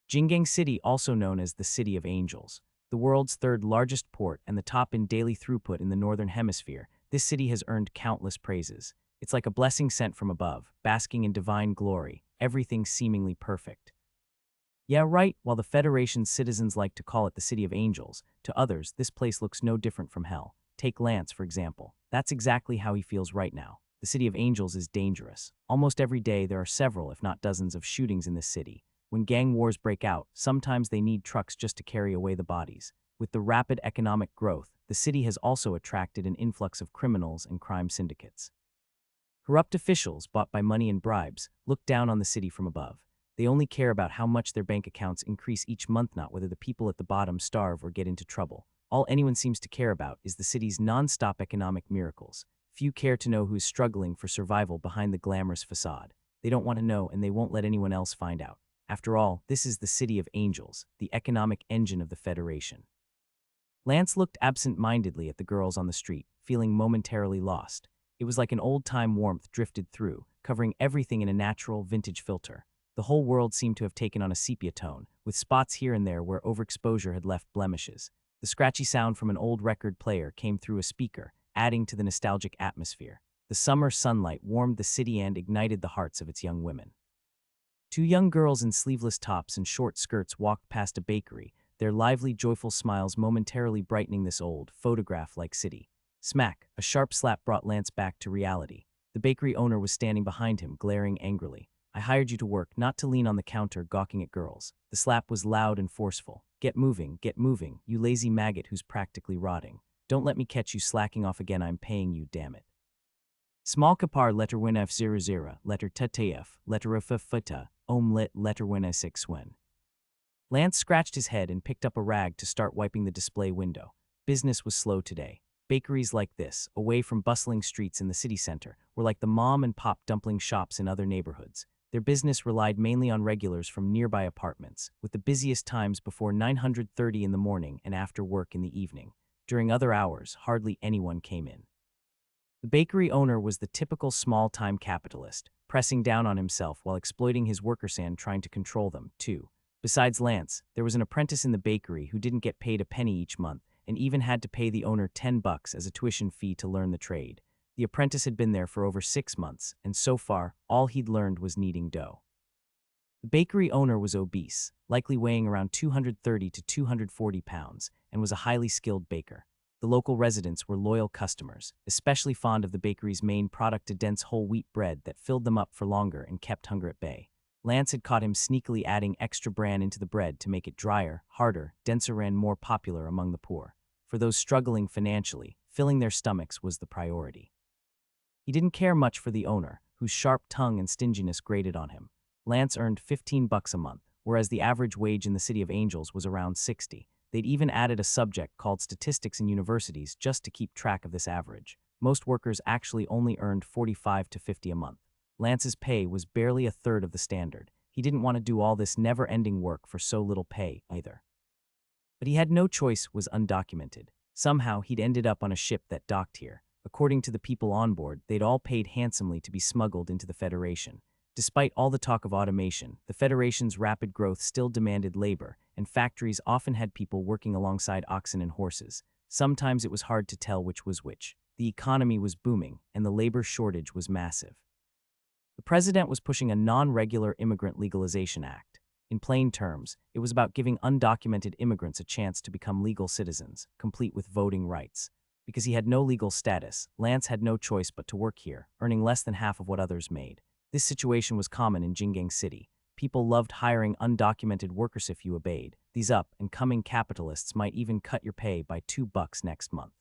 Jingang City, also known as the City of Angels, the world's third largest port and the top in daily throughput in the Northern Hemisphere, this city has earned countless praises. It's like a blessing sent from above, basking in divine glory, everything seemingly perfect. Yeah, right, while the Federation's citizens like to call it the City of Angels, to others, this place looks no different from hell. Take Lance, for example. That's exactly how he feels right now. The City of Angels is dangerous. Almost every day there are several, if not dozens, of shootings in this city. When gang wars break out, sometimes they need trucks just to carry away the bodies. With the rapid economic growth, the city has also attracted an influx of criminals and crime syndicates. Corrupt officials, bought by money and bribes, look down on the city from above. They only care about how much their bank accounts increase each month, not whether the people at the bottom starve or get into trouble. All anyone seems to care about is the city's non-stop economic miracles. Few care to know who is struggling for survival behind the glamorous facade. They don't want to know, and they won't let anyone else find out. After all, this is the City of Angels, the economic engine of the Federation. Lance looked absent-mindedly at the girls on the street, feeling momentarily lost. It was like an old-time warmth drifted through, covering everything in a natural, vintage filter. The whole world seemed to have taken on a sepia tone, with spots here and there where overexposure had left blemishes. The scratchy sound from an old record player came through a speaker, adding to the nostalgic atmosphere. The summer sunlight warmed the city and ignited the hearts of its young women. Two young girls in sleeveless tops and short skirts walked past a bakery, their lively, joyful smiles momentarily brightening this old, photograph-like city. Smack, a sharp slap brought Lance back to reality. The bakery owner was standing behind him, glaring angrily. "I hired you to work, not to lean on the counter gawking at girls." The slap was loud and forceful. Get moving, you lazy maggot who's practically rotting. Don't let me catch you slacking off again, I'm paying you, damn it." Small kapar letter win F00, letter ttf, letter f lit letter win S6 Lance scratched his head and picked up a rag to start wiping the display window. Business was slow today. Bakeries like this, away from bustling streets in the city center, were like the mom-and-pop dumpling shops in other neighborhoods. Their business relied mainly on regulars from nearby apartments, with the busiest times before 9:30 in the morning and after work in the evening. During other hours, hardly anyone came in. The bakery owner was the typical small-time capitalist, pressing down on himself while exploiting his workers and trying to control them, too. Besides Lance, there was an apprentice in the bakery who didn't get paid a penny each month and even had to pay the owner $10 as a tuition fee to learn the trade. The apprentice had been there for over 6 months, and so far, all he'd learned was kneading dough. The bakery owner was obese, likely weighing around 230 to 240 pounds, and was a highly skilled baker. The local residents were loyal customers, especially fond of the bakery's main product, a dense whole wheat bread that filled them up for longer and kept hunger at bay. Lance had caught him sneakily adding extra bran into the bread to make it drier, harder, denser, and more popular among the poor. For those struggling financially, filling their stomachs was the priority. He didn't care much for the owner, whose sharp tongue and stinginess grated on him. Lance earned $15 a month, whereas the average wage in the City of Angels was around 60. They'd even added a subject called statistics in universities just to keep track of this average. Most workers actually only earned 45 to 50 a month. Lance's pay was barely a third of the standard. He didn't want to do all this never-ending work for so little pay, either. But he had no choice, was undocumented. Somehow, he'd ended up on a ship that docked here. According to the people on board, they'd all paid handsomely to be smuggled into the Federation. Despite all the talk of automation, the Federation's rapid growth still demanded labor, and factories often had people working alongside oxen and horses. Sometimes it was hard to tell which was which. The economy was booming, and the labor shortage was massive. The president was pushing a non-regular immigrant legalization act. In plain terms, it was about giving undocumented immigrants a chance to become legal citizens, complete with voting rights. Because he had no legal status, Lance had no choice but to work here, earning less than half of what others made. This situation was common in Jingang City. People loved hiring undocumented workers if you obeyed. These up-and-coming capitalists might even cut your pay by $2 next month.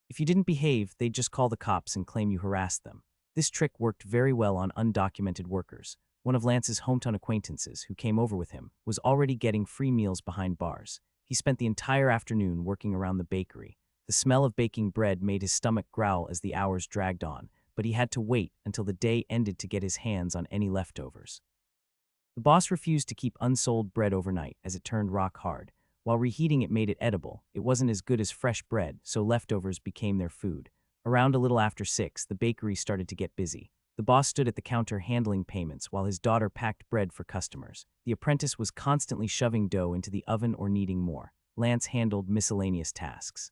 If you didn't behave, they'd just call the cops and claim you harassed them. This trick worked very well on undocumented workers. One of Lance's hometown acquaintances, who came over with him, was already getting free meals behind bars. He spent the entire afternoon working around the bakery. The smell of baking bread made his stomach growl as the hours dragged on, but he had to wait until the day ended to get his hands on any leftovers. The boss refused to keep unsold bread overnight as it turned rock hard. While reheating it made it edible, it wasn't as good as fresh bread, so leftovers became their food. Around a little after 6, the bakery started to get busy. The boss stood at the counter handling payments while his daughter packed bread for customers. The apprentice was constantly shoving dough into the oven or kneading more. Lance handled miscellaneous tasks.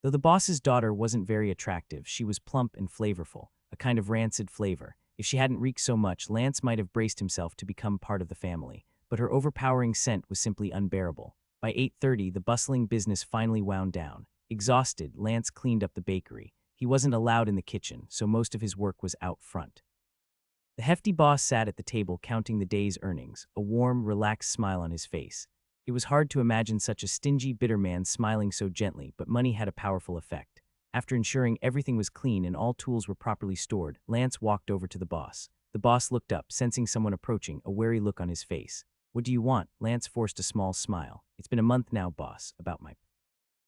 Though the boss's daughter wasn't very attractive, she was plump and flavorful, a kind of rancid flavor. If she hadn't reeked so much, Lance might have braced himself to become part of the family, but her overpowering scent was simply unbearable. By 8:30, the bustling business finally wound down. Exhausted, Lance cleaned up the bakery. He wasn't allowed in the kitchen, so most of his work was out front. The hefty boss sat at the table counting the day's earnings, a warm, relaxed smile on his face. It was hard to imagine such a stingy, bitter man smiling so gently, but money had a powerful effect. After ensuring everything was clean and all tools were properly stored, Lance walked over to the boss. The boss looked up, sensing someone approaching, a wary look on his face. "What do you want?" Lance forced a small smile. "It's been a month now, boss, about my..."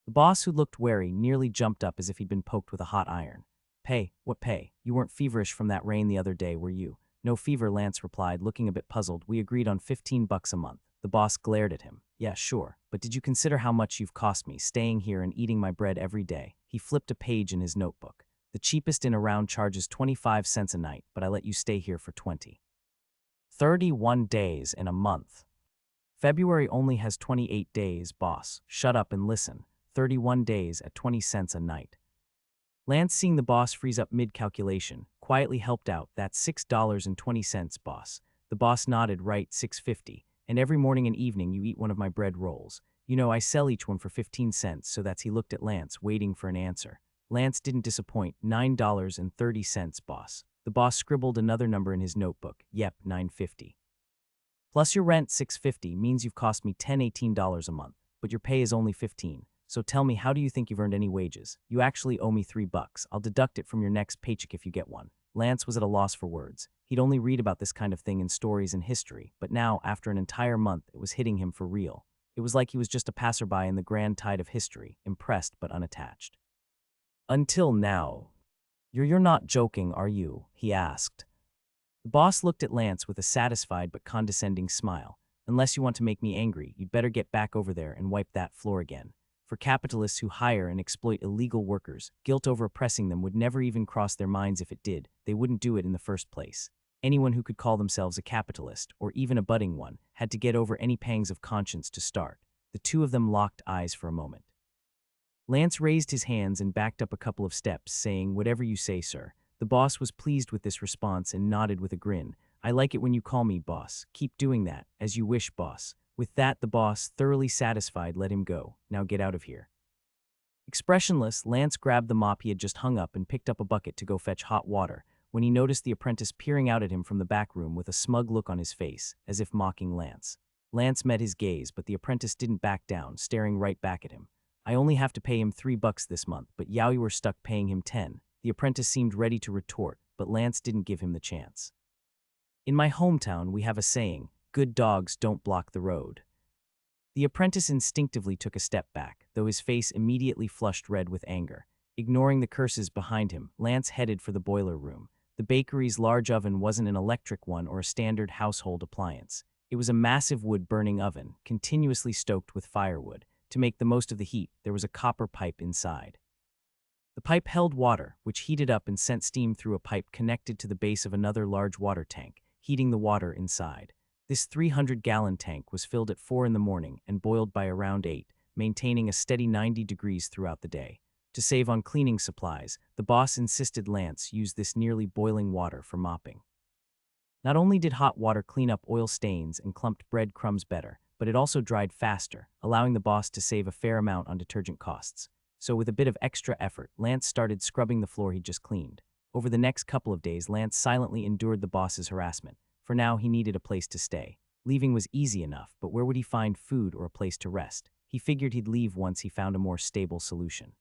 The boss, who looked wary, nearly jumped up as if he'd been poked with a hot iron. "Pay? What pay? You weren't feverish from that rain the other day, were you?" "No fever," Lance replied, looking a bit puzzled. "We agreed on $15 a month." The boss glared at him. "Yeah, sure, but did you consider how much you've cost me, staying here and eating my bread every day?" He flipped a page in his notebook. "The cheapest in around charges 25 cents a night, but I let you stay here for 20. 31 days in a month. February only has 28 days, boss. Shut up and listen. 31 days at 20 cents a night." Lance, seeing the boss freeze up mid-calculation, quietly helped out. "That's $6.20, boss." The boss nodded. "Right, 6.50. And every morning and evening you eat one of my bread rolls. You know, I sell each one for 15 cents, so that's..." He looked at Lance, waiting for an answer. Lance didn't disappoint. $9.30, boss." The boss scribbled another number in his notebook. "Yep, 9.50. Plus your rent, 6.50, means you've cost me $18 a month, but your pay is only 15. So tell me, how do you think you've earned any wages? You actually owe me $3. I'll deduct it from your next paycheck if you get one." Lance was at a loss for words. He'd only read about this kind of thing in stories and history, but now, after an entire month, it was hitting him for real. It was like he was just a passerby in the grand tide of history, impressed but unattached. "Until now. You're not joking, are you?" he asked. The boss looked at Lance with a satisfied but condescending smile. "Unless you want to make me angry, you'd better get back over there and wipe that floor again." For capitalists who hire and exploit illegal workers, guilt over oppressing them would never even cross their minds. If it did, they wouldn't do it in the first place. Anyone who could call themselves a capitalist, or even a budding one, had to get over any pangs of conscience to start. The two of them locked eyes for a moment. Lance raised his hands and backed up a couple of steps, saying, "Whatever you say, sir." The boss was pleased with this response and nodded with a grin. "I like it when you call me boss. Keep doing that. As you wish, boss." With that, the boss, thoroughly satisfied, let him go. "Now get out of here." Expressionless, Lance grabbed the mop he had just hung up and picked up a bucket to go fetch hot water, when he noticed the apprentice peering out at him from the back room with a smug look on his face, as if mocking Lance. Lance met his gaze, but the apprentice didn't back down, staring right back at him. "I only have to pay him $3 this month, but you were stuck paying him 10. The apprentice seemed ready to retort, but Lance didn't give him the chance. "In my hometown, we have a saying, 'Good dogs don't block the road.'" The apprentice instinctively took a step back, though his face immediately flushed red with anger. Ignoring the curses behind him, Lance headed for the boiler room. The bakery's large oven wasn't an electric one or a standard household appliance. It was a massive wood-burning oven, continuously stoked with firewood. To make the most of the heat, there was a copper pipe inside. The pipe held water, which heated up and sent steam through a pipe connected to the base of another large water tank, heating the water inside. This 300-gallon tank was filled at 4 in the morning and boiled by around 8, maintaining a steady 90 degrees throughout the day. To save on cleaning supplies, the boss insisted Lance use this nearly boiling water for mopping. Not only did hot water clean up oil stains and clumped bread crumbs better, but it also dried faster, allowing the boss to save a fair amount on detergent costs. So with a bit of extra effort, Lance started scrubbing the floor he'd just cleaned. Over the next couple of days, Lance silently endured the boss's harassment. For now, he needed a place to stay. Leaving was easy enough, but where would he find food or a place to rest? He figured he'd leave once he found a more stable solution.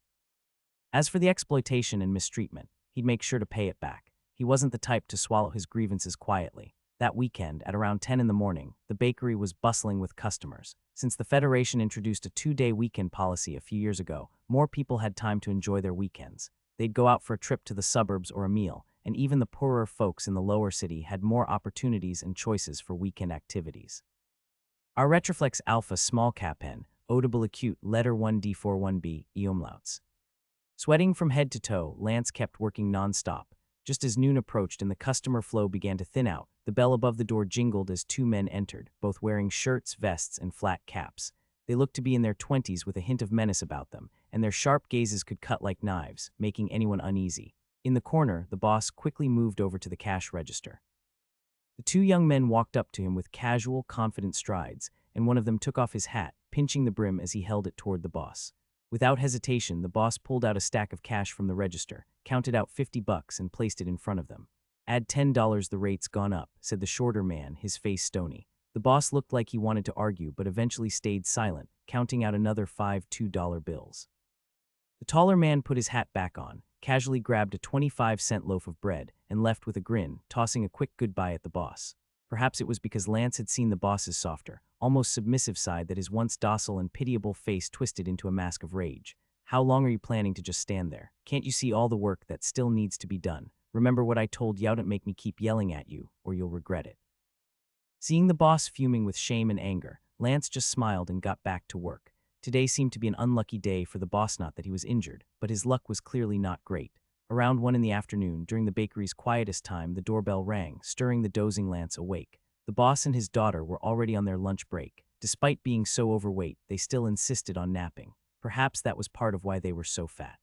As for the exploitation and mistreatment, he'd make sure to pay it back. He wasn't the type to swallow his grievances quietly. That weekend, at around 10 in the morning, the bakery was bustling with customers. Since the Federation introduced a 2-day weekend policy a few years ago, more people had time to enjoy their weekends. They'd go out for a trip to the suburbs or a meal, and even the poorer folks in the lower city had more opportunities and choices for weekend activities. Our Retroflex Alpha Small Cap Pen, Audible Acute Letter 1D41B, Eomlouts. Sweating from head to toe, Lance kept working non-stop. Just as noon approached and the customer flow began to thin out, the bell above the door jingled as two men entered, both wearing shirts, vests, and flat caps. They looked to be in their 20s with a hint of menace about them, and their sharp gazes could cut like knives, making anyone uneasy. In the corner, the boss quickly moved over to the cash register. The two young men walked up to him with casual, confident strides, and one of them took off his hat, pinching the brim as he held it toward the boss. Without hesitation, the boss pulled out a stack of cash from the register, counted out $50, and placed it in front of them. "Add $10, the rate's gone up," said the shorter man, his face stony. The boss looked like he wanted to argue, but eventually stayed silent, counting out another 5 $2 bills. The taller man put his hat back on, casually grabbed a 25-cent loaf of bread, and left with a grin, tossing a quick goodbye at the boss. Perhaps it was because Lance had seen the boss's softer, almost submissive side that his once docile and pitiable face twisted into a mask of rage. "How long are you planning to just stand there? Can't you see all the work that still needs to be done? Remember what I told you, don't make me keep yelling at you, or you'll regret it." Seeing the boss fuming with shame and anger, Lance just smiled and got back to work. Today seemed to be an unlucky day for the boss, not that he was injured, but his luck was clearly not great. Around 1 in the afternoon, during the bakery's quietest time, the doorbell rang, stirring the dozing Lance awake. The boss and his daughter were already on their lunch break. Despite being so overweight, they still insisted on napping. Perhaps that was part of why they were so fat.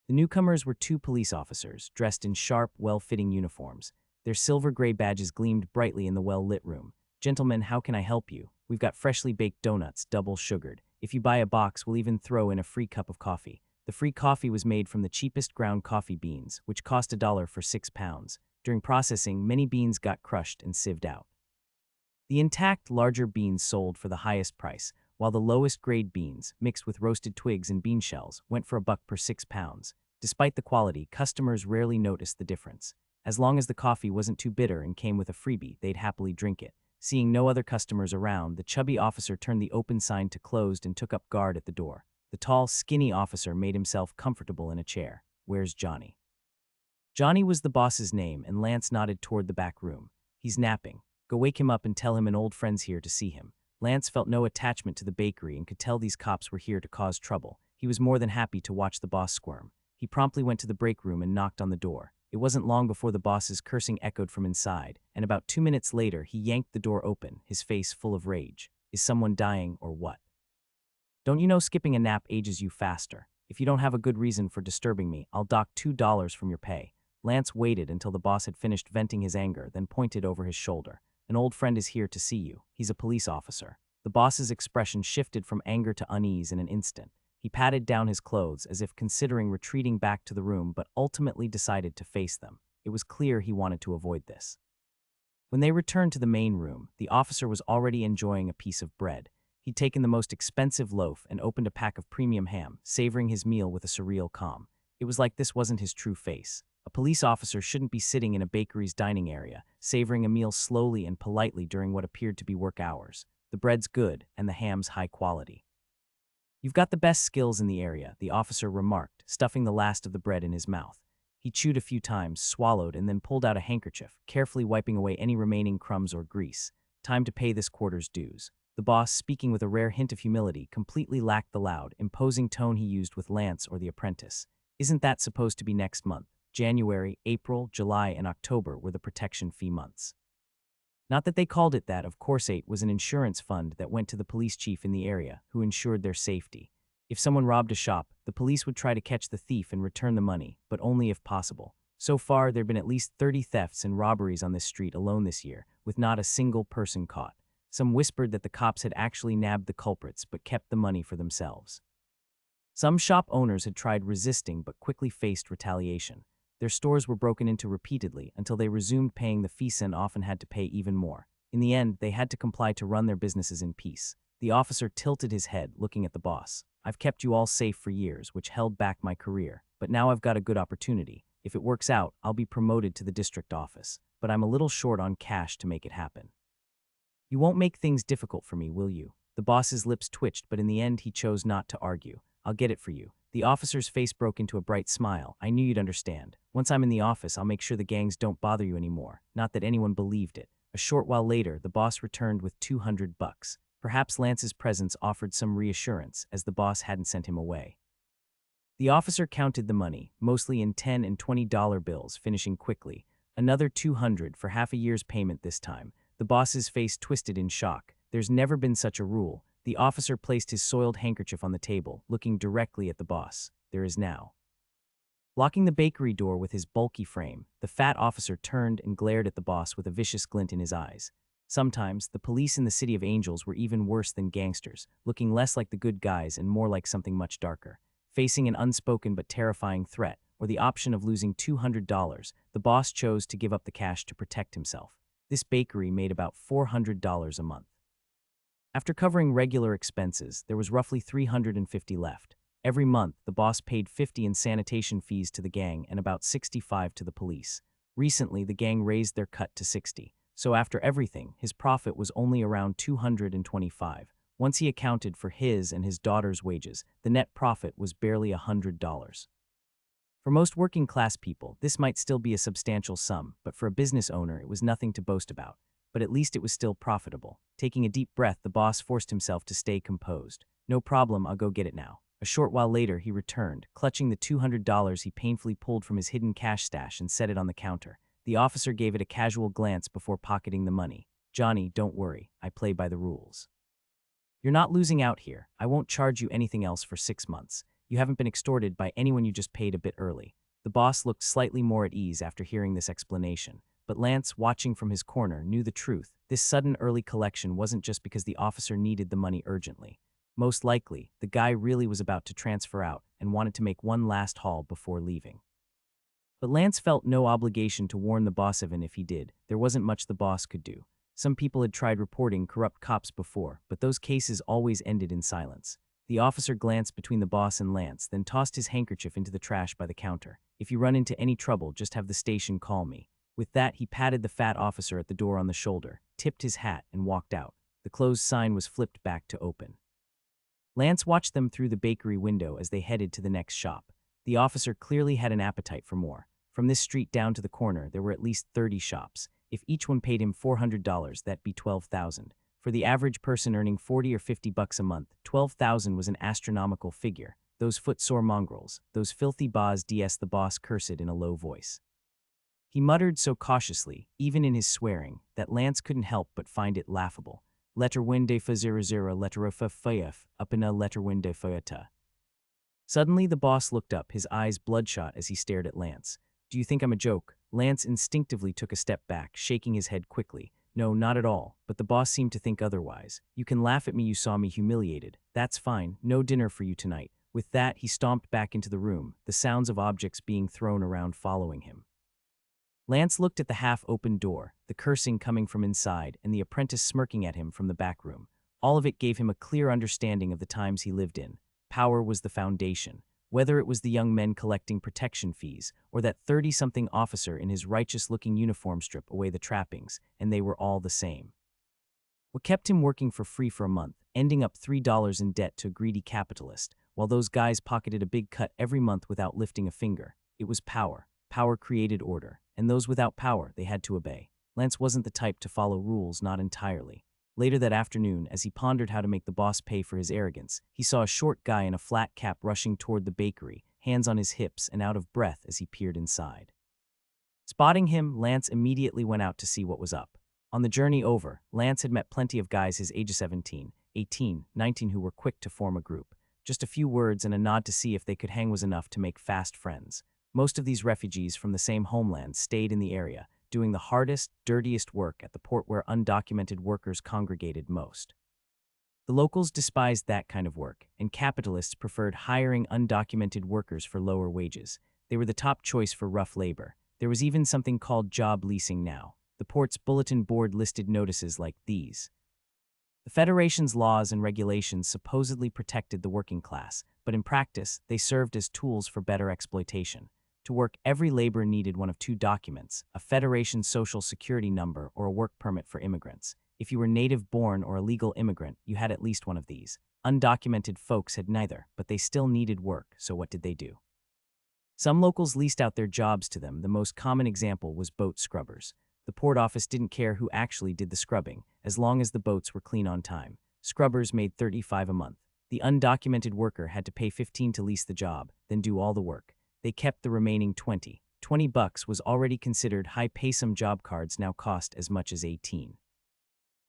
The newcomers were two police officers, dressed in sharp, well-fitting uniforms. Their silver-gray badges gleamed brightly in the well-lit room. "Gentlemen, how can I help you? We've got freshly baked donuts, double-sugared. If you buy a box, we'll even throw in a free cup of coffee." The free coffee was made from the cheapest ground coffee beans, which cost $1 for 6 pounds. During processing, many beans got crushed and sieved out. The intact, larger beans sold for the highest price, while the lowest-grade beans, mixed with roasted twigs and bean shells, went for $1 per 6 pounds. Despite the quality, customers rarely noticed the difference. As long as the coffee wasn't too bitter and came with a freebie, they'd happily drink it. Seeing no other customers around, the chubby officer turned the open sign to closed and took up guard at the door. The tall, skinny officer made himself comfortable in a chair. "Where's Johnny?" Johnny was the boss's name, and Lance nodded toward the back room. "He's napping. Go wake him up and tell him an old friend's here to see him." Lance felt no attachment to the bakery and could tell these cops were here to cause trouble. He was more than happy to watch the boss squirm. He promptly went to the break room and knocked on the door. It wasn't long before the boss's cursing echoed from inside, and about 2 minutes later he yanked the door open, his face full of rage. "Is someone dying or what? Don't you know skipping a nap ages you faster? If you don't have a good reason for disturbing me, I'll dock $2 from your pay." Lance waited until the boss had finished venting his anger, then pointed over his shoulder. "An old friend is here to see you. He's a police officer." The boss's expression shifted from anger to unease in an instant. He patted down his clothes as if considering retreating back to the room, but ultimately decided to face them. It was clear he wanted to avoid this. When they returned to the main room, the officer was already enjoying a piece of bread. He'd taken the most expensive loaf and opened a pack of premium ham, savoring his meal with a surreal calm. It was like this wasn't his true face. A police officer shouldn't be sitting in a bakery's dining area, savoring a meal slowly and politely during what appeared to be work hours. The bread's good, and the ham's high quality. "You've got the best skills in the area," the officer remarked, stuffing the last of the bread in his mouth. He chewed a few times, swallowed, and then pulled out a handkerchief, carefully wiping away any remaining crumbs or grease. "Time to pay this quarter's dues." The boss, speaking with a rare hint of humility, completely lacked the loud, imposing tone he used with Lance or the apprentice. "Isn't that supposed to be next month? January, April, July, and October were the protection fee months." Not that they called it that, of course. 8 was an insurance fund that went to the police chief in the area, who ensured their safety. If someone robbed a shop, the police would try to catch the thief and return the money, but only if possible. So far, there'd been at least 30 thefts and robberies on this street alone this year, with not a single person caught. Some whispered that the cops had actually nabbed the culprits but kept the money for themselves. Some shop owners had tried resisting but quickly faced retaliation. Their stores were broken into repeatedly until they resumed paying the fees and often had to pay even more. In the end, they had to comply to run their businesses in peace. The officer tilted his head, looking at the boss. "I've kept you all safe for years, which held back my career, but now I've got a good opportunity. If it works out, I'll be promoted to the district office, but I'm a little short on cash to make it happen. You won't make things difficult for me, will you?" The boss's lips twitched, but in the end he chose not to argue. "I'll get it for you." The officer's face broke into a bright smile. "I knew you'd understand. Once I'm in the office, I'll make sure the gangs don't bother you anymore." Not that anyone believed it. A short while later, the boss returned with $200. Perhaps Lance's presence offered some reassurance, as the boss hadn't sent him away. The officer counted the money, mostly in $10 and $20 bills, finishing quickly. Another $200 for half a year's payment this time. The boss's face twisted in shock. There's never been such a rule. The officer placed his soiled handkerchief on the table, looking directly at the boss. There is now. Blocking the bakery door with his bulky frame, the fat officer turned and glared at the boss with a vicious glint in his eyes. Sometimes, the police in the City of Angels were even worse than gangsters, looking less like the good guys and more like something much darker. Facing an unspoken but terrifying threat, or the option of losing $200, the boss chose to give up the cash to protect himself. This bakery made about $400 a month. After covering regular expenses, there was roughly $350 left. Every month, the boss paid $50 in sanitation fees to the gang and about $65 to the police. Recently, the gang raised their cut to $60, so after everything, his profit was only around $225. Once he accounted for his and his daughter's wages, the net profit was barely $100. For most working-class people, this might still be a substantial sum, but for a business owner, it was nothing to boast about. But at least it was still profitable. Taking a deep breath, the boss forced himself to stay composed. "No problem, I'll go get it now." A short while later, he returned, clutching the $200 he painfully pulled from his hidden cash stash and set it on the counter. The officer gave it a casual glance before pocketing the money. "Johnny, don't worry, I play by the rules. You're not losing out here. I won't charge you anything else for 6 months. You haven't been extorted by anyone you just paid a bit early." The boss looked slightly more at ease after hearing this explanation. But Lance, watching from his corner, knew the truth. This sudden early collection wasn't just because the officer needed the money urgently. Most likely, the guy really was about to transfer out and wanted to make one last haul before leaving. But Lance felt no obligation to warn the boss even if he did. There wasn't much the boss could do. Some people had tried reporting corrupt cops before, but those cases always ended in silence. The officer glanced between the boss and Lance, then tossed his handkerchief into the trash by the counter. "If you run into any trouble, just have the station call me." With that, he patted the fat officer at the door on the shoulder, tipped his hat, and walked out. The closed sign was flipped back to open. Lance watched them through the bakery window as they headed to the next shop. The officer clearly had an appetite for more. From this street down to the corner, there were at least 30 shops. If each one paid him $400, that'd be $12,000. For the average person earning $40 or $50 a month, $12,000 was an astronomical figure. Those footsore mongrels, those filthy bas ds, the boss cursed in a low voice. He muttered so cautiously, even in his swearing, that Lance couldn't help but find it laughable. "Letter winde fa 00 letter fa fayef, up in a letter winde fayata." Suddenly the boss looked up, his eyes bloodshot as he stared at Lance. "Do you think I'm a joke?" Lance instinctively took a step back, shaking his head quickly. "No, not at all," but the boss seemed to think otherwise. "You can laugh at me, you saw me humiliated. That's fine, no dinner for you tonight." With that, he stomped back into the room, the sounds of objects being thrown around following him. Lance looked at the half-open door, the cursing coming from inside, and the apprentice smirking at him from the back room. All of it gave him a clear understanding of the times he lived in. Power was the foundation. Whether it was the young men collecting protection fees, or that 30-something officer in his righteous-looking uniform strip away the trappings, and they were all the same. What kept him working for free for a month, ending up $3 in debt to a greedy capitalist, while those guys pocketed a big cut every month without lifting a finger? It was power. Power created order, and those without power they had to obey. Lance wasn't the type to follow rules, not entirely. Later that afternoon, as he pondered how to make the boss pay for his arrogance, he saw a short guy in a flat cap rushing toward the bakery, hands on his hips and out of breath as he peered inside. Spotting him, Lance immediately went out to see what was up. On the journey over, Lance had met plenty of guys his age of 17, 18, 19 who were quick to form a group. Just a few words and a nod to see if they could hang was enough to make fast friends. Most of these refugees from the same homeland stayed in the area, doing the hardest, dirtiest work at the port where undocumented workers congregated most. The locals despised that kind of work, and capitalists preferred hiring undocumented workers for lower wages. They were the top choice for rough labor. There was even something called job leasing now. The port's bulletin board listed notices like these. The Federation's laws and regulations supposedly protected the working class, but in practice, they served as tools for better exploitation. To work, every laborer needed one of two documents: a Federation Social Security number or a work permit for immigrants. If you were native-born or a legal immigrant, you had at least one of these. Undocumented folks had neither, but they still needed work, so what did they do? Some locals leased out their jobs to them. The most common example was boat scrubbers. The port office didn't care who actually did the scrubbing, as long as the boats were clean on time. Scrubbers made $35 a month. The undocumented worker had to pay 15 to lease the job, then do all the work. They kept the remaining 20. $20 was already considered high-pay. Some job cards now cost as much as 18.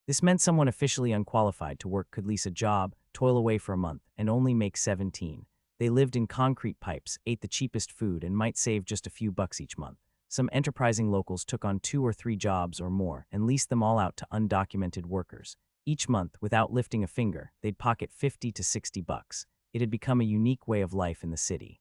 This meant someone officially unqualified to work could lease a job, toil away for a month, and only make 17. They lived in concrete pipes, ate the cheapest food, and might save just a few bucks each month. Some enterprising locals took on 2 or 3 jobs or more and leased them all out to undocumented workers. Each month, without lifting a finger, they'd pocket 50 to 60 bucks. It had become a unique way of life in the city.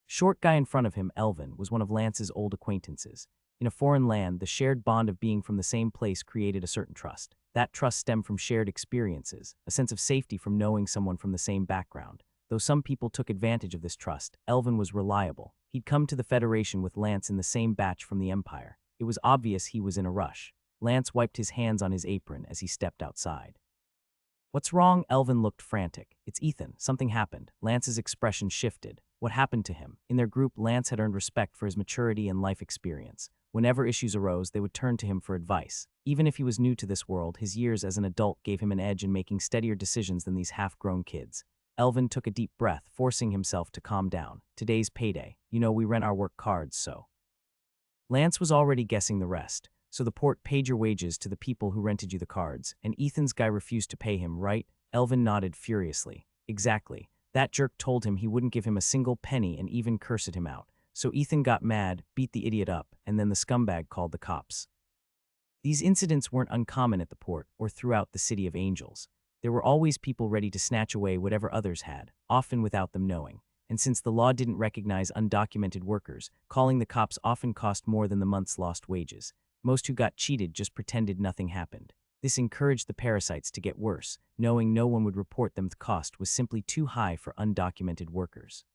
Short guy in front of him, Elvin, was one of Lance's old acquaintances. In a foreign land, the shared bond of being from the same place created a certain trust. That trust stemmed from shared experiences, a sense of safety from knowing someone from the same background. Though some people took advantage of this trust, Elvin was reliable. He'd come to the Federation with Lance in the same batch from the Empire. It was obvious he was in a rush. Lance wiped his hands on his apron as he stepped outside. "What's wrong?" Elvin looked frantic. "It's Ethan. Something happened." Lance's expression shifted. What happened to him? In their group, Lance had earned respect for his maturity and life experience. Whenever issues arose, they would turn to him for advice. Even if he was new to this world, his years as an adult gave him an edge in making steadier decisions than these half-grown kids. Elvin took a deep breath, forcing himself to calm down. "Today's payday. You know, we rent our work cards, so." Lance was already guessing the rest. "So the port paid your wages to the people who rented you the cards, and Ethan's guy refused to pay him, right?" Elvin nodded furiously. "Exactly. That jerk told him he wouldn't give him a single penny and even cursed him out. So Ethan got mad, beat the idiot up, and then the scumbag called the cops." These incidents weren't uncommon at the port or throughout the City of Angels. There were always people ready to snatch away whatever others had, often without them knowing. And since the law didn't recognize undocumented workers, calling the cops often cost more than the month's lost wages. Most who got cheated just pretended nothing happened. This encouraged the parasites to get worse, knowing no one would report them. The cost was simply too high for undocumented workers.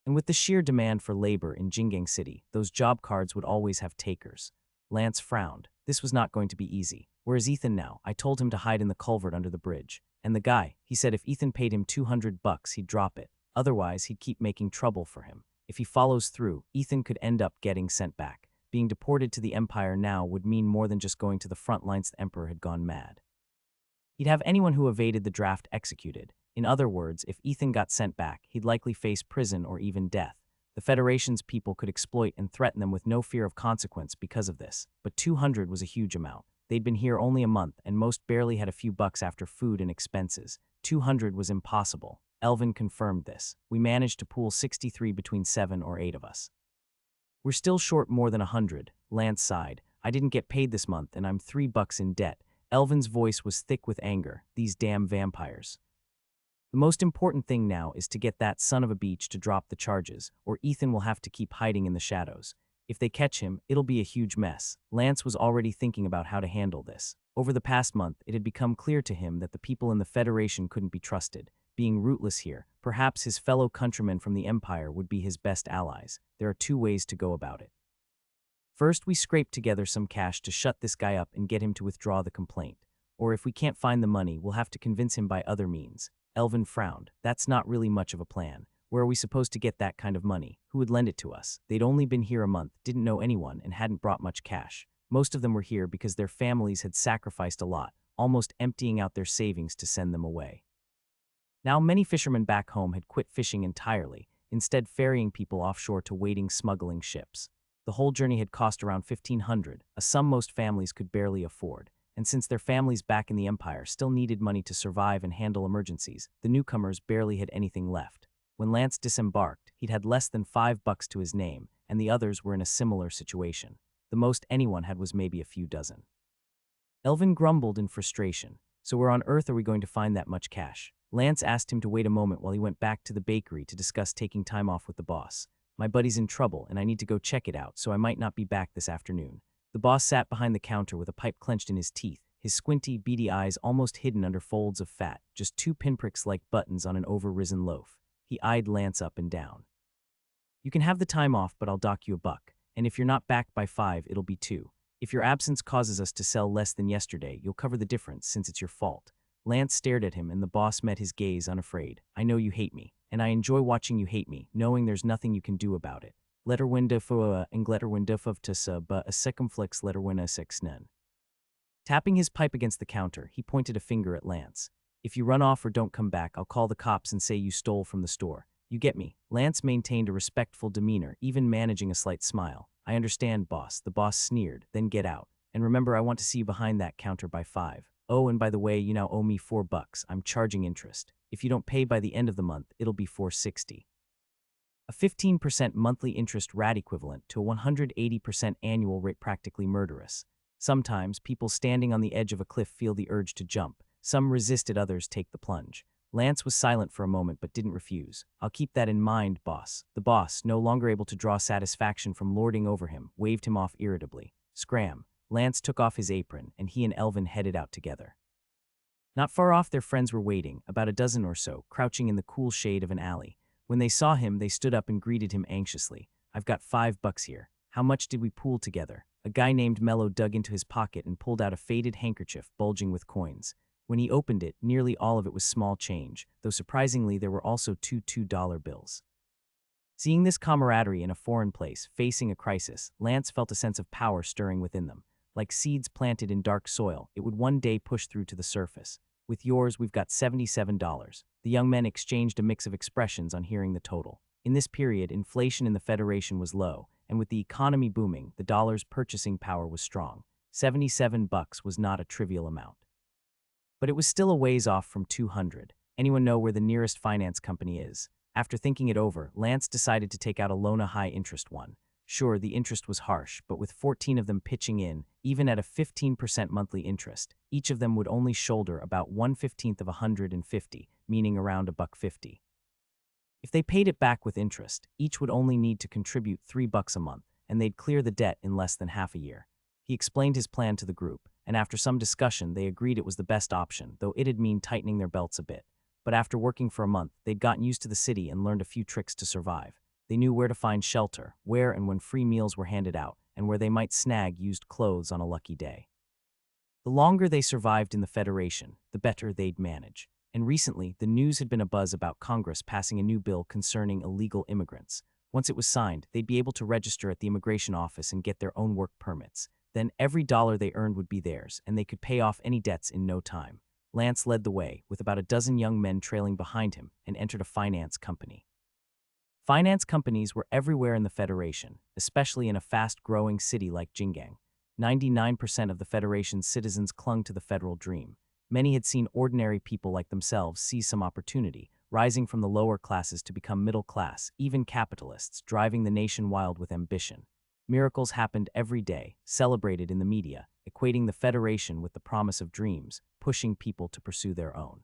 And with the sheer demand for labor in Jingang City, those job cards would always have takers. Lance frowned. This was not going to be easy. "Where is Ethan now?" "I told him to hide in the culvert under the bridge." "And the guy?" "He said if Ethan paid him 200 bucks, he'd drop it. Otherwise, he'd keep making trouble for him. If he follows through, Ethan could end up getting sent back. Being deported to the Empire now would mean more than just going to the front lines. The Emperor had gone mad. He'd have anyone who evaded the draft executed. In other words, if Ethan got sent back, he'd likely face prison or even death. The Federation's people could exploit and threaten them with no fear of consequence because of this. But 200 was a huge amount. They'd been here only a month, and most barely had a few bucks after food and expenses. 200 was impossible. Elvin confirmed this. "We managed to pool 63 between 7 or 8 of us. We're still short more than 100. Lance sighed. "I didn't get paid this month, and I'm $3 in debt." Elvin's voice was thick with anger. "These damn vampires. The most important thing now is to get that son of a bitch to drop the charges, or Ethan will have to keep hiding in the shadows. If they catch him, it'll be a huge mess." Lance was already thinking about how to handle this. Over the past month, it had become clear to him that the people in the Federation couldn't be trusted. Being Ruthless here, perhaps his fellow countrymen from the Empire would be his best allies. There are 2 ways to go about it. First, we scrape together some cash to shut this guy up and get him to withdraw the complaint. Or if we can't find the money, we'll have to convince him by other means. Elvin frowned. "That's not really much of a plan. Where are we supposed to get that kind of money? Who would lend it to us?" They'd only been here a month, didn't know anyone, and hadn't brought much cash. Most of them were here because their families had sacrificed a lot, almost emptying out their savings to send them away. Now many fishermen back home had quit fishing entirely, instead ferrying people offshore to waiting smuggling ships. The whole journey had cost around $1,500, a sum most families could barely afford. And since their families back in the Empire still needed money to survive and handle emergencies, the newcomers barely had anything left. When Lance disembarked, he'd had less than $5 to his name, and the others were in a similar situation. The most anyone had was maybe a few dozen. Elvin grumbled in frustration. "So where on earth are we going to find that much cash?" Lance asked him to wait a moment while he went back to the bakery to discuss taking time off with the boss. "My buddy's in trouble, and I need to go check it out, so I might not be back this afternoon." The boss sat behind the counter with a pipe clenched in his teeth, his squinty, beady eyes almost hidden under folds of fat, just 2 pinpricks like buttons on an over-risen loaf. He eyed Lance up and down. "You can have the time off, but I'll dock you $1. And if you're not back by 5, it'll be 2. If your absence causes us to sell less than yesterday, you'll cover the difference since it's your fault." Lance stared at him, and the boss met his gaze unafraid. "I know you hate me, and I enjoy watching you hate me, knowing there's nothing you can do about it. Letterwinda and Gletterwinda but a secumflex letterwinda sexnen." Tapping his pipe against the counter, he pointed a finger at Lance. If you run off or don't come back, I'll call the cops and say you stole from the store. You get me?" Lance maintained a respectful demeanor, even managing a slight smile. "I understand, boss," the boss sneered. "Then get out. And remember, I want to see you behind that counter by 5. Oh, and by the way, you now owe me $4. I'm charging interest. If you don't pay by the end of the month, it'll be $4.60. A 15% monthly interest rate equivalent to a 180% annual rate, practically murderous. Sometimes, people standing on the edge of a cliff feel the urge to jump. Some resist it, others take the plunge. Lance was silent for a moment but didn't refuse. "I'll keep that in mind, boss." The boss, no longer able to draw satisfaction from lording over him, waved him off irritably. Scram. Lance took off his apron, and he and Elvin headed out together. Not far off, their friends were waiting, about a dozen or so, crouching in the cool shade of an alley. When they saw him, they stood up and greeted him anxiously. "I've got $5 here. How much did we pool together?" A guy named Mello dug into his pocket and pulled out a faded handkerchief bulging with coins. When he opened it, nearly all of it was small change, though surprisingly there were also two $2 bills. Seeing this camaraderie in a foreign place, facing a crisis, Lance felt a sense of power stirring within them. Like seeds planted in dark soil, it would one day push through to the surface. "With yours, we've got $77. The young men exchanged a mix of expressions on hearing the total. In this period, inflation in the Federation was low, and with the economy booming, the dollar's purchasing power was strong. $77 was not a trivial amount. But it was still a ways off from 200. Anyone know where the nearest finance company is? After thinking it over, Lance decided to take out a loan, a high-interest one. Sure, the interest was harsh, but with 14 of them pitching in, even at a 15% monthly interest, each of them would only shoulder about 1/15 of 150, meaning around $1.50. If they paid it back with interest, each would only need to contribute $3 a month, and they'd clear the debt in less than half a year. He explained his plan to the group, and after some discussion, they agreed it was the best option, though it'd mean tightening their belts a bit. But after working for a month, they'd gotten used to the city and learned a few tricks to survive. They knew where to find shelter, where and when free meals were handed out, and where they might snag used clothes on a lucky day. The longer they survived in the Federation, the better they'd manage. And recently, the news had been abuzz about Congress passing a new bill concerning illegal immigrants. Once it was signed, they'd be able to register at the immigration office and get their own work permits. Then every dollar they earned would be theirs, and they could pay off any debts in no time. Lance led the way, with about a dozen young men trailing behind him, and entered a finance company. Finance companies were everywhere in the Federation, especially in a fast-growing city like Jingang. 99% of the Federation's citizens clung to the federal dream. Many had seen ordinary people like themselves seize some opportunity, rising from the lower classes to become middle class, even capitalists, driving the nation wild with ambition. Miracles happened every day, celebrated in the media, equating the Federation with the promise of dreams, pushing people to pursue their own.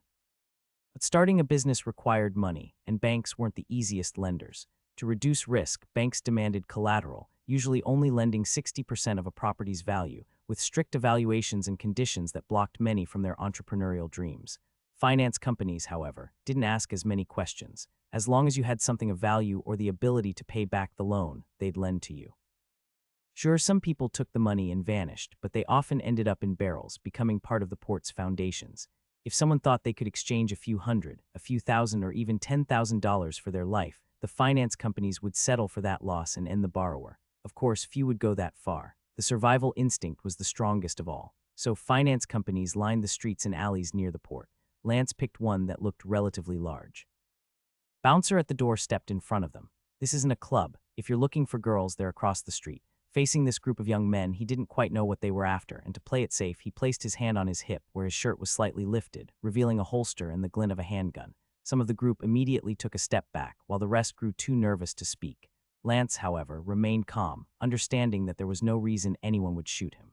But starting a business required money, and banks weren't the easiest lenders. To reduce risk, banks demanded collateral, usually only lending 60% of a property's value, with strict evaluations and conditions that blocked many from their entrepreneurial dreams. Finance companies, however, didn't ask as many questions. As long as you had something of value or the ability to pay back the loan, they'd lend to you. Sure, some people took the money and vanished, but they often ended up in barrels, becoming part of the port's foundations. If someone thought they could exchange a few hundred, a few thousand, or even $10,000 for their life, the finance companies would settle for that loss and end the borrower. Of course, few would go that far. The survival instinct was the strongest of all, so finance companies lined the streets and alleys near the port. Lance picked one that looked relatively large. Bouncer at the door stepped in front of them. "This isn't a club. If you're looking for girls, they're across the street." Facing this group of young men, he didn't quite know what they were after, and to play it safe, he placed his hand on his hip where his shirt was slightly lifted, revealing a holster and the glint of a handgun. Some of the group immediately took a step back, while the rest grew too nervous to speak. Lance, however, remained calm, understanding that there was no reason anyone would shoot him.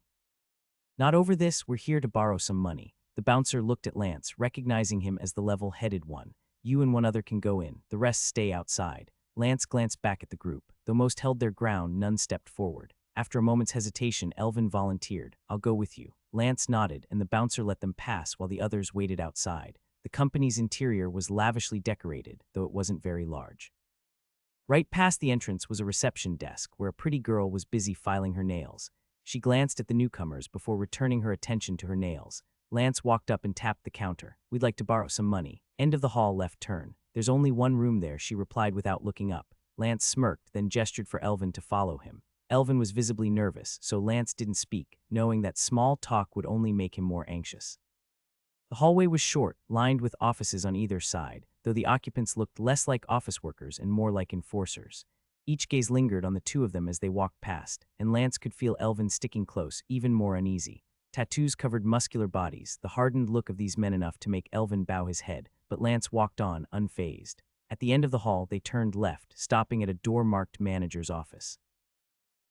"Not over this, we're here to borrow some money." The bouncer looked at Lance, recognizing him as the level-headed one. "You and one other can go in, the rest stay outside." Lance glanced back at the group. Though most held their ground, none stepped forward. After a moment's hesitation, Elvin volunteered. "I'll go with you." Lance nodded, and the bouncer let them pass while the others waited outside. The company's interior was lavishly decorated, though it wasn't very large. Right past the entrance was a reception desk where a pretty girl was busy filing her nails. She glanced at the newcomers before returning her attention to her nails. Lance walked up and tapped the counter. "We'd like to borrow some money." "End of the hall, left turn." "There's only one room there," she replied without looking up. Lance smirked, then gestured for Elvin to follow him. Elvin was visibly nervous, so Lance didn't speak, knowing that small talk would only make him more anxious. The hallway was short, lined with offices on either side, though the occupants looked less like office workers and more like enforcers. Each gaze lingered on the two of them as they walked past, and Lance could feel Elvin sticking close, even more uneasy. Tattoos covered muscular bodies, the hardened look of these men enough to make Elvin bow his head, but Lance walked on, unfazed. At the end of the hall, they turned left, stopping at a door marked manager's office.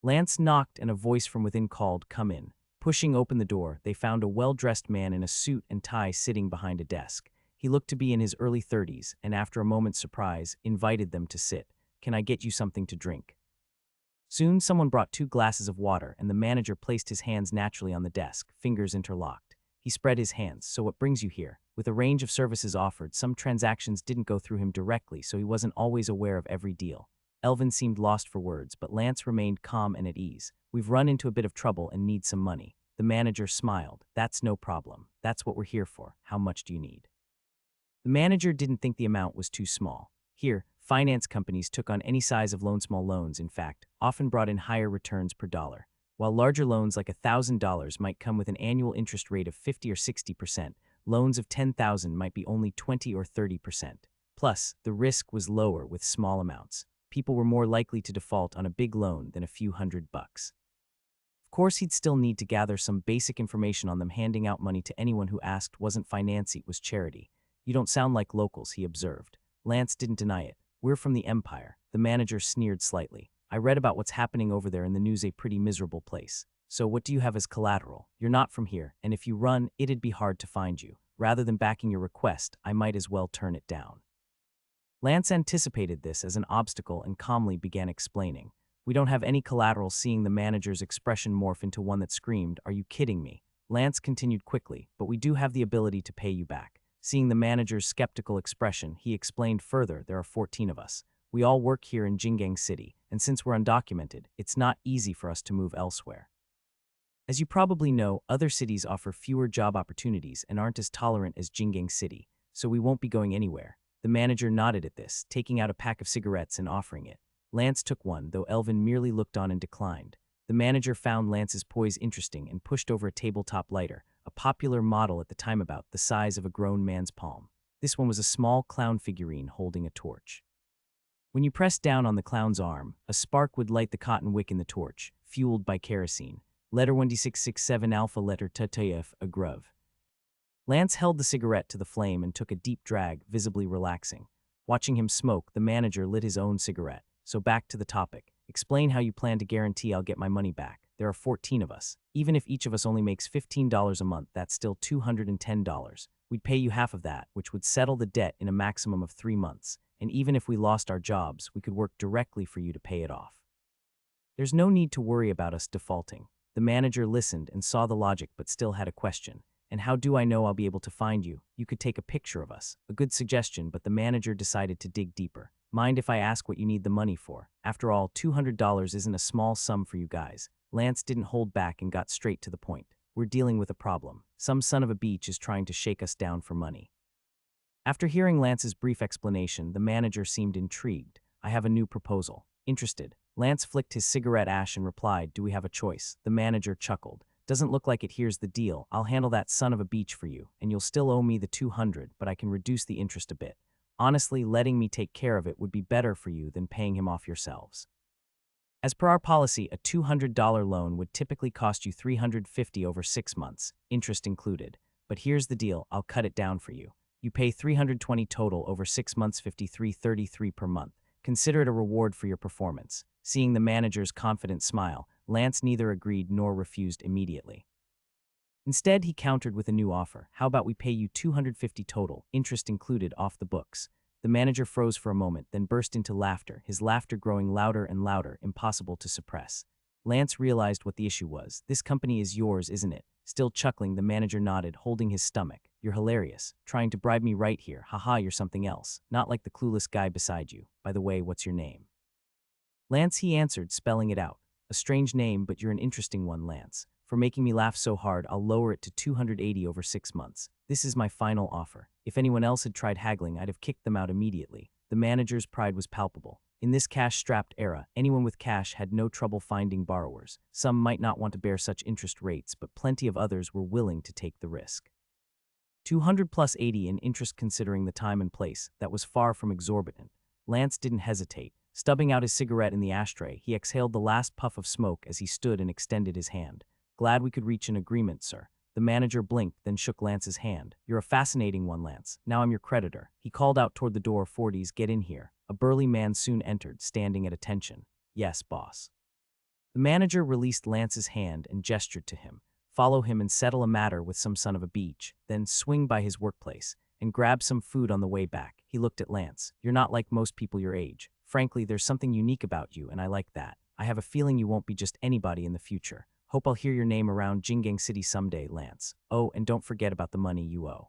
Lance knocked and a voice from within called, "Come in." Pushing open the door, they found a well-dressed man in a suit and tie sitting behind a desk. He looked to be in his early 30s, and after a moment's surprise, invited them to sit. "Can I get you something to drink?" Soon someone brought 2 glasses of water, and the manager placed his hands naturally on the desk, fingers interlocked. He spread his hands. "So what brings you here?" With a range of services offered, some transactions didn't go through him directly, so he wasn't always aware of every deal. Elvin seemed lost for words, but Lance remained calm and at ease. "We've run into a bit of trouble and need some money." The manager smiled. "That's no problem. That's what we're here for. How much do you need?" The manager didn't think the amount was too small. Here, finance companies took on any size of loan. Small loans, in fact, often brought in higher returns per dollar. While larger loans like $1,000 might come with an annual interest rate of 50 or 60%, loans of $10,000 might be only 20 or 30%. Plus, the risk was lower with small amounts. People were more likely to default on a big loan than a few $100. Of course, he'd still need to gather some basic information on them. Handing out money to anyone who asked wasn't finance, it was charity. "You don't sound like locals," he observed. Lance didn't deny it. "We're from the Empire." The manager sneered slightly. "I read about what's happening over there in the news, a pretty miserable place. So what do you have as collateral? You're not from here, and if you run, it'd be hard to find you. Rather than backing your request, I might as well turn it down." Lance anticipated this as an obstacle and calmly began explaining. "We don't have any collateral." Seeing the manager's expression morph into one that screamed, "Are you kidding me?" Lance continued quickly, "But we do have the ability to pay you back." Seeing the manager's skeptical expression, he explained further, "There are 14 of us. We all work here in Jingang City, and since we're undocumented, it's not easy for us to move elsewhere. As you probably know, other cities offer fewer job opportunities and aren't as tolerant as Jingang City, so we won't be going anywhere." The manager nodded at this, taking out a pack of cigarettes and offering it. Lance took one, though Elvin merely looked on and declined. The manager found Lance's poise interesting and pushed over a tabletop lighter, a popular model at the time about the size of a grown man's palm. This one was a small clown figurine holding a torch. When you pressed down on the clown's arm, a spark would light the cotton wick in the torch, fueled by kerosene. Letter 1D667 Alpha letter TTF a Gruv. Lance held the cigarette to the flame and took a deep drag, visibly relaxing. Watching him smoke, the manager lit his own cigarette. "So back to the topic. Explain how you plan to guarantee I'll get my money back. There are 14 of us. Even if each of us only makes $15 a month, that's still $210. We'd pay you half of that, which would settle the debt in a maximum of 3 months. And even if we lost our jobs, we could work directly for you to pay it off. There's no need to worry about us defaulting." The manager listened and saw the logic but still had a question. "And how do I know I'll be able to find you?" "You could take a picture of us." A good suggestion, but the manager decided to dig deeper. "Mind if I ask what you need the money for? After all, $200 isn't a small sum for you guys." Lance didn't hold back and got straight to the point. "We're dealing with a problem. Some son of a beach is trying to shake us down for money." After hearing Lance's brief explanation, the manager seemed intrigued. "I have a new proposal." "Interested?" Lance flicked his cigarette ash and replied, "Do we have a choice?" The manager chuckled. "Doesn't look like it. Here's the deal. I'll handle that son of a beach for you, and you'll still owe me the 200, but I can reduce the interest a bit. Honestly, letting me take care of it would be better for you than paying him off yourselves. As per our policy, a $200 loan would typically cost you $350 over 6 months, interest included. But here's the deal, I'll cut it down for you. You pay $320 total over 6 months, $53.33 per month. Consider it a reward for your performance." Seeing the manager's confident smile, Lance neither agreed nor refused immediately. Instead, he countered with a new offer. "How about we pay you $250 total, interest included, off the books?" The manager froze for a moment, then burst into laughter, his laughter growing louder and louder, impossible to suppress. Lance realized what the issue was. "This company is yours, isn't it?" Still chuckling, the manager nodded, holding his stomach. "You're hilarious. Trying to bribe me right here. Haha, you're something else. Not like the clueless guy beside you. By the way, what's your name?" "Lance," he answered, spelling it out. "A strange name, but you're an interesting one, Lance. For making me laugh so hard, I'll lower it to $280 over 6 months. This is my final offer. If anyone else had tried haggling, I'd have kicked them out immediately." The manager's pride was palpable. In this cash-strapped era, anyone with cash had no trouble finding borrowers. Some might not want to bear such interest rates, but plenty of others were willing to take the risk. 200 plus 80 in interest considering the time and place. That was far from exorbitant. Lance didn't hesitate. Stubbing out his cigarette in the ashtray, he exhaled the last puff of smoke as he stood and extended his hand. Glad we could reach an agreement, sir. The manager blinked, then shook Lance's hand. You're a fascinating one, Lance. Now I'm your creditor. He called out toward the door. 40s, get in here. A burly man soon entered, standing at attention. Yes, boss. The manager released Lance's hand and gestured to him. Follow him and settle a matter with some son of a beach, then swing by his workplace and grab some food on the way back. He looked at Lance. You're not like most people your age. Frankly, there's something unique about you, and I like that. I have a feeling you won't be just anybody in the future. Hope I'll hear your name around Jingang City someday, Lance. Oh, and don't forget about the money you owe.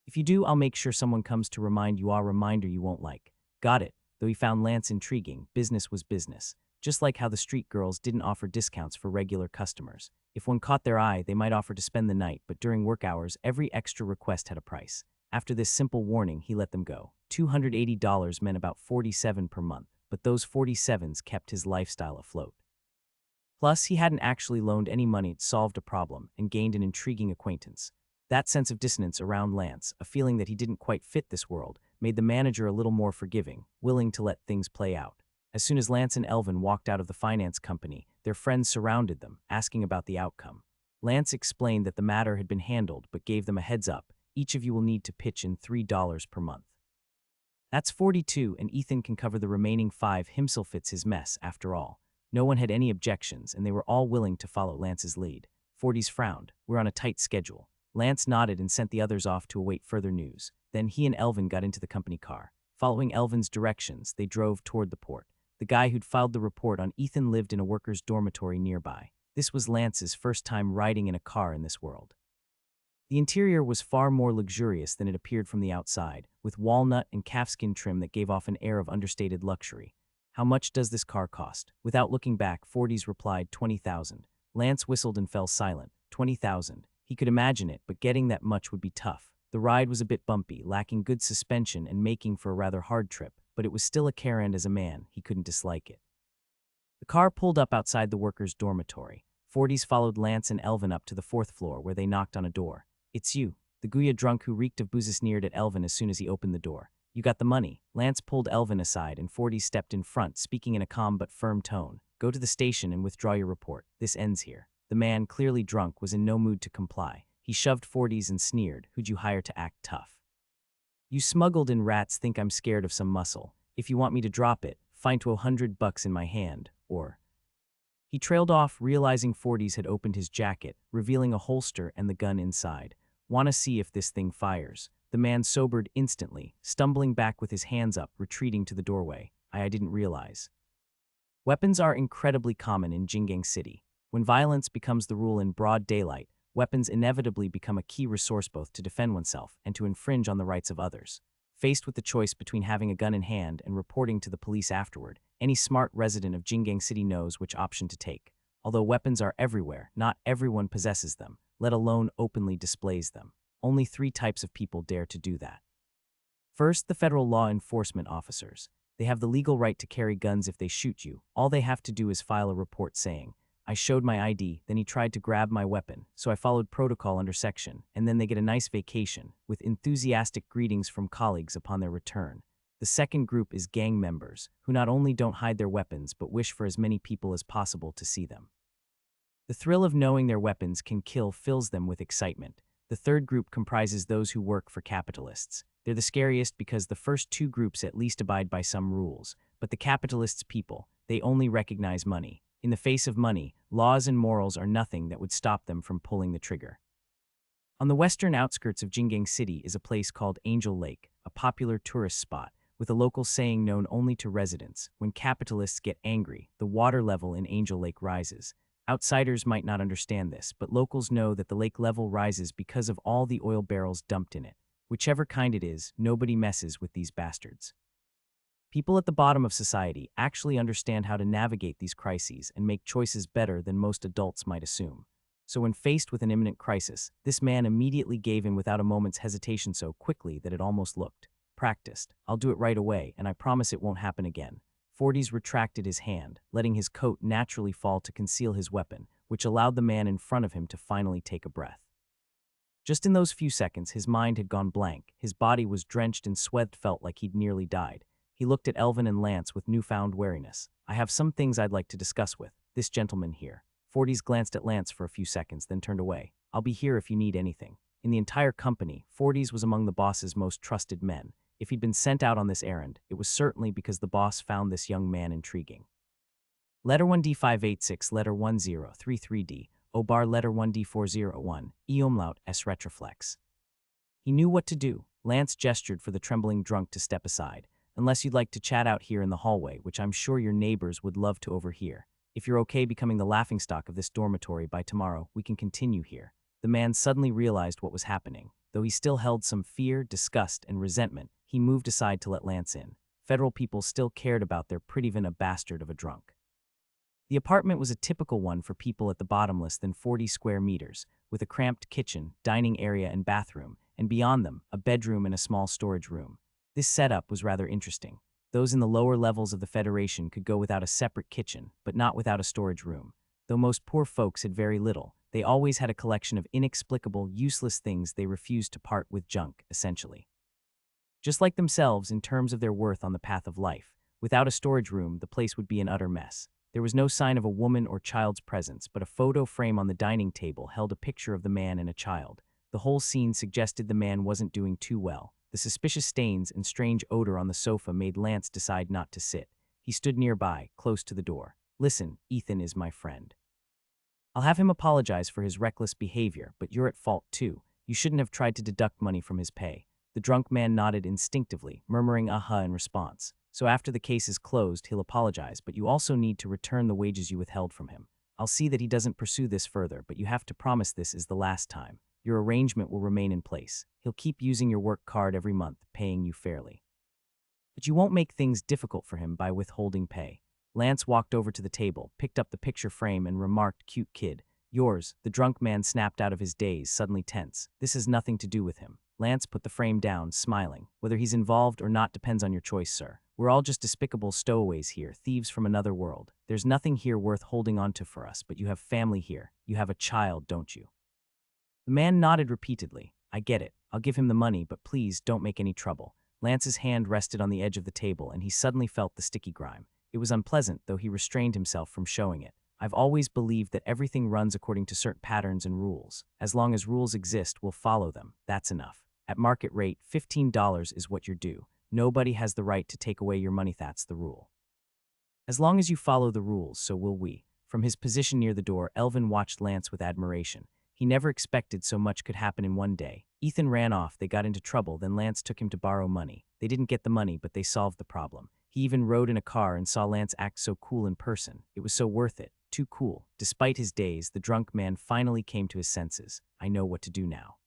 If you do, I'll make sure someone comes to remind you a reminder you won't like. Got it. Though he found Lance intriguing, business was business. Just like how the street girls didn't offer discounts for regular customers. If one caught their eye, they might offer to spend the night, but during work hours, every extra request had a price. After this simple warning, he let them go. $280 meant about $47 per month, but those 47s kept his lifestyle afloat. Plus, he hadn't actually loaned any money, solved a problem, and gained an intriguing acquaintance. That sense of dissonance around Lance, a feeling that he didn't quite fit this world, made the manager a little more forgiving, willing to let things play out. As soon as Lance and Elvin walked out of the finance company, their friends surrounded them, asking about the outcome. Lance explained that the matter had been handled, but gave them a heads up. Each of you will need to pitch in $3 per month. That's 42, and Ethan can cover the remaining 5. Himself fits his mess, after all. No one had any objections, and they were all willing to follow Lance's lead. 40s frowned. We're on a tight schedule. Lance nodded and sent the others off to await further news. Then he and Elvin got into the company car. Following Elvin's directions, they drove toward the port. The guy who'd filed the report on Ethan lived in a worker's dormitory nearby. This was Lance's first time riding in a car in this world. The interior was far more luxurious than it appeared from the outside, with walnut and calfskin trim that gave off an air of understated luxury. How much does this car cost? Without looking back, 40s replied, $20,000. Lance whistled and fell silent. 20,000. He could imagine it, but getting that much would be tough. The ride was a bit bumpy, lacking good suspension and making for a rather hard trip, but it was still a care, and as a man, he couldn't dislike it. The car pulled up outside the workers' dormitory. 40s followed Lance and Elvin up to the 4th floor, where they knocked on a door. It's you. The Guya drunk who reeked of booze sneered at Elvin as soon as he opened the door. You got the money. Lance pulled Elvin aside, and 40s stepped in front, speaking in a calm but firm tone. Go to the station and withdraw your report. This ends here. The man, clearly drunk, was in no mood to comply. He shoved 40s and sneered. Who'd you hire to act tough? You smuggled in rats think I'm scared of some muscle. If you want me to drop it, find $100 in my hand, or... He trailed off, realizing 40s had opened his jacket, revealing a holster and the gun inside. Wanna see if this thing fires. The man sobered instantly, stumbling back with his hands up, retreating to the doorway. I didn't realize. Weapons are incredibly common in Jingang City. When violence becomes the rule in broad daylight, weapons inevitably become a key resource both to defend oneself and to infringe on the rights of others. Faced with the choice between having a gun in hand and reporting to the police afterward, any smart resident of Jingang City knows which option to take. Although weapons are everywhere, not everyone possesses them, let alone openly displays them. Only 3 types of people dare to do that. First, the federal law enforcement officers. They have the legal right to carry guns if they shoot you. All they have to do is file a report saying, I showed my ID, then he tried to grab my weapon, so I followed protocol under section, and then they get a nice vacation, with enthusiastic greetings from colleagues upon their return. The second group is gang members, who not only don't hide their weapons but wish for as many people as possible to see them. The thrill of knowing their weapons can kill fills them with excitement. The third group comprises those who work for capitalists. They're the scariest because the first 2 groups at least abide by some rules, but the capitalists' people, they only recognize money. In the face of money, laws and morals are nothing that would stop them from pulling the trigger. On the western outskirts of Jingang City is a place called Angel Lake, a popular tourist spot, with a local saying known only to residents. When capitalists get angry, the water level in Angel Lake rises. Outsiders might not understand this, but locals know that the lake level rises because of all the oil barrels dumped in it. Whichever kind it is, nobody messes with these bastards. People at the bottom of society actually understand how to navigate these crises and make choices better than most adults might assume. So when faced with an imminent crisis, this man immediately gave in without a moment's hesitation, so quickly that it almost looked practiced. I'll do it right away, and I promise it won't happen again. 40s retracted his hand, letting his coat naturally fall to conceal his weapon, which allowed the man in front of him to finally take a breath. Just in those few seconds, his mind had gone blank. His body was drenched in sweat, felt like he'd nearly died. He looked at Elvin and Lance with newfound wariness. "I have some things I'd like to discuss with this gentleman here." Forties glanced at Lance for a few seconds, then turned away. "I'll be here if you need anything." In the entire company, Forties was among the boss's most trusted men. If he'd been sent out on this errand, it was certainly because the boss found this young man intriguing. Letter 1D586, Letter 1033D, O bar Letter 1D401, E umlaut S retroflex. He knew what to do. Lance gestured for the trembling drunk to step aside. "Unless you'd like to chat out here in the hallway, which I'm sure your neighbors would love to overhear. If you're okay becoming the laughingstock of this dormitory by tomorrow, we can continue here." The man suddenly realized what was happening. Though he still held some fear, disgust, and resentment, he moved aside to let Lance in. Federal people still cared about their pretty a bastard of a drunk. The apartment was a typical one for people at the bottom less than 40 square meters, with a cramped kitchen, dining area, and bathroom, and beyond them, a bedroom and a small storage room. This setup was rather interesting. Those in the lower levels of the Federation could go without a separate kitchen, but not without a storage room. Though most poor folks had very little, they always had a collection of inexplicable, useless things they refused to part with, junk, essentially. Just like themselves in terms of their worth on the path of life, without a storage room, the place would be an utter mess. There was no sign of a woman or child's presence, but a photo frame on the dining table held a picture of the man and a child. The whole scene suggested the man wasn't doing too well. The suspicious stains and strange odor on the sofa made Lance decide not to sit. He stood nearby, close to the door. "Listen, Ethan is my friend. I'll have him apologize for his reckless behavior, but you're at fault too. You shouldn't have tried to deduct money from his pay." The drunk man nodded instinctively, murmuring "aha" in response. "So after the case is closed, he'll apologize, but you also need to return the wages you withheld from him. I'll see that he doesn't pursue this further, but you have to promise this is the last time. Your arrangement will remain in place. He'll keep using your work card every month, paying you fairly. But you won't make things difficult for him by withholding pay." Lance walked over to the table, picked up the picture frame, and remarked, "Cute kid." "Yours." The drunk man snapped out of his daze, suddenly tense. "This has nothing to do with him." Lance put the frame down, smiling. "Whether he's involved or not depends on your choice, sir. We're all just despicable stowaways here, thieves from another world. There's nothing here worth holding on to for us, but you have family here. You have a child, don't you?" The man nodded repeatedly. "I get it. I'll give him the money, but please don't make any trouble." Lance's hand rested on the edge of the table, and he suddenly felt the sticky grime. It was unpleasant, though he restrained himself from showing it. "I've always believed that everything runs according to certain patterns and rules. As long as rules exist, we'll follow them. That's enough. At market rate, $15 is what you're due. Nobody has the right to take away your money. That's the rule. As long as you follow the rules, so will we." From his position near the door, Elvin watched Lance with admiration. He never expected so much could happen in one day. Ethan ran off, they got into trouble, then Lance took him to borrow money. They didn't get the money, but they solved the problem. He even rode in a car and saw Lance act so cool in person. It was so worth it. Too cool. Despite his daze, the drunk man finally came to his senses. "I know what to do now."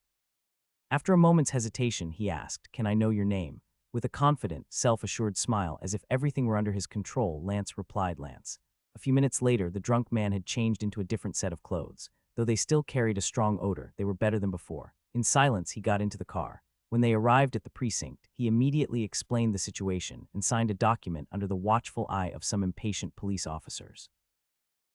After a moment's hesitation, he asked, "Can I know your name?" With a confident, self-assured smile, as if everything were under his control, Lance replied, "Lance." A few minutes later, the drunk man had changed into a different set of clothes. Though they still carried a strong odor, they were better than before. In silence, he got into the car. When they arrived at the precinct, he immediately explained the situation and signed a document under the watchful eye of some impatient police officers.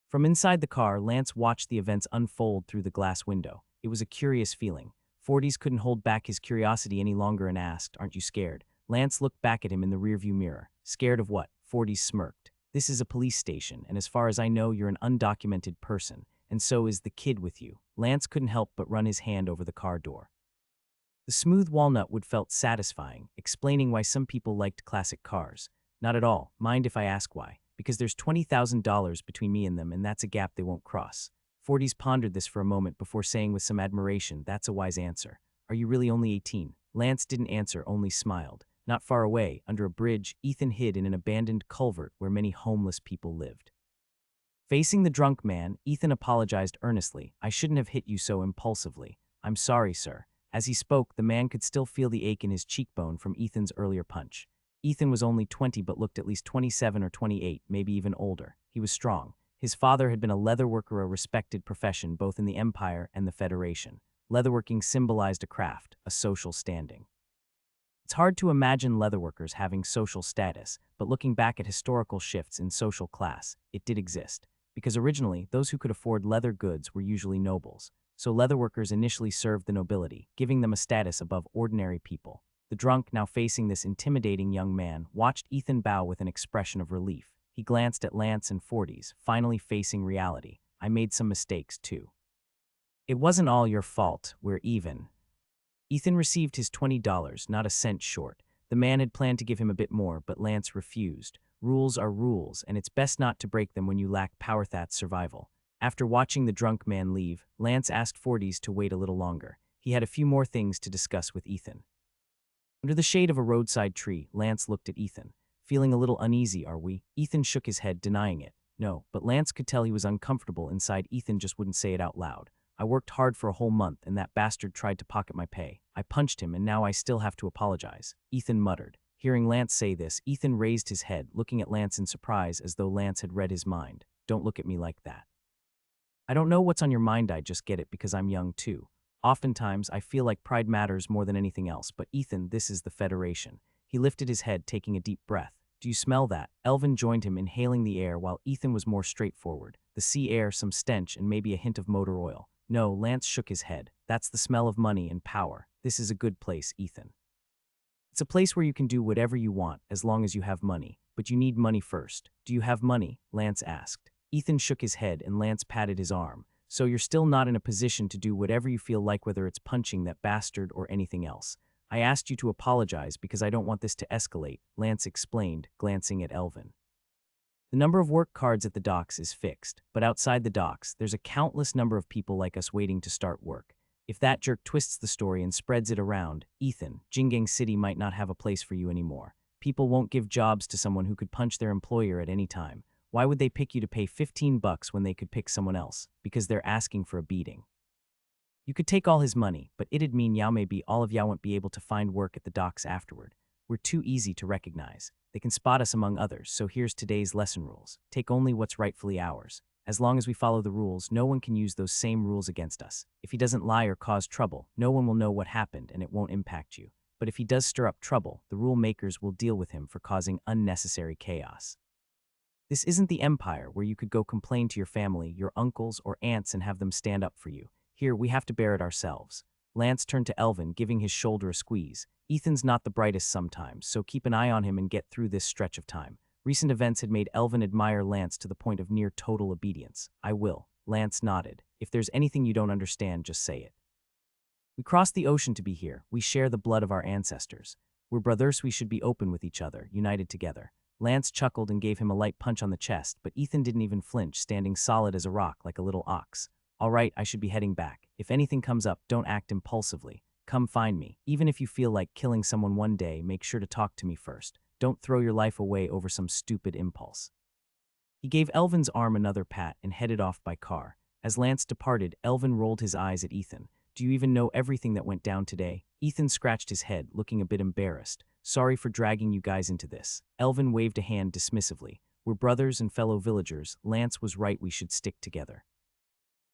From inside the car, Lance watched the events unfold through the glass window. It was a curious feeling. Forties couldn't hold back his curiosity any longer and asked, "Aren't you scared?" Lance looked back at him in the rearview mirror. "Scared of what?" Forties smirked. "This is a police station, and as far as I know, you're an undocumented person, and so is the kid with you." Lance couldn't help but run his hand over the car door. The smooth walnut wood felt satisfying, explaining why some people liked classic cars. "Not at all. Mind if I ask why?" "Because there's $20,000 between me and them, and that's a gap they won't cross." Forties pondered this for a moment before saying with some admiration, "That's a wise answer. Are you really only 18? Lance didn't answer, only smiled. Not far away, under a bridge, Ethan hid in an abandoned culvert where many homeless people lived. Facing the drunk man, Ethan apologized earnestly. "I shouldn't have hit you so impulsively. I'm sorry, sir." As he spoke, the man could still feel the ache in his cheekbone from Ethan's earlier punch. Ethan was only 20 but looked at least 27 or 28, maybe even older. He was strong. His father had been a leatherworker, a respected profession both in the Empire and the Federation. Leatherworking symbolized a craft, a social standing. It's hard to imagine leatherworkers having social status, but looking back at historical shifts in social class, it did exist. Because originally, those who could afford leather goods were usually nobles. so leatherworkers initially served the nobility, giving them a status above ordinary people. The drunk, now facing this intimidating young man, watched Ethan bow with an expression of relief. He glanced at Lance and Forties, finally facing reality. I made some mistakes, too. It wasn't all your fault, we're even. Ethan received his $20, not a cent short. The man had planned to give him a bit more, but Lance refused. Rules are rules, and it's best not to break them when you lack Powerthat's survival. After watching the drunk man leave, Lance asked Forties to wait a little longer. He had a few more things to discuss with Ethan. Under the shade of a roadside tree, Lance looked at Ethan. Feeling a little uneasy, are we? Ethan shook his head, denying it. No, but Lance could tell he was uncomfortable inside. Ethan just wouldn't say it out loud. I worked hard for a whole month, and that bastard tried to pocket my pay. I punched him, and now I still have to apologize, Ethan muttered. Hearing Lance say this, Ethan raised his head, looking at Lance in surprise as though Lance had read his mind. Don't look at me like that. I don't know what's on your mind, I just get it because I'm young too. Oftentimes, I feel like pride matters more than anything else, but Ethan, this is the Federation. He lifted his head, taking a deep breath. Do you smell that? Elvin joined him, inhaling the air while Ethan was more straightforward. The sea air, some stench, and maybe a hint of motor oil. No, Lance shook his head. That's the smell of money and power. This is a good place, Ethan. It's a place where you can do whatever you want as long as you have money, but you need money first. Do you have money? Lance asked. Ethan shook his head and Lance patted his arm. So you're still not in a position to do whatever you feel like, whether it's punching that bastard or anything else. I asked you to apologize because I don't want this to escalate, Lance explained, glancing at Elvin. The number of work cards at the docks is fixed, but outside the docks, there's a countless number of people like us waiting to start work. If that jerk twists the story and spreads it around, Ethan, Jingang City might not have a place for you anymore. People won't give jobs to someone who could punch their employer at any time. Why would they pick you to pay $15 when they could pick someone else? Because they're asking for a beating. You could take all his money, but it'd mean maybe all of y'all won't be able to find work at the docks afterward. We're too easy to recognize. They can spot us among others, so here's today's lesson rules. Take only what's rightfully ours. As long as we follow the rules, no one can use those same rules against us. If he doesn't lie or cause trouble, no one will know what happened and it won't impact you. But if he does stir up trouble, the rule makers will deal with him for causing unnecessary chaos. This isn't the Empire where you could go complain to your family, your uncles, or aunts and have them stand up for you. Here, we have to bear it ourselves. Lance turned to Elvin, giving his shoulder a squeeze. Ethan's not the brightest sometimes, so keep an eye on him and get through this stretch of time. Recent events had made Elvin admire Lance to the point of near total obedience. I will. Lance nodded. If there's anything you don't understand, just say it. We crossed the ocean to be here. We share the blood of our ancestors. We're brothers, we should be open with each other, united together. Lance chuckled and gave him a light punch on the chest, but Ethan didn't even flinch, standing solid as a rock like a little ox. All right, I should be heading back. If anything comes up, don't act impulsively. Come find me. Even if you feel like killing someone one day, make sure to talk to me first. Don't throw your life away over some stupid impulse. He gave Elvin's arm another pat and headed off by car. As Lance departed, Elvin rolled his eyes at Ethan. Do you even know everything that went down today? Ethan scratched his head, looking a bit embarrassed. Sorry for dragging you guys into this. Elvin waved a hand dismissively. We're brothers and fellow villagers. Lance was right, we should stick together.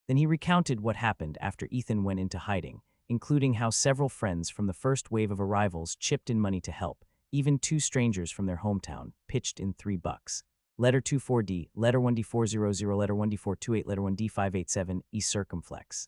Then he recounted what happened after Ethan went into hiding, including how several friends from the first wave of arrivals chipped in money to help. Even two strangers from their hometown pitched in $3. Letter 24D, letter 1D400, letter 1D428, letter 1D587, E circumflex.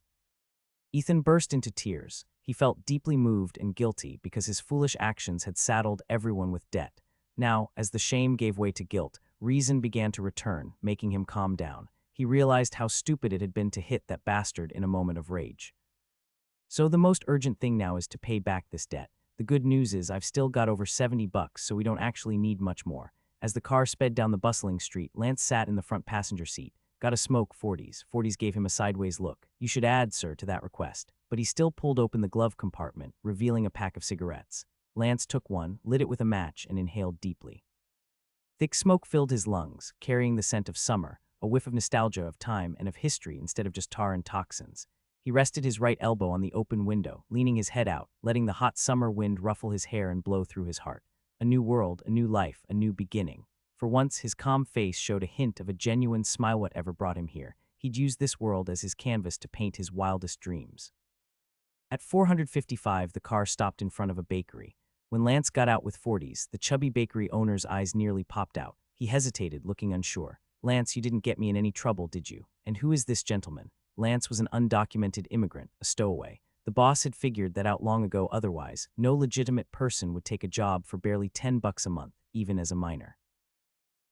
Ethan burst into tears. He felt deeply moved and guilty because his foolish actions had saddled everyone with debt. Now, as the shame gave way to guilt, reason began to return, making him calm down. He realized how stupid it had been to hit that bastard in a moment of rage. So the most urgent thing now is to pay back this debt. The good news is I've still got over $70, so we don't actually need much more. As the car sped down the bustling street, Lance sat in the front passenger seat. Got a smoke, Forties. Forties gave him a sideways look. You should add, sir, to that request. But he still pulled open the glove compartment, revealing a pack of cigarettes. Lance took one, lit it with a match, and inhaled deeply. Thick smoke filled his lungs, carrying the scent of summer, a whiff of nostalgia of time and of history instead of just tar and toxins. He rested his right elbow on the open window, leaning his head out, letting the hot summer wind ruffle his hair and blow through his heart. A new world, a new life, a new beginning. For once, his calm face showed a hint of a genuine smile. Whatever brought him here, he'd use this world as his canvas to paint his wildest dreams. At 455, the car stopped in front of a bakery. When Lance got out with Forties, the chubby bakery owner's eyes nearly popped out. He hesitated, looking unsure. Lance, you didn't get me in any trouble, did you? And who is this gentleman? Lance was an undocumented immigrant, a stowaway. The boss had figured that out long ago otherwise. No legitimate person would take a job for barely $10 a month, even as a minor.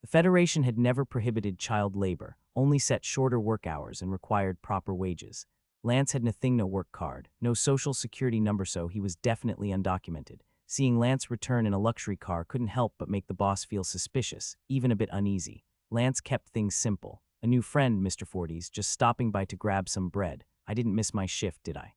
The Federation had never prohibited child labor, only set shorter work hours and required proper wages. Lance had nothing, no work card, no social security number, so he was definitely undocumented. Seeing Lance return in a luxury car couldn't help but make the boss feel suspicious, even a bit uneasy. Lance kept things simple. A new friend, Mr. Forties, just stopping by to grab some bread. I didn't miss my shift, did I?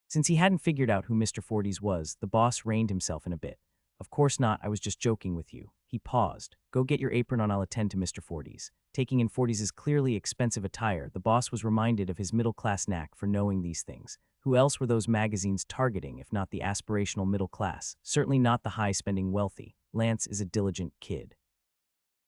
Since he hadn't figured out who Mr. Forties was, the boss reined himself in a bit. Of course not, I was just joking with you. He paused. Go get your apron on, I'll attend to Mr. Forties. Taking in Forties' clearly expensive attire, the boss was reminded of his middle-class knack for knowing these things. Who else were those magazines targeting, if not the aspirational middle class? Certainly not the high-spending wealthy. Lance is a diligent kid.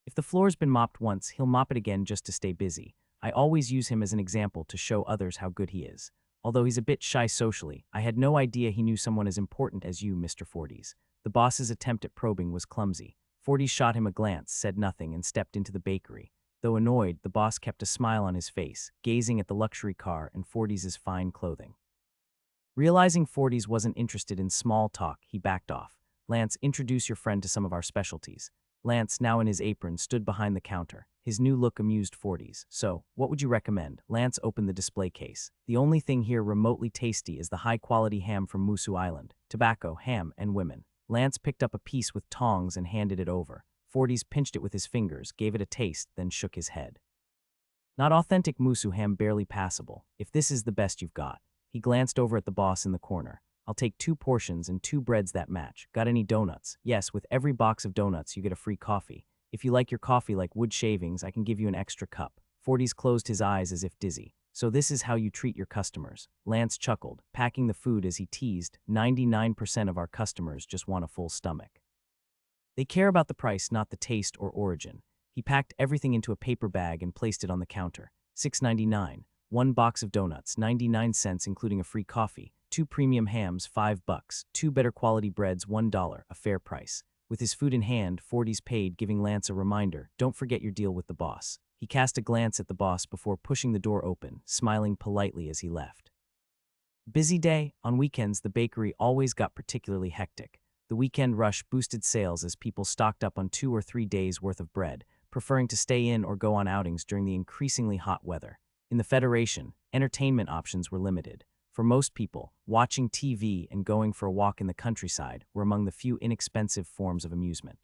If the floor's been mopped once, he'll mop it again just to stay busy. I always use him as an example to show others how good he is. Although he's a bit shy socially, I had no idea he knew someone as important as you, Mr. Forties. The boss's attempt at probing was clumsy. Forties shot him a glance, said nothing, and stepped into the bakery. Though annoyed, the boss kept a smile on his face, gazing at the luxury car and Forties' fine clothing. Realizing Forties wasn't interested in small talk, he backed off. Lance, introduce your friend to some of our specialties. Lance, now in his apron, stood behind the counter. His new look amused Forties. So, what would you recommend? Lance opened the display case. The only thing here remotely tasty is the high-quality ham from Musu Island. Tobacco, ham, and women. Lance picked up a piece with tongs and handed it over. Forties pinched it with his fingers, gave it a taste, then shook his head. Not authentic Musu ham, barely passable. If this is the best you've got. He glanced over at the boss in the corner. I'll take 2 portions and 2 breads that match. Got any donuts? Yes, with every box of donuts you get a free coffee. If you like your coffee like wood shavings, I can give you an extra cup. Forties closed his eyes as if dizzy. So this is how you treat your customers. Lance chuckled, packing the food as he teased. 99% of our customers just want a full stomach. They care about the price, not the taste or origin. He packed everything into a paper bag and placed it on the counter. $6.99. 1 box of donuts, 99 cents including a free coffee. 2 premium hams, $5. 2 better quality breads, $1, a fair price. With his food in hand, Forties paid, giving Lance a reminder, don't forget your deal with the boss. He cast a glance at the boss before pushing the door open, smiling politely as he left. Busy day. On weekends, the bakery always got particularly hectic. The weekend rush boosted sales as people stocked up on 2 or 3 days' worth of bread, preferring to stay in or go on outings during the increasingly hot weather. In the Federation, entertainment options were limited. For most people, watching TV and going for a walk in the countryside were among the few inexpensive forms of amusement.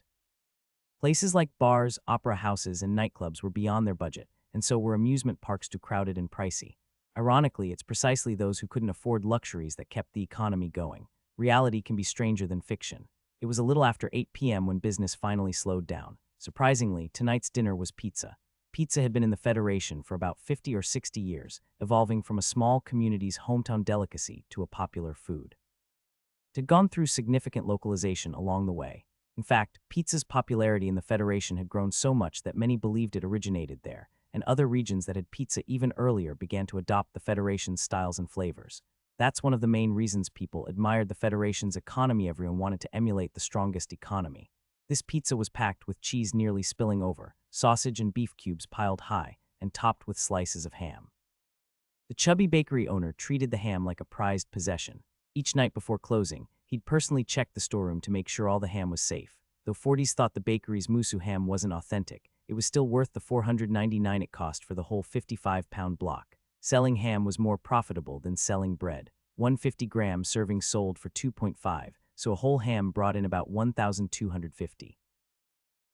Places like bars, opera houses, and nightclubs were beyond their budget, and so were amusement parks too crowded and pricey. Ironically, it's precisely those who couldn't afford luxuries that kept the economy going. Reality can be stranger than fiction. It was a little after 8 p.m. when business finally slowed down. Surprisingly, tonight's dinner was pizza. Pizza had been in the Federation for about 50 or 60 years, evolving from a small community's hometown delicacy to a popular food. It had gone through significant localization along the way. In fact, pizza's popularity in the Federation had grown so much that many believed it originated there, and other regions that had pizza even earlier began to adopt the Federation's styles and flavors. That's one of the main reasons people admired the Federation's economy. Everyone wanted to emulate the strongest economy. This pizza was packed with cheese nearly spilling over, sausage and beef cubes piled high, and topped with slices of ham. The chubby bakery owner treated the ham like a prized possession. Each night before closing, he'd personally check the storeroom to make sure all the ham was safe. Though Forties thought the bakery's Musu ham wasn't authentic, it was still worth the $4.99 it cost for the whole 55-pound block. Selling ham was more profitable than selling bread. 150-gram serving sold for $2.5, so a whole ham brought in about $1,250.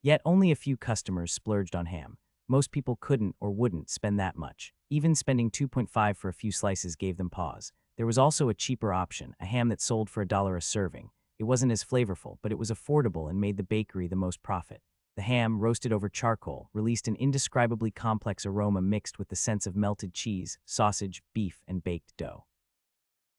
Yet only a few customers splurged on ham. Most people couldn't or wouldn't spend that much. Even spending $2.5 for a few slices gave them pause. There was also a cheaper option, a ham that sold for $1 a serving. It wasn't as flavorful, but it was affordable and made the bakery the most profit. The ham, roasted over charcoal, released an indescribably complex aroma mixed with the sense of melted cheese, sausage, beef, and baked dough.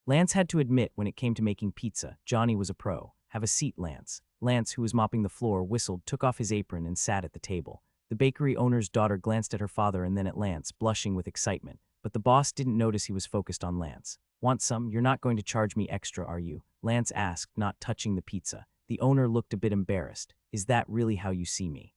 Lance had to admit when it came to making pizza, Johnny was a pro. Have a seat, Lance. Lance, who was mopping the floor, whistled, took off his apron, and sat at the table. The bakery owner's daughter glanced at her father and then at Lance, blushing with excitement. But the boss didn't notice he was focused on Lance. Want some? You're not going to charge me extra, are you? Lance asked, not touching the pizza. The owner looked a bit embarrassed. Is that really how you see me?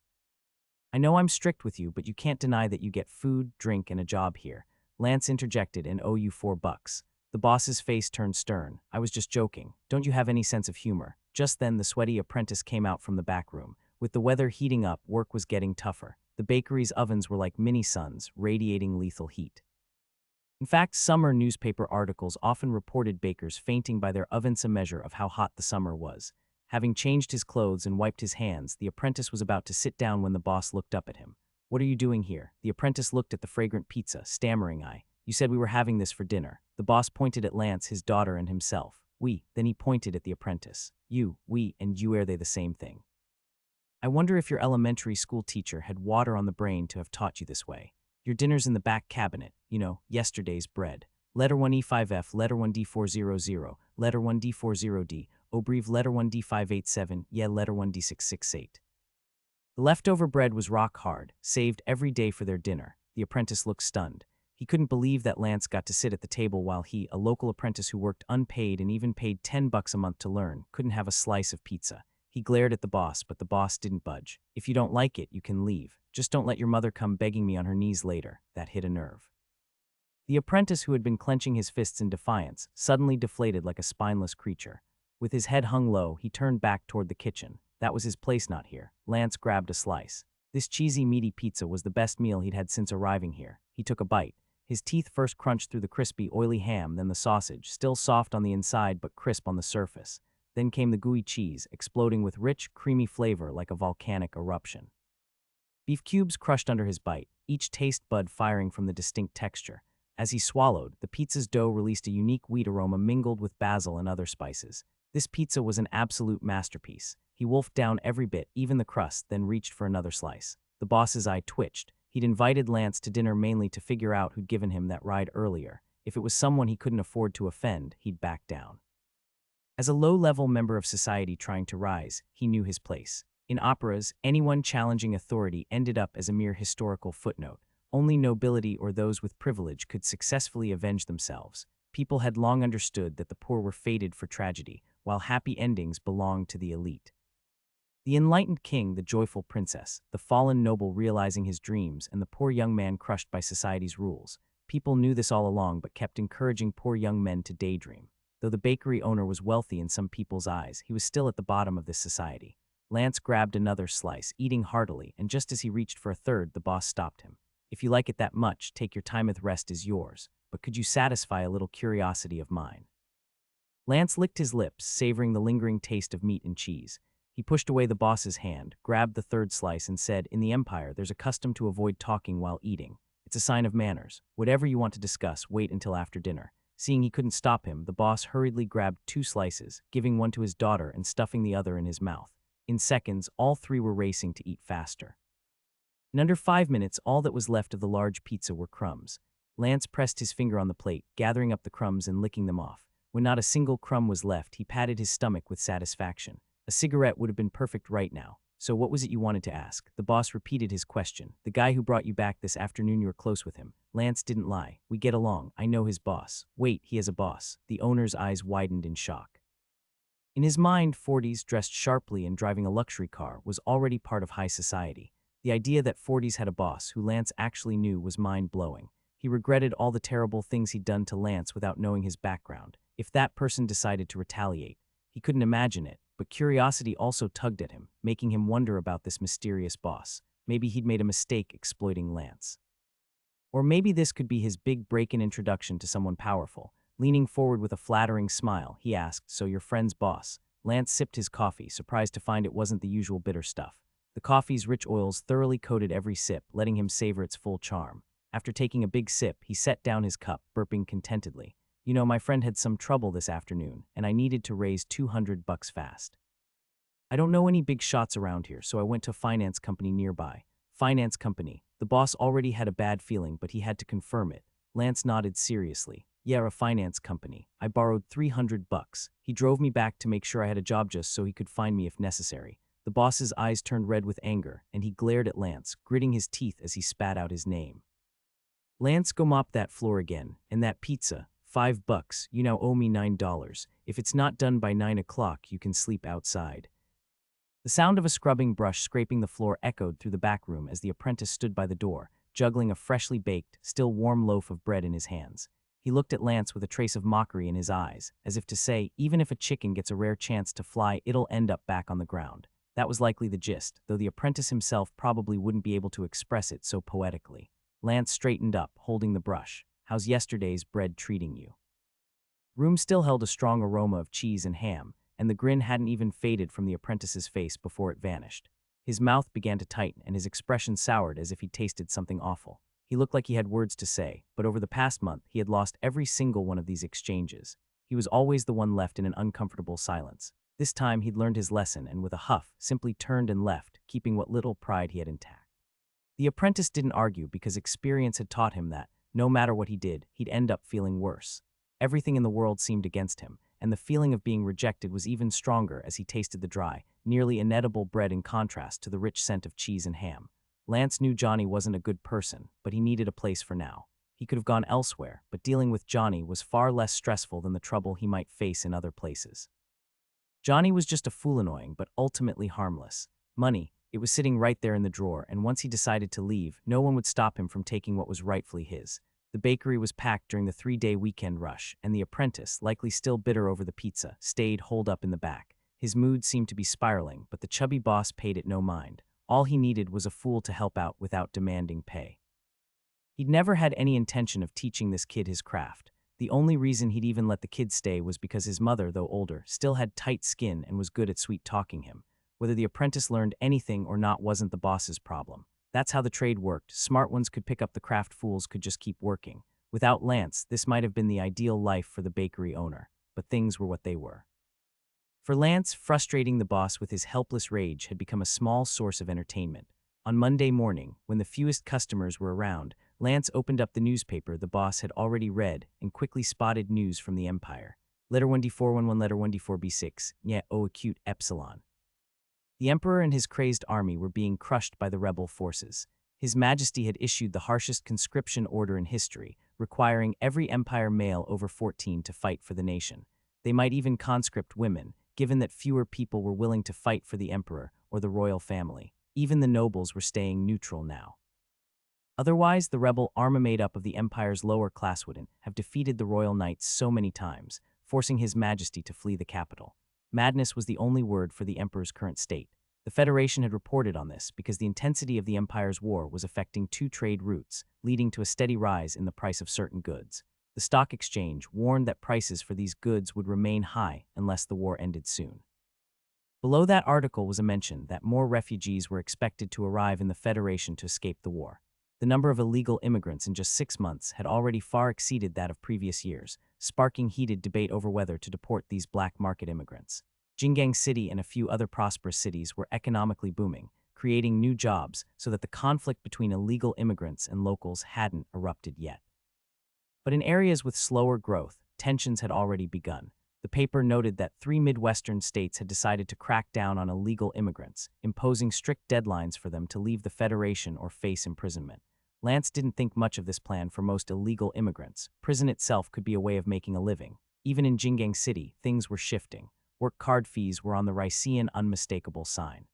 I know I'm strict with you, but you can't deny that you get food, drink, and a job here. Lance interjected and owe you $4. The boss's face turned stern. I was just joking. Don't you have any sense of humor? Just then, the sweaty apprentice came out from the back room. With the weather heating up, work was getting tougher. The bakery's ovens were like mini suns, radiating lethal heat. In fact, summer newspaper articles often reported bakers fainting by their ovens, a measure of how hot the summer was. Having changed his clothes and wiped his hands, the apprentice was about to sit down when the boss looked up at him. What are you doing here? The apprentice looked at the fragrant pizza, stammering, You said we were having this for dinner. The boss pointed at Lance, his daughter, and himself. We. Then he pointed at the apprentice. You, we, and you, are they the same thing? I wonder if your elementary school teacher had water on the brain to have taught you this way. Your dinner's in the back cabinet, yesterday's bread. Letter 1E5F, letter 1D400, letter 1D40D, Obreve letter 1D587, letter 1D668. The leftover bread was rock hard, saved every day for their dinner. The apprentice looked stunned. He couldn't believe that Lance got to sit at the table while he, a local apprentice who worked unpaid and even paid $10 a month to learn, couldn't have a slice of pizza. He glared at the boss, but the boss didn't budge. If you don't like it, you can leave. Just don't let your mother come begging me on her knees later. That hit a nerve. The apprentice, who had been clenching his fists in defiance, suddenly deflated like a spineless creature. With his head hung low, he turned back toward the kitchen. That was his place, not here. Lance grabbed a slice. This cheesy, meaty pizza was the best meal he'd had since arriving here. He took a bite. His teeth first crunched through the crispy, oily ham, then the sausage, still soft on the inside but crisp on the surface. Then came the gooey cheese, exploding with rich, creamy flavor like a volcanic eruption. Beef cubes crushed under his bite, each taste bud firing from the distinct texture. As he swallowed, the pizza's dough released a unique wheat aroma mingled with basil and other spices. This pizza was an absolute masterpiece. He wolfed down every bit, even the crust, then reached for another slice. The boss's eye twitched. He'd invited Lance to dinner mainly to figure out who'd given him that ride earlier. If it was someone he couldn't afford to offend, he'd back down. As a low-level member of society trying to rise, he knew his place. In operas, anyone challenging authority ended up as a mere historical footnote. Only nobility or those with privilege could successfully avenge themselves. People had long understood that the poor were fated for tragedy, while happy endings belonged to the elite. The enlightened king, the joyful princess, the fallen noble realizing his dreams, and the poor young man crushed by society's rules. People knew this all along but kept encouraging poor young men to daydream. Though the bakery owner was wealthy in some people's eyes, he was still at the bottom of this society. Lance grabbed another slice, eating heartily, and just as he reached for a third, the boss stopped him. If you like it that much, take your time, the rest is yours. But could you satisfy a little curiosity of mine? Lance licked his lips, savoring the lingering taste of meat and cheese. He pushed away the boss's hand, grabbed the third slice, and said, In the Empire, there's a custom to avoid talking while eating. It's a sign of manners. Whatever you want to discuss, wait until after dinner. Seeing he couldn't stop him, the boss hurriedly grabbed 2 slices, giving one to his daughter and stuffing the other in his mouth. In seconds, all 3 were racing to eat faster. In under 5 minutes, all that was left of the large pizza were crumbs. Lance pressed his finger on the plate, gathering up the crumbs and licking them off. When not a single crumb was left, he patted his stomach with satisfaction. A cigarette would have been perfect right now. So what was it you wanted to ask? The boss repeated his question. The guy who brought you back this afternoon, you were close with him. Lance didn't lie. We get along. I know his boss. Wait, he has a boss. The owner's eyes widened in shock. In his mind, 40s, dressed sharply and driving a luxury car, was already part of high society. The idea that 40s had a boss who Lance actually knew was mind-blowing. He regretted all the terrible things he'd done to Lance without knowing his background. If that person decided to retaliate, he couldn't imagine it, but curiosity also tugged at him, making him wonder about this mysterious boss. Maybe he'd made a mistake exploiting Lance. Or maybe this could be his big break-in introduction to someone powerful. Leaning forward with a flattering smile, he asked, So your friend's boss? Lance sipped his coffee, surprised to find it wasn't the usual bitter stuff. The coffee's rich oils thoroughly coated every sip, letting him savor its full charm. After taking a big sip, he set down his cup, burping contentedly. My friend had some trouble this afternoon, and I needed to raise $200 fast. I don't know any big shots around here, so I went to a finance company nearby. Finance company. The boss already had a bad feeling, but he had to confirm it. Lance nodded seriously. Yeah, a finance company. I borrowed $300. He drove me back to make sure I had a job just so he could find me if necessary. The boss's eyes turned red with anger, and he glared at Lance, gritting his teeth as he spat out his name. Lance, go mop that floor again, and that pizza. $5. You now owe me $9. If it's not done by 9 o'clock, you can sleep outside. The sound of a scrubbing brush scraping the floor echoed through the back room as the apprentice stood by the door, juggling a freshly baked, still warm loaf of bread in his hands. He looked at Lance with a trace of mockery in his eyes, as if to say, even if a chicken gets a rare chance to fly, it'll end up back on the ground. That was likely the gist, though the apprentice himself probably wouldn't be able to express it so poetically. Lance straightened up, holding the brush. "How's yesterday's bread treating you?" Room still held a strong aroma of cheese and ham, and the grin hadn't even faded from the apprentice's face before it vanished. His mouth began to tighten, and his expression soured as if he'd tasted something awful. He looked like he had words to say, but over the past month, he had lost every single one of these exchanges. He was always the one left in an uncomfortable silence. This time, he'd learned his lesson and with a huff, simply turned and left, keeping what little pride he had intact. The apprentice didn't argue because experience had taught him that, no matter what he did, he'd end up feeling worse. Everything in the world seemed against him, and the feeling of being rejected was even stronger as he tasted the dry, nearly inedible bread in contrast to the rich scent of cheese and ham. Lance knew Johnny wasn't a good person, but he needed a place for now. He could have gone elsewhere, but dealing with Johnny was far less stressful than the trouble he might face in other places. Johnny was just a fool, annoying, but ultimately harmless. Money, it was sitting right there in the drawer, and once he decided to leave, no one would stop him from taking what was rightfully his. The bakery was packed during the 3-day weekend rush, and the apprentice, likely still bitter over the pizza, stayed holed up in the back. His mood seemed to be spiraling, but the chubby boss paid it no mind. All he needed was a fool to help out without demanding pay. He'd never had any intention of teaching this kid his craft. The only reason he'd even let the kid stay was because his mother, though older, still had tight skin and was good at sweet-talking him. Whether the apprentice learned anything or not wasn't the boss's problem. That's how the trade worked. Smart ones could pick up the craft, fools could just keep working. Without Lance, this might have been the ideal life for the bakery owner, but things were what they were. For Lance, frustrating the boss with his helpless rage had become a small source of entertainment. On Monday morning, when the fewest customers were around, Lance opened up the newspaper the boss had already read and quickly spotted news from the Empire. Letter 1D411, letter 1D4B6, yeah, oh acute epsilon. The Emperor and his crazed army were being crushed by the rebel forces. His Majesty had issued the harshest conscription order in history, requiring every Empire male over 14 to fight for the nation. They might even conscript women, given that fewer people were willing to fight for the Emperor or the royal family. Even the nobles were staying neutral now. Otherwise, the rebel army made up of the Empire's lower class wouldn't have defeated the royal knights so many times, forcing His Majesty to flee the capital. Madness was the only word for the Emperor's current state. The Federation had reported on this because the intensity of the Empire's war was affecting 2 trade routes, leading to a steady rise in the price of certain goods. The stock exchange warned that prices for these goods would remain high unless the war ended soon. Below that article was a mention that more refugees were expected to arrive in the Federation to escape the war. The number of illegal immigrants in just 6 months had already far exceeded that of previous years, sparking heated debate over whether to deport these black market immigrants. Jingang City and a few other prosperous cities were economically booming, creating new jobs so that the conflict between illegal immigrants and locals hadn't erupted yet. But in areas with slower growth, tensions had already begun. The paper noted that 3 Midwestern states had decided to crack down on illegal immigrants, imposing strict deadlines for them to leave the Federation or face imprisonment. Lance didn't think much of this plan for most illegal immigrants. Prison itself could be a way of making a living. Even in Jingang City, things were shifting. Work card fees were on the Rycian unmistakable sign.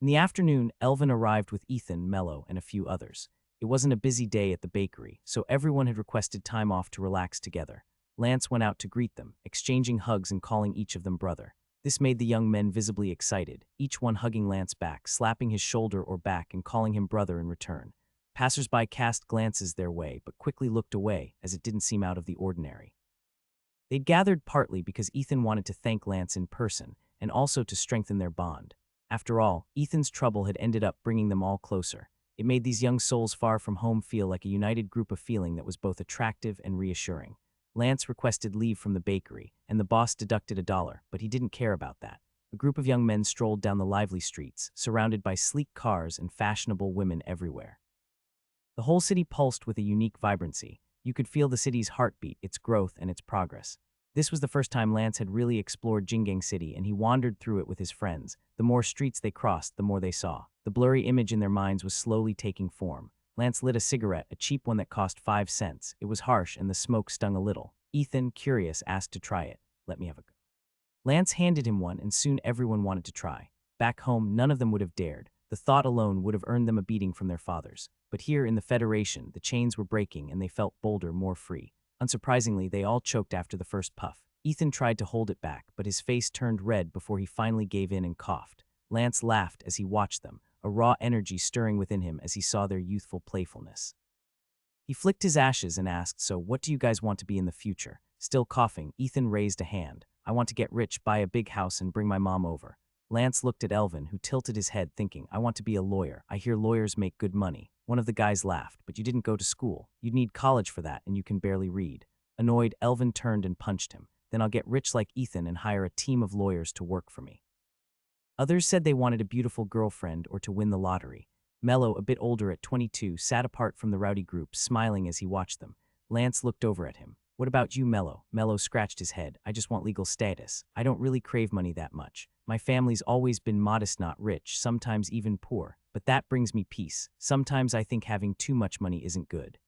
In the afternoon, Elvin arrived with Ethan, Mello, and a few others. It wasn't a busy day at the bakery, so everyone had requested time off to relax together. Lance went out to greet them, exchanging hugs and calling each of them brother. This made the young men visibly excited, each one hugging Lance back, slapping his shoulder or back and calling him brother in return. Passers-by cast glances their way, but quickly looked away, as it didn't seem out of the ordinary. They'd gathered partly because Ethan wanted to thank Lance in person, and also to strengthen their bond. After all, Ethan's trouble had ended up bringing them all closer. It made these young souls far from home feel like a united group of feeling that was both attractive and reassuring. Lance requested leave from the bakery, and the boss deducted $1, but he didn't care about that. A group of young men strolled down the lively streets, surrounded by sleek cars and fashionable women everywhere. The whole city pulsed with a unique vibrancy. You could feel the city's heartbeat, its growth, and its progress. This was the first time Lance had really explored Jingang City, and he wandered through it with his friends. The more streets they crossed, the more they saw. The blurry image in their minds was slowly taking form. Lance lit a cigarette, a cheap one that cost 5 cents. It was harsh, and the smoke stung a little. Ethan, curious, asked to try it. "Let me have a go." Lance handed him one, and soon everyone wanted to try. Back home, none of them would have dared. The thought alone would have earned them a beating from their fathers. But here in the Federation, the chains were breaking and they felt bolder, more free. Unsurprisingly, they all choked after the first puff. Ethan tried to hold it back, but his face turned red before he finally gave in and coughed. Lance laughed as he watched them, a raw energy stirring within him as he saw their youthful playfulness. He flicked his ashes and asked, "So, what do you guys want to be in the future?" Still coughing, Ethan raised a hand. "I want to get rich, buy a big house, and bring my mom over." Lance looked at Elvin, who tilted his head thinking, "I want to be a lawyer. I hear lawyers make good money." One of the guys laughed, "But you didn't go to school. You'd need college for that, and you can barely read." Annoyed, Elvin turned and punched him. "Then I'll get rich like Ethan and hire a team of lawyers to work for me." Others said they wanted a beautiful girlfriend or to win the lottery. Mello, a bit older at 22, sat apart from the rowdy group, smiling as he watched them. Lance looked over at him. "What about you, Mello?" Mello scratched his head. "I just want legal status. I don't really crave money that much. My family's always been modest, not rich, sometimes even poor. But that brings me peace. Sometimes I think having too much money isn't good.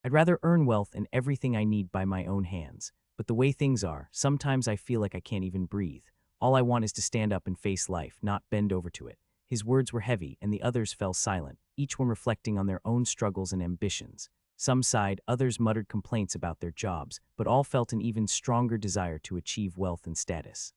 I'd rather earn wealth and everything I need by my own hands. But the way things are, sometimes I feel like I can't even breathe. All I want is to stand up and face life, not bend over to it." His words were heavy, and the others fell silent, each one reflecting on their own struggles and ambitions. Some sighed, others muttered complaints about their jobs, but all felt an even stronger desire to achieve wealth and status.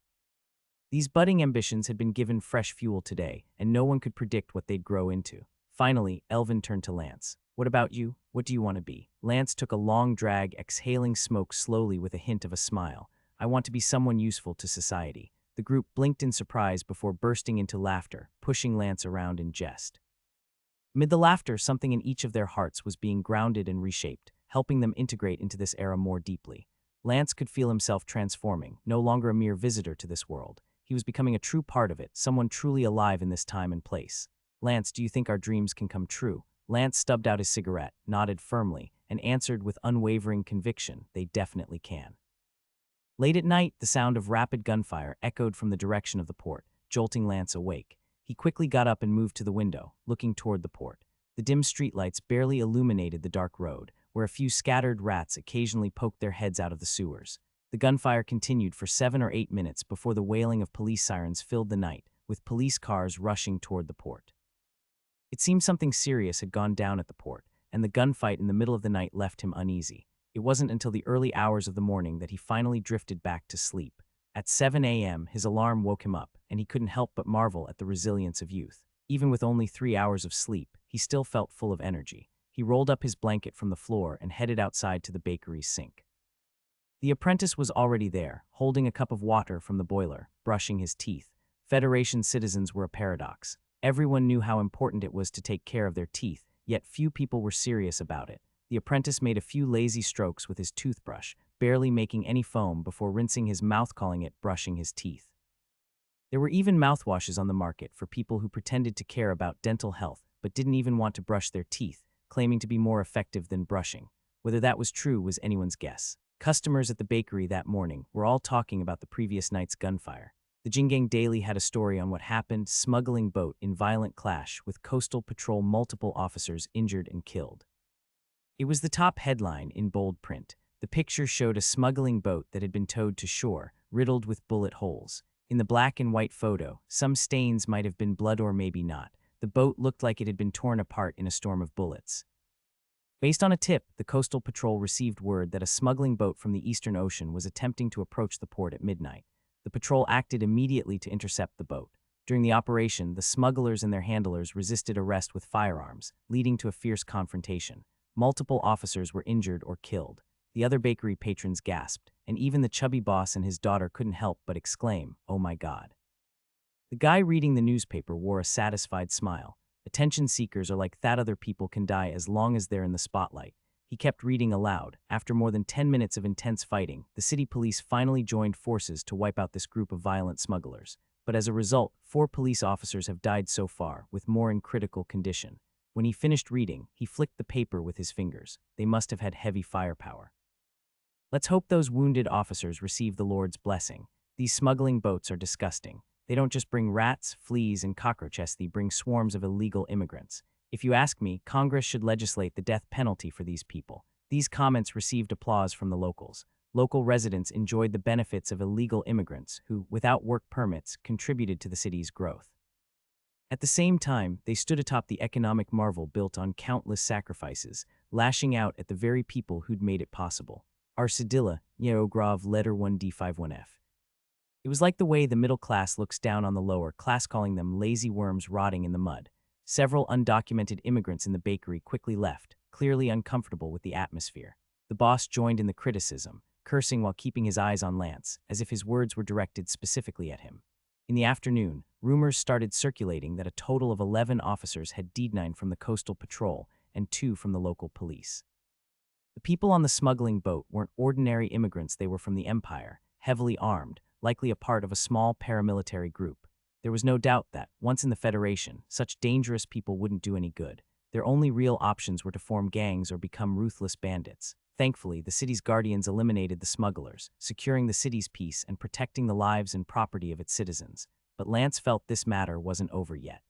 These budding ambitions had been given fresh fuel today, and no one could predict what they'd grow into. Finally, Elvin turned to Lance. "What about you? What do you want to be?" Lance took a long drag, exhaling smoke slowly with a hint of a smile. "I want to be someone useful to society." The group blinked in surprise before bursting into laughter, pushing Lance around in jest. Amid the laughter, something in each of their hearts was being grounded and reshaped, helping them integrate into this era more deeply. Lance could feel himself transforming, no longer a mere visitor to this world. He was becoming a true part of it, someone truly alive in this time and place. "Lance, do you think our dreams can come true?" Lance stubbed out his cigarette, nodded firmly, and answered with unwavering conviction, "They definitely can." Late at night, the sound of rapid gunfire echoed from the direction of the port, jolting Lance awake. He quickly got up and moved to the window, looking toward the port. The dim streetlights barely illuminated the dark road, where a few scattered rats occasionally poked their heads out of the sewers. The gunfire continued for 7 or 8 minutes before the wailing of police sirens filled the night, with police cars rushing toward the port. It seemed something serious had gone down at the port, and the gunfight in the middle of the night left him uneasy. It wasn't until the early hours of the morning that he finally drifted back to sleep. At 7 a.m., his alarm woke him up, and he couldn't help but marvel at the resilience of youth. Even with only 3 hours of sleep, he still felt full of energy. He rolled up his blanket from the floor and headed outside to the bakery's sink. The apprentice was already there, holding a cup of water from the boiler, brushing his teeth. Federation citizens were a paradox. Everyone knew how important it was to take care of their teeth, yet few people were serious about it. The apprentice made a few lazy strokes with his toothbrush, barely making any foam before rinsing his mouth, calling it brushing his teeth. There were even mouthwashes on the market for people who pretended to care about dental health but didn't even want to brush their teeth, claiming to be more effective than brushing. Whether that was true was anyone's guess. Customers at the bakery that morning were all talking about the previous night's gunfire. The Jingang Daily had a story on what happened: smuggling boat in violent clash with coastal patrol, multiple officers injured and killed. It was the top headline in bold print. The picture showed a smuggling boat that had been towed to shore, riddled with bullet holes. In the black and white photo, some stains might have been blood or maybe not. The boat looked like it had been torn apart in a storm of bullets. Based on a tip, the Coastal Patrol received word that a smuggling boat from the Eastern Ocean was attempting to approach the port at midnight. The patrol acted immediately to intercept the boat. During the operation, the smugglers and their handlers resisted arrest with firearms, leading to a fierce confrontation. Multiple officers were injured or killed. The other bakery patrons gasped, and even the chubby boss and his daughter couldn't help but exclaim, "Oh my God." The guy reading the newspaper wore a satisfied smile. Attention seekers are like that. Other people can die as long as they're in the spotlight. He kept reading aloud. After more than 10 minutes of intense fighting, the city police finally joined forces to wipe out this group of violent smugglers. But as a result, 4 police officers have died so far, with more in critical condition. When he finished reading, he flicked the paper with his fingers. They must have had heavy firepower. Let's hope those wounded officers receive the Lord's blessing. These smuggling boats are disgusting. They don't just bring rats, fleas, and cockroaches, they bring swarms of illegal immigrants. If you ask me, Congress should legislate the death penalty for these people. These comments received applause from the locals. Local residents enjoyed the benefits of illegal immigrants who, without work permits, contributed to the city's growth. At the same time, they stood atop the economic marvel built on countless sacrifices, lashing out at the very people who'd made it possible. Arsadilla, Yeogrov letter 1D51F. It was like the way the middle class looks down on the lower class, calling them lazy worms rotting in the mud. Several undocumented immigrants in the bakery quickly left, clearly uncomfortable with the atmosphere. The boss joined in the criticism, cursing while keeping his eyes on Lance, as if his words were directed specifically at him. In the afternoon, rumors started circulating that a total of 11 officers had D9 from the Coastal Patrol and 2 from the local police. The people on the smuggling boat weren't ordinary immigrants, they were from the Empire, heavily armed, likely a part of a small paramilitary group. There was no doubt that, once in the Federation, such dangerous people wouldn't do any good. Their only real options were to form gangs or become ruthless bandits. Thankfully, the city's guardians eliminated the smugglers, securing the city's peace and protecting the lives and property of its citizens. But Lance felt this matter wasn't over yet.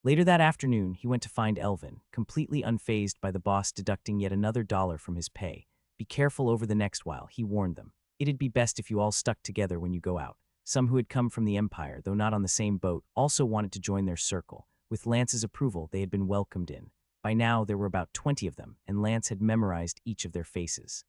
Later that afternoon, he went to find Elvin, completely unfazed by the boss deducting yet another dollar from his pay. Be careful over the next while, he warned them. It'd be best if you all stuck together when you go out. Some who had come from the Empire, though not on the same boat, also wanted to join their circle. With Lance's approval, they had been welcomed in. By now, there were about 20 of them, and Lance had memorized each of their faces.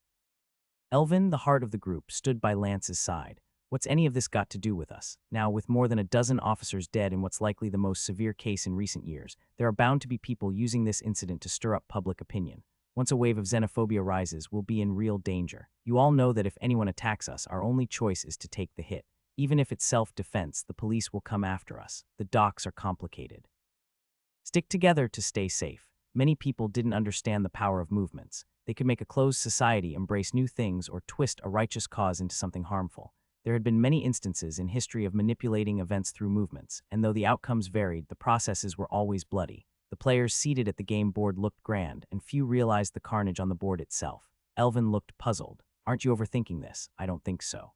Elvin, the heart of the group, stood by Lance's side. What's any of this got to do with us? Now, with more than a dozen officers dead in what's likely the most severe case in recent years, there are bound to be people using this incident to stir up public opinion. Once a wave of xenophobia rises, we'll be in real danger. You all know that if anyone attacks us, our only choice is to take the hit. Even if it's self-defense, the police will come after us. The docks are complicated. Stick together to stay safe. Many people didn't understand the power of movements. They could make a closed society embrace new things or twist a righteous cause into something harmful. There had been many instances in history of manipulating events through movements, and though the outcomes varied, the processes were always bloody. The players seated at the game board looked grand, and few realized the carnage on the board itself. Elvin looked puzzled. Aren't you overthinking this? I don't think so.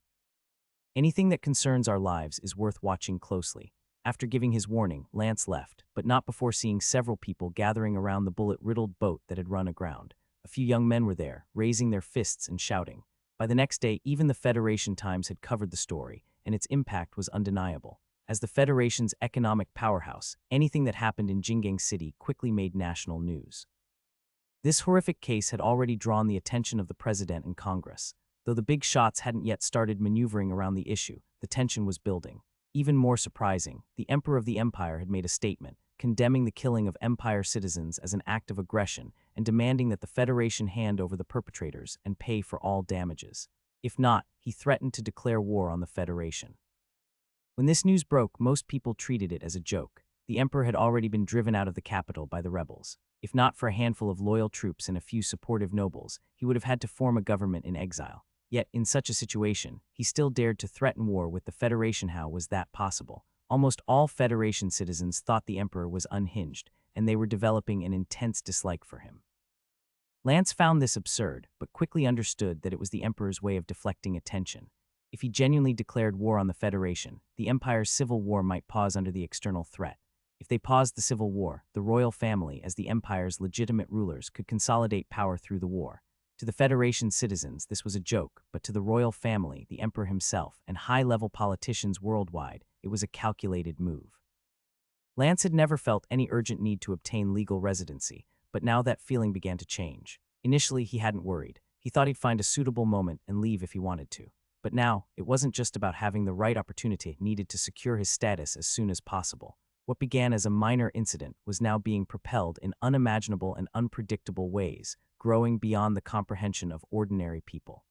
Anything that concerns our lives is worth watching closely. After giving his warning, Lance left, but not before seeing several people gathering around the bullet-riddled boat that had run aground. A few young men were there, raising their fists and shouting. By the next day, even the Federation Times had covered the story, and its impact was undeniable. As the Federation's economic powerhouse, anything that happened in Jingang City quickly made national news. This horrific case had already drawn the attention of the President and Congress. Though the big shots hadn't yet started maneuvering around the issue, the tension was building. Even more surprising, the Emperor of the Empire had made a statement, condemning the killing of Empire citizens as an act of aggression and demanding that the Federation hand over the perpetrators and pay for all damages. If not, he threatened to declare war on the Federation. When this news broke, most people treated it as a joke. The Emperor had already been driven out of the capital by the rebels. If not for a handful of loyal troops and a few supportive nobles, he would have had to form a government in exile. Yet, in such a situation, he still dared to threaten war with the Federation. How was that possible? Almost all Federation citizens thought the Emperor was unhinged, and they were developing an intense dislike for him. Lance found this absurd, but quickly understood that it was the Emperor's way of deflecting attention. If he genuinely declared war on the Federation, the Empire's civil war might pause under the external threat. If they paused the civil war, the royal family, as the Empire's legitimate rulers, could consolidate power through the war. To the Federation citizens, this was a joke, but to the royal family, the Emperor himself, and high-level politicians worldwide, it was a calculated move. Lance had never felt any urgent need to obtain legal residency, but now that feeling began to change. Initially, he hadn't worried. He thought he'd find a suitable moment and leave if he wanted to. But now, it wasn't just about having the right opportunity needed to secure his status as soon as possible. What began as a minor incident was now being propelled in unimaginable and unpredictable ways, growing beyond the comprehension of ordinary people.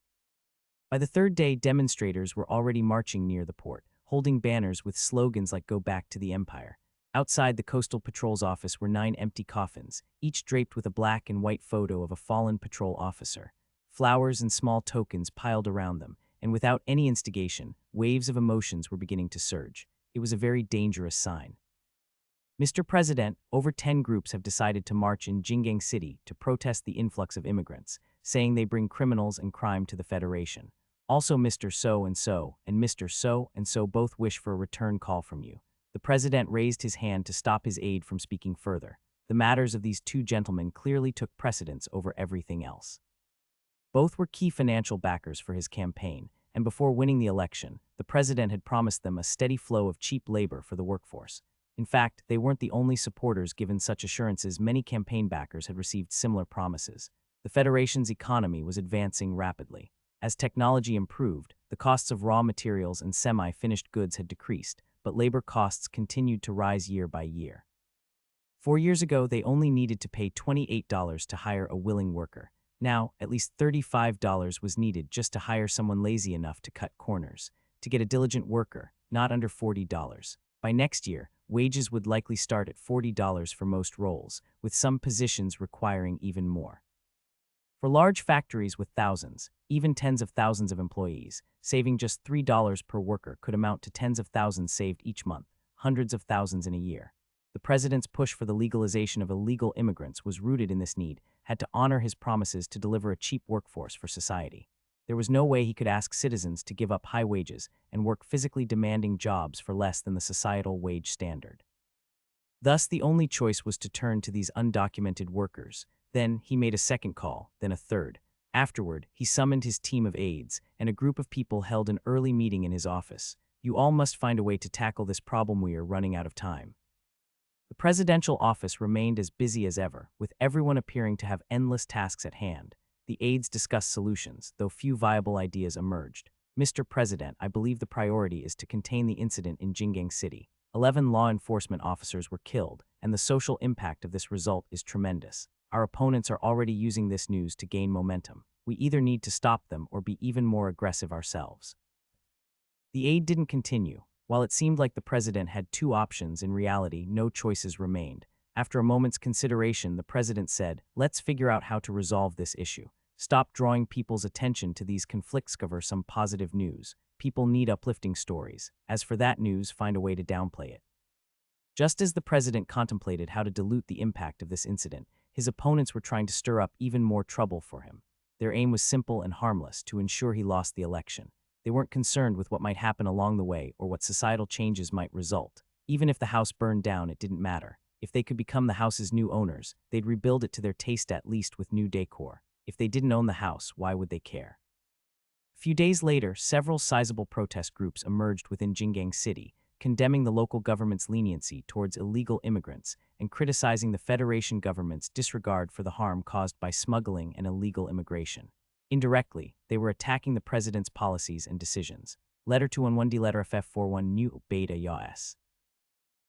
By the third day, demonstrators were already marching near the port, holding banners with slogans like "Go Back to the Empire." Outside the Coastal Patrol's office were 9 empty coffins, each draped with a black and white photo of a fallen patrol officer. Flowers and small tokens piled around them, and without any instigation, waves of emotions were beginning to surge. It was a very dangerous sign. Mr. President, over 10 groups have decided to march in Jingang City to protest the influx of immigrants, saying they bring criminals and crime to the Federation. Also, Mr. So-and-so and Mr. So-and-so both wish for a return call from you. The President raised his hand to stop his aide from speaking further. The matters of these two gentlemen clearly took precedence over everything else. Both were key financial backers for his campaign, and before winning the election, the President had promised them a steady flow of cheap labor for the workforce. In fact, they weren't the only supporters given such assurances. Many campaign backers had received similar promises. The Federation's economy was advancing rapidly. As technology improved, the costs of raw materials and semi-finished goods had decreased, but labor costs continued to rise year by year. 4 years ago, they only needed to pay $28 to hire a willing worker. Now, at least $35 was needed just to hire someone lazy enough to cut corners. To get a diligent worker, not under $40. By next year, wages would likely start at $40 for most roles, with some positions requiring even more. For large factories with thousands, even tens of thousands of employees, saving just $3 per worker could amount to tens of thousands saved each month, hundreds of thousands in a year. The president's push for the legalization of illegal immigrants was rooted in this need, had to honor his promises to deliver a cheap workforce for society. There was no way he could ask citizens to give up high wages and work physically demanding jobs for less than the societal wage standard. Thus, the only choice was to turn to these undocumented workers. Then, he made a second call, then a third. Afterward, he summoned his team of aides, and a group of people held an early meeting in his office. "You all must find a way to tackle this problem. We are running out of time." The presidential office remained as busy as ever, with everyone appearing to have endless tasks at hand. The aides discussed solutions, though few viable ideas emerged. "Mr. President, I believe the priority is to contain the incident in Jingang City. 11 law enforcement officers were killed, and the social impact of this result is tremendous. Our opponents are already using this news to gain momentum. We either need to stop them or be even more aggressive ourselves." The aide didn't continue. While it seemed like the president had two options, in reality, no choices remained. After a moment's consideration, the president said, "Let's figure out how to resolve this issue. Stop drawing people's attention to these conflicts. Cover some positive news. People need uplifting stories. As for that news, find a way to downplay it." Just as the president contemplated how to dilute the impact of this incident, his opponents were trying to stir up even more trouble for him. Their aim was simple and harmless: to ensure he lost the election. They weren't concerned with what might happen along the way or what societal changes might result. Even if the house burned down, it didn't matter. If they could become the house's new owners, they'd rebuild it to their taste, at least with new decor. If they didn't own the house, why would they care? A few days later, several sizable protest groups emerged within Jingang City, condemning the local government's leniency towards illegal immigrants and criticizing the Federation government's disregard for the harm caused by smuggling and illegal immigration. Indirectly, they were attacking the president's policies and decisions. Letter to Unwundi Letter FF41 New Beta Yas.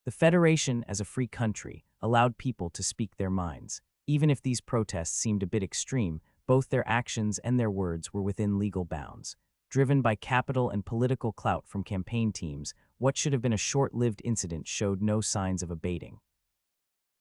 The Federation, as a free country, allowed people to speak their minds. Even if these protests seemed a bit extreme, both their actions and their words were within legal bounds. Driven by capital and political clout from campaign teams, what should have been a short-lived incident showed no signs of abating.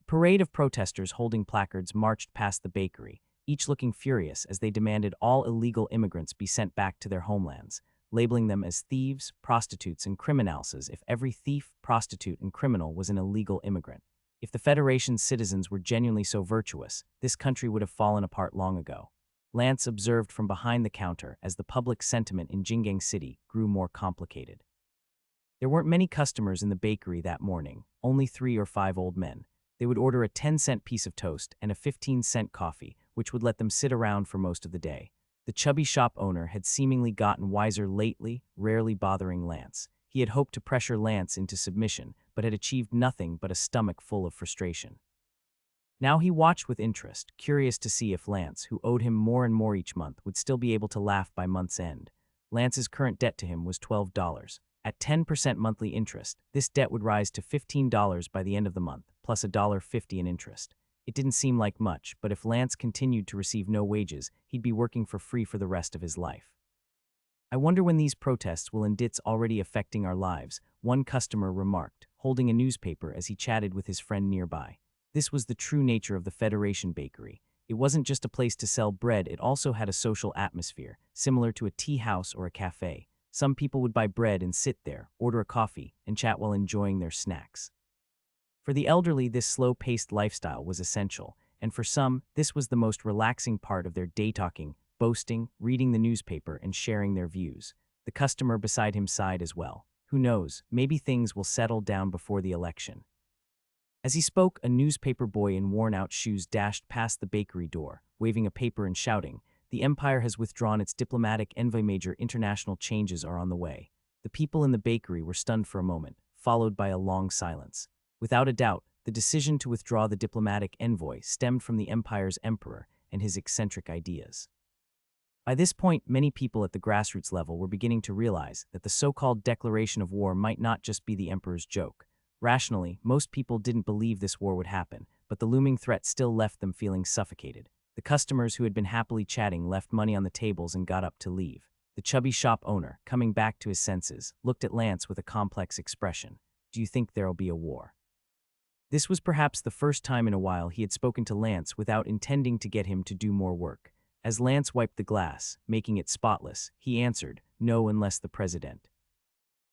A parade of protesters holding placards marched past the bakery, each looking furious as they demanded all illegal immigrants be sent back to their homelands, labeling them as thieves, prostitutes, and criminals, as if every thief, prostitute, and criminal was an illegal immigrant. If the Federation's citizens were genuinely so virtuous, this country would have fallen apart long ago. Lance observed from behind the counter as the public sentiment in Jingang City grew more complicated. There weren't many customers in the bakery that morning, only 3 or 5 old men. They would order a 10-cent piece of toast and a 15-cent coffee, which would let them sit around for most of the day. The chubby shop owner had seemingly gotten wiser lately, rarely bothering Lance. He had hoped to pressure Lance into submission, but had achieved nothing but a stomach full of frustration. Now he watched with interest, curious to see if Lance, who owed him more and more each month, would still be able to laugh by month's end. Lance's current debt to him was $12. At 10% monthly interest, this debt would rise to $15 by the end of the month, plus $1.50 in interest. It didn't seem like much, but if Lance continued to receive no wages, he'd be working for free for the rest of his life. "I wonder when these protests will end. It's already affecting our lives," one customer remarked, holding a newspaper as he chatted with his friend nearby. This was the true nature of the Federation Bakery. It wasn't just a place to sell bread, it also had a social atmosphere, similar to a tea house or a cafe. Some people would buy bread and sit there, order a coffee, and chat while enjoying their snacks. For the elderly, this slow-paced lifestyle was essential, and for some, this was the most relaxing part of their day: talking, boasting, reading the newspaper, and sharing their views. The customer beside him sighed as well. Who knows, maybe things will settle down before the election. As he spoke, a newspaper boy in worn-out shoes dashed past the bakery door, waving a paper and shouting, "The Empire has withdrawn its diplomatic envoy. Major international changes are on the way." The people in the bakery were stunned for a moment, followed by a long silence. Without a doubt, the decision to withdraw the diplomatic envoy stemmed from the empire's emperor and his eccentric ideas. By this point, many people at the grassroots level were beginning to realize that the so-called declaration of war might not just be the emperor's joke. Rationally, most people didn't believe this war would happen, but the looming threat still left them feeling suffocated. The customers who had been happily chatting left money on the tables and got up to leave. The chubby shop owner, coming back to his senses, looked at Lance with a complex expression. "Do you think there'll be a war?" This was perhaps the first time in a while he had spoken to Lance without intending to get him to do more work. As Lance wiped the glass, making it spotless, he answered, "No, unless the president."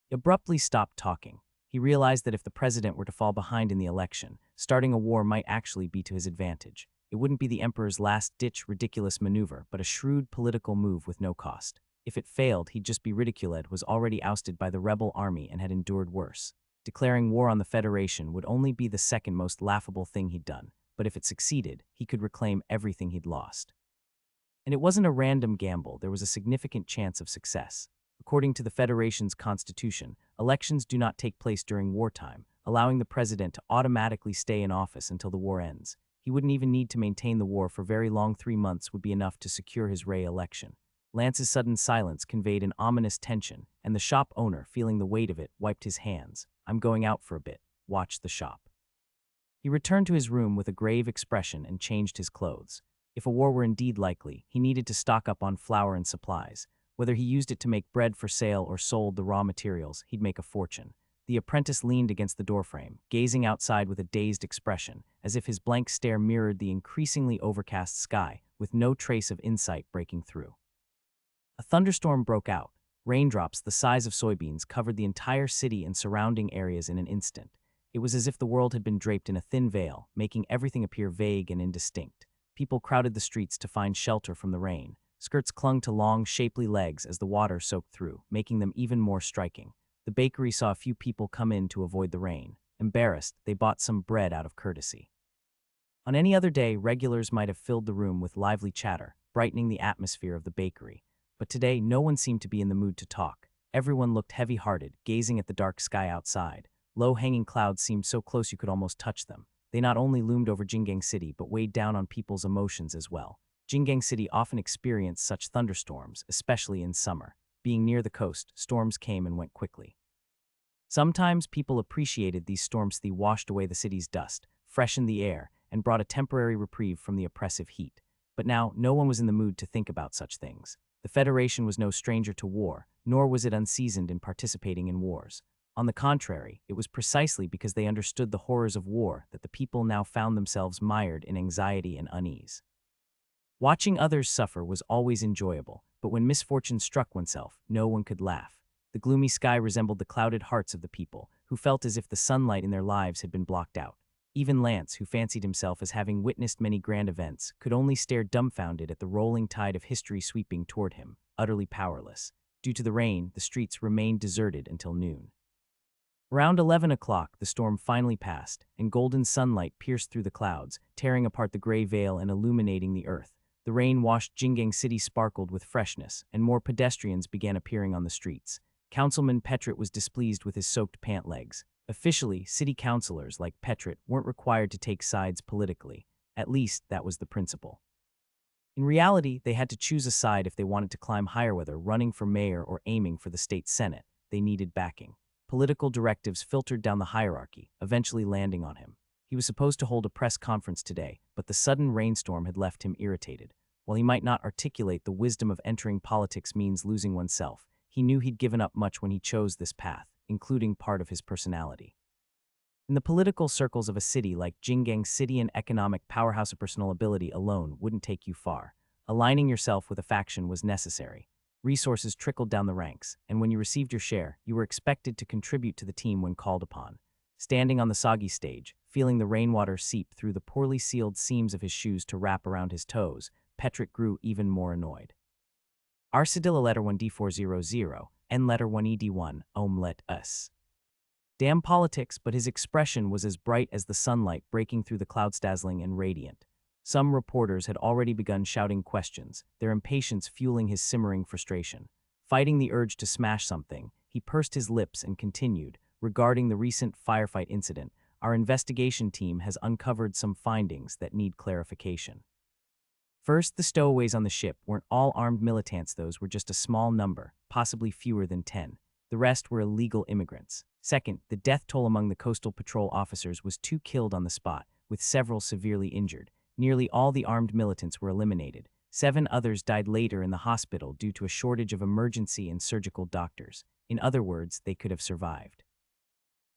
He abruptly stopped talking. He realized that if the president were to fall behind in the election, starting a war might actually be to his advantage. It wouldn't be the emperor's last-ditch ridiculous maneuver, but a shrewd political move with no cost. If it failed, he'd just be ridiculed, was already ousted by the rebel army and had endured worse. Declaring war on the Federation would only be the second most laughable thing he'd done, but if it succeeded, he could reclaim everything he'd lost. And it wasn't a random gamble, there was a significant chance of success. According to the Federation's constitution, elections do not take place during wartime, allowing the president to automatically stay in office until the war ends. He wouldn't even need to maintain the war for very long. 3 months would be enough to secure his re-election. Lance's sudden silence conveyed an ominous tension, and the shop owner, feeling the weight of it, wiped his hands. "I'm going out for a bit. Watch the shop." He returned to his room with a grave expression and changed his clothes. If a war were indeed likely, he needed to stock up on flour and supplies. Whether he used it to make bread for sale or sold the raw materials, he'd make a fortune. The apprentice leaned against the doorframe, gazing outside with a dazed expression, as if his blank stare mirrored the increasingly overcast sky, with no trace of insight breaking through. A thunderstorm broke out. Raindrops the size of soybeans covered the entire city and surrounding areas in an instant. It was as if the world had been draped in a thin veil, making everything appear vague and indistinct. People crowded the streets to find shelter from the rain. Skirts clung to long, shapely legs as the water soaked through, making them even more striking. The bakery saw a few people come in to avoid the rain. Embarrassed, they bought some bread out of courtesy. On any other day, regulars might have filled the room with lively chatter, brightening the atmosphere of the bakery. But today, no one seemed to be in the mood to talk. Everyone looked heavy-hearted, gazing at the dark sky outside. Low-hanging clouds seemed so close you could almost touch them. They not only loomed over Jingang City, but weighed down on people's emotions as well. Jingang City often experienced such thunderstorms, especially in summer. Being near the coast, storms came and went quickly. Sometimes people appreciated these storms. They washed away the city's dust, freshened the air, and brought a temporary reprieve from the oppressive heat. But now, no one was in the mood to think about such things. The Federation was no stranger to war, nor was it unseasoned in participating in wars. On the contrary, it was precisely because they understood the horrors of war that the people now found themselves mired in anxiety and unease. Watching others suffer was always enjoyable, but when misfortune struck oneself, no one could laugh. The gloomy sky resembled the clouded hearts of the people, who felt as if the sunlight in their lives had been blocked out. Even Lance, who fancied himself as having witnessed many grand events, could only stare dumbfounded at the rolling tide of history sweeping toward him, utterly powerless. Due to the rain, the streets remained deserted until noon. Around 11 o'clock, the storm finally passed, and golden sunlight pierced through the clouds, tearing apart the gray veil and illuminating the earth. The rain-washed Jingang City sparkled with freshness, and more pedestrians began appearing on the streets. Councilman Petrit was displeased with his soaked pant legs. Officially, city councilors like Petrit weren't required to take sides politically. At least, that was the principle. In reality, they had to choose a side if they wanted to climb higher, whether running for mayor or aiming for the state senate. They needed backing. Political directives filtered down the hierarchy, eventually landing on him. He was supposed to hold a press conference today, but the sudden rainstorm had left him irritated. While he might not articulate the wisdom of entering politics means losing oneself, he knew he'd given up much when he chose this path, including part of his personality. In the political circles of a city like Jingang City, an economic powerhouse, of personal ability alone wouldn't take you far. Aligning yourself with a faction was necessary. Resources trickled down the ranks, and when you received your share, you were expected to contribute to the team when called upon. Standing on the soggy stage, feeling the rainwater seep through the poorly sealed seams of his shoes to wrap around his toes, Petrit grew even more annoyed. Arsadilla letter 1D400, N letter 1ED1, let us. Damn politics, but his expression was as bright as the sunlight breaking through the clouds, dazzling and radiant. Some reporters had already begun shouting questions, their impatience fueling his simmering frustration. Fighting the urge to smash something, he pursed his lips and continued, regarding the recent firefight incident. our investigation team has uncovered some findings that need clarification. First, the stowaways on the ship weren't all armed militants. Those were just a small number, possibly fewer than 10. The rest were illegal immigrants. Second, the death toll among the coastal patrol officers was 2 killed on the spot, with several severely injured. Nearly all the armed militants were eliminated. 7 others died later in the hospital due to a shortage of emergency and surgical doctors. In other words, they could have survived.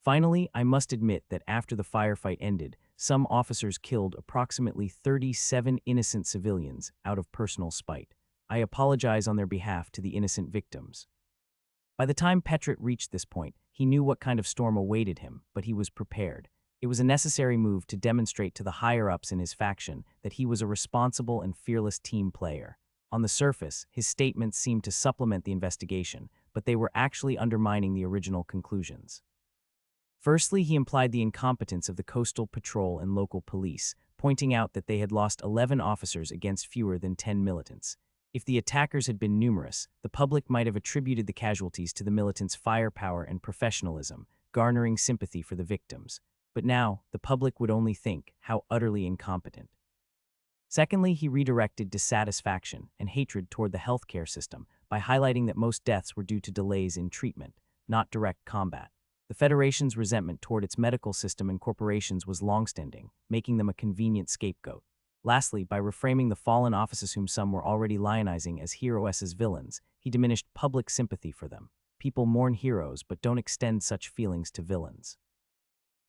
Finally, I must admit that after the firefight ended, some officers killed approximately 37 innocent civilians out of personal spite. I apologize on their behalf to the innocent victims. By the time Petrit reached this point, he knew what kind of storm awaited him, but he was prepared. It was a necessary move to demonstrate to the higher-ups in his faction that he was a responsible and fearless team player. On the surface, his statements seemed to supplement the investigation, but they were actually undermining the original conclusions. Firstly, he implied the incompetence of the coastal patrol and local police, pointing out that they had lost 11 officers against fewer than 10 militants. If the attackers had been numerous, the public might have attributed the casualties to the militants' firepower and professionalism, garnering sympathy for the victims. But now, the public would only think how utterly incompetent. Secondly, he redirected dissatisfaction and hatred toward the healthcare system by highlighting that most deaths were due to delays in treatment, not direct combat. The Federation's resentment toward its medical system and corporations was longstanding, making them a convenient scapegoat. Lastly, by reframing the fallen officers whom some were already lionizing as heroes as villains, he diminished public sympathy for them. People mourn heroes but don't extend such feelings to villains.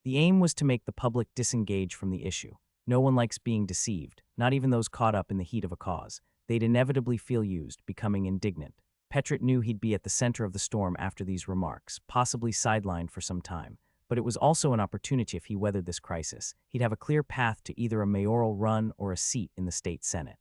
The aim was to make the public disengage from the issue. No one likes being deceived, not even those caught up in the heat of a cause. They'd inevitably feel used, becoming indignant. Petrit knew he'd be at the center of the storm after these remarks, possibly sidelined for some time. But it was also an opportunity. If he weathered this crisis, he'd have a clear path to either a mayoral run or a seat in the state senate.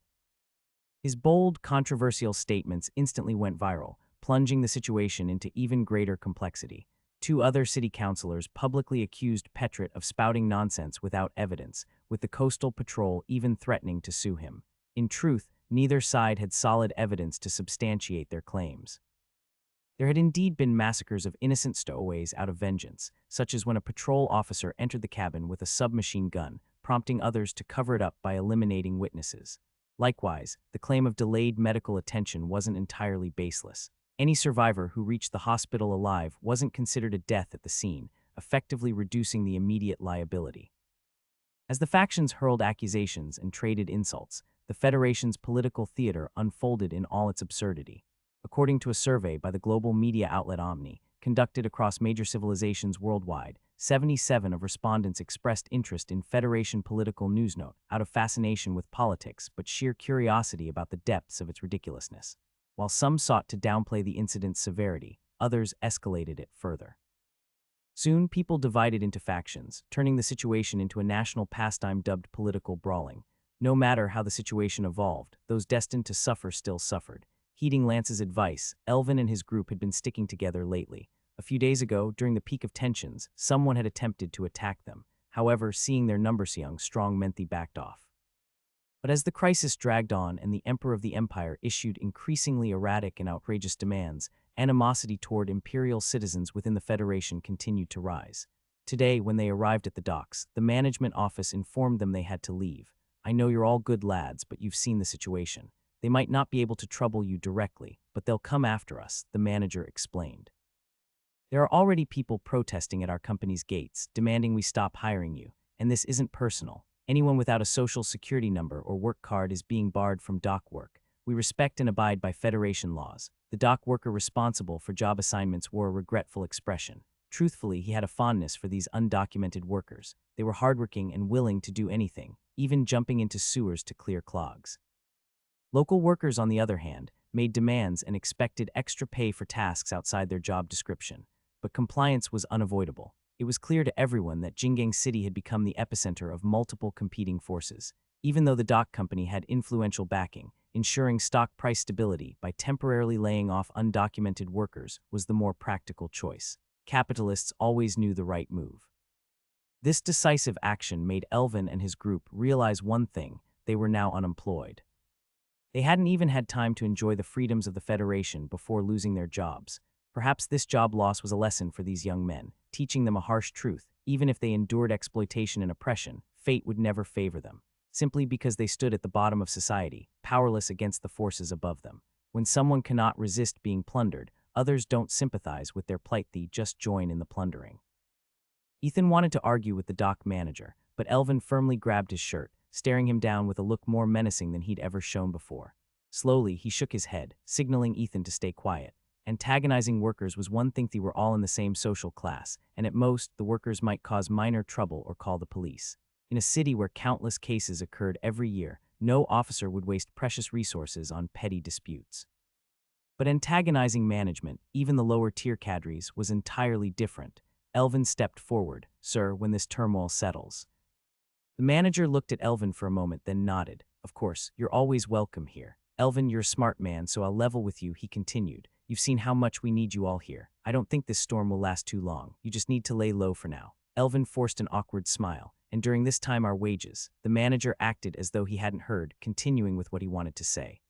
His bold, controversial statements instantly went viral, plunging the situation into even greater complexity. 2 other city councilors publicly accused Petrit of spouting nonsense without evidence, with the coastal patrol even threatening to sue him. In truth, neither side had solid evidence to substantiate their claims. There had indeed been massacres of innocent stowaways out of vengeance, such as when a patrol officer entered the cabin with a submachine gun, prompting others to cover it up by eliminating witnesses. Likewise, the claim of delayed medical attention wasn't entirely baseless. Any survivor who reached the hospital alive wasn't considered a death at the scene, effectively reducing the immediate liability. As the factions hurled accusations and traded insults, the Federation's political theater unfolded in all its absurdity. According to a survey by the global media outlet Omni, conducted across major civilizations worldwide, 77% of respondents expressed interest in Federation political newsnote out of fascination with politics but sheer curiosity about the depths of its ridiculousness. While some sought to downplay the incident's severity, others escalated it further. Soon, people divided into factions, turning the situation into a national pastime dubbed political brawling. No matter how the situation evolved, those destined to suffer still suffered. Heeding Lance's advice, Elvin and his group had been sticking together lately. A few days ago, during the peak of tensions, someone had attempted to attack them. However, seeing their numbers young, strong meant they backed off. But as the crisis dragged on and the Emperor of the Empire issued increasingly erratic and outrageous demands, animosity toward imperial citizens within the Federation continued to rise. Today, when they arrived at the docks, the management office informed them they had to leave. I know you're all good lads, but you've seen the situation. They might not be able to trouble you directly, but they'll come after us, the manager explained. There are already people protesting at our company's gates, demanding we stop hiring you, and this isn't personal. Anyone without a social security number or work card is being barred from dock work. We respect and abide by Federation laws. The dock worker responsible for job assignments wore a regretful expression. Truthfully, he had a fondness for these undocumented workers. They were hardworking and willing to do anything, even jumping into sewers to clear clogs. Local workers, on the other hand, made demands and expected extra pay for tasks outside their job description. But compliance was unavoidable. It was clear to everyone that Jingang City had become the epicenter of multiple competing forces. Even though the dock company had influential backing, ensuring stock price stability by temporarily laying off undocumented workers was the more practical choice. Capitalists always knew the right move. This decisive action made Elvin and his group realize one thing: they were now unemployed. They hadn't even had time to enjoy the freedoms of the Federation before losing their jobs. Perhaps this job loss was a lesson for these young men, teaching them a harsh truth: Even if they endured exploitation and oppression, fate would never favor them, simply because they stood at the bottom of society, powerless against the forces above them. When someone cannot resist being plundered, others don't sympathize with their plight, they just join in the plundering. Ethan wanted to argue with the dock manager, but Elvin firmly grabbed his shirt, staring him down with a look more menacing than he'd ever shown before. Slowly, he shook his head, signaling Ethan to stay quiet. Antagonizing workers was one thing. They were all in the same social class, and at most, the workers might cause minor trouble or call the police. In a city where countless cases occurred every year, no officer would waste precious resources on petty disputes. But antagonizing management, even the lower-tier cadres, was entirely different. Elvin stepped forward. "Sir, when this turmoil settles." The manager looked at Elvin for a moment, then nodded. "Of course, you're always welcome here. Elvin, you're a smart man, so I'll level with you," he continued. "You've seen how much we need you all here. I don't think this storm will last too long. You just need to lay low for now." Elvin forced an awkward smile. "And during this time, our wages." The manager acted as though he hadn't heard, continuing with what he wanted to say.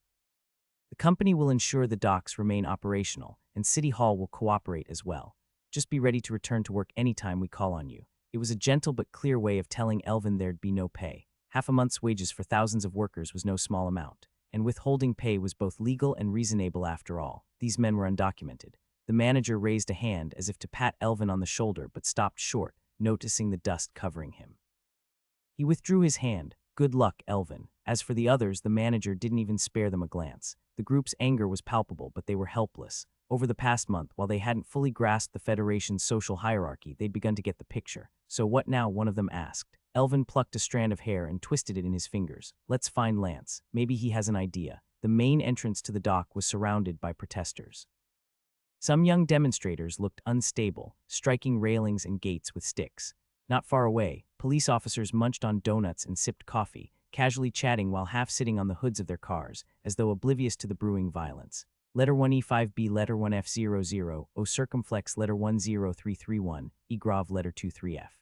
"The company will ensure the docks remain operational, and City Hall will cooperate as well. Just be ready to return to work anytime we call on you." It was a gentle but clear way of telling Elvin there'd be no pay. Half a month's wages for thousands of workers was no small amount, and withholding pay was both legal and reasonable after all. These men were undocumented. The manager raised a hand as if to pat Elvin on the shoulder but stopped short, noticing the dust covering him. He withdrew his hand. "Good luck, Elvin." As for the others, the manager didn't even spare them a glance. The group's anger was palpable, but they were helpless. Over the past month, while they hadn't fully grasped the Federation's social hierarchy, they'd begun to get the picture. "So what now?" one of them asked. Elvin plucked a strand of hair and twisted it in his fingers. "Let's find Lance. Maybe he has an idea." The main entrance to the dock was surrounded by protesters. Some young demonstrators looked unstable, striking railings and gates with sticks. Not far away, police officers munched on donuts and sipped coffee, casually chatting while half sitting on the hoods of their cars, as though oblivious to the brewing violence. Letter 1E5B, Letter 1F00, O circumflex, Letter 10331, E grave, Letter 23F.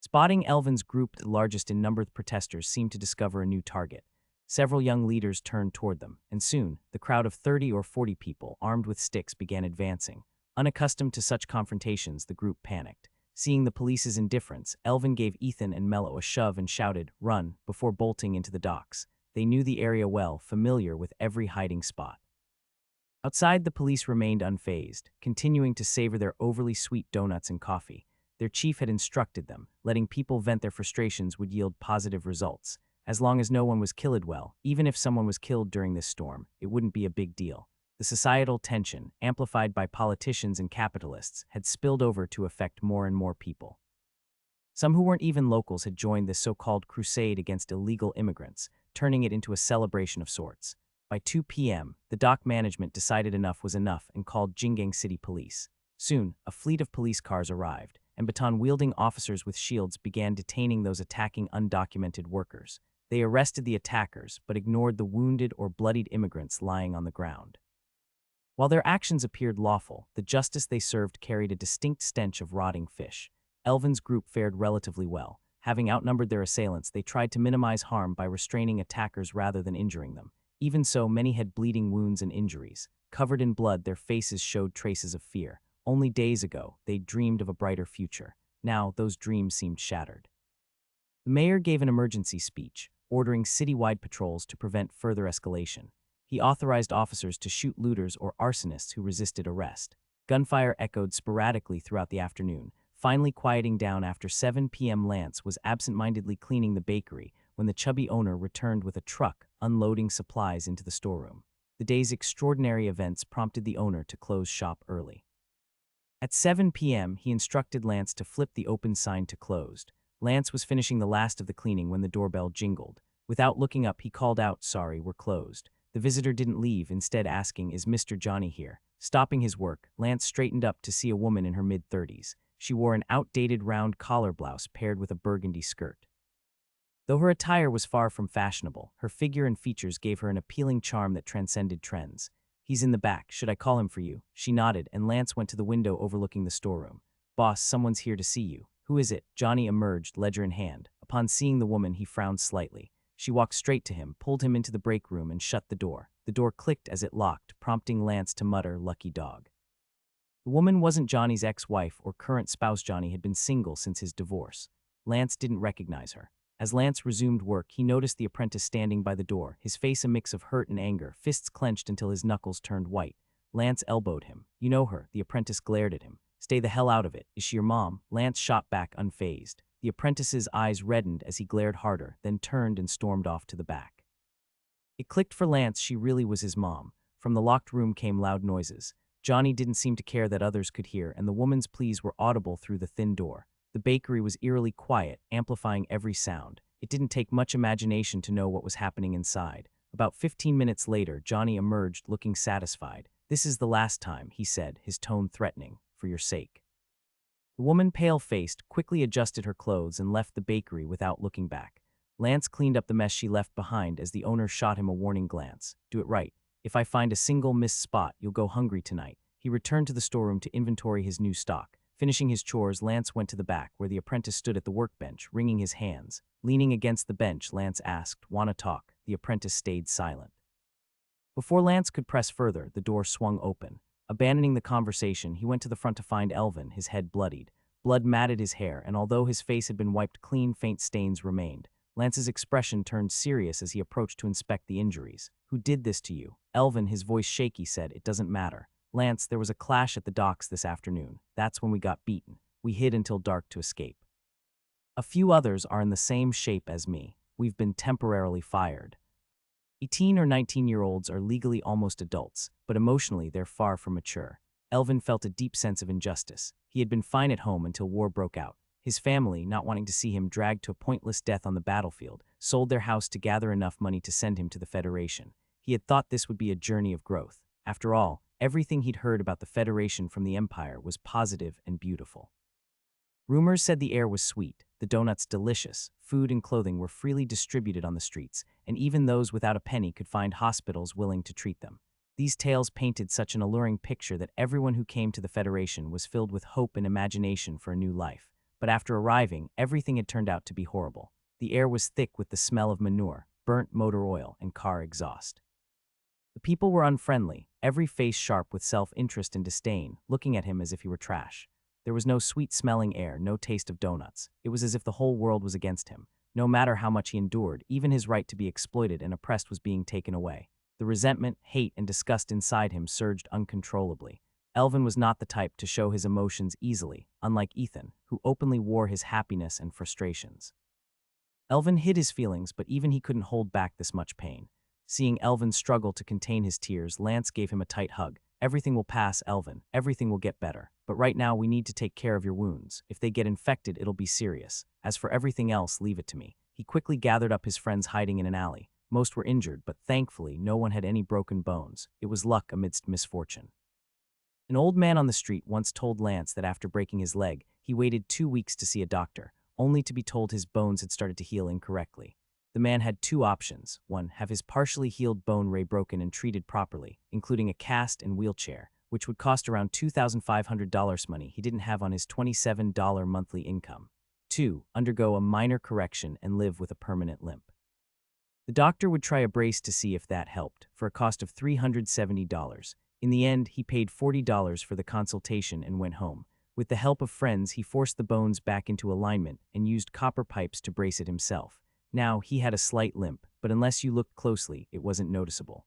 Spotting Elvin's group, the largest in number, protesters seemed to discover a new target. Several young leaders turned toward them, and soon, the crowd of 30 or 40 people, armed with sticks, began advancing. Unaccustomed to such confrontations, the group panicked. Seeing the police's indifference, Elvin gave Ethan and Mello a shove and shouted, "Run," before bolting into the docks. They knew the area well, familiar with every hiding spot. Outside, the police remained unfazed, continuing to savor their overly sweet donuts and coffee. Their chief had instructed them, letting people vent their frustrations would yield positive results. As long as no one was killed, well, even if someone was killed during this storm, it wouldn't be a big deal. The societal tension, amplified by politicians and capitalists, had spilled over to affect more and more people. Some who weren't even locals had joined this so-called crusade against illegal immigrants, turning it into a celebration of sorts. By 2 p.m., the dock management decided enough was enough and called Jingang City Police. Soon, a fleet of police cars arrived, and baton-wielding officers with shields began detaining those attacking undocumented workers. They arrested the attackers, but ignored the wounded or bloodied immigrants lying on the ground. While their actions appeared lawful, the justice they served carried a distinct stench of rotting fish. Elvin's group fared relatively well. Having outnumbered their assailants, they tried to minimize harm by restraining attackers rather than injuring them. Even so, many had bleeding wounds and injuries. Covered in blood, their faces showed traces of fear. Only days ago, they'd dreamed of a brighter future. Now, those dreams seemed shattered. The mayor gave an emergency speech, ordering citywide patrols to prevent further escalation. He authorized officers to shoot looters or arsonists who resisted arrest. Gunfire echoed sporadically throughout the afternoon, finally quieting down after 7 p.m. Lance was absent-mindedly cleaning the bakery when the chubby owner returned with a truck, unloading supplies into the storeroom. The day's extraordinary events prompted the owner to close shop early. At 7 p.m., he instructed Lance to flip the open sign to closed. Lance was finishing the last of the cleaning when the doorbell jingled. Without looking up, he called out, "Sorry, we're closed." The visitor didn't leave, instead asking, "Is Mr. Johnny here?" Stopping his work, Lance straightened up to see a woman in her mid-30s. She wore an outdated round collar blouse paired with a burgundy skirt. Though her attire was far from fashionable, her figure and features gave her an appealing charm that transcended trends. "He's in the back. Should I call him for you?" She nodded, and Lance went to the window overlooking the storeroom. "Boss, someone's here to see you." "Who is it?" Johnny emerged, ledger in hand. Upon seeing the woman, he frowned slightly. She walked straight to him, pulled him into the break room, and shut the door. The door clicked as it locked, prompting Lance to mutter, "Lucky dog." The woman wasn't Johnny's ex-wife or current spouse. Johnny had been single since his divorce. Lance didn't recognize her. As Lance resumed work, he noticed the apprentice standing by the door, his face a mix of hurt and anger, fists clenched until his knuckles turned white. Lance elbowed him. "You know her." The apprentice glared at him. "Stay the hell out of it. Is she your mom?" Lance shot back unfazed. The apprentice's eyes reddened as he glared harder, then turned and stormed off to the back. It clicked for Lance, she really was his mom. From the locked room came loud noises. Johnny didn't seem to care that others could hear, and the woman's pleas were audible through the thin door. The bakery was eerily quiet, amplifying every sound. It didn't take much imagination to know what was happening inside. About 15 minutes later, Johnny emerged, looking satisfied. "This is the last time," he said, his tone threatening, "for your sake." The woman, pale-faced, quickly adjusted her clothes and left the bakery without looking back. Lance cleaned up the mess she left behind as the owner shot him a warning glance. "Do it right. If I find a single missed spot, you'll go hungry tonight." He returned to the storeroom to inventory his new stock. Finishing his chores, Lance went to the back, where the apprentice stood at the workbench, wringing his hands. Leaning against the bench, Lance asked, "Wanna talk?" The apprentice stayed silent. Before Lance could press further, the door swung open. Abandoning the conversation, he went to the front to find Elvin, his head bloodied. Blood matted his hair, and although his face had been wiped clean, faint stains remained. Lance's expression turned serious as he approached to inspect the injuries. "Who did this to you?" Elvin, his voice shaky, said, "It doesn't matter. Lance, there was a clash at the docks this afternoon. That's when we got beaten. We hid until dark to escape. A few others are in the same shape as me. We've been temporarily fired." 18 or 19-year-olds are legally almost adults, but emotionally they're far from mature. Elvin felt a deep sense of injustice. He had been fine at home until war broke out. His family, not wanting to see him dragged to a pointless death on the battlefield, sold their house to gather enough money to send him to the Federation. He had thought this would be a journey of growth. After all, everything he'd heard about the Federation from the Empire was positive and beautiful. Rumors said the air was sweet, the donuts delicious, food and clothing were freely distributed on the streets, and even those without a penny could find hospitals willing to treat them. These tales painted such an alluring picture that everyone who came to the Federation was filled with hope and imagination for a new life. But after arriving, everything had turned out to be horrible. The air was thick with the smell of manure, burnt motor oil, and car exhaust. The people were unfriendly, every face sharp with self-interest and disdain, looking at him as if he were trash. There was no sweet-smelling air, no taste of donuts. It was as if the whole world was against him. No matter how much he endured, even his right to be exploited and oppressed was being taken away. The resentment, hate, and disgust inside him surged uncontrollably. Elvin was not the type to show his emotions easily, unlike Ethan, who openly wore his happiness and frustrations. Elvin hid his feelings, but even he couldn't hold back this much pain. Seeing Elvin struggle to contain his tears, Lance gave him a tight hug. "Everything will pass, Elvin. Everything will get better. But right now we need to take care of your wounds. If they get infected, it'll be serious. As for everything else, leave it to me." He quickly gathered up his friends hiding in an alley. Most were injured, but thankfully no one had any broken bones. It was luck amidst misfortune. An old man on the street once told Lance that after breaking his leg, he waited 2 weeks to see a doctor, only to be told his bones had started to heal incorrectly. The man had two options. One, have his partially healed bone rebroken and treated properly, including a cast and wheelchair, which would cost around $2,500 money he didn't have on his $27 monthly income. 2, undergo a minor correction and live with a permanent limp. The doctor would try a brace to see if that helped, for a cost of $370. In the end, he paid $40 for the consultation and went home. With the help of friends, he forced the bones back into alignment and used copper pipes to brace it himself. Now, he had a slight limp, but unless you looked closely, it wasn't noticeable.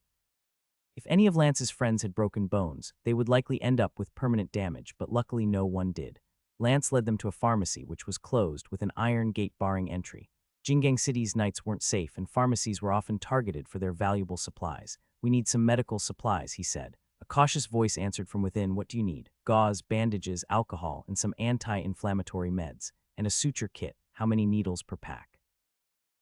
If any of Lance's friends had broken bones, they would likely end up with permanent damage, but luckily no one did. Lance led them to a pharmacy, which was closed, with an iron gate barring entry. Jingang City's nights weren't safe, and pharmacies were often targeted for their valuable supplies. "We need some medical supplies," he said. A cautious voice answered from within, "What do you need?" "Gauze, bandages, alcohol, and some anti-inflammatory meds. And a suture kit. How many needles per pack?"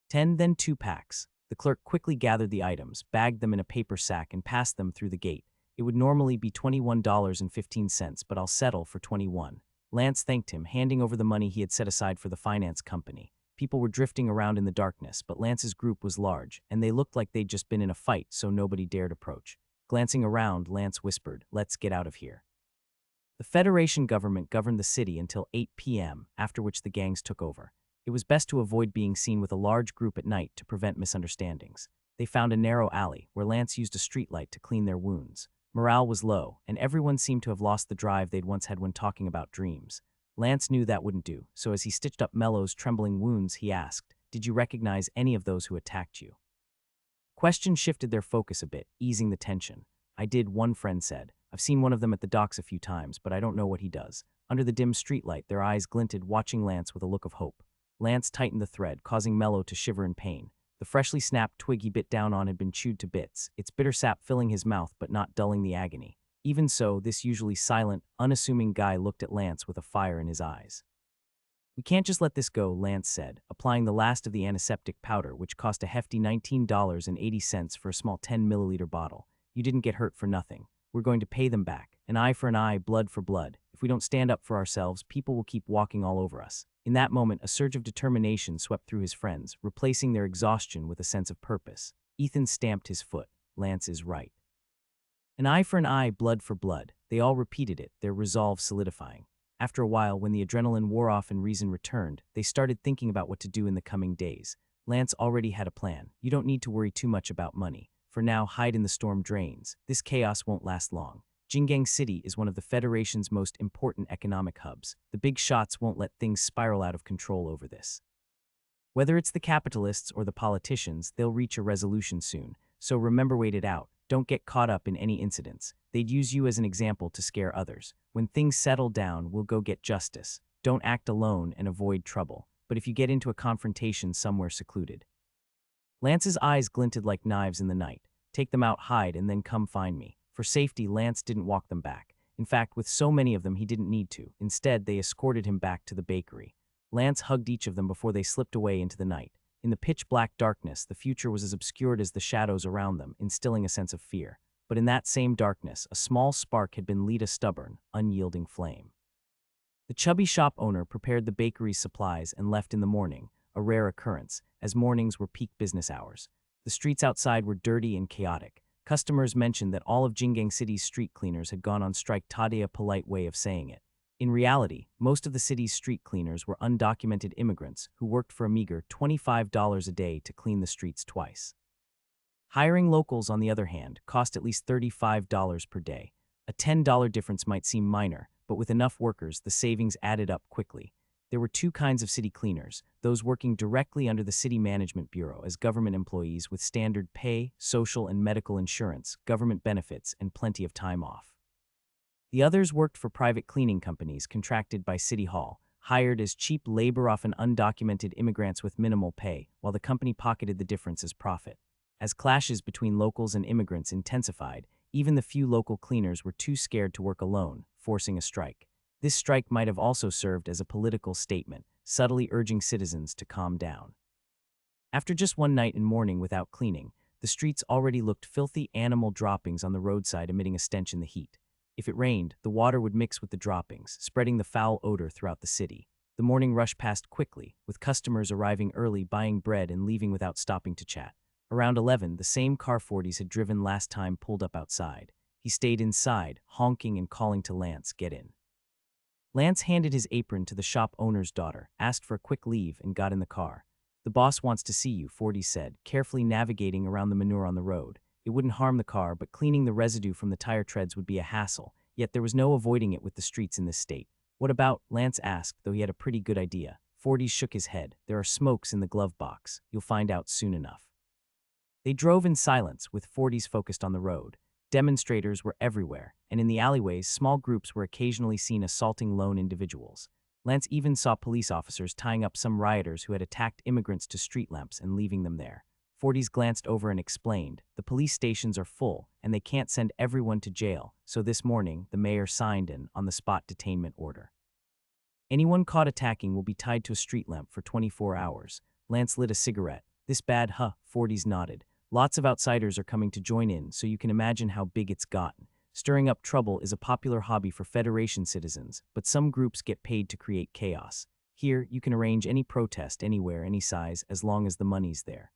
10, then 2 packs. The clerk quickly gathered the items, bagged them in a paper sack, and passed them through the gate. "It would normally be $21.15, but I'll settle for $21. Lance thanked him, handing over the money he had set aside for the finance company. People were drifting around in the darkness, but Lance's group was large, and they looked like they'd just been in a fight, so nobody dared approach. Glancing around, Lance whispered, "Let's get out of here." The Federation government governed the city until 8 p.m., after which the gangs took over. It was best to avoid being seen with a large group at night to prevent misunderstandings. They found a narrow alley, where Lance used a streetlight to clean their wounds. Morale was low, and everyone seemed to have lost the drive they'd once had when talking about dreams. Lance knew that wouldn't do, so as he stitched up Mello's trembling wounds, he asked, "Did you recognize any of those who attacked you?" Question shifted their focus a bit, easing the tension. "I did," one friend said. "I've seen one of them at the docks a few times, but I don't know what he does." Under the dim streetlight, their eyes glinted, watching Lance with a look of hope. Lance tightened the thread, causing Mello to shiver in pain. The freshly snapped twig he bit down on had been chewed to bits, its bitter sap filling his mouth but not dulling the agony. Even so, this usually silent, unassuming guy looked at Lance with a fire in his eyes. "We can't just let this go," Lance said, applying the last of the antiseptic powder, which cost a hefty $19.80 for a small 10-milliliter bottle. "You didn't get hurt for nothing. We're going to pay them back. An eye for an eye, blood for blood. If we don't stand up for ourselves, people will keep walking all over us." In that moment, a surge of determination swept through his friends, replacing their exhaustion with a sense of purpose. Ethan stamped his foot. "Lance is right." An eye for an eye, blood for blood. They all repeated it, their resolve solidifying. After a while, when the adrenaline wore off and reason returned, they started thinking about what to do in the coming days. Lance already had a plan. "You don't need to worry too much about money. For now, hide in the storm drains. This chaos won't last long. Jingang City is one of the Federation's most important economic hubs. The big shots won't let things spiral out of control over this. Whether it's the capitalists or the politicians, they'll reach a resolution soon. So remember, wait it out. Don't get caught up in any incidents. They'd use you as an example to scare others. When things settle down, we'll go get justice. Don't act alone and avoid trouble. But if you get into a confrontation somewhere secluded." Lance's eyes glinted like knives in the night. "Take them out, hide, and then come find me." For safety, Lance didn't walk them back. In fact, with so many of them, he didn't need to. Instead, they escorted him back to the bakery. Lance hugged each of them before they slipped away into the night. In the pitch-black darkness, the future was as obscured as the shadows around them, instilling a sense of fear. But in that same darkness, a small spark had been lit, a stubborn, unyielding flame. The chubby shop owner prepared the bakery's supplies and left in the morning, a rare occurrence, as mornings were peak business hours. The streets outside were dirty and chaotic. Customers mentioned that all of Jingang City's street cleaners had gone on strike, a polite way of saying it. In reality, most of the city's street cleaners were undocumented immigrants who worked for a meager $25 a day to clean the streets twice. Hiring locals, on the other hand, cost at least $35 per day. A $10 difference might seem minor, but with enough workers, the savings added up quickly. There were two kinds of city cleaners: those working directly under the City Management Bureau as government employees with standard pay, social and medical insurance, government benefits, and plenty of time off. The others worked for private cleaning companies contracted by City Hall, hired as cheap labor, often undocumented immigrants with minimal pay, while the company pocketed the difference as profit. As clashes between locals and immigrants intensified, even the few local cleaners were too scared to work alone, forcing a strike. This strike might have also served as a political statement, subtly urging citizens to calm down. After just one night and morning without cleaning, the streets already looked filthy, animal droppings on the roadside emitting a stench in the heat. If it rained, the water would mix with the droppings, spreading the foul odor throughout the city. The morning rush passed quickly, with customers arriving early, buying bread and leaving without stopping to chat. Around 11, the same car Forties had driven last time pulled up outside. He stayed inside, honking and calling to Lance, "Get in." Lance handed his apron to the shop owner's daughter, asked for a quick leave, and got in the car. "The boss wants to see you," Forty said, carefully navigating around the manure on the road. It wouldn't harm the car, but cleaning the residue from the tire treads would be a hassle, yet there was no avoiding it with the streets in this state. "What about?" Lance asked, though he had a pretty good idea. Forty shook his head. "There are smokes in the glove box. You'll find out soon enough." They drove in silence, with Forties focused on the road. Demonstrators were everywhere, and in the alleyways, small groups were occasionally seen assaulting lone individuals. Lance even saw police officers tying up some rioters who had attacked immigrants to street lamps and leaving them there. Forties glanced over and explained, "The police stations are full, and they can't send everyone to jail, so this morning, the mayor signed an on-the-spot detainment order. Anyone caught attacking will be tied to a street lamp for 24 hours. Lance lit a cigarette. "This bad, huh?" Forties nodded. "Lots of outsiders are coming to join in, so you can imagine how big it's gotten. Stirring up trouble is a popular hobby for Federation citizens, but some groups get paid to create chaos. Here, you can arrange any protest anywhere, any size, as long as the money's there."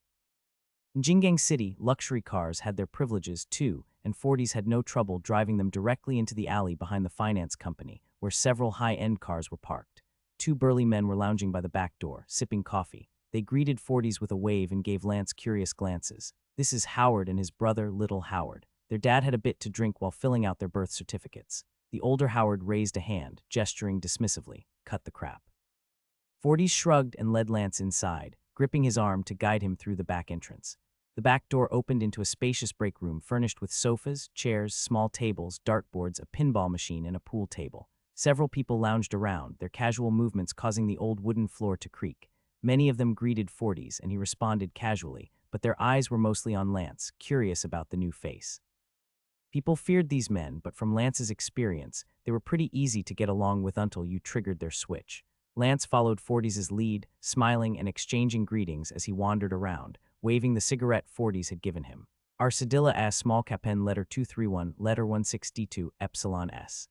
In Jingang City, luxury cars had their privileges too, and Forties had no trouble driving them directly into the alley behind the finance company, where several high-end cars were parked. Two burly men were lounging by the back door, sipping coffee. They greeted Forties with a wave and gave Lance curious glances. "This is Howard and his brother, Little Howard. Their dad had a bit to drink while filling out their birth certificates. The older Howard raised a hand, gesturing dismissively. Cut the crap. Forties shrugged and led Lance inside, gripping his arm to guide him through the back entrance. The back door opened into a spacious break room furnished with sofas, chairs, small tables, dartboards, a pinball machine, and a pool table. Several people lounged around, their casual movements causing the old wooden floor to creak. Many of them greeted Forties, and he responded casually, but their eyes were mostly on Lance, curious about the new face. People feared these men, but from Lance's experience, they were pretty easy to get along with until you triggered their switch. Lance followed Forties' lead, smiling and exchanging greetings as he wandered around, waving the cigarette Forties had given him. Arsadilla S. Small Capen Letter 231, Letter 162, Epsilon S.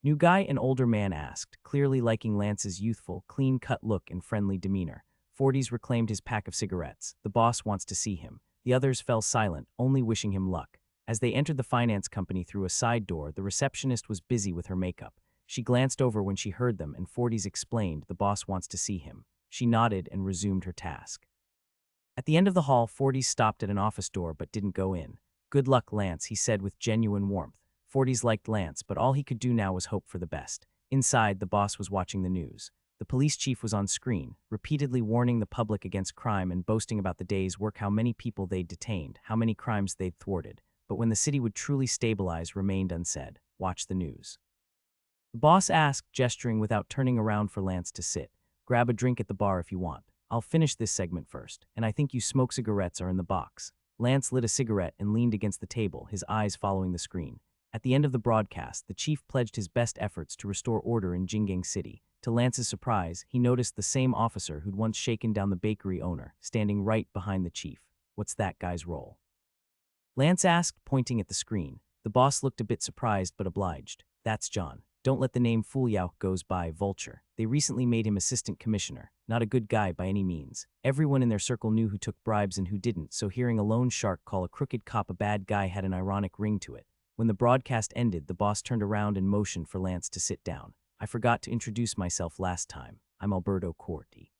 New guy, an older man asked, clearly liking Lance's youthful, clean-cut look and friendly demeanor. Forties reclaimed his pack of cigarettes. The boss wants to see him. The others fell silent, only wishing him luck. As they entered the finance company through a side door, the receptionist was busy with her makeup. She glanced over when she heard them, and Forties explained, the boss wants to see him. She nodded and resumed her task. At the end of the hall, Forties stopped at an office door but didn't go in. Good luck, Lance, he said with genuine warmth. Forties liked Lance, but all he could do now was hope for the best. Inside, the boss was watching the news. The police chief was on screen, repeatedly warning the public against crime and boasting about the day's work, how many people they'd detained, how many crimes they'd thwarted. But when the city would truly stabilize remained unsaid. Watch the news. The boss asked, gesturing without turning around for Lance to sit. Grab a drink at the bar if you want. I'll finish this segment first, and I think you smoke cigarettes are in the box. Lance lit a cigarette and leaned against the table, his eyes following the screen. At the end of the broadcast, the chief pledged his best efforts to restore order in Jinggang City. To Lance's surprise, he noticed the same officer who'd once shaken down the bakery owner, standing right behind the chief. What's that guy's role? Lance asked, pointing at the screen. The boss looked a bit surprised but obliged. That's John. Don't let the name fool you. Goes by Vulture. They recently made him assistant commissioner. Not a good guy by any means. Everyone in their circle knew who took bribes and who didn't, so hearing a loan shark call a crooked cop a bad guy had an ironic ring to it. When the broadcast ended, the boss turned around and motioned for Lance to sit down. I forgot to introduce myself last time. I'm Alberto Corti.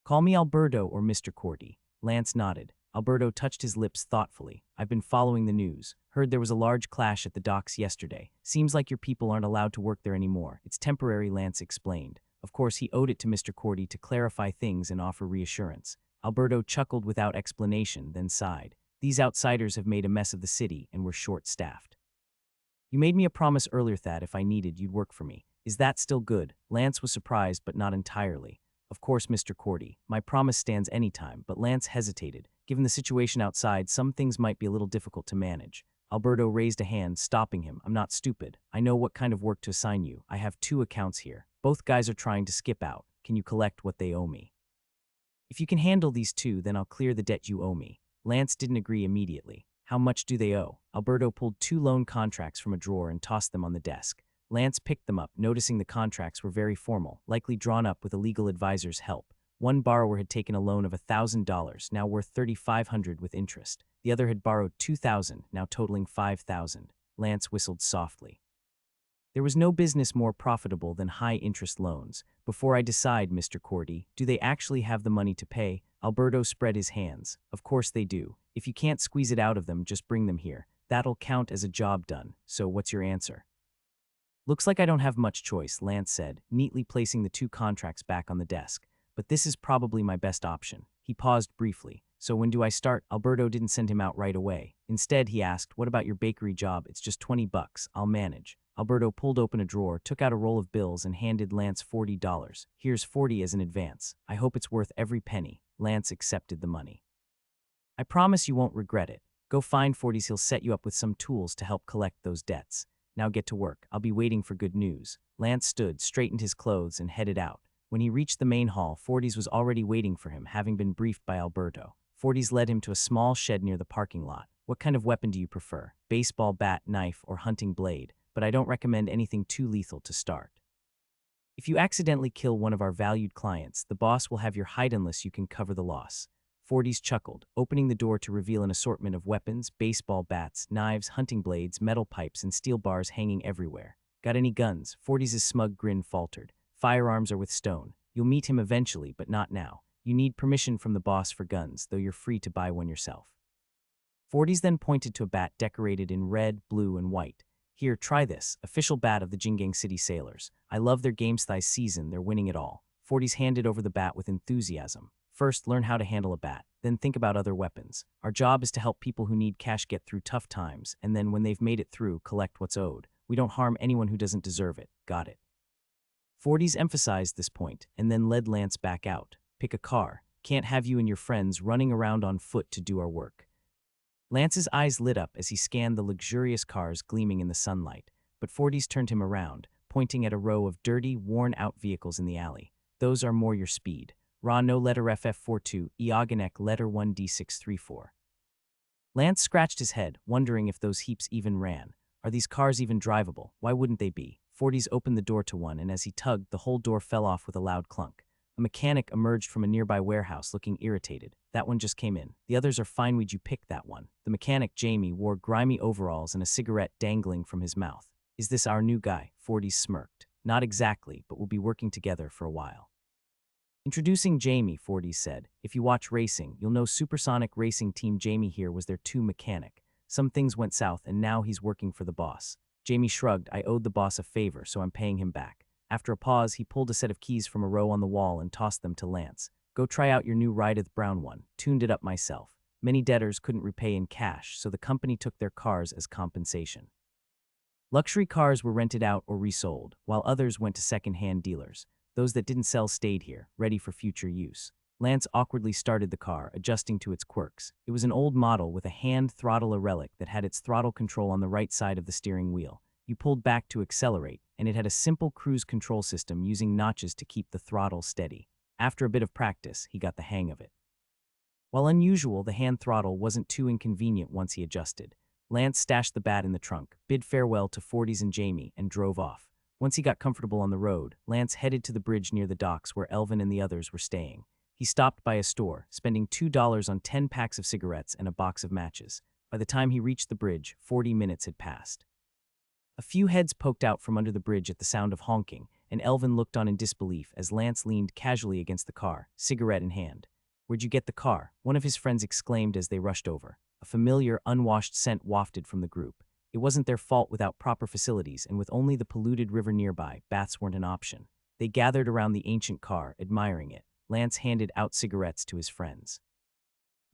Call me Alberto or Mr. Corti. Lance nodded. Alberto touched his lips thoughtfully. I've been following the news. Heard there was a large clash at the docks yesterday. Seems like your people aren't allowed to work there anymore. It's temporary, Lance explained. Of course, he owed it to Mr. Corti to clarify things and offer reassurance. Alberto chuckled without explanation, then sighed. These outsiders have made a mess of the city, and we're short-staffed. You made me a promise earlier that if I needed, you'd work for me. Is that still good? Lance was surprised, but not entirely. Of course, Mr. Corti. My promise stands anytime, but Lance hesitated. Given the situation outside, some things might be a little difficult to manage. Alberto raised a hand, stopping him. I'm not stupid. I know what kind of work to assign you. I have 2 accounts here. Both guys are trying to skip out. Can you collect what they owe me? If you can handle these 2, then I'll clear the debt you owe me. Lance didn't agree immediately. How much do they owe? Alberto pulled 2 loan contracts from a drawer and tossed them on the desk. Lance picked them up, noticing the contracts were very formal, likely drawn up with a legal advisor's help. One borrower had taken a loan of $1,000, now worth $3,500 with interest. The other had borrowed $2,000, now totaling $5,000. Lance whistled softly. There was no business more profitable than high-interest loans. Before I decide, Mr. Corti, do they actually have the money to pay? Alberto spread his hands. Of course they do. If you can't squeeze it out of them, just bring them here. That'll count as a job done. So what's your answer? Looks like I don't have much choice, Lance said, neatly placing the 2 contracts back on the desk. But this is probably my best option. He paused briefly. So when do I start? Alberto didn't send him out right away. Instead, he asked, what about your bakery job? It's just $20. I'll manage. Alberto pulled open a drawer, took out a roll of bills, and handed Lance $40. Here's $40 as an advance. I hope it's worth every penny. Lance accepted the money. I promise you won't regret it. Go find Forties. He'll set you up with some tools to help collect those debts. Now get to work. I'll be waiting for good news. Lance stood, straightened his clothes, and headed out. When he reached the main hall, Forties was already waiting for him, having been briefed by Alberto. Forties led him to a small shed near the parking lot. What kind of weapon do you prefer? Baseball bat, knife, or hunting blade? But I don't recommend anything too lethal to start. If you accidentally kill one of our valued clients, the boss will have your hide unless you can cover the loss. Forties chuckled, opening the door to reveal an assortment of weapons, baseball bats, knives, hunting blades, metal pipes, and steel bars hanging everywhere. Got any guns? Forties' smug grin faltered. Firearms are with Stone. You'll meet him eventually, but not now. You need permission from the boss for guns, though you're free to buy one yourself. 40s then pointed to a bat decorated in red, blue, and white. Here, try this, official bat of the Jingang City Sailors. I love their game this season, they're winning it all. 40s handed over the bat with enthusiasm. First, learn how to handle a bat, then think about other weapons. Our job is to help people who need cash get through tough times, and then when they've made it through, collect what's owed. We don't harm anyone who doesn't deserve it. Got it. 40s emphasized this point, and then led Lance back out. Pick a car. Can't have you and your friends running around on foot to do our work. Lance's eyes lit up as he scanned the luxurious cars gleaming in the sunlight, but 40s turned him around, pointing at a row of dirty, worn-out vehicles in the alley. Those are more your speed. Raw no letter FF42, Iagonek letter 1D634. Lance scratched his head, wondering if those heaps even ran. Are these cars even drivable? Why wouldn't they be? 40s opened the door to one, and as he tugged, the whole door fell off with a loud clunk. A mechanic emerged from a nearby warehouse looking irritated. That one just came in. The others are fine, would you pick that one? The mechanic, Jamie, wore grimy overalls and a cigarette dangling from his mouth. Is this our new guy? 40s smirked. Not exactly, but we'll be working together for a while. Introducing Jamie, 40s said. If you watch racing, you'll know Supersonic Racing Team Jamie here was their mechanic. Some things went south and now he's working for the boss. Jamie shrugged. I owed the boss a favor, so I'm paying him back. After a pause, he pulled a set of keys from a row on the wall and tossed them to Lance. Go try out your new Rydith brown one. Tuned it up myself. Many debtors couldn't repay in cash, so the company took their cars as compensation. Luxury cars were rented out or resold, while others went to second-hand dealers. Those that didn't sell stayed here, ready for future use. Lance awkwardly started the car, adjusting to its quirks. It was an old model with a hand throttle relic that had its throttle control on the right side of the steering wheel. You pulled back to accelerate, and it had a simple cruise control system using notches to keep the throttle steady. After a bit of practice, he got the hang of it. While unusual, the hand throttle wasn't too inconvenient once he adjusted. Lance stashed the bat in the trunk, bid farewell to 40s and Jamie, and drove off. Once he got comfortable on the road, Lance headed to the bridge near the docks where Elvin and the others were staying. He stopped by a store, spending $2 on 10 packs of cigarettes and a box of matches. By the time he reached the bridge, 40 minutes had passed. A few heads poked out from under the bridge at the sound of honking, and Elvin looked on in disbelief as Lance leaned casually against the car, cigarette in hand. Where'd you get the car? One of his friends exclaimed as they rushed over. A familiar, unwashed scent wafted from the group. It wasn't their fault without proper facilities, and with only the polluted river nearby, baths weren't an option. They gathered around the ancient car, admiring it. Lance handed out cigarettes to his friends.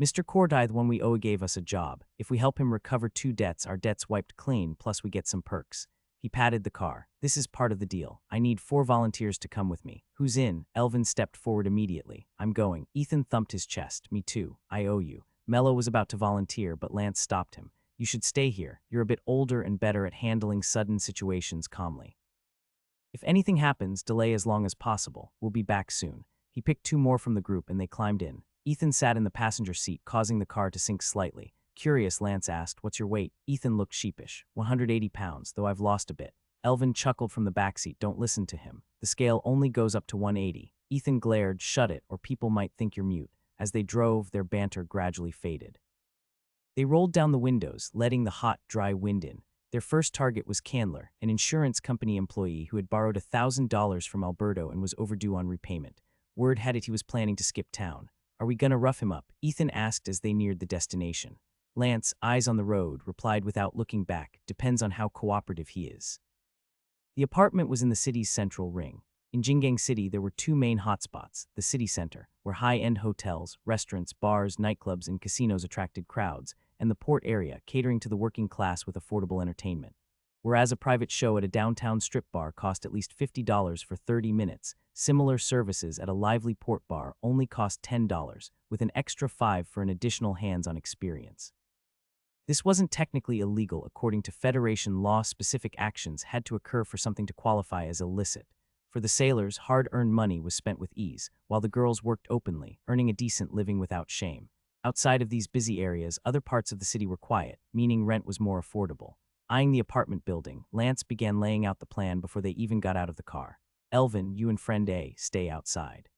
Mr. Cordythe, one we owe, gave us a job. If we help him recover 2 debts, our debt's wiped clean, plus we get some perks. He patted the car. This is part of the deal. I need 4 volunteers to come with me. Who's in? Elvin stepped forward immediately. I'm going. Ethan thumped his chest. Me too. I owe you. Mello was about to volunteer, but Lance stopped him. You should stay here. You're a bit older and better at handling sudden situations calmly. If anything happens, delay as long as possible. We'll be back soon. He picked 2 more from the group and they climbed in. Ethan sat in the passenger seat, causing the car to sink slightly. Curious, Lance asked, what's your weight? Ethan looked sheepish. 180 pounds, though I've lost a bit. Elvin chuckled from the backseat. Don't listen to him. The scale only goes up to 180. Ethan glared, shut it, or people might think you're mute. As they drove, their banter gradually faded. They rolled down the windows, letting the hot, dry wind in. Their first target was Candler, an insurance company employee who had borrowed $1,000 from Alberto and was overdue on repayment. Word had it he was planning to skip town. Are we gonna rough him up? Ethan asked as they neared the destination. Lance, eyes on the road, replied without looking back, depends on how cooperative he is. The apartment was in the city's central ring. In Jingang City, there were 2 main hotspots: the city center, where high-end hotels, restaurants, bars, nightclubs, and casinos attracted crowds, and the port area, catering to the working class with affordable entertainment. Whereas a private show at a downtown strip bar cost at least $50 for 30 minutes, similar services at a lively port bar only cost $10, with an extra $5 for an additional hands-on experience. This wasn't technically illegal. According to Federation law, specific actions had to occur for something to qualify as illicit. For the sailors, hard-earned money was spent with ease, while the girls worked openly, earning a decent living without shame. Outside of these busy areas, other parts of the city were quiet, meaning rent was more affordable. Eyeing the apartment building, Lance began laying out the plan before they even got out of the car. Elvin, you and friend A, stay outside.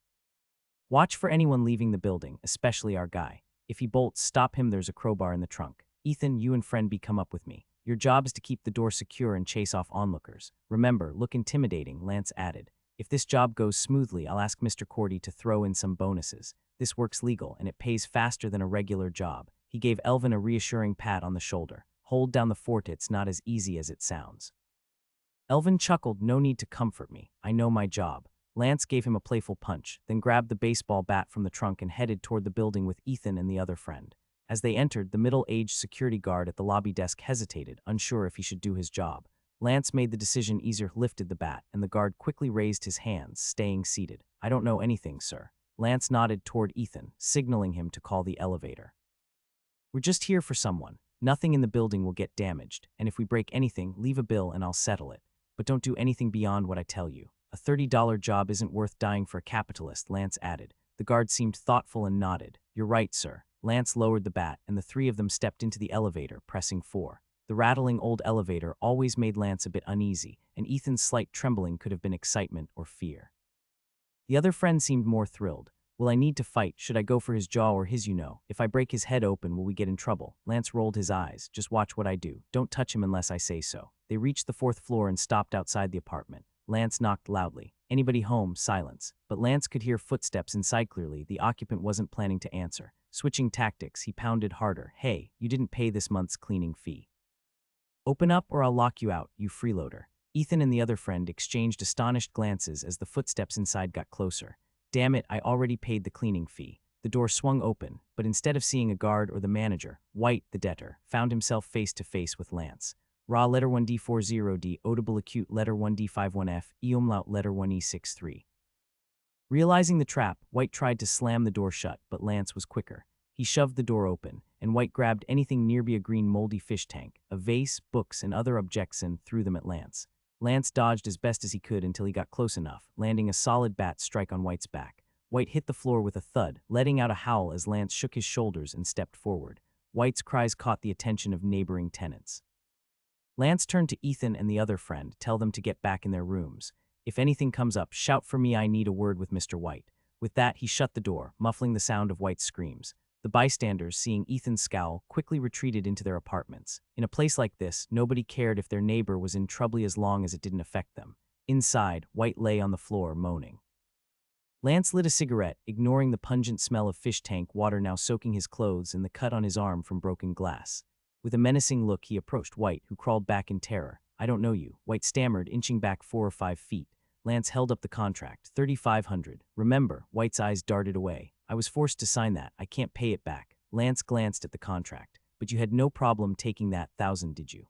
Watch for anyone leaving the building, especially our guy. If he bolts, stop him. There's a crowbar in the trunk. Ethan, you and friend B come up with me. Your job is to keep the door secure and chase off onlookers. Remember, look intimidating, Lance added. If this job goes smoothly, I'll ask Mr. Cordy to throw in some bonuses. This work's legal, and it pays faster than a regular job. He gave Elvin a reassuring pat on the shoulder. Hold down the fort, it's not as easy as it sounds. Elvin chuckled, no need to comfort me. I know my job. Lance gave him a playful punch, then grabbed the baseball bat from the trunk and headed toward the building with Ethan and the other friend. As they entered, the middle-aged security guard at the lobby desk hesitated, unsure if he should do his job. Lance made the decision easier, lifted the bat, and the guard quickly raised his hands, staying seated. I don't know anything, sir. Lance nodded toward Ethan, signaling him to call the elevator. We're just here for someone. Nothing in the building will get damaged, and if we break anything, leave a bill and I'll settle it. But don't do anything beyond what I tell you. A $30 job isn't worth dying for a capitalist, Lance added. The guard seemed thoughtful and nodded. You're right, sir. Lance lowered the bat, and the three of them stepped into the elevator, pressing 4. The rattling old elevator always made Lance a bit uneasy, and Ethan's slight trembling could have been excitement or fear. The other friend seemed more thrilled. Will I need to fight? Should I go for his jaw or his you-know? If I break his head open, will we get in trouble? Lance rolled his eyes. Just watch what I do. Don't touch him unless I say so. They reached the 4th floor and stopped outside the apartment. Lance knocked loudly. Anybody home? Silence. But Lance could hear footsteps inside clearly. The occupant wasn't planning to answer. Switching tactics, he pounded harder. Hey, you didn't pay this month's cleaning fee. Open up or I'll lock you out, you freeloader. Ethan and the other friend exchanged astonished glances as the footsteps inside got closer. Damn it, I already paid the cleaning fee. The door swung open, but instead of seeing a guard or the manager, White, the debtor, found himself face to face with Lance. Raw letter 1D40D, audible acute letter 1D51F, umlaut letter 1E63. Realizing the trap, White tried to slam the door shut, but Lance was quicker. He shoved the door open, and White grabbed anything nearby a green moldy fish tank, a vase, books, and other objects and threw them at Lance. Lance dodged as best as he could until he got close enough, landing a solid bat strike on White's back. White hit the floor with a thud, letting out a howl as Lance shook his shoulders and stepped forward. White's cries caught the attention of neighboring tenants. Lance turned to Ethan and the other friend, tell them to get back in their rooms. If anything comes up, shout for me, I need a word with Mr. White. With that, he shut the door, muffling the sound of White's screams. The bystanders, seeing Ethan's scowl, quickly retreated into their apartments. In a place like this, nobody cared if their neighbor was in trouble as long as it didn't affect them. Inside, White lay on the floor, moaning. Lance lit a cigarette, ignoring the pungent smell of fish tank water now soaking his clothes and the cut on his arm from broken glass. With a menacing look, he approached White, who crawled back in terror. I don't know you, White stammered, inching back 4 or 5 feet. Lance held up the contract, $3,500. Remember, White's eyes darted away. I was forced to sign that. I can't pay it back. Lance glanced at the contract. But you had no problem taking that $1,000, did you?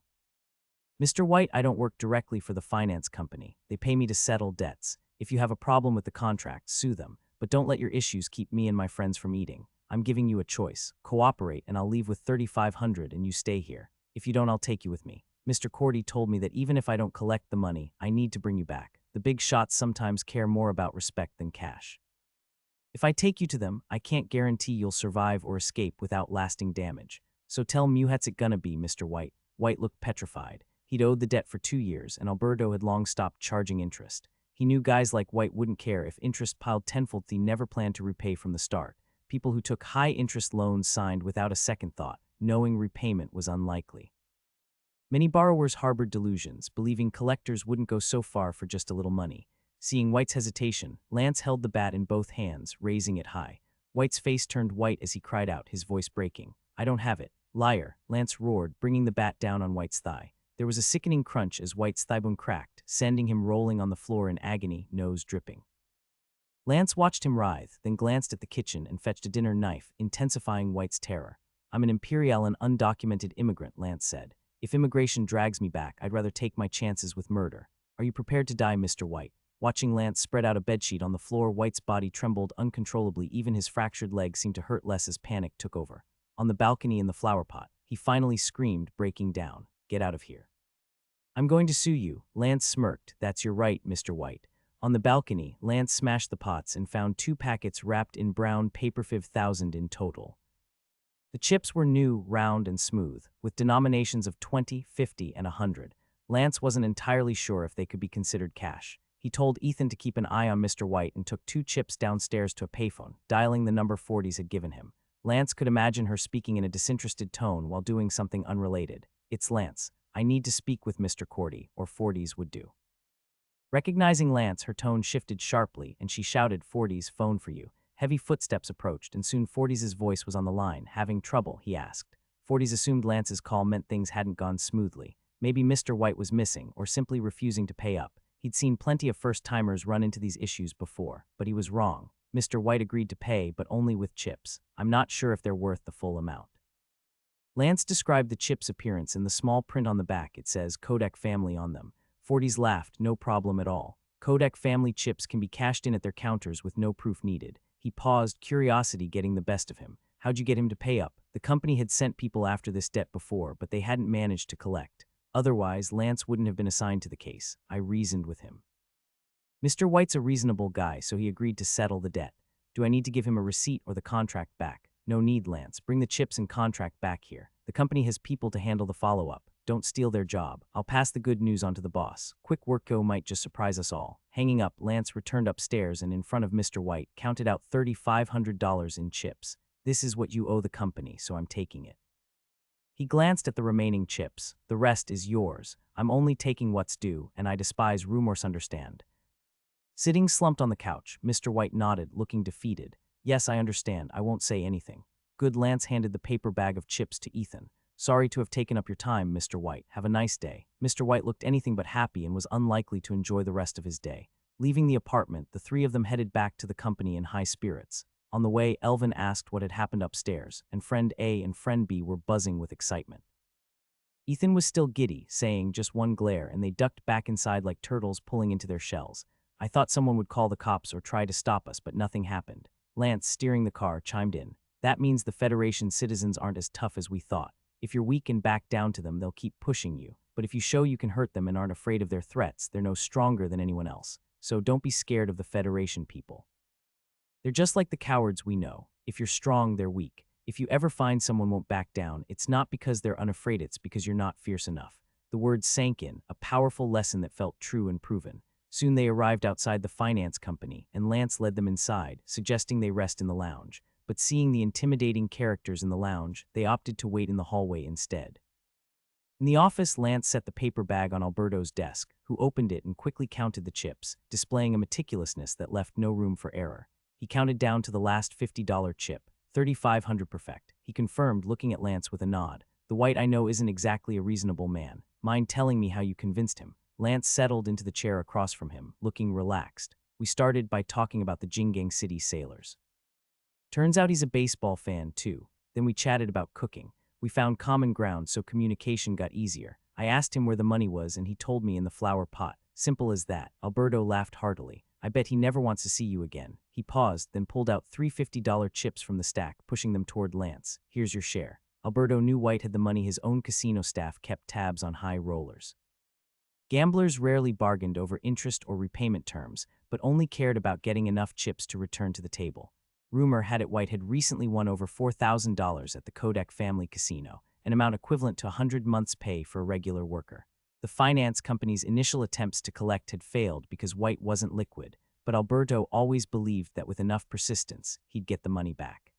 Mr. White, I don't work directly for the finance company. They pay me to settle debts. If you have a problem with the contract, sue them. But don't let your issues keep me and my friends from eating. I'm giving you a choice. Cooperate and I'll leave with $3,500 and you stay here. If you don't, I'll take you with me. Mr. Cordy told me that even if I don't collect the money, I need to bring you back. The big shots sometimes care more about respect than cash. If I take you to them, I can't guarantee you'll survive or escape without lasting damage. So tell me what's it gonna be, Mr. White. White looked petrified. He'd owed the debt for 2 years, and Alberto had long stopped charging interest. He knew guys like White wouldn't care if interest piled tenfold. He never planned to repay from the start. People who took high-interest loans signed without a second thought, knowing repayment was unlikely. Many borrowers harbored delusions, believing collectors wouldn't go so far for just a little money. Seeing White's hesitation, Lance held the bat in both hands, raising it high. White's face turned white as he cried out, his voice breaking. I don't have it. Liar, Lance roared, bringing the bat down on White's thigh. There was a sickening crunch as White's thigh bone cracked, sending him rolling on the floor in agony, nose dripping. Lance watched him writhe, then glanced at the kitchen and fetched a dinner knife, intensifying White's terror. I'm an imperial and undocumented immigrant, Lance said. If immigration drags me back, I'd rather take my chances with murder. Are you prepared to die, Mr. White? Watching Lance spread out a bedsheet on the floor, White's body trembled uncontrollably. Even his fractured leg seemed to hurt less as panic took over. On the balcony in the flower pot, he finally screamed, breaking down. Get out of here. I'm going to sue you, Lance smirked. That's your right, Mr. White. On the balcony, Lance smashed the pots and found 2 packets wrapped in brown paper, 5,000 in total. The chips were new, round, and smooth, with denominations of 20, 50, and 100. Lance wasn't entirely sure if they could be considered cash. He told Ethan to keep an eye on Mr. White and took 2 chips downstairs to a payphone, dialing the number 40s had given him. Lance could imagine her speaking in a disinterested tone while doing something unrelated. It's Lance. I need to speak with Mr. Cordy, or 40s would do. Recognizing Lance, her tone shifted sharply, and she shouted, 40s, phone for you. Heavy footsteps approached, and soon Forty's voice was on the line. Having trouble, he asked. Forty's assumed Lance's call meant things hadn't gone smoothly. Maybe Mr. White was missing, or simply refusing to pay up. He'd seen plenty of first-timers run into these issues before, but he was wrong. Mr. White agreed to pay, but only with chips. I'm not sure if they're worth the full amount. Lance described the chip's appearance and the small print on the back. It says Kodak Family on them. Forty's laughed. No problem at all. Kodak Family chips can be cashed in at their counters with no proof needed. He paused, curiosity getting the best of him. How'd you get him to pay up? The company had sent people after this debt before, but they hadn't managed to collect. Otherwise, Lance wouldn't have been assigned to the case. I reasoned with him. Mr. White's a reasonable guy, so he agreed to settle the debt. Do I need to give him a receipt or the contract back? No need, Lance. Bring the chips and contract back here. The company has people to handle the follow-up. Don't steal their job. I'll pass the good news on to the boss. Quick work go might just surprise us all. Hanging up, Lance returned upstairs and in front of Mr. White counted out $3,500 in chips. This is what you owe the company, so I'm taking it. He glanced at the remaining chips. The rest is yours. I'm only taking what's due, and I despise rumors, understand. Sitting slumped on the couch, Mr. White nodded, looking defeated. Yes, I understand. I won't say anything. Good. Lance handed the paper bag of chips to Ethan. Sorry to have taken up your time, Mr. White. Have a nice day. Mr. White looked anything but happy and was unlikely to enjoy the rest of his day. Leaving the apartment, the three of them headed back to the company in high spirits. On the way, Elvin asked what had happened upstairs, and friend A and friend B were buzzing with excitement. Ethan was still giddy, saying just one glare, and they ducked back inside like turtles pulling into their shells. I thought someone would call the cops or try to stop us, but nothing happened. Lance, steering the car, chimed in. That means the Federation citizens aren't as tough as we thought. If you're weak and back down to them, they'll keep pushing you. But if you show you can hurt them and aren't afraid of their threats, they're no stronger than anyone else. So don't be scared of the Federation people. They're just like the cowards we know. If you're strong, they're weak. If you ever find someone won't back down, it's not because they're unafraid, it's because you're not fierce enough. The words sank in, a powerful lesson that felt true and proven. Soon they arrived outside the finance company, and Lance led them inside, suggesting they rest in the lounge. But seeing the intimidating characters in the lounge, they opted to wait in the hallway instead. In the office, Lance set the paper bag on Alberto's desk, who opened it and quickly counted the chips, displaying a meticulousness that left no room for error. He counted down to the last $50 chip, 3,500 perfect. He confirmed, looking at Lance with a nod. The White I know isn't exactly a reasonable man. Mind telling me how you convinced him? Lance settled into the chair across from him, looking relaxed. We started by talking about the Jingang City sailors. Turns out he's a baseball fan, too. Then we chatted about cooking. We found common ground, so communication got easier. I asked him where the money was, and he told me in the flower pot. Simple as that. Alberto laughed heartily. I bet he never wants to see you again. He paused, then pulled out three $50 chips from the stack, pushing them toward Lance. Here's your share. Alberto knew White had the money. His own casino staff kept tabs on high rollers. Gamblers rarely bargained over interest or repayment terms, but only cared about getting enough chips to return to the table. Rumor had it White had recently won over $4,000 at the Kodak Family Casino, an amount equivalent to 100 months' pay for a regular worker. The finance company's initial attempts to collect had failed because White wasn't liquid, but Alberto always believed that with enough persistence, he'd get the money back.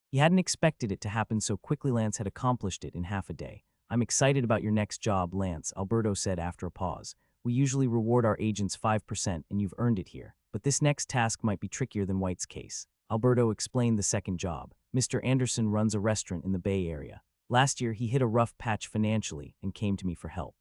He hadn't expected it to happen so quickly. Lance had accomplished it in half a day. I'm excited about your next job, Lance, Alberto said after a pause. We usually reward our agents 5%, and you've earned it here. But this next task might be trickier than White's case. Alberto explained the second job. Mr. Anderson runs a restaurant in the Bay Area. Last year, he hit a rough patch financially and came to me for help.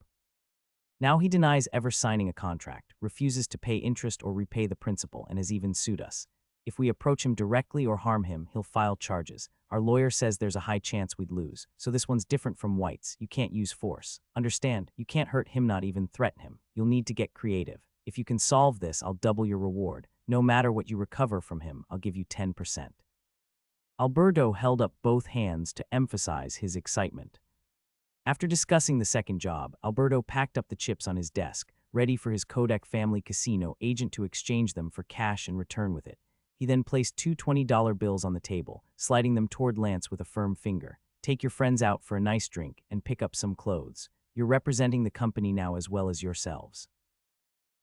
Now he denies ever signing a contract, refuses to pay interest or repay the principal, and has even sued us. If we approach him directly or harm him, he'll file charges. Our lawyer says there's a high chance we'd lose. So this one's different from White's. You can't use force. Understand, you can't hurt him, not even threaten him. You'll need to get creative. If you can solve this, I'll double your reward. No matter what you recover from him, I'll give you 10%. Alberto held up both hands to emphasize his excitement. After discussing the second job, Alberto packed up the chips on his desk, ready for his Kodak Family Casino agent to exchange them for cash and return with it. He then placed two $20 bills on the table, sliding them toward Lance with a firm finger. Take your friends out for a nice drink and pick up some clothes. You're representing the company now as well as yourselves.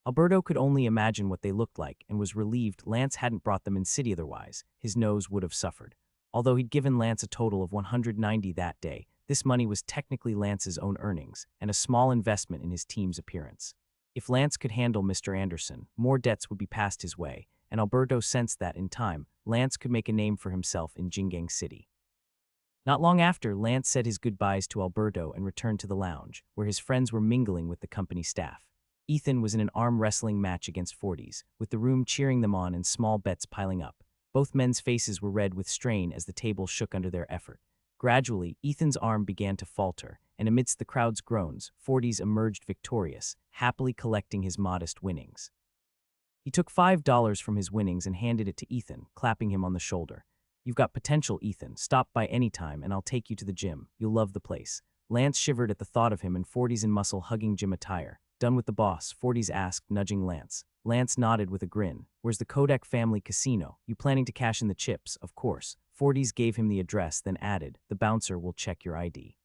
Alberto could only imagine what they looked like and was relieved Lance hadn't brought them in city, otherwise his nose would have suffered. Although he'd given Lance a total of $190 that day, this money was technically Lance's own earnings and a small investment in his team's appearance. If Lance could handle Mr. Anderson, more debts would be passed his way, and Alberto sensed that in time, Lance could make a name for himself in Jingang City. Not long after, Lance said his goodbyes to Alberto and returned to the lounge, where his friends were mingling with the company staff. Ethan was in an arm wrestling match against 40s, with the room cheering them on and small bets piling up. Both men's faces were red with strain as the table shook under their effort. Gradually, Ethan's arm began to falter, and amidst the crowd's groans, 40s emerged victorious, happily collecting his modest winnings. He took $5 from his winnings and handed it to Ethan, clapping him on the shoulder. "You've got potential, Ethan. Stop by any time and I'll take you to the gym. You'll love the place." Lance shivered at the thought of him and 40s in muscle hugging gym attire. "Done with the boss?" 40s asked, nudging Lance. Lance nodded with a grin. "Where's the Kodak family casino? You planning to cash in the chips?" "Of course." 40s gave him the address, then added, "The bouncer will check your ID.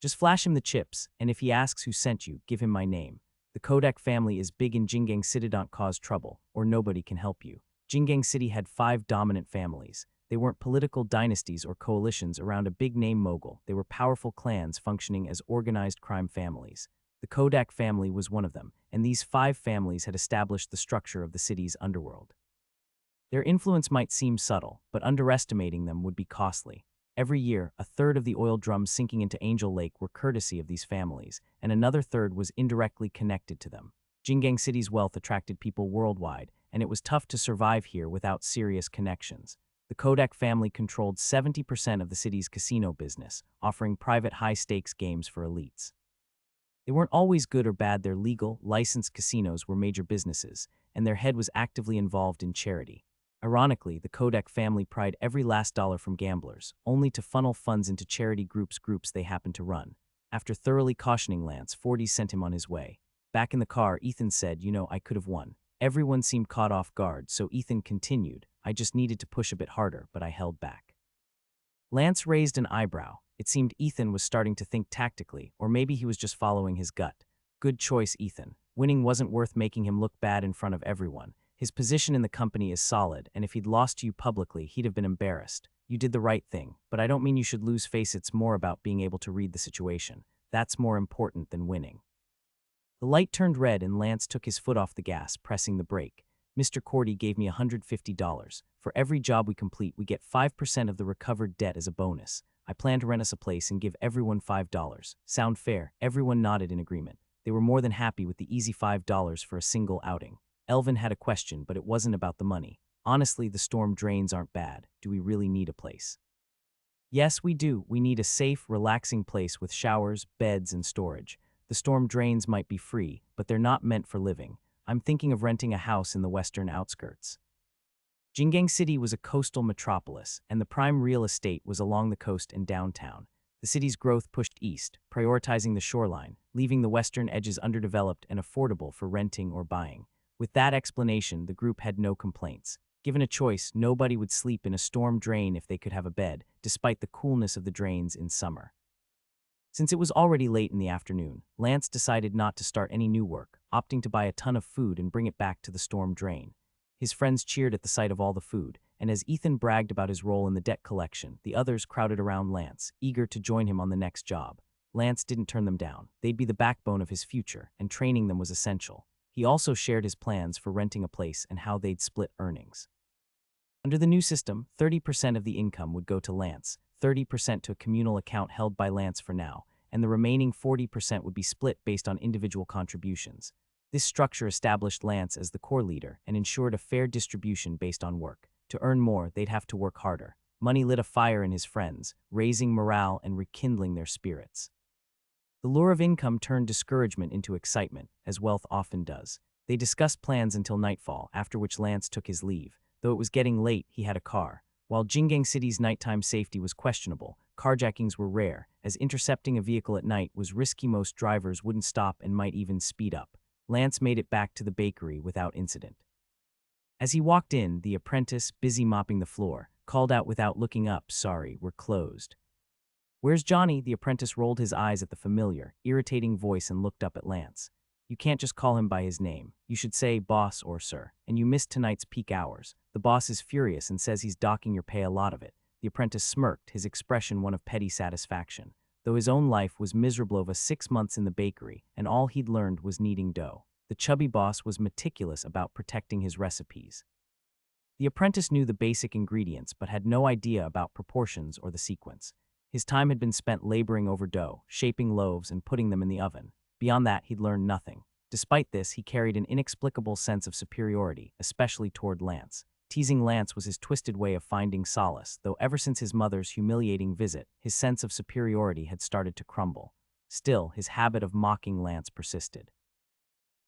Just flash him the chips, and if he asks who sent you, give him my name. The Kodak family is big in Jingang City. Don't cause trouble, or nobody can help you." Jingang City had 5 dominant families. They weren't political dynasties or coalitions around a big-name mogul. They were powerful clans functioning as organized crime families. The Kodak family was one of them, and these 5 families had established the structure of the city's underworld. Their influence might seem subtle, but underestimating them would be costly. Every year, a third of the oil drums sinking into Angel Lake were courtesy of these families, and another third was indirectly connected to them. Jingang City's wealth attracted people worldwide, and it was tough to survive here without serious connections. The Kodak family controlled 70% of the city's casino business, offering private high-stakes games for elites. They weren't always good or bad. Their legal, licensed casinos were major businesses, and their head was actively involved in charity. Ironically, the Kodak family pried every last dollar from gamblers, only to funnel funds into charity groups they happened to run. After thoroughly cautioning Lance, 40 sent him on his way. Back in the car, Ethan said, I could have won. Everyone seemed caught off guard, so Ethan continued, "I just needed to push a bit harder, but I held back." Lance raised an eyebrow. It seemed Ethan was starting to think tactically, or maybe he was just following his gut. "Good choice, Ethan. Winning wasn't worth making him look bad in front of everyone. His position in the company is solid, and if he'd lost to you publicly, he'd have been embarrassed. You did the right thing, but I don't mean you should lose face. It's more about being able to read the situation. That's more important than winning." The light turned red and Lance took his foot off the gas, pressing the brake. "Mr. Cordy gave me $150. For every job we complete, we get 5% of the recovered debt as a bonus. I plan to rent us a place and give everyone $5. Sound fair?" Everyone nodded in agreement. They were more than happy with the easy $5 for a single outing. Elvin had a question, but it wasn't about the money. "Honestly, the storm drains aren't bad. Do we really need a place?" "Yes, we do. We need a safe, relaxing place with showers, beds, and storage. The storm drains might be free, but they're not meant for living. I'm thinking of renting a house in the western outskirts." Jingang City was a coastal metropolis, and the prime real estate was along the coast and downtown. The city's growth pushed east, prioritizing the shoreline, leaving the western edges underdeveloped and affordable for renting or buying. With that explanation, the group had no complaints. Given a choice, nobody would sleep in a storm drain if they could have a bed, despite the coolness of the drains in summer. Since it was already late in the afternoon, Lance decided not to start any new work, opting to buy a ton of food and bring it back to the storm drain. His friends cheered at the sight of all the food, and as Ethan bragged about his role in the debt collection, the others crowded around Lance, eager to join him on the next job. Lance didn't turn them down. They'd be the backbone of his future, and training them was essential. He also shared his plans for renting a place and how they'd split earnings. Under the new system, 30% of the income would go to Lance, 30% to a communal account held by Lance for now, and the remaining 40% would be split based on individual contributions. This structure established Lance as the core leader and ensured a fair distribution based on work. To earn more, they'd have to work harder. Money lit a fire in his friends, raising morale and rekindling their spirits. The lure of income turned discouragement into excitement, as wealth often does. They discussed plans until nightfall, after which Lance took his leave. Though it was getting late, he had a car. While Jingang City's nighttime safety was questionable, carjackings were rare, as intercepting a vehicle at night was risky. Most drivers wouldn't stop and might even speed up. Lance made it back to the bakery without incident. As he walked in, the apprentice, busy mopping the floor, called out without looking up, "Sorry, we're closed." "Where's Johnny?" The apprentice rolled his eyes at the familiar, irritating voice and looked up at Lance. "You can't just call him by his name. You should say boss or sir. And you missed tonight's peak hours. The boss is furious and says he's docking your pay, a lot of it." The apprentice smirked, his expression one of petty satisfaction. Though his own life was miserable over 6 months in the bakery, and all he'd learned was kneading dough, the chubby boss was meticulous about protecting his recipes. The apprentice knew the basic ingredients but had no idea about proportions or the sequence. His time had been spent laboring over dough, shaping loaves, and putting them in the oven. Beyond that, he'd learned nothing. Despite this, he carried an inexplicable sense of superiority, especially toward Lance. Teasing Lance was his twisted way of finding solace, though ever since his mother's humiliating visit, his sense of superiority had started to crumble. Still, his habit of mocking Lance persisted.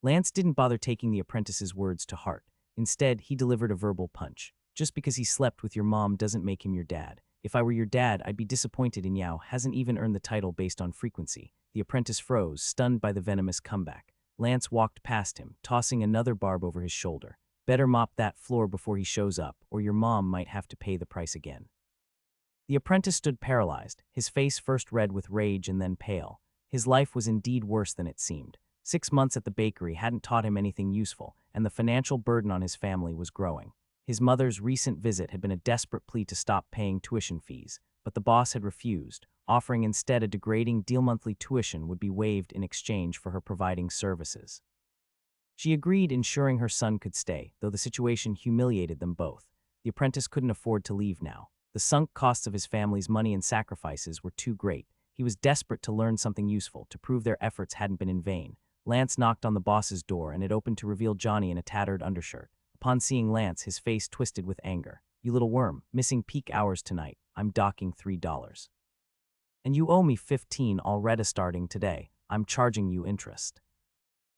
Lance didn't bother taking the apprentice's words to heart. Instead, he delivered a verbal punch. Just because he slept with your mom doesn't make him your dad. If I were your dad, I'd be disappointed in Yao hasn't even earned the title based on frequency. The apprentice froze, stunned by the venomous comeback. Lance walked past him, tossing another barb over his shoulder. Better mop that floor before he shows up, or your mom might have to pay the price again. The apprentice stood paralyzed, his face first red with rage and then pale. His life was indeed worse than it seemed. 6 months at the bakery hadn't taught him anything useful, and the financial burden on his family was growing. His mother's recent visit had been a desperate plea to stop paying tuition fees, but the boss had refused, offering instead a degrading deal. Monthly tuition would be waived in exchange for her providing services. She agreed, ensuring her son could stay, though the situation humiliated them both. The apprentice couldn't afford to leave now. The sunk costs of his family's money and sacrifices were too great. He was desperate to learn something useful, to prove their efforts hadn't been in vain. Lance knocked on the boss's door, and it opened to reveal Johnny in a tattered undershirt. Upon seeing Lance, his face twisted with anger. "You little worm, missing peak hours tonight. I'm docking $3. And you owe me 15 already starting today. I'm charging you interest."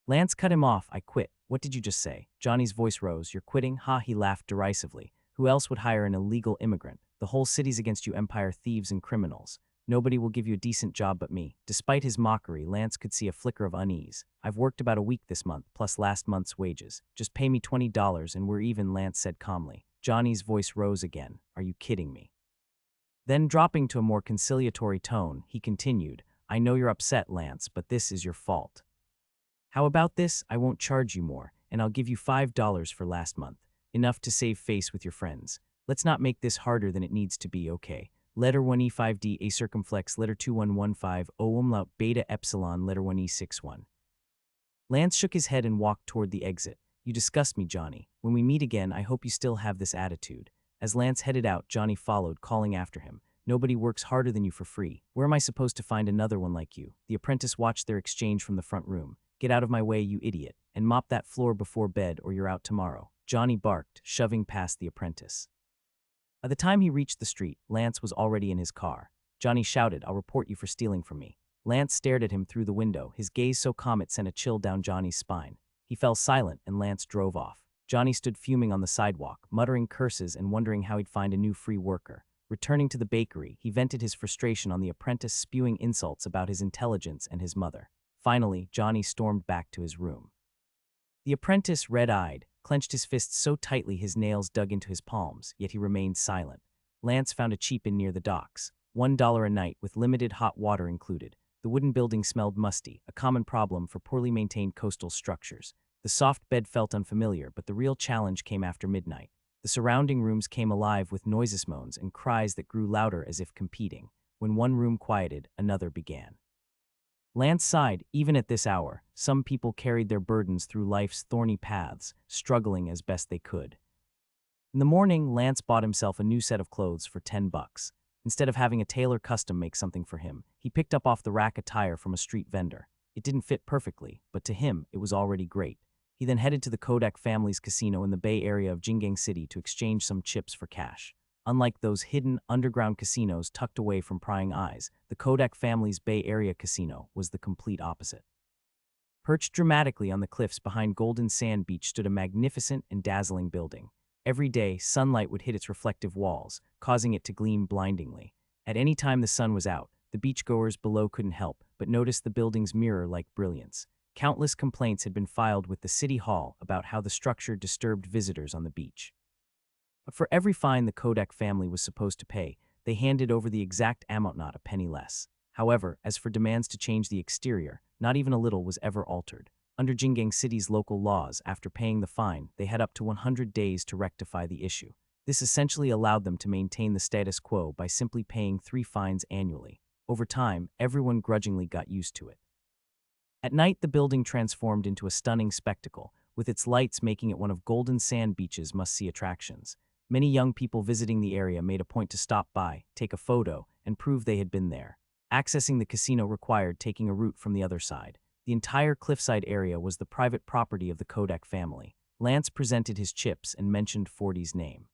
Lance cut him off. "I quit." "What did you just say?" Johnny's voice rose. "You're quitting?" "Ha," he laughed derisively. "Who else would hire an illegal immigrant? The whole city's against you, empire thieves and criminals. Nobody will give you a decent job but me." Despite his mockery, Lance could see a flicker of unease. "I've worked about a week this month, plus last month's wages. Just pay me $20 and we're even," Lance said calmly. Johnny's voice rose again. "Are you kidding me?" Then, dropping to a more conciliatory tone, he continued, "I know you're upset, Lance, but this is your fault. How about this? I won't charge you more, and I'll give you $5 for last month. Enough to save face with your friends. Let's not make this harder than it needs to be, okay? Letter 1E5D A circumflex, letter 2115 O umlaut beta epsilon, letter 1E61. Lance shook his head and walked toward the exit. "You disgust me, Johnny. When we meet again, I hope you still have this attitude." As Lance headed out, Johnny followed, calling after him. "Nobody works harder than you for free. Where am I supposed to find another one like you?" The apprentice watched their exchange from the front room. "Get out of my way, you idiot, and mop that floor before bed or you're out tomorrow," Johnny barked, shoving past the apprentice. By the time he reached the street, Lance was already in his car. Johnny shouted, "I'll report you for stealing from me." Lance stared at him through the window, his gaze so calm it sent a chill down Johnny's spine. He fell silent, and Lance drove off. Johnny stood fuming on the sidewalk, muttering curses and wondering how he'd find a new free worker. Returning to the bakery, he vented his frustration on the apprentice, spewing insults about his intelligence and his mother. Finally, Johnny stormed back to his room. The apprentice, red-eyed, clenched his fists so tightly his nails dug into his palms, yet he remained silent. Lance found a cheap inn near the docks. $1 a night with limited hot water included. The wooden building smelled musty, a common problem for poorly maintained coastal structures. The soft bed felt unfamiliar, but the real challenge came after midnight. The surrounding rooms came alive with noiseless moans and cries that grew louder as if competing. When one room quieted, another began. Lance sighed. Even at this hour, some people carried their burdens through life's thorny paths, struggling as best they could. In the morning, Lance bought himself a new set of clothes for $10. Instead of having a tailor custom make something for him, he picked up off the rack attire from a street vendor. It didn't fit perfectly, but to him, it was already great. He then headed to the Kodak family's casino in the Bay Area of Jingang City to exchange some chips for cash. Unlike those hidden, underground casinos tucked away from prying eyes, the Kodak family's Bay Area casino was the complete opposite. Perched dramatically on the cliffs behind Golden Sand Beach stood a magnificent and dazzling building. Every day, sunlight would hit its reflective walls, causing it to gleam blindingly. At any time the sun was out, the beachgoers below couldn't help but notice the building's mirror-like brilliance. Countless complaints had been filed with the city hall about how the structure disturbed visitors on the beach. But for every fine the Kodak family was supposed to pay, they handed over the exact amount, not a penny less. However, as for demands to change the exterior, not even a little was ever altered. Under Jingang City's local laws, after paying the fine, they had up to 100 days to rectify the issue. This essentially allowed them to maintain the status quo by simply paying 3 fines annually. Over time, everyone grudgingly got used to it. At night, the building transformed into a stunning spectacle, with its lights making it one of Golden Sand Beach's must-see attractions. Many young people visiting the area made a point to stop by, take a photo, and prove they had been there. Accessing the casino required taking a route from the other side. The entire cliffside area was the private property of the Kodak family. Lance presented his chips and mentioned Forty's name.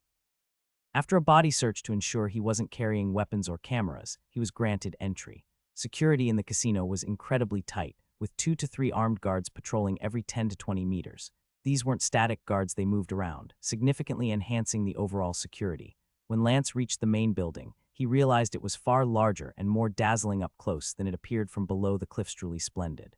After a body search to ensure he wasn't carrying weapons or cameras, he was granted entry. Security in the casino was incredibly tight, with 2 to 3 armed guards patrolling every 10 to 20 meters. These weren't static guards, they moved around, significantly enhancing the overall security. When Lance reached the main building, he realized it was far larger and more dazzling up close than it appeared from below the cliffs. Truly splendid.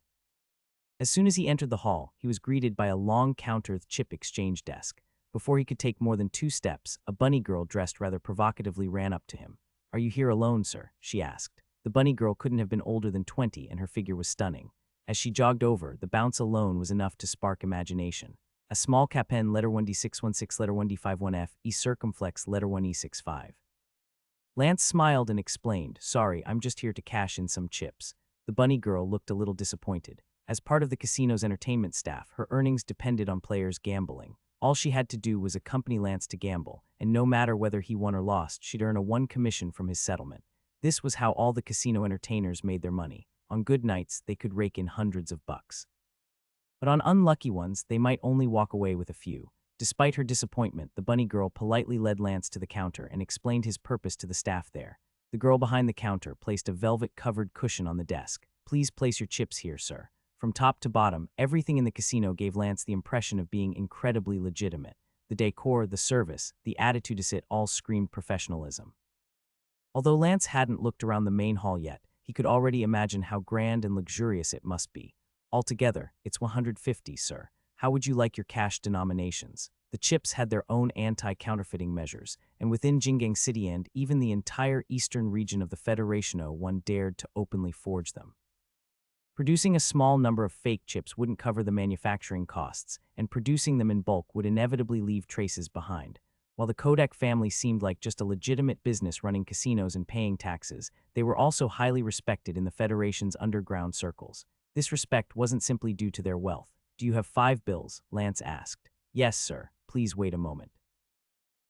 As soon as he entered the hall, he was greeted by a long countered chip exchange desk. Before he could take more than 2 steps, a bunny girl dressed rather provocatively ran up to him. "Are you here alone, sir?" she asked. The bunny girl couldn't have been older than 20, and her figure was stunning. As she jogged over, the bounce alone was enough to spark imagination. A small capen letter 1D616 letter 1D51F E circumflex letter 1E65. Lance smiled and explained, "Sorry, I'm just here to cash in some chips." The bunny girl looked a little disappointed. As part of the casino's entertainment staff, her earnings depended on players gambling. All she had to do was accompany Lance to gamble, and no matter whether he won or lost, she'd earn a 1 commission from his settlement. This was how all the casino entertainers made their money. On good nights, they could rake in hundreds of bucks. But on unlucky ones, they might only walk away with a few. Despite her disappointment, the bunny girl politely led Lance to the counter and explained his purpose to the staff there. The girl behind the counter placed a velvet-covered cushion on the desk. "Please place your chips here, sir." From top to bottom, everything in the casino gave Lance the impression of being incredibly legitimate. The decor, the service, the attitude to sit all screamed professionalism. Although Lance hadn't looked around the main hall yet, he could already imagine how grand and luxurious it must be. "Altogether, it's 150, sir. How would you like your cash denominations?" The chips had their own anti-counterfeiting measures, and within Jingang City and even the entire eastern region of the Federation, no one dared to openly forge them. Producing a small number of fake chips wouldn't cover the manufacturing costs, and producing them in bulk would inevitably leave traces behind. While the Kodak family seemed like just a legitimate business running casinos and paying taxes, they were also highly respected in the Federation's underground circles. This respect wasn't simply due to their wealth. "Do you have 5 bills?" Lance asked. "Yes, sir. Please wait a moment."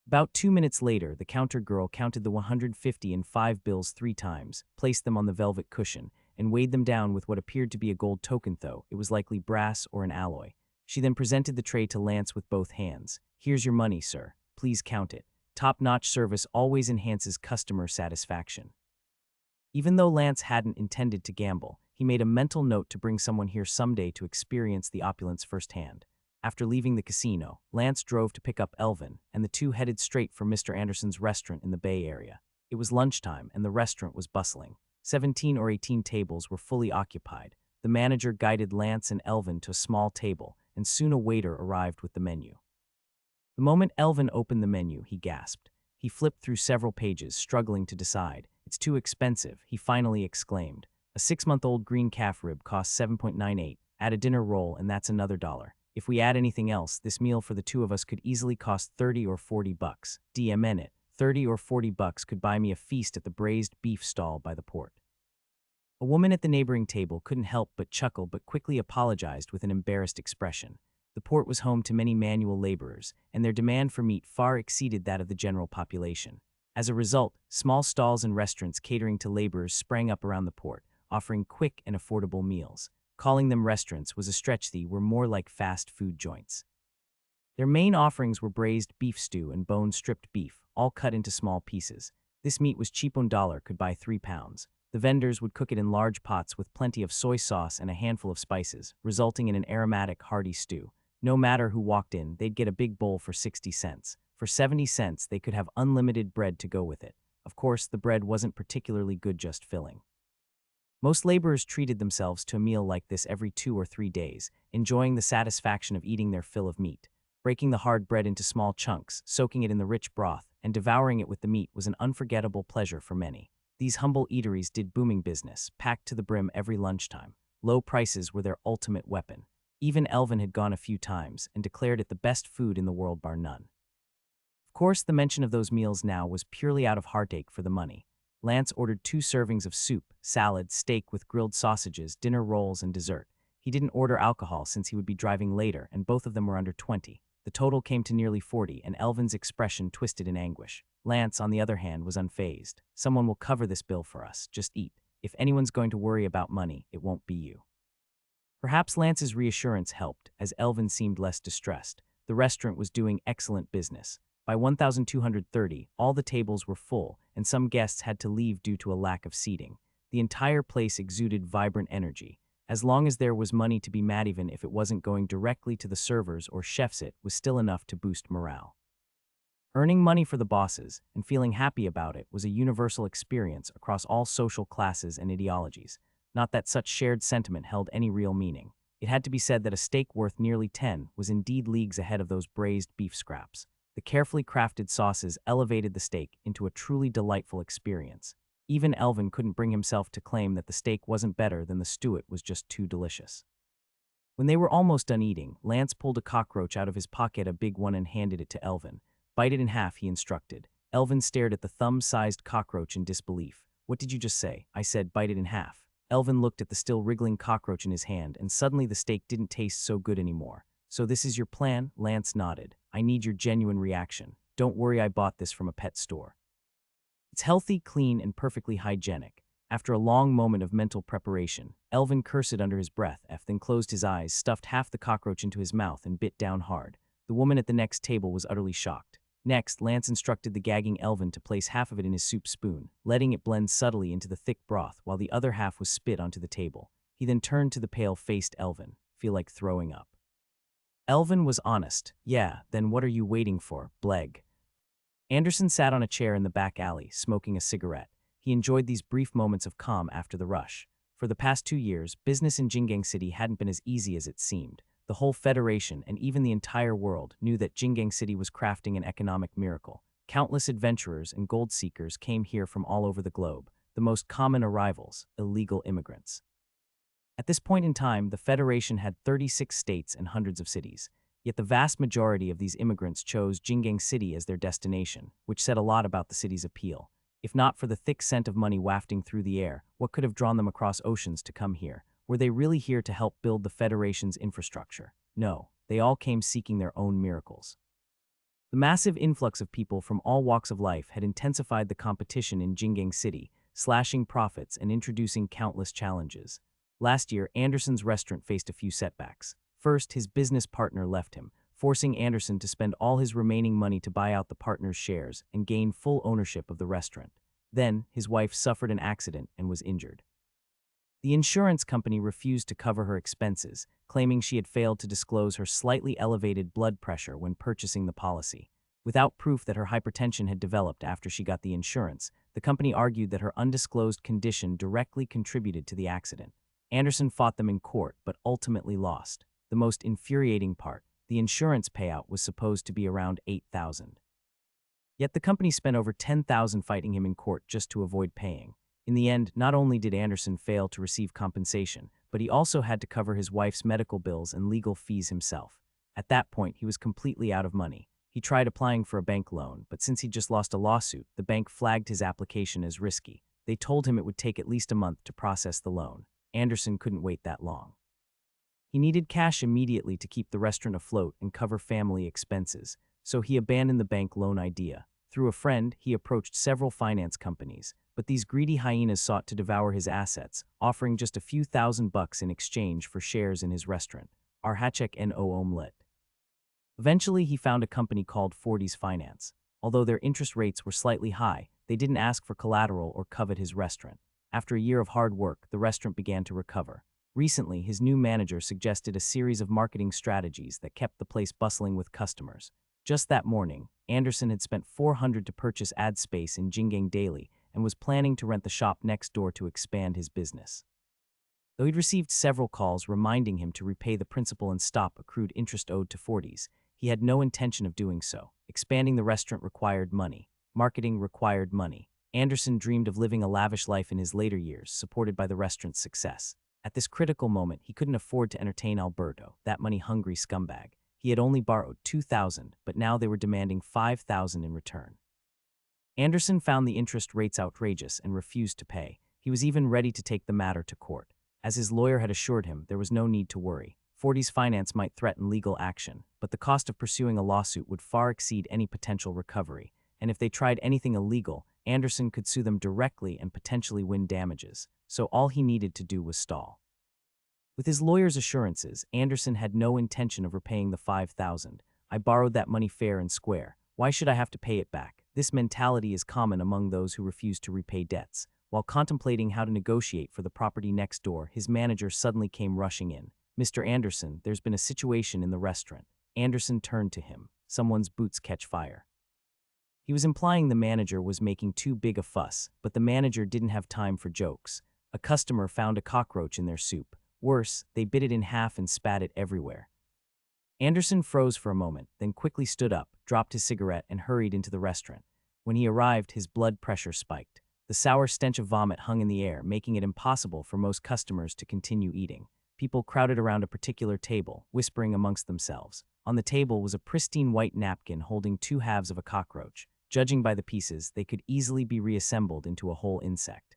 About 2 minutes later, the counter girl counted the 150 and 5 bills 3 times, placed them on the velvet cushion, and weighed them down with what appeared to be a gold token, though it was likely brass or an alloy. She then presented the tray to Lance with both hands. "Here's your money, sir. Please count it." Top-notch service always enhances customer satisfaction. Even though Lance hadn't intended to gamble, he made a mental note to bring someone here someday to experience the opulence firsthand. After leaving the casino, Lance drove to pick up Elvin, and the two headed straight for Mr. Anderson's restaurant in the Bay Area. It was lunchtime, and the restaurant was bustling. 17 or 18 tables were fully occupied. The manager guided Lance and Elvin to a small table, and soon a waiter arrived with the menu. The moment Elvin opened the menu, he gasped. He flipped through several pages, struggling to decide. "It's too expensive," he finally exclaimed. "A 6-month-old green calf rib costs $7.98. Add a dinner roll, and that's another $1. If we add anything else, this meal for the two of us could easily cost 30 or 40 bucks. DMN it. 30 or 40 bucks could buy me a feast at the braised beef stall by the port." A woman at the neighboring table couldn't help but chuckle, but quickly apologized with an embarrassed expression. The port was home to many manual laborers, and their demand for meat far exceeded that of the general population. As a result, small stalls and restaurants catering to laborers sprang up around the port, offering quick and affordable meals. Calling them restaurants was a stretch. They were more like fast food joints. Their main offerings were braised beef stew and bone-stripped beef, all cut into small pieces. This meat was cheap. $1 could buy 3 pounds. The vendors would cook it in large pots with plenty of soy sauce and a handful of spices, resulting in an aromatic, hearty stew. No matter who walked in, they'd get a big bowl for 60 cents. For 70 cents, they could have unlimited bread to go with it. Of course, the bread wasn't particularly good, just filling. Most laborers treated themselves to a meal like this every 2 or 3 days, enjoying the satisfaction of eating their fill of meat. Breaking the hard bread into small chunks, soaking it in the rich broth, and devouring it with the meat was an unforgettable pleasure for many. These humble eateries did booming business, packed to the brim every lunchtime. Low prices were their ultimate weapon. Even Elvin had gone a few times and declared it the best food in the world, bar none. Of course, the mention of those meals now was purely out of heartache for the money. Lance ordered 2 servings of soup, salad, steak with grilled sausages, dinner rolls, and dessert. He didn't order alcohol since he would be driving later, and both of them were under 20. The total came to nearly 40, and Elvin's expression twisted in anguish. Lance, on the other hand, was unfazed. "Someone will cover this bill for us. Just eat. If anyone's going to worry about money, it won't be you." Perhaps Lance's reassurance helped, as Elvin seemed less distressed. The restaurant was doing excellent business. By 1230, all the tables were full, and some guests had to leave due to a lack of seating. The entire place exuded vibrant energy. As long as there was money to be mad, even if it wasn't going directly to the servers or chefs, it was still enough to boost morale. Earning money for the bosses and feeling happy about it was a universal experience across all social classes and ideologies. Not that such shared sentiment held any real meaning. It had to be said that a steak worth nearly 10 was indeed leagues ahead of those braised beef scraps. The carefully crafted sauces elevated the steak into a truly delightful experience. Even Elvin couldn't bring himself to claim that the steak wasn't better than the stew, it was just too delicious. When they were almost done eating, Lance pulled a cockroach out of his pocket, a big one, and handed it to Elvin. "Bite it in half," he instructed. Elvin stared at the thumb-sized cockroach in disbelief. "What did you just say?" "I said bite it in half." Elvin looked at the still wriggling cockroach in his hand, and suddenly the steak didn't taste so good anymore. "So this is your plan?" Lance nodded. "I need your genuine reaction. Don't worry, I bought this from a pet store. It's healthy, clean, and perfectly hygienic." After a long moment of mental preparation, Elvin cursed under his breath, then closed his eyes, stuffed half the cockroach into his mouth, and bit down hard. The woman at the next table was utterly shocked. Next, Lance instructed the gagging Elvin to place half of it in his soup spoon, letting it blend subtly into the thick broth while the other half was spit onto the table. He then turned to the pale-faced Elvin. "Feel like throwing up?" Elvin was honest. "Yeah, then what are you waiting for, Bleg?" Anderson sat on a chair in the back alley, smoking a cigarette. He enjoyed these brief moments of calm after the rush. For the past 2 years, business in Jingang City hadn't been as easy as it seemed. The whole Federation and even the entire world knew that Jingang City was crafting an economic miracle. Countless adventurers and gold seekers came here from all over the globe. The most common arrivals, illegal immigrants. At this point in time, the Federation had 36 states and hundreds of cities. Yet the vast majority of these immigrants chose Jingang City as their destination, which said a lot about the city's appeal. If not for the thick scent of money wafting through the air, what could have drawn them across oceans to come here? Were they really here to help build the Federation's infrastructure? No, they all came seeking their own miracles. The massive influx of people from all walks of life had intensified the competition in Jingang City, slashing profits and introducing countless challenges. Last year, Anderson's restaurant faced a few setbacks. First, his business partner left him, forcing Anderson to spend all his remaining money to buy out the partner's shares and gain full ownership of the restaurant. Then, his wife suffered an accident and was injured. The insurance company refused to cover her expenses, claiming she had failed to disclose her slightly elevated blood pressure when purchasing the policy. Without proof that her hypertension had developed after she got the insurance, the company argued that her undisclosed condition directly contributed to the accident. Anderson fought them in court, but ultimately lost. The most infuriating part, the insurance payout was supposed to be around $8,000. Yet the company spent over $10,000 fighting him in court just to avoid paying. In the end, not only did Anderson fail to receive compensation, but he also had to cover his wife's medical bills and legal fees himself. At that point, he was completely out of money. He tried applying for a bank loan, but since he'd just lost a lawsuit, the bank flagged his application as risky. They told him it would take at least a month to process the loan. Anderson couldn't wait that long. He needed cash immediately to keep the restaurant afloat and cover family expenses, so he abandoned the bank loan idea. Through a friend, he approached several finance companies, but these greedy hyenas sought to devour his assets, offering just a few $1,000 in exchange for shares in his restaurant. Arhachek no omelet. Eventually, he found a company called Forties Finance. Although their interest rates were slightly high, they didn't ask for collateral or covet his restaurant. After a year of hard work, the restaurant began to recover. Recently, his new manager suggested a series of marketing strategies that kept the place bustling with customers. Just that morning, Anderson had spent $400 to purchase ad space in Jingang Daily and was planning to rent the shop next door to expand his business. Though he'd received several calls reminding him to repay the principal and stop accrued interest owed to Forties, he had no intention of doing so. Expanding the restaurant required money. Marketing required money. Anderson dreamed of living a lavish life in his later years, supported by the restaurant's success. At this critical moment, he couldn't afford to entertain Alberto, that money-hungry scumbag. He had only borrowed $2,000, but now they were demanding $5,000 in return. Anderson found the interest rates outrageous and refused to pay. He was even ready to take the matter to court. As his lawyer had assured him, there was no need to worry. Forty's finance might threaten legal action, but the cost of pursuing a lawsuit would far exceed any potential recovery, and if they tried anything illegal, Anderson could sue them directly and potentially win damages, so all he needed to do was stall. With his lawyer's assurances, Anderson had no intention of repaying the $5,000. I borrowed that money fair and square. Why should I have to pay it back? This mentality is common among those who refuse to repay debts. While contemplating how to negotiate for the property next door, his manager suddenly came rushing in. Mr. Anderson, there's been a situation in the restaurant. Anderson turned to him. Someone's boots catch fire. He was implying the manager was making too big a fuss, but the manager didn't have time for jokes. A customer found a cockroach in their soup. Worse, they bit it in half and spat it everywhere. Anderson froze for a moment, then quickly stood up, dropped his cigarette, and hurried into the restaurant. When he arrived, his blood pressure spiked. The sour stench of vomit hung in the air, making it impossible for most customers to continue eating. People crowded around a particular table, whispering amongst themselves. On the table was a pristine white napkin holding two halves of a cockroach. Judging by the pieces, they could easily be reassembled into a whole insect.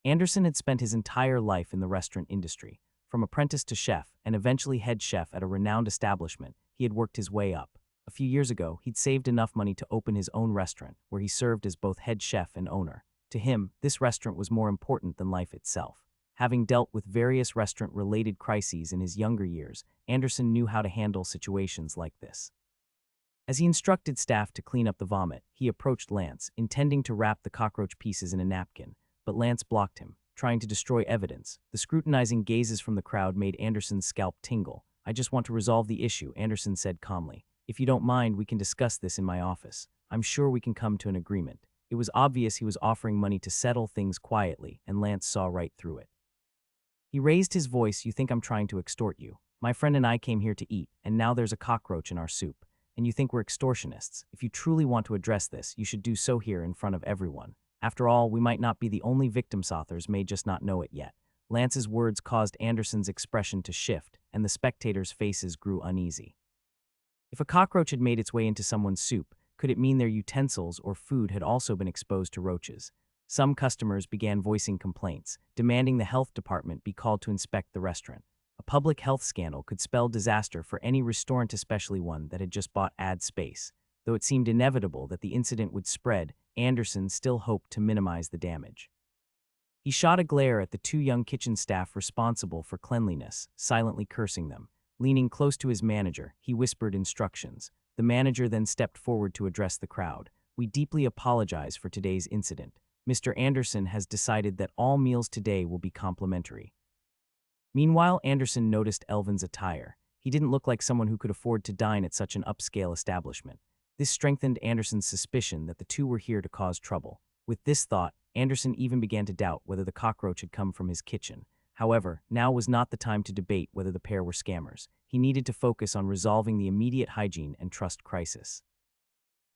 Anderson had spent his entire life in the restaurant industry. From apprentice to chef, and eventually head chef at a renowned establishment, he had worked his way up. A few years ago, he'd saved enough money to open his own restaurant, where he served as both head chef and owner. To him, this restaurant was more important than life itself. Having dealt with various restaurant-related crises in his younger years, Anderson knew how to handle situations like this. As he instructed staff to clean up the vomit, he approached Lance, intending to wrap the cockroach pieces in a napkin, but Lance blocked him, trying to destroy evidence. The scrutinizing gazes from the crowd made Anderson's scalp tingle. I just want to resolve the issue, Anderson said calmly. If you don't mind, we can discuss this in my office. I'm sure we can come to an agreement. It was obvious he was offering money to settle things quietly, and Lance saw right through it. He raised his voice. You think I'm trying to extort you? My friend and I came here to eat, and now there's a cockroach in our soup. And you think we're extortionists. If you truly want to address this, you should do so here in front of everyone. After all, we might not be the only victims. Authors may just not know it yet. Lance's words caused Anderson's expression to shift, and the spectators' faces grew uneasy. If a cockroach had made its way into someone's soup, could it mean their utensils or food had also been exposed to roaches? Some customers began voicing complaints, demanding the health department be called to inspect the restaurant. A public health scandal could spell disaster for any restaurant, especially one that had just bought ad space. Though it seemed inevitable that the incident would spread, Anderson still hoped to minimize the damage. He shot a glare at the two young kitchen staff responsible for cleanliness, silently cursing them. Leaning close to his manager, he whispered instructions. The manager then stepped forward to address the crowd. We deeply apologize for today's incident. Mr. Anderson has decided that all meals today will be complimentary. Meanwhile, Anderson noticed Elvin's attire. He didn't look like someone who could afford to dine at such an upscale establishment. This strengthened Anderson's suspicion that the two were here to cause trouble. With this thought, Anderson even began to doubt whether the cockroach had come from his kitchen. However, now was not the time to debate whether the pair were scammers. He needed to focus on resolving the immediate hygiene and trust crisis.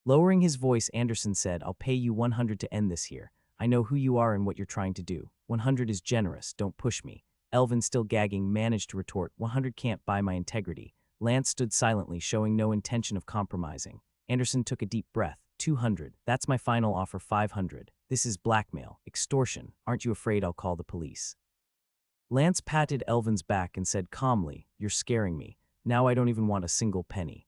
Lowering his voice, Anderson said, I'll pay you 100 to end this here. I know who you are and what you're trying to do. 100 is generous, don't push me. Elvin, still gagging, managed to retort, 100 can't buy my integrity. Lance stood silently, showing no intention of compromising. Anderson took a deep breath. 200, that's my final offer. 500. This is blackmail, extortion. Aren't you afraid I'll call the police? Lance patted Elvin's back and said calmly, you're scaring me. Now I don't even want a single penny.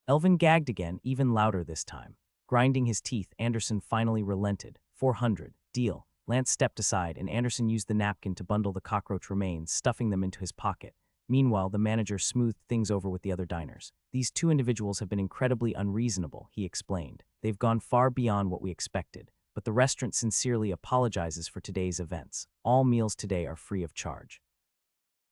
Elvin gagged again, even louder this time. Grinding his teeth, Anderson finally relented. 400. Deal. Lance stepped aside, and Anderson used the napkin to bundle the cockroach remains, stuffing them into his pocket. Meanwhile, the manager smoothed things over with the other diners. These two individuals have been incredibly unreasonable, he explained. They've gone far beyond what we expected, but the restaurant sincerely apologizes for today's events. All meals today are free of charge.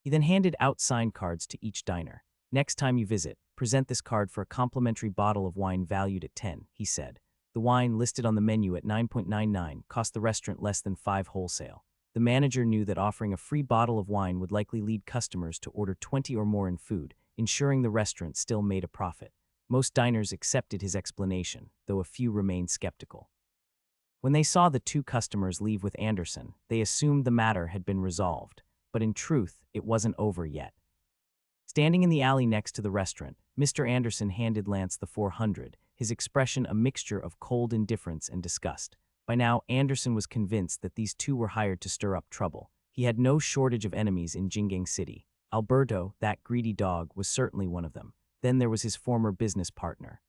He then handed out signed cards to each diner. Next time you visit, present this card for a complimentary bottle of wine valued at 10, he said. The wine, listed on the menu at 9.99, cost the restaurant less than 5 wholesale. The manager knew that offering a free bottle of wine would likely lead customers to order 20 or more in food, ensuring the restaurant still made a profit. Most diners accepted his explanation, though a few remained skeptical. When they saw the two customers leave with Anderson, they assumed the matter had been resolved, but in truth, it wasn't over yet. Standing in the alley next to the restaurant, Mr. Anderson handed Lance the 400, his expression a mixture of cold indifference and disgust. By now, Anderson was convinced that these two were hired to stir up trouble. He had no shortage of enemies in Jingang City. Alberto, that greedy dog, was certainly one of them. Then there was his former business partner.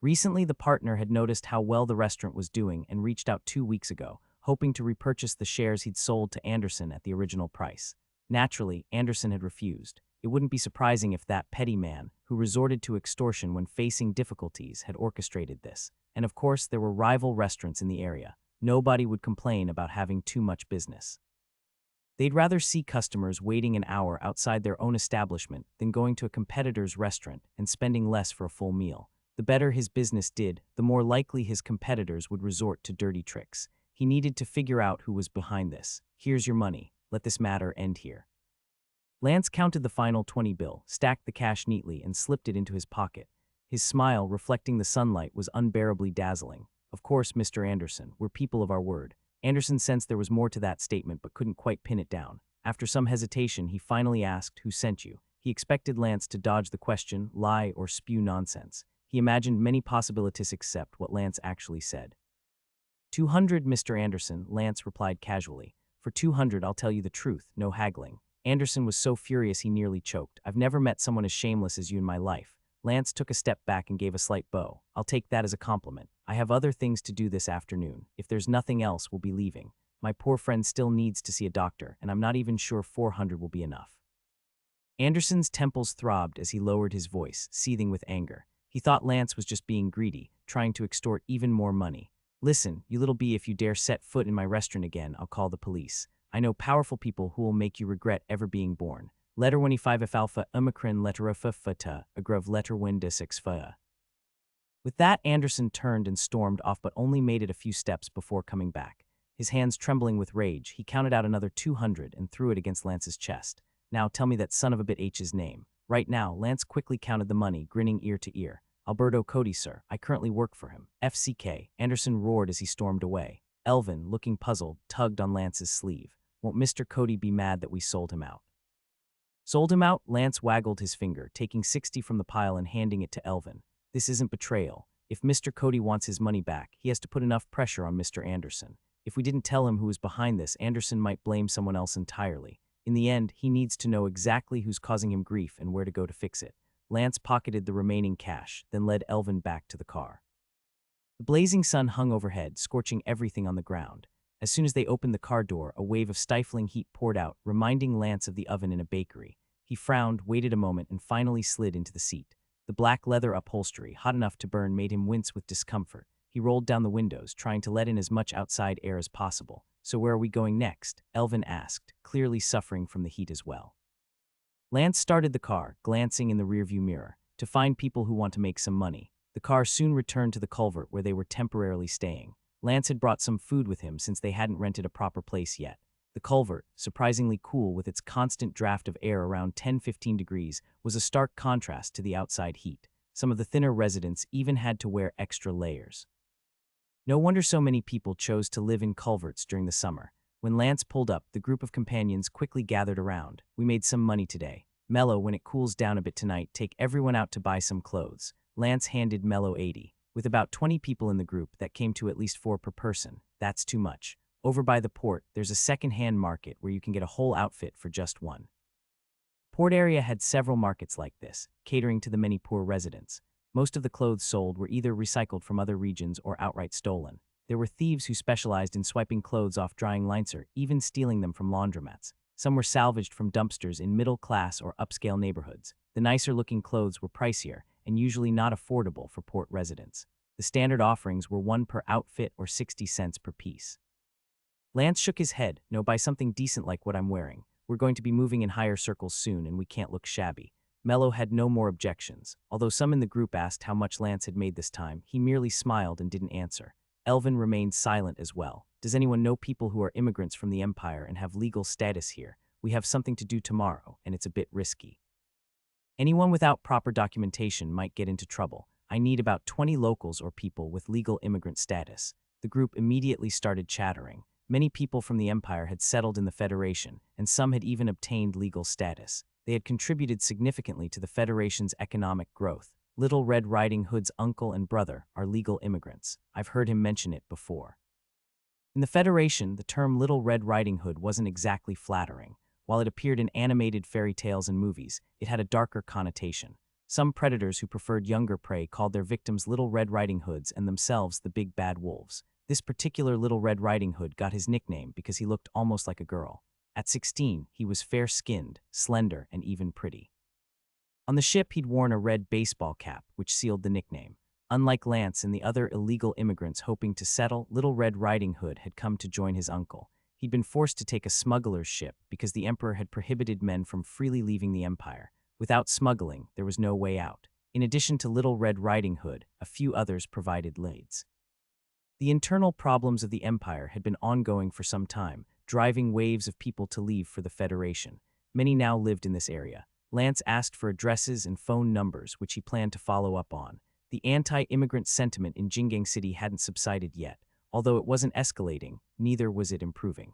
Recently, the partner had noticed how well the restaurant was doing and reached out 2 weeks ago, hoping to repurchase the shares he'd sold to Anderson at the original price. Naturally, Anderson had refused. It wouldn't be surprising if that petty man, who resorted to extortion when facing difficulties, had orchestrated this. And of course, there were rival restaurants in the area. Nobody would complain about having too much business. They'd rather see customers waiting an hour outside their own establishment than going to a competitor's restaurant and spending less for a full meal. The better his business did, the more likely his competitors would resort to dirty tricks. He needed to figure out who was behind this. Here's your money. Let this matter end here. Lance counted the final 20 bill, stacked the cash neatly, and slipped it into his pocket. His smile, reflecting the sunlight, was unbearably dazzling. Of course, Mr. Anderson, we're people of our word. Anderson sensed there was more to that statement but couldn't quite pin it down. After some hesitation, he finally asked, "Who sent you?" He expected Lance to dodge the question, lie, or spew nonsense. He imagined many possibilities except what Lance actually said. 200, Mr. Anderson, Lance replied casually. For 200, I'll tell you the truth, no haggling. Anderson was so furious he nearly choked. I've never met someone as shameless as you in my life. Lance took a step back and gave a slight bow. I'll take that as a compliment. I have other things to do this afternoon. If there's nothing else, we'll be leaving. My poor friend still needs to see a doctor, and I'm not even sure 400 will be enough. Anderson's temples throbbed as he lowered his voice, seething with anger. He thought Lance was just being greedy, trying to extort even more money. Listen, you little bee, if you dare set foot in my restaurant again, I'll call the police. I know powerful people who will make you regret ever being born. Letter 25 F alpha omicron letter F fata, agrov letter winda 6 fa. With that, Anderson turned and stormed off, but only made it a few steps before coming back. His hands trembling with rage, he counted out another 200 and threw it against Lance's chest. Now tell me that son of a bit H's name. Right now, Lance quickly counted the money, grinning ear to ear. Alberto Cody, sir. I currently work for him. FCK, Anderson roared as he stormed away. Elvin, looking puzzled, tugged on Lance's sleeve. Won't Mr. Cody be mad that we sold him out? Sold him out? Lance waggled his finger, taking 60 from the pile and handing it to Elvin. This isn't betrayal. If Mr. Cody wants his money back, he has to put enough pressure on Mr. Anderson. If we didn't tell him who was behind this, Anderson might blame someone else entirely. In the end, he needs to know exactly who's causing him grief and where to go to fix it. Lance pocketed the remaining cash, then led Elvin back to the car. The blazing sun hung overhead, scorching everything on the ground. As soon as they opened the car door, a wave of stifling heat poured out, reminding Lance of the oven in a bakery. He frowned, waited a moment, and finally slid into the seat. The black leather upholstery, hot enough to burn, made him wince with discomfort. He rolled down the windows, trying to let in as much outside air as possible. So where are we going next? Elvin asked, clearly suffering from the heat as well. Lance started the car, glancing in the rearview mirror, to find people who want to make some money. The car soon returned to the culvert where they were temporarily staying. Lance had brought some food with him since they hadn't rented a proper place yet. The culvert, surprisingly cool with its constant draft of air around 10-15 degrees, was a stark contrast to the outside heat. Some of the thinner residents even had to wear extra layers. No wonder so many people chose to live in culverts during the summer. When Lance pulled up, the group of companions quickly gathered around. We made some money today. Mello, when it cools down a bit tonight, take everyone out to buy some clothes. Lance handed Mello 80. With about 20 people in the group, that came to at least 4 per person. That's too much. Over by the port, there's a second-hand market where you can get a whole outfit for just one. Port area had several markets like this, catering to the many poor residents. Most of the clothes sold were either recycled from other regions or outright stolen. There were thieves who specialized in swiping clothes off drying lines or even stealing them from laundromats. Some were salvaged from dumpsters in middle-class or upscale neighborhoods. The nicer-looking clothes were pricier and usually not affordable for port residents. The standard offerings were 1 per outfit or 60 cents per piece. Lance shook his head. No, buy something decent like what I'm wearing. We're going to be moving in higher circles soon and we can't look shabby. Mello had no more objections. Although some in the group asked how much Lance had made this time, he merely smiled and didn't answer. Elvin remained silent as well. Does anyone know people who are immigrants from the Empire and have legal status here? We have something to do tomorrow, and it's a bit risky. Anyone without proper documentation might get into trouble. I need about 20 locals or people with legal immigrant status. The group immediately started chattering. Many people from the Empire had settled in the Federation, and some had even obtained legal status. They had contributed significantly to the Federation's economic growth. Little Red Riding Hood's uncle and brother are legal immigrants. I've heard him mention it before. In the Federation, the term Little Red Riding Hood wasn't exactly flattering. While it appeared in animated fairy tales and movies, it had a darker connotation. Some predators who preferred younger prey called their victims Little Red Riding Hoods and themselves the Big Bad Wolves. This particular Little Red Riding Hood got his nickname because he looked almost like a girl. At 16, he was fair-skinned, slender, and even pretty. On the ship, he'd worn a red baseball cap, which sealed the nickname. Unlike Lance and the other illegal immigrants hoping to settle, Little Red Riding Hood had come to join his uncle. He'd been forced to take a smuggler's ship because the Emperor had prohibited men from freely leaving the Empire. Without smuggling, there was no way out. In addition to Little Red Riding Hood, a few others provided leads. The internal problems of the Empire had been ongoing for some time, driving waves of people to leave for the Federation. Many now lived in this area. Lance asked for addresses and phone numbers, which he planned to follow up on. The anti-immigrant sentiment in Jingang City hadn't subsided yet. Although it wasn't escalating, neither was it improving.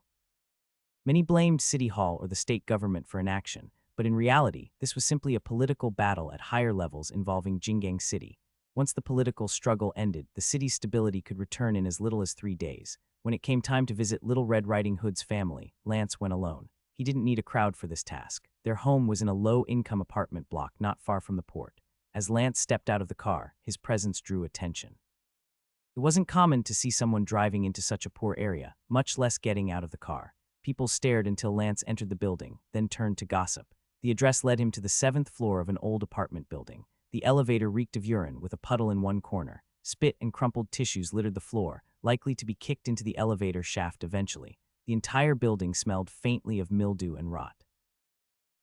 Many blamed City Hall or the state government for inaction, but in reality, this was simply a political battle at higher levels involving Jingang City. Once the political struggle ended, the city's stability could return in as little as 3 days. When it came time to visit Little Red Riding Hood's family, Lance went alone. He didn't need a crowd for this task. Their home was in a low-income apartment block not far from the port. As Lance stepped out of the car, his presence drew attention. It wasn't common to see someone driving into such a poor area, much less getting out of the car. People stared until Lance entered the building, then turned to gossip. The address led him to the 7th floor of an old apartment building. The elevator reeked of urine with a puddle in one corner. Spit and crumpled tissues littered the floor, likely to be kicked into the elevator shaft eventually. The entire building smelled faintly of mildew and rot.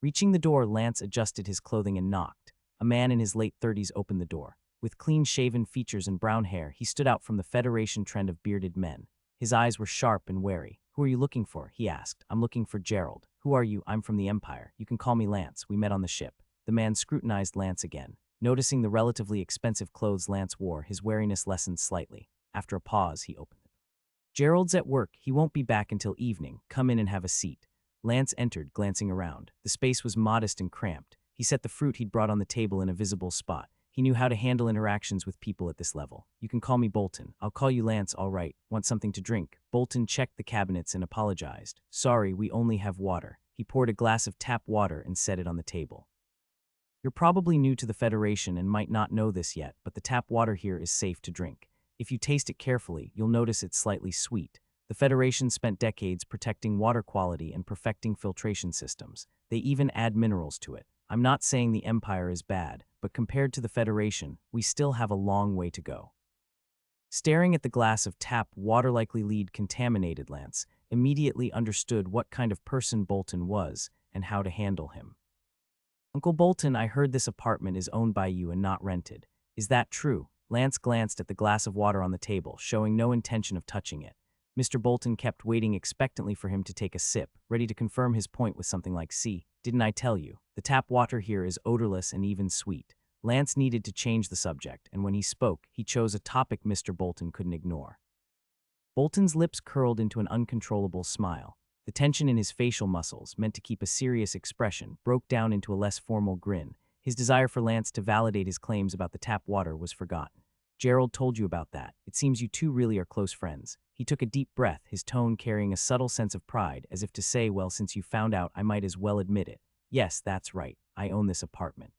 Reaching the door, Lance adjusted his clothing and knocked. A man in his late 30s opened the door. With clean-shaven features and brown hair, he stood out from the Federation trend of bearded men. His eyes were sharp and wary. "Who are you looking for?" he asked. "I'm looking for Gerald." "Who are you?" "I'm from the Empire. You can call me Lance. We met on the ship." The man scrutinized Lance again. Noticing the relatively expensive clothes Lance wore, his wariness lessened slightly. After a pause, he opened it. "Gerald's at work. He won't be back until evening. Come in and have a seat." Lance entered, glancing around. The space was modest and cramped. He set the fruit he'd brought on the table in a visible spot. He knew how to handle interactions with people at this level. "You can call me Bolton." "I'll call you Lance, all right. Want something to drink?" Bolton checked the cabinets and apologized. "Sorry, we only have water." He poured a glass of tap water and set it on the table. "You're probably new to the Federation and might not know this yet, but the tap water here is safe to drink. If you taste it carefully, you'll notice it's slightly sweet. The Federation spent decades protecting water quality and perfecting filtration systems. They even add minerals to it. I'm not saying the Empire is bad, but compared to the Federation, we still have a long way to go." Staring at the glass of tap water likely lead contaminated, Lance immediately understood what kind of person Bolton was and how to handle him. "Uncle Bolton, I heard this apartment is owned by you and not rented. Is that true?" Lance glanced at the glass of water on the table, showing no intention of touching it. Mr. Bolton kept waiting expectantly for him to take a sip, ready to confirm his point with something like, "See, didn't I tell you? The tap water here is odorless and even sweet." Lance needed to change the subject, and when he spoke, he chose a topic Mr. Bolton couldn't ignore. Bolton's lips curled into an uncontrollable smile. The tension in his facial muscles, meant to keep a serious expression, broke down into a less formal grin. His desire for Lance to validate his claims about the tap water was forgotten. "Gerald told you about that. It seems you two really are close friends." He took a deep breath, his tone carrying a subtle sense of pride, as if to say, "Well, since you found out, I might as well admit it. Yes, that's right. I own this apartment.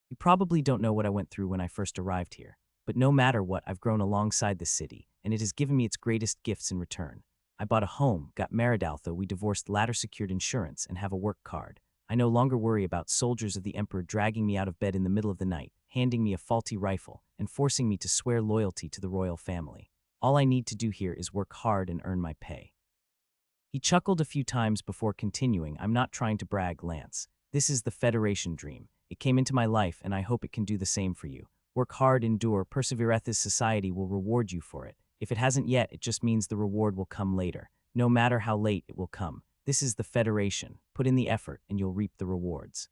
You probably don't know what I went through when I first arrived here, but no matter what, I've grown alongside this city, and it has given me its greatest gifts in return. I bought a home, got married, although we divorced, ladder secured insurance, and have a work card. I no longer worry about soldiers of the Emperor dragging me out of bed in the middle of the night, handing me a faulty rifle, and forcing me to swear loyalty to the royal family. All I need to do here is work hard and earn my pay." He chuckled a few times before continuing, "I'm not trying to brag, Lance. This is the Federation dream. It came into my life, and I hope it can do the same for you. Work hard, endure, persevere. This society will reward you for it. If it hasn't yet, it just means the reward will come later. No matter how late, it will come. This is the Federation. Put in the effort, and you'll reap the rewards."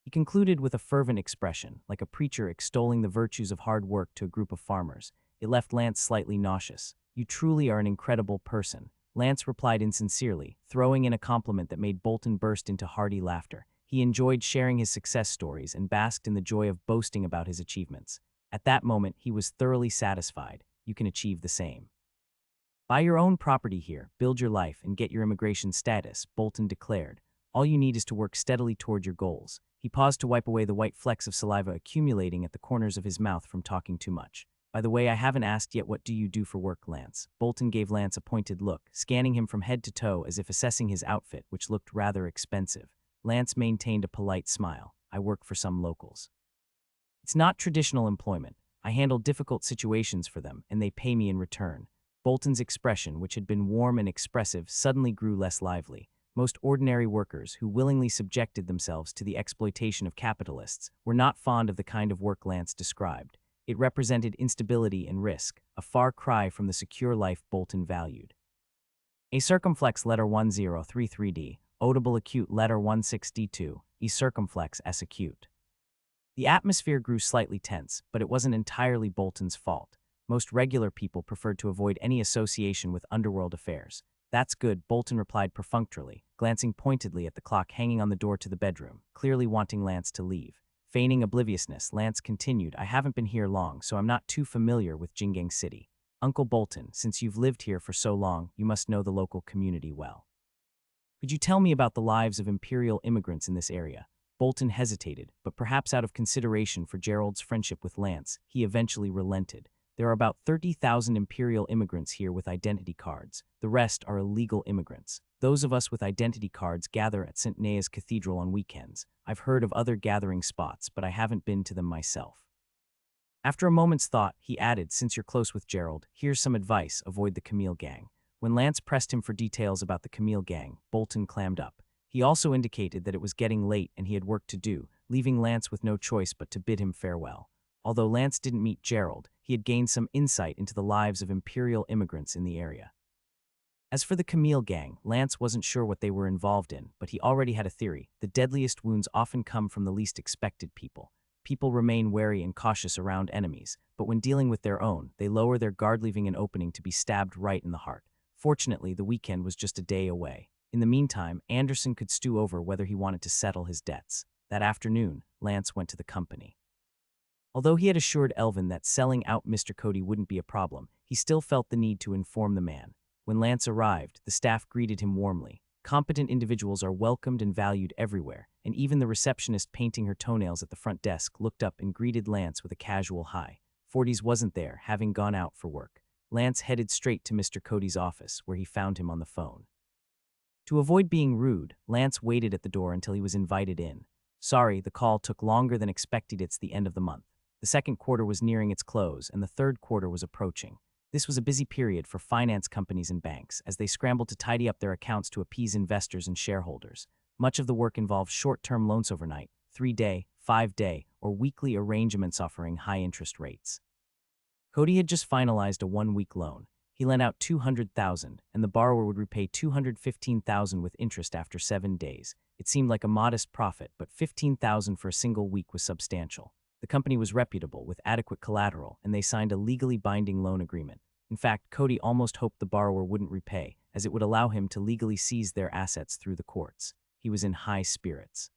He concluded with a fervent expression, like a preacher extolling the virtues of hard work to a group of farmers. It left Lance slightly nauseous. "You truly are an incredible person." Lance replied insincerely, throwing in a compliment that made Bolton burst into hearty laughter. He enjoyed sharing his success stories and basked in the joy of boasting about his achievements. At that moment, he was thoroughly satisfied. You can achieve the same. Buy your own property here, build your life, and get your immigration status, Bolton declared. All you need is to work steadily toward your goals. He paused to wipe away the white flecks of saliva accumulating at the corners of his mouth from talking too much. By the way, I haven't asked yet, what do you do for work, Lance? Bolton gave Lance a pointed look, scanning him from head to toe as if assessing his outfit, which looked rather expensive. Lance maintained a polite smile. I work for some locals. It's not traditional employment. I handle difficult situations for them, and they pay me in return. Bolton's expression, which had been warm and expressive, suddenly grew less lively. Most ordinary workers, who willingly subjected themselves to the exploitation of capitalists, were not fond of the kind of work Lance described. It represented instability and risk, a far cry from the secure life Bolton valued. A circumflex letter 1033D, audible acute letter 16D2, e circumflex s acute. The atmosphere grew slightly tense, but it wasn't entirely Bolton's fault. Most regular people preferred to avoid any association with underworld affairs. That's good, Bolton replied perfunctorily, glancing pointedly at the clock hanging on the door to the bedroom, clearly wanting Lance to leave. Feigning obliviousness, Lance continued, I haven't been here long, so I'm not too familiar with Jingang City. Uncle Bolton, since you've lived here for so long, you must know the local community well. Could you tell me about the lives of imperial immigrants in this area? Bolton hesitated, but perhaps out of consideration for Gerald's friendship with Lance, he eventually relented. There are about 30,000 imperial immigrants here with identity cards. The rest are illegal immigrants. Those of us with identity cards gather at St. Nea's Cathedral on weekends. I've heard of other gathering spots, but I haven't been to them myself. After a moment's thought, he added, since you're close with Gerald, here's some advice: avoid the Camille Gang. When Lance pressed him for details about the Camille Gang, Bolton clammed up. He also indicated that it was getting late and he had work to do, leaving Lance with no choice but to bid him farewell. Although Lance didn't meet Gerald, he had gained some insight into the lives of imperial immigrants in the area. As for the Camille Gang, Lance wasn't sure what they were involved in, but he already had a theory. The deadliest wounds often come from the least expected people. People remain wary and cautious around enemies, but when dealing with their own, they lower their guard, leaving an opening to be stabbed right in the heart. Fortunately, the weekend was just a day away. In the meantime, Anderson could stew over whether he wanted to settle his debts. That afternoon, Lance went to the company. Although he had assured Elvin that selling out Mr. Cody wouldn't be a problem, he still felt the need to inform the man. When Lance arrived, the staff greeted him warmly. Competent individuals are welcomed and valued everywhere, and even the receptionist painting her toenails at the front desk looked up and greeted Lance with a casual hi. Forties wasn't there, having gone out for work. Lance headed straight to Mr. Cody's office, where he found him on the phone. To avoid being rude, Lance waited at the door until he was invited in. Sorry, the call took longer than expected. It's the end of the month. The second quarter was nearing its close, and the third quarter was approaching. This was a busy period for finance companies and banks, as they scrambled to tidy up their accounts to appease investors and shareholders. Much of the work involved short-term loans overnight, 3-day, 5-day, or weekly arrangements offering high interest rates. Cody had just finalized a 1-week loan. He lent out $200,000, and the borrower would repay $215,000 with interest after 7 days. It seemed like a modest profit, but $15,000 for a single week was substantial. The company was reputable, with adequate collateral, and they signed a legally binding loan agreement. In fact, Cody almost hoped the borrower wouldn't repay, as it would allow him to legally seize their assets through the courts. He was in high spirits.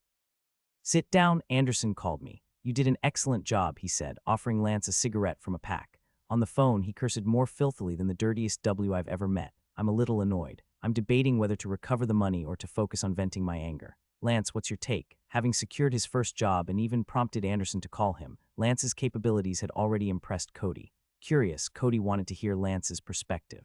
Sit down, Anderson called me. You did an excellent job, he said, offering Lance a cigarette from a pack. On the phone, he cursed more filthily than the dirtiest W I've ever met. I'm a little annoyed. I'm debating whether to recover the money or to focus on venting my anger. Lance, what's your take? Having secured his first job and even prompted Anderson to call him, Lance's capabilities had already impressed Cody. Curious, Cody wanted to hear Lance's perspective.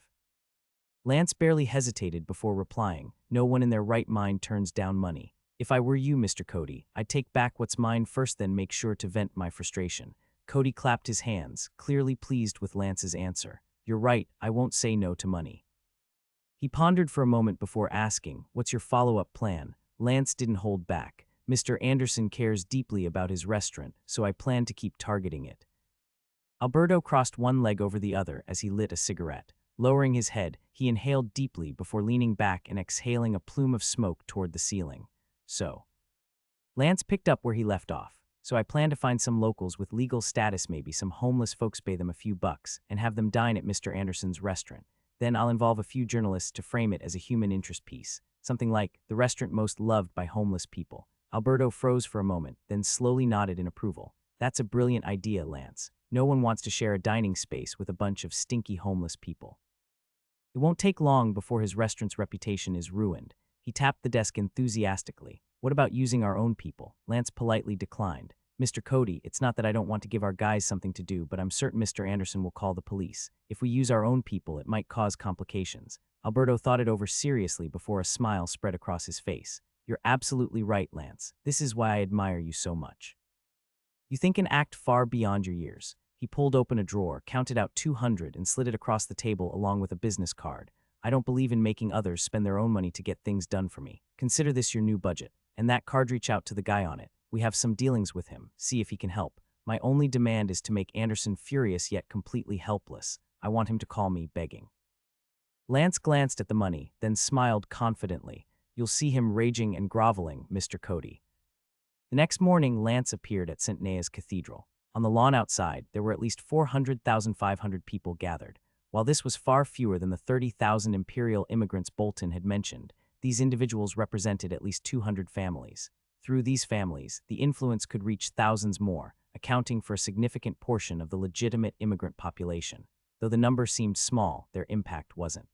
Lance barely hesitated before replying, no one in their right mind turns down money. If I were you, Mr. Cody, I'd take back what's mine first, then make sure to vent my frustration. Cody clapped his hands, clearly pleased with Lance's answer. You're right, I won't say no to money. He pondered for a moment before asking, what's your follow-up plan? Lance didn't hold back. Mr. Anderson cares deeply about his restaurant, so I plan to keep targeting it. Alberto crossed one leg over the other as he lit a cigarette. Lowering his head, he inhaled deeply before leaning back and exhaling a plume of smoke toward the ceiling. Lance picked up where he left off. So I plan to find some locals with legal status, maybe some homeless folks, pay them a few bucks, and have them dine at Mr. Anderson's restaurant. Then I'll involve a few journalists to frame it as a human interest piece. Something like, the restaurant most loved by homeless people. Alberto froze for a moment, then slowly nodded in approval. That's a brilliant idea, Lance. No one wants to share a dining space with a bunch of stinky homeless people. It won't take long before his restaurant's reputation is ruined. He tapped the desk enthusiastically. What about using our own people? Lance politely declined. Mr. Cody, it's not that I don't want to give our guys something to do, but I'm certain Mr. Anderson will call the police. If we use our own people, it might cause complications. Alberto thought it over seriously before a smile spread across his face. You're absolutely right, Lance. This is why I admire you so much. You think and act far beyond your years. He pulled open a drawer, counted out 200, and slid it across the table along with a business card. I don't believe in making others spend their own money to get things done for me. Consider this your new budget. And that card, reach out to the guy on it. We have some dealings with him. See if he can help. My only demand is to make Anderson furious yet completely helpless. I want him to call me begging. Lance glanced at the money, then smiled confidently. You'll see him raging and groveling, Mr. Cody. The next morning, Lance appeared at St. Nea's Cathedral. On the lawn outside, there were at least 400,500 people gathered. While this was far fewer than the 30,000 imperial immigrants Bolton had mentioned, these individuals represented at least 200 families. Through these families, the influence could reach thousands more, accounting for a significant portion of the legitimate immigrant population. Though the number seemed small, their impact wasn't.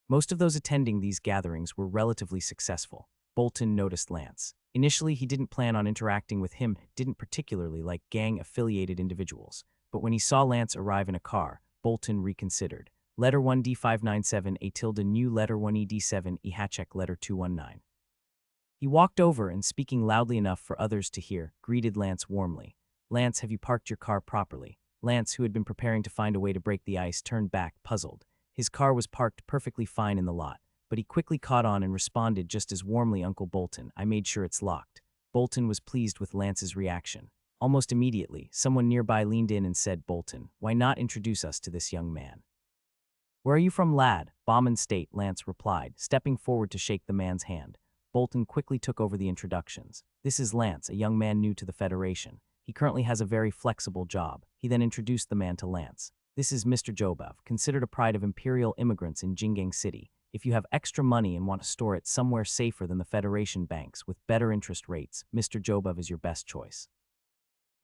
Most of those attending these gatherings were relatively successful. Bolton noticed Lance. Initially, he didn't plan on interacting with him, didn't particularly like gang-affiliated individuals. But when he saw Lance arrive in a car, Bolton reconsidered. Letter 1D597 A tilde new letter 1ED7 E hatchek letter 219. He walked over and, speaking loudly enough for others to hear, greeted Lance warmly. Lance, have you parked your car properly? Lance, who had been preparing to find a way to break the ice, turned back, puzzled. His car was parked perfectly fine in the lot, but he quickly caught on and responded just as warmly, Uncle Bolton, I made sure it's locked. Bolton was pleased with Lance's reaction. Almost immediately, someone nearby leaned in and said, Bolton, why not introduce us to this young man? Where are you from, lad? Bauman State, Lance replied, stepping forward to shake the man's hand. Bolton quickly took over the introductions. This is Lance, a young man new to the Federation. He currently has a very flexible job. He then introduced the man to Lance. This is Mr. Jobov, considered a pride of imperial immigrants in Jingang City. If you have extra money and want to store it somewhere safer than the Federation banks with better interest rates, Mr. Jobov is your best choice.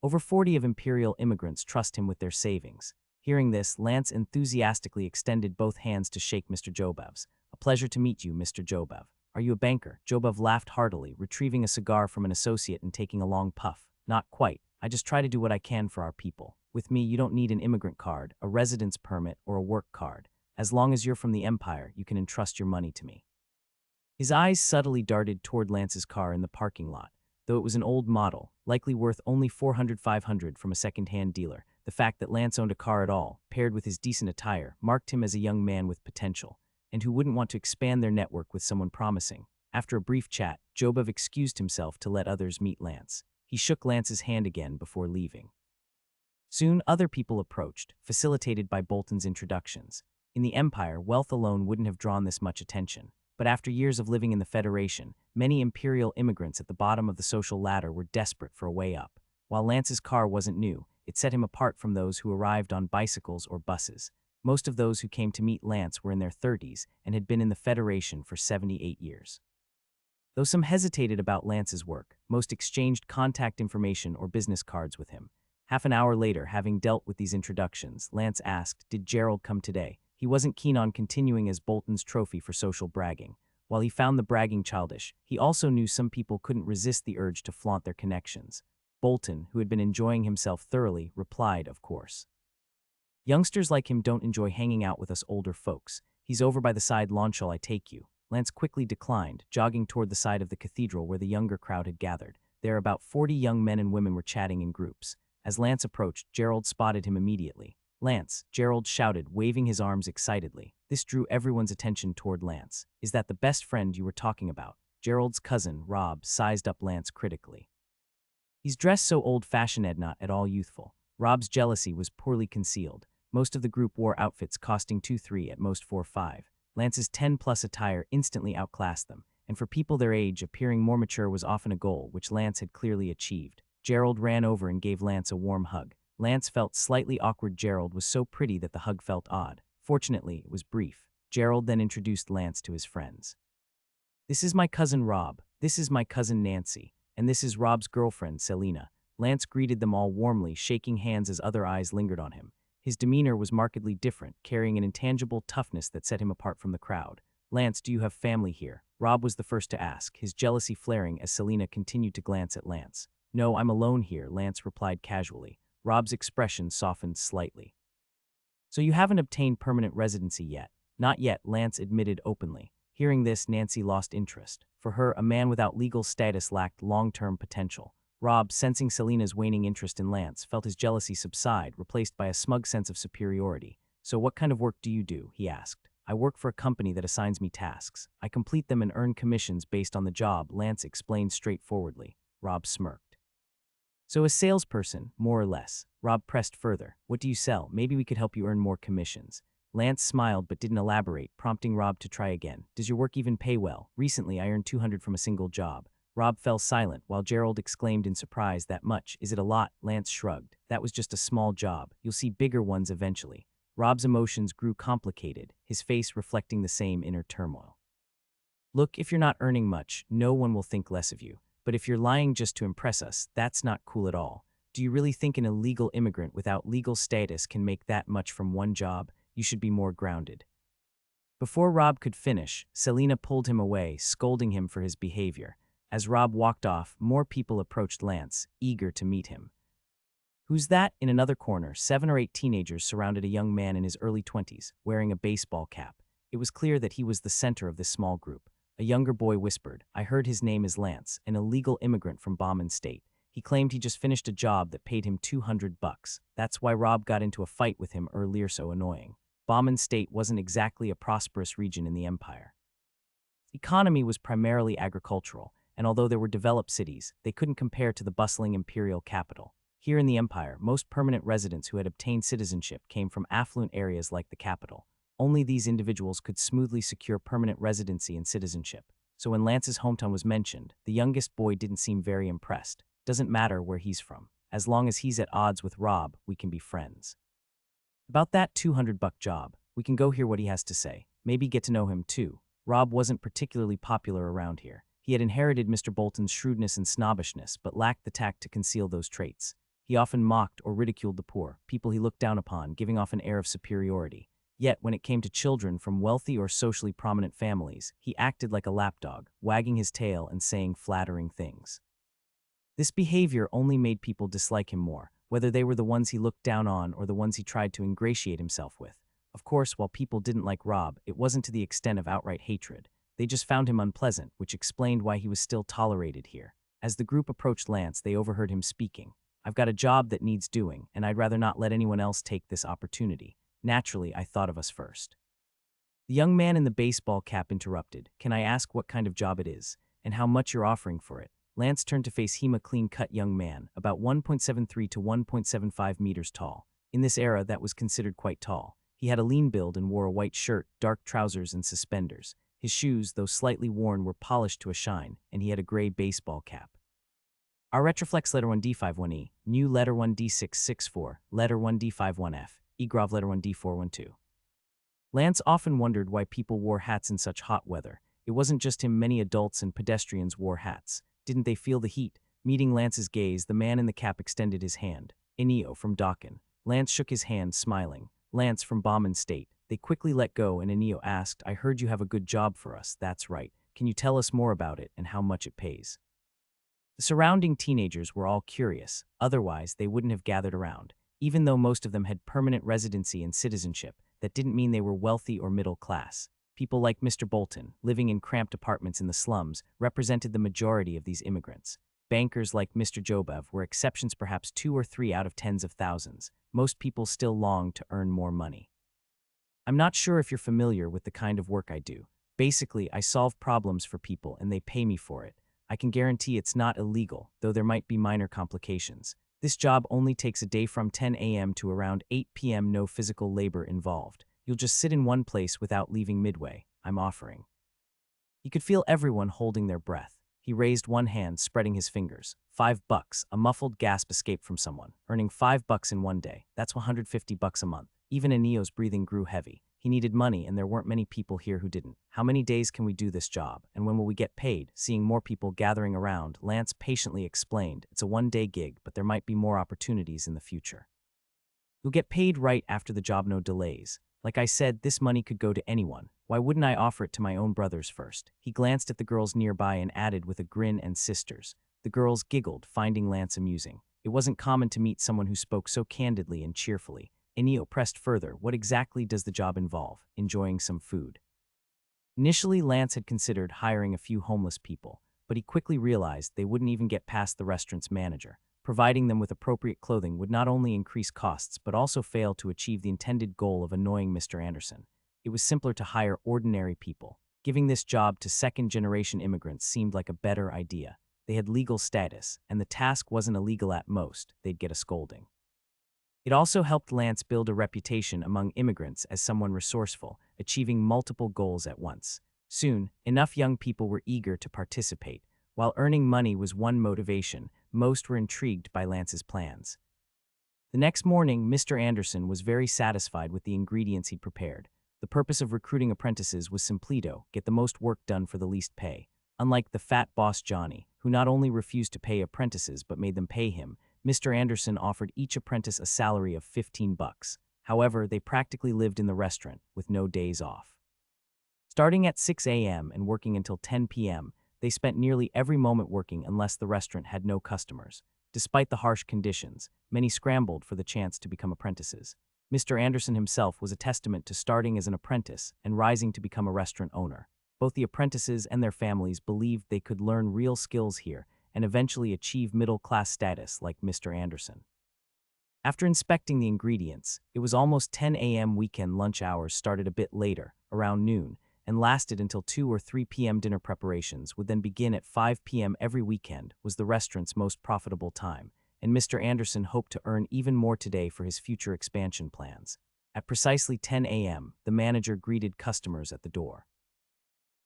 Over 40 of imperial immigrants trust him with their savings. Hearing this, Lance enthusiastically extended both hands to shake Mr. Jobov's. A pleasure to meet you, Mr. Jobov. Are you a banker? Jobov laughed heartily, retrieving a cigar from an associate and taking a long puff. Not quite. I just try to do what I can for our people. With me, you don't need an immigrant card, a residence permit, or a work card. As long as you're from the Empire, you can entrust your money to me. His eyes subtly darted toward Lance's car in the parking lot. Though it was an old model, likely worth only $400-500 from a second-hand dealer, the fact that Lance owned a car at all, paired with his decent attire, marked him as a young man with potential, and who wouldn't want to expand their network with someone promising. After a brief chat, Jobov excused himself to let others meet Lance. He shook Lance's hand again before leaving. Soon, other people approached, facilitated by Bolton's introductions. In the Empire, wealth alone wouldn't have drawn this much attention. But after years of living in the Federation, many imperial immigrants at the bottom of the social ladder were desperate for a way up. While Lance's car wasn't new, it set him apart from those who arrived on bicycles or buses. Most of those who came to meet Lance were in their 30s and had been in the Federation for 78 years. Though some hesitated about Lance's work, most exchanged contact information or business cards with him. Half an hour later, having dealt with these introductions, Lance asked, "Did Gerald come today?" He wasn't keen on continuing as Bolton's trophy for social bragging. While he found the bragging childish, he also knew some people couldn't resist the urge to flaunt their connections. Bolton, who had been enjoying himself thoroughly, replied, "Of course. Youngsters like him don't enjoy hanging out with us older folks. He's over by the side lawn. Shall I take you?" Lance quickly declined, jogging toward the side of the cathedral where the younger crowd had gathered. There, about 40 young men and women were chatting in groups. As Lance approached, Gerald spotted him immediately. "Lance," Gerald shouted, waving his arms excitedly. This drew everyone's attention toward Lance. "Is that the best friend you were talking about?" Gerald's cousin, Rob, sized up Lance critically. "He's dressed so old-fashioned and not at all youthful." Rob's jealousy was poorly concealed. Most of the group wore outfits costing 2-3, at most 4-5. Lance's 10-plus attire instantly outclassed them, and for people their age, appearing more mature was often a goal, which Lance had clearly achieved. Gerald ran over and gave Lance a warm hug. Lance felt slightly awkward. Gerald was so pretty that the hug felt odd. Fortunately, it was brief. Gerald then introduced Lance to his friends. "This is my cousin Rob, this is my cousin Nancy, and this is Rob's girlfriend, Selena." Lance greeted them all warmly, shaking hands as other eyes lingered on him. His demeanor was markedly different, carrying an intangible toughness that set him apart from the crowd. "Lance, do you have family here?" Rob was the first to ask, his jealousy flaring as Selena continued to glance at Lance. "No, I'm alone here," Lance replied casually. Rob's expression softened slightly. "So you haven't obtained permanent residency yet?" "Not yet," Lance admitted openly. Hearing this, Nancy lost interest. For her, a man without legal status lacked long-term potential. Rob, sensing Selena's waning interest in Lance, felt his jealousy subside, replaced by a smug sense of superiority. "So what kind of work do you do?" he asked. "I work for a company that assigns me tasks. I complete them and earn commissions based on the job," Lance explained straightforwardly. Rob smirked. "So a salesperson, more or less." Rob pressed further. "What do you sell? Maybe we could help you earn more commissions." Lance smiled but didn't elaborate, prompting Rob to try again. "Does your work even pay well? Recently, I earned $200 from a single job." Rob fell silent, while Gerald exclaimed in surprise, "That much? Is it a lot?" Lance shrugged. "That was just a small job. You'll see bigger ones eventually." Rob's emotions grew complicated, his face reflecting the same inner turmoil. "Look, if you're not earning much, no one will think less of you. But if you're lying just to impress us, that's not cool at all. Do you really think an illegal immigrant without legal status can make that much from one job? You should be more grounded." Before Rob could finish, Selena pulled him away, scolding him for his behavior. As Rob walked off, more people approached Lance, eager to meet him. "Who's that?" In another corner, 7 or 8 teenagers surrounded a young man in his early 20s, wearing a baseball cap. It was clear that he was the center of this small group. A younger boy whispered, "I heard his name is Lance, an illegal immigrant from Bauman State. He claimed he just finished a job that paid him $200. That's why Rob got into a fight with him earlier. So annoying." Bauman State wasn't exactly a prosperous region in the empire. The economy was primarily agricultural, and although there were developed cities, they couldn't compare to the bustling imperial capital. Here in the empire, most permanent residents who had obtained citizenship came from affluent areas like the capital. Only these individuals could smoothly secure permanent residency and citizenship. So when Lance's hometown was mentioned, the youngest boy didn't seem very impressed. "Doesn't matter where he's from. As long as he's at odds with Rob, we can be friends." "About that $200 job, we can go hear what he has to say. Maybe get to know him too." Rob wasn't particularly popular around here. He had inherited Mr. Bolton's shrewdness and snobbishness, but lacked the tact to conceal those traits. He often mocked or ridiculed the poor, people he looked down upon, giving off an air of superiority. Yet, when it came to children from wealthy or socially prominent families, he acted like a lapdog, wagging his tail and saying flattering things. This behavior only made people dislike him more, whether they were the ones he looked down on or the ones he tried to ingratiate himself with. Of course, while people didn't like Rob, it wasn't to the extent of outright hatred. They just found him unpleasant, which explained why he was still tolerated here. As the group approached Lance, they overheard him speaking. "I've got a job that needs doing, and I'd rather not let anyone else take this opportunity. Naturally, I thought of us first." The young man in the baseball cap interrupted. "Can I ask what kind of job it is, and how much you're offering for it?" Lance turned to face him, a clean-cut young man, about 1.73 to 1.75 meters tall. In this era, that was considered quite tall. He had a lean build and wore a white shirt, dark trousers, and suspenders. His shoes, though slightly worn, were polished to a shine, and he had a gray baseball cap. "Our retroflex letter 1D51E, new letter 1D664, letter 1D51F, egrov letter 1D412. Lance often wondered why people wore hats in such hot weather. It wasn't just him, many adults and pedestrians wore hats. Didn't they feel the heat? Meeting Lance's gaze, the man in the cap extended his hand. "Inio from Dawkin." Lance shook his hand, smiling. "Lance from Bauman State." They quickly let go, and Inio asked, "I heard you have a good job for us." "That's right. Can you tell us more about it and how much it pays?" The surrounding teenagers were all curious, otherwise they wouldn't have gathered around. Even though most of them had permanent residency and citizenship, that didn't mean they were wealthy or middle class. People like Mr. Bolton, living in cramped apartments in the slums, represented the majority of these immigrants. Bankers like Mr. Jobev were exceptions, perhaps 2 or 3 out of tens of thousands. Most people still longed to earn more money. "I'm not sure if you're familiar with the kind of work I do. Basically, I solve problems for people and they pay me for it. I can guarantee it's not illegal, though there might be minor complications. This job only takes a day from 10 a.m. to around 8 p.m. No physical labor involved. You'll just sit in one place without leaving midway. I'm offering." He could feel everyone holding their breath. He raised one hand, spreading his fingers. $5. A muffled gasp escaped from someone. Earning $5 in one day. That's $150 a month. Even Inio's breathing grew heavy. He needed money, and there weren't many people here who didn't. "How many days can we do this job, and when will we get paid?" Seeing more people gathering around, Lance patiently explained, "It's a one-day gig, but there might be more opportunities in the future." You'll get paid right after the job, no delays. Like I said, this money could go to anyone. Why wouldn't I offer it to my own brothers first? He glanced at the girls nearby and added with a grin, and sisters. The girls giggled, finding Lance amusing. It wasn't common to meet someone who spoke so candidly and cheerfully. Enio pressed further. What exactly does the job involve? Enjoying some food. Initially, Lance had considered hiring a few homeless people, but he quickly realized they wouldn't even get past the restaurant's manager. Providing them with appropriate clothing would not only increase costs but also fail to achieve the intended goal of annoying Mr. Anderson. It was simpler to hire ordinary people. Giving this job to second-generation immigrants seemed like a better idea. They had legal status, and the task wasn't illegal at most. They'd get a scolding. It also helped Lance build a reputation among immigrants as someone resourceful, achieving multiple goals at once. Soon, enough young people were eager to participate. While earning money was one motivation, most were intrigued by Lance's plans. The next morning, Mr. Anderson was very satisfied with the ingredients he'd prepared. The purpose of recruiting apprentices was simplito, get the most work done for the least pay. Unlike the fat boss Johnny, who not only refused to pay apprentices but made them pay him, Mr. Anderson offered each apprentice a salary of $15. However, they practically lived in the restaurant, with no days off. Starting at 6 a.m. and working until 10 p.m., they spent nearly every moment working unless the restaurant had no customers. Despite the harsh conditions, many scrambled for the chance to become apprentices. Mr. Anderson himself was a testament to starting as an apprentice and rising to become a restaurant owner. Both the apprentices and their families believed they could learn real skills here and eventually achieve middle-class status like Mr. Anderson. After inspecting the ingredients, it was almost 10 a.m. Weekend lunch hours started a bit later, around noon, and lasted until 2 or 3 p.m. Dinner preparations would then begin at 5 p.m. every weekend was the restaurant's most profitable time, and Mr. Anderson hoped to earn even more today for his future expansion plans. At precisely 10 a.m., the manager greeted customers at the door.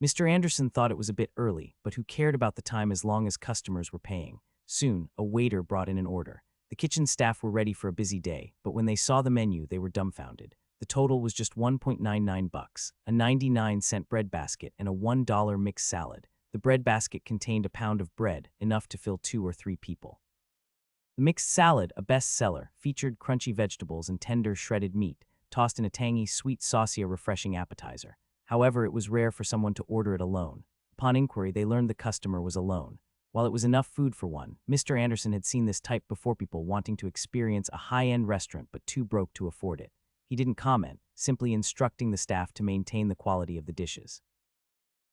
Mr. Anderson thought it was a bit early, but who cared about the time as long as customers were paying? Soon, a waiter brought in an order. The kitchen staff were ready for a busy day, but when they saw the menu, they were dumbfounded. The total was just $1.99, a 99-cent bread basket and a $1 mixed salad. The bread basket contained a pound of bread, enough to fill 2 or 3 people. The mixed salad, a bestseller, featured crunchy vegetables and tender shredded meat, tossed in a tangy, sweet, saucy, refreshing appetizer. However, it was rare for someone to order it alone. Upon inquiry, they learned the customer was alone. While it was enough food for one, Mr. Anderson had seen this type before, people wanting to experience a high-end restaurant but too broke to afford it. He didn't comment, simply instructing the staff to maintain the quality of the dishes.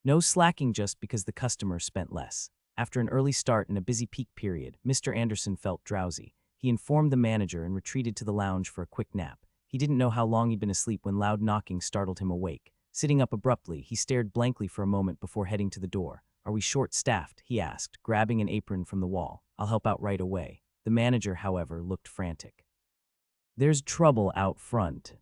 No slacking just because the customer spent less. After an early start and a busy peak period, Mr. Anderson felt drowsy. He informed the manager and retreated to the lounge for a quick nap. He didn't know how long he'd been asleep when loud knocking startled him awake. Sitting up abruptly, he stared blankly for a moment before heading to the door. "Are we short-staffed?" he asked, grabbing an apron from the wall. "I'll help out right away." The manager, however, looked frantic. "There's trouble out front."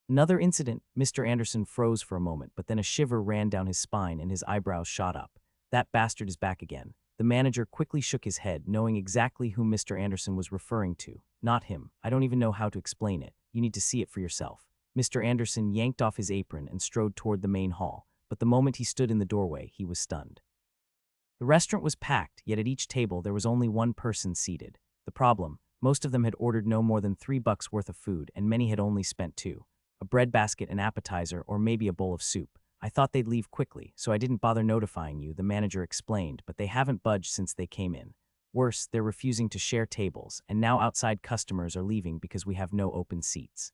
Another incident. Mr. Anderson froze for a moment, but then a shiver ran down his spine and his eyebrows shot up. "That bastard is back again." The manager quickly shook his head, knowing exactly whom Mr. Anderson was referring to. "Not him. I don't even know how to explain it. You need to see it for yourself." Mr. Anderson yanked off his apron and strode toward the main hall, but the moment he stood in the doorway, he was stunned. The restaurant was packed, yet at each table there was only one person seated. The problem, most of them had ordered no more than $3 worth of food, and many had only spent 2. A bread basket, an appetizer, or maybe a bowl of soup. "I thought they'd leave quickly, so I didn't bother notifying you," the manager explained, "but they haven't budged since they came in. Worse, they're refusing to share tables, and now outside customers are leaving because we have no open seats."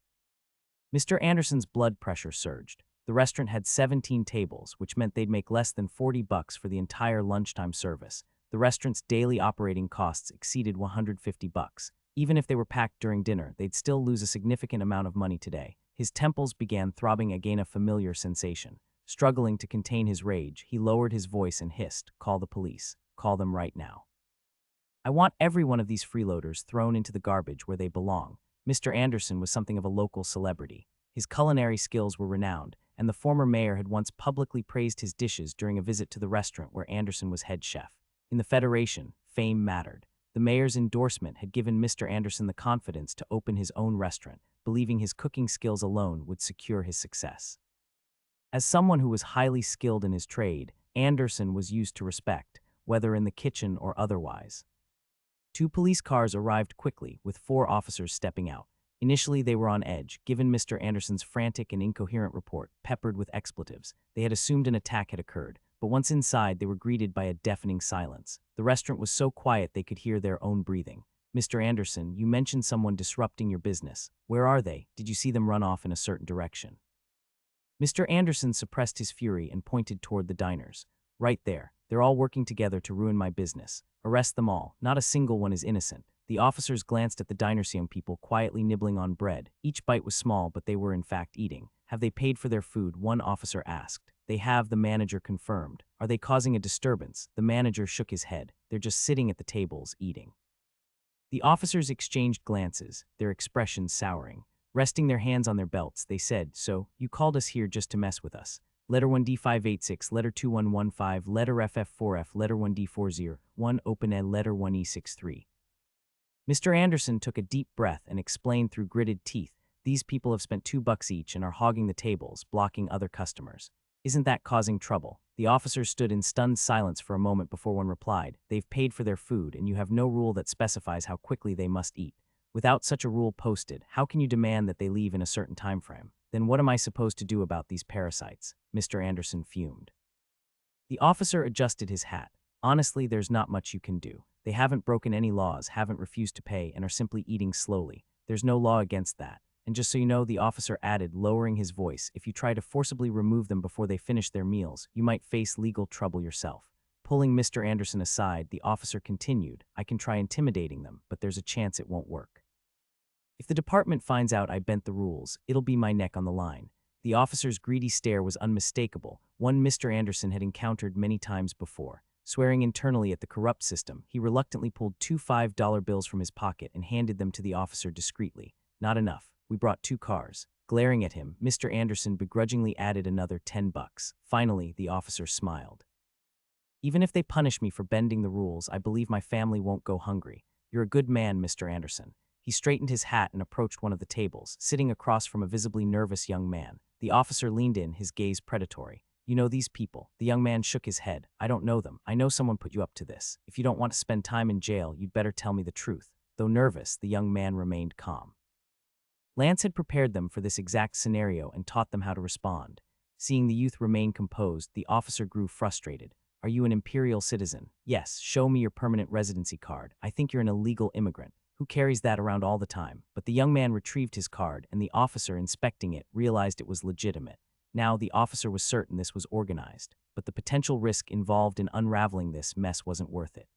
Mr. Anderson's blood pressure surged. The restaurant had 17 tables, which meant they'd make less than $40 for the entire lunchtime service. The restaurant's daily operating costs exceeded $150. Even if they were packed during dinner, they'd still lose a significant amount of money today. His temples began throbbing again, a familiar sensation. Struggling to contain his rage, he lowered his voice and hissed, "Call the police. Call them right now. I want every one of these freeloaders thrown into the garbage where they belong." Mr. Anderson was something of a local celebrity. His culinary skills were renowned, and the former mayor had once publicly praised his dishes during a visit to the restaurant where Anderson was head chef. In the Federation, fame mattered. The mayor's endorsement had given Mr. Anderson the confidence to open his own restaurant, believing his cooking skills alone would secure his success. As someone who was highly skilled in his trade, Anderson was used to respect, whether in the kitchen or otherwise. 2 police cars arrived quickly, with 4 officers stepping out. Initially, they were on edge. Given Mr. Anderson's frantic and incoherent report, peppered with expletives, they had assumed an attack had occurred. But once inside, they were greeted by a deafening silence. The restaurant was so quiet they could hear their own breathing. "Mr. Anderson, you mentioned someone disrupting your business. Where are they? Did you see them run off in a certain direction?" Mr. Anderson suppressed his fury and pointed toward the diners. "Right there. They're all working together to ruin my business. Arrest them all. Not a single one is innocent." The officers glanced at the diners' young people quietly nibbling on bread. Each bite was small, but they were in fact eating. "Have they paid for their food?" one officer asked. "They have," the manager confirmed. "Are they causing a disturbance?" The manager shook his head. "They're just sitting at the tables, eating." The officers exchanged glances, their expressions souring. Resting their hands on their belts, they said, "So, you called us here just to mess with us. Letter 1D586, letter 2115, letter FF4F, letter 1D40, 1 open ed, letter 1E63. Mr. Anderson took a deep breath and explained through gritted teeth, "These people have spent $2 each and are hogging the tables, blocking other customers. Isn't that causing trouble?" The officers stood in stunned silence for a moment before one replied, "They've paid for their food and you have no rule that specifies how quickly they must eat. Without such a rule posted, how can you demand that they leave in a certain time frame? Then what am I supposed to do about these parasites?" Mr. Anderson fumed. The officer adjusted his hat. "Honestly, there's not much you can do. They haven't broken any laws, haven't refused to pay, and are simply eating slowly. There's no law against that. And just so you know," the officer added, lowering his voice, "if you try to forcibly remove them before they finish their meals, you might face legal trouble yourself." Pulling Mr. Anderson aside, the officer continued, "I can try intimidating them, but there's a chance it won't work. If the department finds out I bent the rules, it'll be my neck on the line." The officer's greedy stare was unmistakable, one Mr. Anderson had encountered many times before. Swearing internally at the corrupt system, he reluctantly pulled 2 $5 bills from his pocket and handed them to the officer discreetly. "Not enough. We brought 2 cars. Glaring at him, Mr. Anderson begrudgingly added another $10. Finally, the officer smiled. "Even if they punish me for bending the rules, I believe my family won't go hungry. You're a good man, Mr. Anderson." He straightened his hat and approached one of the tables, sitting across from a visibly nervous young man. The officer leaned in, his gaze predatory. "You know these people?" The young man shook his head. "I don't know them. I know someone put you up to this. If you don't want to spend time in jail, you'd better tell me the truth." Though nervous, the young man remained calm. Lance had prepared them for this exact scenario and taught them how to respond. Seeing the youth remain composed, the officer grew frustrated. "Are you an imperial citizen?" "Yes, show me your permanent residency card. I think you're an illegal immigrant. Who carries that around all the time?" But the young man retrieved his card, and the officer, inspecting it, realized it was legitimate. Now the officer was certain this was organized, but the potential risk involved in unraveling this mess wasn't worth it.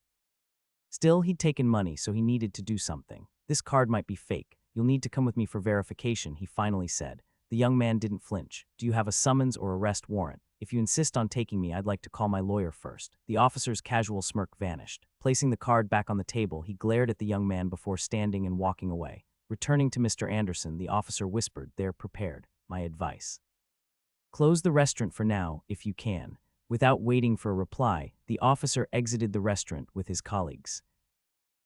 Still, he'd taken money, so he needed to do something. "This card might be fake. You'll need to come with me for verification," he finally said. The young man didn't flinch. "Do you have a summons or arrest warrant? If you insist on taking me, I'd like to call my lawyer first." The officer's casual smirk vanished. Placing the card back on the table, he glared at the young man before standing and walking away. Returning to Mr. Anderson, the officer whispered, "They're prepared. My advice: close the restaurant for now, if you can." Without waiting for a reply, the officer exited the restaurant with his colleagues.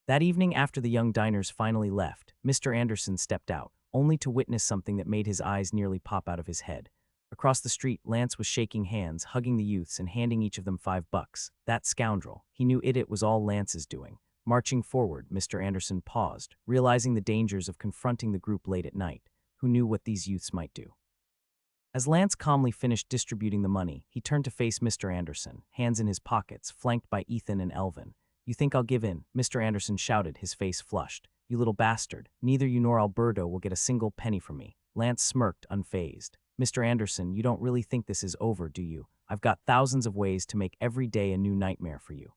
That evening, after the young diners finally left, Mr. Anderson stepped out, only to witness something that made his eyes nearly pop out of his head. Across the street, Lance was shaking hands, hugging the youths, and handing each of them $5. That scoundrel. He knew it was all Lance's doing. Marching forward, Mr. Anderson paused, realizing the dangers of confronting the group late at night. Who knew what these youths might do? As Lance calmly finished distributing the money, he turned to face Mr. Anderson, hands in his pockets, flanked by Ethan and Elvin. "You think I'll give in?" Mr. Anderson shouted, his face flushed. "You little bastard. Neither you nor Alberto will get a single penny from me." Lance smirked, unfazed. "Mr. Anderson, you don't really think this is over, do you? I've got thousands of ways to make every day a new nightmare for you.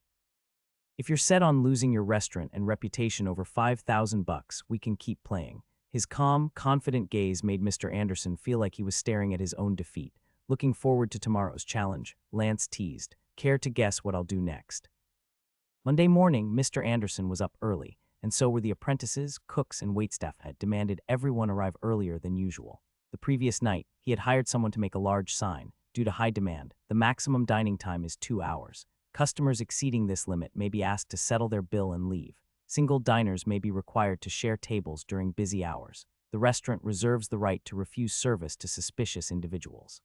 If you're set on losing your restaurant and reputation over $5,000, we can keep playing." His calm, confident gaze made Mr. Anderson feel like he was staring at his own defeat. "Looking forward to tomorrow's challenge," Lance teased. "Care to guess what I'll do next?" Monday morning, Mr. Anderson was up early, and so were the apprentices, cooks, and waitstaff had demanded everyone arrive earlier than usual. The previous night, he had hired someone to make a large sign. Due to high demand, the maximum dining time is 2 hours. Customers exceeding this limit may be asked to settle their bill and leave. Single diners may be required to share tables during busy hours. The restaurant reserves the right to refuse service to suspicious individuals.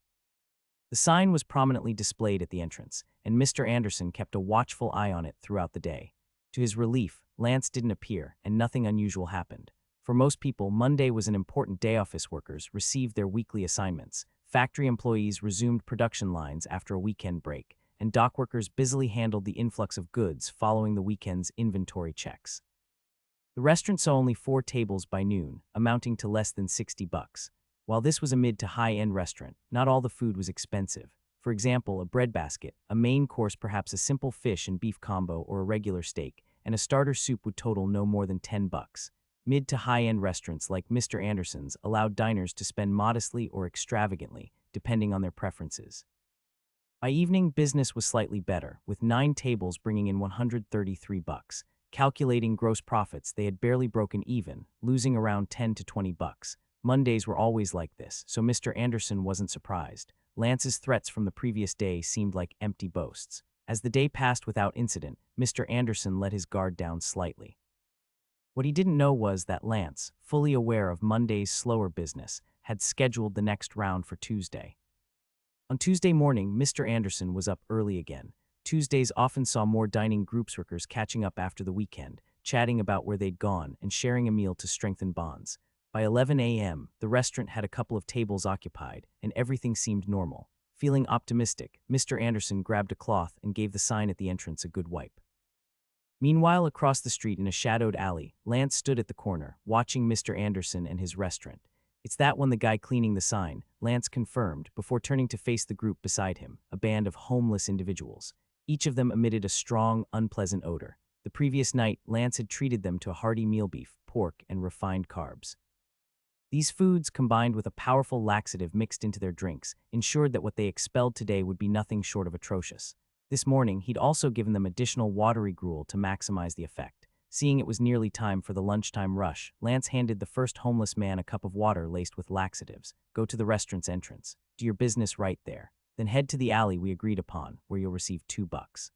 The sign was prominently displayed at the entrance, and Mr. Anderson kept a watchful eye on it throughout the day. To his relief, Lance didn't appear, and nothing unusual happened. For most people, Monday was an important day. Office workers received their weekly assignments. Factory employees resumed production lines after a weekend break, and dock workers busily handled the influx of goods following the weekend's inventory checks. The restaurant saw only 4 tables by noon, amounting to less than $60. While this was a mid to high-end restaurant, not all the food was expensive. For example, a breadbasket, a main course, perhaps a simple fish and beef combo or a regular steak, and a starter soup would total no more than $10. Mid to high-end restaurants like Mr. Anderson's allowed diners to spend modestly or extravagantly, depending on their preferences. By evening, business was slightly better, with 9 tables bringing in $133. Calculating gross profits, they had barely broken even, losing around $10 to $20. Mondays were always like this, so Mr. Anderson wasn't surprised. Lance's threats from the previous day seemed like empty boasts. As the day passed without incident, Mr. Anderson let his guard down slightly. What he didn't know was that Lance, fully aware of Monday's slower business, had scheduled the next round for Tuesday. On Tuesday morning, Mr. Anderson was up early again. Tuesdays often saw more dining groups, workers catching up after the weekend, chatting about where they'd gone, and sharing a meal to strengthen bonds. By 11 a.m., the restaurant had a couple of tables occupied, and everything seemed normal. Feeling optimistic, Mr. Anderson grabbed a cloth and gave the sign at the entrance a good wipe. Meanwhile, across the street in a shadowed alley, Lance stood at the corner, watching Mr. Anderson and his restaurant. "It's that one, the guy cleaning the sign," Lance confirmed, before turning to face the group beside him, a band of homeless individuals. Each of them emitted a strong, unpleasant odor. The previous night, Lance had treated them to a hearty meal: beef, pork, and refined carbs. These foods, combined with a powerful laxative mixed into their drinks, ensured that what they expelled today would be nothing short of atrocious. This morning, he'd also given them additional watery gruel to maximize the effect. Seeing it was nearly time for the lunchtime rush, Lance handed the first homeless man a cup of water laced with laxatives. "Go to the restaurant's entrance. Do your business right there. Then head to the alley we agreed upon, where you'll receive $2.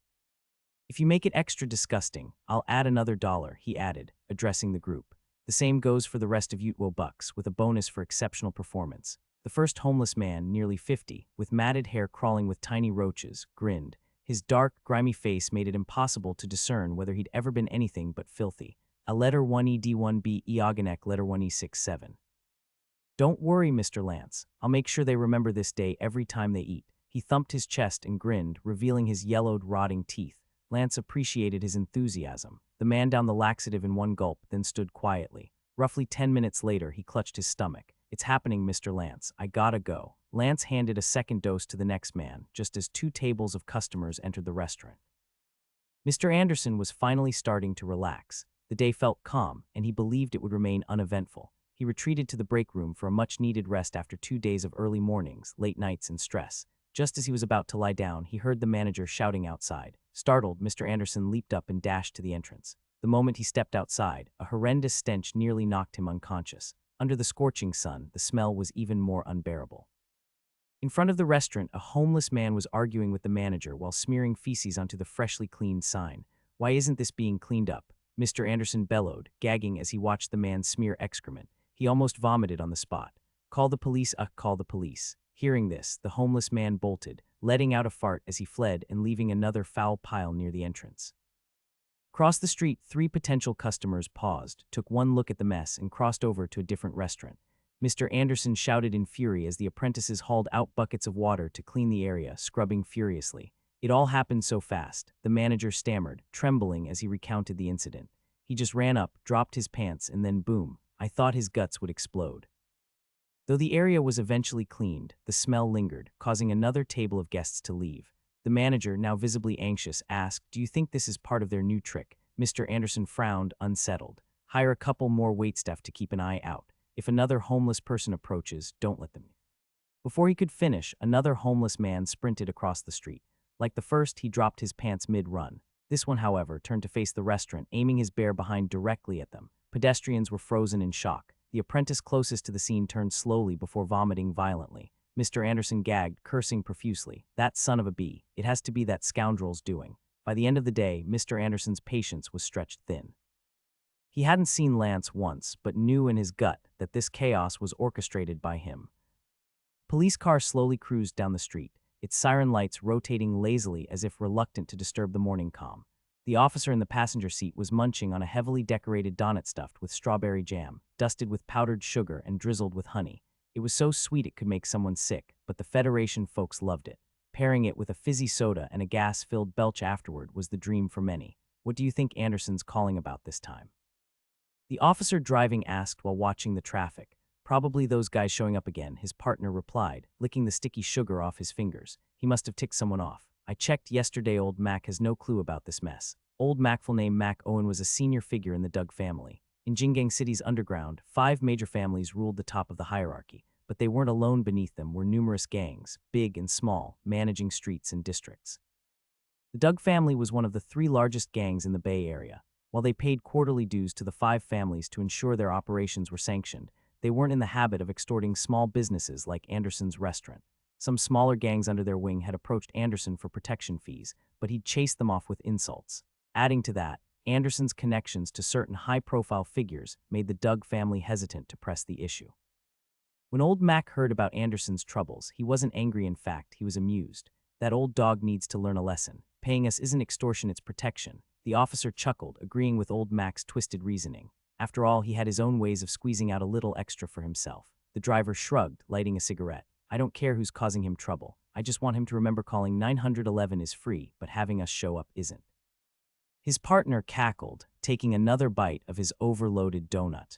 If you make it extra disgusting, I'll add another $1, he added, addressing the group. The same goes for the rest of you $2, with a bonus for exceptional performance. The first homeless man, nearly 50, with matted hair crawling with tiny roaches, grinned. His dark, grimy face made it impossible to discern whether he'd ever been anything but filthy. A letter 1ED1B Eoganek letter 1E67. Don't worry, Mr. Lance. I'll make sure they remember this day every time they eat. He thumped his chest and grinned, revealing his yellowed, rotting teeth. Lance appreciated his enthusiasm. The man downed the laxative in one gulp, then stood quietly. Roughly 10 minutes later, he clutched his stomach. "It's happening, Mr. Lance. I gotta go." Lance handed a second dose to the next man, just as 2 tables of customers entered the restaurant. Mr. Anderson was finally starting to relax. The day felt calm, and he believed it would remain uneventful. He retreated to the break room for a much-needed rest after 2 days of early mornings, late nights, and stress. Just as he was about to lie down, he heard the manager shouting outside. Startled, Mr. Anderson leaped up and dashed to the entrance. The moment he stepped outside, a horrendous stench nearly knocked him unconscious. Under the scorching sun, the smell was even more unbearable. In front of the restaurant, a homeless man was arguing with the manager while smearing feces onto the freshly cleaned sign. "Why isn't this being cleaned up?" Mr. Anderson bellowed, gagging as he watched the man smear excrement. He almost vomited on the spot. "Call the police, call the police." Hearing this, the homeless man bolted, letting out a fart as he fled and leaving another foul pile near the entrance. Across the street, 3 potential customers paused, took one look at the mess, and crossed over to a different restaurant. Mr. Anderson shouted in fury as the apprentices hauled out buckets of water to clean the area, scrubbing furiously. It all happened so fast, the manager stammered, trembling as he recounted the incident. He just ran up, dropped his pants, and then boom, I thought his guts would explode. Though the area was eventually cleaned, the smell lingered, causing another table of guests to leave. The manager, now visibly anxious, asked, "Do you think this is part of their new trick?" Mr. Anderson frowned, unsettled. "Hire a couple more waitstaff to keep an eye out. If another homeless person approaches, don't let them." Before he could finish, another homeless man sprinted across the street. Like the first, he dropped his pants mid-run. This one, however, turned to face the restaurant, aiming his bare behind directly at them. Pedestrians were frozen in shock. The apprentice closest to the scene turned slowly before vomiting violently. Mr. Anderson gagged, cursing profusely. "That son of a b! It has to be that scoundrel's doing." By the end of the day, Mr. Anderson's patience was stretched thin. He hadn't seen Lance once, but knew in his gut that this chaos was orchestrated by him. Police car slowly cruised down the street, its siren lights rotating lazily as if reluctant to disturb the morning calm. The officer in the passenger seat was munching on a heavily decorated donut stuffed with strawberry jam, dusted with powdered sugar and drizzled with honey. It was so sweet it could make someone sick, but the Federation folks loved it. Pairing it with a fizzy soda and a gas-filled belch afterward was the dream for many. What do you think Anderson's calling about this time? The officer driving asked while watching the traffic. Probably those guys showing up again, his partner replied, licking the sticky sugar off his fingers. He must have ticked someone off. I checked yesterday. Old Mac has no clue about this mess. Old Mac, full name Mac Owen, was a senior figure in the Doug family. In Jingang City's underground, 5 major families ruled the top of the hierarchy, but they weren't alone. Beneath them were numerous gangs, big and small, managing streets and districts. The Doug family was one of the 3 largest gangs in the Bay Area. While they paid quarterly dues to the 5 families to ensure their operations were sanctioned, they weren't in the habit of extorting small businesses like Anderson's restaurant. Some smaller gangs under their wing had approached Anderson for protection fees, but he'd chased them off with insults. Adding to that, Anderson's connections to certain high-profile figures made the Doug family hesitant to press the issue. When old Mac heard about Anderson's troubles, he wasn't angry. In fact, he was amused. That old dog needs to learn a lesson. Paying us isn't extortion, it's protection. The officer chuckled, agreeing with old Mac's twisted reasoning. After all, he had his own ways of squeezing out a little extra for himself. The driver shrugged, lighting a cigarette. I don't care who's causing him trouble. I just want him to remember calling 911 is free, but having us show up isn't. His partner cackled, taking another bite of his overloaded donut.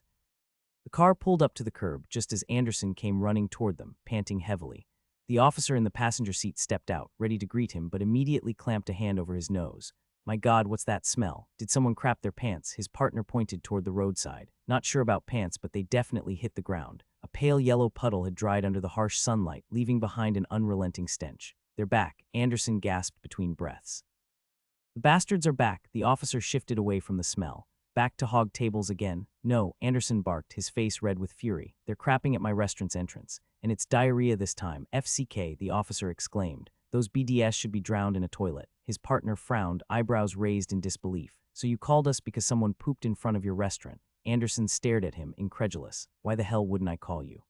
The car pulled up to the curb just as Anderson came running toward them, panting heavily. The officer in the passenger seat stepped out, ready to greet him, but immediately clamped a hand over his nose. My God, what's that smell? Did someone crap their pants? His partner pointed toward the roadside. Not sure about pants, but they definitely hit the ground. A pale yellow puddle had dried under the harsh sunlight, leaving behind an unrelenting stench. They're back, Anderson gasped between breaths. The bastards are back. The officer shifted away from the smell. Back to hog tables again? No, Anderson barked, his face red with fury. They're crapping at my restaurant's entrance. And it's diarrhea this time. FCK, the officer exclaimed. Those BDS should be drowned in a toilet. His partner frowned, eyebrows raised in disbelief. So you called us because someone pooped in front of your restaurant? Anderson stared at him, incredulous. Why the hell wouldn't I call you?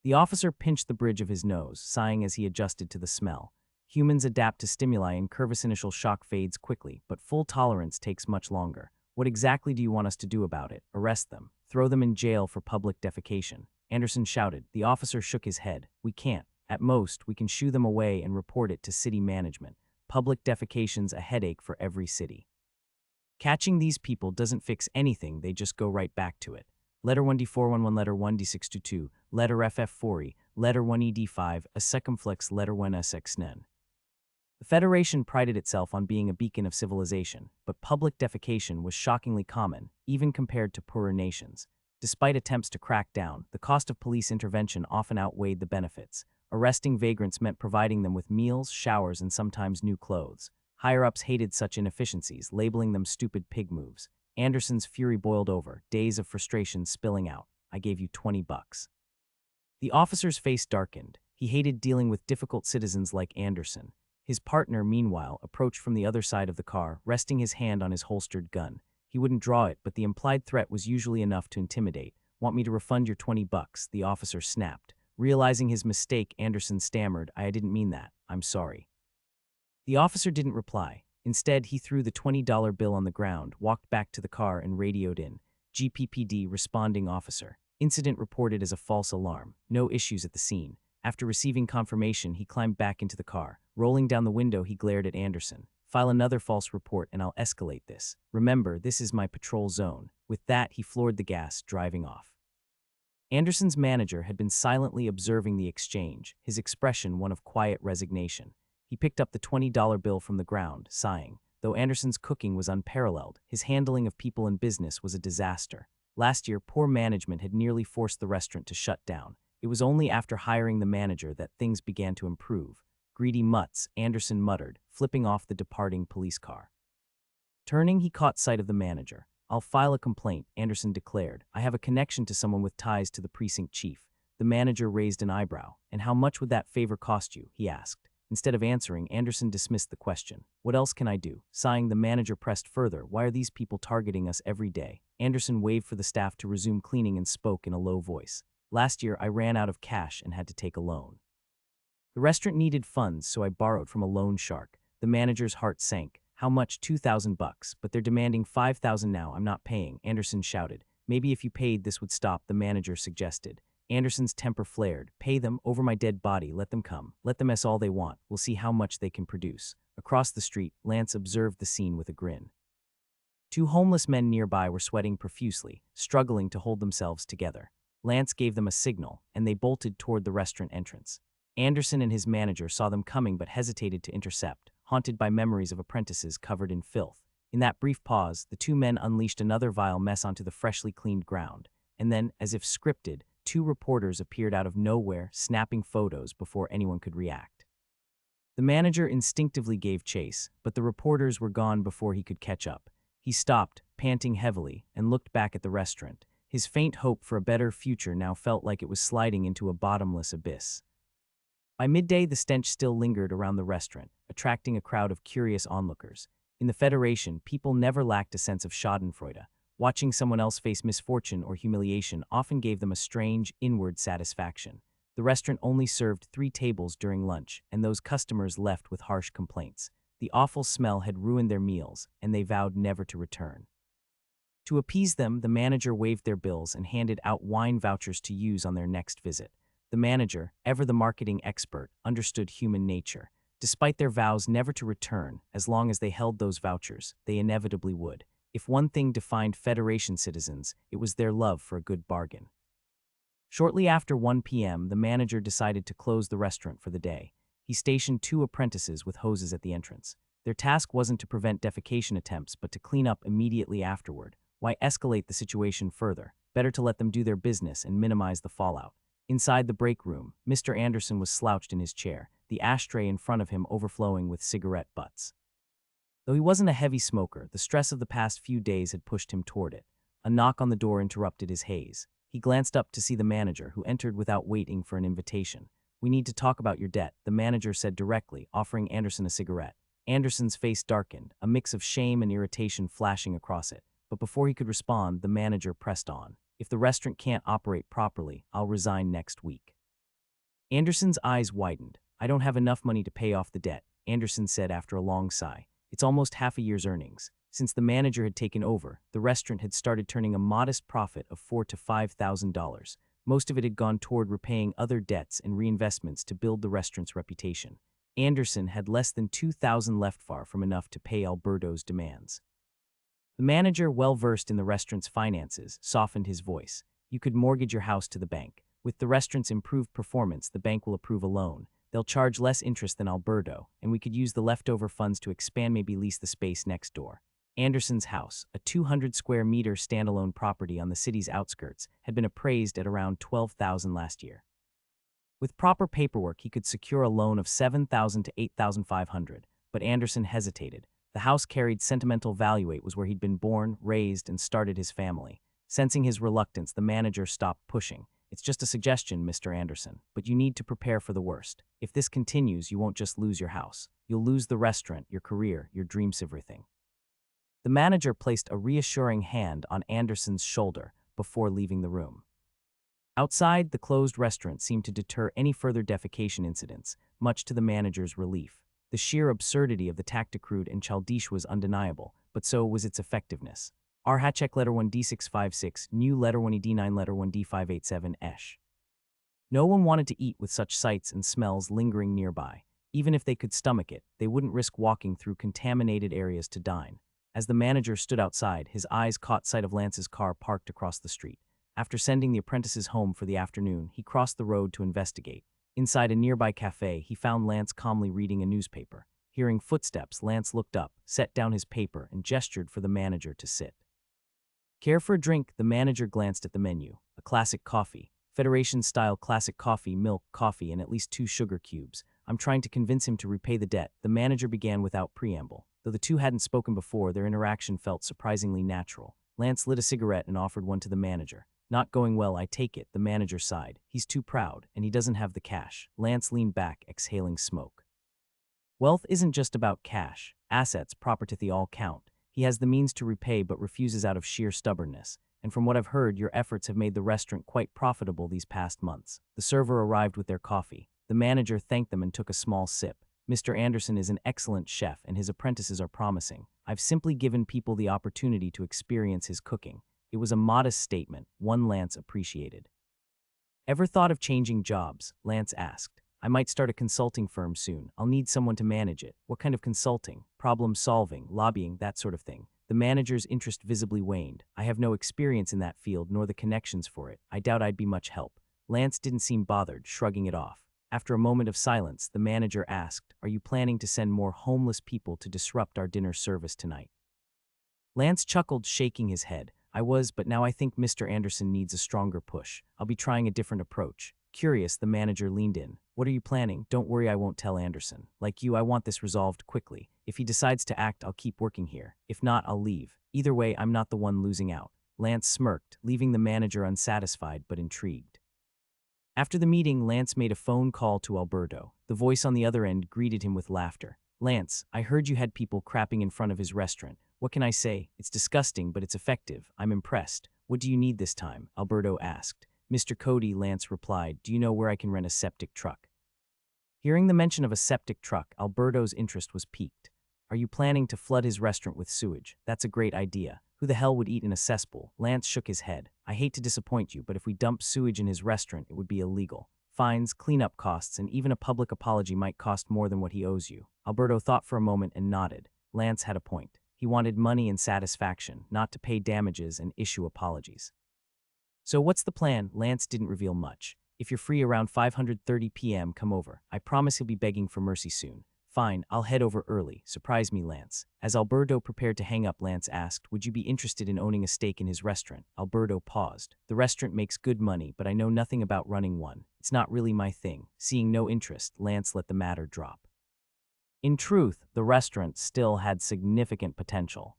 The officer pinched the bridge of his nose, sighing as he adjusted to the smell. Humans adapt to stimuli and Curvis initial shock fades quickly, but full tolerance takes much longer. What exactly do you want us to do about it? Arrest them? Throw them in jail for public defecation? Anderson shouted. The officer shook his head. We can't. At most, we can shoo them away and report it to city management. Public defecation's a headache for every city. Catching these people doesn't fix anything, they just go right back to it. Letter 1D411, letter 1D622, letter FF4E, letter 1ED5, a circumflex letter 1SXN. The Federation prided itself on being a beacon of civilization, but public defecation was shockingly common, even compared to poorer nations. Despite attempts to crack down, the cost of police intervention often outweighed the benefits. Arresting vagrants meant providing them with meals, showers, and sometimes new clothes. Higher-ups hated such inefficiencies, labeling them stupid pig moves. Anderson's fury boiled over, days of frustration spilling out. I gave you $20. The officer's face darkened. He hated dealing with difficult citizens like Anderson. His partner, meanwhile, approached from the other side of the car, resting his hand on his holstered gun. He wouldn't draw it, but the implied threat was usually enough to intimidate. Want me to refund your $20? The officer snapped. Realizing his mistake, Anderson stammered, I didn't mean that. I'm sorry. The officer didn't reply. Instead, he threw the $20 bill on the ground, walked back to the car, and radioed in. GPPD responding officer. Incident reported as a false alarm. No issues at the scene. After receiving confirmation, he climbed back into the car. Rolling down the window, he glared at Anderson. File another false report and I'll escalate this. Remember, this is my patrol zone. With that, he floored the gas, driving off. Anderson's manager had been silently observing the exchange, his expression one of quiet resignation. He picked up the $20 bill from the ground, sighing. Though Anderson's cooking was unparalleled, his handling of people and business was a disaster. Last year, poor management had nearly forced the restaurant to shut down. It was only after hiring the manager that things began to improve. Greedy mutts, Anderson muttered, flipping off the departing police car. Turning, he caught sight of the manager. I'll file a complaint, Anderson declared. I have a connection to someone with ties to the precinct chief. The manager raised an eyebrow. And how much would that favor cost you? He asked. Instead of answering, Anderson dismissed the question. What else can I do? Sighing, the manager pressed further. Why are these people targeting us every day? Anderson waved for the staff to resume cleaning and spoke in a low voice. Last year, I ran out of cash and had to take a loan. The restaurant needed funds, so I borrowed from a loan shark. The manager's heart sank. How much? 2,000 bucks, but they're demanding 5,000 now. I'm not paying, Anderson shouted. Maybe if you paid, this would stop, the manager suggested. Anderson's temper flared. Pay them, over my dead body, let them come. Let them mess all they want. We'll see how much they can produce. Across the street, Lance observed the scene with a grin. Two homeless men nearby were sweating profusely, struggling to hold themselves together. Lance gave them a signal, and they bolted toward the restaurant entrance. Anderson and his manager saw them coming but hesitated to intercept, haunted by memories of apprentices covered in filth. In that brief pause, the two men unleashed another vile mess onto the freshly cleaned ground, and then, as if scripted, two reporters appeared out of nowhere, snapping photos before anyone could react. The manager instinctively gave chase, but the reporters were gone before he could catch up. He stopped, panting heavily, and looked back at the restaurant. His faint hope for a better future now felt like it was sliding into a bottomless abyss. By midday, the stench still lingered around the restaurant, attracting a crowd of curious onlookers. In the Federation, people never lacked a sense of schadenfreude. Watching someone else face misfortune or humiliation often gave them a strange, inward satisfaction. The restaurant only served 3 tables during lunch, and those customers left with harsh complaints. The awful smell had ruined their meals, and they vowed never to return. To appease them, the manager waived their bills and handed out wine vouchers to use on their next visit. The manager, ever the marketing expert, understood human nature. Despite their vows never to return, as long as they held those vouchers, they inevitably would. If one thing defined Federation citizens, it was their love for a good bargain. Shortly after 1 p.m., the manager decided to close the restaurant for the day. He stationed 2 apprentices with hoses at the entrance. Their task wasn't to prevent defecation attempts, but to clean up immediately afterward. Why escalate the situation further? Better to let them do their business and minimize the fallout. Inside the break room, Mr. Anderson was slouched in his chair, the ashtray in front of him overflowing with cigarette butts. Though he wasn't a heavy smoker, the stress of the past few days had pushed him toward it. A knock on the door interrupted his haze. He glanced up to see the manager, who entered without waiting for an invitation. "We need to talk about your debt," the manager said directly, offering Anderson a cigarette. Anderson's face darkened, a mix of shame and irritation flashing across it. But before he could respond, the manager pressed on. "If the restaurant can't operate properly, I'll resign next week." Anderson's eyes widened. "I don't have enough money to pay off the debt," Anderson said after a long sigh. "It's almost half a year's earnings." Since the manager had taken over, the restaurant had started turning a modest profit of $4,000 to $5,000. Most of it had gone toward repaying other debts and reinvestments to build the restaurant's reputation. Anderson had less than $2,000 left, far from enough to pay Alberto's demands. The manager, well-versed in the restaurant's finances, softened his voice. "You could mortgage your house to the bank. With the restaurant's improved performance, the bank will approve a loan. They'll charge less interest than Alberto, and we could use the leftover funds to expand, maybe lease the space next door." Anderson's house, a 200-square-meter standalone property on the city's outskirts, had been appraised at around $12,000 last year. With proper paperwork, he could secure a loan of $7,000 to $8,500, but Anderson hesitated. The house carried sentimental value. It was where he'd been born, raised, and started his family. Sensing his reluctance, the manager stopped pushing. "It's just a suggestion, Mr. Anderson, but you need to prepare for the worst. If this continues, you won't just lose your house. You'll lose the restaurant, your career, your dreams, everything." The manager placed a reassuring hand on Anderson's shoulder before leaving the room. Outside, the closed restaurant seemed to deter any further defecation incidents, much to the manager's relief. The sheer absurdity of the tacticrude and childish was undeniable, but so was its effectiveness. Check letter 1D656, new letter 1D9, letter 1D587, esh. No one wanted to eat with such sights and smells lingering nearby. Even if they could stomach it, they wouldn't risk walking through contaminated areas to dine. As the manager stood outside, his eyes caught sight of Lance's car parked across the street. After sending the apprentices home for the afternoon, he crossed the road to investigate. Inside a nearby cafe, he found Lance calmly reading a newspaper. Hearing footsteps, Lance looked up, set down his paper, and gestured for the manager to sit. "Care for a drink?" The manager glanced at the menu. A classic coffee. Federation-style classic coffee, milk, coffee, and at least 2 sugar cubes. "I'm trying to convince him to repay the debt," the manager began without preamble. Though the two hadn't spoken before, their interaction felt surprisingly natural. Lance lit a cigarette and offered one to the manager. "Not going well, I take it," the manager sighed. "He's too proud, and he doesn't have the cash." Lance leaned back, exhaling smoke. "Wealth isn't just about cash. Assets, property, all count. He has the means to repay but refuses out of sheer stubbornness. And from what I've heard, your efforts have made the restaurant quite profitable these past months." The server arrived with their coffee. The manager thanked them and took a small sip. Mr. Anderson is an excellent chef and his apprentices are promising. I've simply given people the opportunity to experience his cooking. It was a modest statement, one Lance appreciated. Ever thought of changing jobs? Lance asked. I might start a consulting firm soon. I'll need someone to manage it. What kind of consulting? Problem solving, lobbying, that sort of thing. The manager's interest visibly waned. I have no experience in that field nor the connections for it. I doubt I'd be much help. Lance didn't seem bothered, shrugging it off. After a moment of silence, the manager asked, Are you planning to send more homeless people to disrupt our dinner service tonight? Lance chuckled, shaking his head. I was, but now I think Mr. Anderson needs a stronger push. I'll be trying a different approach. Curious, the manager leaned in. What are you planning? Don't worry, I won't tell Anderson. Like you, I want this resolved quickly. If he decides to act, I'll keep working here. If not, I'll leave. Either way, I'm not the one losing out. Lance smirked, leaving the manager unsatisfied but intrigued. After the meeting, Lance made a phone call to Alberto. The voice on the other end greeted him with laughter. Lance, I heard you had people crapping in front of his restaurant. What can I say? It's disgusting, but it's effective. I'm impressed. What do you need this time? Alberto asked. Mr. Cody, Lance replied, do you know where I can rent a septic truck? Hearing the mention of a septic truck, Alberto's interest was piqued. Are you planning to flood his restaurant with sewage? That's a great idea. Who the hell would eat in a cesspool? Lance shook his head. I hate to disappoint you, but if we dump sewage in his restaurant, it would be illegal. Fines, cleanup costs, and even a public apology might cost more than what he owes you. Alberto thought for a moment and nodded. Lance had a point. He wanted money and satisfaction, not to pay damages and issue apologies. So what's the plan? Lance didn't reveal much. If you're free around 5:30 p.m., come over. I promise he'll be begging for mercy soon. Fine, I'll head over early. Surprise me, Lance. As Alberto prepared to hang up, Lance asked, would you be interested in owning a stake in his restaurant? Alberto paused. The restaurant makes good money, but I know nothing about running one. It's not really my thing. Seeing no interest, Lance let the matter drop. In truth, the restaurant still had significant potential.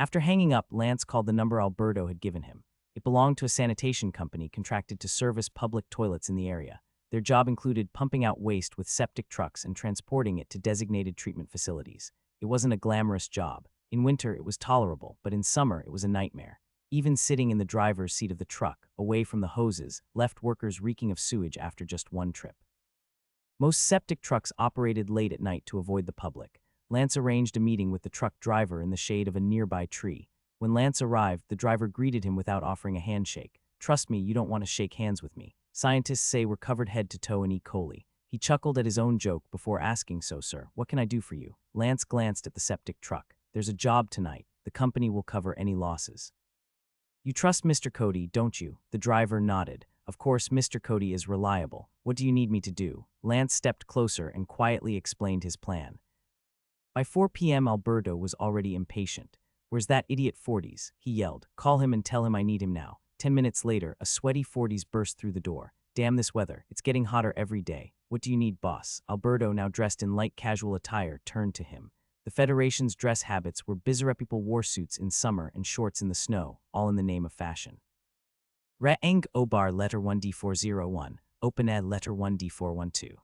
After hanging up, Lance called the number Alberto had given him. It belonged to a sanitation company contracted to service public toilets in the area. Their job included pumping out waste with septic trucks and transporting it to designated treatment facilities. It wasn't a glamorous job. In winter, it was tolerable, but in summer, it was a nightmare. Even sitting in the driver's seat of the truck, away from the hoses, left workers reeking of sewage after just one trip. Most septic trucks operated late at night to avoid the public. Lance arranged a meeting with the truck driver in the shade of a nearby tree. When Lance arrived, the driver greeted him without offering a handshake. Trust me, you don't want to shake hands with me. Scientists say we're covered head to toe in E. coli. He chuckled at his own joke before asking, so sir, what can I do for you? Lance glanced at the septic truck. There's a job tonight. The company will cover any losses. You trust Mr. Cody, don't you? The driver nodded. Of course, Mr. Cody is reliable. What do you need me to do? Lance stepped closer and quietly explained his plan. By 4 p.m., Alberto was already impatient. Where's that idiot Forties? He yelled. Call him and tell him I need him now. 10 minutes later, a sweaty Forties burst through the door. Damn this weather. It's getting hotter every day. What do you need, boss? Alberto, now dressed in light casual attire, turned to him. The Federation's dress habits were bizarre. People wore suits in summer and shorts in the snow, all in the name of fashion. Ra'eng Obar letter 1D401, open ed letter 1D412.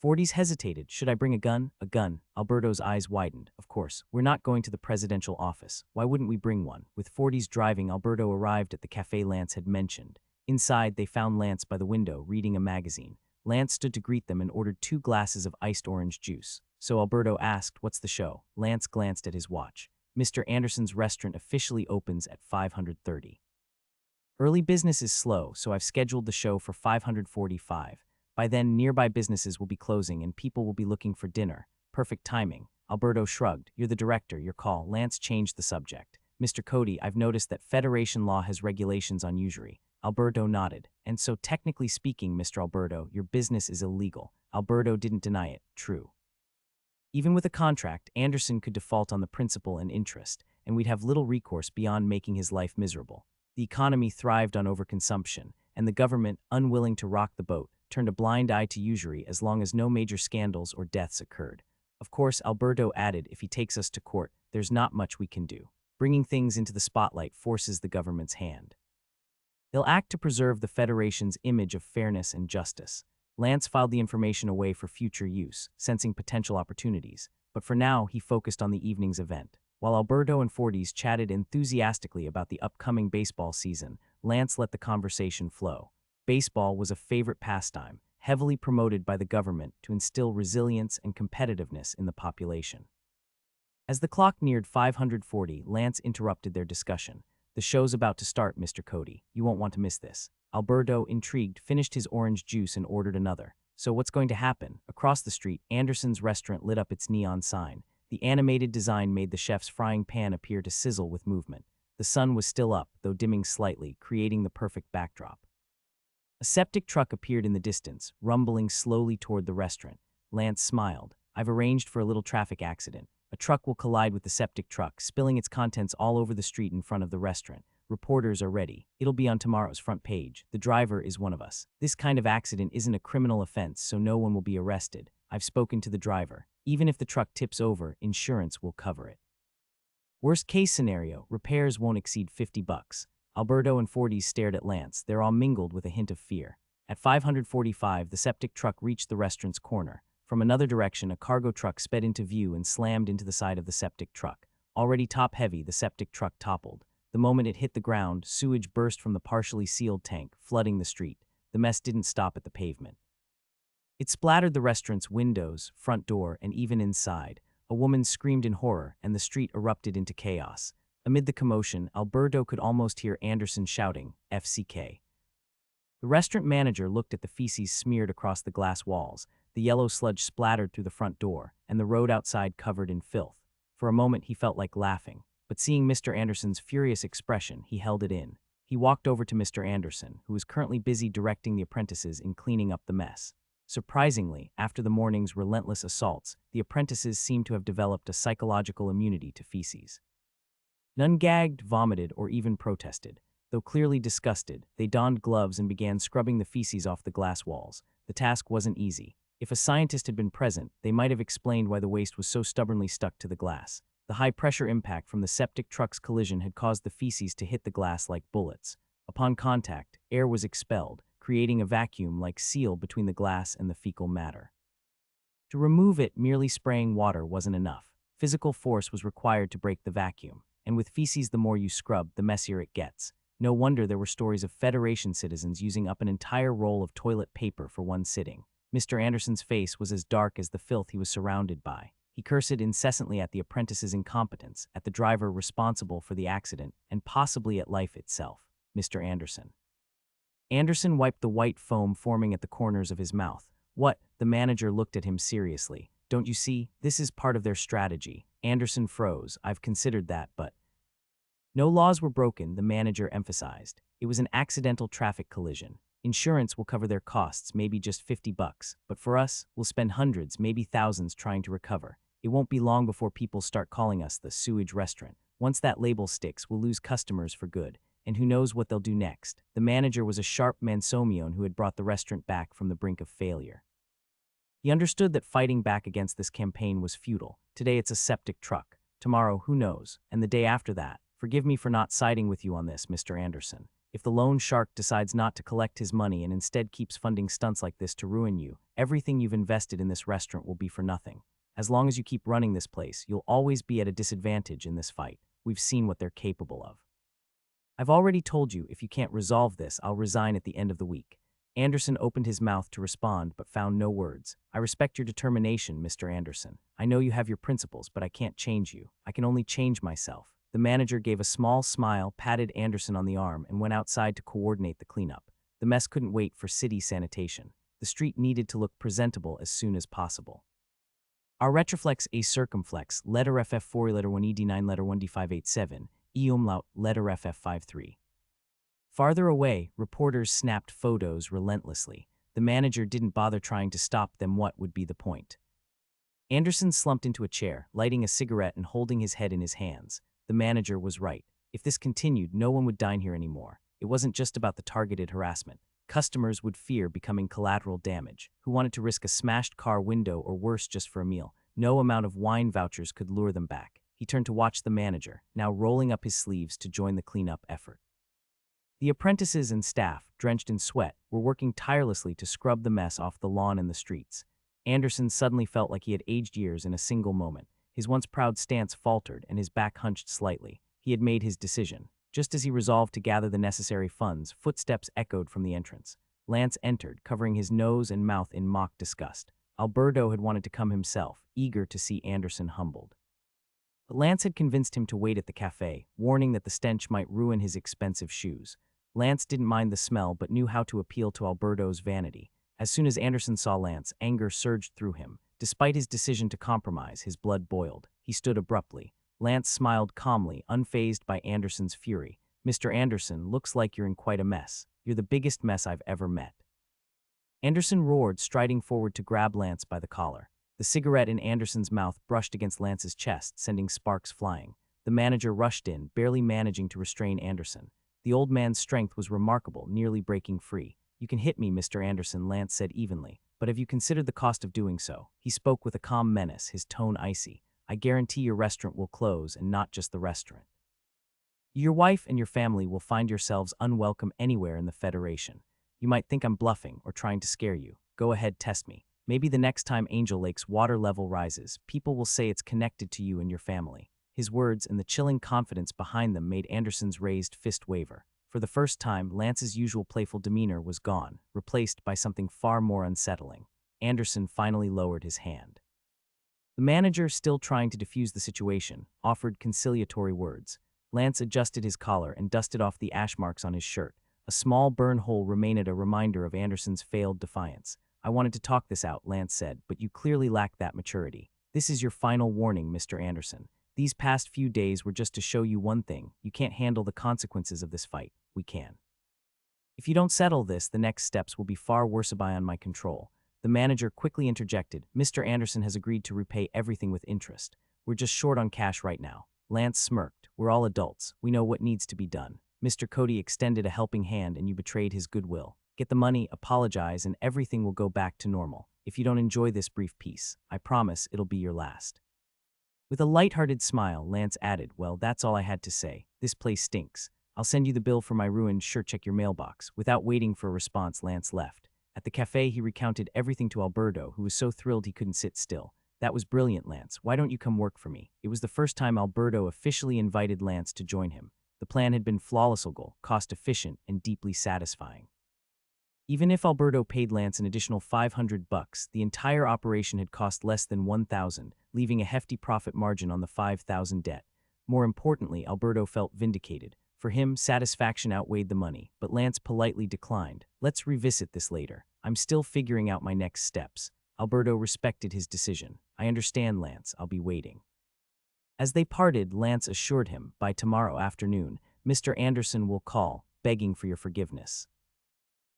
Forties hesitated. Should I bring a gun? A gun. Alberto's eyes widened. Of course, we're not going to the presidential office. Why wouldn't we bring one? With Forties driving, Alberto arrived at the cafe Lance had mentioned. Inside, they found Lance by the window, reading a magazine. Lance stood to greet them and ordered 2 glasses of iced orange juice. So Alberto asked, what's the show? Lance glanced at his watch. Mr. Anderson's restaurant officially opens at 5:30. Early business is slow, so I've scheduled the show for 5:45. By then, nearby businesses will be closing and people will be looking for dinner. Perfect timing. Alberto shrugged. You're the director, your call. Lance changed the subject. Mr. Cody, I've noticed that Federation law has regulations on usury. Alberto nodded. And so technically speaking, Mr. Alberto, your business is illegal. Alberto didn't deny it. True. Even with a contract, Anderson could default on the principal and interest, and we'd have little recourse beyond making his life miserable. The economy thrived on overconsumption, and the government, unwilling to rock the boat, turned a blind eye to usury as long as no major scandals or deaths occurred. Of course, Alberto added, if he takes us to court, there's not much we can do. Bringing things into the spotlight forces the government's hand. They'll act to preserve the Federation's image of fairness and justice. Lance filed the information away for future use, sensing potential opportunities, but for now he focused on the evening's event. While Alberto and Forties chatted enthusiastically about the upcoming baseball season, Lance let the conversation flow. Baseball was a favorite pastime, heavily promoted by the government to instill resilience and competitiveness in the population. As the clock neared 540, Lance interrupted their discussion. "The show's about to start, Mr. Cody. You won't want to miss this." Alberto, intrigued, finished his orange juice and ordered another. "So what's going to happen?" Across the street, Anderson's restaurant lit up its neon sign. The animated design made the chef's frying pan appear to sizzle with movement. The sun was still up, though dimming slightly, creating the perfect backdrop. A septic truck appeared in the distance, rumbling slowly toward the restaurant. Lance smiled. "I've arranged for a little traffic accident. A truck will collide with the septic truck, spilling its contents all over the street in front of the restaurant. Reporters are ready. It'll be on tomorrow's front page. The driver is one of us. This kind of accident isn't a criminal offense, so no one will be arrested. I've spoken to the driver. Even if the truck tips over, insurance will cover it. Worst case scenario, repairs won't exceed $50. Alberto and Forties stared at Lance, their awe mingled with a hint of fear. At 545, the septic truck reached the restaurant's corner. From another direction, a cargo truck sped into view and slammed into the side of the septic truck. Already top-heavy, the septic truck toppled. The moment it hit the ground, sewage burst from the partially sealed tank, flooding the street. The mess didn't stop at the pavement. It splattered the restaurant's windows, front door, and even inside. A woman screamed in horror, and the street erupted into chaos. Amid the commotion, Alberto could almost hear Anderson shouting, "FCK." The restaurant manager looked at the feces smeared across the glass walls. The yellow sludge splattered through the front door, and the road outside covered in filth. For a moment, he felt like laughing, but seeing Mr. Anderson's furious expression, he held it in. He walked over to Mr. Anderson, who was currently busy directing the apprentices in cleaning up the mess. Surprisingly, after the morning's relentless assaults, the apprentices seemed to have developed a psychological immunity to feces. None gagged, vomited, or even protested. Though clearly disgusted, they donned gloves and began scrubbing the feces off the glass walls. The task wasn't easy. If a scientist had been present, they might have explained why the waste was so stubbornly stuck to the glass. The high-pressure impact from the septic truck's collision had caused the feces to hit the glass like bullets. Upon contact, air was expelled, creating a vacuum-like seal between the glass and the fecal matter. To remove it, merely spraying water wasn't enough. Physical force was required to break the vacuum, and with feces the more you scrub, the messier it gets. No wonder there were stories of Federation citizens using up an entire roll of toilet paper for one sitting. Mr. Anderson's face was as dark as the filth he was surrounded by. He cursed incessantly at the apprentice's incompetence, at the driver responsible for the accident, and possibly at life itself. Mr. Anderson. Anderson wiped the white foam forming at the corners of his mouth. "What?" The manager looked at him seriously. "Don't you see? This is part of their strategy." Anderson froze. "I've considered that, but..." No laws were broken, the manager emphasized. It was an accidental traffic collision. Insurance will cover their costs, maybe just $50, but for us, we'll spend hundreds, maybe thousands trying to recover. It won't be long before people start calling us the sewage restaurant. Once that label sticks, we'll lose customers for good. And who knows what they'll do next. The manager was a sharp Mansomion who had brought the restaurant back from the brink of failure. He understood that fighting back against this campaign was futile. Today it's a septic truck. Tomorrow, who knows? And the day after that. Forgive me for not siding with you on this, Mr. Anderson. If the loan shark decides not to collect his money and instead keeps funding stunts like this to ruin you, everything you've invested in this restaurant will be for nothing. As long as you keep running this place, you'll always be at a disadvantage in this fight. We've seen what they're capable of. I've already told you, if you can't resolve this, I'll resign at the end of the week. Anderson opened his mouth to respond, but found no words. I respect your determination, Mr. Anderson. I know you have your principles, but I can't change you. I can only change myself. The manager gave a small smile, patted Anderson on the arm, and went outside to coordinate the cleanup. The mess couldn't wait for city sanitation. The street needed to look presentable as soon as possible. Our retroflex a circumflex, letter FF4 letter 1ED9 letter 1D587, E umlaut, letter FF53. Farther away, reporters snapped photos relentlessly. The manager didn't bother trying to stop them. What would be the point? Anderson slumped into a chair, lighting a cigarette and holding his head in his hands. The manager was right. If this continued, no one would dine here anymore. It wasn't just about the targeted harassment. Customers would fear becoming collateral damage. Who wanted to risk a smashed car window or worse just for a meal? No amount of wine vouchers could lure them back. He turned to watch the manager, now rolling up his sleeves to join the cleanup effort. The apprentices and staff, drenched in sweat, were working tirelessly to scrub the mess off the lawn and the streets. Anderson suddenly felt like he had aged years in a single moment. His once proud stance faltered and his back hunched slightly. He had made his decision. Just as he resolved to gather the necessary funds, footsteps echoed from the entrance. Lance entered, covering his nose and mouth in mock disgust. Alberto had wanted to come himself, eager to see Anderson humbled. But Lance had convinced him to wait at the cafe, warning that the stench might ruin his expensive shoes. Lance didn't mind the smell but knew how to appeal to Alberto's vanity. As soon as Anderson saw Lance, anger surged through him. Despite his decision to compromise, his blood boiled. He stood abruptly. Lance smiled calmly, unfazed by Anderson's fury. "Mr. Anderson, looks like you're in quite a mess. You're the biggest mess I've ever met." Anderson roared, striding forward to grab Lance by the collar. The cigarette in Anderson's mouth brushed against Lance's chest, sending sparks flying. The manager rushed in, barely managing to restrain Anderson. The old man's strength was remarkable, nearly breaking free. "You can hit me, Mr. Anderson," Lance said evenly. "But have you considered the cost of doing so?" He spoke with a calm menace, his tone icy. "I guarantee your restaurant will close, and not just the restaurant. Your wife and your family will find yourselves unwelcome anywhere in the Federation. You might think I'm bluffing or trying to scare you. Go ahead, test me. Maybe the next time Angel Lake's water level rises, people will say it's connected to you and your family." His words and the chilling confidence behind them made Anderson's raised fist waver. For the first time, Lance's usual playful demeanor was gone, replaced by something far more unsettling. Anderson finally lowered his hand. The manager, still trying to defuse the situation, offered conciliatory words. Lance adjusted his collar and dusted off the ash marks on his shirt. A small burn hole remained, a reminder of Anderson's failed defiance. "I wanted to talk this out," Lance said, "but you clearly lack that maturity. This is your final warning, Mr. Anderson. These past few days were just to show you one thing. You can't handle the consequences of this fight. We can. If you don't settle this, the next steps will be far worse beyond my control." The manager quickly interjected. "Mr. Anderson has agreed to repay everything with interest. We're just short on cash right now." Lance smirked. "We're all adults. We know what needs to be done." Mr. Cody extended a helping hand and you betrayed his goodwill. "Get the money, apologize, and everything will go back to normal. If you don't enjoy this brief peace, I promise it'll be your last." With a light-hearted smile, Lance added, "Well, that's all I had to say. This place stinks. I'll send you the bill for my ruined shirt. Check your mailbox." Without waiting for a response, Lance left. At the cafe, he recounted everything to Alberto, who was so thrilled he couldn't sit still. "That was brilliant, Lance. Why don't you come work for me?" It was the first time Alberto officially invited Lance to join him. The plan had been flawless, cost-efficient, and deeply satisfying. Even if Alberto paid Lance an additional $500, the entire operation had cost less than $1,000, leaving a hefty profit margin on the $5,000 debt. More importantly, Alberto felt vindicated. For him, satisfaction outweighed the money, but Lance politely declined. "Let's revisit this later. I'm still figuring out my next steps." Alberto respected his decision. "I understand, Lance. I'll be waiting." As they parted, Lance assured him, "By tomorrow afternoon, Mr. Anderson will call, begging for your forgiveness."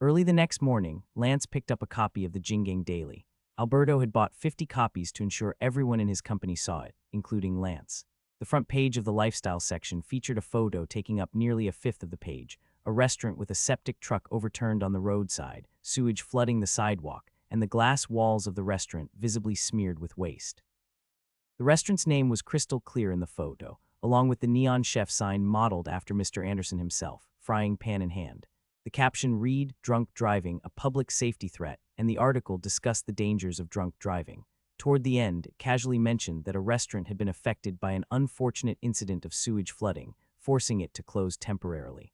Early the next morning, Lance picked up a copy of the Jingang Daily. Alberto had bought 50 copies to ensure everyone in his company saw it, including Lance. The front page of the lifestyle section featured a photo taking up nearly a fifth of the page, a restaurant with a septic truck overturned on the roadside, sewage flooding the sidewalk, and the glass walls of the restaurant visibly smeared with waste. The restaurant's name was crystal clear in the photo, along with the neon chef sign modeled after Mr. Anderson himself, frying pan in hand. The caption read, "Drunk driving, a public safety threat," and the article discussed the dangers of drunk driving. Toward the end, it casually mentioned that a restaurant had been affected by an unfortunate incident of sewage flooding, forcing it to close temporarily.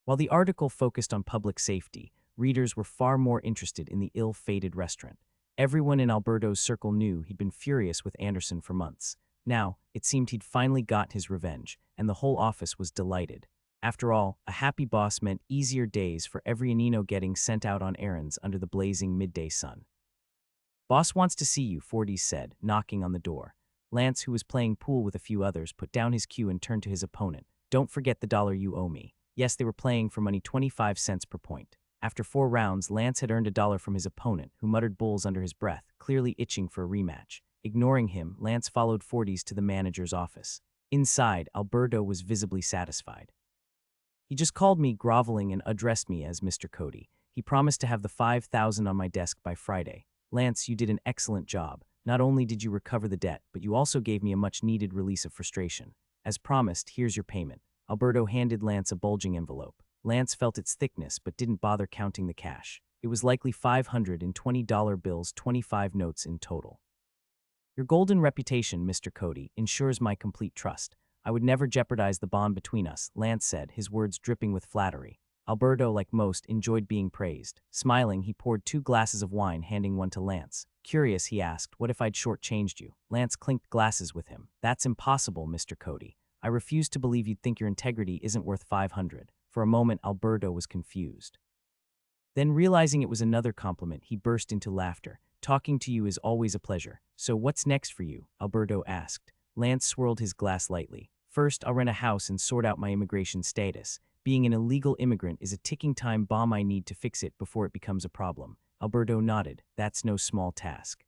While the article focused on public safety, readers were far more interested in the ill-fated restaurant. Everyone in Alberto's circle knew he'd been furious with Anderson for months. Now, it seemed he'd finally got his revenge, and the whole office was delighted. After all, a happy boss meant easier days for every Anino getting sent out on errands under the blazing midday sun. "Boss wants to see you," Fordyce said, knocking on the door. Lance, who was playing pool with a few others, put down his cue and turned to his opponent. "Don't forget the $1 you owe me." Yes, they were playing for money, 25 cents per point. After 4 rounds, Lance had earned $1 from his opponent, who muttered bulls under his breath, clearly itching for a rematch. Ignoring him, Lance followed Fordyce to the manager's office. Inside, Alberto was visibly satisfied. "He just called me, groveling, and addressed me as Mr. Cody. He promised to have the 5,000 on my desk by Friday. Lance, you did an excellent job. Not only did you recover the debt, but you also gave me a much-needed release of frustration. As promised, here's your payment." Alberto handed Lance a bulging envelope. Lance felt its thickness but didn't bother counting the cash. It was likely $520 bills, 25 notes in total. "Your golden reputation, Mr. Cody, ensures my complete trust. I would never jeopardize the bond between us," Lance said, his words dripping with flattery. Alberto, like most, enjoyed being praised. Smiling, he poured 2 glasses of wine, handing one to Lance. Curious, he asked, "What if I'd shortchanged you?" Lance clinked glasses with him. "That's impossible, Mr. Cody. I refuse to believe you'd think your integrity isn't worth 500. For a moment, Alberto was confused. Then, realizing it was another compliment, he burst into laughter. "Talking to you is always a pleasure. So what's next for you?" Alberto asked. Lance swirled his glass lightly. "First, I'll rent a house and sort out my immigration status. Being an illegal immigrant is a ticking time bomb. I need to fix it before it becomes a problem." Alberto nodded. "That's no small task.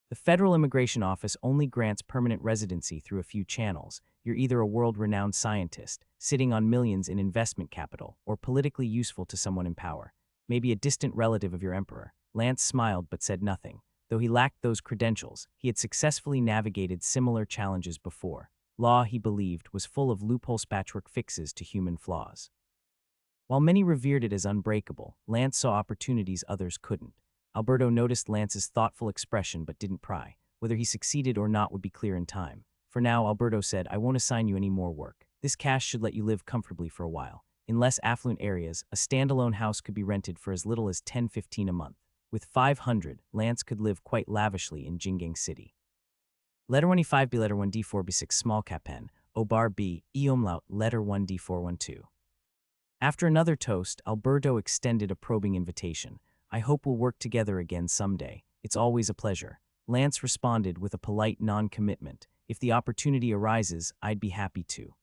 The Federal Immigration Office only grants permanent residency through a few channels. You're either a world-renowned scientist, sitting on millions in investment capital, or politically useful to someone in power. Maybe a distant relative of your emperor." Lance smiled but said nothing. Though he lacked those credentials, he had successfully navigated similar challenges before. Law, he believed, was full of loopholes, patchwork fixes to human flaws. While many revered it as unbreakable, Lance saw opportunities others couldn't. Alberto noticed Lance's thoughtful expression but didn't pry. Whether he succeeded or not would be clear in time. For now, Alberto said, "I won't assign you any more work. This cash should let you live comfortably for a while. In less affluent areas, a standalone house could be rented for as little as $10-15 a month. With 500, Lance could live quite lavishly in Jinggang City." Letter 1E5B, letter 1D4B6, small cap n, O bar B, E umlaut, letter 1D412. After another toast, Alberto extended a probing invitation. "I hope we'll work together again someday. It's always a pleasure." Lance responded with a polite non-commitment. "If the opportunity arises, I'd be happy to."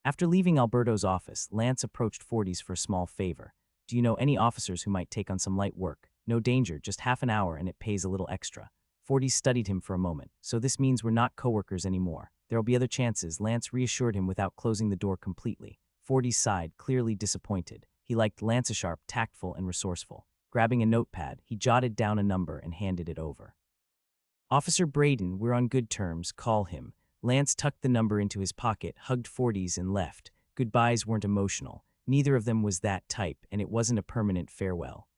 After leaving Alberto's office, Lance approached Forties for a small favor. "Do you know any officers who might take on some light work? No danger, just half an hour and it pays a little extra." Forties studied him for a moment. "So this means we're not coworkers anymore. There'll be other chances," Lance reassured him without closing the door completely. Forties sighed, clearly disappointed. He liked Lance sharp, tactful, and resourceful. Grabbing a notepad, he jotted down a number and handed it over. "Officer Braden, we're on good terms. Call him." Lance tucked the number into his pocket, hugged Forties, and left. Goodbyes weren't emotional. Neither of them was that type, and it wasn't a permanent farewell.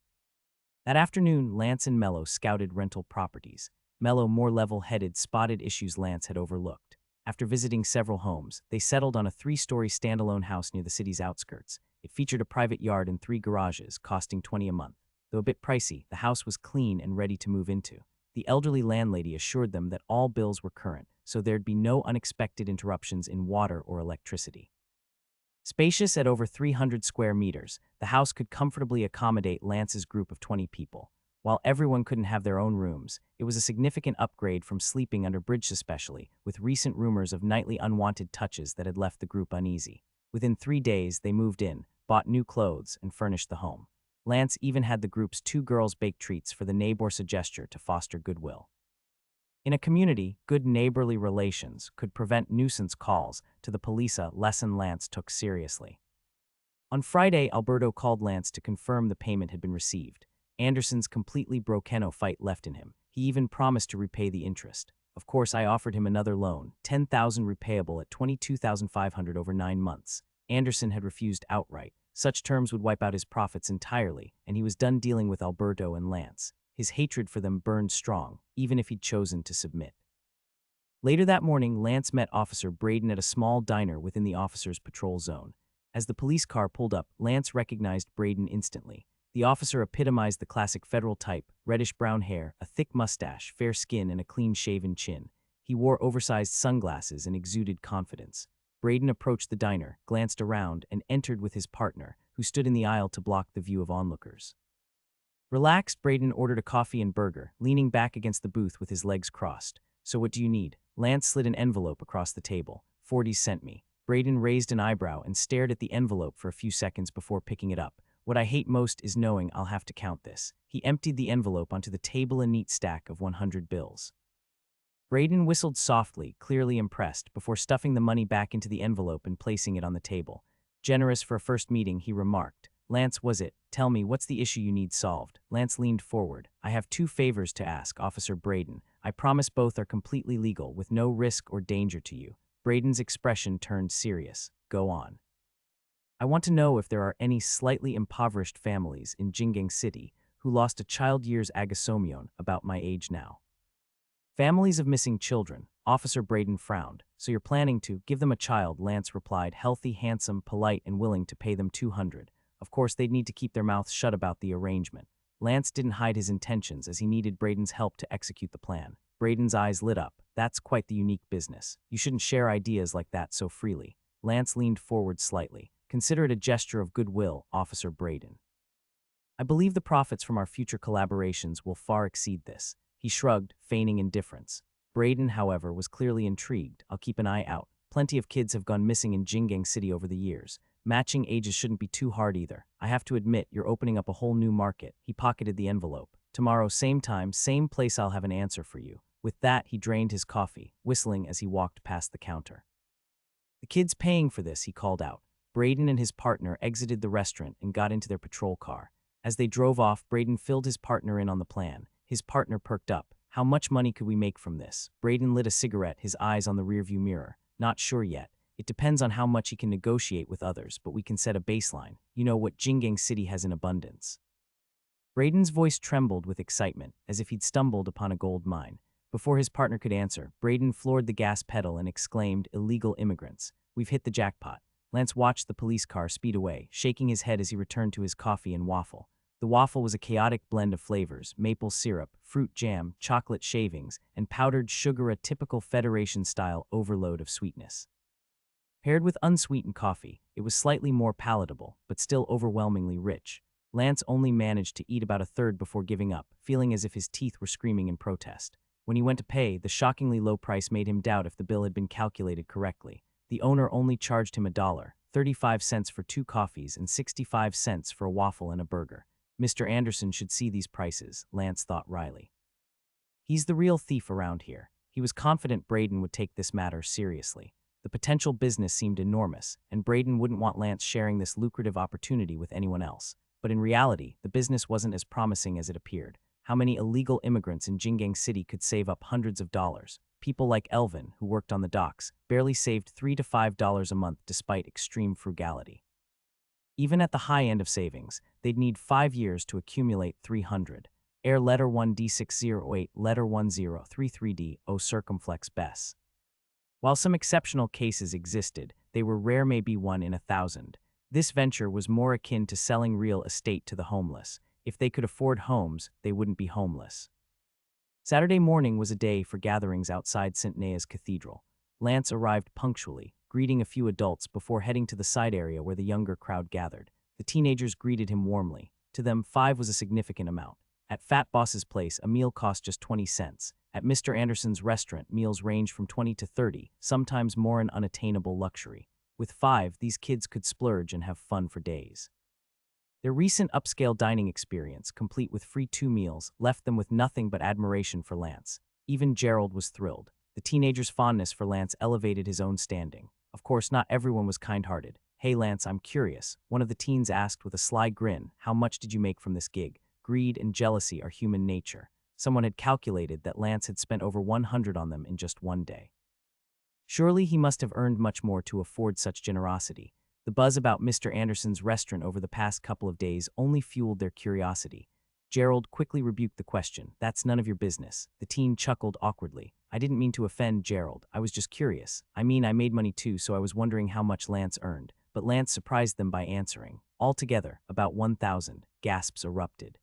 That afternoon, Lance and Mello scouted rental properties. Mello, more level-headed, spotted issues Lance had overlooked. After visiting several homes, they settled on a 3-story standalone house near the city's outskirts. It featured a private yard and 3 garages, costing $20 a month. Though a bit pricey, the house was clean and ready to move into. The elderly landlady assured them that all bills were current, so there'd be no unexpected interruptions in water or electricity. Spacious at over 300 square meters, the house could comfortably accommodate Lance's group of 20 people. While everyone couldn't have their own rooms, it was a significant upgrade from sleeping under bridges, especially with recent rumors of nightly unwanted touches that had left the group uneasy. Within 3 days, they moved in, bought new clothes, and furnished the home. Lance even had the group's 2 girls bake treats for the neighbors, a gesture to foster goodwill. In a community, good neighborly relations could prevent nuisance calls to the police, a lesson Lance took seriously. On Friday, Alberto called Lance to confirm the payment had been received. Anderson's completely broken fight left in him. He even promised to repay the interest. "Of course, I offered him another loan, $10,000 repayable at $22,500 over 9 months. Anderson had refused outright. Such terms would wipe out his profits entirely, and he was done dealing with Alberto and Lance. His hatred for them burned strong, even if he'd chosen to submit. Later that morning, Lance met Officer Braden at a small diner within the officer's patrol zone. As the police car pulled up, Lance recognized Braden instantly. The officer epitomized the classic federal type: reddish-brown hair, a thick mustache, fair skin, and a clean-shaven chin. He wore oversized sunglasses and exuded confidence. Braden approached the diner, glanced around, and entered with his partner, who stood in the aisle to block the view of onlookers. Relaxed, Braden ordered a coffee and burger, leaning back against the booth with his legs crossed. "So what do you need?" Lance slid an envelope across the table. "Forties sent me." Braden raised an eyebrow and stared at the envelope for a few seconds before picking it up. "What I hate most is knowing I'll have to count this." He emptied the envelope onto the table, a neat stack of 100 bills. Braden whistled softly, clearly impressed, before stuffing the money back into the envelope and placing it on the table. Generous for a first meeting, he remarked. "Lance, was it? Tell me, what's the issue you need solved?" Lance leaned forward. "I have 2 favors to ask, Officer Braden. I promise both are completely legal, with no risk or danger to you." Braden's expression turned serious. "Go on." "I want to know if there are any slightly impoverished families in Jinggang City who lost a child years agasomion, about my age now." "Families of missing children." Officer Braden frowned. "So you're planning to give them a child?" Lance replied, "healthy, handsome, polite, and willing to pay them 200. Of course, they'd need to keep their mouths shut about the arrangement. Lance didn't hide his intentions as he needed Braden's help to execute the plan. Braden's eyes lit up. That's quite the unique business. You shouldn't share ideas like that so freely. Lance leaned forward slightly. Consider it a gesture of goodwill, Officer Braden. I believe the profits from our future collaborations will far exceed this. He shrugged, feigning indifference. Braden, however, was clearly intrigued. I'll keep an eye out. Plenty of kids have gone missing in Jingang City over the years. Matching ages shouldn't be too hard either. I have to admit, you're opening up a whole new market. He pocketed the envelope. Tomorrow, same time, same place, I'll have an answer for you. With that, he drained his coffee, whistling as he walked past the counter. The kid's paying for this, he called out. Braden and his partner exited the restaurant and got into their patrol car. As they drove off, Braden filled his partner in on the plan. His partner perked up. How much money could we make from this? Braden lit a cigarette, his eyes on the rearview mirror. Not sure yet. It depends on how much he can negotiate with others, but we can set a baseline. You know what Jingang City has in abundance. Braden's voice trembled with excitement, as if he'd stumbled upon a gold mine. Before his partner could answer, Braden floored the gas pedal and exclaimed, "Illegal immigrants. We've hit the jackpot." Lance watched the police car speed away, shaking his head as he returned to his coffee and waffle. The waffle was a chaotic blend of flavors: maple syrup, fruit jam, chocolate shavings, and powdered sugar, a typical Federation-style overload of sweetness. Paired with unsweetened coffee, it was slightly more palatable, but still overwhelmingly rich. Lance only managed to eat about a third before giving up, feeling as if his teeth were screaming in protest. When he went to pay, the shockingly low price made him doubt if the bill had been calculated correctly. The owner only charged him $1.35 for 2 coffees and 65 cents for a waffle and a burger. Mr. Anderson should see these prices, Lance thought wryly. He's the real thief around here. He was confident Braden would take this matter seriously. The potential business seemed enormous, and Braden wouldn't want Lance sharing this lucrative opportunity with anyone else. But in reality, the business wasn't as promising as it appeared. How many illegal immigrants in Jingang City could save up hundreds of dollars? People like Elvin, who worked on the docks, barely saved $3 to $5 a month despite extreme frugality. Even at the high end of savings, they'd need 5 years to accumulate 300. Air letter 1D608, letter 1033D, O circumflex Bess. While some exceptional cases existed, they were rare, maybe 1 in 1,000. This venture was more akin to selling real estate to the homeless. If they could afford homes, they wouldn't be homeless. Saturday morning was a day for gatherings outside St. Nea's Cathedral. Lance arrived punctually, greeting a few adults before heading to the side area where the younger crowd gathered. The teenagers greeted him warmly. To them, 5 was a significant amount. At Fat Boss's place, a meal cost just 20 cents. At Mr. Anderson's restaurant, meals range from 20 to 30, sometimes more, an unattainable luxury. With 5, these kids could splurge and have fun for days. Their recent upscale dining experience, complete with free 2 meals, left them with nothing but admiration for Lance. Even Gerald was thrilled. The teenager's fondness for Lance elevated his own standing. Of course, not everyone was kind-hearted. "Hey Lance, I'm curious," one of the teens asked with a sly grin. "How much did you make from this gig?" Greed and jealousy are human nature. Someone had calculated that Lance had spent over 100 on them in just one day. Surely he must have earned much more to afford such generosity. The buzz about Mr. Anderson's restaurant over the past couple of days only fueled their curiosity. Gerald quickly rebuked the question. "That's none of your business." The teen chuckled awkwardly. "I didn't mean to offend, Gerald. I was just curious. I mean, I made money too, so I was wondering how much Lance earned." But Lance surprised them by answering. "Altogether, about 1,000. Gasps erupted.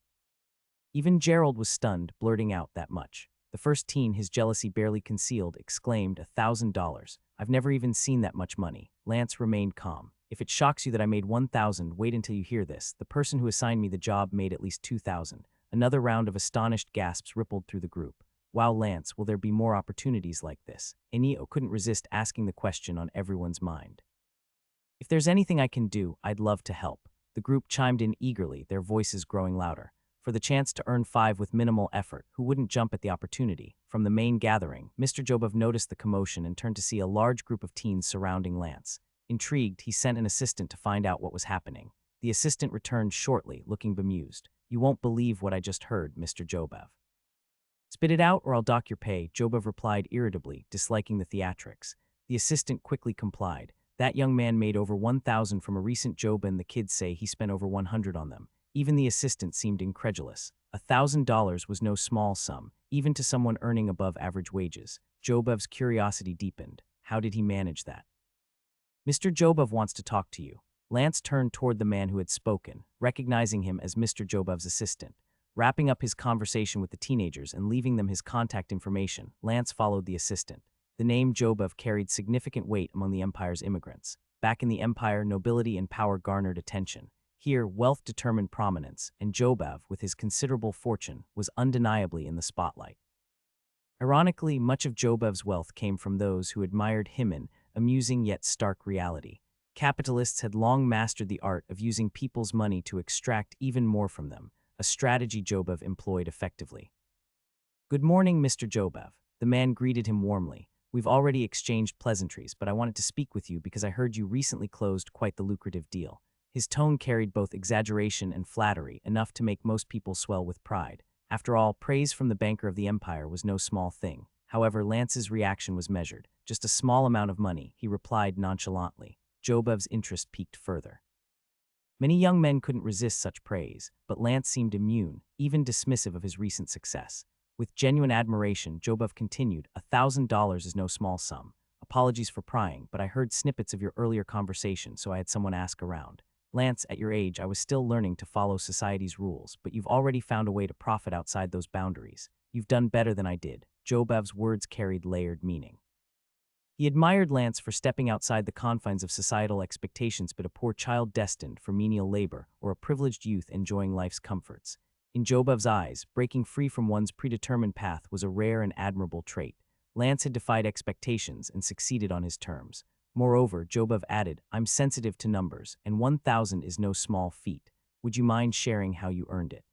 Even Gerald was stunned, blurting out that much. The first teen, his jealousy barely concealed, exclaimed, $1,000. I've never even seen that much money." Lance remained calm. "If it shocks you that I made 1,000, wait until you hear this. The person who assigned me the job made at least 2,000. Another round of astonished gasps rippled through the group. Wow, Lance, will there be more opportunities like this? Enio couldn't resist asking the question on everyone's mind. "If there's anything I can do, I'd love to help." The group chimed in eagerly, their voices growing louder. For the chance to earn 5 with minimal effort, who wouldn't jump at the opportunity? From the main gathering, Mr. Jobov noticed the commotion and turned to see a large group of teens surrounding Lance. Intrigued, he sent an assistant to find out what was happening. The assistant returned shortly, looking bemused. "You won't believe what I just heard, Mr. Jobov." "Spit it out or I'll dock your pay," Jobov replied irritably, disliking the theatrics. The assistant quickly complied. "That young man made over 1,000 from a recent job and the kids say he spent over 100 on them." Even the assistant seemed incredulous. $1,000 was no small sum, even to someone earning above average wages. Jobov's curiosity deepened. How did he manage that? "Mr. Jobov wants to talk to you." Lance turned toward the man who had spoken, recognizing him as Mr. Jobov's assistant. Wrapping up his conversation with the teenagers and leaving them his contact information, Lance followed the assistant. The name Jobov carried significant weight among the Empire's immigrants. Back in the Empire, nobility and power garnered attention. Here, wealth determined prominence, and Jobov, with his considerable fortune, was undeniably in the spotlight. Ironically, much of Jobov's wealth came from those who admired him in amusing yet stark reality. Capitalists had long mastered the art of using people's money to extract even more from them, a strategy Jobov employed effectively. "Good morning, Mr. Jobov." The man greeted him warmly. "We've already exchanged pleasantries, but I wanted to speak with you because I heard you recently closed quite the lucrative deal." His tone carried both exaggeration and flattery, enough to make most people swell with pride. After all, praise from the banker of the Empire was no small thing. However, Lance's reaction was measured. "Just a small amount of money," he replied nonchalantly. Jobov's interest piqued further. Many young men couldn't resist such praise, but Lance seemed immune, even dismissive of his recent success. With genuine admiration, Jobov continued, $1,000 is no small sum. Apologies for prying, but I heard snippets of your earlier conversation, so I had someone ask around. Lance, at your age, I was still learning to follow society's rules, but you've already found a way to profit outside those boundaries. You've done better than I did." Jobov's words carried layered meaning. He admired Lance for stepping outside the confines of societal expectations, but a poor child destined for menial labor, or a privileged youth enjoying life's comforts. In Jobov's eyes, breaking free from one's predetermined path was a rare and admirable trait. Lance had defied expectations and succeeded on his terms. Moreover, Jobov added, "I'm sensitive to numbers, and 1,000 is no small feat. Would you mind sharing how you earned it?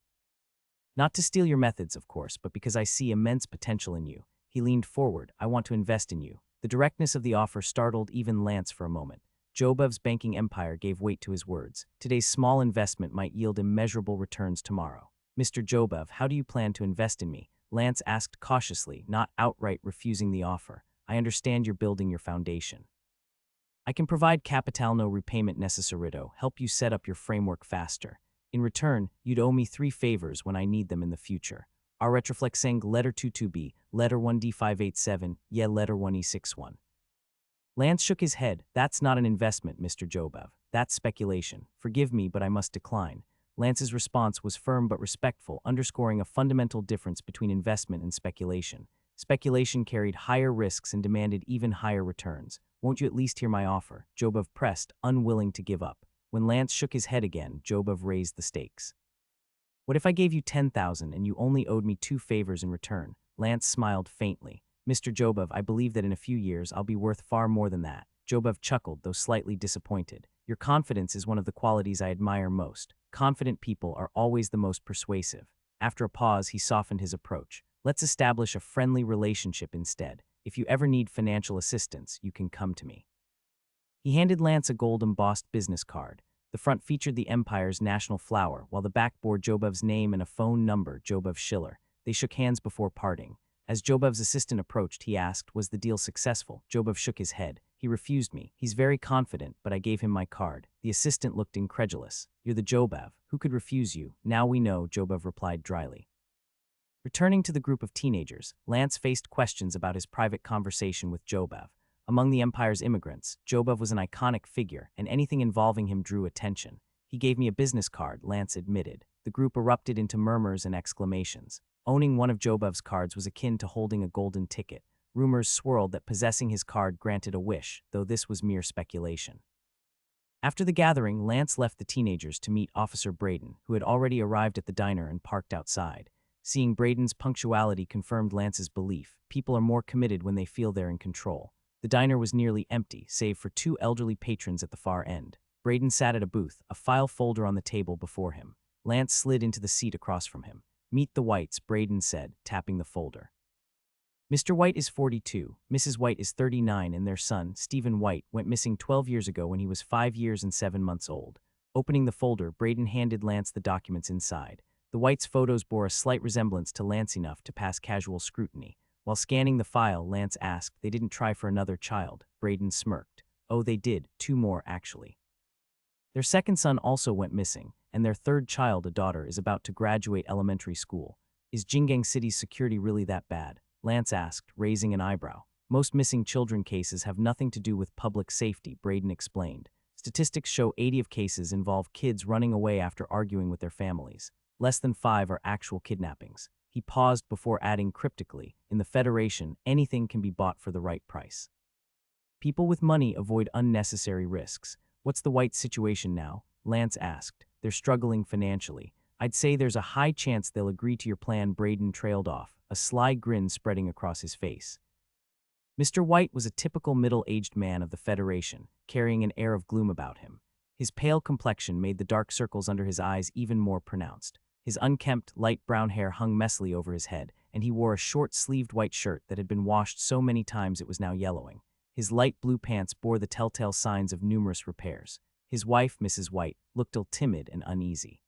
Not to steal your methods, of course, but because I see immense potential in you." He leaned forward. "I want to invest in you." The directness of the offer startled even Lance for a moment. Jobov's banking empire gave weight to his words. Today's small investment might yield immeasurable returns tomorrow. "Mr. Jobov, how do you plan to invest in me?" Lance asked cautiously, not outright refusing the offer. "I understand you're building your foundation. I can provide capital no repayment necessarito, help you set up your framework faster. In return, you'd owe me 3 favors when I need them in the future. Our retroflexing letter 22b, letter 1d587, yeah letter 1e61. Lance shook his head. "That's not an investment, Mr. Jobov. That's speculation. Forgive me, but I must decline." Lance's response was firm but respectful, underscoring a fundamental difference between investment and speculation. Speculation carried higher risks and demanded even higher returns. "Won't you at least hear my offer?" Jobov pressed, unwilling to give up. When Lance shook his head again, Jobov raised the stakes. "What if I gave you 10,000 and you only owed me 2 favors in return?" Lance smiled faintly. "Mr. Jobov, I believe that in a few years I'll be worth far more than that." Jobov chuckled, though slightly disappointed. "Your confidence is one of the qualities I admire most. Confident people are always the most persuasive." After a pause, he softened his approach. "Let's establish a friendly relationship instead. If you ever need financial assistance, you can come to me." He handed Lance a gold-embossed business card. The front featured the Empire's national flower, while the back bore Jobov's name and a phone number, Jobov Schiller. They shook hands before parting. As Jobov's assistant approached, he asked, "Was the deal successful?" Jobov shook his head. "He refused me. He's very confident, but I gave him my card." The assistant looked incredulous. "You're the Jobov. Who could refuse you?" "Now we know," Jobov replied dryly. Returning to the group of teenagers, Lance faced questions about his private conversation with Jobov. Among the Empire's immigrants, Jobov was an iconic figure, and anything involving him drew attention. "He gave me a business card," Lance admitted. The group erupted into murmurs and exclamations. Owning one of Jobov's cards was akin to holding a golden ticket. Rumors swirled that possessing his card granted a wish, though this was mere speculation. After the gathering, Lance left the teenagers to meet Officer Braden, who had already arrived at the diner and parked outside. Seeing Braden's punctuality confirmed Lance's belief. People are more committed when they feel they're in control. The diner was nearly empty, save for 2 elderly patrons at the far end. Braden sat at a booth, a file folder on the table before him. Lance slid into the seat across from him. "Meet the Whites," Braden said, tapping the folder. Mr. White is 42, Mrs. White is 39, and their son, Stephen White, went missing 12 years ago when he was 5 years and 7 months old. Opening the folder, Braden handed Lance the documents inside. The Whites' photos bore a slight resemblance to Lance enough to pass casual scrutiny. While scanning the file, Lance asked, "They didn't try for another child?" Braden smirked. "Oh, they did, 2 more, actually. Their second son also went missing, and their third child, a daughter, is about to graduate elementary school." "Is Jingang City's security really that bad?" Lance asked, raising an eyebrow. "Most missing children cases have nothing to do with public safety," Braden explained. Statistics show 80 of cases involve kids running away after arguing with their families. Less than 5 are actual kidnappings. He paused before adding cryptically, in the Federation, anything can be bought for the right price. People with money avoid unnecessary risks. What's the White situation now? Lance asked. They're struggling financially. I'd say there's a high chance they'll agree to your plan. Braden trailed off, a sly grin spreading across his face. Mr. White was a typical middle-aged man of the Federation, carrying an air of gloom about him. His pale complexion made the dark circles under his eyes even more pronounced. His unkempt, light brown hair hung messily over his head, and he wore a short-sleeved white shirt that had been washed so many times it was now yellowing. His light blue pants bore the telltale signs of numerous repairs. His wife, Mrs. White, looked timid and uneasy.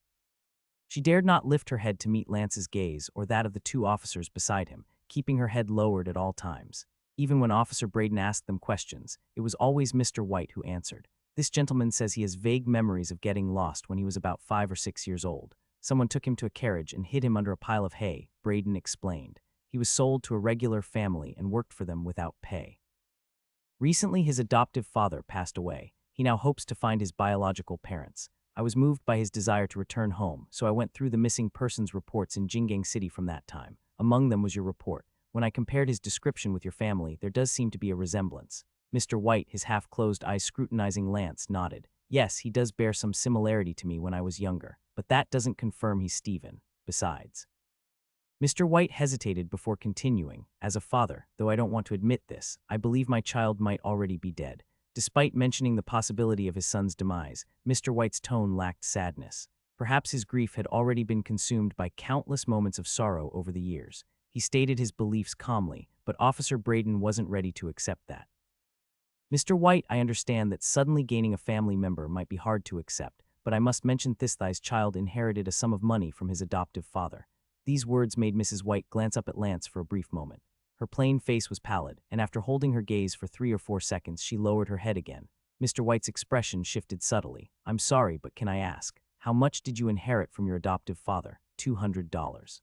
She dared not lift her head to meet Lance's gaze or that of the 2 officers beside him, keeping her head lowered at all times. Even when Officer Braden asked them questions, it was always Mr. White who answered. This gentleman says he has vague memories of getting lost when he was about 5 or 6 years old. Someone took him to a carriage and hid him under a pile of hay, Braden explained. He was sold to a regular family and worked for them without pay. Recently, his adoptive father passed away. He now hopes to find his biological parents. I was moved by his desire to return home, so I went through the missing persons reports in Jingang City from that time. Among them was your report. When I compared his description with your family, there does seem to be a resemblance. Mr. White, his half-closed eyes scrutinizing Lance, nodded. Yes, he does bear some similarity to me when I was younger, but that doesn't confirm he's Stephen. Besides. Mr. White hesitated before continuing. As a father, though I don't want to admit this, I believe my child might already be dead. Despite mentioning the possibility of his son's demise, Mr. White's tone lacked sadness. Perhaps his grief had already been consumed by countless moments of sorrow over the years. He stated his beliefs calmly, but Officer Braden wasn't ready to accept that. Mr. White, I understand that suddenly gaining a family member might be hard to accept, but I must mention Thisthi's child inherited a sum of money from his adoptive father. These words made Mrs. White glance up at Lance for a brief moment. Her plain face was pallid, and after holding her gaze for 3 or 4 seconds, she lowered her head again. Mr. White's expression shifted subtly. I'm sorry, but can I ask, how much did you inherit from your adoptive father? $200.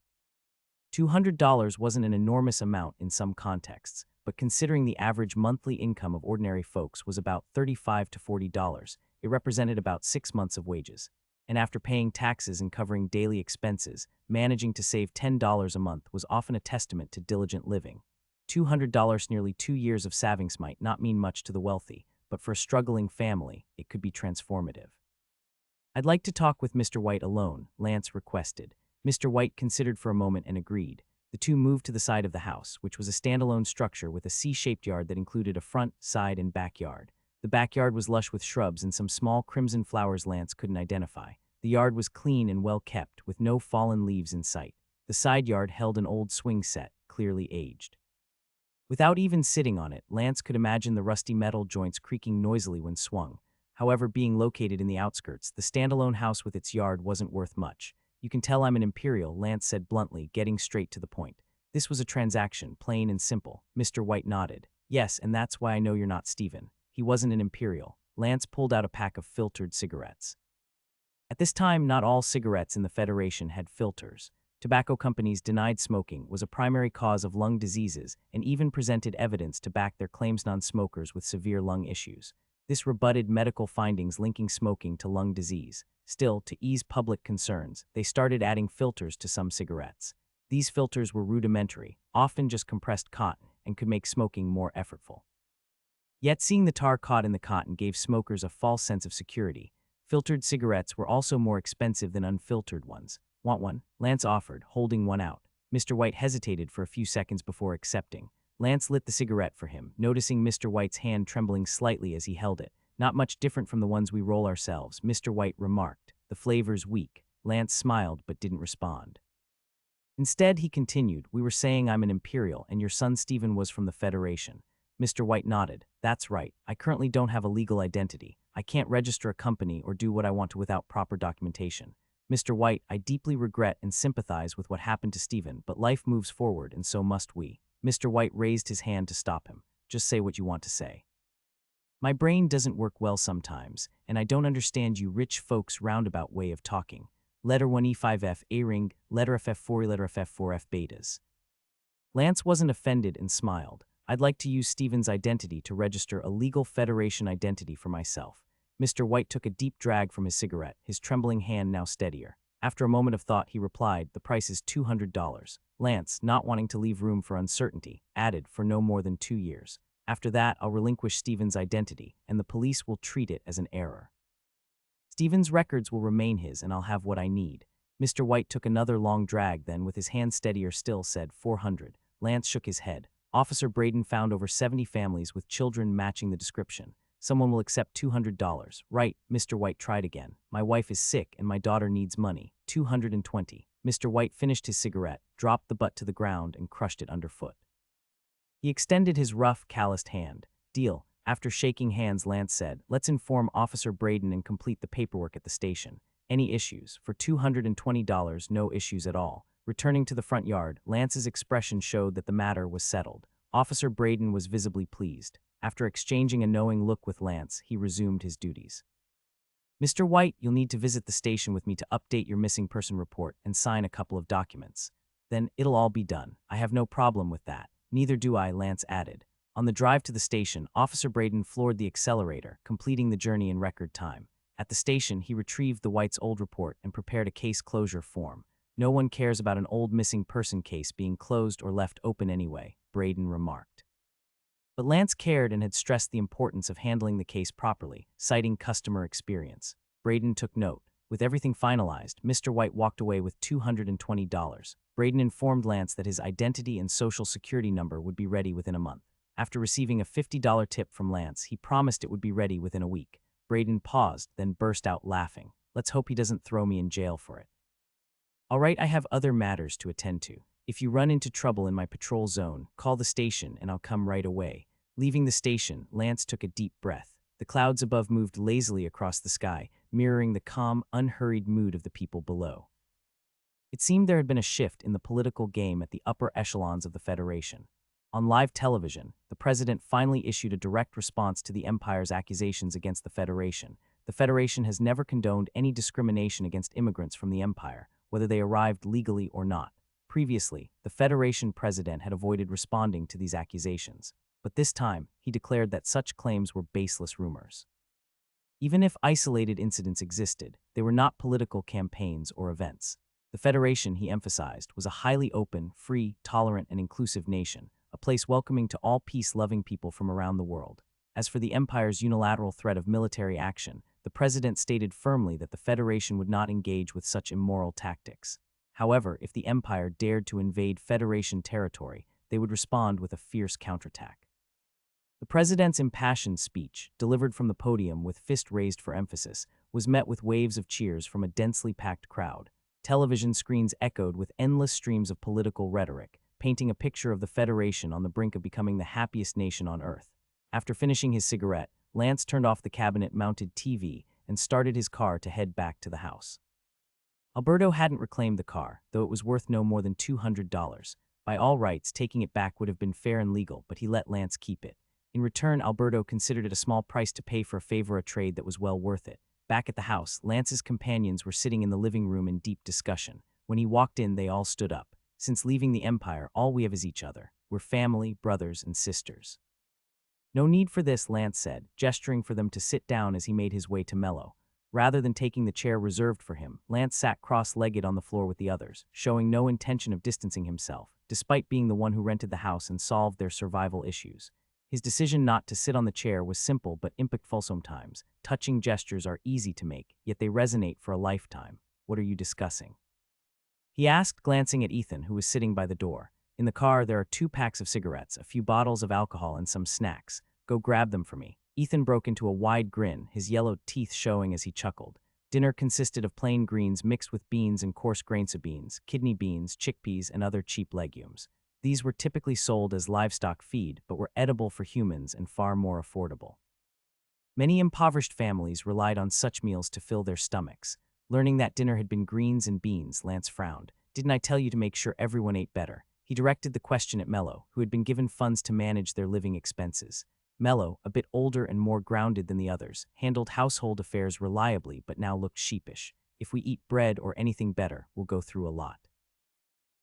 $200 wasn't an enormous amount in some contexts, but considering the average monthly income of ordinary folks was about $35 to $40, it represented about 6 months of wages. And after paying taxes and covering daily expenses, managing to save $10 a month was often a testament to diligent living. $200 nearly 2 years of savings might not mean much to the wealthy, but for a struggling family, it could be transformative. I'd like to talk with Mr. White alone, Lance requested. Mr. White considered for a moment and agreed. The two moved to the side of the house, which was a standalone structure with a C-shaped yard that included a front, side, and backyard. The backyard was lush with shrubs and some small crimson flowers Lance couldn't identify. The yard was clean and well kept, with no fallen leaves in sight. The side yard held an old swing set, clearly aged. Without even sitting on it, Lance could imagine the rusty metal joints creaking noisily when swung. However, being located in the outskirts, the standalone house with its yard wasn't worth much. You can tell I'm an Imperial, Lance said bluntly, getting straight to the point. This was a transaction, plain and simple. Mr. White nodded. Yes, and that's why I know you're not Stephen. He wasn't an Imperial. Lance pulled out a pack of filtered cigarettes. At this time, not all cigarettes in the Federation had filters. Tobacco companies denied smoking was a primary cause of lung diseases and even presented evidence to back their claims non-smokers with severe lung issues. This rebutted medical findings linking smoking to lung disease. Still, to ease public concerns, they started adding filters to some cigarettes. These filters were rudimentary, often just compressed cotton, and could make smoking more effortful. Yet seeing the tar caught in the cotton gave smokers a false sense of security. Filtered cigarettes were also more expensive than unfiltered ones. Want one? Lance offered, holding one out. Mr. White hesitated for a few seconds before accepting. Lance lit the cigarette for him, noticing Mr. White's hand trembling slightly as he held it. Not much different from the ones we roll ourselves, Mr. White remarked. The flavor's weak. Lance smiled but didn't respond. Instead, he continued, we were saying I'm an Imperial and your son Stephen was from the Federation. Mr. White nodded. That's right. I currently don't have a legal identity. I can't register a company or do what I want to without proper documentation. Mr. White, I deeply regret and sympathize with what happened to Stephen, but life moves forward and so must we. Mr. White raised his hand to stop him. Just say what you want to say. My brain doesn't work well sometimes, and I don't understand you rich folks' roundabout way of talking. Letter 1E5F A ring, letter FF4 letter FF4F betas. Lance wasn't offended and smiled. I'd like to use Stephen's identity to register a legal Federation identity for myself. Mr. White took a deep drag from his cigarette, his trembling hand now steadier. After a moment of thought, he replied, "The price is $200. Lance, not wanting to leave room for uncertainty, added, "For no more than 2 years. After that, I'll relinquish Stephen's identity, and the police will treat it as an error. Stephen's records will remain his, and I'll have what I need." Mr. White took another long drag, then, with his hand steadier still, said, "400. Lance shook his head. Officer Braden found over 70 families with children matching the description. Someone will accept $200. Right, Mr. White tried again. "My wife is sick and my daughter needs money. 220. Mr. White finished his cigarette, dropped the butt to the ground, and crushed it underfoot. He extended his rough, calloused hand. "Deal." After shaking hands, Lance said, "Let's inform Officer Braden and complete the paperwork at the station. Any issues? For $220, no issues at all." Returning to the front yard, Lance's expression showed that the matter was settled. Officer Braden was visibly pleased. After exchanging a knowing look with Lance, he resumed his duties. "Mr. White, you'll need to visit the station with me to update your missing person report and sign a couple of documents. Then it'll all be done. I have no problem with that." "Neither do I," Lance added. On the drive to the station, Officer Braden floored the accelerator, completing the journey in record time. At the station, he retrieved the White's old report and prepared a case closure form. "No one cares about an old missing person case being closed or left open anyway," Braden remarked. But Lance cared and had stressed the importance of handling the case properly, citing customer experience. Braden took note. With everything finalized, Mr. White walked away with $220. Braden informed Lance that his identity and social security number would be ready within a month. After receiving a $50 tip from Lance, he promised it would be ready within a week. Braden paused, then burst out laughing. "Let's hope he doesn't throw me in jail for it." "All right, I have other matters to attend to. If you run into trouble in my patrol zone, call the station and I'll come right away." Leaving the station, Lance took a deep breath. The clouds above moved lazily across the sky, mirroring the calm, unhurried mood of the people below. It seemed there had been a shift in the political game at the upper echelons of the Federation. On live television, the president finally issued a direct response to the Empire's accusations against the Federation. The Federation has never condoned any discrimination against immigrants from the Empire, whether they arrived legally or not. Previously, the Federation president had avoided responding to these accusations. But this time, he declared that such claims were baseless rumors. Even if isolated incidents existed, they were not political campaigns or events. The Federation, he emphasized, was a highly open, free, tolerant, and inclusive nation, a place welcoming to all peace-loving people from around the world. As for the Empire's unilateral threat of military action, the president stated firmly that the Federation would not engage with such immoral tactics. However, if the Empire dared to invade Federation territory, they would respond with a fierce counterattack. The president's impassioned speech, delivered from the podium with fist raised for emphasis, was met with waves of cheers from a densely packed crowd. Television screens echoed with endless streams of political rhetoric, painting a picture of the Federation on the brink of becoming the happiest nation on Earth. After finishing his cigarette, Lance turned off the cabinet-mounted TV and started his car to head back to the house. Alberto hadn't reclaimed the car, though it was worth no more than $200. By all rights, taking it back would have been fair and legal, but he let Lance keep it. In return, Alberto considered it a small price to pay for a favor, a trade that was well worth it. Back at the house, Lance's companions were sitting in the living room in deep discussion. When he walked in, they all stood up. "Since leaving the Empire, all we have is each other. We're family, brothers, and sisters." "No need for this," Lance said, gesturing for them to sit down as he made his way to Mello. Rather than taking the chair reserved for him, Lance sat cross-legged on the floor with the others, showing no intention of distancing himself, despite being the one who rented the house and solved their survival issues. His decision not to sit on the chair was simple but impactful sometimes. Touching gestures are easy to make, yet they resonate for a lifetime. "What are you discussing?" he asked, glancing at Ethan, who was sitting by the door. "In the car, there are 2 packs of cigarettes, a few bottles of alcohol, and some snacks. Go grab them for me." Ethan broke into a wide grin, his yellow teeth showing as he chuckled. Dinner consisted of plain greens mixed with beans and coarse grains of beans, kidney beans, chickpeas, and other cheap legumes. These were typically sold as livestock feed, but were edible for humans and far more affordable. Many impoverished families relied on such meals to fill their stomachs. Learning that dinner had been greens and beans, Lance frowned. "Didn't I tell you to make sure everyone ate better?" He directed the question at Mello, who had been given funds to manage their living expenses. Mello, a bit older and more grounded than the others, handled household affairs reliably but now looked sheepish. "If we eat bread or anything better, we'll go through a lot.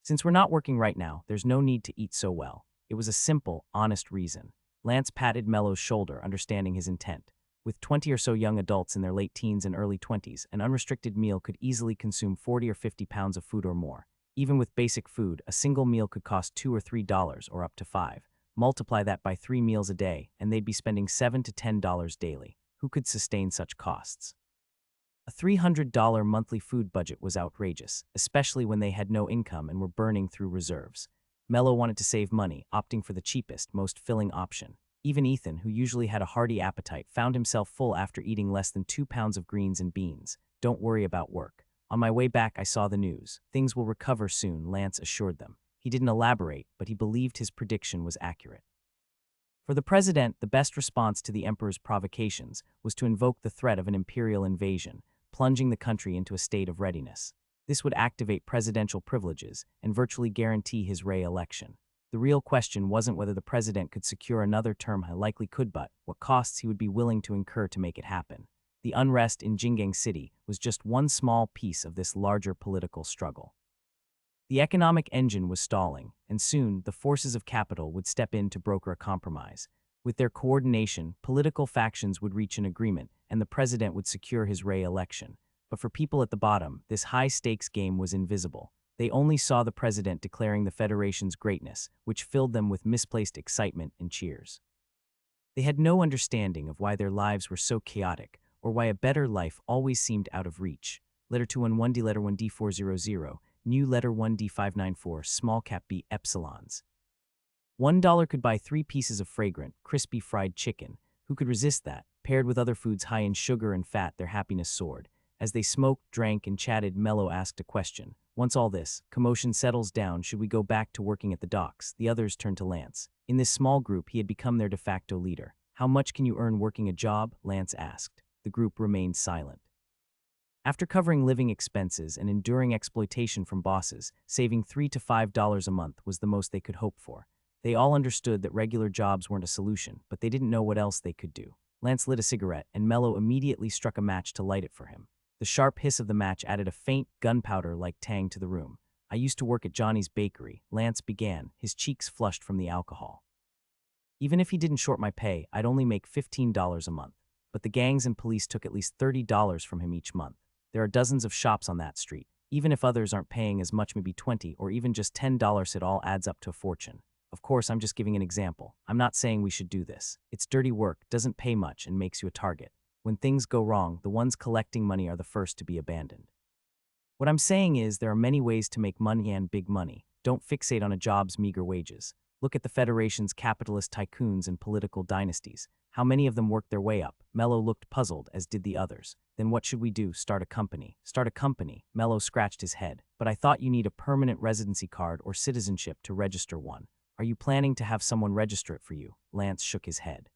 Since we're not working right now, there's no need to eat so well." It was a simple, honest reason. Lance patted Mello's shoulder, understanding his intent. With 20 or so young adults in their late teens and early 20s, an unrestricted meal could easily consume 40 or 50 pounds of food or more. Even with basic food, a single meal could cost $2 or $3 or up to 5. Multiply that by 3 meals a day, and they'd be spending $7 to $10 daily. Who could sustain such costs? A $300 monthly food budget was outrageous, especially when they had no income and were burning through reserves. Mello wanted to save money, opting for the cheapest, most filling option. Even Ethan, who usually had a hearty appetite, found himself full after eating less than 2 pounds of greens and beans. Don't worry about work. On my way back, I saw the news. Things will recover soon, Lance assured them. He didn't elaborate, but he believed his prediction was accurate. For the president, the best response to the emperor's provocations was to invoke the threat of an imperial invasion, plunging the country into a state of readiness. This would activate presidential privileges and virtually guarantee his re-election. The real question wasn't whether the president could secure another term, he likely could, but what costs he would be willing to incur to make it happen. The unrest in Jinggang City was just one small piece of this larger political struggle. The economic engine was stalling, and soon the forces of capital would step in to broker a compromise. With their coordination, political factions would reach an agreement, and the president would secure his re-election. But for people at the bottom, this high-stakes game was invisible. They only saw the president declaring the Federation's greatness, which filled them with misplaced excitement and cheers. They had no understanding of why their lives were so chaotic, or why a better life always seemed out of reach. Letter 211D, letter 1D400, new letter 1D594, small cap B epsilons. $1 could buy 3 pieces of fragrant, crispy fried chicken. Who could resist that? Paired with other foods high in sugar and fat, their happiness soared. As they smoked, drank, and chatted, Mello asked a question. Once all this commotion settles down, should we go back to working at the docks? The others turned to Lance. In this small group, he had become their de facto leader. How much can you earn working a job? Lance asked. The group remained silent. After covering living expenses and enduring exploitation from bosses, saving $3 to $5 a month was the most they could hope for. They all understood that regular jobs weren't a solution, but they didn't know what else they could do. Lance lit a cigarette, and Mello immediately struck a match to light it for him. The sharp hiss of the match added a faint, gunpowder-like tang to the room. I used to work at Johnny's bakery, Lance began, his cheeks flushed from the alcohol. Even if he didn't short my pay, I'd only make $15 a month. But the gangs and police took at least $30 from him each month. There are dozens of shops on that street. Even if others aren't paying as much, maybe $20 or even just $10, it all adds up to a fortune. Of course, I'm just giving an example. I'm not saying we should do this. It's dirty work, doesn't pay much, and makes you a target. When things go wrong, the ones collecting money are the first to be abandoned. What I'm saying is there are many ways to make money and big money. Don't fixate on a job's meager wages. Look at the Federation's capitalist tycoons and political dynasties. How many of them worked their way up? Mello looked puzzled, as did the others. Then what should we do? Start a company. Start a company? Mello scratched his head. But I thought you need a permanent residency card or citizenship to register one. Are you planning to have someone register it for you? Lance shook his head.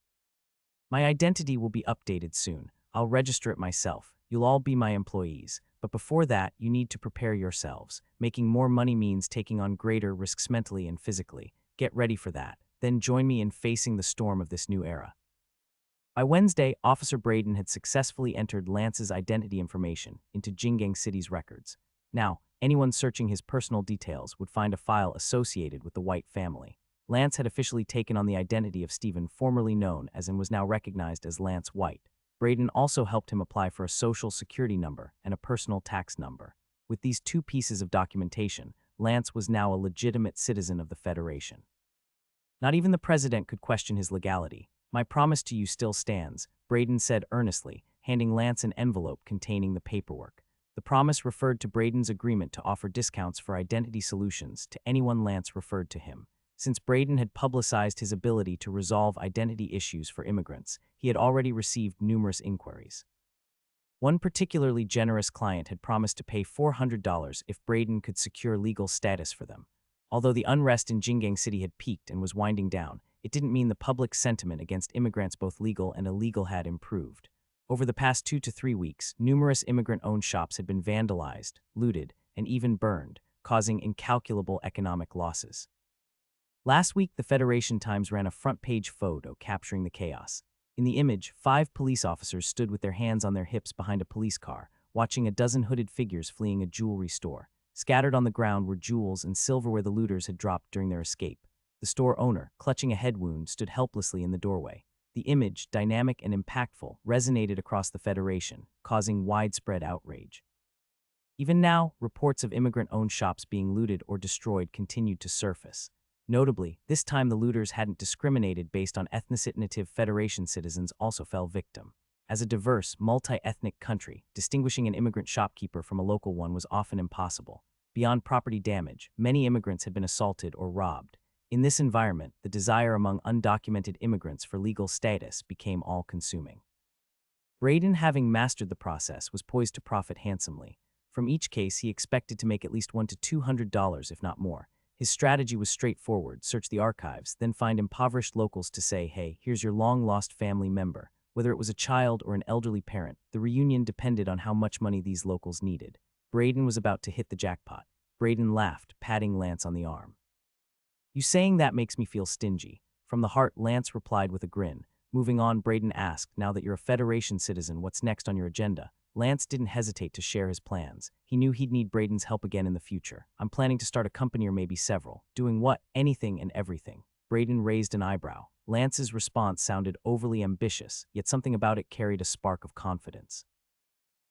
My identity will be updated soon. I'll register it myself. You'll all be my employees. But before that, you need to prepare yourselves. Making more money means taking on greater risks mentally and physically. Get ready for that. Then join me in facing the storm of this new era. By Wednesday, Officer Braden had successfully entered Lance's identity information into Jinggang City's records. Now, anyone searching his personal details would find a file associated with the White family. Lance had officially taken on the identity of Stephen, formerly known as and was now recognized as Lance White. Braden also helped him apply for a social security number and a personal tax number. With these 2 pieces of documentation, Lance was now a legitimate citizen of the Federation. Not even the president could question his legality. My promise to you still stands, Braden said earnestly, handing Lance an envelope containing the paperwork. The promise referred to Braden's agreement to offer discounts for identity solutions to anyone Lance referred to him. Since Braden had publicized his ability to resolve identity issues for immigrants, he had already received numerous inquiries. One particularly generous client had promised to pay $400 if Braden could secure legal status for them. Although the unrest in Jinggang City had peaked and was winding down, it didn't mean the public sentiment against immigrants, both legal and illegal, had improved. Over the past 2 to 3 weeks, numerous immigrant-owned shops had been vandalized, looted, and even burned, causing incalculable economic losses. Last week, the Federation Times ran a front-page photo capturing the chaos. In the image, 5 police officers stood with their hands on their hips behind a police car, watching a dozen hooded figures fleeing a jewelry store. Scattered on the ground were jewels and silverware the looters had dropped during their escape. The store owner, clutching a head wound, stood helplessly in the doorway. The image, dynamic and impactful, resonated across the Federation, causing widespread outrage. Even now, reports of immigrant-owned shops being looted or destroyed continued to surface. Notably, this time the looters hadn't discriminated based on ethnicity. Native Federation citizens also fell victim. As a diverse, multi-ethnic country, distinguishing an immigrant shopkeeper from a local one was often impossible. Beyond property damage, many immigrants had been assaulted or robbed. In this environment, the desire among undocumented immigrants for legal status became all-consuming. Braden, having mastered the process, was poised to profit handsomely. From each case, he expected to make at least $100 to $200, if not more. His strategy was straightforward: search the archives, then find impoverished locals to say, hey, here's your long-lost family member. Whether it was a child or an elderly parent, the reunion depended on how much money these locals needed. Braden was about to hit the jackpot. Braden laughed, patting Lance on the arm. You saying that makes me feel stingy. From the heart, Lance replied with a grin. Moving on, Braden asked, now that you're a Federation citizen, what's next on your agenda? Lance didn't hesitate to share his plans. He knew he'd need Braden's help again in the future. I'm planning to start a company or maybe several. Doing what? Anything and everything. Braden raised an eyebrow. Lance's response sounded overly ambitious, yet something about it carried a spark of confidence.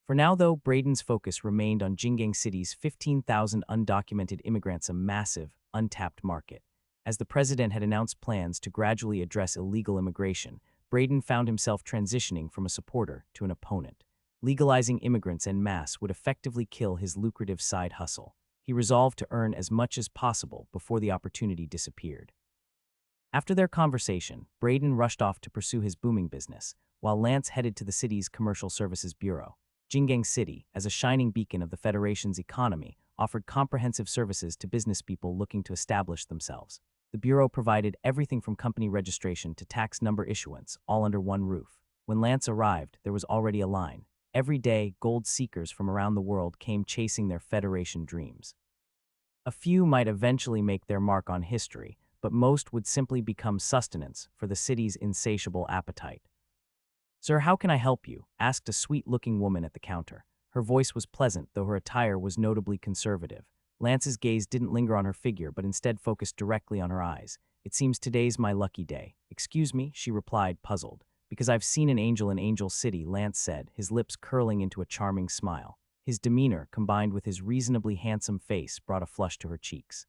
For now, though, Braden's focus remained on Jingang City's 15,000 undocumented immigrants, a massive, untapped market. As the president had announced plans to gradually address illegal immigration, Braden found himself transitioning from a supporter to an opponent. Legalizing immigrants en masse would effectively kill his lucrative side hustle. He resolved to earn as much as possible before the opportunity disappeared. After their conversation, Braden rushed off to pursue his booming business, while Lance headed to the city's Commercial Services Bureau. Jingang City, as a shining beacon of the Federation's economy, offered comprehensive services to businesspeople looking to establish themselves. The Bureau provided everything from company registration to tax number issuance, all under one roof. When Lance arrived, there was already a line. Every day, gold seekers from around the world came chasing their Federation dreams. A few might eventually make their mark on history, but most would simply become sustenance for the city's insatiable appetite. Sir, how can I help you? Asked a sweet-looking woman at the counter. Her voice was pleasant, though her attire was notably conservative. Lance's gaze didn't linger on her figure, but instead focused directly on her eyes. It seems today's my lucky day. Excuse me, she replied, puzzled. Because I've seen an angel in Angel City, Lance said, his lips curling into a charming smile. His demeanor, combined with his reasonably handsome face, brought a flush to her cheeks.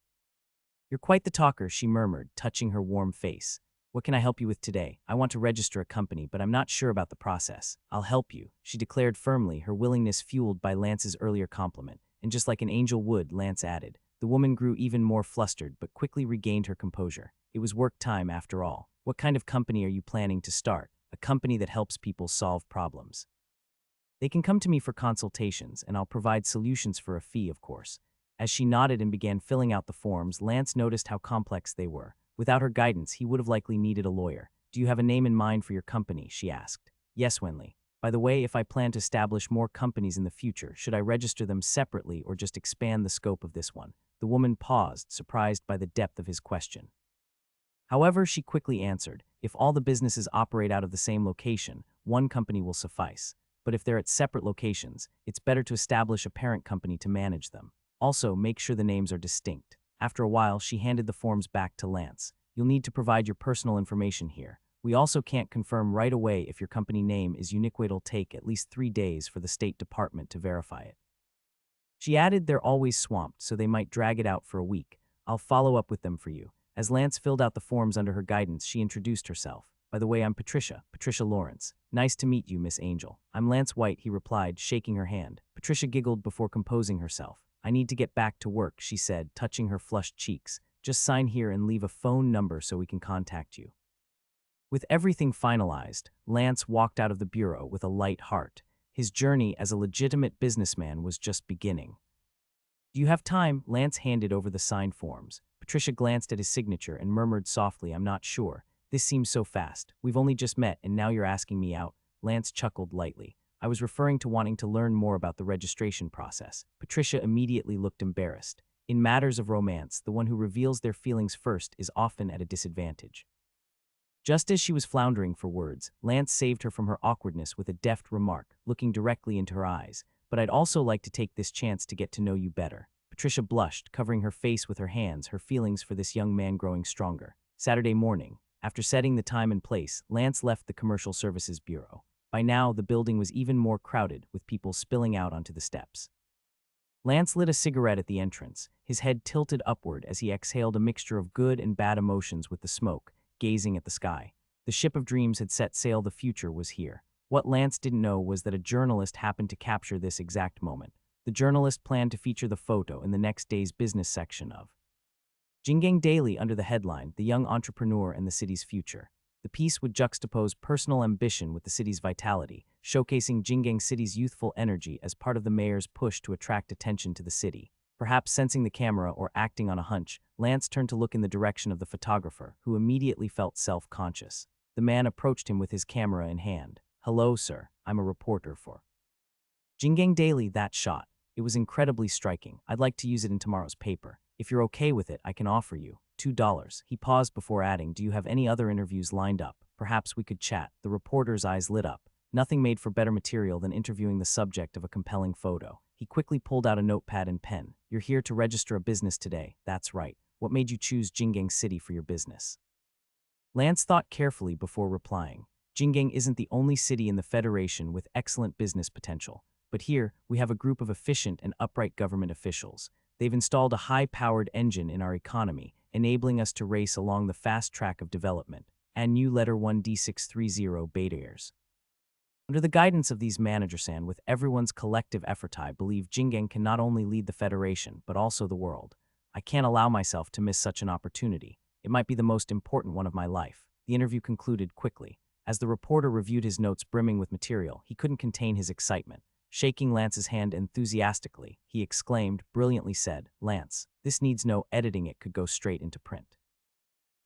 You're quite the talker, she murmured, touching her warm face. What can I help you with today? I want to register a company, but I'm not sure about the process. I'll help you, she declared firmly, her willingness fueled by Lance's earlier compliment. And just like an angel would, Lance added. The woman grew even more flustered, but quickly regained her composure. It was work time, after all. What kind of company are you planning to start? A company that helps people solve problems. They can come to me for consultations, and I'll provide solutions for a fee, of course. As she nodded and began filling out the forms, Lance noticed how complex they were. Without her guidance, he would have likely needed a lawyer. Do you have a name in mind for your company? She asked. Yes, Wenli. By the way, if I plan to establish more companies in the future, should I register them separately or just expand the scope of this one? The woman paused, surprised by the depth of his question. However, she quickly answered, if all the businesses operate out of the same location, one company will suffice. But if they're at separate locations, it's better to establish a parent company to manage them. Also, make sure the names are distinct. After a while, she handed the forms back to Lance. You'll need to provide your personal information here. We also can't confirm right away if your company name is unique. It'll take at least 3 days for the State Department to verify it. She added, they're always swamped, so they might drag it out for a week. I'll follow up with them for you. As Lance filled out the forms under her guidance, she introduced herself. By the way, I'm Patricia Lawrence. Nice to meet you, Miss Angel. I'm Lance White, he replied, shaking her hand. Patricia giggled before composing herself. I need to get back to work, she said, touching her flushed cheeks. Just sign here and leave a phone number so we can contact you. With everything finalized, Lance walked out of the bureau with a light heart. His journey as a legitimate businessman was just beginning. Do you have time? Lance handed over the signed forms. Patricia glanced at his signature and murmured softly, I'm not sure. This seems so fast. We've only just met and now you're asking me out. Lance chuckled lightly. I was referring to wanting to learn more about the registration process. Patricia immediately looked embarrassed. In matters of romance, the one who reveals their feelings first is often at a disadvantage. Just as she was floundering for words, Lance saved her from her awkwardness with a deft remark, looking directly into her eyes. But I'd also like to take this chance to get to know you better. Patricia blushed, covering her face with her hands, her feelings for this young man growing stronger. Saturday morning. After setting the time and place, Lance left the Commercial Services Bureau. By now, the building was even more crowded, with people spilling out onto the steps. Lance lit a cigarette at the entrance, his head tilted upward as he exhaled a mixture of good and bad emotions with the smoke, gazing at the sky. The ship of dreams had set sail, the future was here. What Lance didn't know was that a journalist happened to capture this exact moment. The journalist planned to feature the photo in the next day's business section of Jingang Daily under the headline, "The Young Entrepreneur and the City's Future." The piece would juxtapose personal ambition with the city's vitality, showcasing Jingang City's youthful energy as part of the mayor's push to attract attention to the city. Perhaps sensing the camera or acting on a hunch, Lance turned to look in the direction of the photographer, who immediately felt self-conscious. The man approached him with his camera in hand. "Hello, sir. I'm a reporter for Jingang Daily." That shot. It was incredibly striking. "I'd like to use it in tomorrow's paper. If you're okay with it, I can offer you $2. He paused before adding, "Do you have any other interviews lined up? Perhaps we could chat." The reporter's eyes lit up. Nothing made for better material than interviewing the subject of a compelling photo. He quickly pulled out a notepad and pen. "You're here to register a business today." "That's right. What made you choose Jingang City for your business?" Lance thought carefully before replying. Jingang isn't the only city in the Federation with excellent business potential. But here, we have a group of efficient and upright government officials. They've installed a high-powered engine in our economy, enabling us to race along the fast track of development. And new letter 1D630 beta years. Under the guidance of these managers and with everyone's collective effort, I believe Jingang can not only lead the Federation, but also the world. I can't allow myself to miss such an opportunity. It might be the most important one of my life. The interview concluded quickly. As the reporter reviewed his notes brimming with material, he couldn't contain his excitement. Shaking Lance's hand enthusiastically, he exclaimed, brilliantly said, "Lance, this needs no editing, it could go straight into print."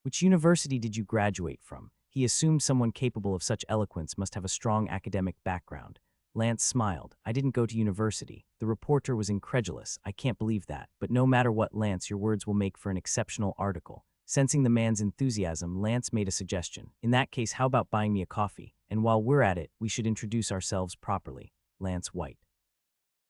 "Which university did you graduate from?" He assumed someone capable of such eloquence must have a strong academic background. Lance smiled. "I didn't go to university." The reporter was incredulous. "I can't believe that. But no matter what, Lance, your words will make for an exceptional article." Sensing the man's enthusiasm, Lance made a suggestion. "In that case, how about buying me a coffee? And while we're at it, we should introduce ourselves properly. Lance White."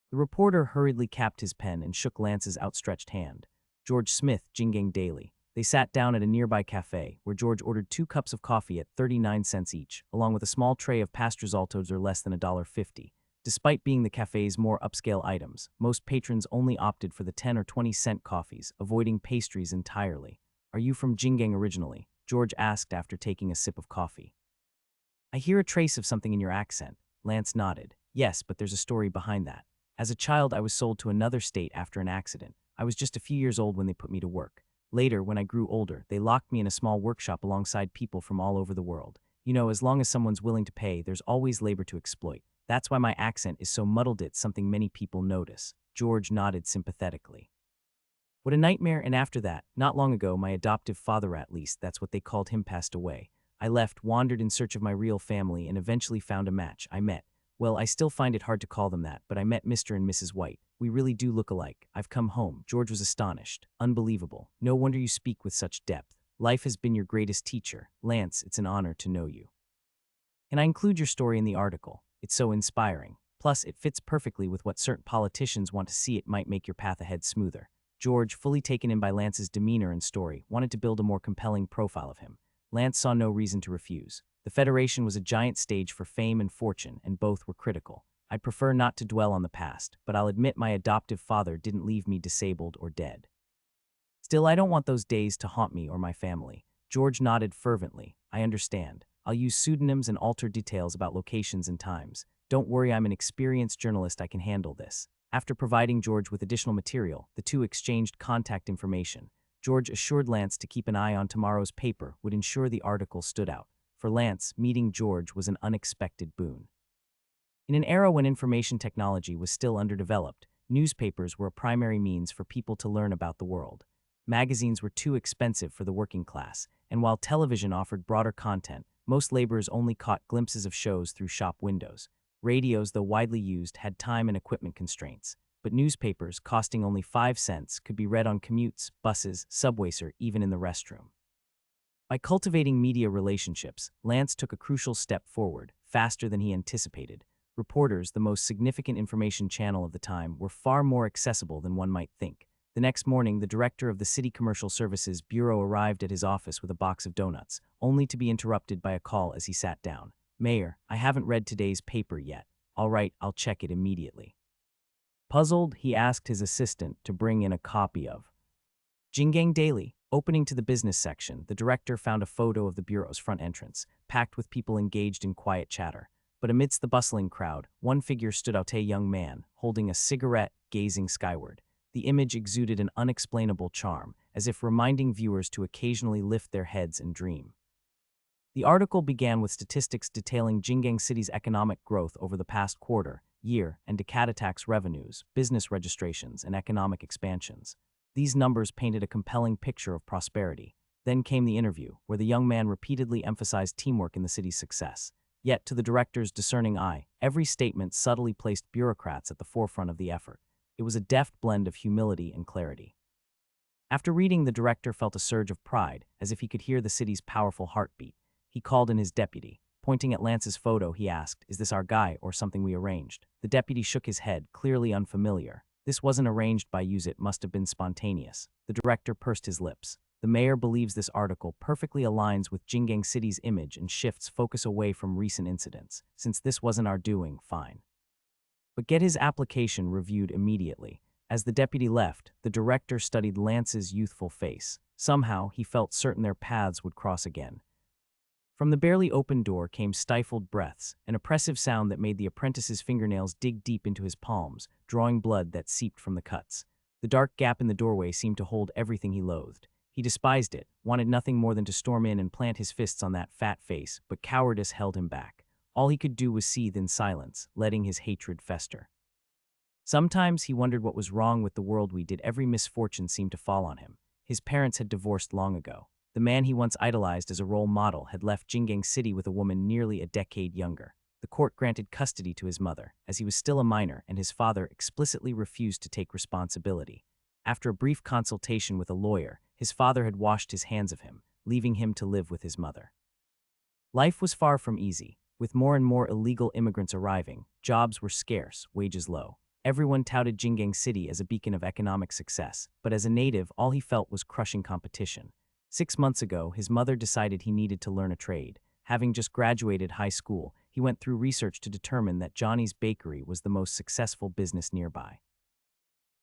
The reporter hurriedly capped his pen and shook Lance's outstretched hand. "George Smith, Jingang Daily." They sat down at a nearby cafe, where George ordered 2 cups of coffee at 39 cents each, along with a small tray of pastrizaltos or less than $1.50. Despite being the cafe's more upscale items, most patrons only opted for the 10 or 20-cent coffees, avoiding pastries entirely. "Are you from Jingang originally?" George asked after taking a sip of coffee. "I hear a trace of something in your accent." Lance nodded. "Yes, but there's a story behind that. As a child, I was sold to another state after an accident. I was just a few years old when they put me to work. Later, when I grew older, they locked me in a small workshop alongside people from all over the world. You know, as long as someone's willing to pay, there's always labor to exploit. That's why my accent is so muddled, it's something many people notice." George nodded sympathetically. "What a nightmare." "And after that, not long ago, my adoptive father, at least that's what they called him, passed away. I left, wandered in search of my real family, and eventually found a match. Well, I still find it hard to call them that, but I met Mr. and Mrs. White. We really do look alike. I've come home." George was astonished. "Unbelievable. No wonder you speak with such depth. Life has been your greatest teacher. Lance, it's an honor to know you. And I include your story in the article. It's so inspiring. Plus, it fits perfectly with what certain politicians want to see. It might make your path ahead smoother." George, fully taken in by Lance's demeanor and story, wanted to build a more compelling profile of him. Lance saw no reason to refuse. The Federation was a giant stage for fame and fortune, and both were critical. "I'd prefer not to dwell on the past, but I'll admit my adoptive father didn't leave me disabled or dead. Still, I don't want those days to haunt me or my family." George nodded fervently. "I understand. I'll use pseudonyms and alter details about locations and times. Don't worry, I'm an experienced journalist, I can handle this." After providing George with additional material, the two exchanged contact information. George assured Lance to keep an eye on tomorrow's paper would ensure the article stood out. For Lance, meeting George was an unexpected boon. In an era when information technology was still underdeveloped, newspapers were a primary means for people to learn about the world. Magazines were too expensive for the working class, and while television offered broader content, most laborers only caught glimpses of shows through shop windows. Radios, though widely used, had time and equipment constraints, but newspapers, costing only 5 cents, could be read on commutes, buses, subways, or even in the restroom. By cultivating media relationships, Lance took a crucial step forward, faster than he anticipated. Reporters, the most significant information channel of the time, were far more accessible than one might think. The next morning, the director of the City Commercial Services Bureau arrived at his office with a box of donuts, only to be interrupted by a call as he sat down. "Mayor, I haven't read today's paper yet." "All right, I'll check it immediately." Puzzled, he asked his assistant to bring in a copy of Jingang Daily. Opening to the business section, the director found a photo of the bureau's front entrance, packed with people engaged in quiet chatter. But amidst the bustling crowd, one figure stood out: a young man, holding a cigarette, gazing skyward. The image exuded an unexplainable charm, as if reminding viewers to occasionally lift their heads and dream. The article began with statistics detailing Jingang City's economic growth over the past quarter, year, and decade: tax revenues, business registrations, and economic expansions. These numbers painted a compelling picture of prosperity. Then came the interview, where the young man repeatedly emphasized teamwork in the city's success. Yet, to the director's discerning eye, every statement subtly placed bureaucrats at the forefront of the effort. It was a deft blend of humility and clarity. After reading, the director felt a surge of pride, as if he could hear the city's powerful heartbeat. He called in his deputy. Pointing at Lance's photo, he asked, "Is this our guy or something we arranged?" The deputy shook his head, clearly unfamiliar. "This wasn't arranged by you, it must have been spontaneous." The director pursed his lips. "The mayor believes this article perfectly aligns with Jingang City's image and shifts focus away from recent incidents. Since this wasn't our doing, fine. But get his application reviewed immediately." As the deputy left, the director studied Lance's youthful face. Somehow, he felt certain their paths would cross again. From the barely open door came stifled breaths, an oppressive sound that made the apprentice's fingernails dig deep into his palms, drawing blood that seeped from the cuts. The dark gap in the doorway seemed to hold everything he loathed. He despised it, wanted nothing more than to storm in and plant his fists on that fat face, but cowardice held him back. All he could do was seethe in silence, letting his hatred fester. Sometimes he wondered what was wrong with the world. Every misfortune seemed to fall on him. His parents had divorced long ago. The man he once idolized as a role model had left Jingang City with a woman nearly a decade younger. The court granted custody to his mother, as he was still a minor, and his father explicitly refused to take responsibility. After a brief consultation with a lawyer, his father had washed his hands of him, leaving him to live with his mother. Life was far from easy. With more and more illegal immigrants arriving, jobs were scarce, wages low. Everyone touted Jingang City as a beacon of economic success, but as a native, all he felt was crushing competition. 6 months ago, his mother decided he needed to learn a trade. Having just graduated high school, he went through research to determine that Johnny's Bakery was the most successful business nearby.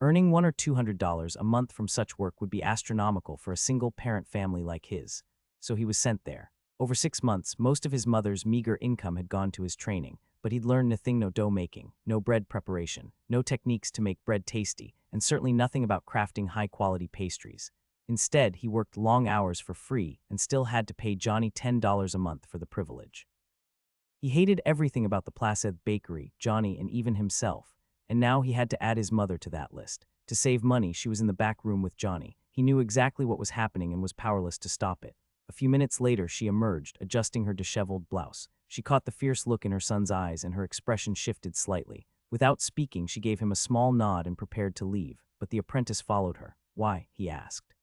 Earning $100 or $200 a month from such work would be astronomical for a single-parent family like his, so he was sent there. Over 6 months, most of his mother's meager income had gone to his training, but he'd learned nothing: no dough making, no bread preparation, no techniques to make bread tasty, and certainly nothing about crafting high-quality pastries. Instead, he worked long hours for free and still had to pay Johnny $10 a month for the privilege. He hated everything about the Placid Bakery, Johnny, and even himself, and now he had to add his mother to that list. To save money, she was in the back room with Johnny. He knew exactly what was happening and was powerless to stop it. A few minutes later, she emerged, adjusting her disheveled blouse. She caught the fierce look in her son's eyes, and her expression shifted slightly. Without speaking, she gave him a small nod and prepared to leave, but the apprentice followed her. "Why?" he asked.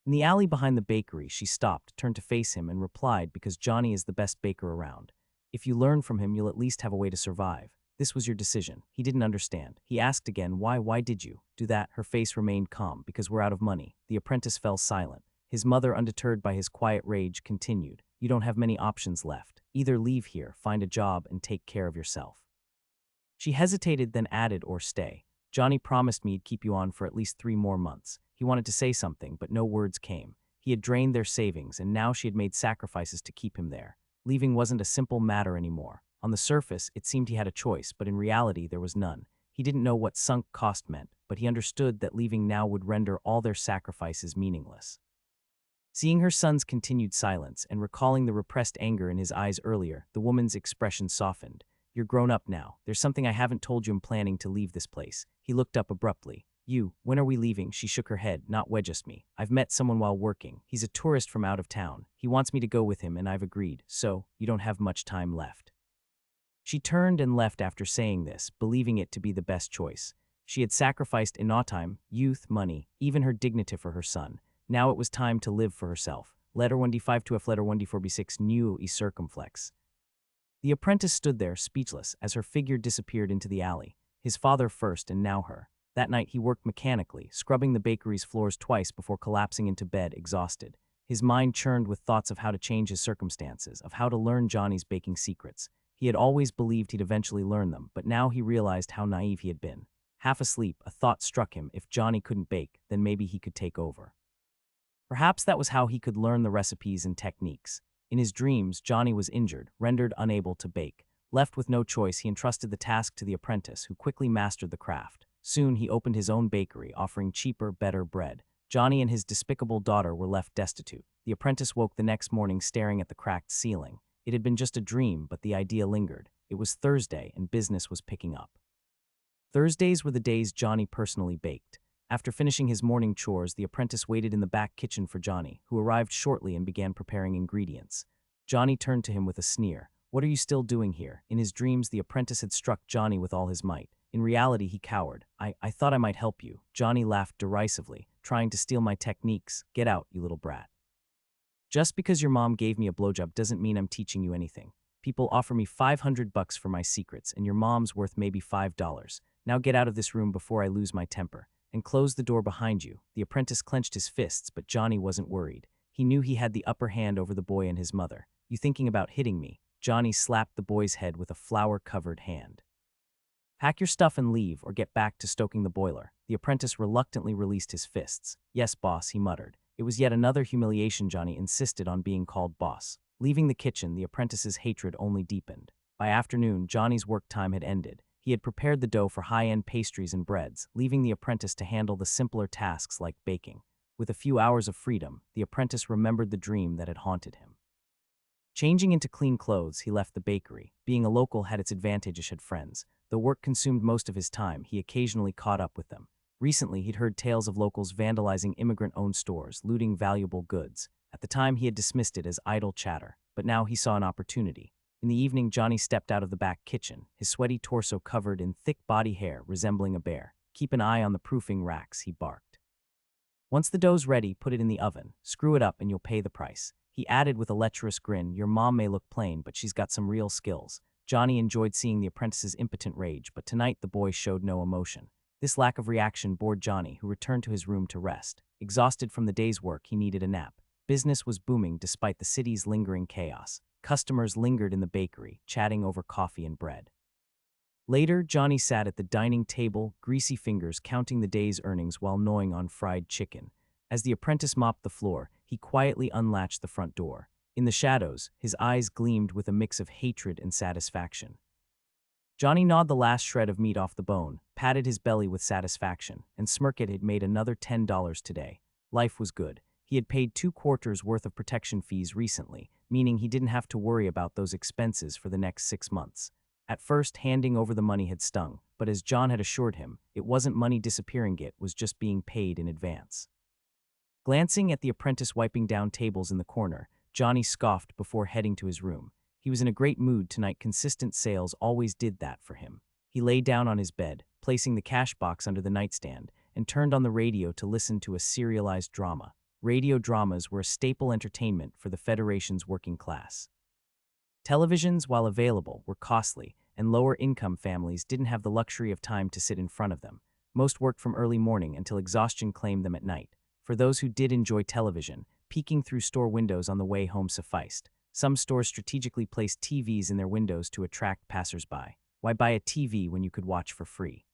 In the alley behind the bakery, she stopped, turned to face him, and replied, "Because Johnny is the best baker around. If you learn from him, you'll at least have a way to survive. This was your decision." He didn't understand. He asked again, Why did you do that?" Her face remained calm. "Because we're out of money." The apprentice fell silent. His mother, undeterred by his quiet rage, continued, "You don't have many options left. Either leave here, find a job, and take care of yourself." She hesitated, then added, "Or stay. Johnny promised me he'd keep you on for at least 3 more months. He wanted to say something, but no words came. He had drained their savings, and now she had made sacrifices to keep him there. Leaving wasn't a simple matter anymore. On the surface, it seemed he had a choice, but in reality, there was none. He didn't know what sunk cost meant, but he understood that leaving now would render all their sacrifices meaningless. Seeing her son's continued silence and recalling the repressed anger in his eyes earlier, the woman's expression softened. "You're grown up now. There's something I haven't told you. I'm planning to leave this place." He looked up abruptly. When are we leaving?" She shook her head. "Not just me. I've met someone while working. He's a tourist from out of town. He wants me to go with him, and I've agreed. So, you don't have much time left." She turned and left after saying this, believing it to be the best choice. She had sacrificed enough time, youth, money, even her dignity for her son. Now it was time to live for herself. Letter 1d5 to F letter 1d4b6 new e circumflex. The apprentice stood there, speechless, as her figure disappeared into the alley. His father first and now her. That night he worked mechanically, scrubbing the bakery's floors twice before collapsing into bed, exhausted. His mind churned with thoughts of how to change his circumstances, of how to learn Johnny's baking secrets. He had always believed he'd eventually learn them, but now he realized how naive he had been. Half asleep, a thought struck him: if Johnny couldn't bake, then maybe he could take over. Perhaps that was how he could learn the recipes and techniques. In his dreams, Johnny was injured, rendered unable to bake. Left with no choice, he entrusted the task to the apprentice, who quickly mastered the craft. Soon he opened his own bakery, offering cheaper, better bread. Johnny and his despicable daughter were left destitute. The apprentice woke the next morning staring at the cracked ceiling. It had been just a dream, but the idea lingered. It was Thursday, and business was picking up. Thursdays were the days Johnny personally baked. After finishing his morning chores, the apprentice waited in the back kitchen for Johnny, who arrived shortly and began preparing ingredients. Johnny turned to him with a sneer. "What are you still doing here?" In his dreams, the apprentice had struck Johnny with all his might. In reality, he cowered. I thought I might help you." Johnny laughed derisively. "Trying to steal my techniques? Get out, you little brat. Just because your mom gave me a blowjob doesn't mean I'm teaching you anything. People offer me $500 for my secrets, and your mom's worth maybe $5. Now get out of this room before I lose my temper. And close the door behind you." The apprentice clenched his fists, but Johnny wasn't worried. He knew he had the upper hand over the boy and his mother. "You thinking about hitting me?" Johnny slapped the boy's head with a flour-covered hand. "Pack your stuff and leave, or get back to stoking the boiler." The apprentice reluctantly released his fists. "Yes, boss," he muttered. It was yet another humiliation. Johnny insisted on being called boss. Leaving the kitchen, the apprentice's hatred only deepened. By afternoon, Johnny's work time had ended. He had prepared the dough for high-end pastries and breads, leaving the apprentice to handle the simpler tasks like baking. With a few hours of freedom, the apprentice remembered the dream that had haunted him. Changing into clean clothes, he left the bakery. Being a local had its advantages. Had friends. Though work consumed most of his time, he occasionally caught up with them. Recently, he'd heard tales of locals vandalizing immigrant-owned stores, looting valuable goods. At the time, he had dismissed it as idle chatter, but now he saw an opportunity. In the evening, Johnny stepped out of the back kitchen, his sweaty torso covered in thick body hair resembling a bear. "Keep an eye on the proofing racks," he barked. "Once the dough's ready, put it in the oven. Screw it up and you'll pay the price." He added with a lecherous grin, "Your mom may look plain, but she's got some real skills." Johnny enjoyed seeing the apprentice's impotent rage, but tonight the boy showed no emotion. This lack of reaction bored Johnny, who returned to his room to rest. Exhausted from the day's work, he needed a nap. Business was booming despite the city's lingering chaos. Customers lingered in the bakery, chatting over coffee and bread. Later, Johnny sat at the dining table, greasy fingers counting the day's earnings while gnawing on fried chicken. As the apprentice mopped the floor, he quietly unlatched the front door. In the shadows, his eyes gleamed with a mix of hatred and satisfaction. Johnny gnawed the last shred of meat off the bone, patted his belly with satisfaction, and smirked. It had made another $10 today. Life was good. He had paid 2 quarters worth of protection fees recently, meaning he didn't have to worry about those expenses for the next 6 months. At first, handing over the money had stung, but as John had assured him, it wasn't money disappearing, it was just being paid in advance. Glancing at the apprentice wiping down tables in the corner, Johnny scoffed before heading to his room. He was in a great mood tonight. Consistent sales always did that for him. He lay down on his bed, placing the cash box under the nightstand, and turned on the radio to listen to a serialized drama. Radio dramas were a staple entertainment for the Federation's working class. Televisions, while available, were costly, and lower-income families didn't have the luxury of time to sit in front of them. Most worked from early morning until exhaustion claimed them at night. For those who did enjoy television, peeking through store windows on the way home sufficed. Some stores strategically placed TVs in their windows to attract passersby. Why buy a TV when you could watch for free?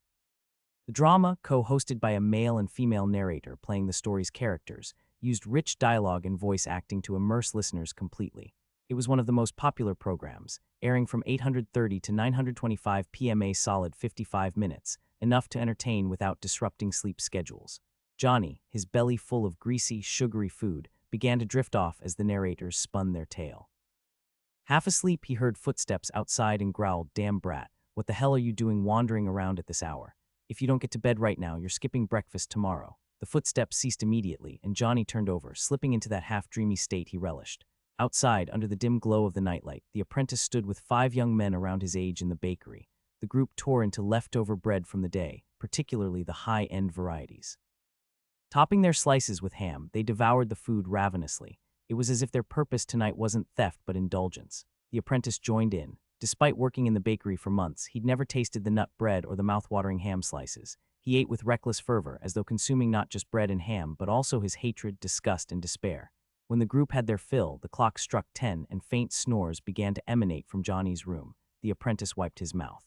The drama, co-hosted by a male and female narrator playing the story's characters, used rich dialogue and voice acting to immerse listeners completely. It was one of the most popular programs, airing from 8:30 to 9:25 p.m. a solid 55 minutes, enough to entertain without disrupting sleep schedules. Johnny, his belly full of greasy, sugary food, began to drift off as the narrators spun their tale. Half asleep, he heard footsteps outside and growled, "Damn brat, what the hell are you doing wandering around at this hour? If you don't get to bed right now, you're skipping breakfast tomorrow." The footsteps ceased immediately, and Johnny turned over, slipping into that half-dreamy state he relished. Outside, under the dim glow of the nightlight, the apprentice stood with 5 young men around his age in the bakery. The group tore into leftover bread from the day, particularly the high-end varieties. Topping their slices with ham, they devoured the food ravenously. It was as if their purpose tonight wasn't theft but indulgence. The apprentice joined in. Despite working in the bakery for months, he'd never tasted the nut bread or the mouth-watering ham slices. He ate with reckless fervor, as though consuming not just bread and ham, but also his hatred, disgust, and despair. When the group had their fill, the clock struck 10 and faint snores began to emanate from Johnny's room. The apprentice wiped his mouth.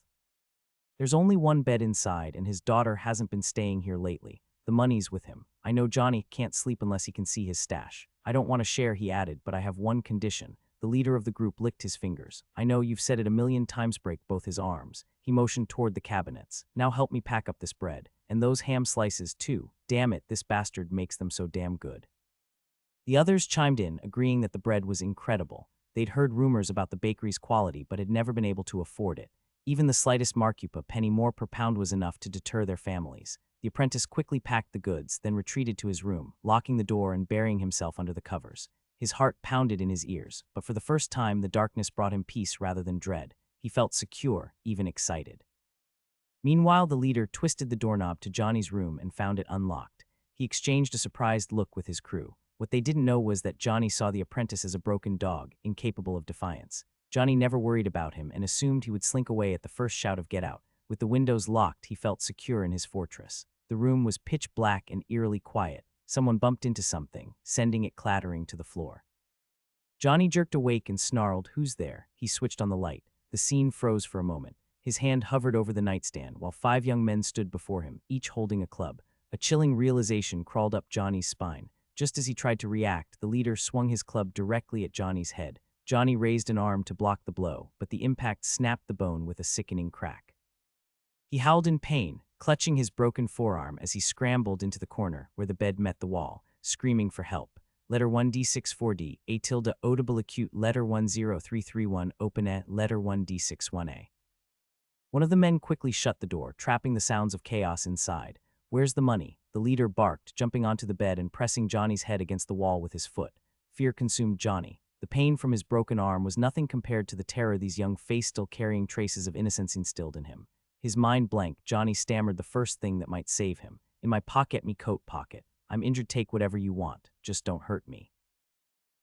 There's only one bed inside, and his daughter hasn't been staying here lately. The money's with him. I know Johnny can't sleep unless he can see his stash. I don't want to share, he added, but I have one condition. The leader of the group licked his fingers. I know you've said it a million times, break both his arms. He motioned toward the cabinets. Now help me pack up this bread. And those ham slices, too. Damn it, this bastard makes them so damn good. The others chimed in, agreeing that the bread was incredible. They'd heard rumors about the bakery's quality, but had never been able to afford it. Even the slightest markup, a penny more per pound, was enough to deter their families. The apprentice quickly packed the goods, then retreated to his room, locking the door and burying himself under the covers. His heart pounded in his ears, but for the first time the darkness brought him peace rather than dread. He felt secure, even excited. Meanwhile, the leader twisted the doorknob to Johnny's room and found it unlocked. He exchanged a surprised look with his crew. What they didn't know was that Johnny saw the apprentice as a broken dog, incapable of defiance. Johnny never worried about him and assumed he would slink away at the first shout of "Get out." With the windows locked, he felt secure in his fortress. The room was pitch black and eerily quiet. Someone bumped into something, sending it clattering to the floor. Johnny jerked awake and snarled, "Who's there?" He switched on the light. The scene froze for a moment. His hand hovered over the nightstand while 5 young men stood before him, each holding a club. A chilling realization crawled up Johnny's spine. Just as he tried to react, the leader swung his club directly at Johnny's head. Johnny raised an arm to block the blow, but the impact snapped the bone with a sickening crack. He howled in pain, clutching his broken forearm as he scrambled into the corner where the bed met the wall, screaming for help. Letter 1D64D, A tilde audible acute, letter 10331, open a, letter 1D61A. One of the men quickly shut the door, trapping the sounds of chaos inside. "Where's the money?" The leader barked, jumping onto the bed and pressing Johnny's head against the wall with his foot. Fear consumed Johnny. The pain from his broken arm was nothing compared to the terror these young faces still carrying traces of innocence instilled in him. His mind blank, Johnny stammered the first thing that might save him. "In my pocket, me coat pocket. I'm injured, take whatever you want. Just don't hurt me."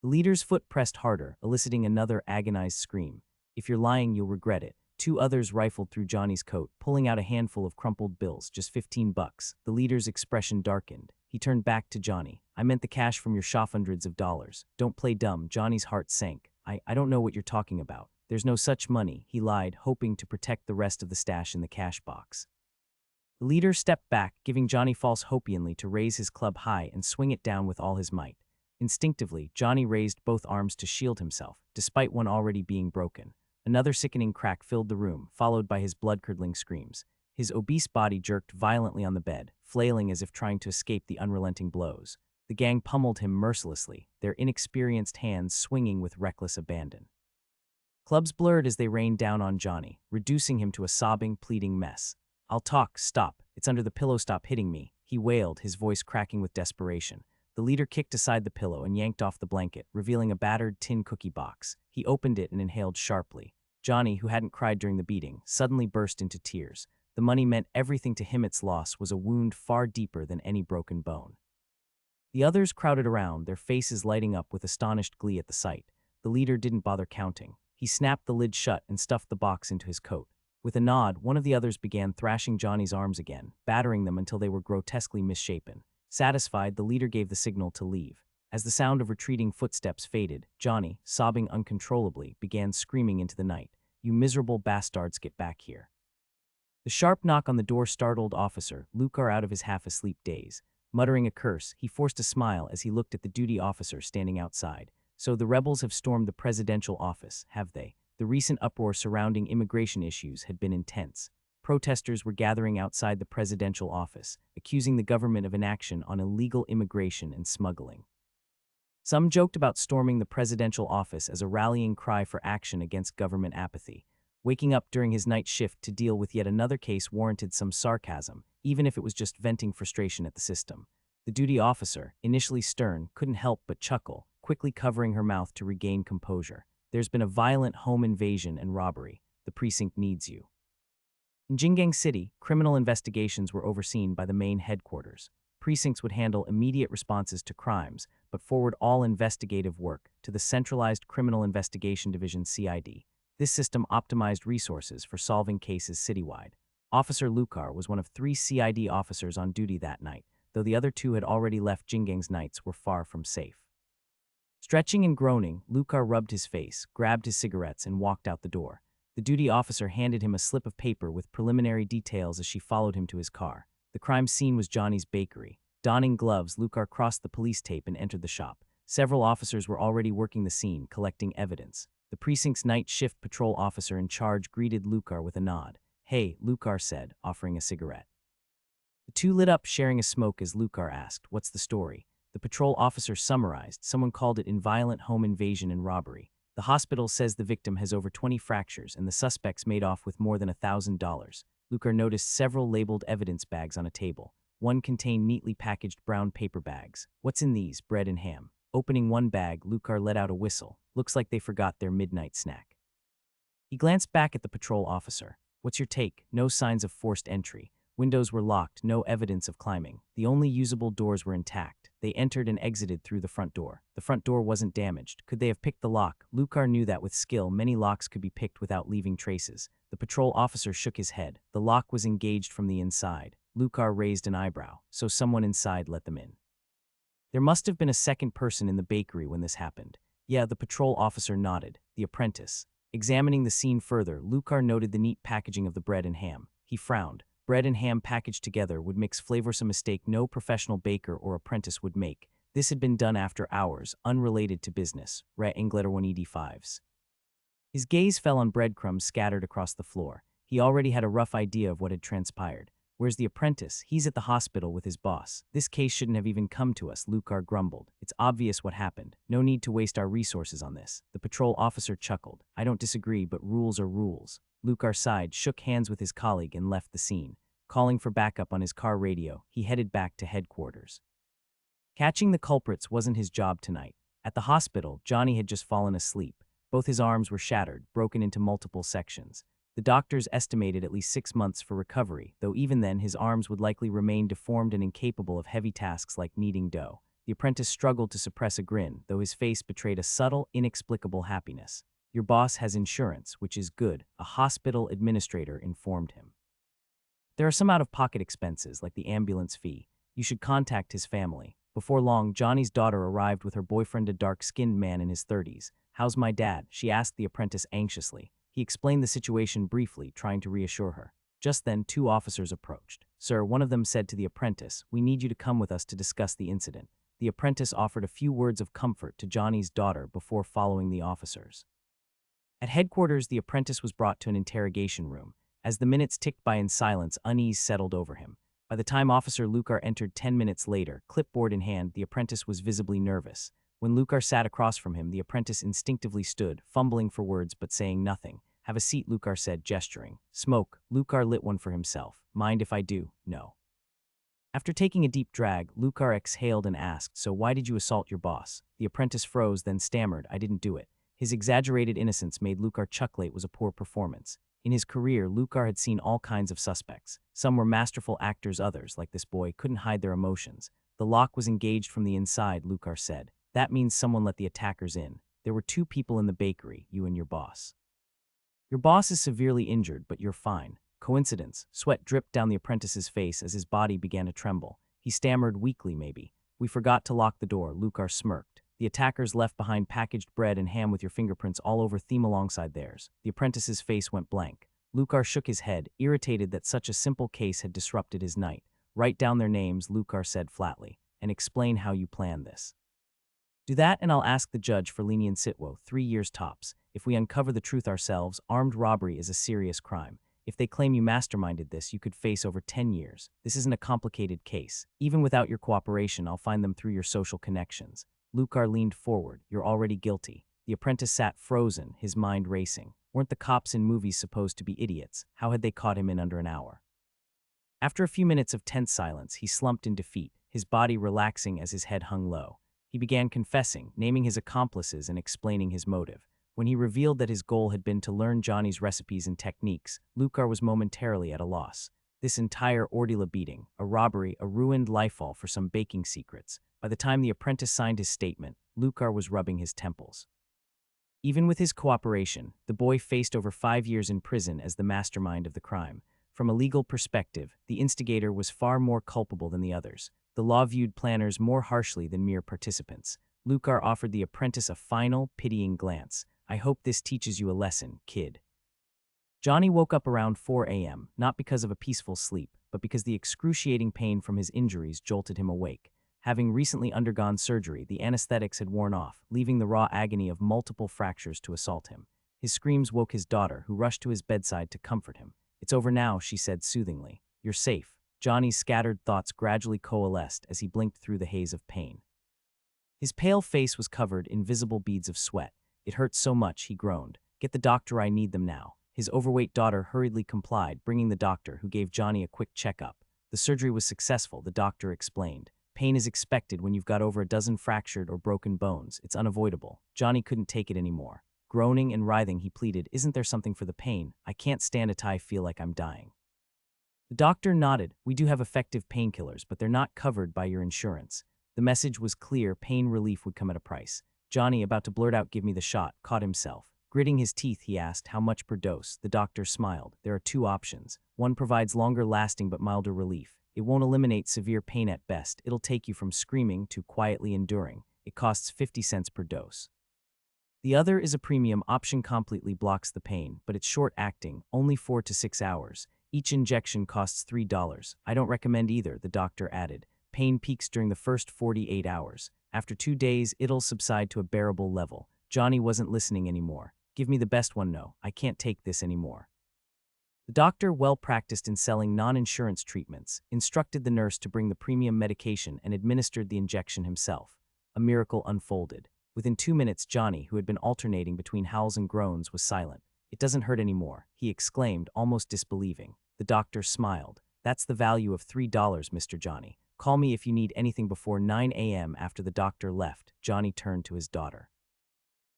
The leader's foot pressed harder, eliciting another agonized scream. "If you're lying, you'll regret it." 2 others rifled through Johnny's coat, pulling out a handful of crumpled bills, just $15. The leader's expression darkened. He turned back to Johnny. "I meant the cash from your shop, hundreds of dollars. Don't play dumb." Johnny's heart sank. I don't know what you're talking about. There's no such money," he lied, hoping to protect the rest of the stash in the cash box. The leader stepped back, giving Johnny false hope to raise his club high and swing it down with all his might. Instinctively, Johnny raised both arms to shield himself, despite one already being broken. Another sickening crack filled the room, followed by his blood-curdling screams. His obese body jerked violently on the bed, flailing as if trying to escape the unrelenting blows. The gang pummeled him mercilessly, their inexperienced hands swinging with reckless abandon. Clubs blurred as they rained down on Johnny, reducing him to a sobbing, pleading mess. "I'll talk, stop. It's under the pillow, stop hitting me," he wailed, his voice cracking with desperation. The leader kicked aside the pillow and yanked off the blanket, revealing a battered tin cookie box. He opened it and inhaled sharply. Johnny, who hadn't cried during the beating, suddenly burst into tears. The money meant everything to him. Its loss was a wound far deeper than any broken bone. The others crowded around, their faces lighting up with astonished glee at the sight. The leader didn't bother counting. He snapped the lid shut and stuffed the box into his coat. With a nod, one of the others began thrashing Johnny's arms again, battering them until they were grotesquely misshapen. Satisfied, the leader gave the signal to leave. As the sound of retreating footsteps faded, Johnny, sobbing uncontrollably, began screaming into the night, "You miserable bastards, get back here." The sharp knock on the door startled Officer Lucar out of his half-asleep daze. Muttering a curse, he forced a smile as he looked at the duty officer standing outside. "So the rebels have stormed the presidential office, have they?" The recent uproar surrounding immigration issues had been intense. Protesters were gathering outside the presidential office, accusing the government of inaction on illegal immigration and smuggling. Some joked about storming the presidential office as a rallying cry for action against government apathy. Waking up during his night shift to deal with yet another case warranted some sarcasm, even if it was just venting frustration at the system. The duty officer, initially stern, couldn't help but chuckle, quickly covering her mouth to regain composure. "There's been a violent home invasion and robbery. The precinct needs you." In Jingang City, criminal investigations were overseen by the main headquarters. Precincts would handle immediate responses to crimes, but forward all investigative work to the Centralized Criminal Investigation Division (CID). This system optimized resources for solving cases citywide. Officer Lukar was one of 3 CID officers on duty that night, though the other 2 had already left. Jingang's nights were far from safe. Stretching and groaning, Lukar rubbed his face, grabbed his cigarettes, and walked out the door. The duty officer handed him a slip of paper with preliminary details as she followed him to his car. The crime scene was Johnny's bakery. Donning gloves, Lukar crossed the police tape and entered the shop. Several officers were already working the scene, collecting evidence. The precinct's night shift patrol officer in charge greeted Lukar with a nod. "Hey," Lukar said, offering a cigarette. The 2 lit up, sharing a smoke as Lukar asked, "What's the story?" The patrol officer summarized. Someone called it violent home invasion and robbery. The hospital says the victim has over 20 fractures and the suspects made off with more than $1,000. Lukar noticed several labeled evidence bags on a table. One contained neatly packaged brown paper bags. "What's in these?" "Bread and ham." Opening one bag, Lukar let out a whistle. "Looks like they forgot their midnight snack." He glanced back at the patrol officer. "What's your take?" "No signs of forced entry. Windows were locked, no evidence of climbing. The only usable doors were intact. They entered and exited through the front door. The front door wasn't damaged. Could they have picked the lock?" Lukar knew that with skill, many locks could be picked without leaving traces. The patrol officer shook his head. The lock was engaged from the inside. Lukar raised an eyebrow. "So someone inside let them in." "There must have been a second person in the bakery when this happened." "Yeah," the patrol officer nodded. "The apprentice." Examining the scene further, Lukar noted the neat packaging of the bread and ham. He frowned. Bread and ham packaged together would mix flavors, a mistake no professional baker or apprentice would make. This had been done after hours, unrelated to business. Re Engletter 1ED5s. His gaze fell on breadcrumbs scattered across the floor. He already had a rough idea of what had transpired. "Where's the apprentice?" "He's at the hospital with his boss." "This case shouldn't have even come to us," Lukar grumbled. "It's obvious what happened. No need to waste our resources on this." The patrol officer chuckled. "I don't disagree, but rules are rules." Lukar sighed, shook hands with his colleague, and left the scene. Calling for backup on his car radio, he headed back to headquarters. Catching the culprits wasn't his job tonight. At the hospital, Johnny had just fallen asleep. Both his arms were shattered, broken into multiple sections. The doctors estimated at least 6 months for recovery, though even then his arms would likely remain deformed and incapable of heavy tasks like kneading dough. The apprentice struggled to suppress a grin, though his face betrayed a subtle, inexplicable happiness. "Your boss has insurance, which is good," a hospital administrator informed him. "There are some out-of-pocket expenses, like the ambulance fee. You should contact his family." Before long, Johnny's daughter arrived with her boyfriend, a dark-skinned man in his 30s. "How's my dad?" she asked the apprentice anxiously. He explained the situation briefly, trying to reassure her. Just then, 2 officers approached. "Sir," one of them said to the apprentice, "we need you to come with us to discuss the incident." The apprentice offered a few words of comfort to Johnny's daughter before following the officers. At headquarters, the apprentice was brought to an interrogation room. As the minutes ticked by in silence, unease settled over him. By the time Officer Lukar entered 10 minutes later, clipboard in hand, the apprentice was visibly nervous. When Lukar sat across from him, the apprentice instinctively stood, fumbling for words but saying nothing. "Have a seat," Lukar said, gesturing. "Smoke." Lukar lit one for himself. "Mind if I do?" "No." After taking a deep drag, Lukar exhaled and asked, "So why did you assault your boss?" The apprentice froze, then stammered, "I didn't do it." His exaggerated innocence made Lukar chuckle. It was a poor performance. In his career, Lukar had seen all kinds of suspects. Some were masterful actors, others, like this boy, couldn't hide their emotions. "The lock was engaged from the inside," Lukar said. "That means someone let the attackers in. There were 2 people in the bakery, you and your boss. Your boss is severely injured, but you're fine." Coincidence? Sweat dripped down the apprentice's face as his body began to tremble. He stammered weakly, "Maybe. We forgot to lock the door." Lukar smirked. "The attackers left behind packaged bread and ham with your fingerprints all over them alongside theirs." The apprentice's face went blank. Lukar shook his head, irritated that such a simple case had disrupted his night. "Write down their names," Lukar said flatly, "and explain how you plan this." "Do that, and I'll ask the judge for lenient sitwo, 3 years tops. If we uncover the truth ourselves, armed robbery is a serious crime. If they claim you masterminded this, you could face over 10 years. This isn't a complicated case. Even without your cooperation, I'll find them through your social connections." Lukar leaned forward. "You're already guilty." The apprentice sat frozen, his mind racing. Weren't the cops in movies supposed to be idiots? How had they caught him in under an hour? After a few minutes of tense silence, he slumped in defeat, his body relaxing as his head hung low. He began confessing, naming his accomplices and explaining his motive. When he revealed that his goal had been to learn Johnny's recipes and techniques, Lukar was momentarily at a loss. This entire ordeal, a beating, a robbery, a ruined lifeall for some baking secrets. By the time the apprentice signed his statement, Lukar was rubbing his temples. Even with his cooperation, the boy faced over 5 years in prison as the mastermind of the crime. From a legal perspective, the instigator was far more culpable than the others. The law viewed planners more harshly than mere participants. Lucar offered the apprentice a final, pitying glance. "I hope this teaches you a lesson, kid." Johnny woke up around 4 a.m., not because of a peaceful sleep, but because the excruciating pain from his injuries jolted him awake. Having recently undergone surgery, the anesthetics had worn off, leaving the raw agony of multiple fractures to assault him. His screams woke his daughter, who rushed to his bedside to comfort him. "It's over now," she said soothingly. "You're safe." Johnny's scattered thoughts gradually coalesced as he blinked through the haze of pain. His pale face was covered in visible beads of sweat. "It hurts so much," he groaned. "Get the doctor, I need them now." His overweight daughter hurriedly complied, bringing the doctor, who gave Johnny a quick checkup. The surgery was successful, the doctor explained. "Pain is expected when you've got over a dozen fractured or broken bones. It's unavoidable." Johnny couldn't take it anymore. Groaning and writhing, he pleaded, "Isn't there something for the pain? I can't stand it. I feel like I'm dying." The doctor nodded. "We do have effective painkillers, but they're not covered by your insurance." The message was clear: pain relief would come at a price. Johnny, about to blurt out, "Give me the shot," caught himself. Gritting his teeth, he asked, "How much per dose?" The doctor smiled. "There are two options. One provides longer-lasting but milder relief. It won't eliminate severe pain at best. It'll take you from screaming to quietly enduring. It costs 50 cents per dose. The other is a premium option, completely blocks the pain, but it's short-acting, only 4 to 6 hours. Each injection costs $3. I don't recommend either," the doctor added. "Pain peaks during the first 48 hours. After 2 days, it'll subside to a bearable level." Johnny wasn't listening anymore. "Give me the best one. No, I can't take this anymore." The doctor, well practiced in selling non-insurance treatments, instructed the nurse to bring the premium medication and administered the injection himself. A miracle unfolded. Within 2 minutes, Johnny, who had been alternating between howls and groans, was silent. "It doesn't hurt anymore," he exclaimed, almost disbelieving. The doctor smiled. "That's the value of $3, Mr. Johnny. Call me if you need anything before 9 a.m. After the doctor left, Johnny turned to his daughter.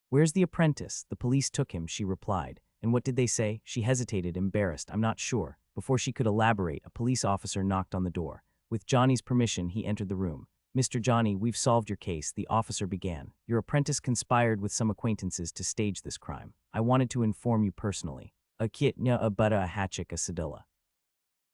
"Where's the apprentice?" "The police took him," she replied. "And what did they say?" She hesitated, embarrassed. "I'm not sure." Before she could elaborate, a police officer knocked on the door. With Johnny's permission, he entered the room. "Mr. Johnny, we've solved your case," the officer began. "Your apprentice conspired with some acquaintances to stage this crime. I wanted to inform you personally. A kitnya a butta a hatchik a sedilla.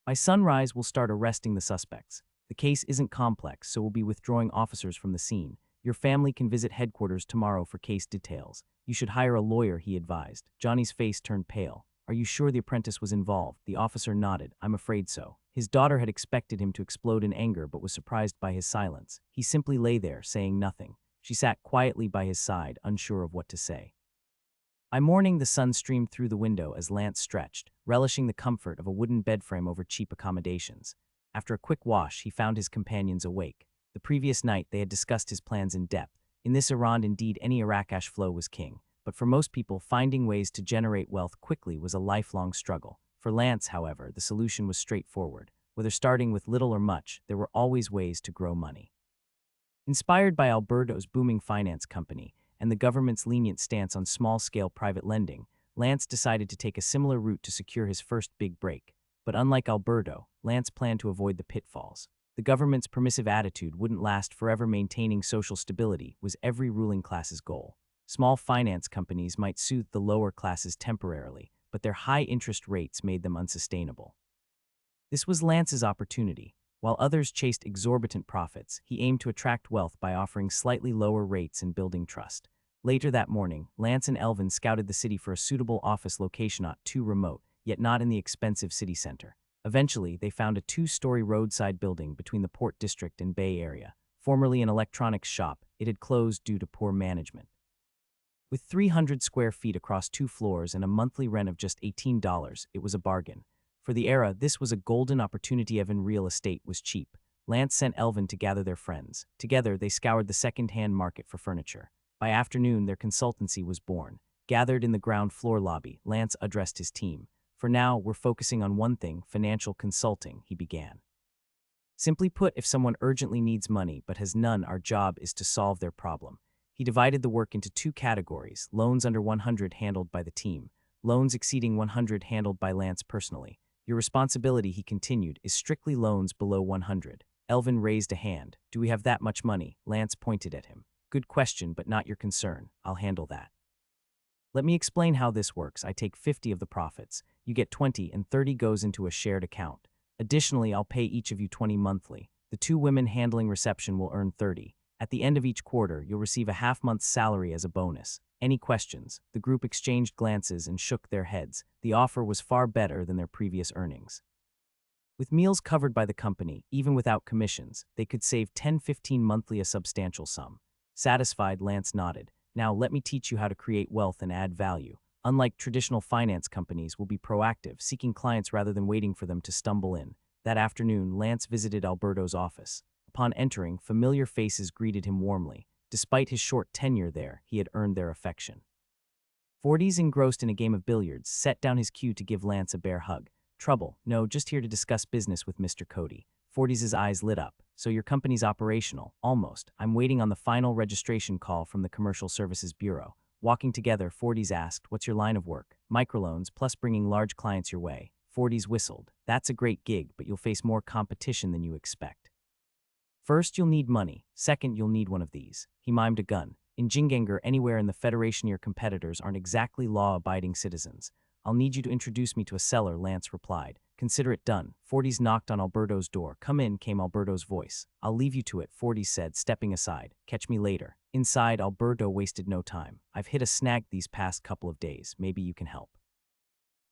By sunrise, we'll start arresting the suspects. The case isn't complex, so we'll be withdrawing officers from the scene. Your family can visit headquarters tomorrow for case details. You should hire a lawyer," he advised. Johnny's face turned pale. "Are you sure the apprentice was involved?" The officer nodded. "I'm afraid so." His daughter had expected him to explode in anger, but was surprised by his silence. He simply lay there, saying nothing. She sat quietly by his side, unsure of what to say. By morning, the sun streamed through the window as Lance stretched, relishing the comfort of a wooden bedframe over cheap accommodations. After a quick wash, he found his companions awake. The previous night, they had discussed his plans in depth. In this errand, indeed, any Arakash flow was king. But for most people, finding ways to generate wealth quickly was a lifelong struggle. For Lance, however, the solution was straightforward. Whether starting with little or much, there were always ways to grow money. Inspired by Alberto's booming finance company and the government's lenient stance on small-scale private lending, Lance decided to take a similar route to secure his first big break. But unlike Alberto, Lance planned to avoid the pitfalls. The government's permissive attitude wouldn't last forever. Maintaining social stability was every ruling class's goal. Small finance companies might soothe the lower classes temporarily, but their high interest rates made them unsustainable. This was Lance's opportunity. While others chased exorbitant profits, he aimed to attract wealth by offering slightly lower rates and building trust. Later that morning, Lance and Elvin scouted the city for a suitable office location, not too remote, yet not in the expensive city center. Eventually, they found a 2-story roadside building between the Port District and Bay Area. Formerly an electronics shop, it had closed due to poor management. With 300 square feet across 2 floors and a monthly rent of just $18, it was a bargain. For the era, this was a golden opportunity. Even real estate was cheap. Lance sent Elvin to gather their friends. Together, they scoured the second-hand market for furniture. By afternoon, their consultancy was born. Gathered in the ground floor lobby, Lance addressed his team. "For now, we're focusing on one thing, financial consulting," he began. "Simply put, if someone urgently needs money but has none, our job is to solve their problem." He divided the work into 2 categories: loans under 100 handled by the team, loans exceeding 100 handled by Lance personally. "Your responsibility," he continued, "is strictly loans below 100. Elvin raised a hand. "Do we have that much money?" Lance pointed at him. "Good question, but not your concern. I'll handle that." Let me explain how this works. I take 50 of the profits. You get 20 and 30 goes into a shared account. Additionally, I'll pay each of you 20 monthly. The 2 women handling reception will earn 30. At the end of each quarter, you'll receive a half-month's salary as a bonus. Any questions? The group exchanged glances and shook their heads. The offer was far better than their previous earnings. With meals covered by the company, even without commissions, they could save 10-15 monthly, a substantial sum. Satisfied, Lance nodded. Now let me teach you how to create wealth and add value. Unlike traditional finance companies, we'll be proactive, seeking clients rather than waiting for them to stumble in. That afternoon, Lance visited Alberto's office. Upon entering, familiar faces greeted him warmly. Despite his short tenure there, he had earned their affection. Forties, engrossed in a game of billiards, set down his cue to give Lance a bear hug. Trouble? No, just here to discuss business with Mr. Cody. Forties' eyes lit up. So your company's operational? Almost. I'm waiting on the final registration call from the Commercial Services Bureau. Walking together, Forties asked, what's your line of work? Microloans, plus bringing large clients your way. Forties whistled. That's a great gig, but you'll face more competition than you expect. First, you'll need money. Second, you'll need one of these. He mimed a gun. In Jinganger, anywhere in the Federation, your competitors aren't exactly law-abiding citizens. I'll need you to introduce me to a seller, Lance replied. Consider it done. Forties knocked on Alberto's door. Come in, came Alberto's voice. I'll leave you to it, Forties said, stepping aside. Catch me later. Inside, Alberto wasted no time. I've hit a snag these past couple of days. Maybe you can help.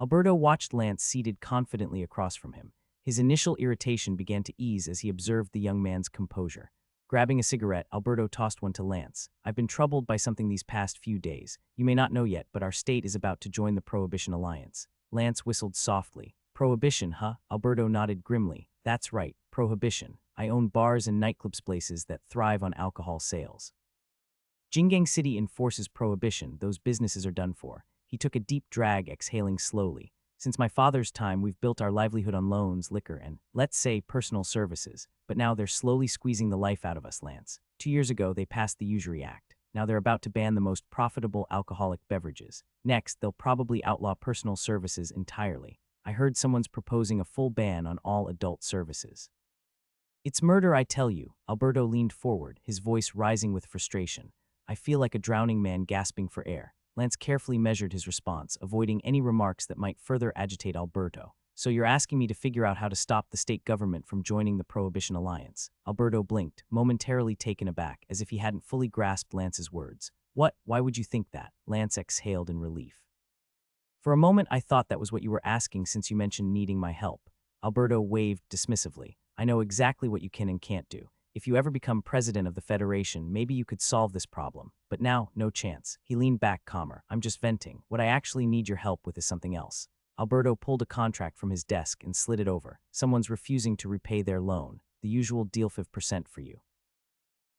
Alberto watched Lance seated confidently across from him. His initial irritation began to ease as he observed the young man's composure. Grabbing a cigarette, Alberto tossed one to Lance. I've been troubled by something these past few days. You may not know yet, but our state is about to join the Prohibition Alliance. Lance whistled softly. Prohibition, huh? Alberto nodded grimly. That's right, Prohibition. I own bars and nightclubs, places that thrive on alcohol sales. Jingang City enforces Prohibition. Those businesses are done for. He took a deep drag, exhaling slowly. Since my father's time, we've built our livelihood on loans, liquor, and, let's say, personal services. But now they're slowly squeezing the life out of us, Lance. 2 years ago, they passed the Usury Act. Now they're about to ban the most profitable alcoholic beverages. Next, they'll probably outlaw personal services entirely. I heard someone's proposing a full ban on all adult services. It's murder, I tell you. Alberto leaned forward, his voice rising with frustration. I feel like a drowning man gasping for air. Lance carefully measured his response, avoiding any remarks that might further agitate Alberto. So you're asking me to figure out how to stop the state government from joining the Prohibition Alliance? Alberto blinked, momentarily taken aback, as if he hadn't fully grasped Lance's words. What? Why would you think that? Lance exhaled in relief. For a moment, I thought that was what you were asking since you mentioned needing my help. Alberto waved dismissively. I know exactly what you can and can't do. If you ever become president of the Federation, maybe you could solve this problem. But now, no chance. He leaned back calmer. I'm just venting. What I actually need your help with is something else. Alberto pulled a contract from his desk and slid it over. Someone's refusing to repay their loan. The usual deal, 5% for you.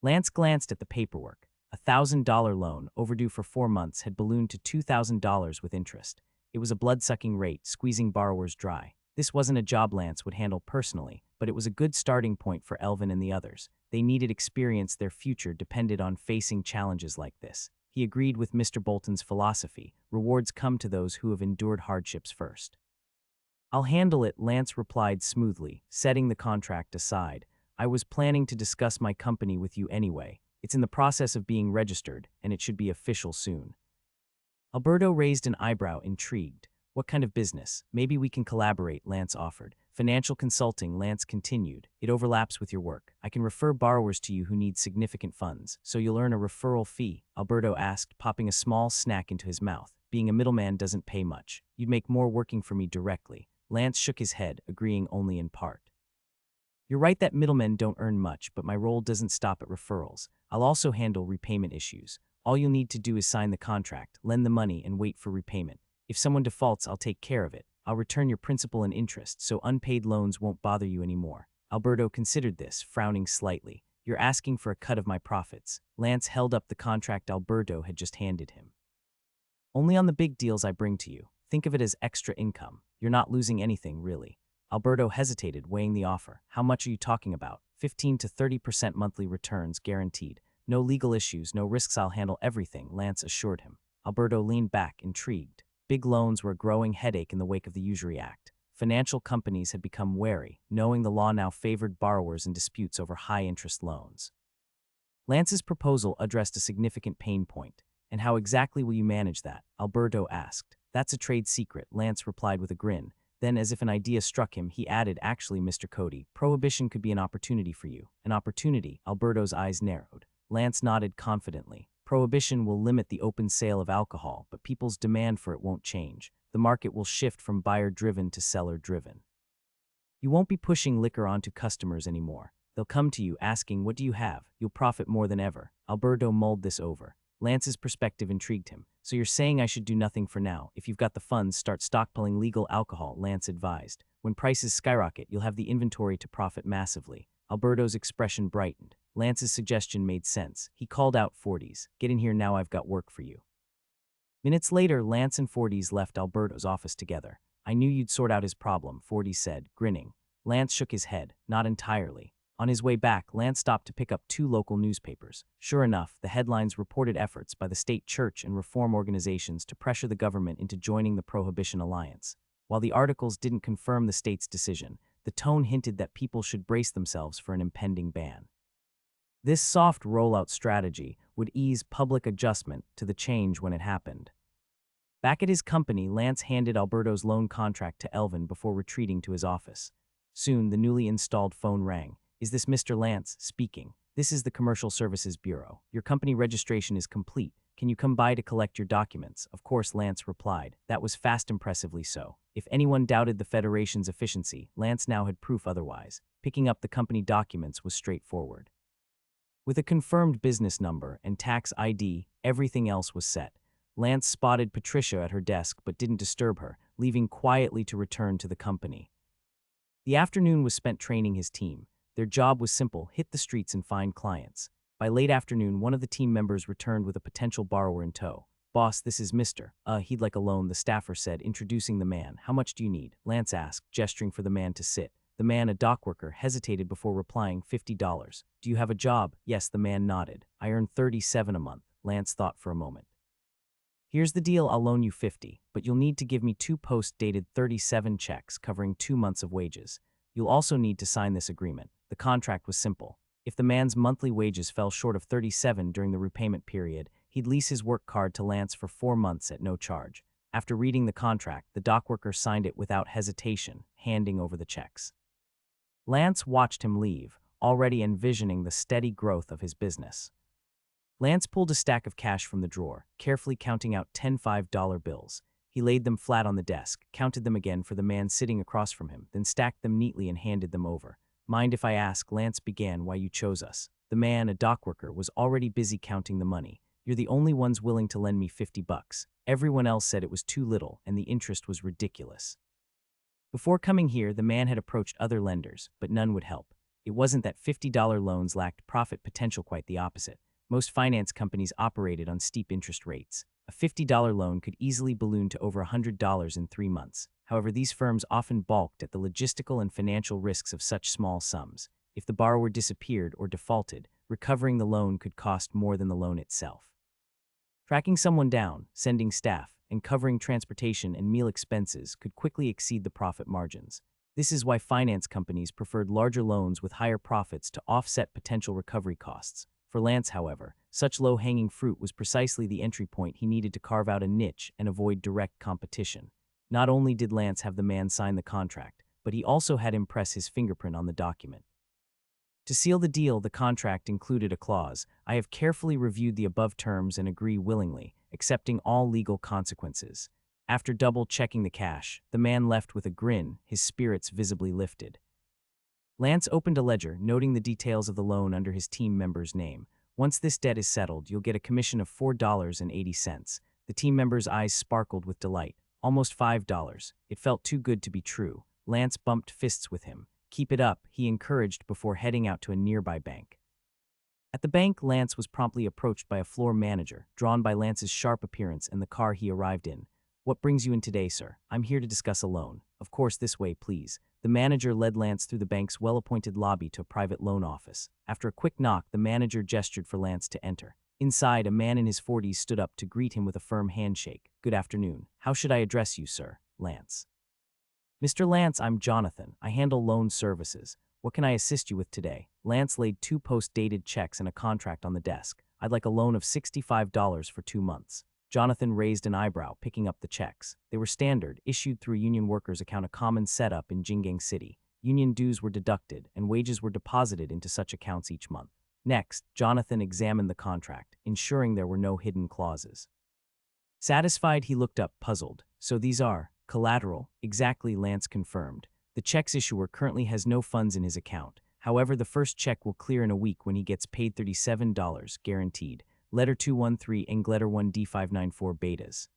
Lance glanced at the paperwork. A $1,000 loan, overdue for 4 months, had ballooned to $2,000 with interest. It was a blood-sucking rate, squeezing borrowers dry. This wasn't a job Lance would handle personally, but it was a good starting point for Elvin and the others. They needed experience. Their future depended on facing challenges like this. He agreed with Mr. Bolton's philosophy. Rewards come to those who have endured hardships first. I'll handle it, Lance replied smoothly, setting the contract aside. I was planning to discuss my company with you anyway. It's in the process of being registered, and it should be official soon. Alberto raised an eyebrow, intrigued. What kind of business? Maybe we can collaborate, Lance offered. Financial consulting, Lance continued. It overlaps with your work. I can refer borrowers to you who need significant funds, so you'll earn a referral fee, Alberto asked, popping a small snack into his mouth. Being a middleman doesn't pay much. You'd make more working for me directly. Lance shook his head, agreeing only in part. You're right that middlemen don't earn much, but my role doesn't stop at referrals. I'll also handle repayment issues. All you'll need to do is sign the contract, lend the money, and wait for repayment. If someone defaults, I'll take care of it. I'll return your principal and interest, so unpaid loans won't bother you anymore. Alberto considered this, frowning slightly. You're asking for a cut of my profits. Lance held up the contract Alberto had just handed him. Only on the big deals I bring to you. Think of it as extra income. You're not losing anything, really. Alberto hesitated, weighing the offer. How much are you talking about? 15 to 30% monthly returns, guaranteed. No legal issues, no risks. I'll handle everything, Lance assured him. Alberto leaned back, intrigued. Big loans were a growing headache in the wake of the Usury Act. Financial companies had become wary, knowing the law now favored borrowers in disputes over high-interest loans. Lance's proposal addressed a significant pain point. And how exactly will you manage that? Alberto asked. That's a trade secret, Lance replied with a grin. Then, as if an idea struck him, he added, actually, Mr. Cody, prohibition could be an opportunity for you. An opportunity? Alberto's eyes narrowed. Lance nodded confidently. Prohibition will limit the open sale of alcohol, but people's demand for it won't change. The market will shift from buyer-driven to seller-driven. You won't be pushing liquor onto customers anymore. They'll come to you asking, what do you have? You'll profit more than ever. Alberto mulled this over. Lance's perspective intrigued him. So you're saying I should do nothing for now. If you've got the funds, start stockpiling legal alcohol, Lance advised. When prices skyrocket, you'll have the inventory to profit massively. Alberto's expression brightened. Lance's suggestion made sense. He called out Forties. Get in here now, I've got work for you. Minutes later, Lance and Forties left Alberto's office together. I knew you'd sort out his problem, Forties said, grinning. Lance shook his head. Not entirely. On his way back, Lance stopped to pick up 2 local newspapers. Sure enough, the headlines reported efforts by the state church and reform organizations to pressure the government into joining the Prohibition Alliance. While the articles didn't confirm the state's decision, the tone hinted that people should brace themselves for an impending ban. This soft rollout strategy would ease public adjustment to the change when it happened. Back at his company, Lance handed Alberto's loan contract to Elvin before retreating to his office. Soon, the newly installed phone rang. Is this Mr. Lance speaking? This is the Commercial Services Bureau. Your company registration is complete. Can you come by to collect your documents? Of course, Lance replied. That was fast, impressively so. If anyone doubted the Federation's efficiency, Lance now had proof otherwise. Picking up the company documents was straightforward. With a confirmed business number and tax ID, everything else was set. Lance spotted Patricia at her desk but didn't disturb her, leaving quietly to return to the company. The afternoon was spent training his team. Their job was simple: hit the streets and find clients. By late afternoon, one of the team members returned with a potential borrower in tow. Boss, this is Mr. He'd like a loan, the staffer said, introducing the man. How much do you need? Lance asked, gesturing for the man to sit. The man, a dock worker, hesitated before replying, $50. Do you have a job? Yes, the man nodded. I earn $37 a month. Lance thought for a moment. Here's the deal, I'll loan you $50, but you'll need to give me 2 post-dated 37 checks covering 2 months of wages. You'll also need to sign this agreement. The contract was simple. If the man's monthly wages fell short of 37 during the repayment period, he'd lease his work card to Lance for 4 months at no charge. After reading the contract, the dock worker signed it without hesitation, handing over the checks. Lance watched him leave, already envisioning the steady growth of his business. Lance pulled a stack of cash from the drawer, carefully counting out 10 $5 bills. He laid them flat on the desk, counted them again for the man sitting across from him, then stacked them neatly and handed them over. Mind if I ask, Lance began, why you chose us? The man, a dock worker, was already busy counting the money. You're the only ones willing to lend me $50. Everyone else said it was too little, and the interest was ridiculous. Before coming here, the man had approached other lenders, but none would help. It wasn't that $50 loans lacked profit potential, quite the opposite. Most finance companies operated on steep interest rates. A $50 loan could easily balloon to over $100 in 3 months. However, these firms often balked at the logistical and financial risks of such small sums. If the borrower disappeared or defaulted, recovering the loan could cost more than the loan itself. Tracking someone down, sending staff, and covering transportation and meal expenses could quickly exceed the profit margins. This is why finance companies preferred larger loans with higher profits to offset potential recovery costs. For Lance, however, such low-hanging fruit was precisely the entry point he needed to carve out a niche and avoid direct competition. Not only did Lance have the man sign the contract, but he also had him press his fingerprint on the document. To seal the deal, the contract included a clause, I have carefully reviewed the above terms and agree willingly, accepting all legal consequences. After double-checking the cash, the man left with a grin, his spirits visibly lifted. Lance opened a ledger, noting the details of the loan under his team member's name. Once this debt is settled, you'll get a commission of $4.80. The team member's eyes sparkled with delight. Almost $5. It felt too good to be true. Lance bumped fists with him. Keep it up, he encouraged before heading out to a nearby bank. At the bank, Lance was promptly approached by a floor manager, drawn by Lance's sharp appearance and the car he arrived in. What brings you in today, sir? I'm here to discuss a loan. Of course, this way, please. The manager led Lance through the bank's well-appointed lobby to a private loan office. After a quick knock, the manager gestured for Lance to enter. Inside, a man in his 40s stood up to greet him with a firm handshake. Good afternoon. How should I address you, sir? Lance. Mr. Lance, I'm Jonathan. I handle loan services. What can I assist you with today? Lance laid 2 post-dated checks and a contract on the desk. I'd like a loan of $65 for 2 months. Jonathan raised an eyebrow, picking up the checks. They were standard, issued through a union workers' account, a common setup in Jinggang City. Union dues were deducted, and wages were deposited into such accounts each month. Next, Jonathan examined the contract, ensuring there were no hidden clauses. Satisfied, he looked up, puzzled. So these are collateral? Exactly, Lance confirmed. The check's issuer currently has no funds in his account. However, the first check will clear in a week when he gets paid $37, guaranteed. Letter 213 Engletter 1D594 betas.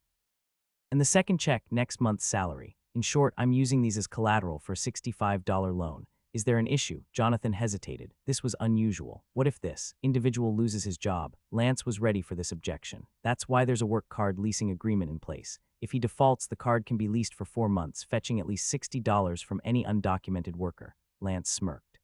And the second check, next month's salary. In short, I'm using these as collateral for a $65 loan. Is there an issue? Jonathan hesitated. This was unusual. What if this individual loses his job? Lance was ready for this objection. That's why there's a work card leasing agreement in place. If he defaults, the card can be leased for 4 months, fetching at least $60 from any undocumented worker. Lance smirked.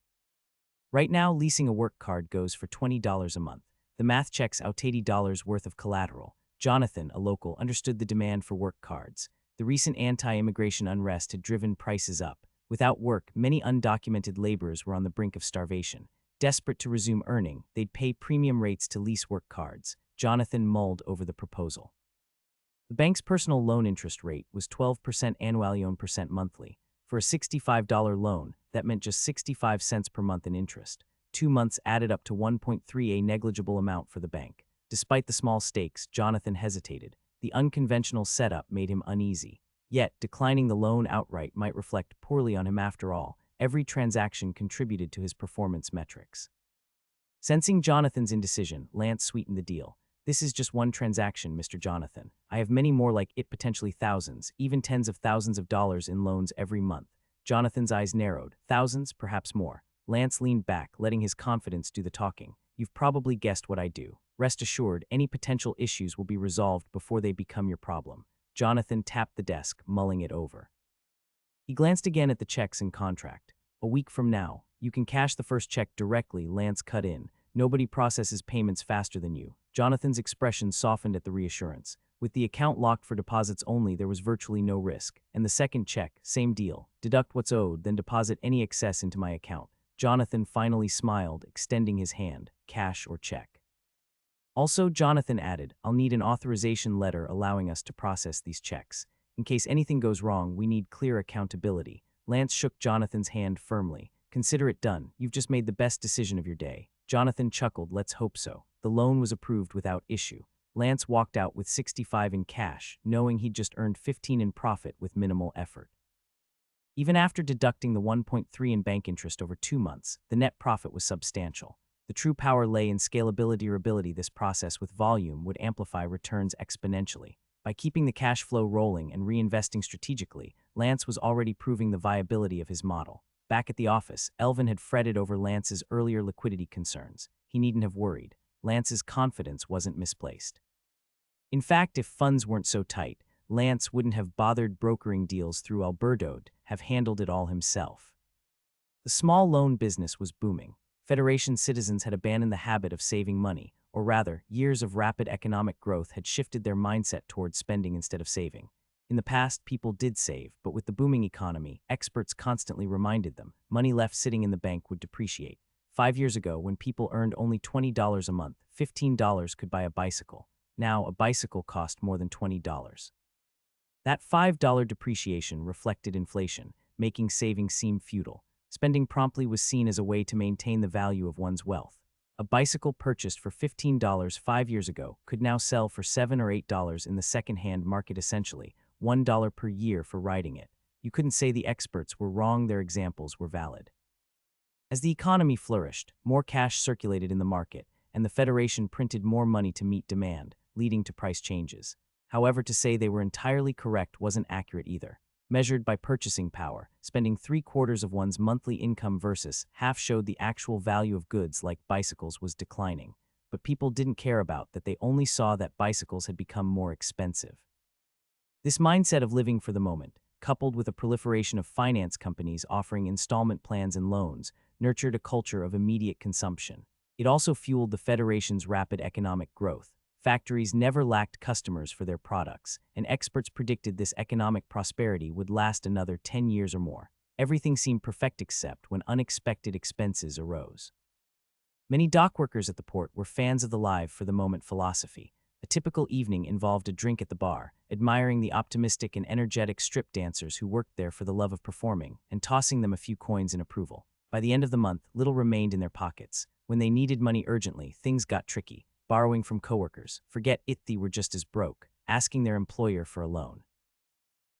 Right now, leasing a work card goes for $20 a month. The math checks out $80 worth of collateral. Jonathan, a local, understood the demand for work cards. The recent anti-immigration unrest had driven prices up. Without work, many undocumented laborers were on the brink of starvation. Desperate to resume earning, they'd pay premium rates to lease work cards. Jonathan mulled over the proposal. The bank's personal loan interest rate was 12% annually and percent monthly. For a $65 loan, that meant just 65 cents per month in interest. 2 months added up to 1.3, a negligible amount for the bank. Despite the small stakes, Jonathan hesitated. The unconventional setup made him uneasy. Yet, declining the loan outright might reflect poorly on him after all. Every transaction contributed to his performance metrics. Sensing Jonathan's indecision, Lance sweetened the deal. This is just one transaction, Mr. Jonathan. I have many more like it, potentially thousands, even tens of thousands of dollars in loans every month. Jonathan's eyes narrowed. Thousands, perhaps more. Lance leaned back, letting his confidence do the talking. You've probably guessed what I do. Rest assured, any potential issues will be resolved before they become your problem. Jonathan tapped the desk, mulling it over. He glanced again at the checks and contract. A week from now, you can cash the first check directly, Lance cut in. Nobody processes payments faster than you. Jonathan's expression softened at the reassurance. With the account locked for deposits only, there was virtually no risk. And the second check, same deal. Deduct what's owed, then deposit any excess into my account. Jonathan finally smiled, extending his hand, cash or check. Also, Jonathan added, I'll need an authorization letter allowing us to process these checks. In case anything goes wrong, we need clear accountability. Lance shook Jonathan's hand firmly. Consider it done. You've just made the best decision of your day. Jonathan chuckled, let's hope so. The loan was approved without issue. Lance walked out with $65 in cash, knowing he'd just earned $15 in profit with minimal effort. Even after deducting the $1.3 in bank interest over 2 months, the net profit was substantial. The true power lay in scalability or ability. This process with volume would amplify returns exponentially. By keeping the cash flow rolling and reinvesting strategically, Lance was already proving the viability of his model. Back at the office, Elvin had fretted over Lance's earlier liquidity concerns. He needn't have worried. Lance's confidence wasn't misplaced. In fact, if funds weren't so tight, Lance wouldn't have bothered brokering deals through Alberto'd have handled it all himself. The small loan business was booming. Federation citizens had abandoned the habit of saving money, or rather, years of rapid economic growth had shifted their mindset toward spending instead of saving. In the past, people did save, but with the booming economy, experts constantly reminded them money left sitting in the bank would depreciate. 5 years ago, when people earned only $20 a month, $15 could buy a bicycle. Now, a bicycle cost more than $20. That $5 depreciation reflected inflation, making saving seem futile. Spending promptly was seen as a way to maintain the value of one's wealth. A bicycle purchased for $15 5 years ago could now sell for $7 or $8 in the second-hand market, essentially $1 per year for riding it. You couldn't say the experts were wrong, their examples were valid. As the economy flourished, more cash circulated in the market, and the Federation printed more money to meet demand, leading to price changes. However, to say they were entirely correct wasn't accurate either. Measured by purchasing power, spending 3/4 of one's monthly income versus half showed the actual value of goods like bicycles was declining. But people didn't care about that. They only saw that bicycles had become more expensive. This mindset of living for the moment, coupled with a proliferation of finance companies offering installment plans and loans, nurtured a culture of immediate consumption. It also fueled the Federation's rapid economic growth. Factories never lacked customers for their products, and experts predicted this economic prosperity would last another 10 years or more. Everything seemed perfect except when unexpected expenses arose. Many dock workers at the port were fans of the live for the moment philosophy. A typical evening involved a drink at the bar, admiring the optimistic and energetic strip dancers who worked there for the love of performing, and tossing them a few coins in approval. By the end of the month, little remained in their pockets. When they needed money urgently, things got tricky. Borrowing from coworkers, forget it, they were just as broke, asking their employer for a loan.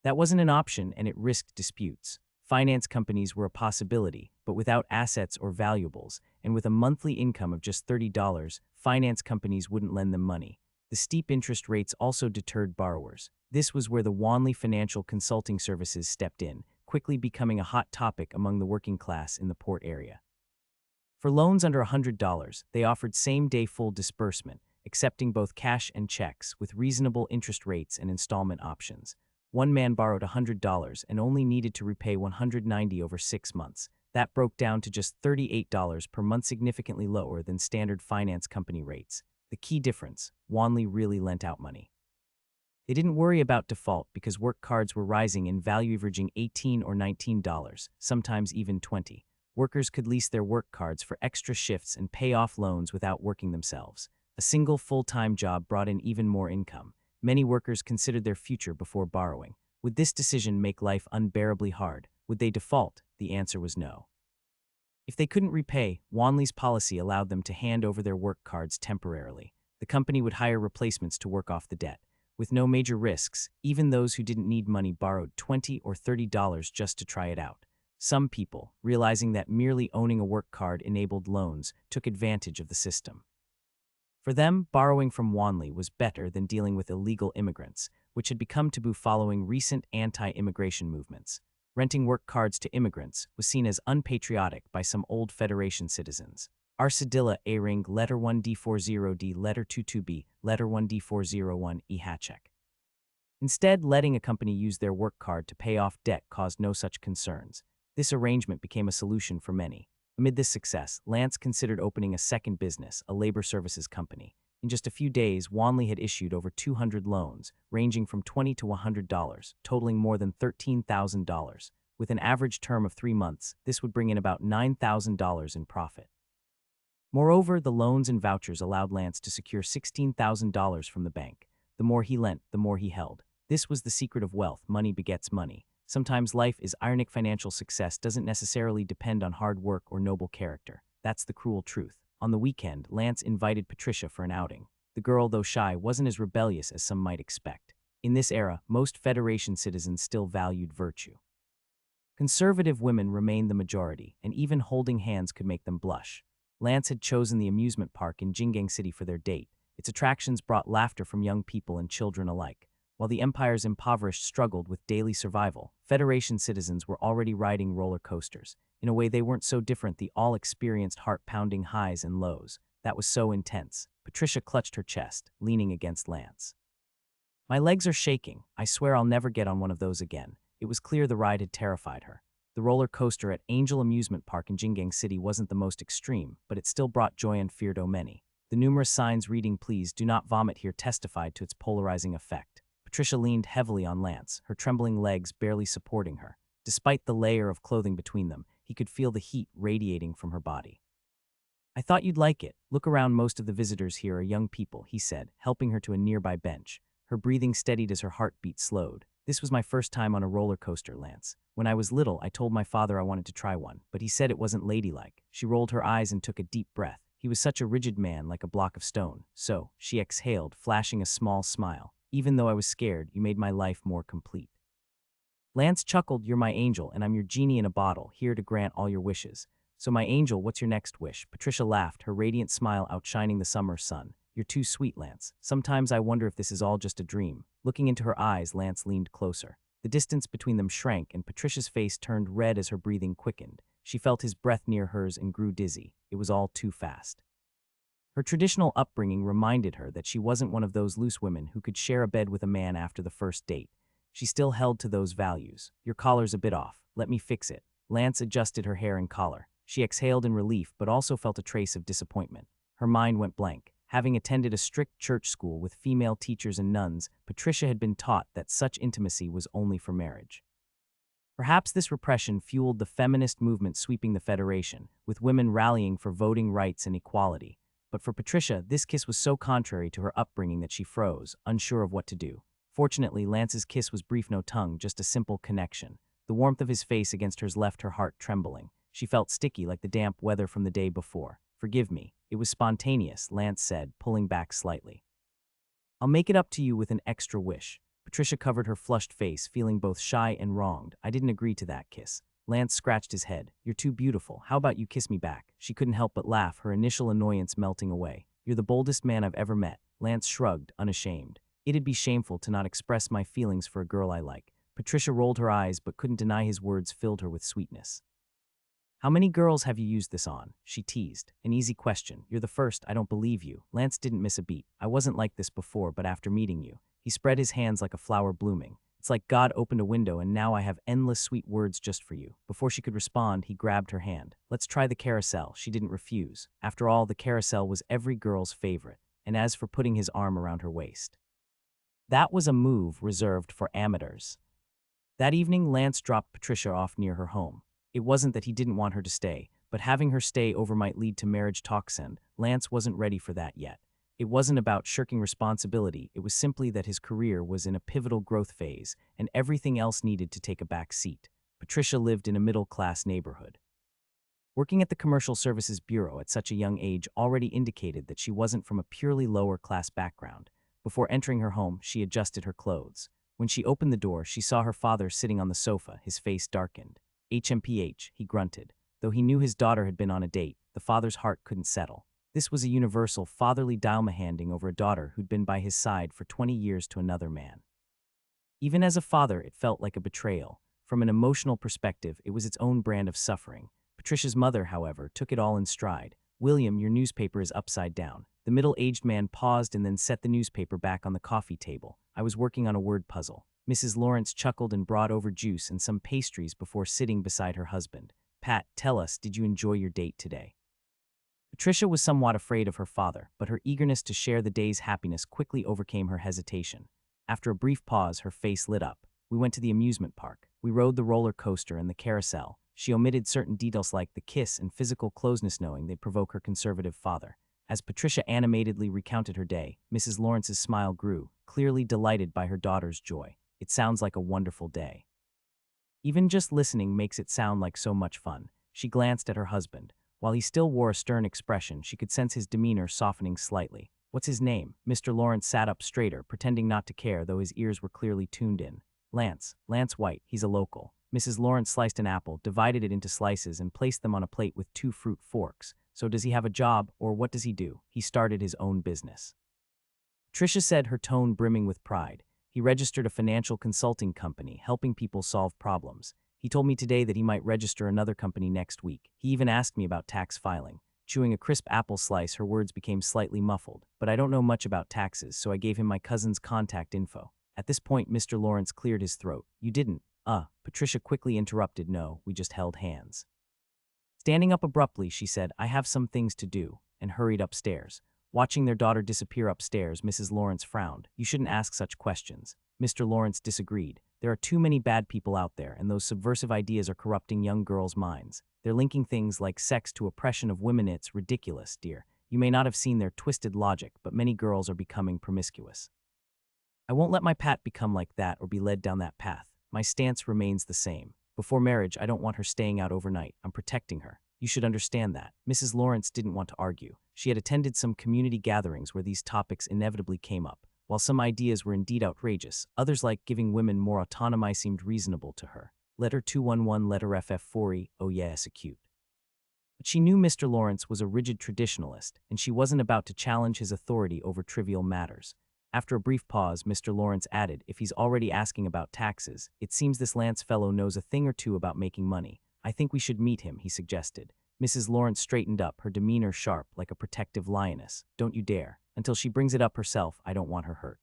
That wasn't an option, and it risked disputes. Finance companies were a possibility, but without assets or valuables, and with a monthly income of just $30, finance companies wouldn't lend them money. The steep interest rates also deterred borrowers. This was where the Wanley Financial Consulting Services stepped in, quickly becoming a hot topic among the working class in the port area. For loans under $100, they offered same-day full disbursement, accepting both cash and checks with reasonable interest rates and installment options. One man borrowed $100 and only needed to repay $190 over 6 months. That broke down to just $38 per month, significantly lower than standard finance company rates. The key difference, Wanley really lent out money. They didn't worry about default because work cards were rising in value, averaging $18 or $19, sometimes even $20. Workers could lease their work cards for extra shifts and pay off loans without working themselves. A single full-time job brought in even more income. Many workers considered their future before borrowing. Would this decision make life unbearably hard? Would they default? The answer was no. If they couldn't repay, Wanley's policy allowed them to hand over their work cards temporarily. The company would hire replacements to work off the debt. With no major risks, even those who didn't need money borrowed $20 or $30 just to try it out. Some people, realizing that merely owning a work card enabled loans, took advantage of the system. For them, borrowing from Wanley was better than dealing with illegal immigrants, which had become taboo following recent anti-immigration movements. Renting work cards to immigrants was seen as unpatriotic by some old Federation citizens. Arsadilla A-ring letter 1D40D letter 22B letter 1D401 Hatchek. Instead, letting a company use their work card to pay off debt caused no such concerns. This arrangement became a solution for many. Amid this success, Lance considered opening a second business, a labor services company. In just a few days, Wanley had issued over 200 loans, ranging from $20 to $100, totaling more than $13,000. With an average term of 3 months, this would bring in about $9,000 in profit. Moreover, the loans and vouchers allowed Lance to secure $16,000 from the bank. The more he lent, the more he held. This was the secret of wealth. Money begets money. Sometimes life is ironic. Financial success doesn't necessarily depend on hard work or noble character. That's the cruel truth. On the weekend, Lance invited Patricia for an outing. The girl, though shy, wasn't as rebellious as some might expect. In this era, most Federation citizens still valued virtue. Conservative women remained the majority, and even holding hands could make them blush. Lance had chosen the amusement park in Jingang City for their date. Its attractions brought laughter from young people and children alike. While the Empire's impoverished struggled with daily survival, Federation citizens were already riding roller coasters. In a way, they weren't so different. They all experienced heart-pounding highs and lows. That was so intense. Patricia clutched her chest, leaning against Lance. "My legs are shaking. I swear I'll never get on one of those again." It was clear the ride had terrified her. The roller coaster at Angel Amusement Park in Jingang City wasn't the most extreme, but it still brought joy and fear to many. The numerous signs reading "Please do not vomit here" testified to its polarizing effect. Patricia leaned heavily on Lance, her trembling legs barely supporting her. Despite the layer of clothing between them, he could feel the heat radiating from her body. "I thought you'd like it. Look around, most of the visitors here are young people," he said, helping her to a nearby bench. Her breathing steadied as her heartbeat slowed. "This was my first time on a roller coaster, Lance. When I was little, I told my father I wanted to try one, but he said it wasn't ladylike." She rolled her eyes and took a deep breath. He was such a rigid man, like a block of stone. "So," she exhaled, flashing a small smile, "even though I was scared, you made my life more complete." Lance chuckled. "You're my angel, and I'm your genie in a bottle, here to grant all your wishes." "So my angel, what's your next wish?" Patricia laughed, her radiant smile outshining the summer sun. "You're too sweet, Lance. Sometimes I wonder if this is all just a dream." Looking into her eyes, Lance leaned closer. The distance between them shrank, and Patricia's face turned red as her breathing quickened. She felt his breath near hers and grew dizzy. It was all too fast. Her traditional upbringing reminded her that she wasn't one of those loose women who could share a bed with a man after the first date. She still held to those values. "Your collar's a bit off. Let me fix it." Lance adjusted her hair and collar. She exhaled in relief, but also felt a trace of disappointment. Her mind went blank. Having attended a strict church school with female teachers and nuns, Patricia had been taught that such intimacy was only for marriage. Perhaps this repression fueled the feminist movement sweeping the Federation, with women rallying for voting rights and equality. But for Patricia, this kiss was so contrary to her upbringing that she froze, unsure of what to do. Fortunately, Lance's kiss was brief, no tongue, just a simple connection. The warmth of his face against hers left her heart trembling. She felt sticky like the damp weather from the day before. "Forgive me. It was spontaneous," Lance said, pulling back slightly. "I'll make it up to you with an extra wish." Patricia covered her flushed face, feeling both shy and wronged. "I didn't agree to that kiss." Lance scratched his head. "You're too beautiful. How about you kiss me back?" She couldn't help but laugh, her initial annoyance melting away. "You're the boldest man I've ever met." Lance shrugged, unashamed. "It'd be shameful to not express my feelings for a girl I like." Patricia rolled her eyes but couldn't deny his words filled her with sweetness. "How many girls have you used this on?" she teased. "An easy question. You're the first. I don't believe you." Lance didn't miss a beat. "I wasn't like this before, but after meeting you." He spread his hands like a flower blooming. "It's like God opened a window and now I have endless sweet words just for you." Before she could respond, he grabbed her hand. "Let's try the carousel." She didn't refuse. After all, the carousel was every girl's favorite. And as for putting his arm around her waist, that was a move reserved for amateurs. That evening, Lance dropped Patricia off near her home. It wasn't that he didn't want her to stay, but having her stay over might lead to marriage talks, and Lance wasn't ready for that yet. It wasn't about shirking responsibility, it was simply that his career was in a pivotal growth phase, and everything else needed to take a back seat. Patricia lived in a middle-class neighborhood. Working at the Commercial Services Bureau at such a young age already indicated that she wasn't from a purely lower-class background. Before entering her home, she adjusted her clothes. When she opened the door, she saw her father sitting on the sofa, his face darkened. "HMPH," he grunted. Though he knew his daughter had been on a date, the father's heart couldn't settle. This was a universal fatherly dialma-handing over a daughter who'd been by his side for 20 years to another man. Even as a father, it felt like a betrayal. From an emotional perspective, it was its own brand of suffering. Patricia's mother, however, took it all in stride. "William, your newspaper is upside down." The middle-aged man paused and then set the newspaper back on the coffee table. "I was working on a word puzzle." Mrs. Lawrence chuckled and brought over juice and some pastries before sitting beside her husband. "Pat, tell us, did you enjoy your date today?" Patricia was somewhat afraid of her father, but her eagerness to share the day's happiness quickly overcame her hesitation. After a brief pause, her face lit up. "We went to the amusement park. We rode the roller coaster and the carousel." She omitted certain details like the kiss and physical closeness, knowing they'd provoke her conservative father. As Patricia animatedly recounted her day, Mrs. Lawrence's smile grew, clearly delighted by her daughter's joy. "It sounds like a wonderful day. Even just listening makes it sound like so much fun." She glanced at her husband. While he still wore a stern expression, she could sense his demeanor softening slightly. "What's his name?" Mr. Lawrence sat up straighter, pretending not to care, though his ears were clearly tuned in. "Lance. Lance White. He's a local." Mrs. Lawrence sliced an apple, divided it into slices, and placed them on a plate with 2 fruit forks. "So does he have a job, or what does he do?" "He started his own business," Tricia said, her tone brimming with pride. "He registered a financial consulting company, helping people solve problems. He told me today that he might register another company next week. He even asked me about tax filing." Chewing a crisp apple slice, her words became slightly muffled. "But I don't know much about taxes, so I gave him my cousin's contact info." At this point, Mr. Lawrence cleared his throat. "You didn't?" Patricia quickly interrupted. "No, we just held hands." Standing up abruptly, she said, "I have some things to do," and hurried upstairs. Watching their daughter disappear upstairs, Mrs. Lawrence frowned. "You shouldn't ask such questions." Mr. Lawrence disagreed. "There are too many bad people out there, and those subversive ideas are corrupting young girls' minds. They're linking things like sex to oppression of women. It's ridiculous, dear. You may not have seen their twisted logic, but many girls are becoming promiscuous. I won't let my Pat become like that or be led down that path. My stance remains the same. Before marriage, I don't want her staying out overnight. I'm protecting her. You should understand that." Mrs. Lawrence didn't want to argue. She had attended some community gatherings where these topics inevitably came up. While some ideas were indeed outrageous, others like giving women more autonomy seemed reasonable to her. Letter 211, letter FF4E, oh yes, acute. But she knew Mr. Lawrence was a rigid traditionalist, and she wasn't about to challenge his authority over trivial matters. After a brief pause, Mr. Lawrence added, "If he's already asking about taxes, it seems this Lance fellow knows a thing or two about making money. I think we should meet him," he suggested. Mrs. Lawrence straightened up, her demeanor sharp, like a protective lioness. "Don't you dare. Until she brings it up herself, I don't want her hurt.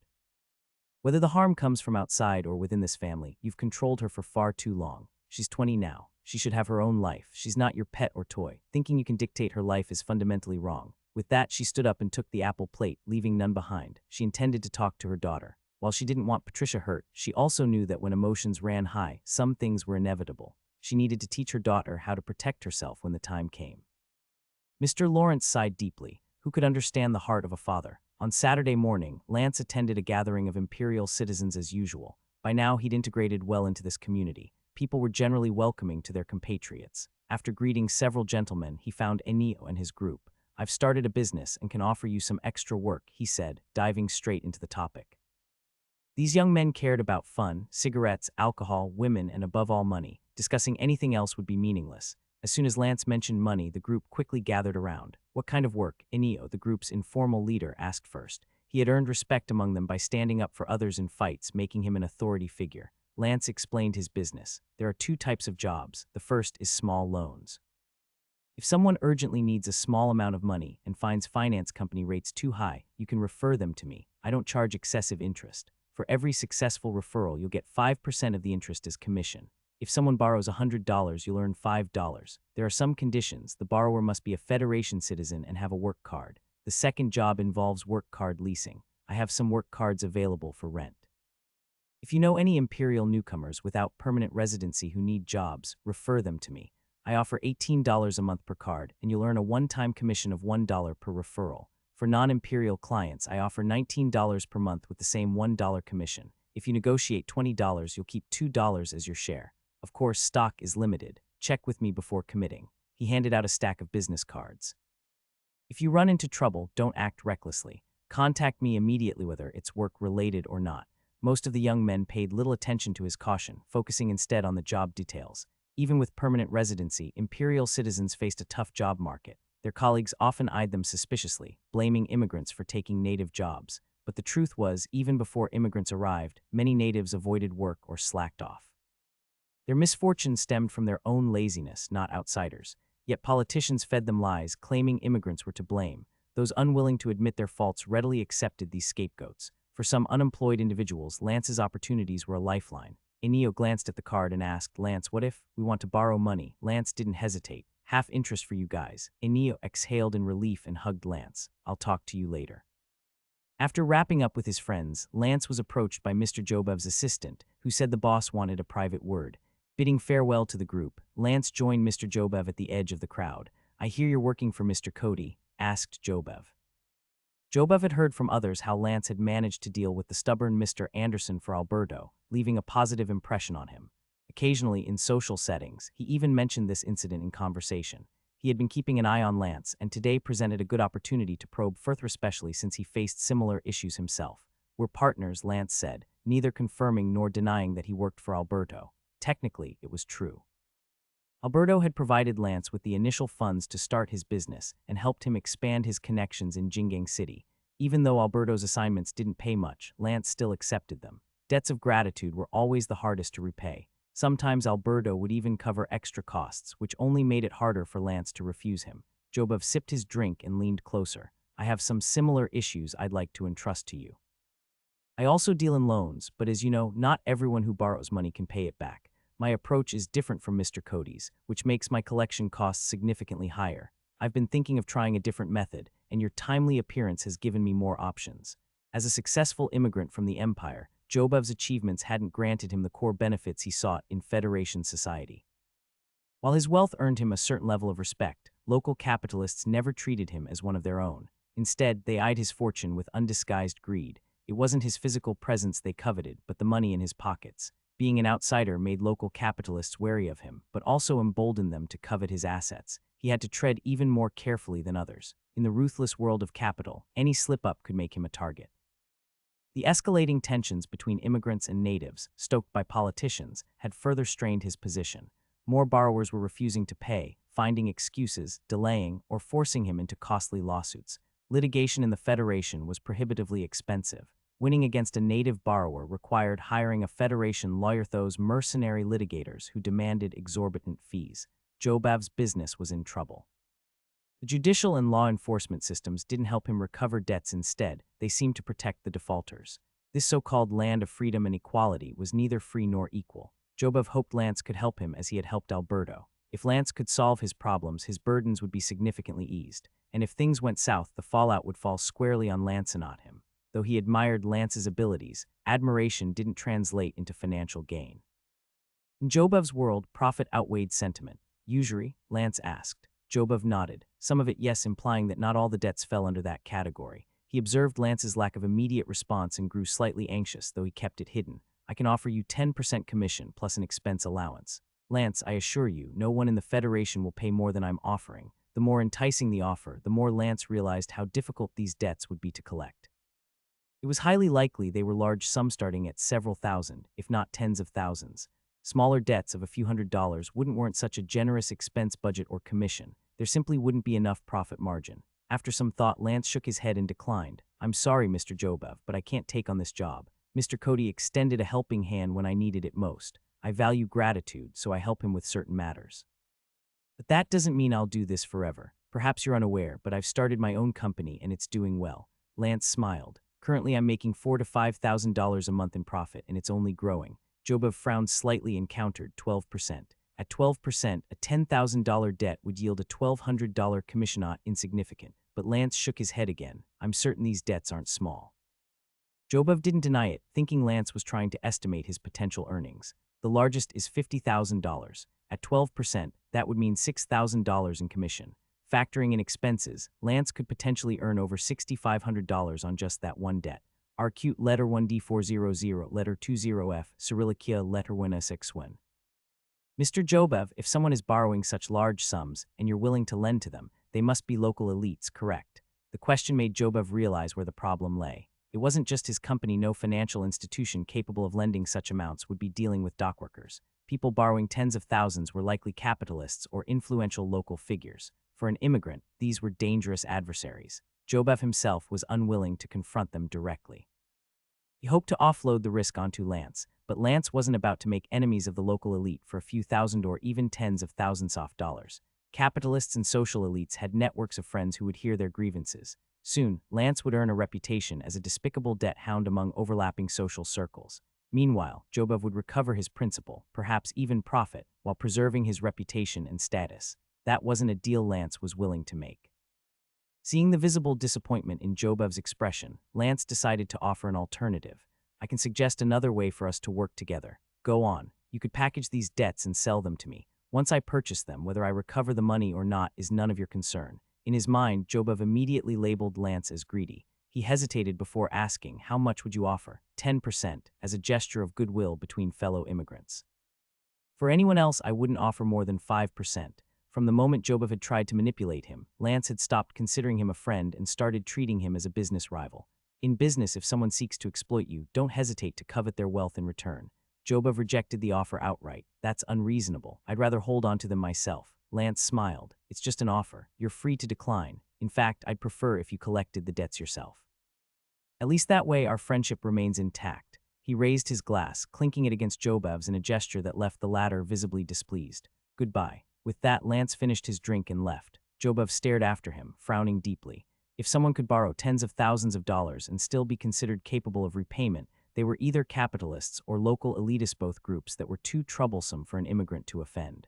Whether the harm comes from outside or within this family, you've controlled her for far too long. She's 20 now. She should have her own life. She's not your pet or toy. Thinking you can dictate her life is fundamentally wrong." With that, she stood up and took the apple plate, leaving none behind. She intended to talk to her daughter. While she didn't want Patricia hurt, she also knew that when emotions ran high, some things were inevitable. She needed to teach her daughter how to protect herself when the time came. Mr. Lawrence sighed deeply. Who could understand the heart of a father? On Saturday morning, Lance attended a gathering of Imperial citizens as usual. By now, he'd integrated well into this community. People were generally welcoming to their compatriots. After greeting several gentlemen, he found Enio and his group. "I've started a business and can offer you some extra work," he said, diving straight into the topic. These young men cared about fun, cigarettes, alcohol, women, and above all money. Discussing anything else would be meaningless. As soon as Lance mentioned money, the group quickly gathered around. What kind of work? Enio, the group's informal leader, asked first. He had earned respect among them by standing up for others in fights, making him an authority figure. Lance explained his business. There are two types of jobs. The first is small loans. If someone urgently needs a small amount of money and finds finance company rates too high, you can refer them to me. I don't charge excessive interest. For every successful referral, you'll get 5% of the interest as commission. If someone borrows $100, you'll earn $5. There are some conditions. The borrower must be a Federation citizen and have a work card. The second job involves work card leasing. I have some work cards available for rent. If you know any Imperial newcomers without permanent residency who need jobs, refer them to me. I offer $18 a month per card, and you'll earn a one-time commission of $1 per referral. For non-Imperial clients, I offer $19 per month with the same $1 commission. If you negotiate $20, you'll keep $2 as your share. Of course, stock is limited. Check with me before committing. He handed out a stack of business cards. If you run into trouble, don't act recklessly. Contact me immediately whether it's work-related or not. Most of the young men paid little attention to his caution, focusing instead on the job details. Even with permanent residency, Imperial citizens faced a tough job market. Their colleagues often eyed them suspiciously, blaming immigrants for taking native jobs. But the truth was, even before immigrants arrived, many natives avoided work or slacked off. Their misfortune stemmed from their own laziness, not outsiders. Yet politicians fed them lies, claiming immigrants were to blame. Those unwilling to admit their faults readily accepted these scapegoats. For some unemployed individuals, Lance's opportunities were a lifeline. Enio glanced at the card and asked, "Lance, what if we want to borrow money?" Lance didn't hesitate. "Half interest for you guys." Enio exhaled in relief and hugged Lance. "I'll talk to you later." After wrapping up with his friends, Lance was approached by Mr. Jobev's assistant, who said the boss wanted a private word. Bidding farewell to the group, Lance joined Mr. Jobev at the edge of the crowd. "I hear you're working for Mr. Cody," asked Jobev. Jobev had heard from others how Lance had managed to deal with the stubborn Mr. Anderson for Alberto, leaving a positive impression on him. Occasionally, in social settings, he even mentioned this incident in conversation. He had been keeping an eye on Lance, and today presented a good opportunity to probe further, especially since he faced similar issues himself. "We're partners," Lance said, neither confirming nor denying that he worked for Alberto. Technically, it was true. Alberto had provided Lance with the initial funds to start his business and helped him expand his connections in Jingang City. Even though Alberto's assignments didn't pay much, Lance still accepted them. Debts of gratitude were always the hardest to repay. Sometimes Alberto would even cover extra costs, which only made it harder for Lance to refuse him. Jobev sipped his drink and leaned closer. "I have some similar issues I'd like to entrust to you. I also deal in loans, but as you know, not everyone who borrows money can pay it back. My approach is different from Mr. Cody's, which makes my collection costs significantly higher. I've been thinking of trying a different method, and your timely appearance has given me more options." As a successful immigrant from the Empire, Jobev's achievements hadn't granted him the core benefits he sought in Federation society. While his wealth earned him a certain level of respect, local capitalists never treated him as one of their own. Instead, they eyed his fortune with undisguised greed. It wasn't his physical presence they coveted, but the money in his pockets. Being an outsider made local capitalists wary of him, but also emboldened them to covet his assets. He had to tread even more carefully than others. In the ruthless world of capital, any slip-up could make him a target. The escalating tensions between immigrants and natives, stoked by politicians, had further strained his position. More borrowers were refusing to pay, finding excuses, delaying, or forcing him into costly lawsuits. Litigation in the Federation was prohibitively expensive. Winning against a native borrower required hiring a Federation lawyer, those mercenary litigators who demanded exorbitant fees. Jobev's business was in trouble. The judicial and law enforcement systems didn't help him recover debts. Instead, they seemed to protect the defaulters. This so-called land of freedom and equality was neither free nor equal. Jobev hoped Lance could help him as he had helped Alberto. If Lance could solve his problems, his burdens would be significantly eased. And if things went south, the fallout would fall squarely on Lance and not him. Though he admired Lance's abilities, admiration didn't translate into financial gain. In Jobov's world, profit outweighed sentiment. Usury, Lance asked. Jobov nodded, some of it yes, implying that not all the debts fell under that category. He observed Lance's lack of immediate response and grew slightly anxious, though he kept it hidden. I can offer you 10% commission plus an expense allowance. Lance, I assure you, no one in the Federation will pay more than I'm offering. The more enticing the offer, the more Lance realized how difficult these debts would be to collect. It was highly likely they were large sums starting at several thousand, if not tens of thousands. Smaller debts of a few $100s wouldn't warrant such a generous expense budget or commission. There simply wouldn't be enough profit margin. After some thought, Lance shook his head and declined. I'm sorry, Mr. Jobov, but I can't take on this job. Mr. Cody extended a helping hand when I needed it most. I value gratitude, so I help him with certain matters. But that doesn't mean I'll do this forever. Perhaps you're unaware, but I've started my own company and it's doing well. Lance smiled. Currently, I'm making $4,000 to $5,000 a month in profit, and it's only growing. Jobov frowned slightly and countered 12%. At 12%, a $10,000 debt would yield a $1,200 commission. Not insignificant, but Lance shook his head again. I'm certain these debts aren't small. Jobov didn't deny it, thinking Lance was trying to estimate his potential earnings. The largest is $50,000. At 12%, that would mean $6,000 in commission. Factoring in expenses, Lance could potentially earn over $6,500 on just that one debt. R cute letter 1D400 letter 20F Cyrillicia letter 1S61. Mr. Jobov, if someone is borrowing such large sums and you're willing to lend to them, they must be local elites, correct? The question made Jobov realize where the problem lay. It wasn't just his company. No financial institution capable of lending such amounts would be dealing with dockworkers. People borrowing tens of thousands were likely capitalists or influential local figures. For an immigrant, these were dangerous adversaries. Jobov himself was unwilling to confront them directly. He hoped to offload the risk onto Lance, but Lance wasn't about to make enemies of the local elite for a few thousand or even tens of thousands of dollars. Capitalists and social elites had networks of friends who would hear their grievances. Soon, Lance would earn a reputation as a despicable debt hound among overlapping social circles. Meanwhile, Jobov would recover his principal, perhaps even profit, while preserving his reputation and status. That wasn't a deal Lance was willing to make. Seeing the visible disappointment in Jobov's expression, Lance decided to offer an alternative. I can suggest another way for us to work together. Go on. You could package these debts and sell them to me. Once I purchase them, whether I recover the money or not is none of your concern. In his mind, Jobov immediately labeled Lance as greedy. He hesitated before asking, how much would you offer? 10%, as a gesture of goodwill between fellow immigrants. For anyone else, I wouldn't offer more than 5%. From the moment Jobov had tried to manipulate him, Lance had stopped considering him a friend and started treating him as a business rival. In business, if someone seeks to exploit you, don't hesitate to covet their wealth in return. Jobov rejected the offer outright. That's unreasonable. I'd rather hold on to them myself. Lance smiled. It's just an offer. You're free to decline. In fact, I'd prefer if you collected the debts yourself. At least that way our friendship remains intact. He raised his glass, clinking it against Jobov's in a gesture that left the latter visibly displeased. Goodbye. With that, Lance finished his drink and left. Jobov stared after him, frowning deeply. If someone could borrow tens of thousands of dollars and still be considered capable of repayment, they were either capitalists or local elitists, both groups that were too troublesome for an immigrant to offend.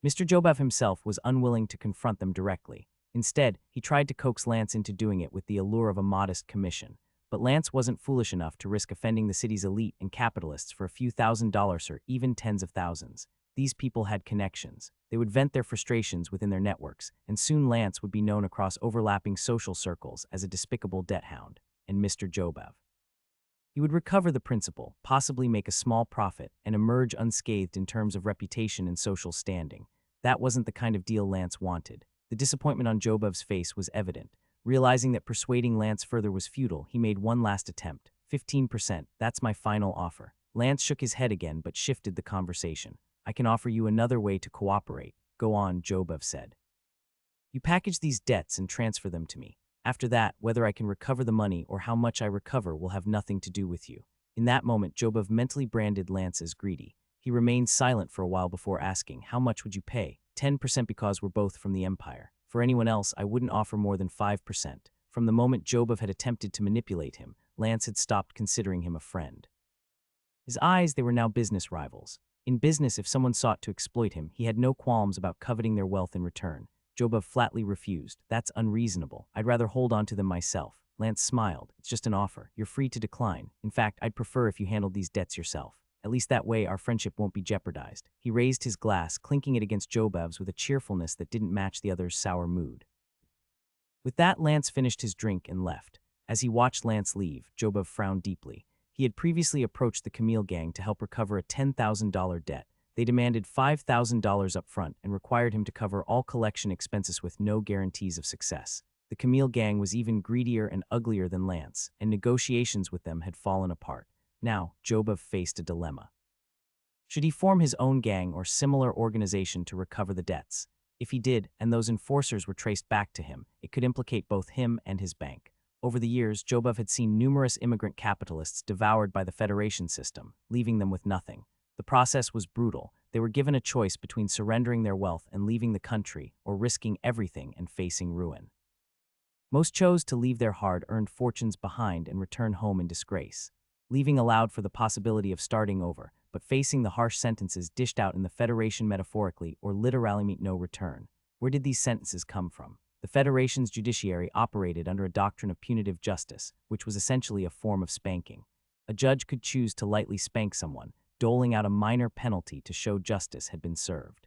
Mr. Jobov himself was unwilling to confront them directly. Instead, he tried to coax Lance into doing it with the allure of a modest commission. But Lance wasn't foolish enough to risk offending the city's elite and capitalists for a few $1,000s or even tens of thousands. These people had connections. They would vent their frustrations within their networks, and soon Lance would be known across overlapping social circles as a despicable debt hound, and Mr. Jobov. He would recover the principal, possibly make a small profit, and emerge unscathed in terms of reputation and social standing. That wasn't the kind of deal Lance wanted. The disappointment on Jobov's face was evident. Realizing that persuading Lance further was futile, he made one last attempt. 15%, that's my final offer. Lance shook his head again but shifted the conversation. I can offer you another way to cooperate. Go on, Jobov said. You package these debts and transfer them to me. After that, whether I can recover the money or how much I recover will have nothing to do with you. In that moment, Jobov mentally branded Lance as greedy. He remained silent for a while before asking, how much would you pay? 10% because we're both from the Empire. For anyone else, I wouldn't offer more than 5%. From the moment Jobov had attempted to manipulate him, Lance had stopped considering him a friend. His eyes, they were now business rivals. In business, if someone sought to exploit him, he had no qualms about coveting their wealth in return. Jobov flatly refused. That's unreasonable. I'd rather hold on to them myself. Lance smiled. It's just an offer. You're free to decline. In fact, I'd prefer if you handled these debts yourself. At least that way our friendship won't be jeopardized. He raised his glass, clinking it against Jobev's with a cheerfulness that didn't match the other's sour mood. With that, Lance finished his drink and left. As he watched Lance leave, Jobev frowned deeply. He had previously approached the Camille gang to help recover a $10,000 debt. They demanded $5,000 up front and required him to cover all collection expenses with no guarantees of success. The Camille gang was even greedier and uglier than Lance, and negotiations with them had fallen apart. Now, Jobev faced a dilemma. Should he form his own gang or similar organization to recover the debts? If he did, and those enforcers were traced back to him, it could implicate both him and his bank. Over the years, Jobev had seen numerous immigrant capitalists devoured by the Federation system, leaving them with nothing. The process was brutal. They were given a choice between surrendering their wealth and leaving the country, or risking everything and facing ruin. Most chose to leave their hard-earned fortunes behind and return home in disgrace. Leaving allowed for the possibility of starting over, but facing the harsh sentences dished out in the Federation metaphorically or literally meant no return. Where did these sentences come from? The Federation's judiciary operated under a doctrine of punitive justice, which was essentially a form of spanking. A judge could choose to lightly spank someone, doling out a minor penalty to show justice had been served.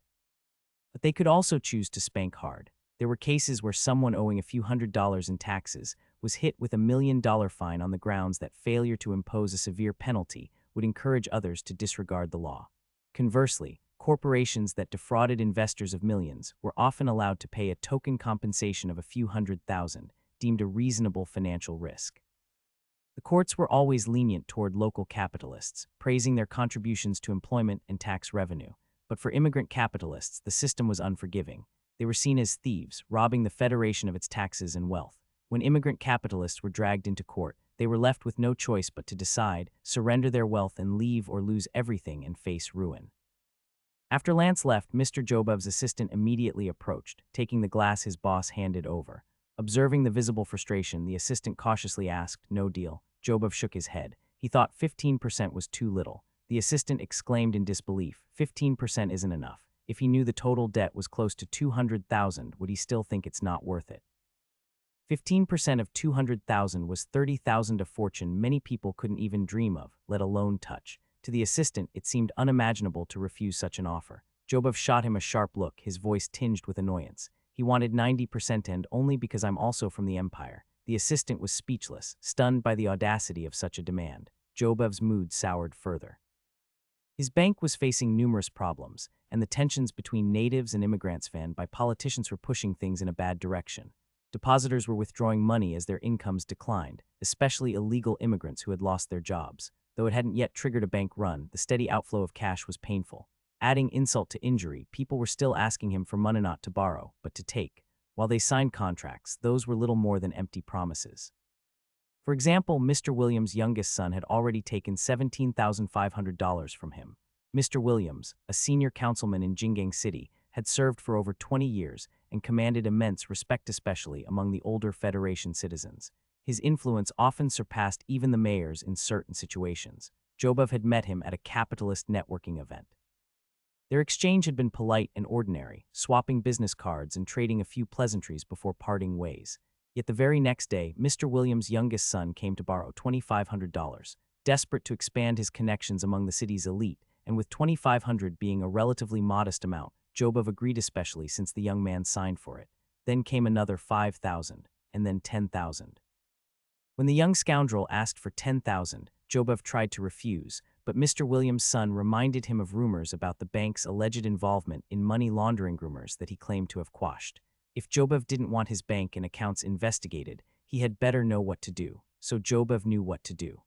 But they could also choose to spank hard. There were cases where someone owing a few $100s in taxes was hit with a $1 million fine on the grounds that failure to impose a severe penalty would encourage others to disregard the law. Conversely, corporations that defrauded investors of millions were often allowed to pay a token compensation of a few $100,000, deemed a reasonable financial risk. The courts were always lenient toward local capitalists, praising their contributions to employment and tax revenue. But for immigrant capitalists, the system was unforgiving. They were seen as thieves, robbing the Federation of its taxes and wealth. When immigrant capitalists were dragged into court, they were left with no choice but to decide, surrender their wealth and leave or lose everything and face ruin. After Lance left, Mr. Jobev's assistant immediately approached, taking the glass his boss handed over. Observing the visible frustration, the assistant cautiously asked, "No deal." Jobev shook his head. He thought 15% was too little. The assistant exclaimed in disbelief, 15% isn't enough. If he knew the total debt was close to $200,000, would he still think it's not worth it? 15% of $200,000 was $30,000, a fortune many people couldn't even dream of, let alone touch. To the assistant, it seemed unimaginable to refuse such an offer. Jobev shot him a sharp look, his voice tinged with annoyance. He wanted 90% and only because I'm also from the Empire. The assistant was speechless, stunned by the audacity of such a demand. Jobev's mood soured further. His bank was facing numerous problems, and the tensions between natives and immigrants fanned by politicians were pushing things in a bad direction. Depositors were withdrawing money as their incomes declined, especially illegal immigrants who had lost their jobs. Though it hadn't yet triggered a bank run, the steady outflow of cash was painful. Adding insult to injury, people were still asking him for money not to borrow, but to take. While they signed contracts, those were little more than empty promises. For example, Mr. Williams' youngest son had already taken $17,500 from him. Mr. Williams, a senior councilman in Jingang City, had served for over 20 years and commanded immense respect, especially among the older Federation citizens. His influence often surpassed even the mayor's in certain situations. Jobev had met him at a capitalist networking event. Their exchange had been polite and ordinary, swapping business cards and trading a few pleasantries before parting ways. Yet the very next day, Mr. Williams' youngest son came to borrow $2,500. Desperate to expand his connections among the city's elite, and with $2,500 being a relatively modest amount, Jobev agreed, especially since the young man signed for it. Then came another $5,000, and then $10,000. When the young scoundrel asked for $10,000, Jobev tried to refuse, but Mr. Williams' son reminded him of rumors about the bank's alleged involvement in money laundering rumors that he claimed to have quashed. If Jobev didn't want his bank and accounts investigated, he had better know what to do, so Jobev knew what to do.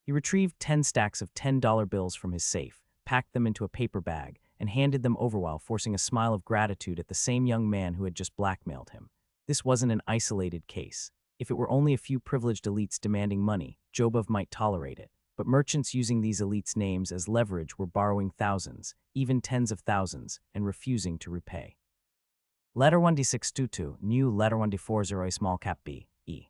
He retrieved 10 stacks of $10 bills from his safe, packed them into a paper bag, and handed them over while forcing a smile of gratitude at the same young man who had just blackmailed him. This wasn't an isolated case. If it were only a few privileged elites demanding money, Jobev might tolerate it. But merchants using these elites' names as leverage were borrowing thousands, even tens of thousands, and refusing to repay. Letter 1D622, new Letter 1D40 small cap B, E.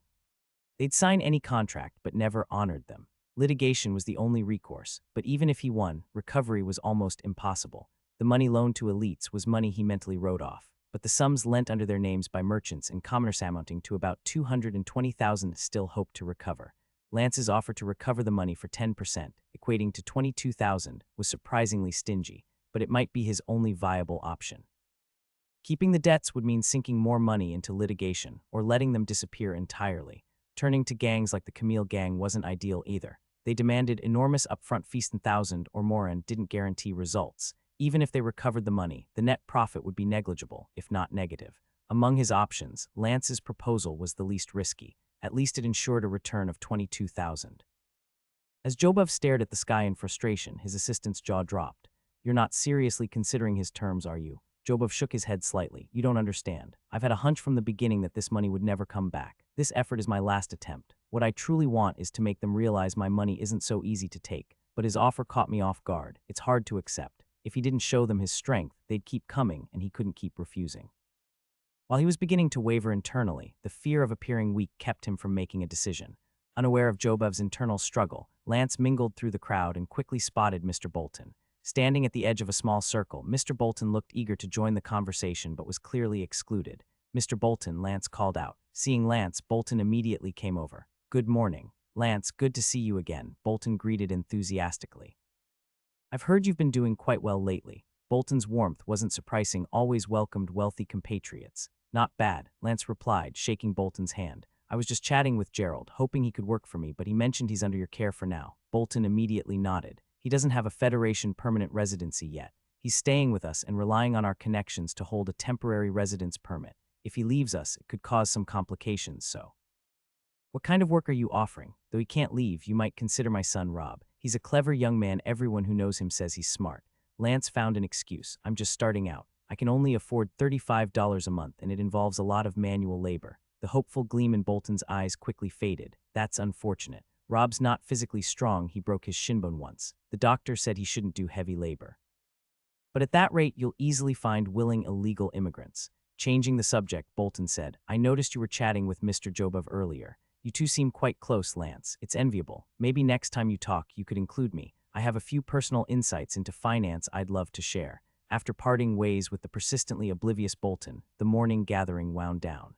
They'd sign any contract but never honored them. Litigation was the only recourse, but even if he won, recovery was almost impossible. The money loaned to elites was money he mentally wrote off. but the sums lent under their names by merchants and commoners amounting to about 220,000 still hoped to recover. Lance's offer to recover the money for 10%, equating to 22,000, was surprisingly stingy, but it might be his only viable option. Keeping the debts would mean sinking more money into litigation or letting them disappear entirely. Turning to gangs like the Camille gang wasn't ideal either. They demanded enormous upfront fees, 1,000 or more, and didn't guarantee results. Even if they recovered the money, the net profit would be negligible, if not negative. Among his options, Lance's proposal was the least risky. At least it ensured a return of 22,000. As Jobov stared at the sky in frustration, his assistant's jaw dropped. "You're not seriously considering his terms, are you?" Jobov shook his head slightly. "You don't understand. I've had a hunch from the beginning that this money would never come back. This effort is my last attempt. What I truly want is to make them realize my money isn't so easy to take. But his offer caught me off guard. It's hard to accept. If he didn't show them his strength, they'd keep coming, and he couldn't keep refusing." While he was beginning to waver internally, the fear of appearing weak kept him from making a decision. Unaware of Jobov's internal struggle, Lance mingled through the crowd and quickly spotted Mr. Bolton. Standing at the edge of a small circle, Mr. Bolton looked eager to join the conversation but was clearly excluded. "Mr. Bolton," Lance called out. Seeing Lance, Bolton immediately came over. "Good morning." "Lance, good to see you again," Bolton greeted enthusiastically. "I've heard you've been doing quite well lately." Bolton's warmth wasn't surprising, always welcomed wealthy compatriots. "Not bad," Lance replied, shaking Bolton's hand. "I was just chatting with Gerald, hoping he could work for me, but he mentioned he's under your care for now." Bolton immediately nodded. "He doesn't have a Federation permanent residency yet. He's staying with us and relying on our connections to hold a temporary residence permit. If he leaves us, it could cause some complications, so." "What kind of work are you offering? Though he can't leave, you might consider my son Rob. He's a clever young man. Everyone who knows him says he's smart." Lance found an excuse. "I'm just starting out. I can only afford $35 a month, and it involves a lot of manual labor." The hopeful gleam in Bolton's eyes quickly faded. "That's unfortunate. Rob's not physically strong. He broke his shinbone once. The doctor said he shouldn't do heavy labor. But at that rate, you'll easily find willing illegal immigrants." Changing the subject, Bolton said, "I noticed you were chatting with Mr. Jobov earlier. You two seem quite close, Lance. It's enviable. Maybe next time you talk, you could include me. I have a few personal insights into finance I'd love to share." After parting ways with the persistently oblivious Bolton, the morning gathering wound down.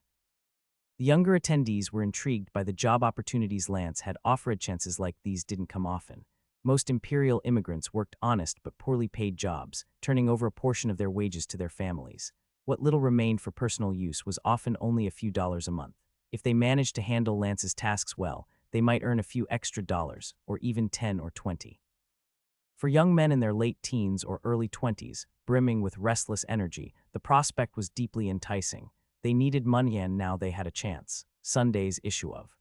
The younger attendees were intrigued by the job opportunities Lance had offered. Chances like these didn't come often. Most imperial immigrants worked honest but poorly paid jobs, turning over a portion of their wages to their families. What little remained for personal use was often only a few dollars a month. If they managed to handle Lance's tasks well, they might earn a few extra dollars, or even 10 or 20. For young men in their late teens or early 20s, brimming with restless energy, the prospect was deeply enticing. They needed money, and now they had a chance. Sunday's issue of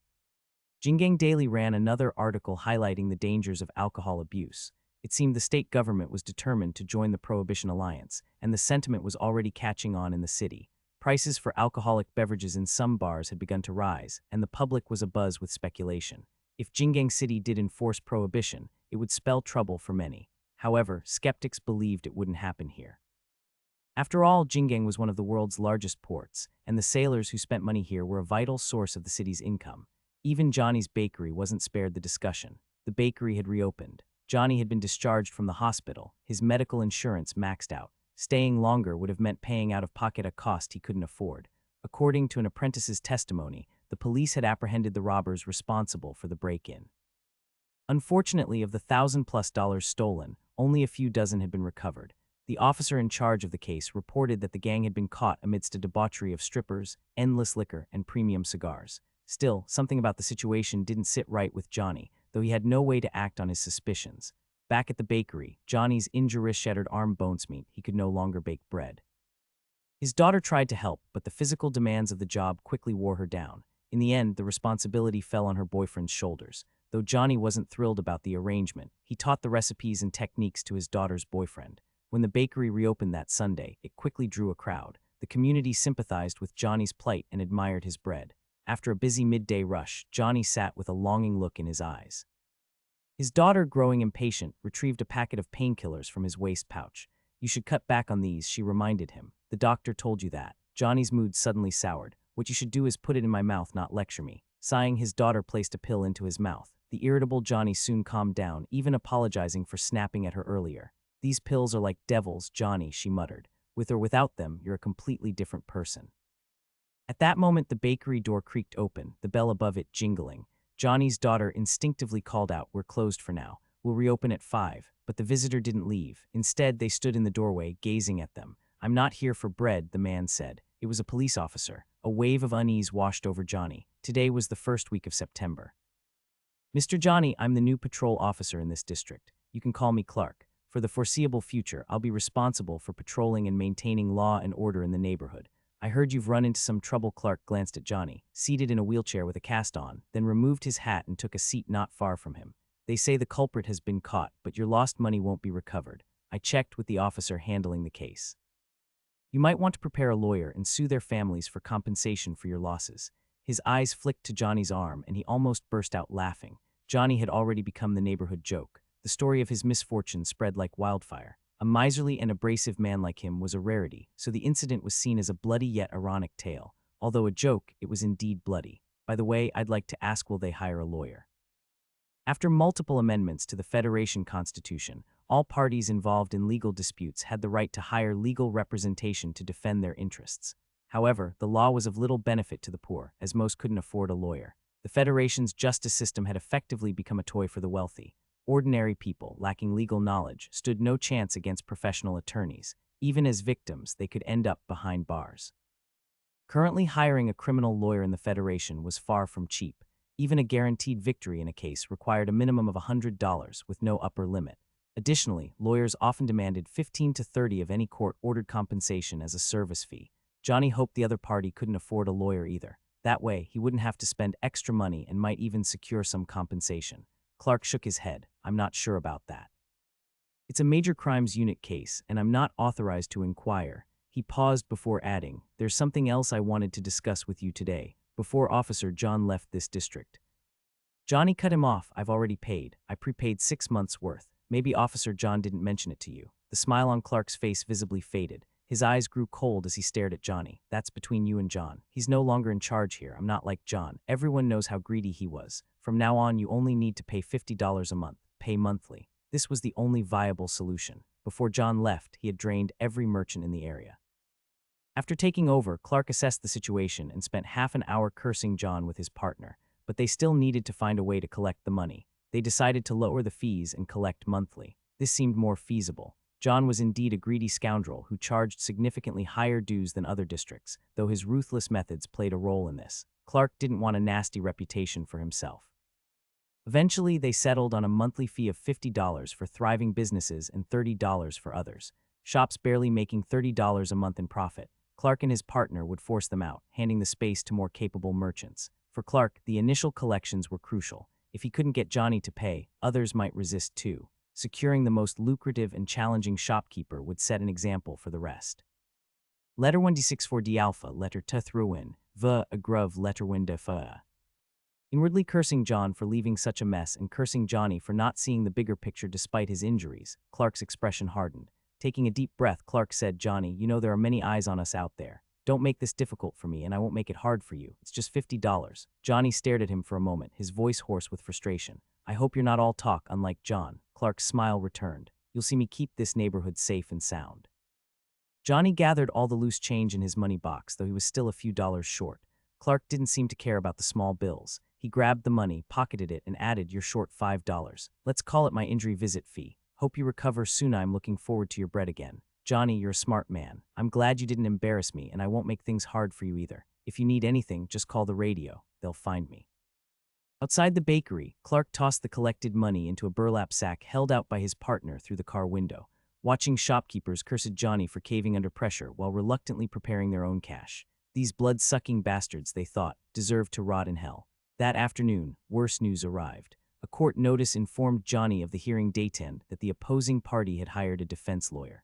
Jingang Daily ran another article highlighting the dangers of alcohol abuse. It seemed the state government was determined to join the Prohibition Alliance, and the sentiment was already catching on in the city. Prices for alcoholic beverages in some bars had begun to rise, and the public was abuzz with speculation. If Jingang City did enforce prohibition, it would spell trouble for many. However, skeptics believed it wouldn't happen here. After all, Jingang was one of the world's largest ports, and the sailors who spent money here were a vital source of the city's income. Even Johnny's bakery wasn't spared the discussion. The bakery had reopened. Johnny had been discharged from the hospital, his medical insurance maxed out. Staying longer would have meant paying out of pocket a cost he couldn't afford. According to an apprentice's testimony, the police had apprehended the robbers responsible for the break-in. Unfortunately, of the $1,000+ stolen, only a few dozen had been recovered. The officer in charge of the case reported that the gang had been caught amidst a debauchery of strippers, endless liquor, and premium cigars. Still, something about the situation didn't sit right with Johnny, though he had no way to act on his suspicions. Back at the bakery, Johnny's injury shattered arm bones meant he could no longer bake bread. His daughter tried to help, but the physical demands of the job quickly wore her down. In the end, the responsibility fell on her boyfriend's shoulders. Though Johnny wasn't thrilled about the arrangement, he taught the recipes and techniques to his daughter's boyfriend. When the bakery reopened that Sunday, it quickly drew a crowd. The community sympathized with Johnny's plight and admired his bread. After a busy midday rush, Johnny sat with a longing look in his eyes. His daughter, growing impatient, retrieved a packet of painkillers from his waist pouch. "You should cut back on these," she reminded him. "The doctor told you that." Johnny's mood suddenly soured. "What you should do is put it in my mouth, not lecture me." Sighing, his daughter placed a pill into his mouth. The irritable Johnny soon calmed down, even apologizing for snapping at her earlier. "These pills are like devils, Johnny," she muttered. With or without them, you're a completely different person. At that moment, the bakery door creaked open, the bell above it jingling. Johnny's daughter instinctively called out, "We're closed for now. We'll reopen at 5. But the visitor didn't leave. Instead, they stood in the doorway, gazing at them. "I'm not here for bread," the man said. It was a police officer. A wave of unease washed over Johnny. Today was the first week of September. "Mr. Johnny, I'm the new patrol officer in this district. You can call me Clark. For the foreseeable future, I'll be responsible for patrolling and maintaining law and order in the neighborhood. I heard you've run into some trouble." Clark glanced at Johnny, seated in a wheelchair with a cast on, then removed his hat and took a seat not far from him. "They say the culprit has been caught, but your lost money won't be recovered. I checked with the officer handling the case. You might want to prepare a lawyer and sue their families for compensation for your losses." His eyes flicked to Johnny's arm, and he almost burst out laughing. Johnny had already become the neighborhood joke. The story of his misfortune spread like wildfire. A miserly and abrasive man like him was a rarity, so the incident was seen as a bloody yet ironic tale. Although a joke, it was indeed bloody. "By the way, I'd like to ask, will they hire a lawyer?" After multiple amendments to the Federation Constitution, all parties involved in legal disputes had the right to hire legal representation to defend their interests. However, the law was of little benefit to the poor, as most couldn't afford a lawyer. The Federation's justice system had effectively become a toy for the wealthy. Ordinary people, lacking legal knowledge, stood no chance against professional attorneys. Even as victims, they could end up behind bars. Currently, hiring a criminal lawyer in the Federation was far from cheap. Even a guaranteed victory in a case required a minimum of $100 with no upper limit. Additionally, lawyers often demanded 15 to 30 of any court-ordered compensation as a service fee. Johnny hoped the other party couldn't afford a lawyer either. That way, he wouldn't have to spend extra money and might even secure some compensation. Clark shook his head. "I'm not sure about that. It's a major crimes unit case, and I'm not authorized to inquire." He paused before adding, "There's something else I wanted to discuss with you today, before Officer John left this district." Johnny cut him off. "I've already paid. I prepaid 6 months' worth. Maybe Officer John didn't mention it to you." The smile on Clark's face visibly faded. His eyes grew cold as he stared at Johnny. "That's between you and John. He's no longer in charge here. I'm not like John. Everyone knows how greedy he was. From now on, you only need to pay $50 a month. Pay monthly." This was the only viable solution. Before John left, he had drained every merchant in the area. After taking over, Clark assessed the situation and spent half an hour cursing John with his partner. But they still needed to find a way to collect the money. They decided to lower the fees and collect monthly. This seemed more feasible. John was indeed a greedy scoundrel who charged significantly higher dues than other districts, though his ruthless methods played a role in this. Clark didn't want a nasty reputation for himself. Eventually, they settled on a monthly fee of $50 for thriving businesses and $30 for others. Shops barely making $30 a month in profit. Clark and his partner would force them out, handing the space to more capable merchants. For Clark, the initial collections were crucial. If he couldn't get Johnny to pay, others might resist too. Securing the most lucrative and challenging shopkeeper would set an example for the rest. Letter 1d64 d alpha, letter t thruin, v agruv letter win de fa. Inwardly cursing John for leaving such a mess and cursing Johnny for not seeing the bigger picture despite his injuries, Clark's expression hardened. Taking a deep breath, Clark said, "Johnny, you know there are many eyes on us out there. Don't make this difficult for me, and I won't make it hard for you. It's just $50. Johnny stared at him for a moment, his voice hoarse with frustration. "I hope you're not all talk, unlike John." Clark's smile returned. "You'll see me keep this neighborhood safe and sound." Johnny gathered all the loose change in his money box, though he was still a few dollars short. Clark didn't seem to care about the small bills. He grabbed the money, pocketed it, and added, "You're short $5. Let's call it my injury visit fee. Hope you recover soon. I'm looking forward to your bread again. Johnny, you're a smart man. I'm glad you didn't embarrass me, and I won't make things hard for you either. If you need anything, just call the radio. They'll find me." Outside the bakery, Clark tossed the collected money into a burlap sack held out by his partner through the car window. Watching shopkeepers cursed Johnny for caving under pressure while reluctantly preparing their own cash. These blood-sucking bastards, they thought, deserved to rot in hell. That afternoon, worse news arrived. A court notice informed Johnny of the hearing date and that the opposing party had hired a defense lawyer.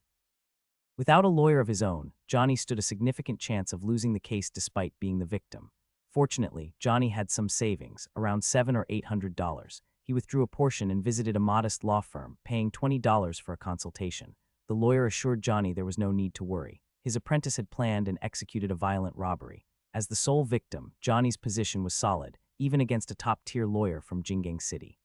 Without a lawyer of his own, Johnny stood a significant chance of losing the case despite being the victim. Fortunately, Johnny had some savings, around $700 or $800. He withdrew a portion and visited a modest law firm, paying $20 for a consultation. The lawyer assured Johnny there was no need to worry. His apprentice had planned and executed a violent robbery. As the sole victim, Johnny's position was solid, even against a top-tier lawyer from Jingang City.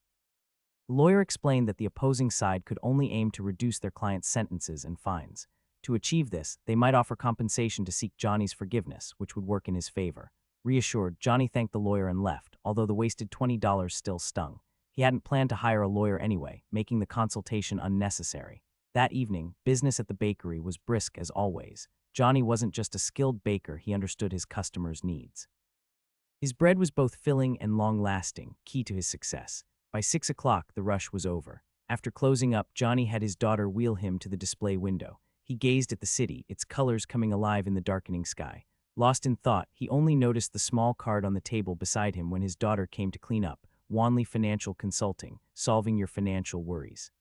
The lawyer explained that the opposing side could only aim to reduce their client's sentences and fines. To achieve this, they might offer compensation to seek Johnny's forgiveness, which would work in his favor. Reassured, Johnny thanked the lawyer and left, although the wasted $20 still stung. He hadn't planned to hire a lawyer anyway, making the consultation unnecessary. That evening, business at the bakery was brisk as always. Johnny wasn't just a skilled baker, he understood his customers' needs. His bread was both filling and long-lasting, key to his success. By 6 o'clock, the rush was over. After closing up, Johnny had his daughter wheel him to the display window. He gazed at the city, its colors coming alive in the darkening sky. Lost in thought, he only noticed the small card on the table beside him when his daughter came to clean up. Wanley Financial Consulting, solving your financial worries.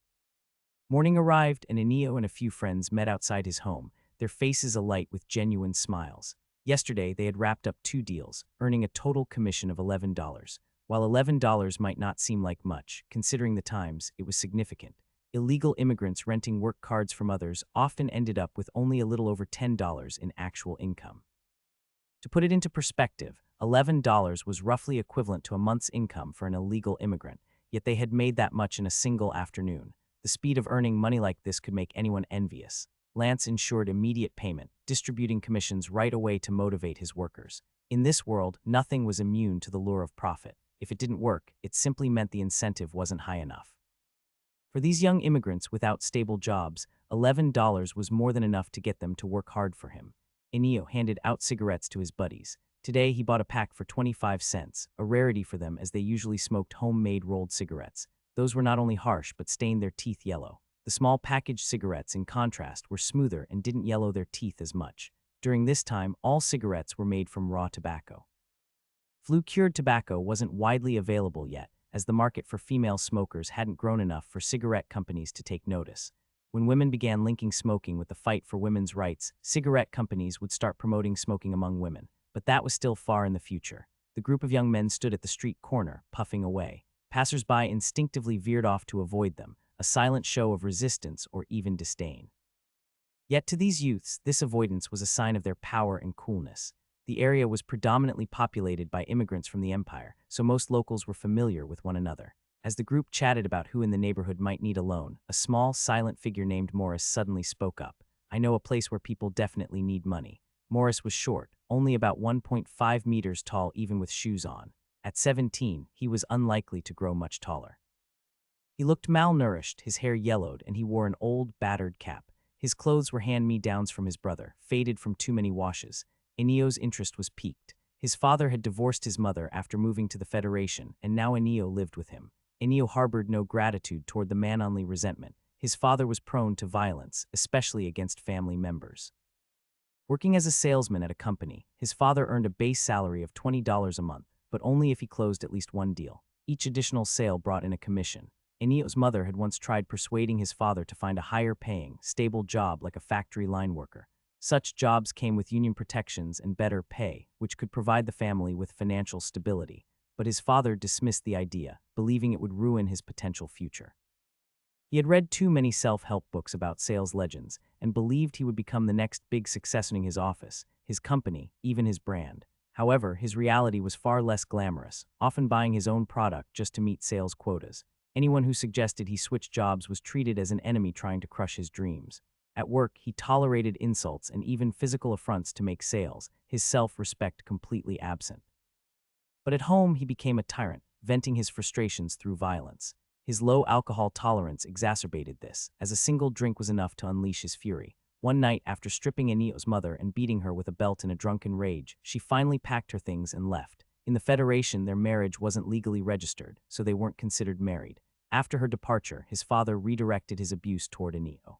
Morning arrived, and Enio and a few friends met outside his home, their faces alight with genuine smiles. Yesterday, they had wrapped up 2 deals, earning a total commission of $11. While $11 might not seem like much, considering the times, it was significant. Illegal immigrants renting work cards from others often ended up with only a little over $10 in actual income. To put it into perspective, $11 was roughly equivalent to a month's income for an illegal immigrant, yet they had made that much in a single afternoon. The speed of earning money like this could make anyone envious. Lance ensured immediate payment, distributing commissions right away to motivate his workers. In this world, nothing was immune to the lure of profit. If it didn't work, it simply meant the incentive wasn't high enough. For these young immigrants without stable jobs, $11 was more than enough to get them to work hard for him. Enio handed out cigarettes to his buddies. Today, he bought a pack for 25 cents, a rarity for them as they usually smoked homemade rolled cigarettes. Those were not only harsh but stained their teeth yellow. The small packaged cigarettes, in contrast, were smoother and didn't yellow their teeth as much. During this time, all cigarettes were made from raw tobacco. Flue-cured tobacco wasn't widely available yet, as the market for female smokers hadn't grown enough for cigarette companies to take notice. When women began linking smoking with the fight for women's rights, cigarette companies would start promoting smoking among women. But that was still far in the future. The group of young men stood at the street corner, puffing away. Passers-by instinctively veered off to avoid them, a silent show of resistance or even disdain. Yet to these youths, this avoidance was a sign of their power and coolness. The area was predominantly populated by immigrants from the empire, so most locals were familiar with one another. As the group chatted about who in the neighborhood might need a loan, a small, silent figure named Morris suddenly spoke up. "I know a place where people definitely need money." Morris was short, only about 1.5 meters tall even with shoes on. At 17, he was unlikely to grow much taller. He looked malnourished, his hair yellowed, and he wore an old, battered cap. His clothes were hand-me-downs from his brother, faded from too many washes. Enio's interest was piqued. His father had divorced his mother after moving to the Federation, and now Enio lived with him. Enio harbored no gratitude toward the man, only resentment. His father was prone to violence, especially against family members. Working as a salesman at a company, his father earned a base salary of $20 a month, but only if he closed at least one deal. Each additional sale brought in a commission. Enio's mother had once tried persuading his father to find a higher-paying, stable job like a factory line worker. Such jobs came with union protections and better pay, which could provide the family with financial stability. But his father dismissed the idea, believing it would ruin his potential future. He had read too many self-help books about sales legends and believed he would become the next big success in his office, his company, even his brand. However, his reality was far less glamorous, often buying his own product just to meet sales quotas. Anyone who suggested he switch jobs was treated as an enemy trying to crush his dreams. At work, he tolerated insults and even physical affronts to make sales, his self-respect completely absent. But at home, he became a tyrant, venting his frustrations through violence. His low alcohol tolerance exacerbated this, as a single drink was enough to unleash his fury. One night, after stripping Enio's mother and beating her with a belt in a drunken rage, she finally packed her things and left. In the Federation, their marriage wasn't legally registered, so they weren't considered married. After her departure, his father redirected his abuse toward Enio.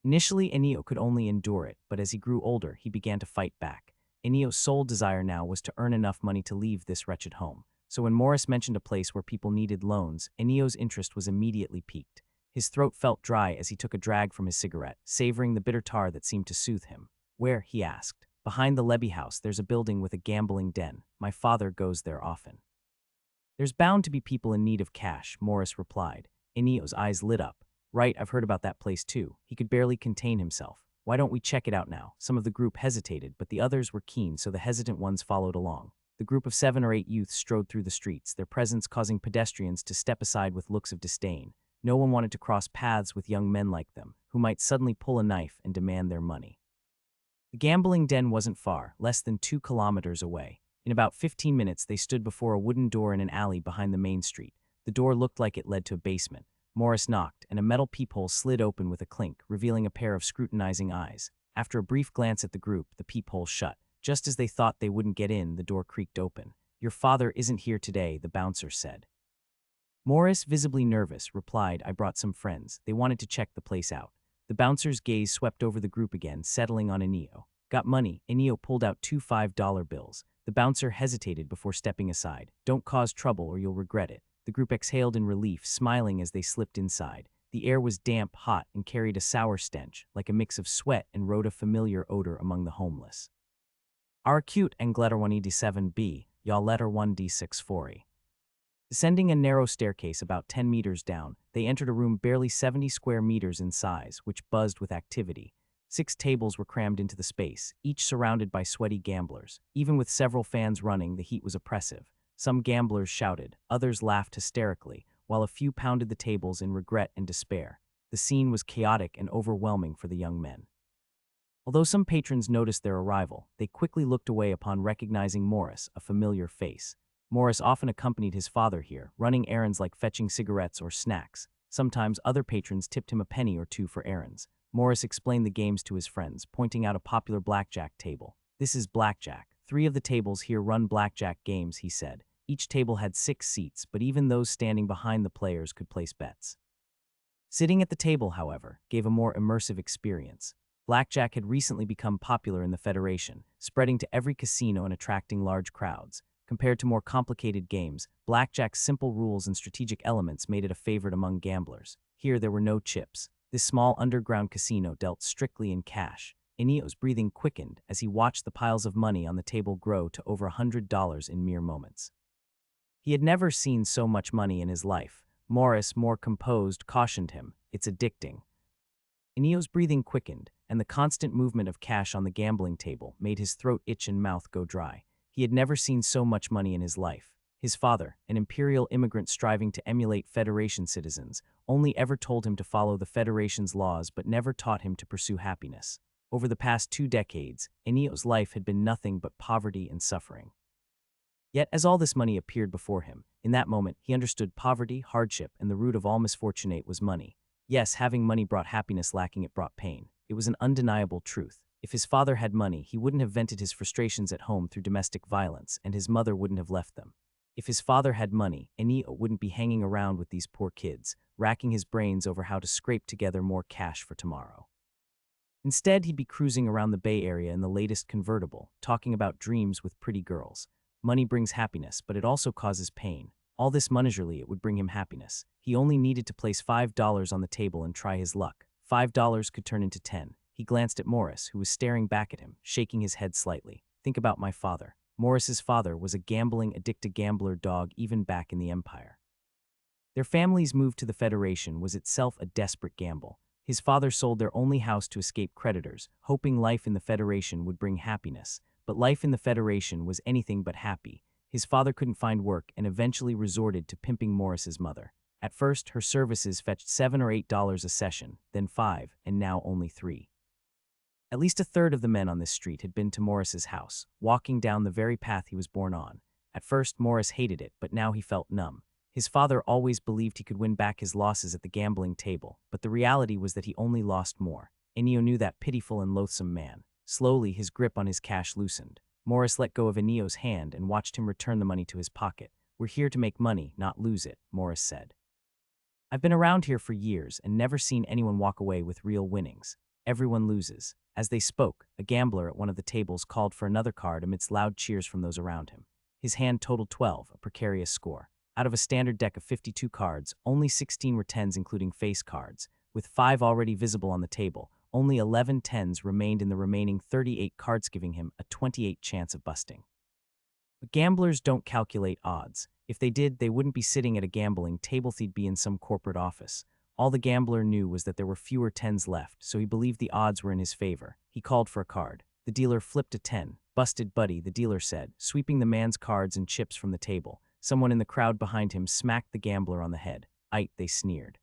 Initially, Enio could only endure it, but as he grew older, he began to fight back. Enio's sole desire now was to earn enough money to leave this wretched home. So when Morris mentioned a place where people needed loans, Enio's interest was immediately piqued. His throat felt dry as he took a drag from his cigarette, savoring the bitter tar that seemed to soothe him. "Where?" he asked. "Behind the Levy House, there's a building with a gambling den. My father goes there often." "There's bound to be people in need of cash," Morris replied. Enio's eyes lit up. "Right, I've heard about that place too." He could barely contain himself. "Why don't we check it out now?" Some of the group hesitated, but the others were keen, so the hesitant ones followed along. The group of 7 or 8 youths strode through the streets, their presence causing pedestrians to step aside with looks of disdain. No one wanted to cross paths with young men like them, who might suddenly pull a knife and demand their money. The gambling den wasn't far, less than 2 kilometers away. In about 15 minutes, they stood before a wooden door in an alley behind the main street. The door looked like it led to a basement. Morris knocked, and a metal peephole slid open with a clink, revealing a pair of scrutinizing eyes. After a brief glance at the group, the peephole shut. Just as they thought they wouldn't get in, the door creaked open. "Your father isn't here today," the bouncer said. Morris, visibly nervous, replied, "I brought some friends. They wanted to check the place out." The bouncer's gaze swept over the group again, settling on Enio. "Got money?" Enio pulled out 2 $5 bills. The bouncer hesitated before stepping aside. "Don't cause trouble or you'll regret it." The group exhaled in relief, smiling as they slipped inside. The air was damp, hot, and carried a sour stench, like a mix of sweat, and wrote a familiar odor among the homeless. "Our cute and letter 1D7B, y'all letter 1D64. Descending a narrow staircase about 10 meters down, they entered a room barely 70 square meters in size, which buzzed with activity. 6 tables were crammed into the space, each surrounded by sweaty gamblers. Even with several fans running, the heat was oppressive. Some gamblers shouted, others laughed hysterically, while a few pounded the tables in regret and despair. The scene was chaotic and overwhelming for the young men. Although some patrons noticed their arrival, they quickly looked away upon recognizing Morris, a familiar face. Morris often accompanied his father here, running errands like fetching cigarettes or snacks. Sometimes other patrons tipped him a penny or two for errands. Morris explained the games to his friends, pointing out a popular blackjack table. "This is blackjack. 3 of the tables here run blackjack games," he said. Each table had 6 seats, but even those standing behind the players could place bets. Sitting at the table, however, gave a more immersive experience. Blackjack had recently become popular in the Federation, spreading to every casino and attracting large crowds. Compared to more complicated games, blackjack's simple rules and strategic elements made it a favorite among gamblers. Here there were no chips. This small underground casino dealt strictly in cash. Enio's breathing quickened as he watched the piles of money on the table grow to over $100 in mere moments. He had never seen so much money in his life. Morris, more composed, cautioned him, "It's addicting." Enio's breathing quickened, and the constant movement of cash on the gambling table made his throat itch and mouth go dry. He had never seen so much money in his life. His father, an imperial immigrant striving to emulate Federation citizens, only ever told him to follow the Federation's laws but never taught him to pursue happiness. Over the past 2 decades, Enio's life had been nothing but poverty and suffering. Yet, as all this money appeared before him, in that moment he understood poverty, hardship, and the root of all misfortunate was money. Yes, having money brought happiness, lacking it brought pain. It was an undeniable truth. If his father had money, he wouldn't have vented his frustrations at home through domestic violence, and his mother wouldn't have left them. If his father had money, Enio wouldn't be hanging around with these poor kids, racking his brains over how to scrape together more cash for tomorrow. Instead, he'd be cruising around the Bay Area in the latest convertible, talking about dreams with pretty girls. Money brings happiness, but it also causes pain. All this monetarily, it would bring him happiness. He only needed to place $5 on the table and try his luck. $5 could turn into 10. He glanced at Morris, who was staring back at him, shaking his head slightly. "Think about my father." Morris's father was a gambling, addicted gambler dog even back in the Empire. Their family's move to the Federation was itself a desperate gamble. His father sold their only house to escape creditors, hoping life in the Federation would bring happiness. But life in the Federation was anything but happy. His father couldn't find work and eventually resorted to pimping Morris's mother. At first, her services fetched $7 or $8 a session, then 5, and now only 3. At least a third of the men on this street had been to Morris's house, walking down the very path he was born on. At first, Morris hated it, but now he felt numb. His father always believed he could win back his losses at the gambling table, but the reality was that he only lost more. Enio knew that pitiful and loathsome man. Slowly, his grip on his cash loosened. Morris let go of Enio's hand and watched him return the money to his pocket. "We're here to make money, not lose it," Morris said. "I've been around here for years and never seen anyone walk away with real winnings. Everyone loses." As they spoke, a gambler at one of the tables called for another card amidst loud cheers from those around him. His hand totaled 12, a precarious score. Out of a standard deck of 52 cards, only 16 were 10s including face cards. With 5 already visible on the table, only 11 10s remained in the remaining 38 cards, giving him a 28 chance of busting. But gamblers don't calculate odds. If they did, they wouldn't be sitting at a gambling table, they'd be in some corporate office. All the gambler knew was that there were fewer 10s left, so he believed the odds were in his favor. He called for a card. The dealer flipped a 10. "Busted, buddy," the dealer said, sweeping the man's cards and chips from the table. Someone in the crowd behind him smacked the gambler on the head. "Ite," they sneered.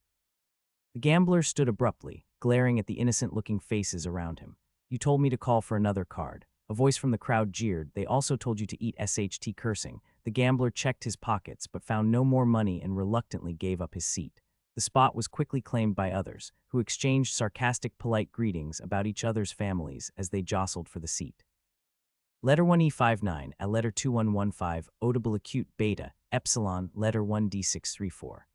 The gambler stood abruptly, glaring at the innocent-looking faces around him. "You told me to call for another card." A voice from the crowd jeered. "They also told you to eat SHT," cursing. The gambler checked his pockets but found no more money and reluctantly gave up his seat. The spot was quickly claimed by others, who exchanged sarcastic polite greetings about each other's families as they jostled for the seat. Letter 1E59 at letter 2115, Audible acute beta, epsilon, letter 1D634.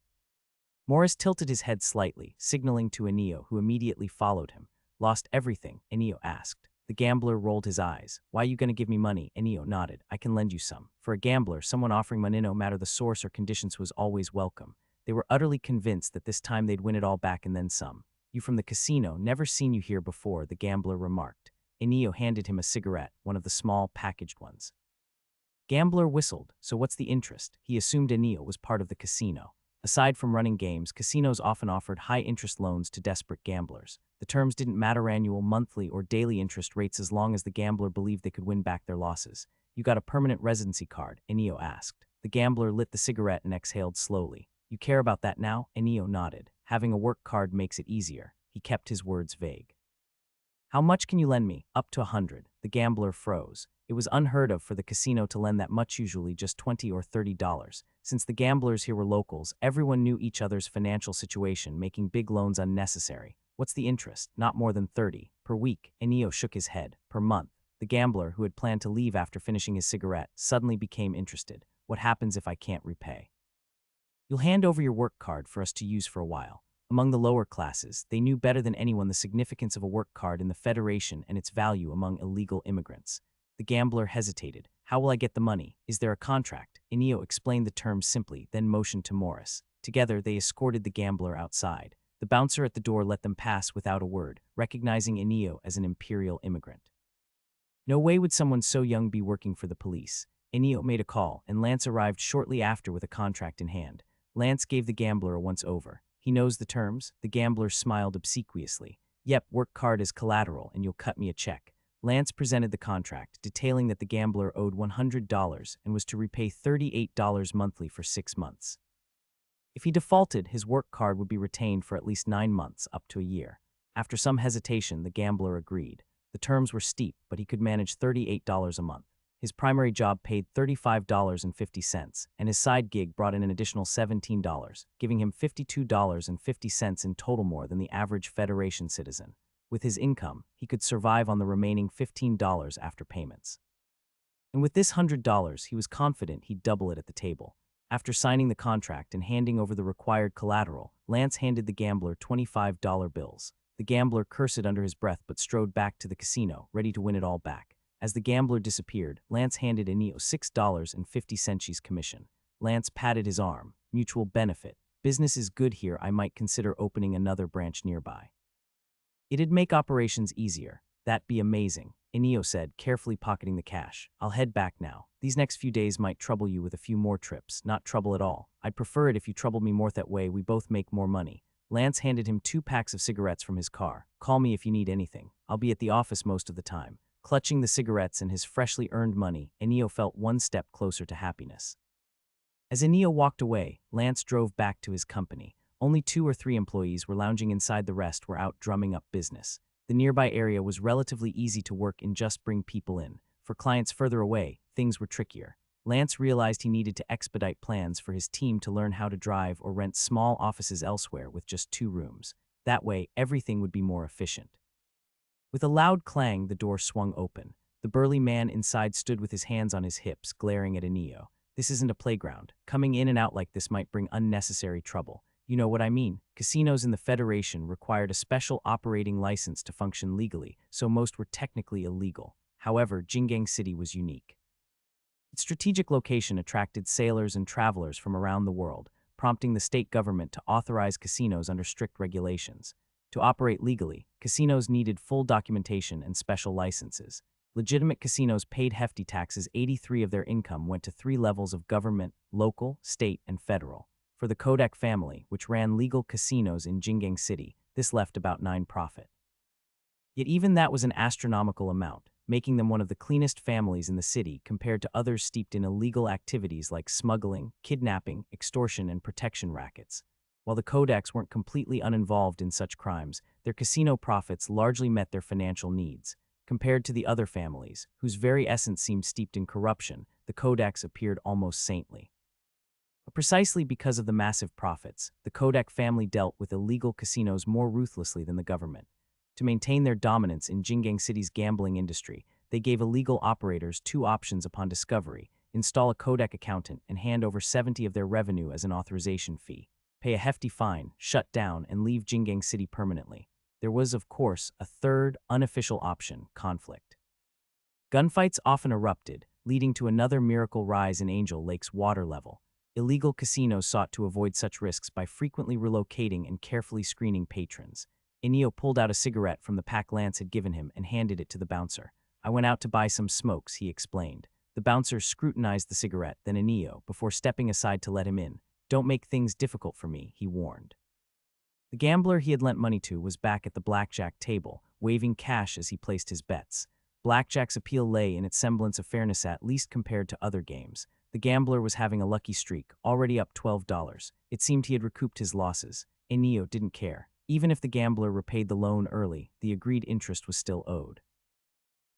Morris tilted his head slightly, signaling to Enio, who immediately followed him. "Lost everything?" Enio asked. The gambler rolled his eyes. "Why you gonna give me money?" Enio nodded. "I can lend you some." For a gambler, someone offering money no matter the source or conditions was always welcome. They were utterly convinced that this time they'd win it all back and then some. "You from the casino, never seen you here before," the gambler remarked. Enio handed him a cigarette, one of the small, packaged ones. Gambler whistled. "So what's the interest?" He assumed Enio was part of the casino. Aside from running games, casinos often offered high-interest loans to desperate gamblers. The terms didn't matter annual, monthly, or daily interest rates as long as the gambler believed they could win back their losses. "You got a permanent residency card?" Enio asked. The gambler lit the cigarette and exhaled slowly. "You care about that now?" Enio nodded. "Having a work card makes it easier." He kept his words vague. "How much can you lend me?" "Up to 100. The gambler froze. It was unheard of for the casino to lend that much, usually just $20 or $30. Since the gamblers here were locals, everyone knew each other's financial situation, making big loans unnecessary. "What's the interest?" "Not more than 30. Per week." Enio shook his head. "Per month." The gambler, who had planned to leave after finishing his cigarette, suddenly became interested. "What happens if I can't repay?" "You'll hand over your work card for us to use for a while." Among the lower classes, they knew better than anyone the significance of a work card in the Federation and its value among illegal immigrants. The gambler hesitated. "How will I get the money? Is there a contract?" Enio explained the terms simply, then motioned to Morris. Together, they escorted the gambler outside. The bouncer at the door let them pass without a word, recognizing Enio as an imperial immigrant. No way would someone so young be working for the police. Enio made a call, and Lance arrived shortly after with a contract in hand. Lance gave the gambler a once-over. "He knows the terms?" The gambler smiled obsequiously. "Yep, work card is collateral, and you'll cut me a check." Lance presented the contract, detailing that the gambler owed $100 and was to repay $38 monthly for 6 months. If he defaulted, his work card would be retained for at least 9 months, up to a year. After some hesitation, the gambler agreed. The terms were steep, but he could manage $38 a month. His primary job paid $35.50, and his side gig brought in an additional $17, giving him $52.50 in total, more than the average Federation citizen. With his income, he could survive on the remaining $15 after payments. And with this $100, he was confident he'd double it at the table. After signing the contract and handing over the required collateral, Lance handed the gambler $25 bills. The gambler cursed under his breath but strode back to the casino, ready to win it all back. As the gambler disappeared, Lance handed Enio $6.50 commission. Lance patted his arm. "Mutual benefit. Business is good here. I might consider opening another branch nearby. It'd make operations easier." "That'd be amazing," Enio said, carefully pocketing the cash. "I'll head back now. These next few days might trouble you with a few more trips." "Not trouble at all. I'd prefer it if you troubled me more. That way we both make more money." Lance handed him 2 packs of cigarettes from his car. "Call me if you need anything. I'll be at the office most of the time." Clutching the cigarettes and his freshly earned money, Enio felt one step closer to happiness. As Enio walked away, Lance drove back to his company. Only 2 or 3 employees were lounging inside, the rest were out drumming up business. The nearby area was relatively easy to work in, just bring people in. For clients further away, things were trickier. Lance realized he needed to expedite plans for his team to learn how to drive or rent small offices elsewhere with just 2 rooms. That way, everything would be more efficient. With a loud clang, the door swung open. The burly man inside stood with his hands on his hips, glaring at Enio. "This isn't a playground. Coming in and out like this might bring unnecessary trouble." "You know what I mean." Casinos in the Federation required a special operating license to function legally, so most were technically illegal. However, Jingang City was unique. Its strategic location attracted sailors and travelers from around the world, prompting the state government to authorize casinos under strict regulations. To operate legally, casinos needed full documentation and special licenses. Legitimate casinos paid hefty taxes. 83% of their income went to 3 levels of government: local, state, and federal. For the Kodak family, which ran legal casinos in Jingang City, this left about 9% profit. Yet even that was an astronomical amount, making them one of the cleanest families in the city compared to others steeped in illegal activities like smuggling, kidnapping, extortion, and protection rackets. While the Kodaks weren't completely uninvolved in such crimes, their casino profits largely met their financial needs. Compared to the other families, whose very essence seemed steeped in corruption, the Kodaks appeared almost saintly. But precisely because of the massive profits, the Kodak family dealt with illegal casinos more ruthlessly than the government. To maintain their dominance in Jingang City's gambling industry, they gave illegal operators two options upon discovery: install a Kodak accountant and hand over 70% of their revenue as an authorization fee, pay a hefty fine, shut down, and leave Jingang City permanently. There was, of course, a third, unofficial option: conflict. Gunfights often erupted, leading to another miracle rise in Angel Lake's water level. Illegal casinos sought to avoid such risks by frequently relocating and carefully screening patrons. Inio pulled out a cigarette from the pack Lance had given him and handed it to the bouncer. "I went out to buy some smokes," he explained. The bouncer scrutinized the cigarette, then Inio, before stepping aside to let him in. "Don't make things difficult for me," he warned. The gambler he had lent money to was back at the blackjack table, waving cash as he placed his bets. Blackjack's appeal lay in its semblance of fairness, at least compared to other games. The gambler was having a lucky streak, already up $12. It seemed he had recouped his losses. Inio didn't care. Even if the gambler repaid the loan early, the agreed interest was still owed.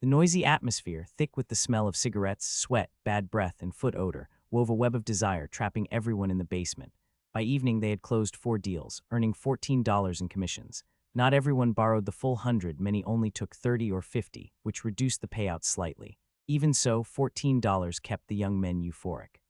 The noisy atmosphere, thick with the smell of cigarettes, sweat, bad breath, and foot odor, wove a web of desire, trapping everyone in the basement. By evening, they had closed 4 deals, earning $14 in commissions. Not everyone borrowed the full 100, many only took 30 or 50, which reduced the payouts slightly. Even so, $14 kept the young men euphoric.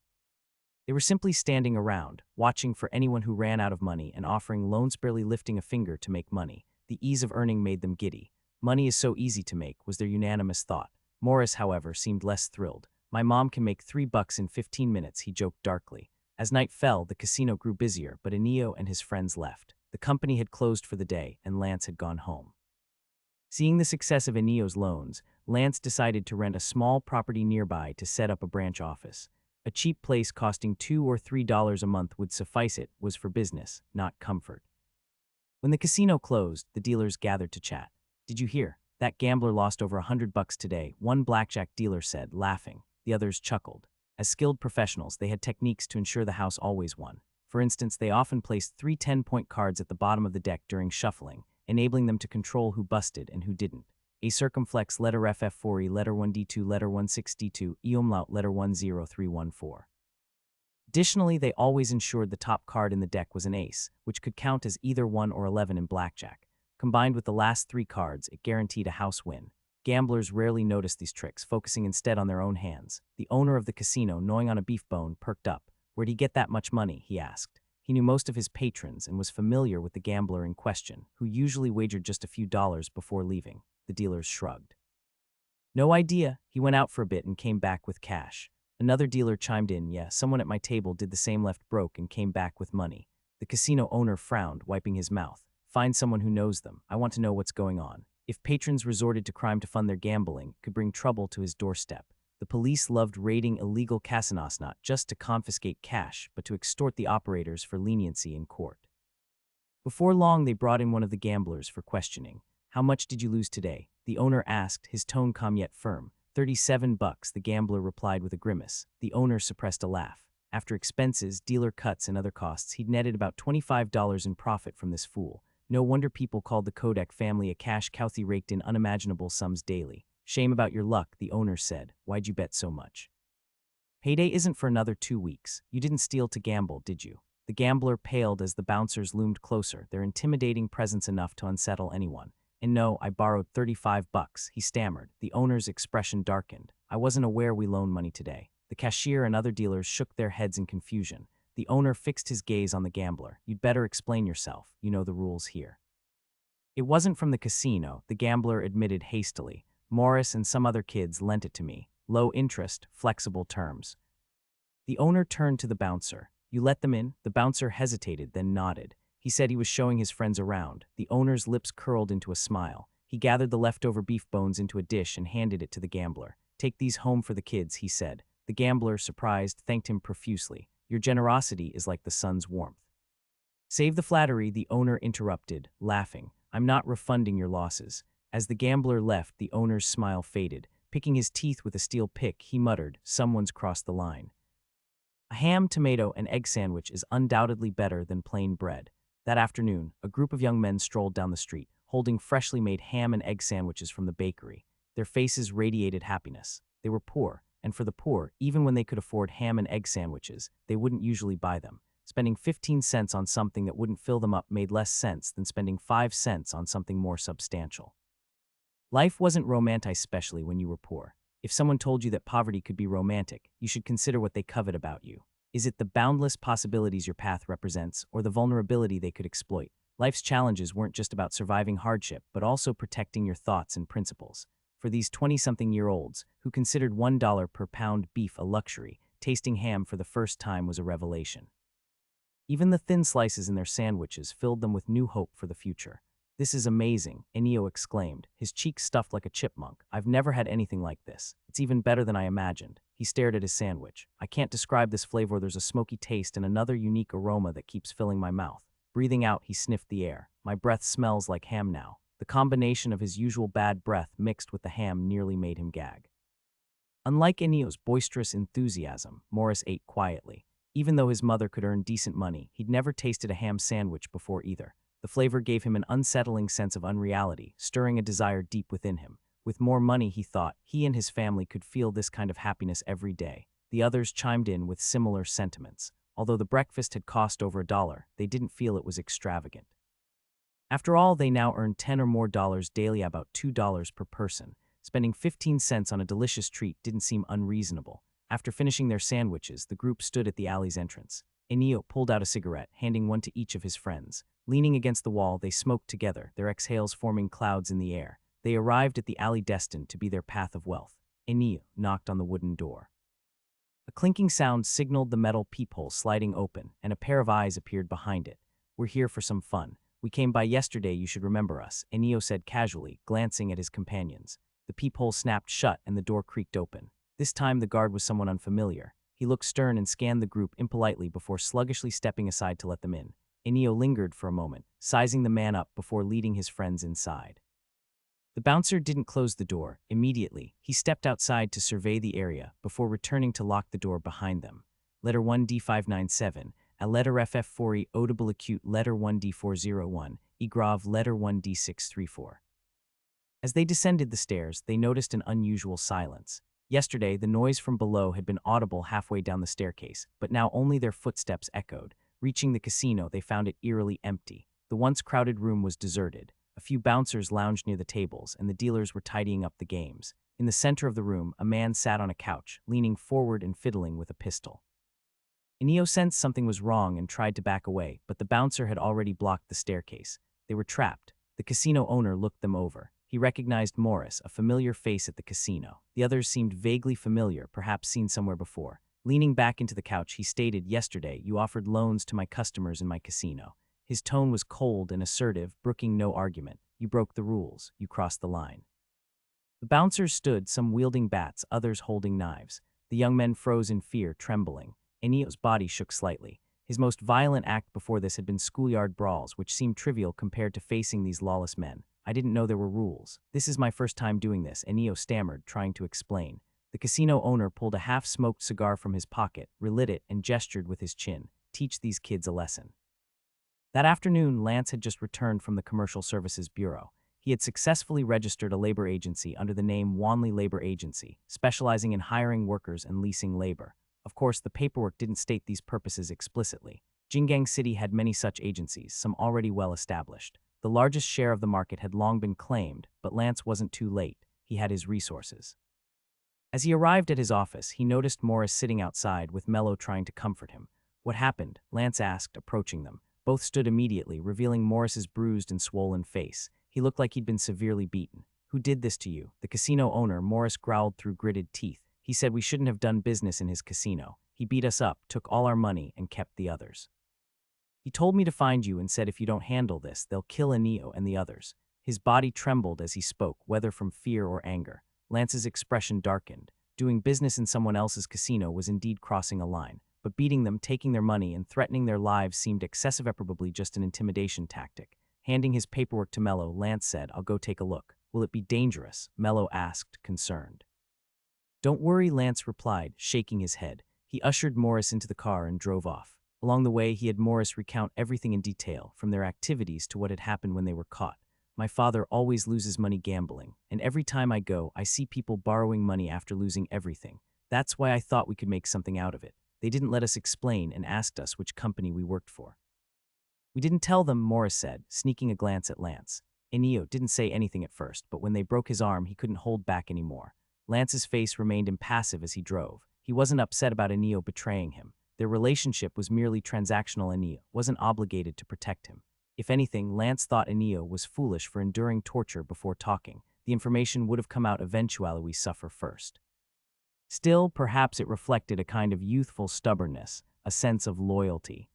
They were simply standing around, watching for anyone who ran out of money and offering loans, barely lifting a finger to make money. The ease of earning made them giddy. "Money is so easy to make," was their unanimous thought. Morris, however, seemed less thrilled. "My mom can make $3 in 15 minutes, he joked darkly. As night fell, the casino grew busier, but Inio and his friends left. The company had closed for the day, and Lance had gone home. Seeing the success of Inio's loans, Lance decided to rent a small property nearby to set up a branch office. A cheap place costing $2 or $3 a month would suffice. It was for business, not comfort. When the casino closed, the dealers gathered to chat. "Did you hear? That gambler lost over $100 today," one blackjack dealer said, laughing. The others chuckled. As skilled professionals, they had techniques to ensure the house always won. For instance, they often placed 3 10-point cards at the bottom of the deck during shuffling, enabling them to control who busted and who didn't. A circumflex, letter FF4E, letter 1D2, letter 16D2, E umlaut, letter 10314. Additionally, they always ensured the top card in the deck was an ace, which could count as either 1 or 11 in blackjack. Combined with the last 3 cards, it guaranteed a house win. Gamblers rarely noticed these tricks, focusing instead on their own hands. The owner of the casino, gnawing on a beef bone, perked up. "Where'd he get that much money?" he asked. He knew most of his patrons and was familiar with the gambler in question, who usually wagered just a few dollars before leaving. The dealers shrugged. "No idea. He went out for a bit and came back with cash." Another dealer chimed in. "Yeah, someone at my table did the same, left broke and came back with money." The casino owner frowned, wiping his mouth. "Find someone who knows them. I want to know what's going on." If patrons resorted to crime to fund their gambling, it could bring trouble to his doorstep. The police loved raiding illegal casinos not just to confiscate cash, but to extort the operators for leniency in court. Before long, they brought in one of the gamblers for questioning. "How much did you lose today?" the owner asked, his tone calm yet firm. $37, the gambler replied with a grimace. The owner suppressed a laugh. After expenses, dealer cuts, and other costs, he'd netted about $25 in profit from this fool. No wonder people called the Kodak family a cash cow. They raked in unimaginable sums daily. "Shame about your luck," the owner said. "Why'd you bet so much?" "Payday isn't for another 2 weeks. You didn't steal to gamble, did you?" The gambler paled as the bouncers loomed closer, their intimidating presence enough to unsettle anyone. "And no, I borrowed $35, he stammered. The owner's expression darkened. "I wasn't aware we loaned money today." The cashier and other dealers shook their heads in confusion. The owner fixed his gaze on the gambler. "You'd better explain yourself. You know the rules here." "It wasn't from the casino," the gambler admitted hastily. "Morris and some other kids lent it to me. Low interest, flexible terms." The owner turned to the bouncer. "You let them in?" The bouncer hesitated, then nodded. He said he was showing his friends around. The owner's lips curled into a smile. He gathered the leftover beef bones into a dish and handed it to the gambler. "Take these home for the kids," he said. The gambler, surprised, thanked him profusely. "Your generosity is like the sun's warmth." "Save the flattery," the owner interrupted, laughing. "I'm not refunding your losses." As the gambler left, the owner's smile faded. Picking his teeth with a steel pick, he muttered, "Someone's crossed the line." A ham, tomato, and egg sandwich is undoubtedly better than plain bread. That afternoon, a group of young men strolled down the street, holding freshly made ham and egg sandwiches from the bakery. Their faces radiated happiness. They were poor, and for the poor, even when they could afford ham and egg sandwiches, they wouldn't usually buy them. Spending 15 cents on something that wouldn't fill them up made less sense than spending 5 cents on something more substantial. Life wasn't romantic, especially when you were poor. If someone told you that poverty could be romantic, you should consider what they covet about you. Is it the boundless possibilities your path represents, or the vulnerability they could exploit? Life's challenges weren't just about surviving hardship, but also protecting your thoughts and principles. For these 20-something-year-olds, who considered $1 per pound beef a luxury, tasting ham for the first time was a revelation. Even the thin slices in their sandwiches filled them with new hope for the future. "This is amazing," Enio exclaimed, his cheeks stuffed like a chipmunk. "I've never had anything like this. It's even better than I imagined." He stared at his sandwich. "I can't describe this flavor. There's a smoky taste and another unique aroma that keeps filling my mouth." Breathing out, he sniffed the air. "My breath smells like ham now." The combination of his usual bad breath mixed with the ham nearly made him gag. Unlike Enio's boisterous enthusiasm, Morris ate quietly. Even though his mother could earn decent money, he'd never tasted a ham sandwich before either. The flavor gave him an unsettling sense of unreality, stirring a desire deep within him. With more money, he thought, he and his family could feel this kind of happiness every day. The others chimed in with similar sentiments. Although the breakfast had cost over $1, they didn't feel it was extravagant. After all, they now earned $10 or more daily, about $2 per person. Spending 15 cents on a delicious treat didn't seem unreasonable. After finishing their sandwiches, the group stood at the alley's entrance. Enio pulled out a cigarette, handing one to each of his friends. Leaning against the wall, they smoked together, their exhales forming clouds in the air. They arrived at the alley destined to be their path of wealth. Enio knocked on the wooden door. A clinking sound signaled the metal peephole sliding open, and a pair of eyes appeared behind it. "We're here for some fun. We came by yesterday, you should remember us," Enio said casually, glancing at his companions. The peephole snapped shut and the door creaked open. This time the guard was someone unfamiliar. He looked stern and scanned the group impolitely before sluggishly stepping aside to let them in. Enio lingered for a moment, sizing the man up before leading his friends inside. The bouncer didn't close the door. Immediately, he stepped outside to survey the area before returning to lock the door behind them. Letter 1D597, a letter FF4E audible acute letter 1D401, egrave letter 1D634. As they descended the stairs, they noticed an unusual silence. Yesterday, the noise from below had been audible halfway down the staircase, but now only their footsteps echoed. Reaching the casino, they found it eerily empty. The once crowded room was deserted. A few bouncers lounged near the tables, and the dealers were tidying up the games. In the center of the room, a man sat on a couch, leaning forward and fiddling with a pistol. Enio sensed something was wrong and tried to back away, but the bouncer had already blocked the staircase. They were trapped. The casino owner looked them over. He recognized Morris, a familiar face at the casino. The others seemed vaguely familiar, perhaps seen somewhere before. Leaning back into the couch, he stated, "Yesterday, you offered loans to my customers in my casino." His tone was cold and assertive, brooking no argument. "You broke the rules. You crossed the line." The bouncers stood, some wielding bats, others holding knives. The young men froze in fear, trembling. Enio's body shook slightly. His most violent act before this had been schoolyard brawls, which seemed trivial compared to facing these lawless men. "I didn't know there were rules. This is my first time doing this," Enio stammered, trying to explain. The casino owner pulled a half-smoked cigar from his pocket, relit it, and gestured with his chin. "Teach these kids a lesson." That afternoon, Lance had just returned from the Commercial Services Bureau. He had successfully registered a labor agency under the name Wanley Labor Agency, specializing in hiring workers and leasing labor. Of course, the paperwork didn't state these purposes explicitly. Jingang City had many such agencies, some already well established. The largest share of the market had long been claimed, but Lance wasn't too late. He had his resources. As he arrived at his office, he noticed Morris sitting outside with Mello trying to comfort him. "What happened?" Lance asked, approaching them. Both stood immediately, revealing Morris's bruised and swollen face. He looked like he'd been severely beaten. "Who did this to you?" "The casino owner," Morris growled through gritted teeth. "He said we shouldn't have done business in his casino. He beat us up, took all our money, and kept the others. He told me to find you and said if you don't handle this, they'll kill Enio and the others." His body trembled as he spoke, whether from fear or anger. Lance's expression darkened. Doing business in someone else's casino was indeed crossing a line, but beating them, taking their money, and threatening their lives seemed excessive, probably just an intimidation tactic. Handing his paperwork to Mello, Lance said, "I'll go take a look." "Will it be dangerous?" Mello asked, concerned. "Don't worry," Lance replied, shaking his head. He ushered Morris into the car and drove off. Along the way, he had Morris recount everything in detail, from their activities to what had happened when they were caught. My father always loses money gambling, and every time I go, I see people borrowing money after losing everything. That's why I thought we could make something out of it. They didn't let us explain and asked us which company we worked for. We didn't tell them, Morris said, sneaking a glance at Lance. Enio didn't say anything at first, but when they broke his arm, he couldn't hold back anymore. Lance's face remained impassive as he drove. He wasn't upset about Enio betraying him. Their relationship was merely transactional. Enio wasn't obligated to protect him. If anything, Lance thought Enio was foolish for enduring torture before talking. The information would have come out eventually. We suffer first. Still, perhaps it reflected a kind of youthful stubbornness, a sense of loyalty.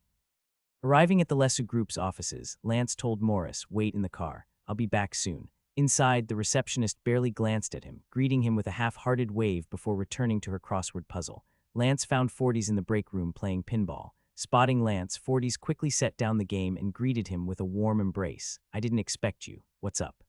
Arriving at the Lesu Group's offices, Lance told Morris, "Wait in the car. I'll be back soon." Inside, the receptionist barely glanced at him, greeting him with a half-hearted wave before returning to her crossword puzzle. Lance found Forties in the break room playing pinball. Spotting Lance, Forties quickly set down the game and greeted him with a warm embrace. "I didn't expect you. What's up?"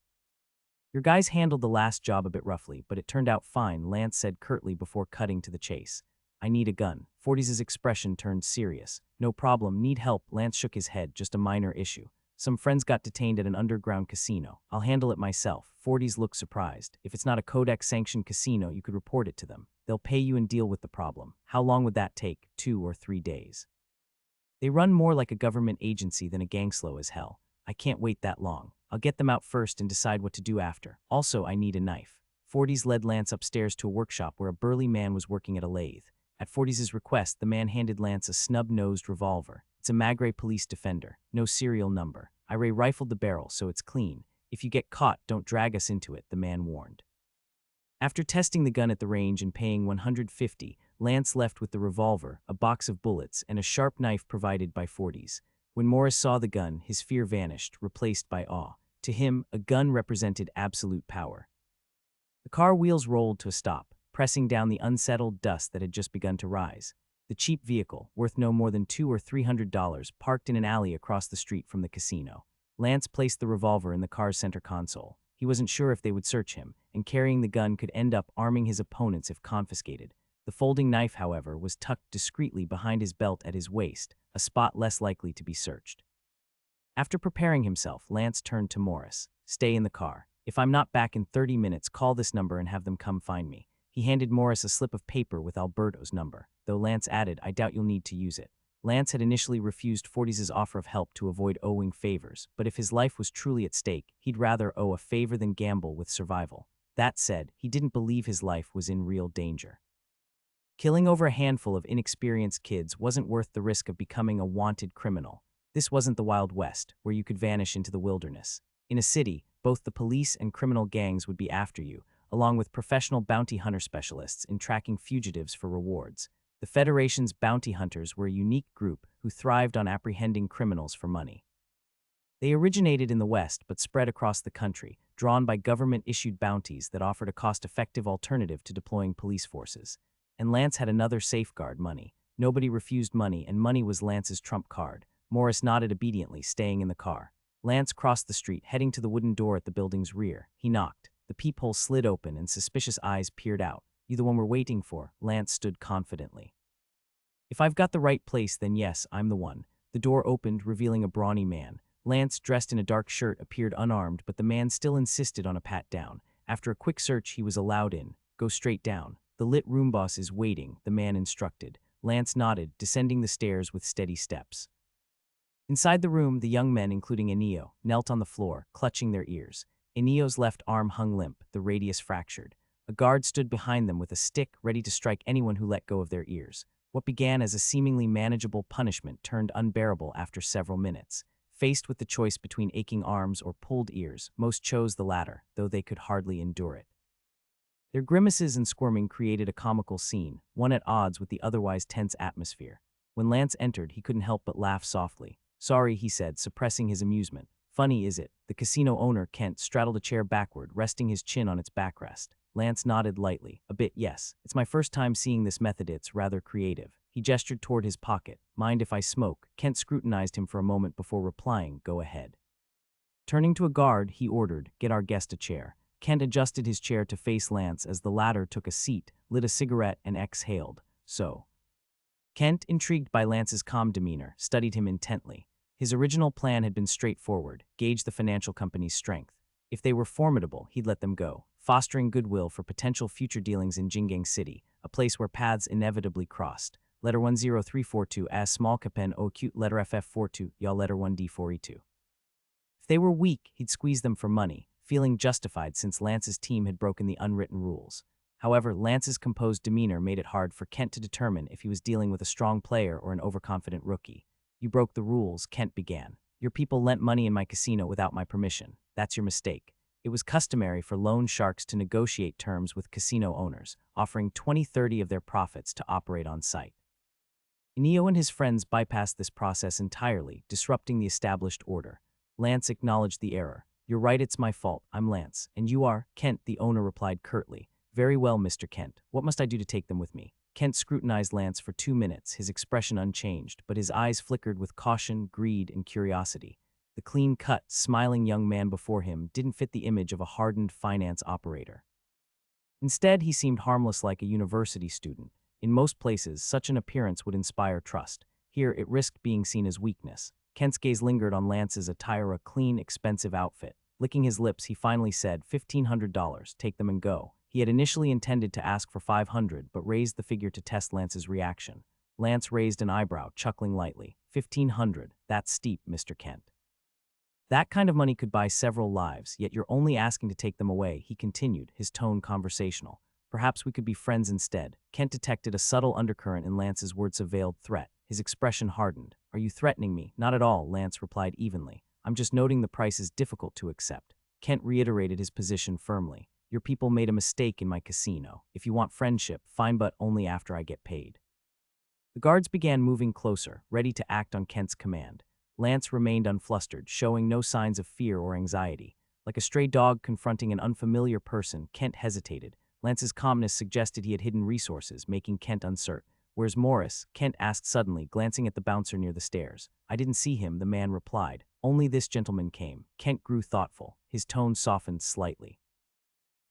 "Your guys handled the last job a bit roughly, but it turned out fine," Lance said curtly before cutting to the chase. "I need a gun." Forties' expression turned serious. "No problem. Need help?" Lance shook his head. "Just a minor issue. Some friends got detained at an underground casino. I'll handle it myself." Forties looked surprised. "If it's not a Codex-sanctioned casino, you could report it to them. They'll pay you and deal with the problem." "How long would that take?" 2 or 3 days. "They run more like a government agency than a gang. Slow as hell. I can't wait that long. I'll get them out first and decide what to do after. Also, I need a knife." Forties led Lance upstairs to a workshop where a burly man was working at a lathe. At Forties' request, the man handed Lance a snub-nosed revolver. "It's a Magre Police Defender. No serial number. I rifled the barrel, so it's clean. If you get caught, don't drag us into it," the man warned. After testing the gun at the range and paying $150, Lance left with the revolver, a box of bullets, and a sharp knife provided by Forties. When Morris saw the gun, his fear vanished, replaced by awe. To him, a gun represented absolute power. The car wheels rolled to a stop, pressing down the unsettled dust that had just begun to rise. The cheap vehicle, worth no more than $200 or $300, parked in an alley across the street from the casino. Lance placed the revolver in the car's center console. He wasn't sure if they would search him, and carrying the gun could end up arming his opponents if confiscated. The folding knife, however, was tucked discreetly behind his belt at his waist, a spot less likely to be searched. After preparing himself, Lance turned to Morris. "Stay in the car. If I'm not back in 30 minutes, call this number and have them come find me." He handed Morris a slip of paper with Alberto's number, though Lance added, "I doubt you'll need to use it." Lance had initially refused Forties' offer of help to avoid owing favors, but if his life was truly at stake, he'd rather owe a favor than gamble with survival. That said, he didn't believe his life was in real danger. Killing over a handful of inexperienced kids wasn't worth the risk of becoming a wanted criminal. This wasn't the Wild West, where you could vanish into the wilderness. In a city, both the police and criminal gangs would be after you, along with professional bounty hunter specialists in tracking fugitives for rewards. The Federation's bounty hunters were a unique group who thrived on apprehending criminals for money. They originated in the West but spread across the country, drawn by government-issued bounties that offered a cost-effective alternative to deploying police forces. And Lance had another safeguard: money. Nobody refused money, and money was Lance's trump card. Morris nodded obediently, staying in the car. Lance crossed the street, heading to the wooden door at the building's rear. He knocked. The peephole slid open and suspicious eyes peered out. "You the one we're waiting for?" Lance stood confidently. "If I've got the right place, then yes, I'm the one." The door opened, revealing a brawny man. Lance, dressed in a dark shirt, appeared unarmed, but the man still insisted on a pat down. After a quick search, he was allowed in. "Go straight down. The lit room boss is waiting," the man instructed. Lance nodded, descending the stairs with steady steps. Inside the room, the young men, including Enio, knelt on the floor, clutching their ears. Enio's left arm hung limp, the radius fractured. A guard stood behind them with a stick, ready to strike anyone who let go of their ears. What began as a seemingly manageable punishment turned unbearable after several minutes. Faced with the choice between aching arms or pulled ears, most chose the latter, though they could hardly endure it. Their grimaces and squirming created a comical scene, one at odds with the otherwise tense atmosphere. When Lance entered, he couldn't help but laugh softly. "Sorry," he said, suppressing his amusement. "Funny, is it?" The casino owner, Kent, straddled a chair backward, resting his chin on its backrest. Lance nodded lightly. "A bit, yes. It's my first time seeing this method. It's rather creative." He gestured toward his pocket. "Mind if I smoke?" Kent scrutinized him for a moment before replying, "Go ahead." Turning to a guard, he ordered, "Get our guest a chair." Kent adjusted his chair to face Lance as the latter took a seat, lit a cigarette, and exhaled. "So, Kent, intrigued by Lance's calm demeanor, studied him intently. His original plan had been straightforward: gauge the financial company's strength. If they were formidable, he'd let them go, fostering goodwill for potential future dealings in Jingang City, a place where paths inevitably crossed. Letter 10342 as small capen o cute letter FF42 ya letter 1D4E2. If they were weak, he'd squeeze them for money, feeling justified since Lance's team had broken the unwritten rules. However, Lance's composed demeanor made it hard for Kent to determine if he was dealing with a strong player or an overconfident rookie. You broke the rules, Kent began. Your people lent money in my casino without my permission. That's your mistake. It was customary for loan sharks to negotiate terms with casino owners, offering 20-30% of their profits to operate on site. Neo and his friends bypassed this process entirely, disrupting the established order. Lance acknowledged the error. You're right, it's my fault. I'm Lance. And you are? Kent, the owner replied curtly. Very well, Mr. Kent. What must I do to take them with me? Kent scrutinized Lance for 2 minutes, his expression unchanged, but his eyes flickered with caution, greed, and curiosity. The clean-cut, smiling young man before him didn't fit the image of a hardened finance operator. Instead, he seemed harmless, like a university student. In most places, such an appearance would inspire trust. Here, it risked being seen as weakness. Kent's gaze lingered on Lance's attire, a clean, expensive outfit. Licking his lips, he finally said, $1,500, take them and go. He had initially intended to ask for $500, but raised the figure to test Lance's reaction. Lance raised an eyebrow, chuckling lightly. $1,500, that's steep, Mr. Kent. That kind of money could buy several lives, yet you're only asking to take them away, he continued, his tone conversational. Perhaps we could be friends instead. Kent detected a subtle undercurrent in Lance's words of veiled threat. His expression hardened. Are you threatening me? Not at all, Lance replied evenly. I'm just noting the price is difficult to accept. Kent reiterated his position firmly. Your people made a mistake in my casino. If you want friendship, fine, but only after I get paid. The guards began moving closer, ready to act on Kent's command. Lance remained unflustered, showing no signs of fear or anxiety. Like a stray dog confronting an unfamiliar person, Kent hesitated. Lance's calmness suggested he had hidden resources, making Kent uncertain. Where's Morris? Kent asked suddenly, glancing at the bouncer near the stairs. I didn't see him, the man replied. Only this gentleman came. Kent grew thoughtful. His tone softened slightly.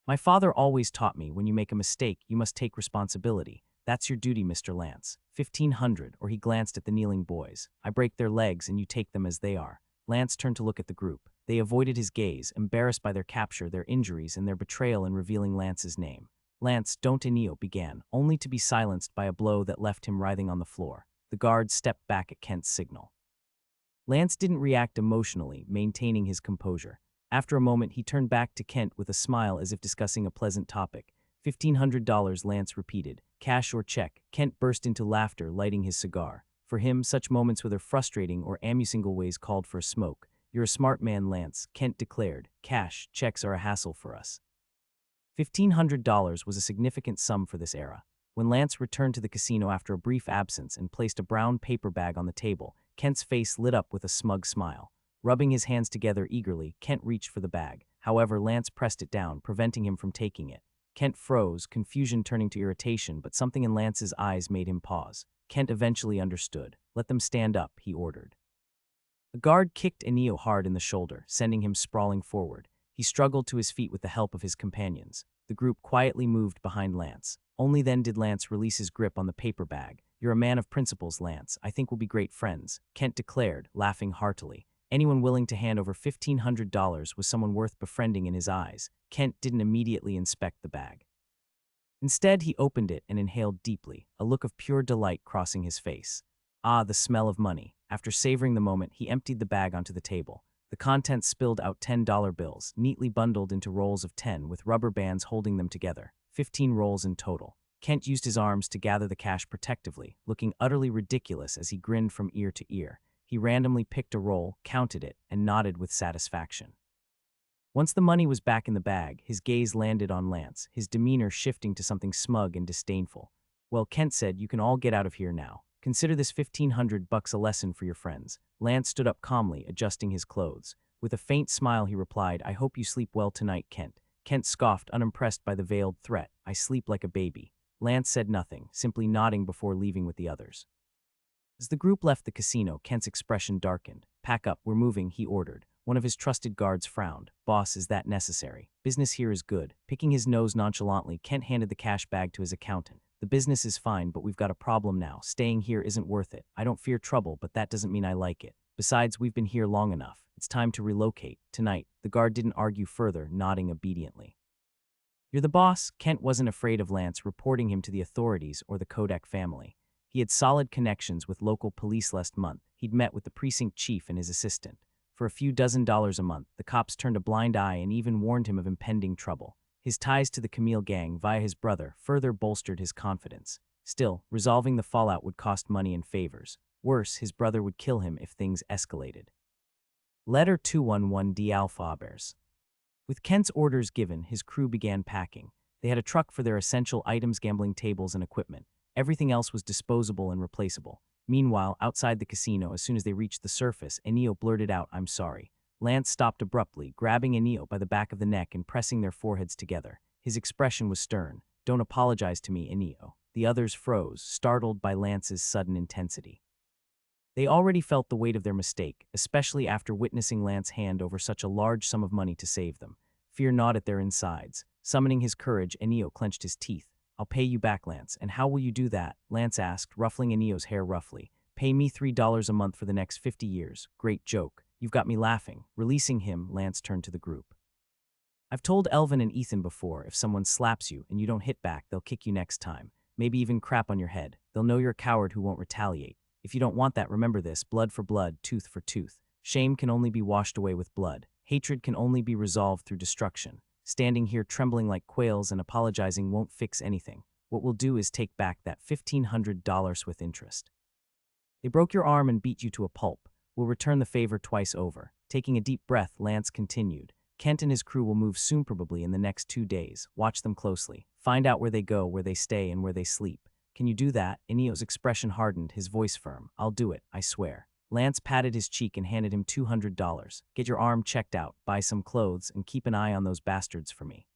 My father always taught me, when you make a mistake, you must take responsibility. That's your duty, Mr. Lance. 1,500, or he glanced at the kneeling boys. I break their legs and you take them as they are. Lance turned to look at the group. They avoided his gaze, embarrassed by their capture, their injuries, and their betrayal in revealing Lance's name. Lance, don't, Enio began, only to be silenced by a blow that left him writhing on the floor. The guard stepped back at Kent's signal. Lance didn't react emotionally, maintaining his composure. After a moment, he turned back to Kent with a smile as if discussing a pleasant topic. $1,500, Lance repeated. Cash or check? Kent burst into laughter, lighting his cigar. For him, such moments, whether frustrating or amusing, always called for a smoke. You're a smart man, Lance, Kent declared. Cash, checks are a hassle for us. $1,500 was a significant sum for this era. When Lance returned to the casino after a brief absence and placed a brown paper bag on the table, Kent's face lit up with a smug smile. Rubbing his hands together eagerly, Kent reached for the bag. However, Lance pressed it down, preventing him from taking it. Kent froze, confusion turning to irritation, but something in Lance's eyes made him pause. Kent eventually understood. Let them stand up, he ordered. A guard kicked Enio hard in the shoulder, sending him sprawling forward. He struggled to his feet with the help of his companions. The group quietly moved behind Lance. Only then did Lance release his grip on the paper bag. You're a man of principles, Lance. I think we'll be great friends, Kent declared, laughing heartily. Anyone willing to hand over $1,500 was someone worth befriending in his eyes. Kent didn't immediately inspect the bag. Instead, he opened it and inhaled deeply, a look of pure delight crossing his face. Ah, the smell of money. After savoring the moment, he emptied the bag onto the table. The contents spilled out $10 bills, neatly bundled into rolls of 10 with rubber bands holding them together. 15 rolls in total. Kent used his arms to gather the cash protectively, looking utterly ridiculous as he grinned from ear to ear. He randomly picked a roll, counted it, and nodded with satisfaction. Once the money was back in the bag, his gaze landed on Lance, his demeanor shifting to something smug and disdainful. Well, Kent said, you can all get out of here now. Consider this $1,500 a lesson for your friends. Lance stood up calmly, adjusting his clothes. With a faint smile, he replied, I hope you sleep well tonight, Kent. Kent scoffed, unimpressed by the veiled threat. I sleep like a baby. Lance said nothing, simply nodding before leaving with the others. As the group left the casino, Kent's expression darkened. Pack up, we're moving, he ordered. One of his trusted guards frowned. Boss, is that necessary? Business here is good. Picking his nose nonchalantly, Kent handed the cash bag to his accountant. The business is fine, but we've got a problem now. Staying here isn't worth it. I don't fear trouble, but that doesn't mean I like it. Besides, we've been here long enough. It's time to relocate. Tonight." The guard didn't argue further, nodding obediently. "You're the boss." Kent wasn't afraid of Lance reporting him to the authorities or the Kodak family. He had solid connections with local police last month. He'd met with the precinct chief and his assistant. For a few $dozen a month, the cops turned a blind eye and even warned him of impending trouble. His ties to the Camille gang via his brother further bolstered his confidence. Still, resolving the fallout would cost money and favors. Worse, his brother would kill him if things escalated. Letter 211D Alpha Bears. With Kent's orders given, his crew began packing. They had a truck for their essential items, gambling tables, and equipment. Everything else was disposable and replaceable. Meanwhile, outside the casino, as soon as they reached the surface, Enio blurted out, "I'm sorry." Lance stopped abruptly, grabbing Enio by the back of the neck and pressing their foreheads together. His expression was stern. "Don't apologize to me, Enio." The others froze, startled by Lance's sudden intensity. They already felt the weight of their mistake, especially after witnessing Lance hand over such a large sum of money to save them. Fear gnawed at their insides. Summoning his courage, Enio clenched his teeth. "I'll pay you back, Lance." "And how will you do that?" Lance asked, ruffling Enio's hair roughly. "Pay me $3 a month for the next 50 years. Great joke. You've got me laughing." Releasing him, Lance turned to the group. "I've told Elvin and Ethan before, if someone slaps you and you don't hit back, they'll kick you next time. Maybe even crap on your head. They'll know you're a coward who won't retaliate. If you don't want that, remember this: blood for blood, tooth for tooth. Shame can only be washed away with blood. Hatred can only be resolved through destruction. Standing here trembling like quails and apologizing won't fix anything. What we'll do is take back that $1,500 with interest. They broke your arm and beat you to a pulp. We'll return the favor twice over." Taking a deep breath, Lance continued. "Kent and his crew will move soon, probably in the next 2 days. Watch them closely. Find out where they go, where they stay, and where they sleep." "Can you do that?" Enio's expression hardened, his voice firm. "I'll do it, I swear." Lance patted his cheek and handed him $200. "Get your arm checked out, buy some clothes, and keep an eye on those bastards for me."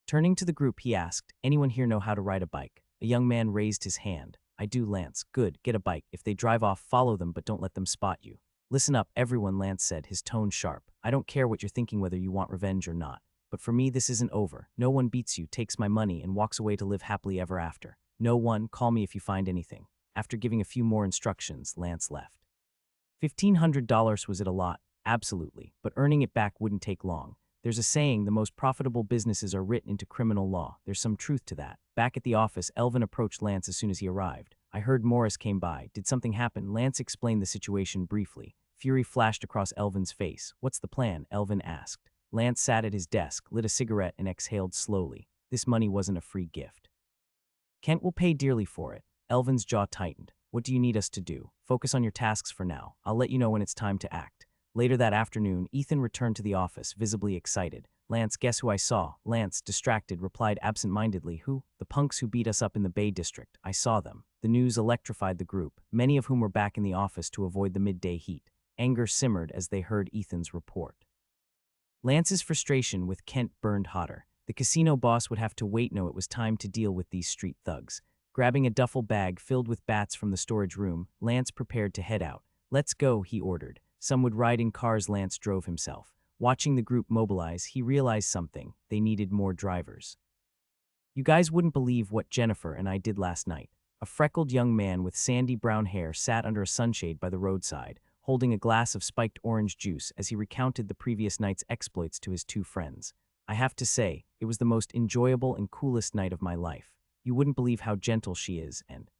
Turning to the group, he asked, "Anyone here know how to ride a bike?" A young man raised his hand. "I do, Lance." "Good, get a bike. If they drive off, follow them, but don't let them spot you." "Listen up, everyone," Lance said, his tone sharp. "I don't care what you're thinking, whether you want revenge or not. But for me, this isn't over. No one beats you, takes my money, and walks away to live happily ever after. No one. Call me if you find anything." After giving a few more instructions, Lance left. $1,500, was it a lot? Absolutely, but earning it back wouldn't take long. There's a saying, the most profitable businesses are written into criminal law. There's some truth to that. Back at the office, Elvin approached Lance as soon as he arrived. "I heard Morris came by. Did something happen?" Lance explained the situation briefly. Fury flashed across Elvin's face. "What's the plan?" Elvin asked. Lance sat at his desk, lit a cigarette, and exhaled slowly. This money wasn't a free gift. "Kent will pay dearly for it." Elvin's jaw tightened. "What do you need us to do?" "Focus on your tasks for now. I'll let you know when it's time to act." Later that afternoon, Ethan returned to the office, visibly excited. "Lance, guess who I saw?" Lance, distracted, replied absent-mindedly, "Who?" "The punks who beat us up in the Bay District. I saw them." The news electrified the group, many of whom were back in the office to avoid the midday heat. Anger simmered as they heard Ethan's report. Lance's frustration with Kent burned hotter. The casino boss would have to wait. No, it was time to deal with these street thugs. Grabbing a duffel bag filled with bats from the storage room, Lance prepared to head out. "Let's go," he ordered. Some would ride in cars. Lance drove himself. Watching the group mobilize, he realized something. They needed more drivers. "You guys wouldn't believe what Jennifer and I did last night." A freckled young man with sandy brown hair sat under a sunshade by the roadside, holding a glass of spiked orange juice as he recounted the previous night's exploits to his two friends. "I have to say, it was the most enjoyable and coolest night of my life. You wouldn't believe how gentle she is, and—"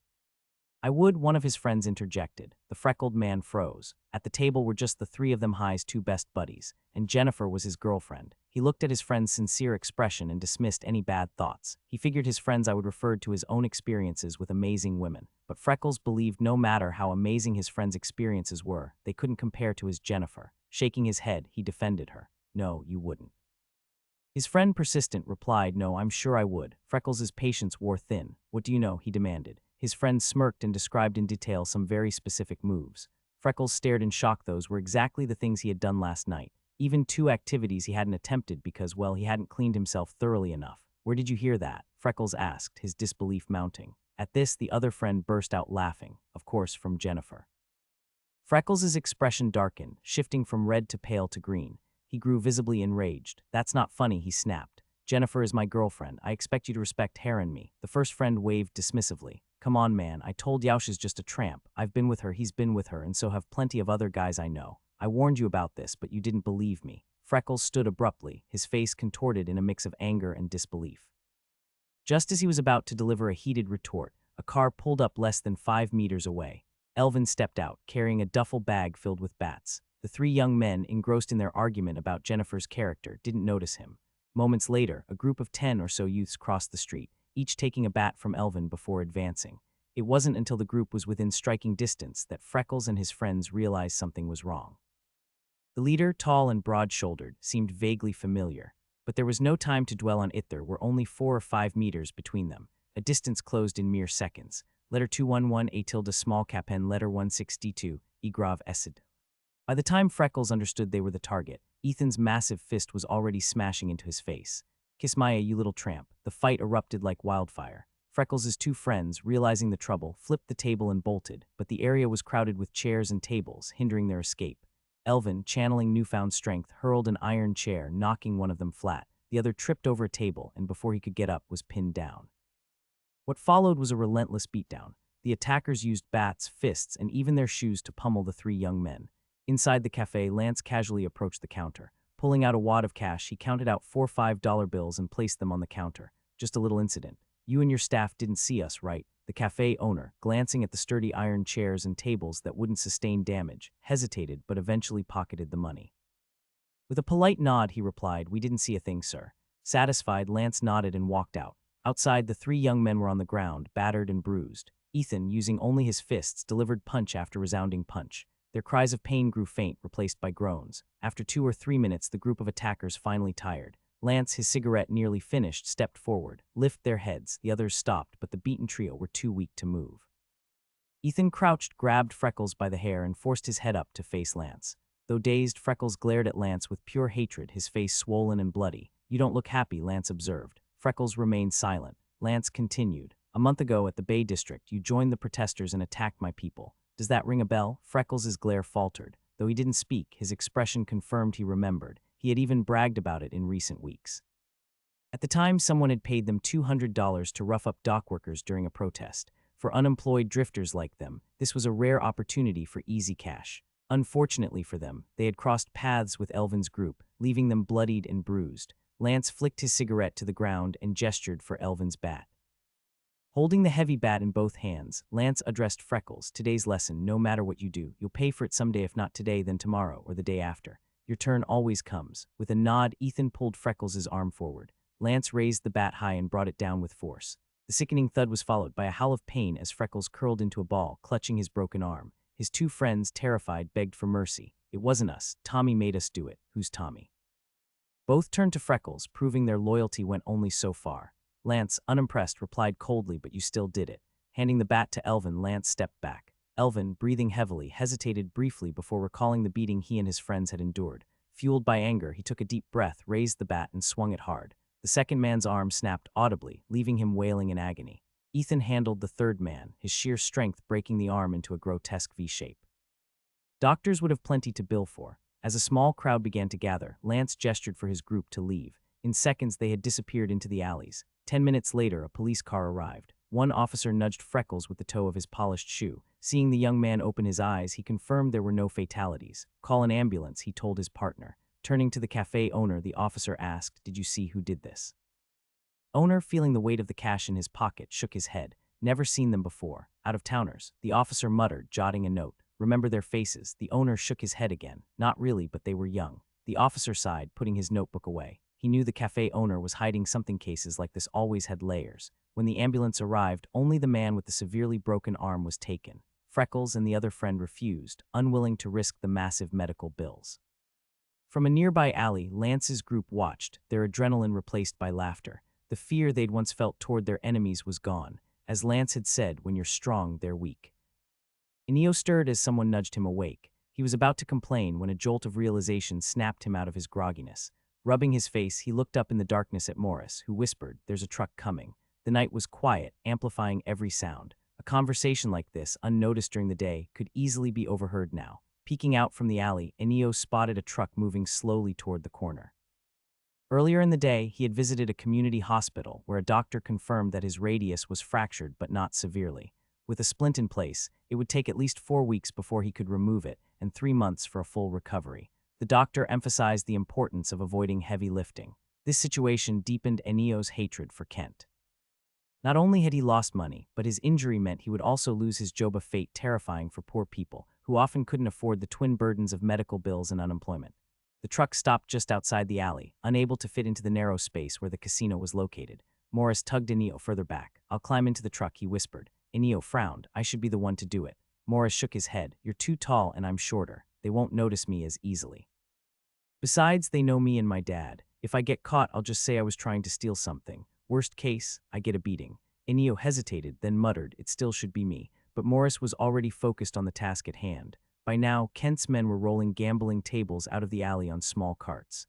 "I would," one of his friends interjected. The freckled man froze. At the table were just the three of them, High's two best buddies, and Jennifer was his girlfriend. He looked at his friend's sincere expression and dismissed any bad thoughts. He figured his friends I would refer to his own experiences with amazing women. But Freckles believed no matter how amazing his friend's experiences were, they couldn't compare to his Jennifer. Shaking his head, he defended her. "No, you wouldn't." His friend, persistent, replied, "No, I'm sure I would." Freckles' patience wore thin. "What do you know?" he demanded. His friend smirked and described in detail some very specific moves. Freckles stared in shock. Those were exactly the things he had done last night. Even two activities he hadn't attempted because, well, he hadn't cleaned himself thoroughly enough. "Where did you hear that?" Freckles asked, his disbelief mounting. At this, the other friend burst out laughing, of course from Jennifer. Freckles' expression darkened, shifting from red to pale to green. He grew visibly enraged. "That's not funny," he snapped. Jennifer is my girlfriend. I expect you to respect her and me. The first friend waved dismissively. Come on, man. I told Yaush is just a tramp. I've been with her, he's been with her, and so have plenty of other guys I know. I warned you about this, but you didn't believe me. Freckles stood abruptly, his face contorted in a mix of anger and disbelief. Just as he was about to deliver a heated retort, a car pulled up less than 5 meters away. Elvin stepped out, carrying a duffel bag filled with bats. The 3 young men, engrossed in their argument about Jennifer's character, didn't notice him. Moments later, a group of 10 or so youths crossed the street, each taking a bat from Elvin before advancing. It wasn't until the group was within striking distance that Freckles and his friends realized something was wrong. The leader, tall and broad-shouldered, seemed vaguely familiar, but there was no time to dwell on it. There were only 4 or 5 meters between them, a distance closed in mere seconds. Letter 211 a tilde small capen letter 162, e grave essid. By the time Freckles understood they were the target, Ethan's massive fist was already smashing into his face. Kiss Maya, you little tramp. The fight erupted like wildfire. Freckles' 2 friends, realizing the trouble, flipped the table and bolted, but the area was crowded with chairs and tables, hindering their escape. Elvin, channeling newfound strength, hurled an iron chair, knocking one of them flat. The other tripped over a table, and before he could get up, was pinned down. What followed was a relentless beatdown. The attackers used bats, fists, and even their shoes to pummel the 3 young men. Inside the cafe, Lance casually approached the counter. Pulling out a wad of cash, he counted out 4 $5 bills and placed them on the counter. Just a little incident. You and your staff didn't see us, right? The cafe owner, glancing at the sturdy iron chairs and tables that wouldn't sustain damage, hesitated but eventually pocketed the money. With a polite nod, he replied, "We didn't see a thing, sir." Satisfied, Lance nodded and walked out. Outside, the 3 young men were on the ground, battered and bruised. Ethan, using only his fists, delivered punch after resounding punch. Their cries of pain grew faint, replaced by groans. After 2 or 3 minutes, the group of attackers finally tired. Lance, his cigarette nearly finished, stepped forward, lifted their heads. The others stopped, but the beaten trio were too weak to move. Ethan crouched, grabbed Freckles by the hair, and forced his head up to face Lance. Though dazed, Freckles glared at Lance with pure hatred, his face swollen and bloody. "You don't look happy," Lance observed. Freckles remained silent. Lance continued. "A month ago at the Bay District, you joined the protesters and attacked my people. Does that ring a bell?" Freckles' glare faltered. Though he didn't speak, his expression confirmed he remembered. He had even bragged about it in recent weeks. At the time, someone had paid them $200 to rough up dock workers during a protest. For unemployed drifters like them, this was a rare opportunity for easy cash. Unfortunately for them, they had crossed paths with Elvin's group, leaving them bloodied and bruised. Lance flicked his cigarette to the ground and gestured for Elvin's bat. Holding the heavy bat in both hands, Lance addressed Freckles. "Today's lesson, no matter what you do, you'll pay for it someday, if not today, then tomorrow, or the day after. Your turn always comes." With a nod, Ethan pulled Freckles' arm forward. Lance raised the bat high and brought it down with force. The sickening thud was followed by a howl of pain as Freckles curled into a ball, clutching his broken arm. His 2 friends, terrified, begged for mercy. "It wasn't us. Tommy made us do it." "Who's Tommy?" Both turned to Freckles, proving their loyalty went only so far. Lance, unimpressed, replied coldly, "But you still did it." Handing the bat to Elvin, Lance stepped back. Elvin, breathing heavily, hesitated briefly before recalling the beating he and his friends had endured. Fueled by anger, he took a deep breath, raised the bat, and swung it hard. The second man's arm snapped audibly, leaving him wailing in agony. Ethan handled the third man, his sheer strength breaking the arm into a grotesque V-shape. Doctors would have plenty to bill for. As a small crowd began to gather, Lance gestured for his group to leave. In seconds, they had disappeared into the alleys. 10 minutes later, a police car arrived. One officer nudged Freckles with the toe of his polished shoe. Seeing the young man open his eyes, he confirmed there were no fatalities. "Call an ambulance," he told his partner. Turning to the cafe owner, the officer asked, "Did you see who did this?" Owner, feeling the weight of the cash in his pocket, shook his head. "Never seen them before. Out-of-towners." The officer muttered, jotting a note. "Remember their faces." The owner shook his head again. "Not really, but they were young." The officer sighed, putting his notebook away. He knew the cafe owner was hiding something. Cases like this always had layers. When the ambulance arrived, only the man with the severely broken arm was taken. Freckles and the other friend refused, unwilling to risk the massive medical bills. From a nearby alley, Lance's group watched, their adrenaline replaced by laughter. The fear they'd once felt toward their enemies was gone. As Lance had said, "When you're strong, they're weak." Ineo stirred as someone nudged him awake. He was about to complain when a jolt of realization snapped him out of his grogginess. Rubbing his face, he looked up in the darkness at Morris, who whispered, "There's a truck coming." The night was quiet, amplifying every sound. A conversation like this, unnoticed during the day, could easily be overheard now. Peeking out from the alley, Ineo spotted a truck moving slowly toward the corner. Earlier in the day, he had visited a community hospital where a doctor confirmed that his radius was fractured but not severely. With a splint in place, it would take at least 4 weeks before he could remove it and 3 months for a full recovery. The doctor emphasized the importance of avoiding heavy lifting. This situation deepened Enio's hatred for Kent. Not only had he lost money, but his injury meant he would also lose his job, a fate terrifying for poor people who often couldn't afford the twin burdens of medical bills and unemployment. The truck stopped just outside the alley, unable to fit into the narrow space where the casino was located. Morris tugged Enio further back. "I'll climb into the truck," he whispered. Enio frowned. "I should be the one to do it." Morris shook his head. "You're too tall and I'm shorter. They won't notice me as easily. Besides, they know me and my dad. If I get caught, I'll just say I was trying to steal something. Worst case, I get a beating." Enio hesitated, then muttered, "It still should be me." But Morris was already focused on the task at hand. By now, Kent's men were rolling gambling tables out of the alley on small carts.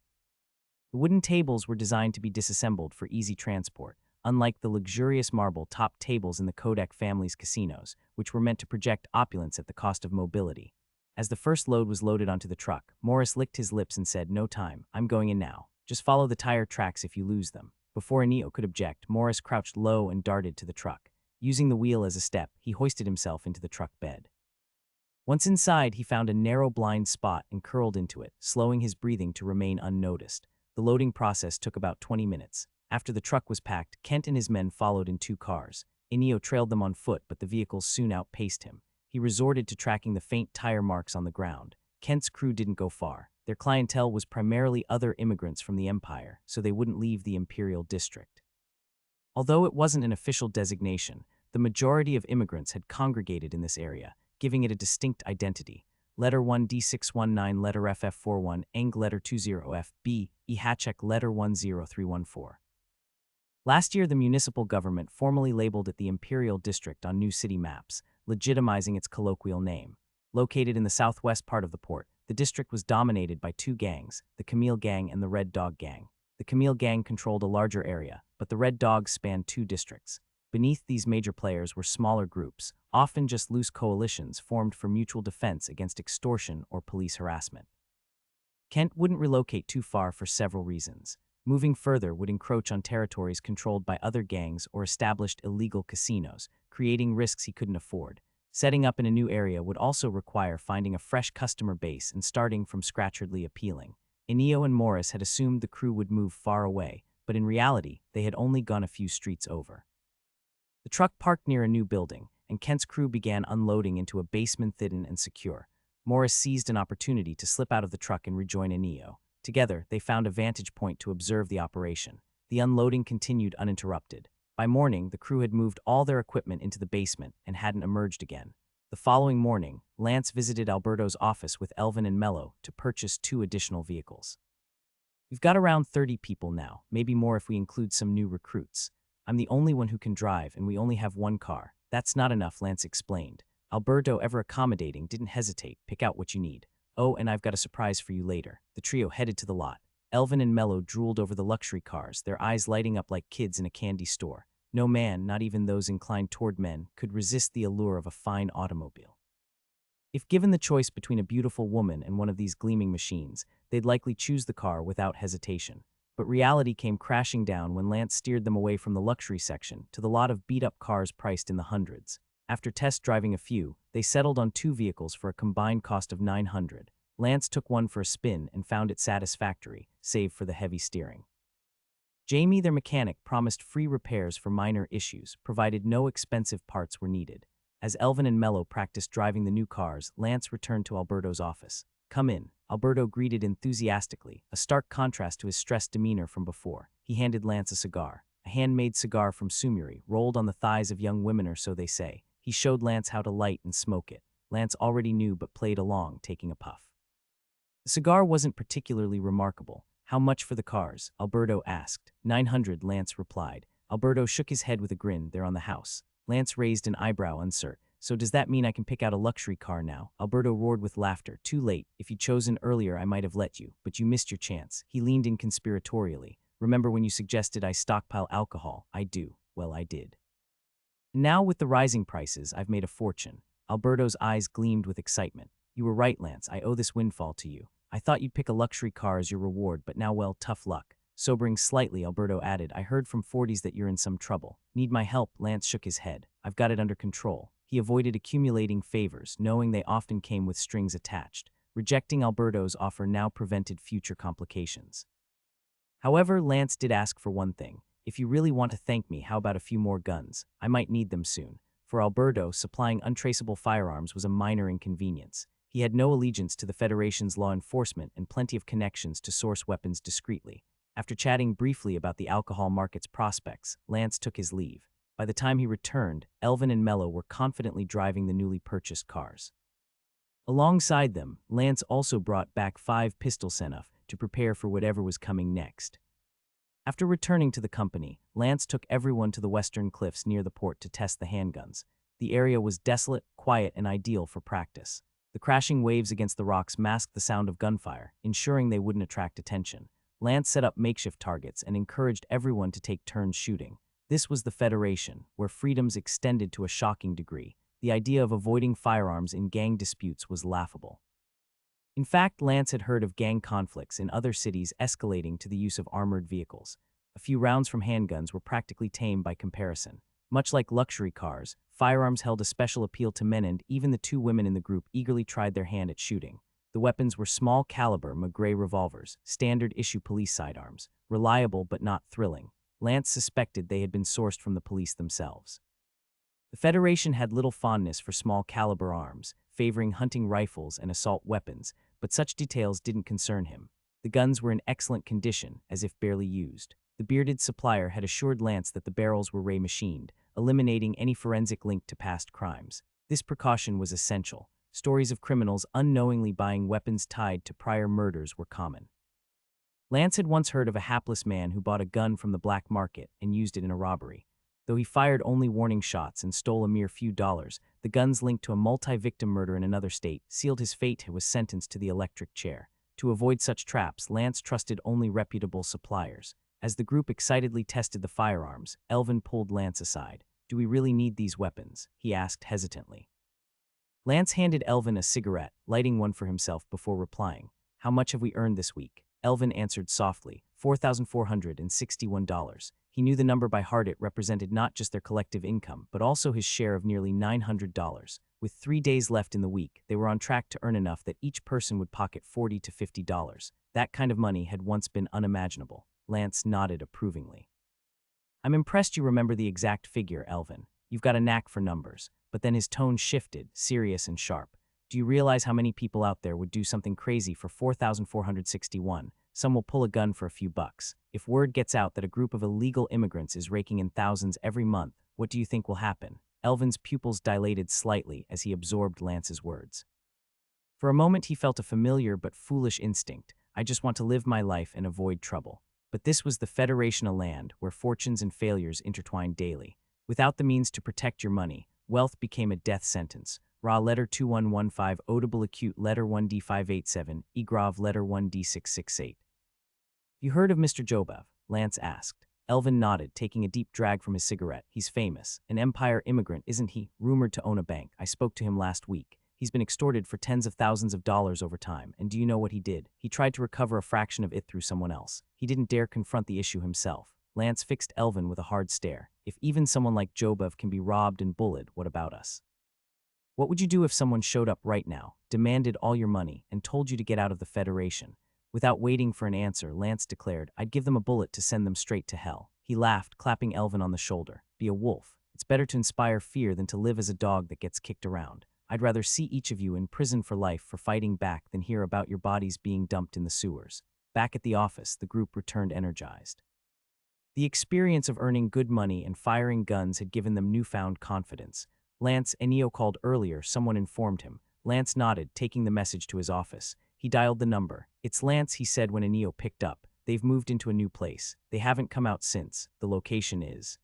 The wooden tables were designed to be disassembled for easy transport, unlike the luxurious marble-topped tables in the Kodak family's casinos, which were meant to project opulence at the cost of mobility. As the first load was loaded onto the truck, Morris licked his lips and said, "No time, I'm going in now. Just follow the tire tracks if you lose them." Before Enio could object, Morris crouched low and darted to the truck. Using the wheel as a step, he hoisted himself into the truck bed. Once inside, he found a narrow blind spot and curled into it, slowing his breathing to remain unnoticed. The loading process took about 20 minutes. After the truck was packed, Kent and his men followed in 2 cars. Enio trailed them on foot, but the vehicles soon outpaced him. He resorted to tracking the faint tire marks on the ground. Kent's crew didn't go far. Their clientele was primarily other immigrants from the Empire, so they wouldn't leave the Imperial District. Although it wasn't an official designation, the majority of immigrants had congregated in this area, giving it a distinct identity. Letter 1 D619, letter FF41, Eng letter 20FB, Ihachek letter 10314. Last year, the municipal government formally labeled it the Imperial District on new city maps, legitimizing its colloquial name. Located in the southwest part of the port, the district was dominated by 2 gangs, the Camille Gang and the Red Dog Gang. The Camille Gang controlled a larger area, but the Red Dogs spanned 2 districts. Beneath these major players were smaller groups, often just loose coalitions formed for mutual defense against extortion or police harassment. Kent wouldn't relocate too far for several reasons. Moving further would encroach on territories controlled by other gangs or established illegal casinos, creating risks he couldn't afford. Setting up in a new area would also require finding a fresh customer base and starting from scratch. Appealing. Enio and Morris had assumed the crew would move far away, but in reality, they had only gone a few streets over. The truck parked near a new building, and Kent's crew began unloading into a basement hidden and secure. Morris seized an opportunity to slip out of the truck and rejoin Enio. Together, they found a vantage point to observe the operation. The unloading continued uninterrupted. By morning, the crew had moved all their equipment into the basement and hadn't emerged again. The following morning, Lance visited Alberto's office with Elvin and Mello to purchase 2 additional vehicles. "We've got around 30 people now, maybe more if we include some new recruits. I'm the only one who can drive, and we only have 1 car. That's not enough," Lance explained. Alberto, ever accommodating, didn't hesitate. "Pick out what you need. Oh, and I've got a surprise for you later." The trio headed to the lot. Elvin and Mello drooled over the luxury cars, their eyes lighting up like kids in a candy store. No man, not even those inclined toward men, could resist the allure of a fine automobile. If given the choice between a beautiful woman and one of these gleaming machines, they'd likely choose the car without hesitation. But reality came crashing down when Lance steered them away from the luxury section to the lot of beat-up cars priced in the hundreds. After test driving a few, they settled on 2 vehicles for a combined cost of $900. Lance took one for a spin and found it satisfactory, save for the heavy steering. Jamie, their mechanic, promised free repairs for minor issues, provided no expensive parts were needed. As Elvin and Mello practiced driving the new cars, Lance returned to Alberto's office. "Come in," Alberto greeted enthusiastically, a stark contrast to his stressed demeanor from before. He handed Lance a cigar. A handmade cigar from Sumuri, rolled on the thighs of young women, or so they say. He showed Lance how to light and smoke it. Lance already knew but played along, taking a puff. The cigar wasn't particularly remarkable. "How much for the cars?" Alberto asked. "900, Lance replied. Alberto shook his head with a grin. "They're on the house." Lance raised an eyebrow, uncertain. "So does that mean I can pick out a luxury car now?" Alberto roared with laughter. "Too late. If you'd chosen earlier, I might have let you, but you missed your chance." He leaned in conspiratorially. "Remember when you suggested I stockpile alcohol?" "I do." "Well, I did. Now with the rising prices, I've made a fortune." Alberto's eyes gleamed with excitement. "You were right, Lance. I owe this windfall to you. I thought you'd pick a luxury car as your reward, but now, well, tough luck. Sobering slightly, Alberto added, I heard from 40s that you're in some trouble. Need my help? Lance shook his head. I've got it under control. He avoided accumulating favors, knowing they often came with strings attached. Rejecting Alberto's offer now prevented future complications. However, Lance did ask for one thing. If you really want to thank me, how about a few more guns? I might need them soon. For Alberto, supplying untraceable firearms was a minor inconvenience. He had no allegiance to the Federation's law enforcement and plenty of connections to source weapons discreetly. After chatting briefly about the alcohol market's prospects, Lance took his leave. By the time he returned, Elvin and Mello were confidently driving the newly purchased cars. Alongside them, Lance also brought back 5 pistols enough to prepare for whatever was coming next. After returning to the company, Lance took everyone to the western cliffs near the port to test the handguns. The area was desolate, quiet, and ideal for practice. The crashing waves against the rocks masked the sound of gunfire, ensuring they wouldn't attract attention. Lance set up makeshift targets and encouraged everyone to take turns shooting. This was the Federation, where freedoms extended to a shocking degree. The idea of avoiding firearms in gang disputes was laughable. In fact, Lance had heard of gang conflicts in other cities escalating to the use of armored vehicles. A few rounds from handguns were practically tame by comparison. Much like luxury cars, firearms held a special appeal to men, and even the 2 women in the group eagerly tried their hand at shooting. The weapons were small-caliber Magrey revolvers, standard-issue police sidearms, reliable but not thrilling. Lance suspected they had been sourced from the police themselves. The Federation had little fondness for small-caliber arms, favoring hunting rifles and assault weapons, but such details didn't concern him. The guns were in excellent condition, as if barely used. The bearded supplier had assured Lance that the barrels were ray-machined, eliminating any forensic link to past crimes. This precaution was essential. Stories of criminals unknowingly buying weapons tied to prior murders were common. Lance had once heard of a hapless man who bought a gun from the black market and used it in a robbery. Though he fired only warning shots and stole a mere few dollars, the guns linked to a multi-victim murder in another state sealed his fate. He was sentenced to the electric chair. To avoid such traps, Lance trusted only reputable suppliers. As the group excitedly tested the firearms, Elvin pulled Lance aside. Do we really need these weapons? He asked hesitantly. Lance handed Elvin a cigarette, lighting one for himself before replying. How much have we earned this week? Elvin answered softly, $4,461. He knew the number by heart. It represented not just their collective income, but also his share of nearly $900. With 3 days left in the week, they were on track to earn enough that each person would pocket $40 to $50. That kind of money had once been unimaginable. Lance nodded approvingly. I'm impressed you remember the exact figure, Elvin. You've got a knack for numbers. But then his tone shifted, serious and sharp. Do you realize how many people out there would do something crazy for $4,461? Some will pull a gun for a few bucks. If word gets out that a group of illegal immigrants is raking in thousands every month, what do you think will happen? Elvin's pupils dilated slightly as he absorbed Lance's words. For a moment he felt a familiar but foolish instinct. I just want to live my life and avoid trouble. But this was the Federation, a land where fortunes and failures intertwined daily. Without the means to protect your money, wealth became a death sentence. Raw letter 2115, audible acute letter 1D587, egrave letter 1D668. You heard of Mr. Jobev? Lance asked. Elvin nodded, taking a deep drag from his cigarette. He's famous. An empire immigrant, isn't he? Rumored to own a bank. I spoke to him last week. He's been extorted for tens of thousands of dollars over time. And do you know what he did? He tried to recover a fraction of it through someone else. He didn't dare confront the issue himself. Lance fixed Elvin with a hard stare. If even someone like Jobev can be robbed and bullied, what about us? What would you do if someone showed up right now, demanded all your money, and told you to get out of the Federation? Without waiting for an answer, Lance declared, I'd give them a bullet to send them straight to hell. He laughed, clapping Elvin on the shoulder. Be a wolf. It's better to inspire fear than to live as a dog that gets kicked around. I'd rather see each of you in prison for life for fighting back than hear about your bodies being dumped in the sewers. Back at the office, the group returned energized. The experience of earning good money and firing guns had given them newfound confidence. Lance, Enio called earlier, someone informed him. Lance nodded, taking the message to his office. He dialed the number. It's Lance, he said when Enio picked up. They've moved into a new place. They haven't come out since. The location is.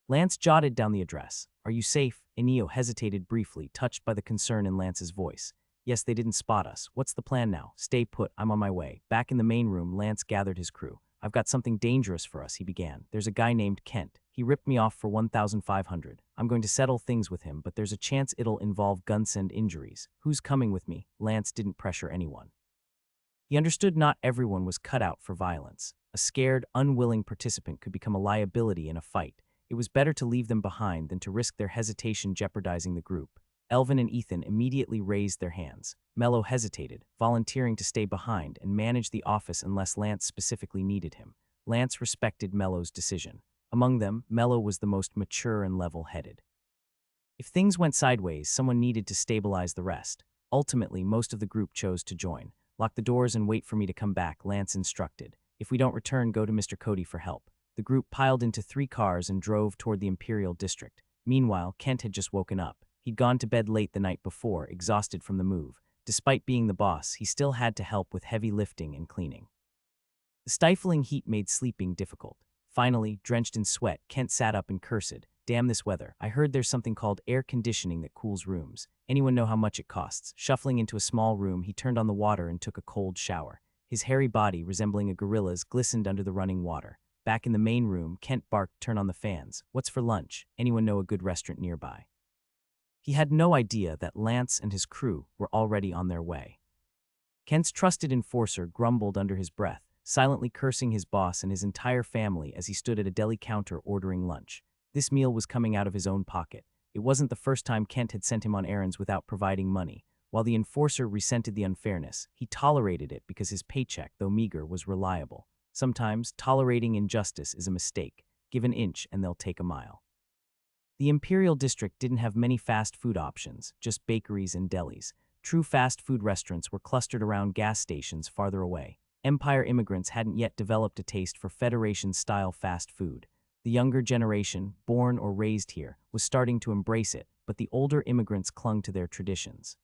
Lance jotted down the address. Are you safe? Enio hesitated briefly, touched by the concern in Lance's voice. Yes, they didn't spot us. What's the plan now? Stay put, I'm on my way. Back in the main room, Lance gathered his crew. I've got something dangerous for us, he began. There's a guy named Kent. He ripped me off for $1,500. I'm going to settle things with him, but there's a chance it'll involve guns and injuries. Who's coming with me? Lance didn't pressure anyone. He understood not everyone was cut out for violence. A scared, unwilling participant could become a liability in a fight. It was better to leave them behind than to risk their hesitation jeopardizing the group. Elvin and Ethan immediately raised their hands. Mello hesitated, volunteering to stay behind and manage the office unless Lance specifically needed him. Lance respected Mello's decision. Among them, Mello was the most mature and level-headed. If things went sideways, someone needed to stabilize the rest. Ultimately, most of the group chose to join. "Lock the doors and wait for me to come back," Lance instructed. "If we don't return, go to Mr. Cody for help." The group piled into 3 cars and drove toward the Imperial District. Meanwhile, Kent had just woken up. He'd gone to bed late the night before, exhausted from the move. Despite being the boss, he still had to help with heavy lifting and cleaning. The stifling heat made sleeping difficult. Finally, drenched in sweat, Kent sat up and cursed. "Damn this weather. I heard there's something called air conditioning that cools rooms. Anyone know how much it costs?" Shuffling into a small room, he turned on the water and took a cold shower. His hairy body, resembling a gorilla's, glistened under the running water. Back in the main room, Kent barked, "Turn on the fans. What's for lunch? Anyone know a good restaurant nearby?" He had no idea that Lance and his crew were already on their way. Kent's trusted enforcer grumbled under his breath, silently cursing his boss and his entire family as he stood at a deli counter ordering lunch. This meal was coming out of his own pocket. It wasn't the first time Kent had sent him on errands without providing money. While the enforcer resented the unfairness, he tolerated it because his paycheck, though meager, was reliable. Sometimes, tolerating injustice is a mistake. Give an inch and they'll take a mile. The Imperial District didn't have many fast food options, just bakeries and delis. True fast food restaurants were clustered around gas stations farther away. Empire immigrants hadn't yet developed a taste for Federation-style fast food. The younger generation, born or raised here, was starting to embrace it, but the older immigrants clung to their traditions.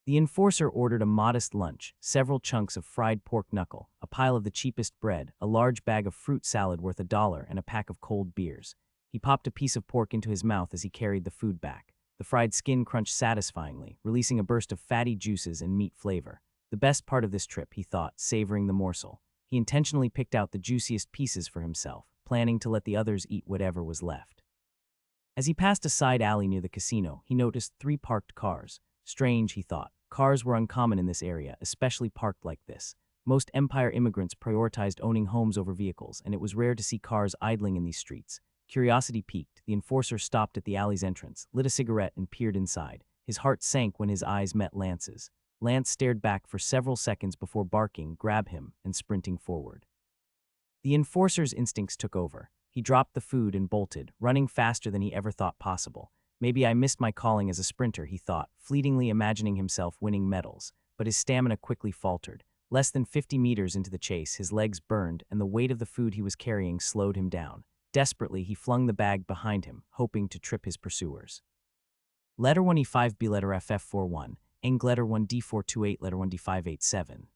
The enforcer ordered a modest lunch, several chunks of fried pork knuckle, a pile of the cheapest bread, a large bag of fruit salad worth $1, and a pack of cold beers. He popped a piece of pork into his mouth as he carried the food back. The fried skin crunched satisfyingly, releasing a burst of fatty juices and meat flavor. The best part of this trip, he thought, savoring the morsel. He intentionally picked out the juiciest pieces for himself, planning to let the others eat whatever was left. As he passed a side alley near the casino, he noticed 3 parked cars. Strange, he thought. Cars were uncommon in this area, especially parked like this. Most Empire immigrants prioritized owning homes over vehicles, and it was rare to see cars idling in these streets. Curiosity piqued, the enforcer stopped at the alley's entrance, lit a cigarette, and peered inside. His heart sank when his eyes met Lance's. Lance stared back for several seconds before barking, "Grab him," and sprinting forward. The enforcer's instincts took over. He dropped the food and bolted, running faster than he ever thought possible. Maybe I missed my calling as a sprinter, he thought, fleetingly imagining himself winning medals. But his stamina quickly faltered. Less than 50 meters into the chase, his legs burned, and the weight of the food he was carrying slowed him down. Desperately, he flung the bag behind him, hoping to trip his pursuers. Letter 1E5B letter FF41, Eng letter 1D428 letter 1D587.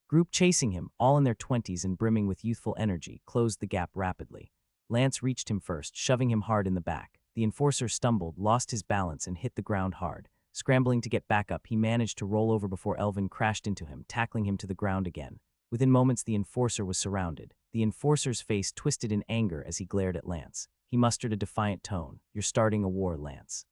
Group chasing him, all in their 20s and brimming with youthful energy, closed the gap rapidly. Lance reached him first, shoving him hard in the back. The enforcer stumbled, lost his balance, and hit the ground hard. Scrambling to get back up, he managed to roll over before Elvin crashed into him, tackling him to the ground again. Within moments, the enforcer was surrounded. The enforcer's face twisted in anger as he glared at Lance. He mustered a defiant tone. "You're starting a war, Lance."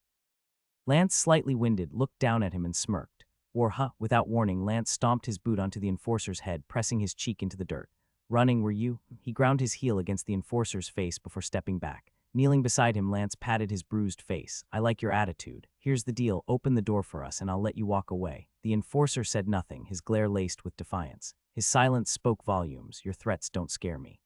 Lance, slightly winded, looked down at him and smirked. "War, huh?" Without warning, Lance stomped his boot onto the enforcer's head, pressing his cheek into the dirt. "Running, were you?" He ground his heel against the enforcer's face before stepping back. Kneeling beside him, Lance patted his bruised face. "I like your attitude. Here's the deal. Open the door for us and I'll let you walk away." The enforcer said nothing, his glare laced with defiance. His silence spoke volumes. "Your threats don't scare me."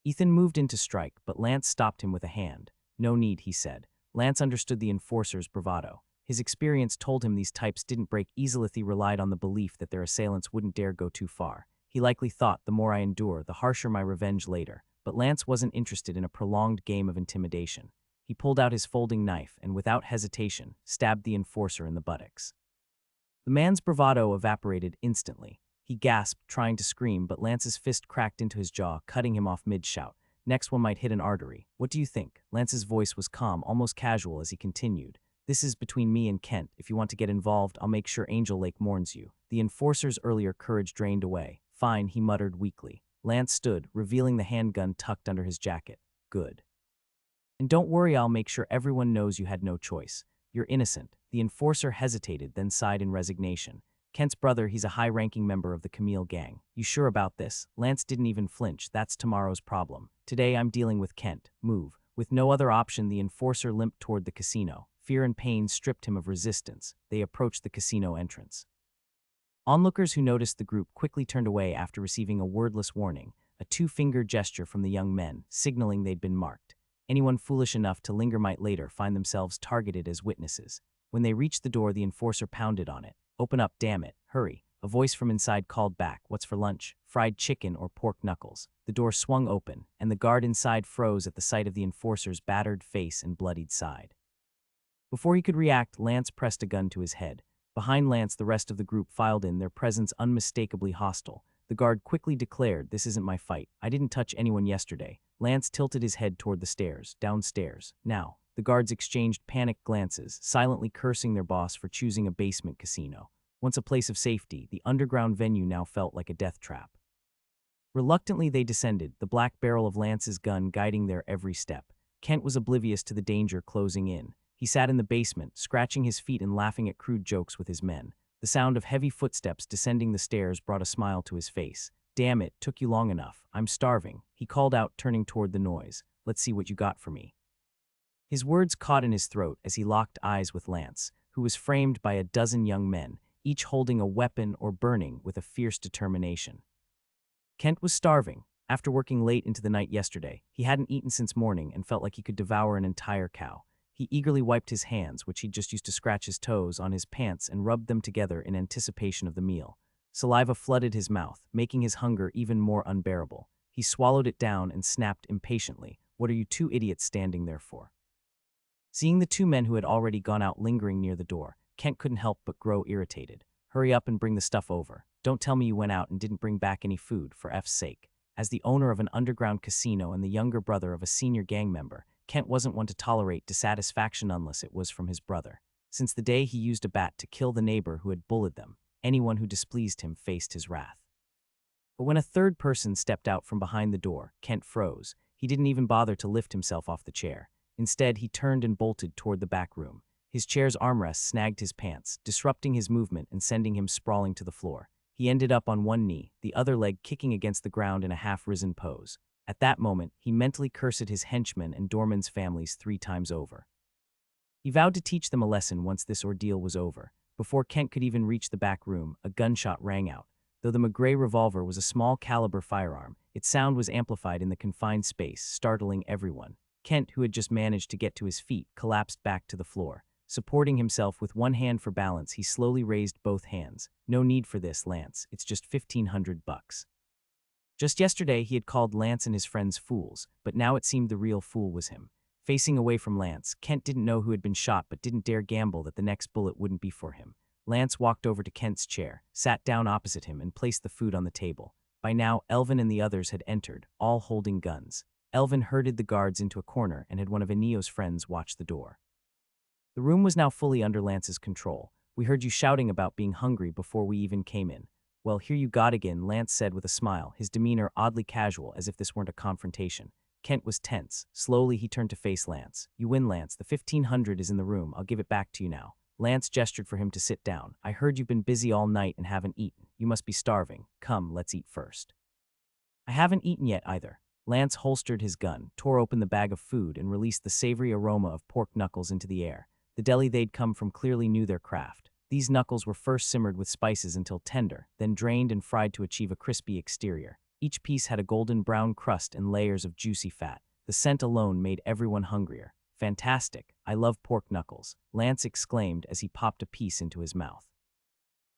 Ethan moved in to strike, but Lance stopped him with a hand. "No need," he said. Lance understood the enforcer's bravado. His experience told him these types didn't break easily. He relied on the belief that their assailants wouldn't dare go too far. He likely thought, the more I endure, the harsher my revenge later. But Lance wasn't interested in a prolonged game of intimidation. He pulled out his folding knife and, without hesitation, stabbed the enforcer in the buttocks. The man's bravado evaporated instantly. He gasped, trying to scream, but Lance's fist cracked into his jaw, cutting him off mid-shout. "Next one might hit an artery. What do you think?" Lance's voice was calm, almost casual as he continued. "This is between me and Kent. If you want to get involved, I'll make sure Angel Lake mourns you." The enforcer's earlier courage drained away. "Fine," he muttered weakly. Lance stood, revealing the handgun tucked under his jacket. "Good. And don't worry, I'll make sure everyone knows you had no choice. You're innocent." The enforcer hesitated, then sighed in resignation. Kent's brother, he's a high-ranking member of the Camille gang. You sure about this? Lance didn't even flinch. That's tomorrow's problem. Today I'm dealing with Kent. Move. With no other option, the enforcer limped toward the casino. Fear and pain stripped him of resistance. They approached the casino entrance. Onlookers who noticed the group quickly turned away after receiving a wordless warning, a two-finger gesture from the young men, signaling they'd been marked. Anyone foolish enough to linger might later find themselves targeted as witnesses. When they reached the door, the enforcer pounded on it. Open up, damn it, hurry. A voice from inside called back, what's for lunch? Fried chicken or pork knuckles? The door swung open, and the guard inside froze at the sight of the enforcer's battered face and bloodied side. Before he could react, Lance pressed a gun to his head. Behind Lance, the rest of the group filed in, their presence unmistakably hostile. The guard quickly declared, this isn't my fight. I didn't touch anyone yesterday. Lance tilted his head toward the stairs, downstairs. Now. The guards exchanged panicked glances, silently cursing their boss for choosing a basement casino. Once a place of safety, the underground venue now felt like a death trap. Reluctantly they descended, the black barrel of Lance's gun guiding their every step. Kent was oblivious to the danger closing in. He sat in the basement, scratching his feet and laughing at crude jokes with his men. The sound of heavy footsteps descending the stairs brought a smile to his face. Damn it, took you long enough. I'm starving, he called out, turning toward the noise. Let's see what you got for me. His words caught in his throat as he locked eyes with Lance, who was framed by a dozen young men, each holding a weapon or burning with a fierce determination. Kent was starving. After working late into the night yesterday, he hadn't eaten since morning and felt like he could devour an entire cow. He eagerly wiped his hands, which he'd just used to scratch his toes, on his pants and rubbed them together in anticipation of the meal. Saliva flooded his mouth, making his hunger even more unbearable. He swallowed it down and snapped impatiently, "What are you two idiots standing there for?" Seeing the two men who had already gone out lingering near the door, Kent couldn't help but grow irritated. Hurry up and bring the stuff over. Don't tell me you went out and didn't bring back any food, for F's sake. As the owner of an underground casino and the younger brother of a senior gang member, Kent wasn't one to tolerate dissatisfaction unless it was from his brother. Since the day he used a bat to kill the neighbor who had bullied them, anyone who displeased him faced his wrath. But when a third person stepped out from behind the door, Kent froze. He didn't even bother to lift himself off the chair. Instead, he turned and bolted toward the back room. His chair's armrest snagged his pants, disrupting his movement and sending him sprawling to the floor. He ended up on one knee, the other leg kicking against the ground in a half-risen pose. At that moment, he mentally cursed his henchmen and Dorman's families 3 times over. He vowed to teach them a lesson once this ordeal was over. Before Kent could even reach the back room, a gunshot rang out. Though the McGray revolver was a small-caliber firearm, its sound was amplified in the confined space, startling everyone. Kent, who had just managed to get to his feet, collapsed back to the floor. Supporting himself with one hand for balance, he slowly raised both hands. No need for this, Lance. It's just $1,500. Just yesterday, he had called Lance and his friends fools, but now it seemed the real fool was him. Facing away from Lance, Kent didn't know who had been shot but didn't dare gamble that the next bullet wouldn't be for him. Lance walked over to Kent's chair, sat down opposite him, and placed the food on the table. By now, Elvin and the others had entered, all holding guns. Elvin herded the guards into a corner and had one of Enio's friends watch the door. The room was now fully under Lance's control. We heard you shouting about being hungry before we even came in. Well, here you got again, Lance said with a smile, his demeanor oddly casual as if this weren't a confrontation. Kent was tense. Slowly, he turned to face Lance. You win, Lance. The $1,500 is in the room. I'll give it back to you now. Lance gestured for him to sit down. I heard you've been busy all night and haven't eaten. You must be starving. Come, let's eat first. I haven't eaten yet either. Lance holstered his gun, tore open the bag of food, and released the savory aroma of pork knuckles into the air. The deli they'd come from clearly knew their craft. These knuckles were first simmered with spices until tender, then drained and fried to achieve a crispy exterior. Each piece had a golden brown crust and layers of juicy fat. The scent alone made everyone hungrier. Fantastic. I love pork knuckles, Lance exclaimed as he popped a piece into his mouth.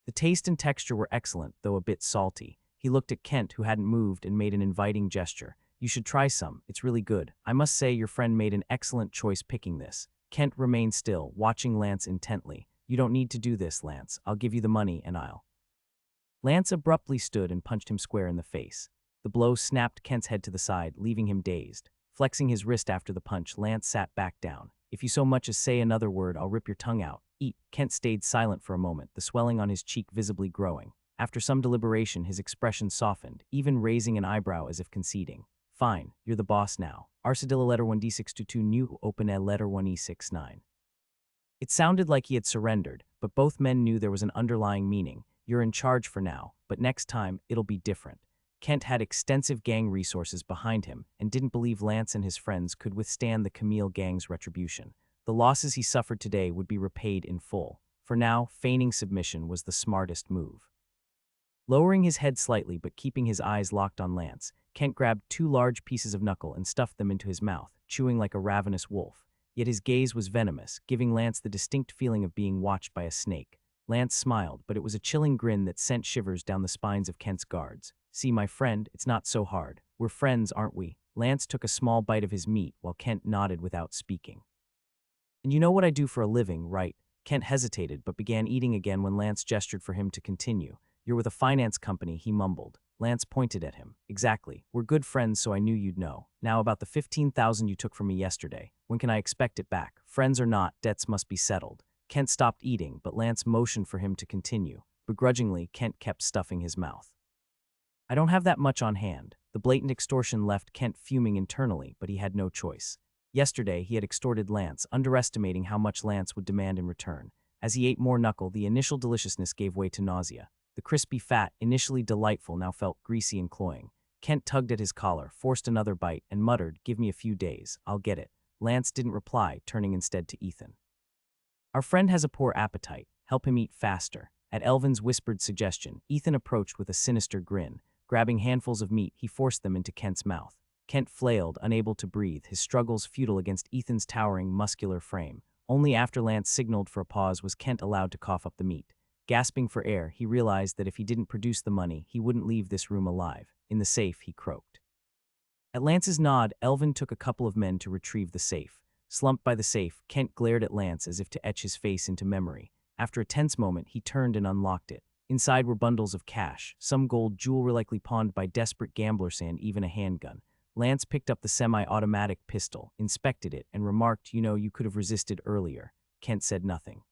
The taste and texture were excellent, though a bit salty. He looked at Kent, who hadn't moved, and made an inviting gesture. You should try some. It's really good. I must say your friend made an excellent choice picking this. Kent remained still, watching Lance intently. You don't need to do this, Lance. I'll give you the money and I'll. Lance abruptly stood and punched him square in the face. The blow snapped Kent's head to the side, leaving him dazed. Flexing his wrist after the punch, Lance sat back down. If you so much as say another word, I'll rip your tongue out. Eat. Kent stayed silent for a moment, the swelling on his cheek visibly growing. After some deliberation, his expression softened, even raising an eyebrow as if conceding. Fine, you're the boss now. Arsadilla letter 1D622 new open a letter 1E69. It sounded like he had surrendered, but both men knew there was an underlying meaning. You're in charge for now, but next time, it'll be different. Kent had extensive gang resources behind him and didn't believe Lance and his friends could withstand the Camille gang's retribution. The losses he suffered today would be repaid in full. For now, feigning submission was the smartest move. Lowering his head slightly but keeping his eyes locked on Lance, Kent grabbed 2 large pieces of knuckle and stuffed them into his mouth, chewing like a ravenous wolf. Yet his gaze was venomous, giving Lance the distinct feeling of being watched by a snake. Lance smiled, but it was a chilling grin that sent shivers down the spines of Kent's guards. "See, my friend, it's not so hard. We're friends, aren't we?" Lance took a small bite of his meat while Kent nodded without speaking. "And you know what I do for a living, right?" Kent hesitated but began eating again when Lance gestured for him to continue. "You're with a finance company," he mumbled. Lance pointed at him. "Exactly. We're good friends, so I knew you'd know. Now about the 15,000 you took from me yesterday. When can I expect it back? Friends or not, debts must be settled." Kent stopped eating, but Lance motioned for him to continue. Begrudgingly, Kent kept stuffing his mouth. "I don't have that much on hand." The blatant extortion left Kent fuming internally, but he had no choice. Yesterday, he had extorted Lance, underestimating how much Lance would demand in return. As he ate more knuckle, the initial deliciousness gave way to nausea. The crispy fat, initially delightful, now felt greasy and cloying. Kent tugged at his collar, forced another bite, and muttered, "Give me a few days. I'll get it." Lance didn't reply, turning instead to Ethan. "Our friend has a poor appetite. Help him eat faster." At Elvin's whispered suggestion, Ethan approached with a sinister grin. Grabbing handfuls of meat, he forced them into Kent's mouth. Kent flailed, unable to breathe, his struggles futile against Ethan's towering, muscular frame. Only after Lance signaled for a pause was Kent allowed to cough up the meat. Gasping for air, he realized that if he didn't produce the money, he wouldn't leave this room alive. "In the safe," he croaked. At Lance's nod, Elvin took a couple of men to retrieve the safe. Slumped by the safe, Kent glared at Lance as if to etch his face into memory. After a tense moment, he turned and unlocked it. Inside were bundles of cash, some gold jewelry likely pawned by desperate gamblers, and even a handgun. Lance picked up the semi-automatic pistol, inspected it, and remarked, "You could have resisted earlier." Kent said nothing.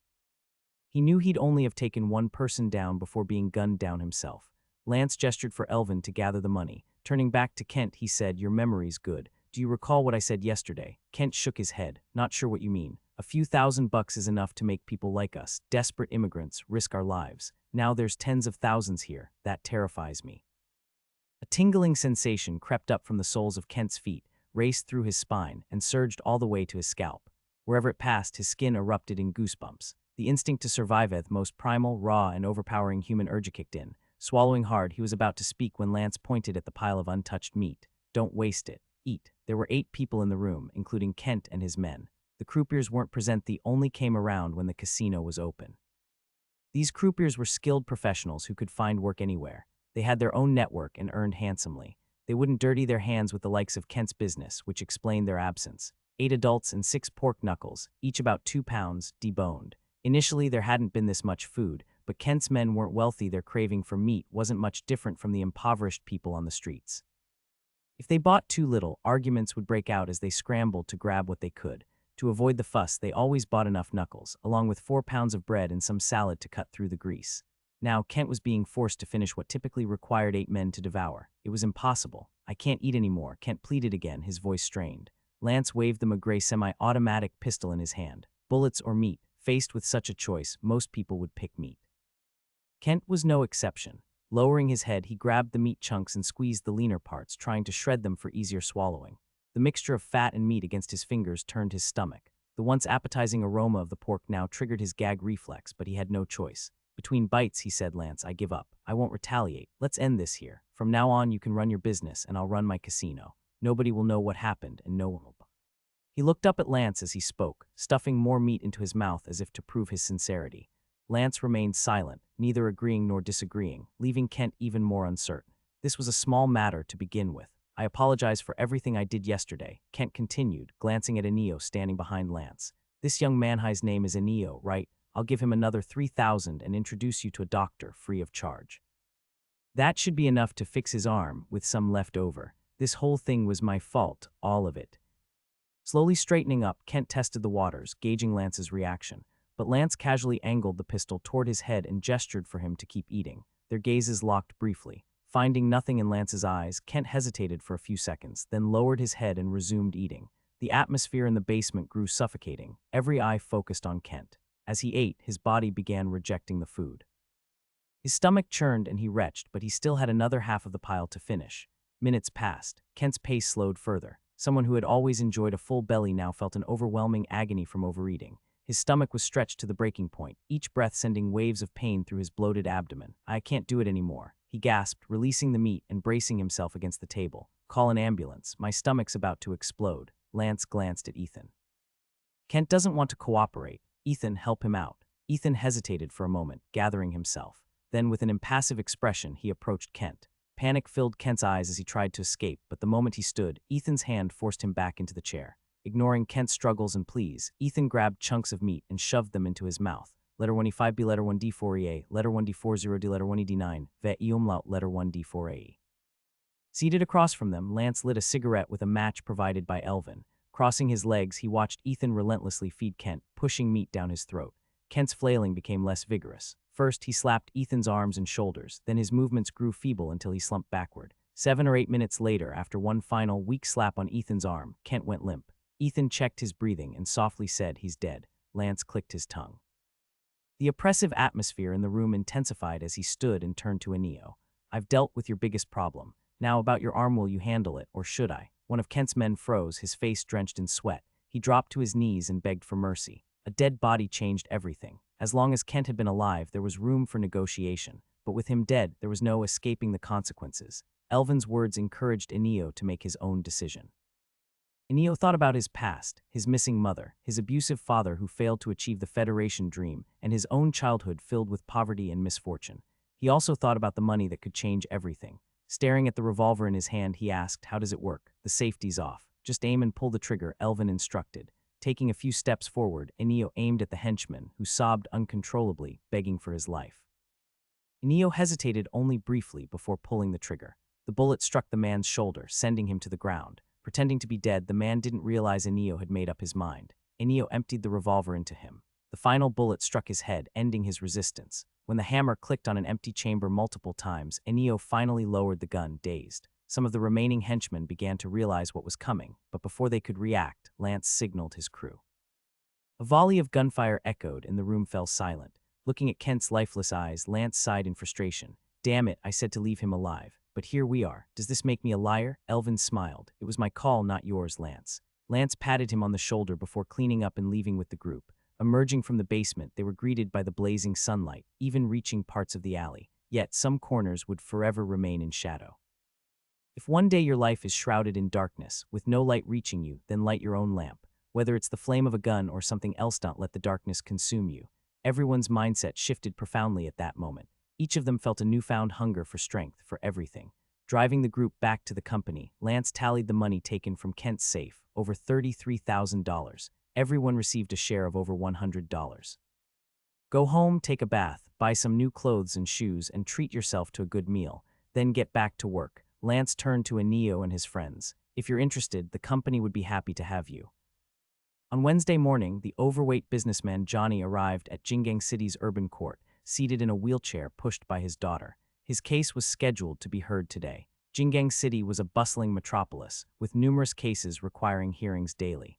He knew he'd only have taken one person down before being gunned down himself. Lance gestured for Elvin to gather the money. Turning back to Kent, he said, "Your memory's good. Do you recall what I said yesterday?" Kent shook his head. "Not sure what you mean. A few $1,000 is enough to make people like us, desperate immigrants, risk our lives. Now there's tens of thousands here. That terrifies me." A tingling sensation crept up from the soles of Kent's feet, raced through his spine, and surged all the way to his scalp. Wherever it passed, his skin erupted in goosebumps. The instinct to survive, the most primal, raw, and overpowering human urge kicked in. Swallowing hard, he was about to speak when Lance pointed at the pile of untouched meat. "Don't waste it. Eat." There were 8 people in the room, including Kent and his men. The croupiers weren't present, they only came around when the casino was open. These croupiers were skilled professionals who could find work anywhere. They had their own network and earned handsomely. They wouldn't dirty their hands with the likes of Kent's business, which explained their absence. 8 adults and 6 pork knuckles, each about 2 pounds, deboned. Initially, there hadn't been this much food, but Kent's men weren't wealthy. Their craving for meat wasn't much different from the impoverished people on the streets. If they bought too little, arguments would break out as they scrambled to grab what they could. To avoid the fuss, they always bought enough knuckles, along with 4 pounds of bread and some salad to cut through the grease. Now, Kent was being forced to finish what typically required 8 men to devour. It was impossible. "I can't eat anymore," Kent pleaded again, his voice strained. Lance waved them a gray semi-automatic pistol in his hand. Bullets or meat? Faced with such a choice, most people would pick meat. Kent was no exception. Lowering his head, he grabbed the meat chunks and squeezed the leaner parts, trying to shred them for easier swallowing. The mixture of fat and meat against his fingers turned his stomach. The once appetizing aroma of the pork now triggered his gag reflex, but he had no choice. Between bites, he said, "Lance, I give up. I won't retaliate. Let's end this here. From now on, you can run your business, and I'll run my casino. Nobody will know what happened, and no one will." He looked up at Lance as he spoke, stuffing more meat into his mouth as if to prove his sincerity. Lance remained silent, neither agreeing nor disagreeing, leaving Kent even more uncertain. "This was a small matter to begin with. I apologize for everything I did yesterday," Kent continued, glancing at Enio standing behind Lance. "This young manhwa's name is Enio, right? I'll give him another 3,000 and introduce you to a doctor free of charge. That should be enough to fix his arm, with some left over. This whole thing was my fault, all of it." Slowly straightening up, Kent tested the waters, gauging Lance's reaction. But Lance casually angled the pistol toward his head and gestured for him to keep eating. Their gazes locked briefly. Finding nothing in Lance's eyes, Kent hesitated for a few seconds, then lowered his head and resumed eating. The atmosphere in the basement grew suffocating, every eye focused on Kent. As he ate, his body began rejecting the food. His stomach churned and he retched, but he still had another half of the pile to finish. Minutes passed. Kent's pace slowed further. Someone who had always enjoyed a full belly now felt an overwhelming agony from overeating. His stomach was stretched to the breaking point, each breath sending waves of pain through his bloated abdomen. "I can't do it anymore," he gasped, releasing the meat and bracing himself against the table. "Call an ambulance. My stomach's about to explode." Lance glanced at Ethan. Kent doesn't want to cooperate. Ethan, help him out. Ethan hesitated for a moment, gathering himself. Then, with an impassive expression, he approached Kent. Panic filled Kent's eyes as he tried to escape, but the moment he stood, Ethan's hand forced him back into the chair. Ignoring Kent's struggles and pleas, Ethan grabbed chunks of meat and shoved them into his mouth. Letter 1E5B, letter 1D4EA, letter 1D40D, letter 1ED9, vet E umlaut, letter 1D4AE. Seated across from them, Lance lit a cigarette with a match provided by Elvin. Crossing his legs, he watched Ethan relentlessly feed Kent, pushing meat down his throat. Kent's flailing became less vigorous. First, he slapped Ethan's arms and shoulders, then his movements grew feeble until he slumped backward. 7 or 8 minutes later, after one final weak slap on Ethan's arm, Kent went limp. Ethan checked his breathing and softly said, "He's dead." Lance clicked his tongue. The oppressive atmosphere in the room intensified as he stood and turned to Enio. "I've dealt with your biggest problem. Now about your arm, will you handle it, or should I?" One of Kent's men froze, his face drenched in sweat. He dropped to his knees and begged for mercy. A dead body changed everything. As long as Kent had been alive, there was room for negotiation. But with him dead, there was no escaping the consequences. Elvin's words encouraged Enio to make his own decision. Enio thought about his past, his missing mother, his abusive father who failed to achieve the Federation dream, and his own childhood filled with poverty and misfortune. He also thought about the money that could change everything. Staring at the revolver in his hand, he asked, "How does it work?" "The safety's off. Just aim and pull the trigger," Elvin instructed. Taking a few steps forward, Enio aimed at the henchman, who sobbed uncontrollably, begging for his life. Enio hesitated only briefly before pulling the trigger. The bullet struck the man's shoulder, sending him to the ground. Pretending to be dead, the man didn't realize Enio had made up his mind. Enio emptied the revolver into him. The final bullet struck his head, ending his resistance. When the hammer clicked on an empty chamber multiple times, Enio finally lowered the gun, dazed. Some of the remaining henchmen began to realize what was coming, but before they could react, Lance signaled his crew. A volley of gunfire echoed and the room fell silent. Looking at Kent's lifeless eyes, Lance sighed in frustration. "Damn it, I said to leave him alive. But here we are. Does this make me a liar?" Elvin smiled. "It was my call, not yours, Lance." Lance patted him on the shoulder before cleaning up and leaving with the group. Emerging from the basement, they were greeted by the blazing sunlight, even reaching parts of the alley. Yet some corners would forever remain in shadow. If one day your life is shrouded in darkness, with no light reaching you, then light your own lamp. Whether it's the flame of a gun or something else, don't let the darkness consume you. Everyone's mindset shifted profoundly at that moment. Each of them felt a newfound hunger for strength, for everything. Driving the group back to the company, Lance tallied the money taken from Kent's safe, over $33,000. Everyone received a share of over $100. "Go home, take a bath, buy some new clothes and shoes, and treat yourself to a good meal. Then get back to work." Lance turned to Enio and his friends. "If you're interested, the company would be happy to have you." On Wednesday morning, the overweight businessman Johnny arrived at Jingang City's urban court, seated in a wheelchair pushed by his daughter. His case was scheduled to be heard today. Jingang City was a bustling metropolis, with numerous cases requiring hearings daily.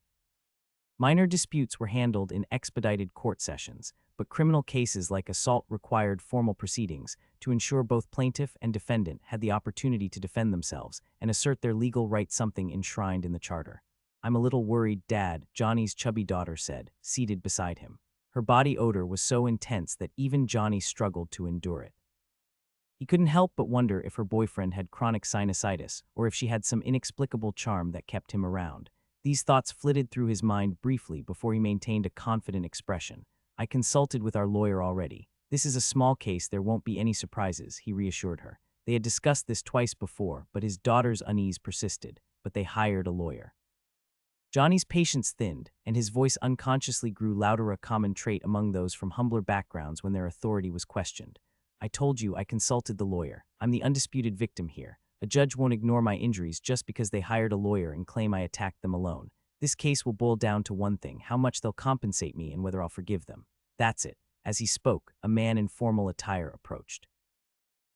Minor disputes were handled in expedited court sessions, but criminal cases like assault required formal proceedings to ensure both plaintiff and defendant had the opportunity to defend themselves and assert their legal rights, something enshrined in the charter. "I'm a little worried, Dad," Johnny's chubby daughter said, seated beside him. Her body odor was so intense that even Johnny struggled to endure it. He couldn't help but wonder if her boyfriend had chronic sinusitis or if she had some inexplicable charm that kept him around. These thoughts flitted through his mind briefly before he maintained a confident expression. "I consulted with our lawyer already. This is a small case, there won't be any surprises," he reassured her. They had discussed this twice before, but his daughter's unease persisted. But they hired a lawyer. Johnny's patience thinned, and his voice unconsciously grew louder, a common trait among those from humbler backgrounds when their authority was questioned. "I told you I consulted the lawyer. I'm the undisputed victim here. A judge won't ignore my injuries just because they hired a lawyer and claim I attacked them alone. This case will boil down to one thing: how much they'll compensate me and whether I'll forgive them. That's it." As he spoke, a man in formal attire approached.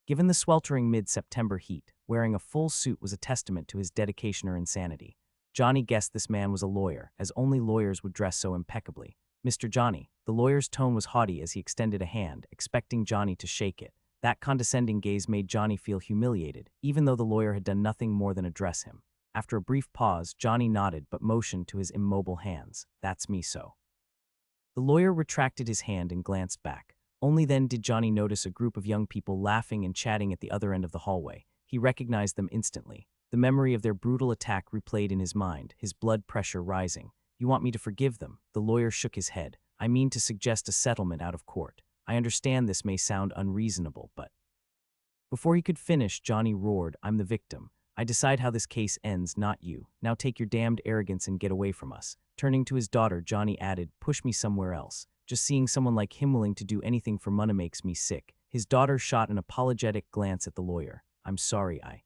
Given the sweltering mid-September heat, wearing a full suit was a testament to his dedication or insanity. Johnny guessed this man was a lawyer, as only lawyers would dress so impeccably. "Mr. Johnny." The lawyer's tone was haughty as he extended a hand, expecting Johnny to shake it. That condescending gaze made Johnny feel humiliated, even though the lawyer had done nothing more than address him. After a brief pause, Johnny nodded but motioned to his immobile hands. "That's me so." The lawyer retracted his hand and glanced back. Only then did Johnny notice a group of young people laughing and chatting at the other end of the hallway. He recognized them instantly. The memory of their brutal attack replayed in his mind, his blood pressure rising. "You want me to forgive them?" The lawyer shook his head. "I mean to suggest a settlement out of court. I understand this may sound unreasonable, but—" Before he could finish, Johnny roared, "I'm the victim. I decide how this case ends, not you. Now take your damned arrogance and get away from us." Turning to his daughter, Johnny added, "Push me somewhere else. Just seeing someone like him willing to do anything for money makes me sick." His daughter shot an apologetic glance at the lawyer. "I'm sorry, I—"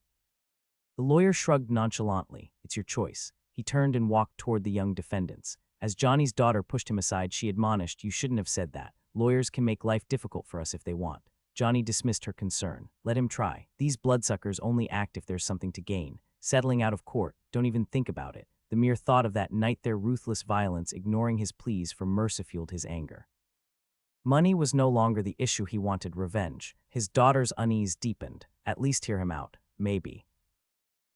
The lawyer shrugged nonchalantly. "It's your choice." He turned and walked toward the young defendants. As Johnny's daughter pushed him aside, she admonished, "You shouldn't have said that. Lawyers can make life difficult for us if they want." Johnny dismissed her concern. "Let him try. These bloodsuckers only act if there's something to gain. Settling out of court, don't even think about it." The mere thought of that night, their ruthless violence, ignoring his pleas for mercy, fueled his anger. Money was no longer the issue. He wanted revenge. His daughter's unease deepened. "At least hear him out. Maybe."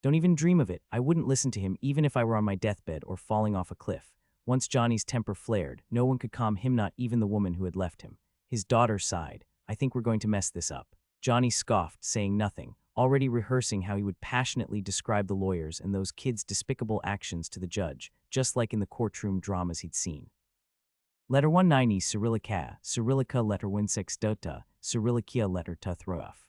"Don't even dream of it. I wouldn't listen to him even if I were on my deathbed or falling off a cliff." Once Johnny's temper flared, no one could calm him, not even the woman who had left him. His daughter sighed. "I think we're going to mess this up." Johnny scoffed, saying nothing, already rehearsing how he would passionately describe the lawyers and those kids' despicable actions to the judge, just like in the courtroom dramas he'd seen. Letter 190 Cyrillica letter 16 Dota, Cyrillicia letter Tuthroaf.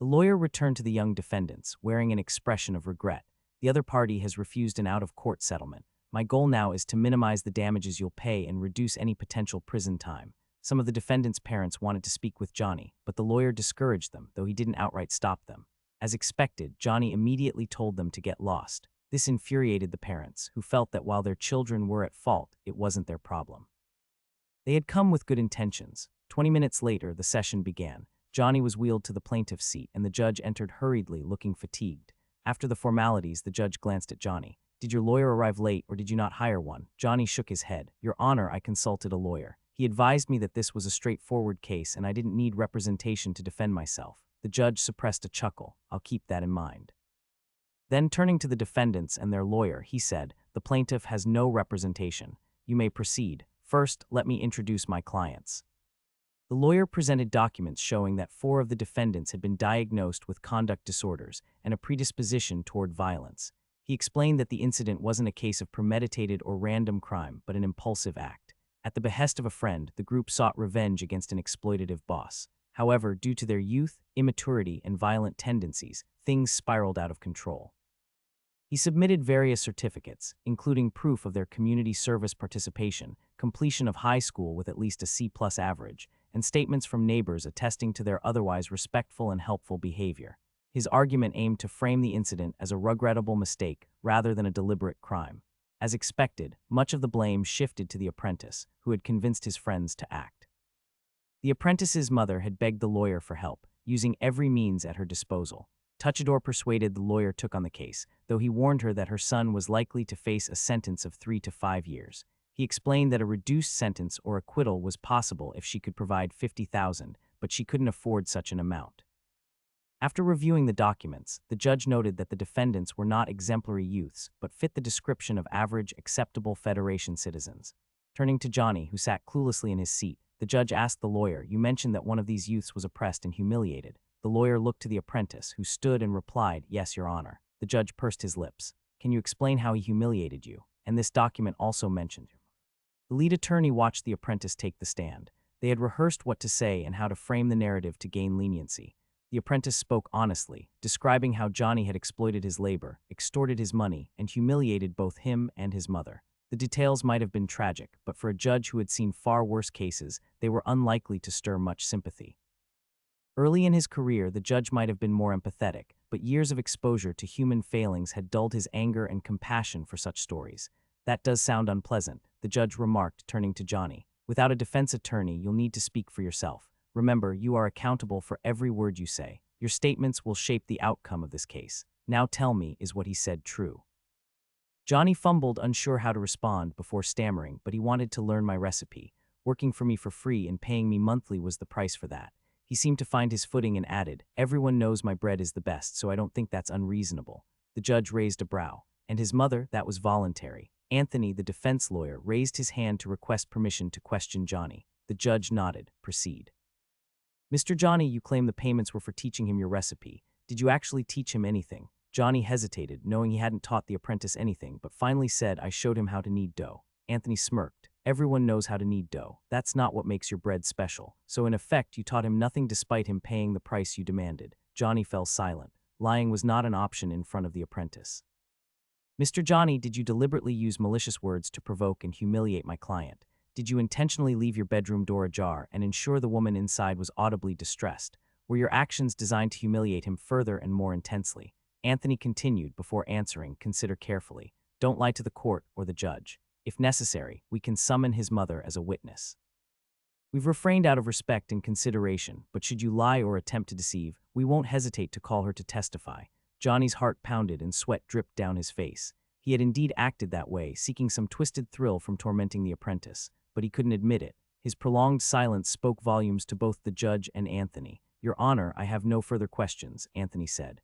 The lawyer returned to the young defendants, wearing an expression of regret. "The other party has refused an out-of-court settlement. My goal now is to minimize the damages you'll pay and reduce any potential prison time." Some of the defendants' parents wanted to speak with Johnny, but the lawyer discouraged them, though he didn't outright stop them. As expected, Johnny immediately told them to get lost. This infuriated the parents, who felt that while their children were at fault, it wasn't their problem. They had come with good intentions. 20 minutes later, the session began. Johnny was wheeled to the plaintiff's seat, and the judge entered hurriedly, looking fatigued. After the formalities, the judge glanced at Johnny. "Did your lawyer arrive late, or did you not hire one?" Johnny shook his head. "Your Honor, I consulted a lawyer. He advised me that this was a straightforward case and I didn't need representation to defend myself." The judge suppressed a chuckle. "I'll keep that in mind." Then, turning to the defendants and their lawyer, he said, "The plaintiff has no representation. You may proceed. First, let me introduce my clients." The lawyer presented documents showing that 4 of the defendants had been diagnosed with conduct disorders and a predisposition toward violence. He explained that the incident wasn't a case of premeditated or random crime, but an impulsive act. At the behest of a friend, the group sought revenge against an exploitative boss. However, due to their youth, immaturity, and violent tendencies, things spiraled out of control. He submitted various certificates, including proof of their community service participation, completion of high school with at least a C+ average, and statements from neighbors attesting to their otherwise respectful and helpful behavior. His argument aimed to frame the incident as a regrettable mistake rather than a deliberate crime. As expected, much of the blame shifted to the apprentice, who had convinced his friends to act. The apprentice's mother had begged the lawyer for help, using every means at her disposal. Touchador persuaded the lawyer took on the case, though he warned her that her son was likely to face a sentence of 3 to 5 years. He explained that a reduced sentence or acquittal was possible if she could provide $50,000, but she couldn't afford such an amount. After reviewing the documents, the judge noted that the defendants were not exemplary youths, but fit the description of average, acceptable Federation citizens. Turning to Johnny, who sat cluelessly in his seat, the judge asked the lawyer, "You mentioned that one of these youths was oppressed and humiliated." The lawyer looked to the apprentice, who stood and replied, "Yes, Your Honor." The judge pursed his lips. "Can you explain how he humiliated you? And this document also mentioned." The lead attorney watched the apprentice take the stand. They had rehearsed what to say and how to frame the narrative to gain leniency. The apprentice spoke honestly, describing how Johnny had exploited his labor, extorted his money, and humiliated both him and his mother. The details might have been tragic, but for a judge who had seen far worse cases, they were unlikely to stir much sympathy. Early in his career, the judge might have been more empathetic, but years of exposure to human failings had dulled his anger and compassion for such stories. "That does sound unpleasant," the judge remarked, turning to Johnny. "Without a defense attorney, you'll need to speak for yourself. Remember, you are accountable for every word you say. Your statements will shape the outcome of this case. Now tell me, is what he said true?" Johnny fumbled, unsure how to respond, before stammering, "But he wanted to learn my recipe. Working for me for free and paying me monthly was the price for that. He seemed to find his footing and added, "Everyone knows my bread is the best, so I don't think that's unreasonable." The judge raised a brow. "And his mother, that was voluntary." Anthony, the defense lawyer, raised his hand to request permission to question Johnny. The judge nodded. "Proceed." "Mr. Johnny, you claim the payments were for teaching him your recipe. Did you actually teach him anything?" Johnny hesitated, knowing he hadn't taught the apprentice anything, but finally said, "I showed him how to knead dough." Anthony smirked. "Everyone knows how to knead dough. That's not what makes your bread special. So in effect, you taught him nothing despite him paying the price you demanded." Johnny fell silent. Lying was not an option in front of the apprentice. "Mr. Johnny, did you deliberately use malicious words to provoke and humiliate my client? Did you intentionally leave your bedroom door ajar and ensure the woman inside was audibly distressed? Were your actions designed to humiliate him further and more intensely?" Anthony continued. "Before answering, consider carefully. Don't lie to the court or the judge. If necessary, we can summon his mother as a witness. We've refrained out of respect and consideration, but should you lie or attempt to deceive, we won't hesitate to call her to testify." Johnny's heart pounded and sweat dripped down his face. He had indeed acted that way, seeking some twisted thrill from tormenting the apprentice, but he couldn't admit it. His prolonged silence spoke volumes to both the judge and Anthony. "Your Honor, I have no further questions," Anthony said.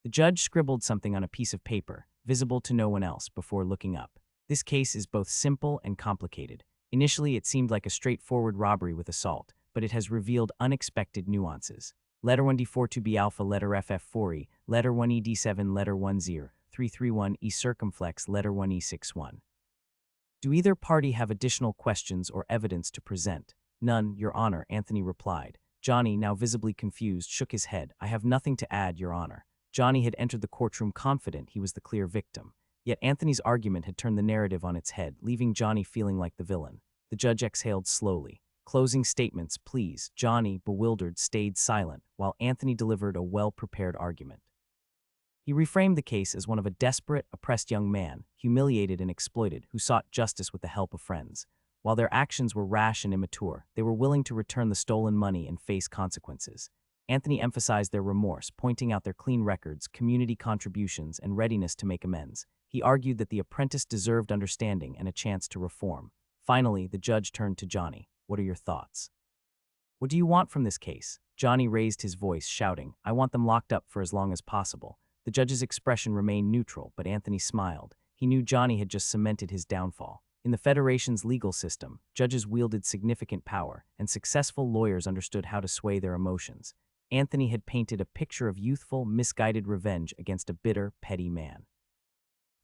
The judge scribbled something on a piece of paper, visible to no one else, before looking up. "This case is both simple and complicated. Initially, it seemed like a straightforward robbery with assault, but it has revealed unexpected nuances. Letter 1D42B alpha, letter FF4E, letter 1ED7, letter 10331E circumflex, letter 1E61. Do either party have additional questions or evidence to present?" "None, Your Honor," Anthony replied. Johnny, now visibly confused, shook his head. "I have nothing to add, Your Honor." Johnny had entered the courtroom confident he was the clear victim. Yet Anthony's argument had turned the narrative on its head, leaving Johnny feeling like the villain. The judge exhaled slowly. "Closing statements, please." Johnny, bewildered, stayed silent, while Anthony delivered a well-prepared argument. He reframed the case as one of a desperate, oppressed young man, humiliated and exploited, who sought justice with the help of friends. While their actions were rash and immature, they were willing to return the stolen money and face consequences. Anthony emphasized their remorse, pointing out their clean records, community contributions, and readiness to make amends. He argued that the apprentice deserved understanding and a chance to reform. Finally, the judge turned to Johnny. "What are your thoughts? What do you want from this case?" Johnny raised his voice, shouting, "I want them locked up for as long as possible." The judge's expression remained neutral, but Anthony smiled. He knew Johnny had just cemented his downfall. In the Federation's legal system, judges wielded significant power, and successful lawyers understood how to sway their emotions. Anthony had painted a picture of youthful, misguided revenge against a bitter, petty man.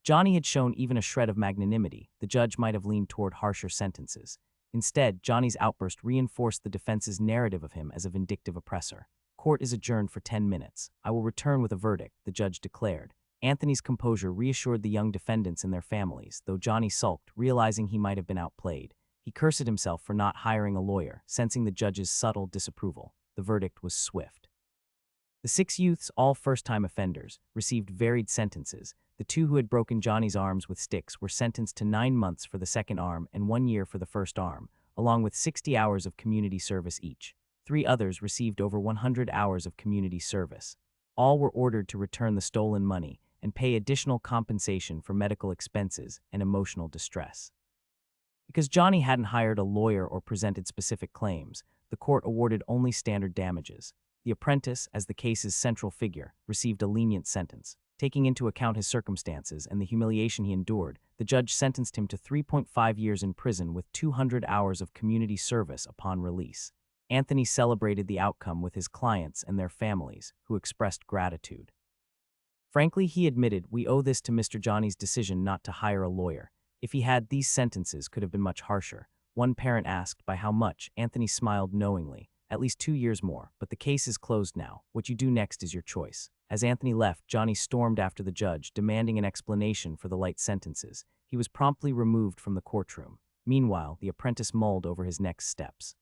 Johnny had shown even a shred of magnanimity. The judge might have leaned toward harsher sentences. Instead, Johnny's outburst reinforced the defense's narrative of him as a vindictive oppressor. "Court is adjourned for 10 minutes. I will return with a verdict," the judge declared. Anthony's composure reassured the young defendants and their families, though Johnny sulked, realizing he might have been outplayed. He cursed himself for not hiring a lawyer, sensing the judge's subtle disapproval. The verdict was swift. The 6 youths, all first-time offenders, received varied sentences. The 2 who had broken Johnny's arms with sticks were sentenced to 9 months for the second arm and 1 year for the first arm, along with 60 hours of community service each. 3 others received over 100 hours of community service. All were ordered to return the stolen money and pay additional compensation for medical expenses and emotional distress. Because Johnny hadn't hired a lawyer or presented specific claims, the court awarded only standard damages. The apprentice, as the case's central figure, received a lenient sentence. Taking into account his circumstances and the humiliation he endured, the judge sentenced him to 3.5 years in prison with 200 hours of community service upon release. Anthony celebrated the outcome with his clients and their families, who expressed gratitude. Frankly, he admitted, "We owe this to Mr. Johnny's decision not to hire a lawyer. If he had, these sentences could have been much harsher." One parent asked, "By how much?" Anthony smiled knowingly. "At least 2 years more, but the case is closed now. What you do next is your choice." As Anthony left, Johnny stormed after the judge, demanding an explanation for the light sentences. He was promptly removed from the courtroom. Meanwhile, the apprentice mulled over his next steps.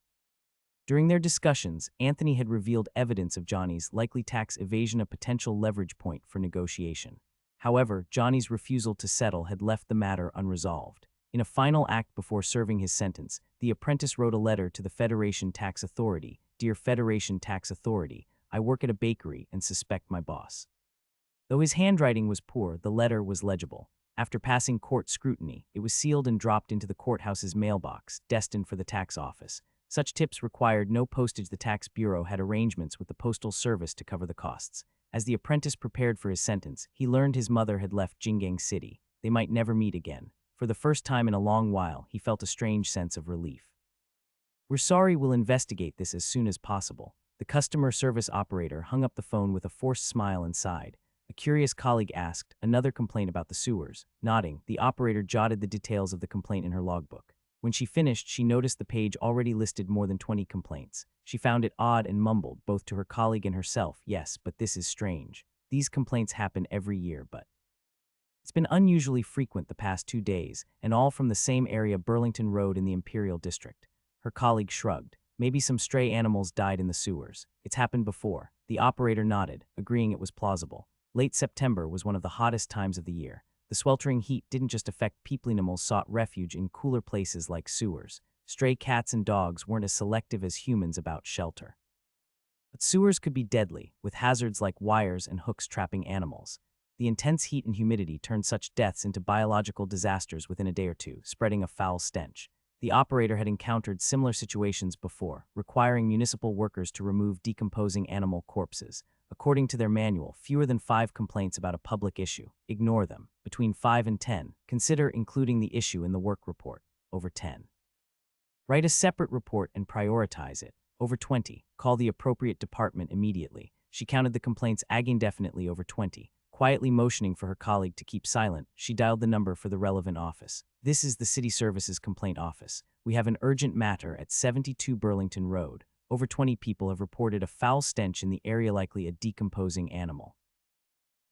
During their discussions, Anthony had revealed evidence of Johnny's likely tax evasion, a potential leverage point for negotiation. However, Johnny's refusal to settle had left the matter unresolved. In a final act before serving his sentence, the apprentice wrote a letter to the Federation Tax Authority. "Dear Federation Tax Authority, I work at a bakery and suspect my boss." Though his handwriting was poor, the letter was legible. After passing court scrutiny, it was sealed and dropped into the courthouse's mailbox, destined for the tax office. Such tips required no postage. The tax bureau had arrangements with the postal service to cover the costs. As the apprentice prepared for his sentence, he learned his mother had left Jinggang City. They might never meet again. For the first time in a long while, he felt a strange sense of relief. "We're sorry, we'll investigate this as soon as possible." The customer service operator hung up the phone with a forced smile and sighed. A curious colleague asked, "Another complaint about the sewers." Nodding, the operator jotted the details of the complaint in her logbook. When she finished, she noticed the page already listed more than 20 complaints. She found it odd and mumbled, both to her colleague and herself, "Yes, but this is strange. These complaints happen every year, but it's been unusually frequent the past 2 days, and all from the same area, Burlington Road in the Imperial District." Her colleague shrugged. "Maybe some stray animals died in the sewers. It's happened before." The operator nodded, agreeing it was plausible. Late September was one of the hottest times of the year. The sweltering heat didn't just affect people. Animals sought refuge in cooler places like sewers. Stray cats and dogs weren't as selective as humans about shelter. But sewers could be deadly, with hazards like wires and hooks trapping animals. The intense heat and humidity turned such deaths into biological disasters within a day or two, spreading a foul stench. The operator had encountered similar situations before, requiring municipal workers to remove decomposing animal corpses. According to their manual, fewer than 5 complaints about a public issue. Ignore them. Between 5 and 10. Consider including the issue in the work report. Over 10. Write a separate report and prioritize it. Over 20. Call the appropriate department immediately. She counted the complaints indefinitely. Over 20. Quietly motioning for her colleague to keep silent, she dialed the number for the relevant office. "This is the City Services Complaint Office. We have an urgent matter at 72 Burlington Road. Over 20 people have reported a foul stench in the area, likely a decomposing animal."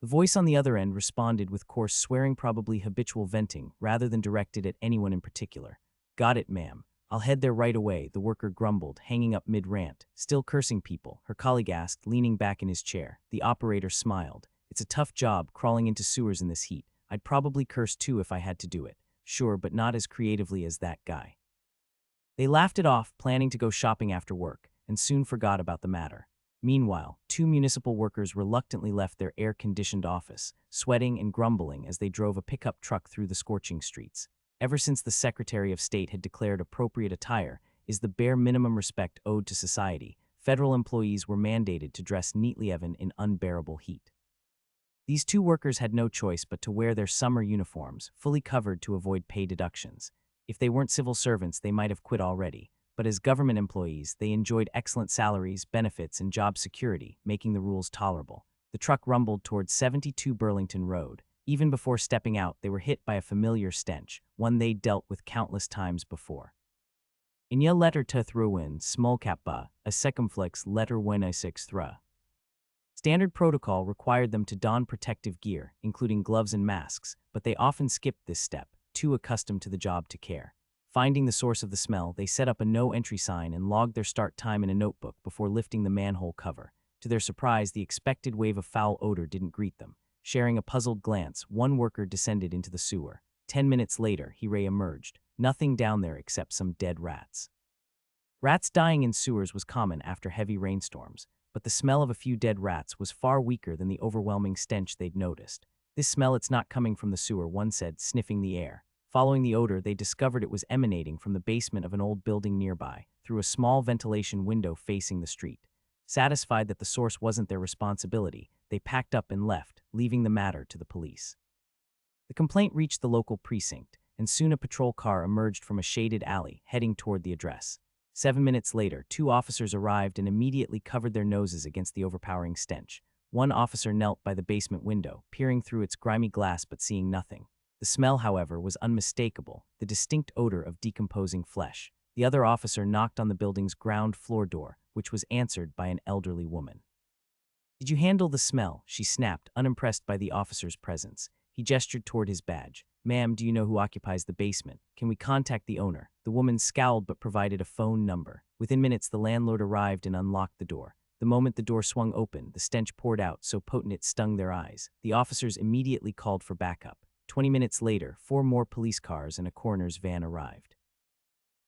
The voice on the other end responded with coarse swearing, probably habitual venting, rather than directed at anyone in particular. "Got it, ma'am. I'll head there right away," the worker grumbled, hanging up mid-rant. "Still cursing people?" her colleague asked, leaning back in his chair. The operator smiled. "It's a tough job, crawling into sewers in this heat. I'd probably curse too if I had to do it." "Sure, but not as creatively as that guy." They laughed it off, planning to go shopping after work, and soon forgot about the matter. Meanwhile, 2 municipal workers reluctantly left their air-conditioned office, sweating and grumbling as they drove a pickup truck through the scorching streets. Ever since the Secretary of State had declared appropriate attire is the bare minimum respect owed to society, federal employees were mandated to dress neatly even in unbearable heat. These 2 workers had no choice but to wear their summer uniforms, fully covered to avoid pay deductions. If they weren't civil servants, they might have quit already. But as government employees, they enjoyed excellent salaries, benefits, and job security, making the rules tolerable. The truck rumbled towards 72 Burlington Road. Even before stepping out, they were hit by a familiar stench, one they'd dealt with countless times before. "Inya letter te thruin, smolkappa, a secumflex letter when I 6 thra." Standard protocol required them to don protective gear, including gloves and masks, but they often skipped this step, too accustomed to the job to care. Finding the source of the smell, they set up a no-entry sign and logged their start time in a notebook before lifting the manhole cover. To their surprise, the expected wave of foul odor didn't greet them. Sharing a puzzled glance, one worker descended into the sewer. 10 minutes later, he re-emerged. Nothing down there except some dead rats. Rats dying in sewers was common after heavy rainstorms, but the smell of a few dead rats was far weaker than the overwhelming stench they'd noticed. "This smell, it's not coming from the sewer," one said, sniffing the air. Following the odor, they discovered it was emanating from the basement of an old building nearby, through a small ventilation window facing the street. Satisfied that the source wasn't their responsibility, they packed up and left, leaving the matter to the police. The complaint reached the local precinct, and soon a patrol car emerged from a shaded alley, heading toward the address. 7 minutes later, 2 officers arrived and immediately covered their noses against the overpowering stench. One officer knelt by the basement window, peering through its grimy glass but seeing nothing. The smell, however, was unmistakable, the distinct odor of decomposing flesh. The other officer knocked on the building's ground floor door, which was answered by an elderly woman. "Did you handle the smell?" she snapped, unimpressed by the officer's presence. He gestured toward his badge. "Ma'am, do you know who occupies the basement? Can we contact the owner?" The woman scowled but provided a phone number. Within minutes, the landlord arrived and unlocked the door. The moment the door swung open, the stench poured out, so potent it stung their eyes. The officers immediately called for backup. 20 minutes later, 4 more police cars and a coroner's van arrived.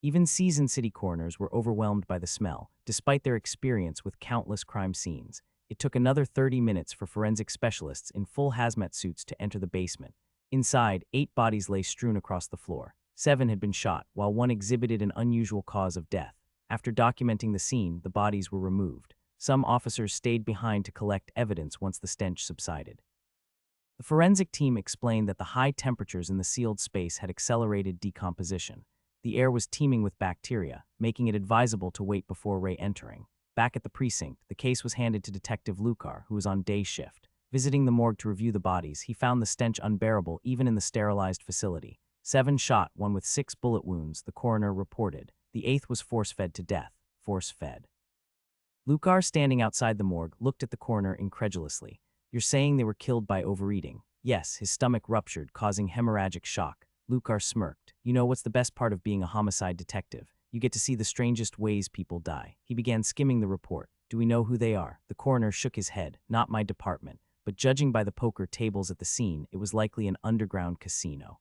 Even seasoned city coroners were overwhelmed by the smell, despite their experience with countless crime scenes. It took another 30 minutes for forensic specialists in full hazmat suits to enter the basement. Inside, 8 bodies lay strewn across the floor. 7 had been shot, while 1 exhibited an unusual cause of death. After documenting the scene, the bodies were removed. Some officers stayed behind to collect evidence once the stench subsided. The forensic team explained that the high temperatures in the sealed space had accelerated decomposition. The air was teeming with bacteria, making it advisable to wait before re-entering. Back at the precinct, the case was handed to Detective Lucar, who was on day shift. Visiting the morgue to review the bodies, he found the stench unbearable even in the sterilized facility. 7 shot, one with 6 bullet wounds, the coroner reported. The 8th was force-fed to death. Force-fed. Lucar, standing outside the morgue, looked at the coroner incredulously. You're saying they were killed by overeating? Yes, his stomach ruptured, causing hemorrhagic shock. Lucar smirked. You know what's the best part of being a homicide detective? You get to see the strangest ways people die. He began skimming the report. Do we know who they are? The coroner shook his head. Not my department. But judging by the poker tables at the scene, it was likely an underground casino.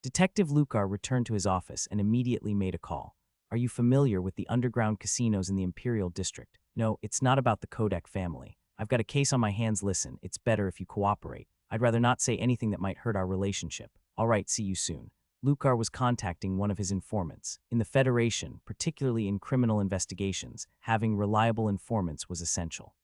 Detective Lucar returned to his office and immediately made a call. Are you familiar with the underground casinos in the Imperial District? No, it's not about the Kodak family. I've got a case on my hands. Listen, it's better if you cooperate. I'd rather not say anything that might hurt our relationship. All right, see you soon. Lucar was contacting one of his informants. In the Federation, particularly in criminal investigations, having reliable informants was essential.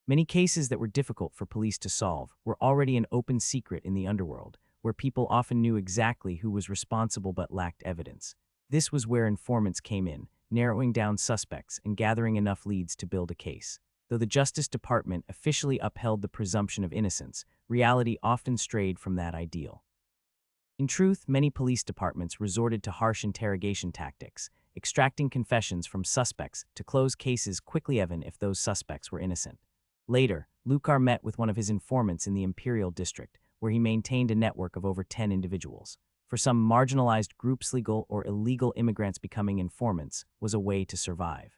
Many cases that were difficult for police to solve were already an open secret in the underworld, where people often knew exactly who was responsible but lacked evidence. This was where informants came in, narrowing down suspects and gathering enough leads to build a case. Though the Justice Department officially upheld the presumption of innocence, reality often strayed from that ideal. In truth, many police departments resorted to harsh interrogation tactics, extracting confessions from suspects to close cases quickly even if those suspects were innocent. Later, Lucar met with one of his informants in the Imperial District, where he maintained a network of over 10 individuals. For some marginalized groups, legal or illegal immigrants becoming informants was a way to survive.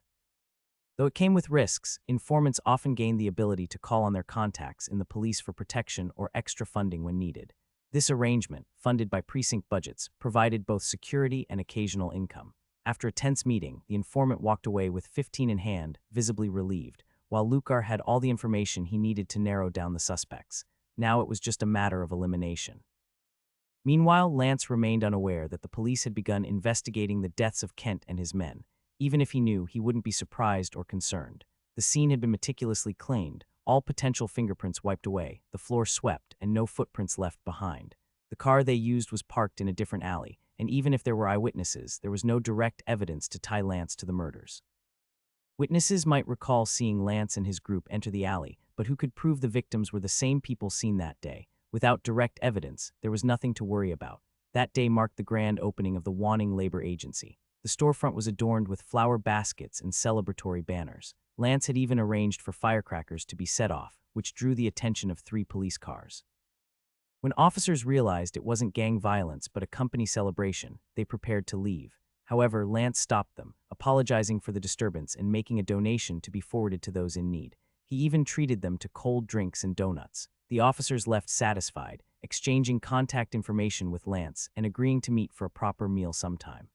Though it came with risks, informants often gained the ability to call on their contacts in the police for protection or extra funding when needed. This arrangement, funded by precinct budgets, provided both security and occasional income. After a tense meeting, the informant walked away with 15 in hand, visibly relieved, while Lucar had all the information he needed to narrow down the suspects. Now it was just a matter of elimination. Meanwhile, Lance remained unaware that the police had begun investigating the deaths of Kent and his men. Even if he knew, he wouldn't be surprised or concerned. The scene had been meticulously cleaned, all potential fingerprints wiped away, the floor swept, and no footprints left behind. The car they used was parked in a different alley, and even if there were eyewitnesses, there was no direct evidence to tie Lance to the murders. Witnesses might recall seeing Lance and his group enter the alley, but who could prove the victims were the same people seen that day? Without direct evidence, there was nothing to worry about. That day marked the grand opening of the Wanning Labor Agency. The storefront was adorned with flower baskets and celebratory banners. Lance had even arranged for firecrackers to be set off, which drew the attention of 3 police cars. When officers realized it wasn't gang violence but a company celebration, they prepared to leave. However, Lance stopped them, apologizing for the disturbance and making a donation to be forwarded to those in need. He even treated them to cold drinks and donuts. The officers left satisfied, exchanging contact information with Lance and agreeing to meet for a proper meal sometime.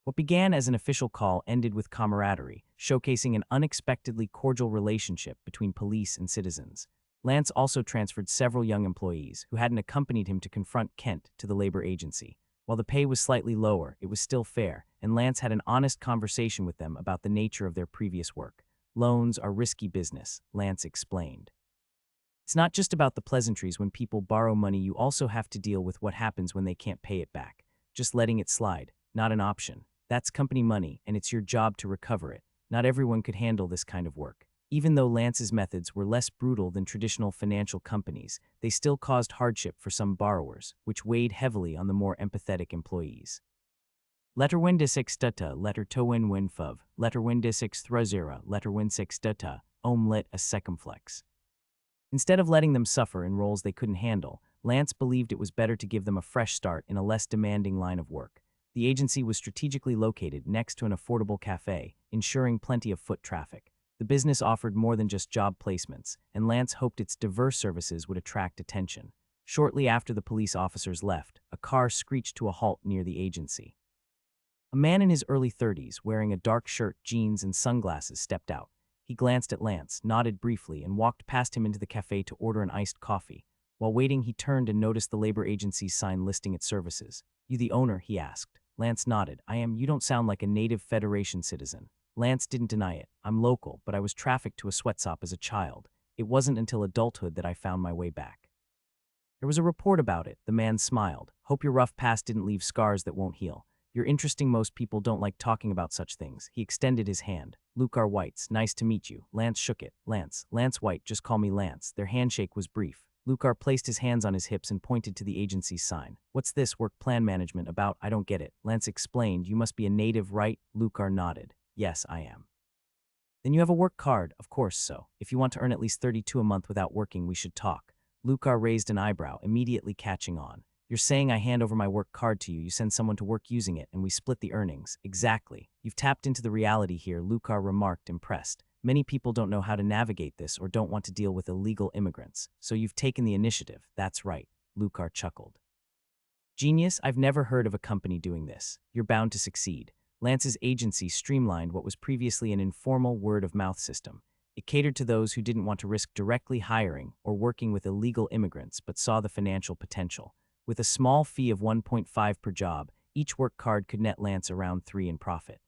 What began as an official call ended with camaraderie, showcasing an unexpectedly cordial relationship between police and citizens. Lance also transferred several young employees who hadn't accompanied him to confront Kent to the labor agency. While the pay was slightly lower, it was still fair, and Lance had an honest conversation with them about the nature of their previous work. Loans are risky business, Lance explained. It's not just about the pleasantries. When people borrow money, you also have to deal with what happens when they can't pay it back. Just letting it slide, not an option. That's company money, and it's your job to recover it. Not everyone could handle this kind of work. Even though Lance's methods were less brutal than traditional financial companies, they still caused hardship for some borrowers, which weighed heavily on the more empathetic employees. Letterwin-6 data, letter towin win fov, letterwin-6 thruzera, letterwin-6 data, lit a secumflex. Instead of letting them suffer in roles they couldn't handle, Lance believed it was better to give them a fresh start in a less demanding line of work. The agency was strategically located next to an affordable cafe, ensuring plenty of foot traffic. The business offered more than just job placements, and Lance hoped its diverse services would attract attention. Shortly after the police officers left, a car screeched to a halt near the agency. A man in his early 30s, wearing a dark shirt, jeans, and sunglasses, stepped out. He glanced at Lance, nodded briefly, and walked past him into the cafe to order an iced coffee. While waiting, he turned and noticed the labor agency's sign listing its services. "You the owner?" he asked. Lance nodded. I am. You don't sound like a native Federation citizen. Lance didn't deny it. I'm local, but I was trafficked to a sweatshop as a child. It wasn't until adulthood that I found my way back. There was a report about it. The man smiled. Hope your rough past didn't leave scars that won't heal. You're interesting. Most people don't like talking about such things. He extended his hand. Luke R. White's. Nice to meet you. Lance shook it. Lance White, just call me Lance. Their handshake was brief. Lucar placed his hands on his hips and pointed to the agency's sign. What's this work plan management about? I don't get it. Lance explained. You must be a native, right? Lucar nodded. Yes, I am. Then you have a work card, of course so. If you want to earn at least 32 a month without working, we should talk. Lucar raised an eyebrow, immediately catching on. You're saying I hand over my work card to you, you send someone to work using it, and we split the earnings. Exactly. You've tapped into the reality here, Lucar remarked, impressed. Many people don't know how to navigate this or don't want to deal with illegal immigrants, so you've taken the initiative. That's right, Lucar chuckled. Genius, I've never heard of a company doing this. You're bound to succeed. Lance's agency streamlined what was previously an informal word-of-mouth system. It catered to those who didn't want to risk directly hiring or working with illegal immigrants but saw the financial potential. With a small fee of 1.5 per job, each work card could net Lance around 3 in profit.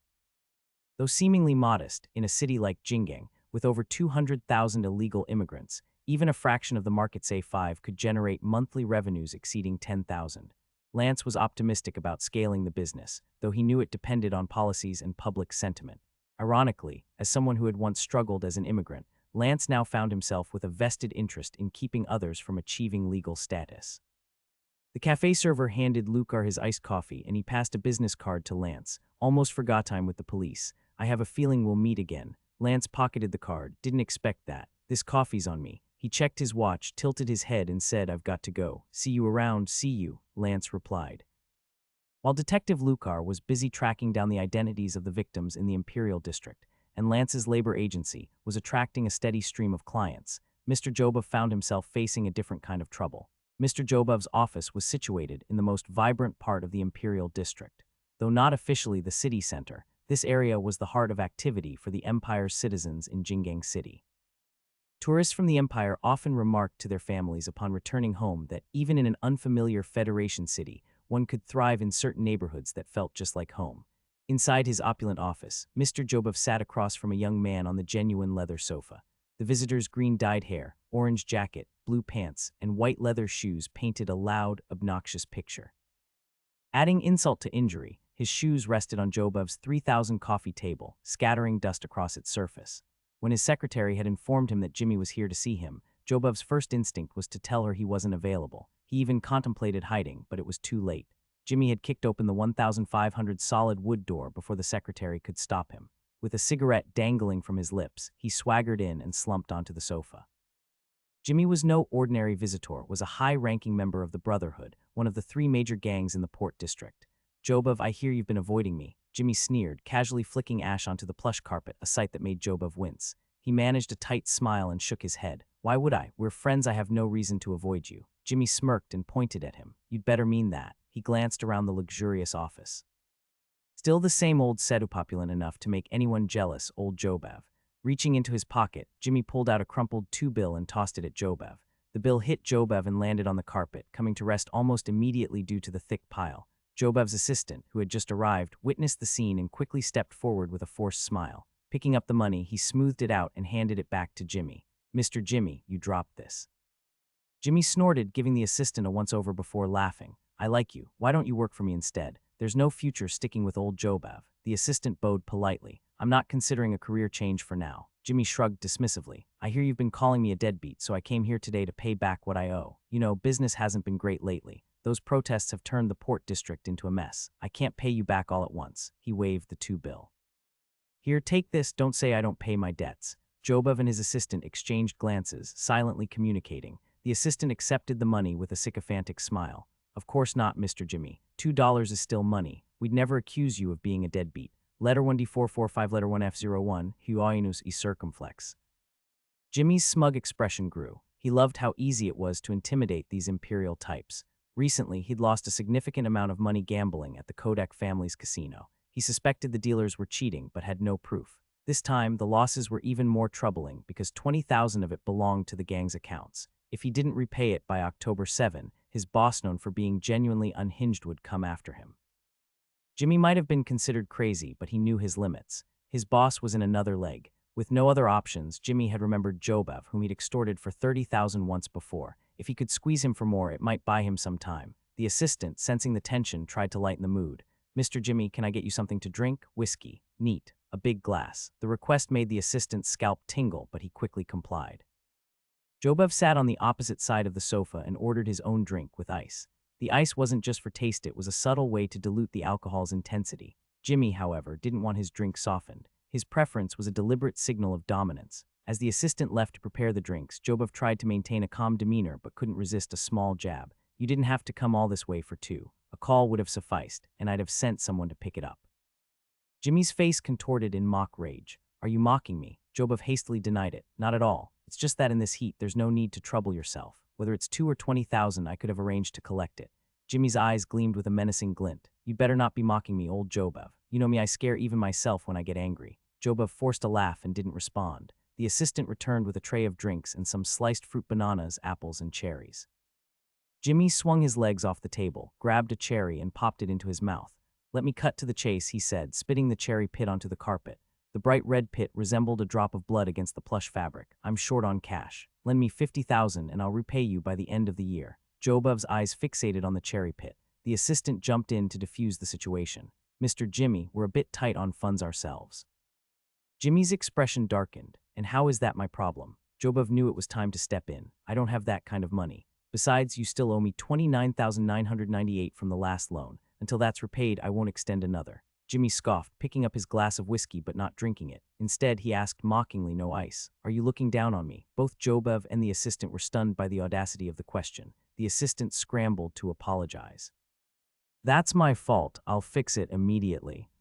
Though seemingly modest, in a city like Jingang, with over 200,000 illegal immigrants, even a fraction of the market's A5 could generate monthly revenues exceeding 10,000. Lance was optimistic about scaling the business, though he knew it depended on policies and public sentiment. Ironically, as someone who had once struggled as an immigrant, Lance now found himself with a vested interest in keeping others from achieving legal status. The cafe server handed Lucar his iced coffee and he passed a business card to Lance. Almost forgot time with the police. I have a feeling we'll meet again. Lance pocketed the card. Didn't expect that. This coffee's on me. He checked his watch, tilted his head and said, I've got to go. See you around, see you, Lance replied. While Detective Lucar was busy tracking down the identities of the victims in the Imperial District, and Lance's labor agency was attracting a steady stream of clients, Mr. Jobov found himself facing a different kind of trouble. Mr. Jobov's office was situated in the most vibrant part of the Imperial District. Though not officially the city center, this area was the heart of activity for the Empire's citizens in Jingang City. Tourists from the Empire often remarked to their families upon returning home that even in an unfamiliar Federation city, one could thrive in certain neighborhoods that felt just like home. Inside his opulent office, Mr. Jobov sat across from a young man on the genuine leather sofa. The visitor's green-dyed hair, orange jacket, blue pants, and white leather shoes painted a loud, obnoxious picture. Adding insult to injury, his shoes rested on Jobov's 3,000 coffee table, scattering dust across its surface. When his secretary had informed him that Jimmy was here to see him, Jobov's first instinct was to tell her he wasn't available. He even contemplated hiding, but it was too late. Jimmy had kicked open the 1,500 solid wood door before the secretary could stop him. With a cigarette dangling from his lips, he swaggered in and slumped onto the sofa. Jimmy was no ordinary visitor, was a high-ranking member of the Brotherhood, one of the 3 major gangs in the Port District. Jobov, I hear you've been avoiding me, Jimmy sneered, casually flicking ash onto the plush carpet, a sight that made Jobov wince. He managed a tight smile and shook his head. Why would I? We're friends, I have no reason to avoid you. Jimmy smirked and pointed at him. You'd better mean that. He glanced around the luxurious office. Still the same old sedupopulent enough to make anyone jealous, old Jobov. Reaching into his pocket, Jimmy pulled out a crumpled 2 bill and tossed it at Jobov. The bill hit Jobov and landed on the carpet, coming to rest almost immediately due to the thick pile. Jobov's assistant, who had just arrived, witnessed the scene and quickly stepped forward with a forced smile. Picking up the money, he smoothed it out and handed it back to Jimmy. Mr. Jimmy, you dropped this. Jimmy snorted, giving the assistant a once-over before laughing. I like you. Why don't you work for me instead? There's no future sticking with old Jobov. The assistant bowed politely. I'm not considering a career change for now. Jimmy shrugged dismissively. I hear you've been calling me a deadbeat, so I came here today to pay back what I owe. You know, business hasn't been great lately. Those protests have turned the Port District into a mess. I can't pay you back all at once. He waved the 2 bill. Here, take this. Don't say I don't pay my debts. Jobov and his assistant exchanged glances, silently communicating. The assistant accepted the money with a sycophantic smile. Of course not, Mr. Jimmy. $2 is still money. We'd never accuse you of being a deadbeat. Letter 1D445 letter 1F01, Huoinus e circumflex. Jimmy's smug expression grew. He loved how easy it was to intimidate these imperial types. Recently, he'd lost a significant amount of money gambling at the Kodak family's casino. He suspected the dealers were cheating, but had no proof. This time, the losses were even more troubling because 20,000 of it belonged to the gang's accounts. If he didn't repay it by October 7, his boss, known for being genuinely unhinged, would come after him. Jimmy might have been considered crazy, but he knew his limits. His boss was in another leg. With no other options, Jimmy had remembered Jobov, whom he'd extorted for 30,000 once before. If he could squeeze him for more, it might buy him some time. The assistant, sensing the tension, tried to lighten the mood. "Mr. Jimmy, can I get you something to drink?" "Whiskey." "Neat. A big glass." The request made the assistant's scalp tingle, but he quickly complied. Jobov sat on the opposite side of the sofa and ordered his own drink with ice. The ice wasn't just for taste, it was a subtle way to dilute the alcohol's intensity. Jimmy, however, didn't want his drink softened. His preference was a deliberate signal of dominance. As the assistant left to prepare the drinks, Jobov tried to maintain a calm demeanor but couldn't resist a small jab. "You didn't have to come all this way for two. A call would have sufficed, and I'd have sent someone to pick it up." Jimmy's face contorted in mock rage. "Are you mocking me?" Jobov hastily denied it. "Not at all. It's just that in this heat, there's no need to trouble yourself. Whether it's 2 or 20,000, I could have arranged to collect it." Jimmy's eyes gleamed with a menacing glint. "You'd better not be mocking me, old Jobov. You know me, I scare even myself when I get angry." Jobov forced a laugh and didn't respond. The assistant returned with a tray of drinks and some sliced fruit, bananas, apples, and cherries. Jimmy swung his legs off the table, grabbed a cherry, and popped it into his mouth. "Let me cut to the chase," he said, spitting the cherry pit onto the carpet. The bright red pit resembled a drop of blood against the plush fabric. "I'm short on cash. Lend me 50,000 and I'll repay you by the end of the year." Jobov's eyes fixated on the cherry pit. The assistant jumped in to defuse the situation. "Mr. Jimmy, we're a bit tight on funds ourselves." Jimmy's expression darkened. "And how is that my problem?" Jobov knew it was time to step in. "I don't have that kind of money. Besides, you still owe me 29,998 from the last loan. Until that's repaid, I won't extend another." Jimmy scoffed, picking up his glass of whiskey but not drinking it. Instead, he asked mockingly, "No ice. Are you looking down on me?" Both Jobov and the assistant were stunned by the audacity of the question. The assistant scrambled to apologize. "That's my fault. I'll fix it immediately."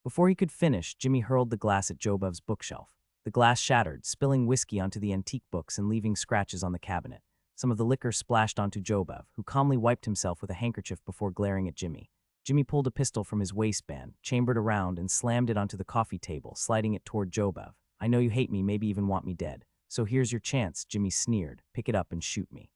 Before he could finish, Jimmy hurled the glass at Jobov's bookshelf. The glass shattered, spilling whiskey onto the antique books and leaving scratches on the cabinet. Some of the liquor splashed onto Jobov, who calmly wiped himself with a handkerchief before glaring at Jimmy. Jimmy pulled a pistol from his waistband, chambered around, and slammed it onto the coffee table, sliding it toward Jobov. "I know you hate me, maybe even want me dead. So here's your chance," Jimmy sneered. "Pick it up and shoot me.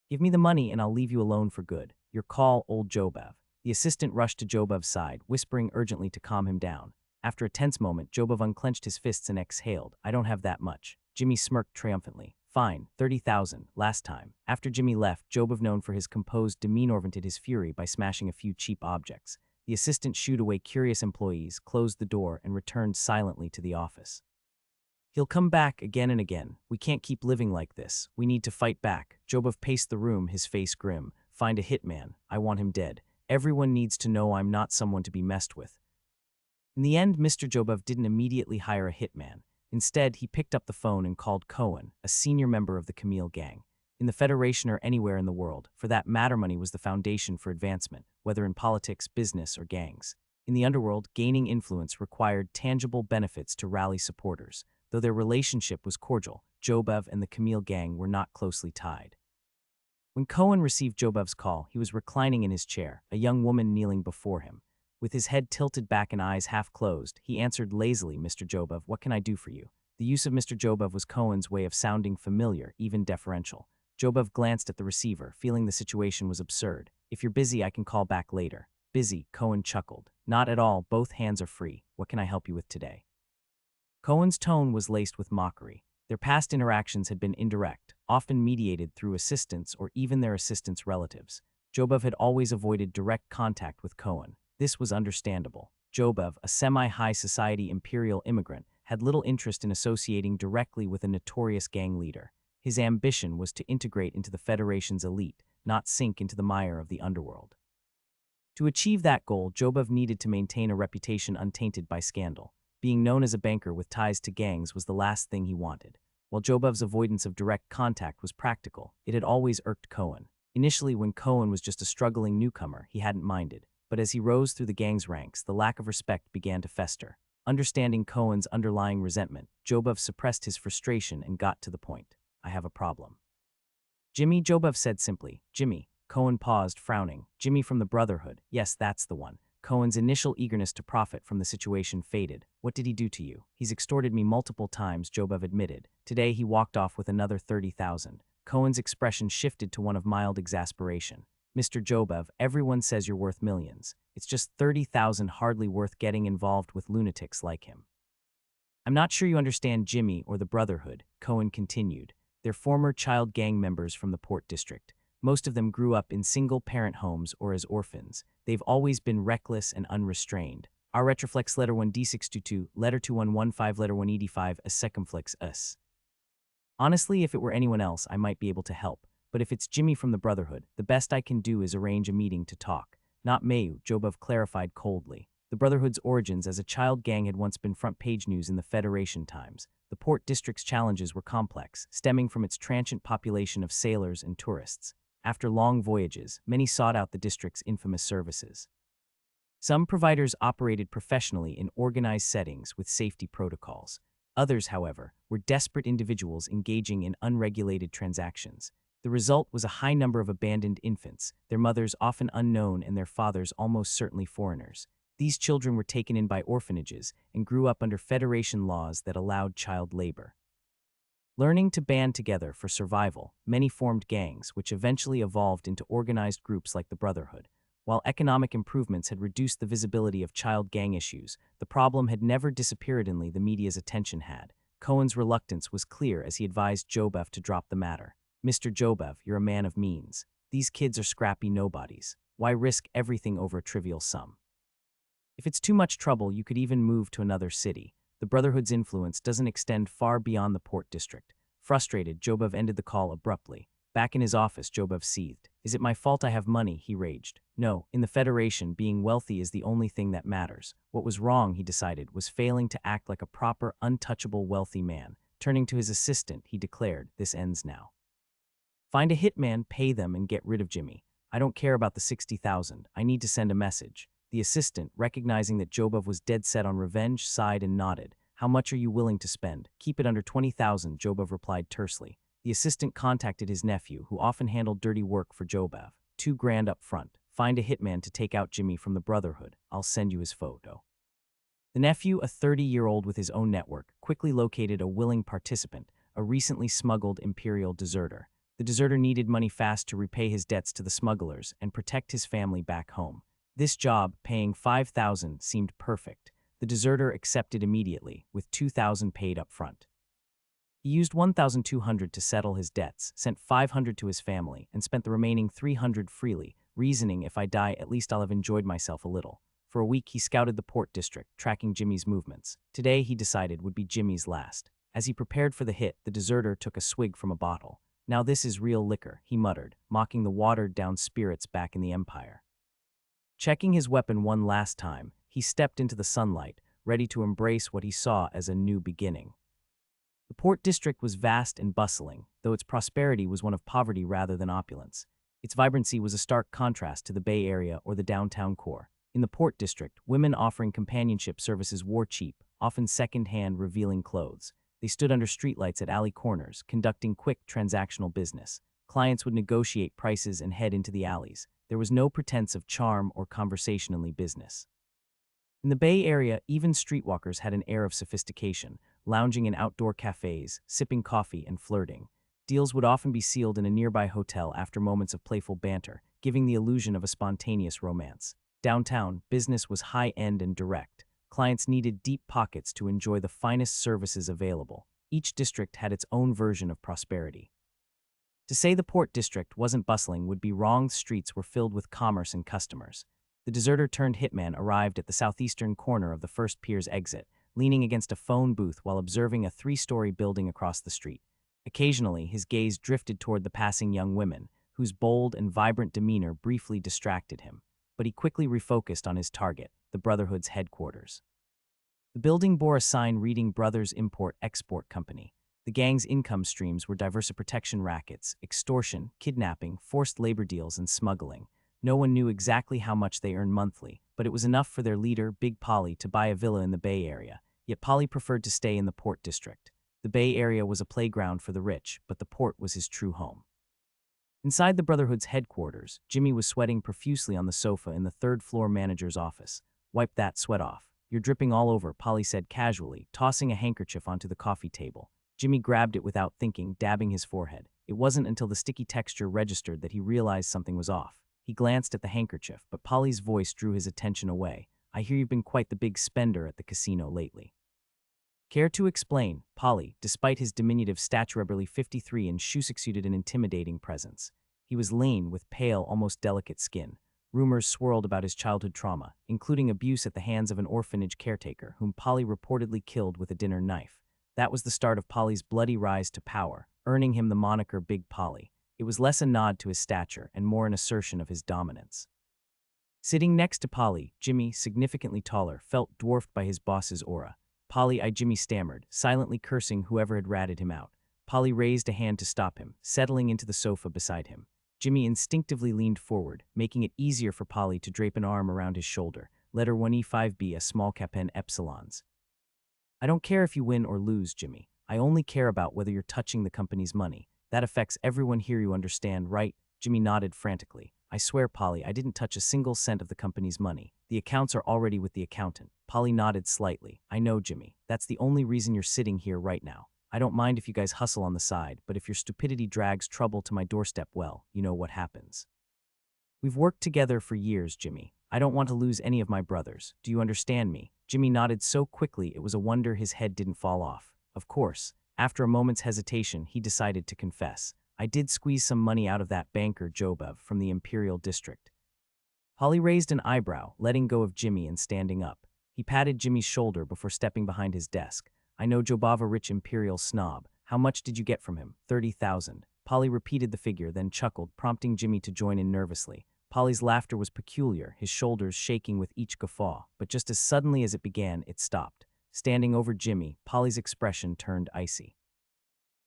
Give me the money and I'll leave you alone for good. Your call, old Jobov." The assistant rushed to Jobov's side, whispering urgently to calm him down. After a tense moment, Jobov unclenched his fists and exhaled. "I don't have that much." Jimmy smirked triumphantly. "Fine, 30,000, last time." After Jimmy left, Jobov, known for his composed demeanor, vented his fury by smashing a few cheap objects. The assistant shooed away curious employees, closed the door, and returned silently to the office. "He'll come back again and again. We can't keep living like this. We need to fight back." Jobov paced the room, his face grim. "Find a hitman. I want him dead. Everyone needs to know I'm not someone to be messed with." In the end, Mr. Jobov didn't immediately hire a hitman. Instead, he picked up the phone and called Cohen, a senior member of the Camille gang. In the Federation or anywhere in the world, for that matter, money was the foundation for advancement, whether in politics, business, or gangs. In the underworld, gaining influence required tangible benefits to rally supporters. Though their relationship was cordial, Jobov and the Camille gang were not closely tied. When Cohen received Jobov's call, he was reclining in his chair, a young woman kneeling before him. With his head tilted back and eyes half closed, he answered lazily, "Mr. Jobov, what can I do for you?" The use of Mr. Jobov was Cohen's way of sounding familiar, even deferential. Jobov glanced at the receiver, feeling the situation was absurd. "If you're busy, I can call back later." "Busy?" Cohen chuckled. "Not at all, both hands are free. What can I help you with today?" Cohen's tone was laced with mockery. Their past interactions had been indirect, often mediated through assistants or even their assistants' relatives. Jobov had always avoided direct contact with Cohen. This was understandable. Jobov, a semi-high society imperial immigrant, had little interest in associating directly with a notorious gang leader. His ambition was to integrate into the Federation's elite, not sink into the mire of the underworld. To achieve that goal, Jobov needed to maintain a reputation untainted by scandal. Being known as a banker with ties to gangs was the last thing he wanted. While Jobov's avoidance of direct contact was practical, it had always irked Cohen. Initially, when Cohen was just a struggling newcomer, he hadn't minded. But as he rose through the gang's ranks, the lack of respect began to fester. Understanding Cohen's underlying resentment, Jobov suppressed his frustration and got to the point. "I have a problem." "Jimmy," Jobov said simply. "Jimmy." Cohen paused, frowning. "Jimmy from the Brotherhood. Yes, that's the one." Cohen's initial eagerness to profit from the situation faded. "What did he do to you?" "He's extorted me multiple times," Jobov admitted. "Today he walked off with another 30,000. Cohen's expression shifted to one of mild exasperation. Mr. Jobev, everyone says you're worth millions. It's just 30,000 hardly worth getting involved with lunatics like him. I'm not sure you understand Jimmy or the Brotherhood, Cohen continued. They're former child gang members from the Port District. Most of them grew up in single-parent homes or as orphans. They've always been reckless and unrestrained. Our retroflex letter 1D622, letter 2115, letter 185, a circumflex us. Honestly, if it were anyone else, I might be able to help. But if it's Jimmy from the Brotherhood, the best I can do is arrange a meeting to talk. Not Mayu, Jobev clarified coldly. The Brotherhood's origins as a child gang had once been front-page news in the Federation Times. The Port District's challenges were complex, stemming from its transient population of sailors and tourists. After long voyages, many sought out the district's infamous services. Some providers operated professionally in organized settings with safety protocols. Others, however, were desperate individuals engaging in unregulated transactions. The result was a high number of abandoned infants, their mothers often unknown and their fathers almost certainly foreigners. These children were taken in by orphanages and grew up under Federation laws that allowed child labor. Learning to band together for survival, many formed gangs, which eventually evolved into organized groups like the Brotherhood. While economic improvements had reduced the visibility of child gang issues, the problem had never disappeared in the media's attention had. Cohen's reluctance was clear as he advised Jobev to drop the matter. Mr. Jobev, you're a man of means. These kids are scrappy nobodies. Why risk everything over a trivial sum? If it's too much trouble, you could even move to another city. The Brotherhood's influence doesn't extend far beyond the Port District. Frustrated, Jobev ended the call abruptly. Back in his office, Jobev seethed. Is it my fault I have money? He raged. No, in the Federation, being wealthy is the only thing that matters. What was wrong, he decided, was failing to act like a proper, untouchable, wealthy man. Turning to his assistant, he declared, this ends now. Find a hitman, pay them, and get rid of Jimmy. I don't care about the 60,000. I need to send a message. The assistant, recognizing that Jobev was dead set on revenge, sighed and nodded. How much are you willing to spend? Keep it under 20,000, Jobev replied tersely. The assistant contacted his nephew, who often handled dirty work for Jobev. $2,000 up front. Find a hitman to take out Jimmy from the Brotherhood. I'll send you his photo. The nephew, a 30-year-old with his own network, quickly located a willing participant, a recently smuggled Imperial deserter. The deserter needed money fast to repay his debts to the smugglers and protect his family back home. This job, paying $5,000, seemed perfect. The deserter accepted immediately, with $2,000 paid up front. He used $1,200 to settle his debts, sent $500 to his family, and spent the remaining $300 freely, reasoning if I die at least I'll have enjoyed myself a little. For a week he scouted the Port District, tracking Jimmy's movements. Today, he decided, would be Jimmy's last. As he prepared for the hit, the deserter took a swig from a bottle. Now this is real liquor, he muttered, mocking the watered-down spirits back in the Empire. Checking his weapon one last time, he stepped into the sunlight, ready to embrace what he saw as a new beginning. The Port District was vast and bustling, though its prosperity was one of poverty rather than opulence. Its vibrancy was a stark contrast to the Bay Area or the downtown core. In the Port District, women offering companionship services wore cheap, often second-hand, revealing clothes. They stood under streetlights at alley corners, conducting quick transactional business. Clients would negotiate prices and head into the alleys. There was no pretense of charm or conversationally business. In the Bay Area, even streetwalkers had an air of sophistication, lounging in outdoor cafes, sipping coffee and flirting. Deals would often be sealed in a nearby hotel after moments of playful banter, giving the illusion of a spontaneous romance. Downtown, business was high-end and direct. Clients needed deep pockets to enjoy the finest services available. Each district had its own version of prosperity. To say the Port District wasn't bustling would be wrong. Streets were filled with commerce and customers. The deserter-turned-hitman arrived at the southeastern corner of the First Pier's exit, leaning against a phone booth while observing a 3-story building across the street. Occasionally, his gaze drifted toward the passing young women, whose bold and vibrant demeanor briefly distracted him. But he quickly refocused on his target, the Brotherhood's headquarters. The building bore a sign reading Brothers Import-Export Company. The gang's income streams were diverse protection rackets, extortion, kidnapping, forced labor deals, and smuggling. No one knew exactly how much they earned monthly, but it was enough for their leader, Big Polly, to buy a villa in the Bay Area. Yet Polly preferred to stay in the Port District. The Bay Area was a playground for the rich, but the port was his true home. Inside the Brotherhood's headquarters, Jimmy was sweating profusely on the sofa in the third-floor manager's office. Wipe that sweat off. You're dripping all over, Polly said casually, tossing a handkerchief onto the coffee table. Jimmy grabbed it without thinking, dabbing his forehead. It wasn't until the sticky texture registered that he realized something was off. He glanced at the handkerchief, but Polly's voice drew his attention away. I hear you've been quite the big spender at the casino lately. Care to explain? Polly, despite his diminutive stature, barely 53 inches, exuded an intimidating presence. He was lean, with pale, almost delicate skin. Rumors swirled about his childhood trauma, including abuse at the hands of an orphanage caretaker, whom Polly reportedly killed with a dinner knife. That was the start of Polly's bloody rise to power, earning him the moniker Big Polly. It was less a nod to his stature and more an assertion of his dominance. Sitting next to Polly, Jimmy, significantly taller, felt dwarfed by his boss's aura. Polly, Jimmy stammered, silently cursing whoever had ratted him out. Polly raised a hand to stop him, settling into the sofa beside him. Jimmy instinctively leaned forward, making it easier for Polly to drape an arm around his shoulder. Letter 1E5B, a small cap N epsilons. I don't care if you win or lose, Jimmy. I only care about whether you're touching the company's money. That affects everyone here, you understand, right? Jimmy nodded frantically. I swear, Polly, I didn't touch a single cent of the company's money. The accounts are already with the accountant. Polly nodded slightly. I know, Jimmy. That's the only reason you're sitting here right now. I don't mind if you guys hustle on the side, but if your stupidity drags trouble to my doorstep, well, you know what happens. We've worked together for years, Jimmy. I don't want to lose any of my brothers. Do you understand me? Jimmy nodded so quickly it was a wonder his head didn't fall off. Of course. After a moment's hesitation, he decided to confess. I did squeeze some money out of that banker Jobev from the Imperial District. Polly raised an eyebrow, letting go of Jimmy and standing up. He patted Jimmy's shoulder before stepping behind his desk. I know Jobava, rich imperial snob. How much did you get from him? 30,000. Polly repeated the figure, then chuckled, prompting Jimmy to join in nervously. Polly's laughter was peculiar, his shoulders shaking with each guffaw, but just as suddenly as it began, it stopped. Standing over Jimmy, Polly's expression turned icy.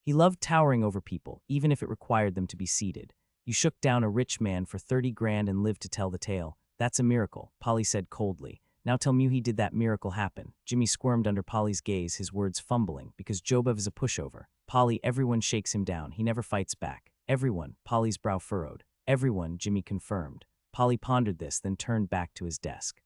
He loved towering over people, even if it required them to be seated. You shook down a rich man for 30 grand and lived to tell the tale. That's a miracle, Polly said coldly. Now tell me who did that miracle happen. Jimmy squirmed under Polly's gaze, his words fumbling, because Jobev is a pushover. Polly, everyone shakes him down. He never fights back. Everyone, Polly's brow furrowed. Everyone, Jimmy confirmed. Polly pondered this, then turned back to his desk.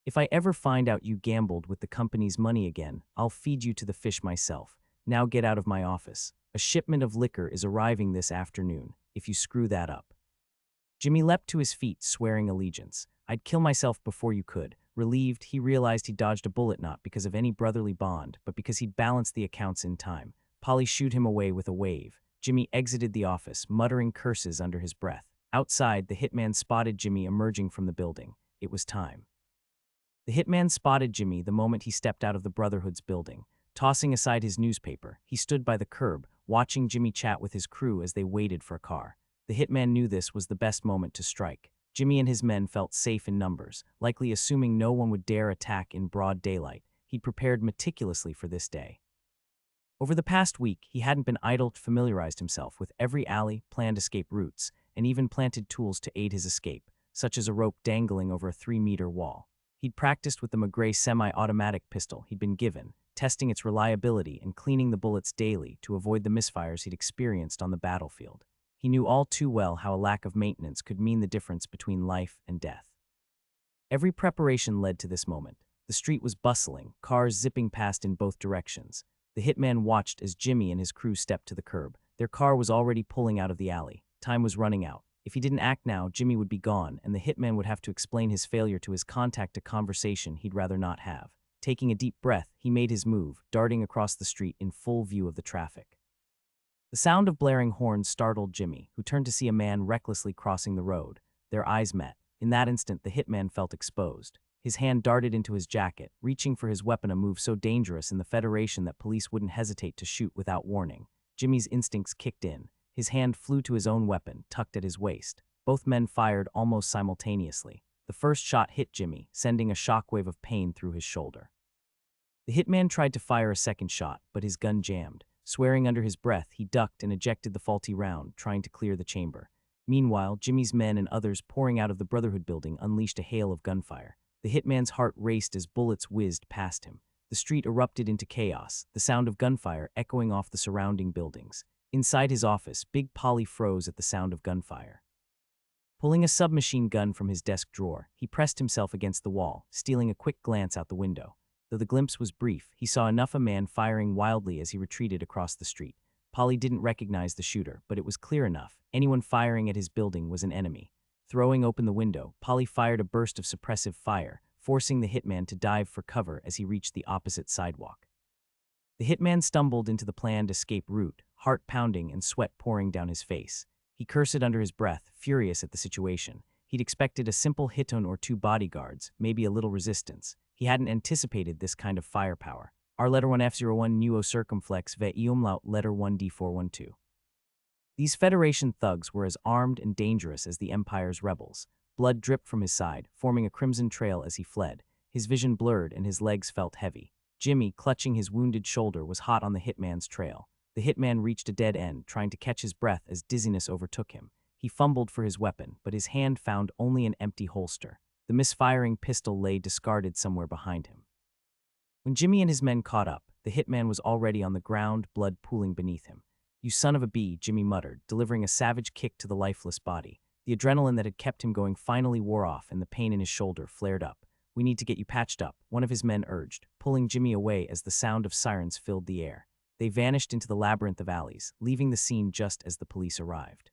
If I ever find out you gambled with the company's money again, I'll feed you to the fish myself. Now get out of my office. A shipment of liquor is arriving this afternoon, if you screw that up. Jimmy leapt to his feet, swearing allegiance. I'd kill myself before you could. Relieved, he realized he dodged a bullet not because of any brotherly bond, but because he'd balanced the accounts in time. Polly shooed him away with a wave. Jimmy exited the office, muttering curses under his breath. Outside, the hitman spotted Jimmy emerging from the building. It was time. The hitman spotted Jimmy the moment he stepped out of the Brotherhood's building. Tossing aside his newspaper, he stood by the curb, watching Jimmy chat with his crew as they waited for a car. The hitman knew this was the best moment to strike. Jimmy and his men felt safe in numbers, likely assuming no one would dare attack in broad daylight. He'd prepared meticulously for this day. Over the past week, he hadn't been idle, familiarized himself with every alley, planned escape routes, and even planted tools to aid his escape, such as a rope dangling over a 3-meter wall. He'd practiced with the Magray semi-automatic pistol he'd been given, testing its reliability and cleaning the bullets daily to avoid the misfires he'd experienced on the battlefield. He knew all too well how a lack of maintenance could mean the difference between life and death. Every preparation led to this moment. The street was bustling, cars zipping past in both directions. The hitman watched as Jimmy and his crew stepped to the curb. Their car was already pulling out of the alley. Time was running out. If he didn't act now, Jimmy would be gone, and the hitman would have to explain his failure to his contact, a conversation he'd rather not have. Taking a deep breath, he made his move, darting across the street in full view of the traffic. The sound of blaring horns startled Jimmy, who turned to see a man recklessly crossing the road. Their eyes met. In that instant, the hitman felt exposed. His hand darted into his jacket, reaching for his weapon, a move so dangerous in the Federation that police wouldn't hesitate to shoot without warning. Jimmy's instincts kicked in. His hand flew to his own weapon, tucked at his waist. Both men fired almost simultaneously. The first shot hit Jimmy, sending a shockwave of pain through his shoulder. The hitman tried to fire a second shot, but his gun jammed. Swearing under his breath, he ducked and ejected the faulty round, trying to clear the chamber. Meanwhile, Jimmy's men and others pouring out of the Brotherhood building unleashed a hail of gunfire. The hitman's heart raced as bullets whizzed past him. The street erupted into chaos, the sound of gunfire echoing off the surrounding buildings. Inside his office, Big Polly froze at the sound of gunfire. Pulling a submachine gun from his desk drawer, he pressed himself against the wall, stealing a quick glance out the window. Though the glimpse was brief, he saw enough a man firing wildly as he retreated across the street. Polly didn't recognize the shooter, but it was clear enough. Anyone firing at his building was an enemy. Throwing open the window, Polly fired a burst of suppressive fire, forcing the hitman to dive for cover as he reached the opposite sidewalk. The hitman stumbled into the planned escape route, heart pounding and sweat pouring down his face. He cursed under his breath, furious at the situation. He'd expected a simple hiton or two bodyguards, maybe a little resistance. He hadn't anticipated this kind of firepower. R letter 1F01 nuo circumflex ve umlaut letter 1D412. These Federation thugs were as armed and dangerous as the Empire's rebels. Blood dripped from his side, forming a crimson trail as he fled. His vision blurred and his legs felt heavy. Jimmy, clutching his wounded shoulder, was hot on the hitman's trail. The hitman reached a dead end, trying to catch his breath as dizziness overtook him. He fumbled for his weapon, but his hand found only an empty holster. The misfiring pistol lay discarded somewhere behind him. When Jimmy and his men caught up, the hitman was already on the ground, blood pooling beneath him. "You son of a bee," Jimmy muttered, delivering a savage kick to the lifeless body. The adrenaline that had kept him going finally wore off, and the pain in his shoulder flared up. "We need to get you patched up," one of his men urged, pulling Jimmy away as the sound of sirens filled the air. They vanished into the labyrinth of alleys, leaving the scene just as the police arrived.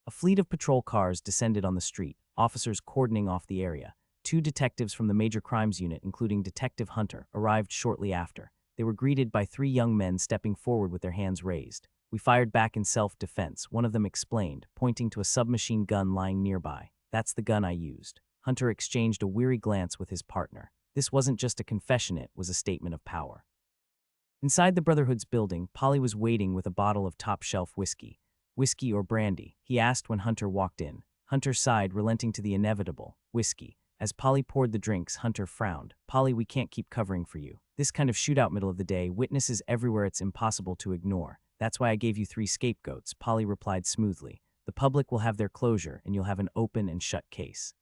A fleet of patrol cars descended on the street, officers cordoning off the area. 2 detectives from the Major Crimes Unit, including Detective Hunter, arrived shortly after. They were greeted by 3 young men stepping forward with their hands raised. "We fired back in self-defense," one of them explained, pointing to a submachine gun lying nearby. "That's the gun I used." Hunter exchanged a weary glance with his partner. This wasn't just a confession, it was a statement of power. Inside the Brotherhood's building, Polly was waiting with a bottle of top-shelf whiskey. "Whiskey or brandy?" he asked when Hunter walked in. Hunter sighed, relenting to the inevitable. "Whiskey." As Polly poured the drinks, Hunter frowned. "Polly, we can't keep covering for you. This kind of shootout middle of the day, witnesses everywhere, it's impossible to ignore. That's why I gave you 3 scapegoats," Polly replied smoothly. "The public will have their closure, and you'll have an open and shut case."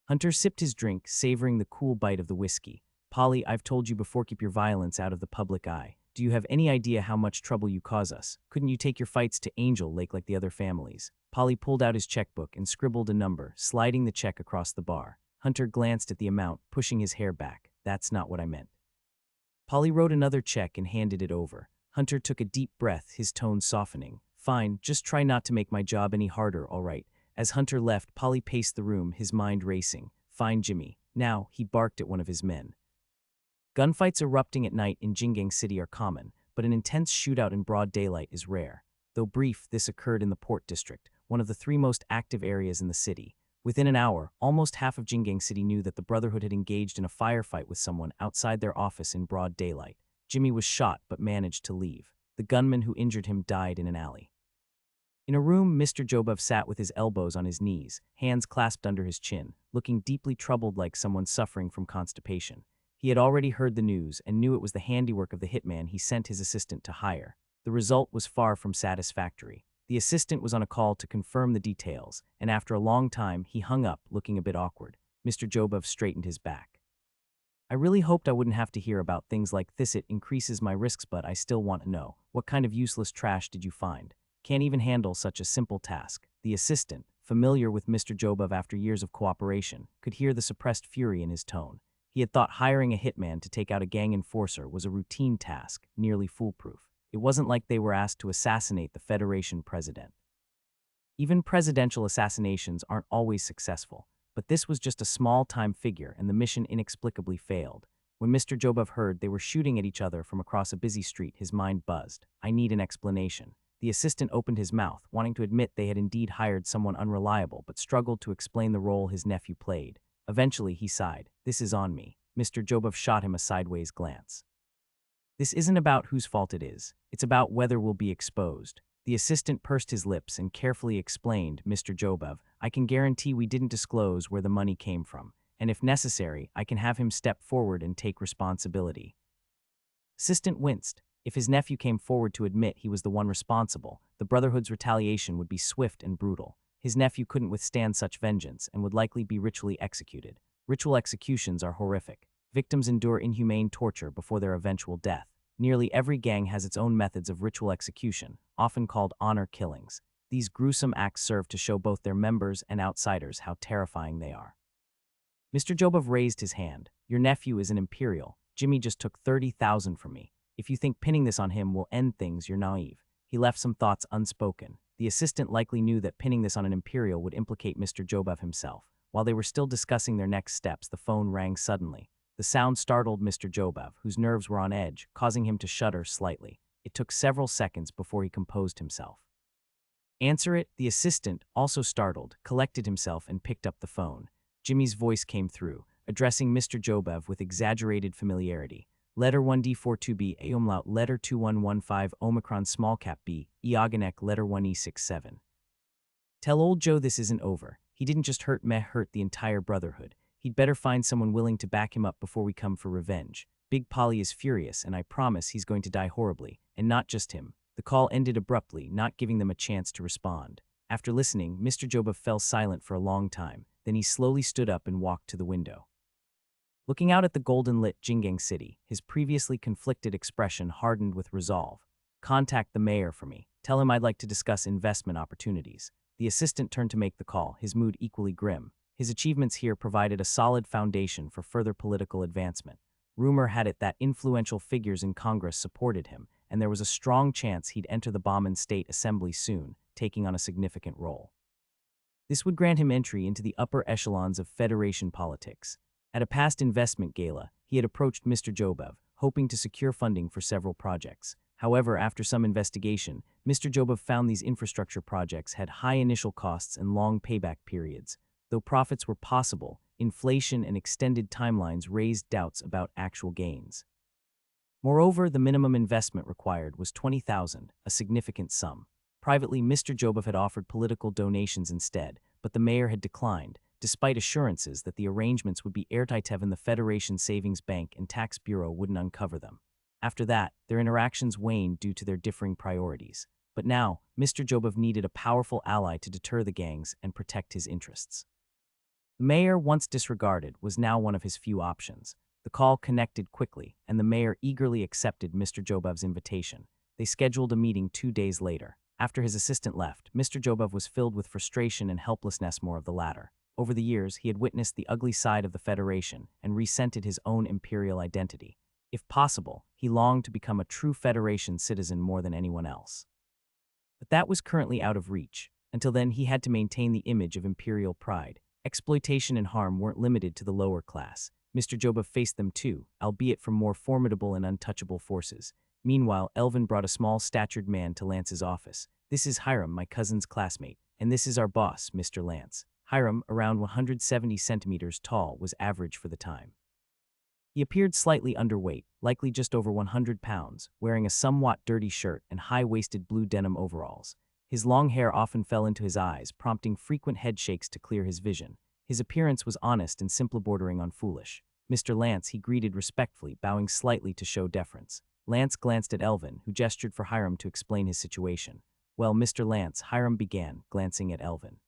Hunter sipped his drink, savoring the cool bite of the whiskey. "Polly, I've told you before, keep your violence out of the public eye. Do you have any idea how much trouble you cause us? Couldn't you take your fights to Angel Lake like the other families?" Polly pulled out his checkbook and scribbled a number, sliding the check across the bar. Hunter glanced at the amount, pushing his hair back. "That's not what I meant." Polly wrote another check and handed it over. Hunter took a deep breath, his tone softening. "Fine, just try not to make my job any harder, all right?" As Hunter left, Polly paced the room, his mind racing. "Fine, Jimmy. Now," he barked at one of his men. Gunfights erupting at night in Jingang City are common, but an intense shootout in broad daylight is rare. Though brief, this occurred in the Port District, one of the 3 most active areas in the city. Within an hour, almost half of Jingang City knew that the Brotherhood had engaged in a firefight with someone outside their office in broad daylight. Jimmy was shot but managed to leave. The gunman who injured him died in an alley. In a room, Mr. Jobov sat with his elbows on his knees, hands clasped under his chin, looking deeply troubled like someone suffering from constipation. He had already heard the news and knew it was the handiwork of the hitman he sent his assistant to hire. The result was far from satisfactory. The assistant was on a call to confirm the details, and after a long time, he hung up, looking a bit awkward. Mr. Jobov straightened his back. "I really hoped I wouldn't have to hear about things like this. It increases my risks, but I still want to know. What kind of useless trash did you find? Can't even handle such a simple task." The assistant, familiar with Mr. Jobov after years of cooperation, could hear the suppressed fury in his tone. He had thought hiring a hitman to take out a gang enforcer was a routine task, nearly foolproof. It wasn't like they were asked to assassinate the Federation president. Even presidential assassinations aren't always successful, but this was just a small-time figure and the mission inexplicably failed. When Mr. Jobov heard they were shooting at each other from across a busy street, his mind buzzed. "I need an explanation." The assistant opened his mouth, wanting to admit they had indeed hired someone unreliable, but struggled to explain the role his nephew played. Eventually, he sighed. "This is on me." Mr. Jobov shot him a sideways glance. "This isn't about whose fault it is. It's about whether we'll be exposed." The assistant pursed his lips and carefully explained, "Mr. Jobov, I can guarantee we didn't disclose where the money came from, and if necessary, I can have him step forward and take responsibility." Assistant winced. If his nephew came forward to admit he was the one responsible, the Brotherhood's retaliation would be swift and brutal. His nephew couldn't withstand such vengeance and would likely be ritually executed. Ritual executions are horrific. Victims endure inhumane torture before their eventual death. Nearly every gang has its own methods of ritual execution, often called honor killings. These gruesome acts serve to show both their members and outsiders how terrifying they are. Mr. Jobov raised his hand. "Your nephew is an imperial. Jimmy just took 30,000 from me. If you think pinning this on him will end things, you're naive." He left some thoughts unspoken. The assistant likely knew that pinning this on an imperial would implicate Mr. Jobov himself. While they were still discussing their next steps, the phone rang suddenly. The sound startled Mr. Jobov, whose nerves were on edge, causing him to shudder slightly. It took several seconds before he composed himself. "Answer it." The assistant, also startled, collected himself and picked up the phone. Jimmy's voice came through, addressing Mr. Jobov with exaggerated familiarity. Letter 1D42B, A umlaut, letter 2115, Omicron small cap B, Eoganek, letter 1E67. "Tell old Joe this isn't over. He didn't just hurt the entire brotherhood. He'd better find someone willing to back him up before we come for revenge. Big Polly is furious, and I promise he's going to die horribly, and not just him." The call ended abruptly, not giving them a chance to respond. After listening, Mr. Jobov fell silent for a long time. Then he slowly stood up and walked to the window. Looking out at the golden-lit Jingang City, his previously conflicted expression hardened with resolve. "Contact the mayor for me. Tell him I'd like to discuss investment opportunities." The assistant turned to make the call, his mood equally grim. His achievements here provided a solid foundation for further political advancement. Rumor had it that influential figures in Congress supported him, and there was a strong chance he'd enter the Bauman State Assembly soon, taking on a significant role. This would grant him entry into the upper echelons of Federation politics. At a past investment gala, he had approached Mr. Jobov, hoping to secure funding for several projects. However, after some investigation, Mr. Jobov found these infrastructure projects had high initial costs and long payback periods. Though profits were possible, inflation and extended timelines raised doubts about actual gains. Moreover, the minimum investment required was $20,000, a significant sum. Privately, Mr. Jobov had offered political donations instead, but the mayor had declined, despite assurances that the arrangements would be airtight and the Federation Savings Bank and Tax Bureau wouldn't uncover them. After that, their interactions waned due to their differing priorities. But now, Mr. Jobov needed a powerful ally to deter the gangs and protect his interests. The mayor, once disregarded, was now one of his few options. The call connected quickly, and the mayor eagerly accepted Mr. Jobov's invitation. They scheduled a meeting 2 days later. After his assistant left, Mr. Jobov was filled with frustration and helplessness, more of the latter. Over the years, he had witnessed the ugly side of the Federation and resented his own imperial identity. If possible, he longed to become a true Federation citizen more than anyone else. But that was currently out of reach. Until then, he had to maintain the image of imperial pride. Exploitation and harm weren't limited to the lower class. Mr. Jobov faced them too, albeit from more formidable and untouchable forces. Meanwhile, Elvin brought a small-statured man to Lance's office. "This is Hiram, my cousin's classmate, and this is our boss, Mr. Lance." Hiram, around 170 centimeters tall, was average for the time. He appeared slightly underweight, likely just over 100 pounds, wearing a somewhat dirty shirt and high-waisted blue denim overalls. His long hair often fell into his eyes, prompting frequent head shakes to clear his vision. His appearance was honest and simple, bordering on foolish. Mr. Lance he greeted respectfully, bowing slightly to show deference. Lance glanced at Elvin, who gestured for Hiram to explain his situation. "Well, Mr. Lance," Hiram began, glancing at Elvin.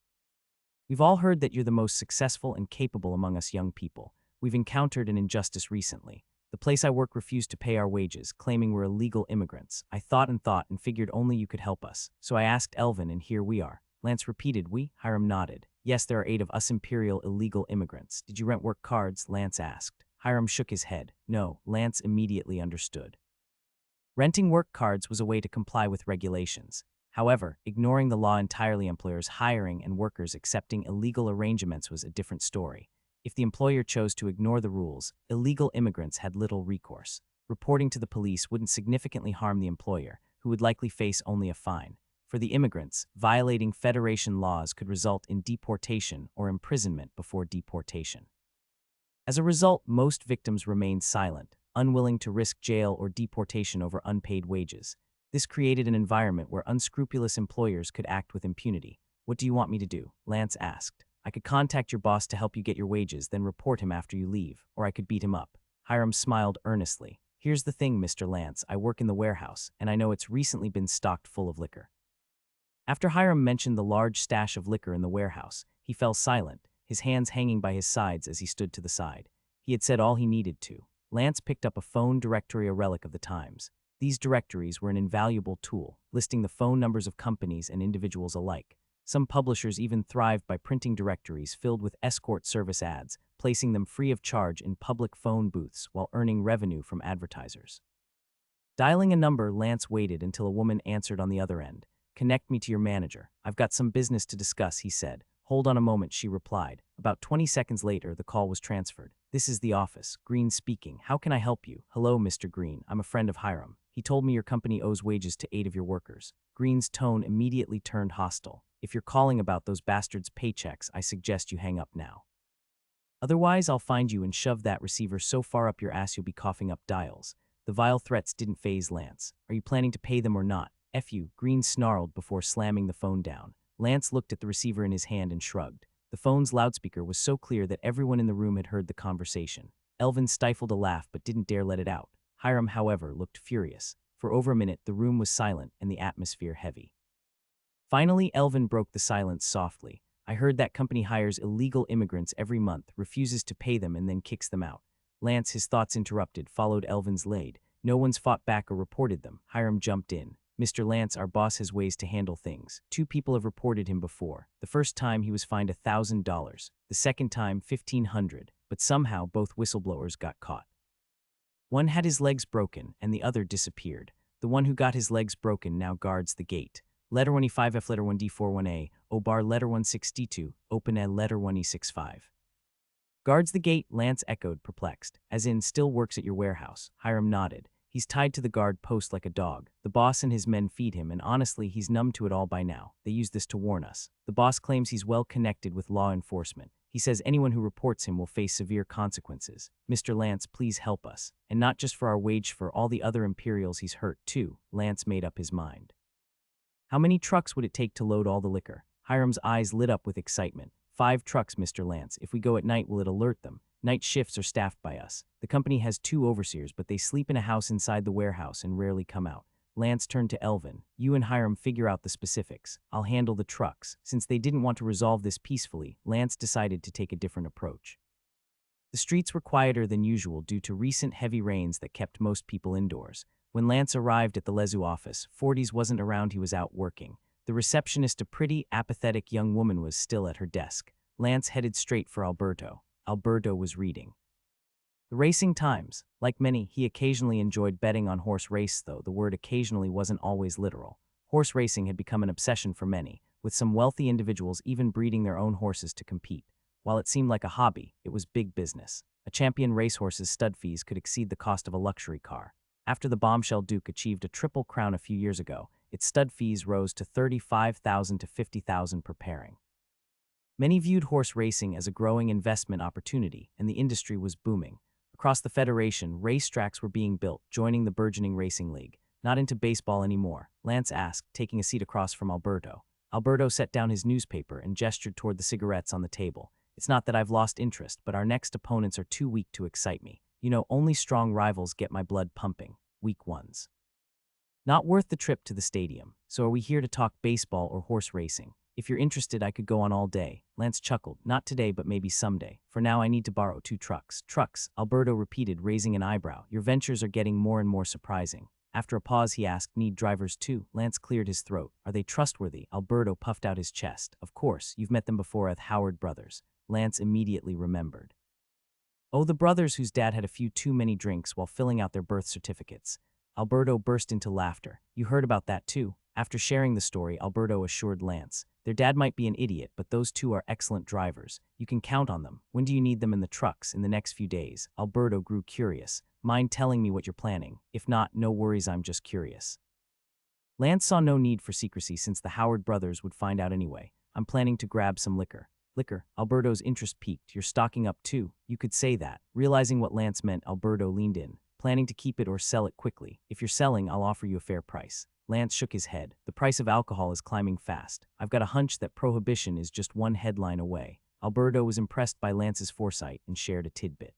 "We've all heard that you're the most successful and capable among us young people. We've encountered an injustice recently. The place I work refused to pay our wages, claiming we're illegal immigrants. I thought and figured only you could help us. So I asked Elvin, and here we are." Lance repeated, "We?" Hiram nodded. "Yes, there are 8 of us imperial illegal immigrants. Did you rent work cards?" Lance asked. Hiram shook his head. "No." Lance immediately understood. Renting work cards was a way to comply with regulations. However, ignoring the law entirely, employers hiring and workers accepting illegal arrangements was a different story. If the employer chose to ignore the rules, illegal immigrants had little recourse. Reporting to the police wouldn't significantly harm the employer, who would likely face only a fine. For the immigrants, violating Federation laws could result in deportation or imprisonment before deportation. As a result, most victims remained silent, unwilling to risk jail or deportation over unpaid wages. This created an environment where unscrupulous employers could act with impunity. "What do you want me to do?" Lance asked. "I could contact your boss to help you get your wages, then report him after you leave, or I could beat him up." Hiram smiled earnestly. "Here's the thing, Mr. Lance, I work in the warehouse, and I know it's recently been stocked full of liquor." After Hiram mentioned the large stash of liquor in the warehouse, he fell silent, his hands hanging by his sides as he stood to the side. He had said all he needed to. Lance picked up a phone directory, a relic of the times. These directories were an invaluable tool, listing the phone numbers of companies and individuals alike. Some publishers even thrived by printing directories filled with escort service ads, placing them free of charge in public phone booths while earning revenue from advertisers. Dialing a number, Lance waited until a woman answered on the other end. connect me to your manager. I've got some business to discuss, he said. Hold on a moment, she replied. About 20 seconds later, the call was transferred. This is the office. Green speaking. How can I help you? Hello, Mr. Green. I'm a friend of Hiram. He told me your company owes wages to 8 of your workers. Green's tone immediately turned hostile. If you're calling about those bastards' paychecks, I suggest you hang up now. Otherwise, I'll find you and shove that receiver so far up your ass you'll be coughing up dials. The vile threats didn't faze Lance. Are you planning to pay them or not? F you, Green snarled before slamming the phone down. Lance looked at the receiver in his hand and shrugged. The phone's loudspeaker was so clear that everyone in the room had heard the conversation. Elvin stifled a laugh but didn't dare let it out. Hiram, however, looked furious. For over a minute, the room was silent and the atmosphere heavy. Finally, Elvin broke the silence softly. I heard that company hires illegal immigrants every month, refuses to pay them, and then kicks them out. Lance, his thoughts interrupted, followed Elvin's lead. No one's fought back or reported them. Hiram jumped in. Mr. Lance, our boss has ways to handle things. 2 people have reported him before. The first time he was fined $1,000. The second time, $1,500. But somehow both whistleblowers got caught. One had his legs broken and the other disappeared. The one who got his legs broken now guards the gate. Letter 1E5F, letter 1D41A, O bar letter 162, open L letter 1E65. Guards the gate, Lance echoed, perplexed. As in, still works at your warehouse. Hiram nodded. He's tied to the guard post like a dog. The boss and his men feed him, and honestly, he's numb to it all by now. They use this to warn us. The boss claims he's well connected with law enforcement. He says anyone who reports him will face severe consequences. Mr. Lance, please help us. And not just for our wage, for all the other Imperials he's hurt, too. Lance made up his mind. How many trucks would it take to load all the liquor? Hiram's eyes lit up with excitement. 5 trucks, Mr. Lance. If we go at night, will it alert them? Night shifts are staffed by us. The company has 2 overseers, but they sleep in a house inside the warehouse and rarely come out. Lance turned to Elvin. You and Hiram figure out the specifics. I'll handle the trucks. Since they didn't want to resolve this peacefully, Lance decided to take a different approach. The streets were quieter than usual due to recent heavy rains that kept most people indoors. When Lance arrived at the Lezu office, Forties wasn't around, he was out working. The receptionist, a pretty, apathetic young woman, was still at her desk. Lance headed straight for Alberto. Alberto was reading The Racing Times. Like many, he occasionally enjoyed betting on horse race, though the word occasionally wasn't always literal. Horse racing had become an obsession for many, with some wealthy individuals even breeding their own horses to compete. While it seemed like a hobby, it was big business. A champion racehorse's stud fees could exceed the cost of a luxury car. After the bombshell Duke achieved a triple crown a few years ago, its stud fees rose to $35,000 to $50,000 per pairing. Many viewed horse racing as a growing investment opportunity, and the industry was booming. Across the Federation, racetracks were being built, joining the burgeoning racing league. Not into baseball anymore, Lance asked, taking a seat across from Alberto. Alberto set down his newspaper and gestured toward the cigarettes on the table. It's not that I've lost interest, but our next opponents are too weak to excite me. You know, only strong rivals get my blood pumping. Weak ones. Not worth the trip to the stadium. So are we here to talk baseball or horse racing? If you're interested, I could go on all day. Lance chuckled. Not today, but maybe someday. For now, I need to borrow 2 trucks. Trucks, Alberto repeated, raising an eyebrow. Your ventures are getting more and more surprising. After a pause, he asked, need drivers too? Lance cleared his throat. Are they trustworthy? Alberto puffed out his chest. Of course, you've met them before at Howard Brothers. Lance immediately remembered. Oh, the brothers whose dad had a few too many drinks while filling out their birth certificates. Alberto burst into laughter. You heard about that too. After sharing the story, Alberto assured Lance. Their dad might be an idiot, but those 2 are excellent drivers. You can count on them. When do you need them in the trucks? In the next few days. Alberto grew curious. Mind telling me what you're planning? If not, no worries, I'm just curious. Lance saw no need for secrecy since the Howard brothers would find out anyway. I'm planning to grab some liquor. Liquor? Alberto's interest peaked. You're stocking up too? You could say that. Realizing what Lance meant, Alberto leaned in. Planning to keep it or sell it quickly. If you're selling, I'll offer you a fair price. Lance shook his head. The price of alcohol is climbing fast. I've got a hunch that prohibition is just one headline away. Alberto was impressed by Lance's foresight and shared a tidbit.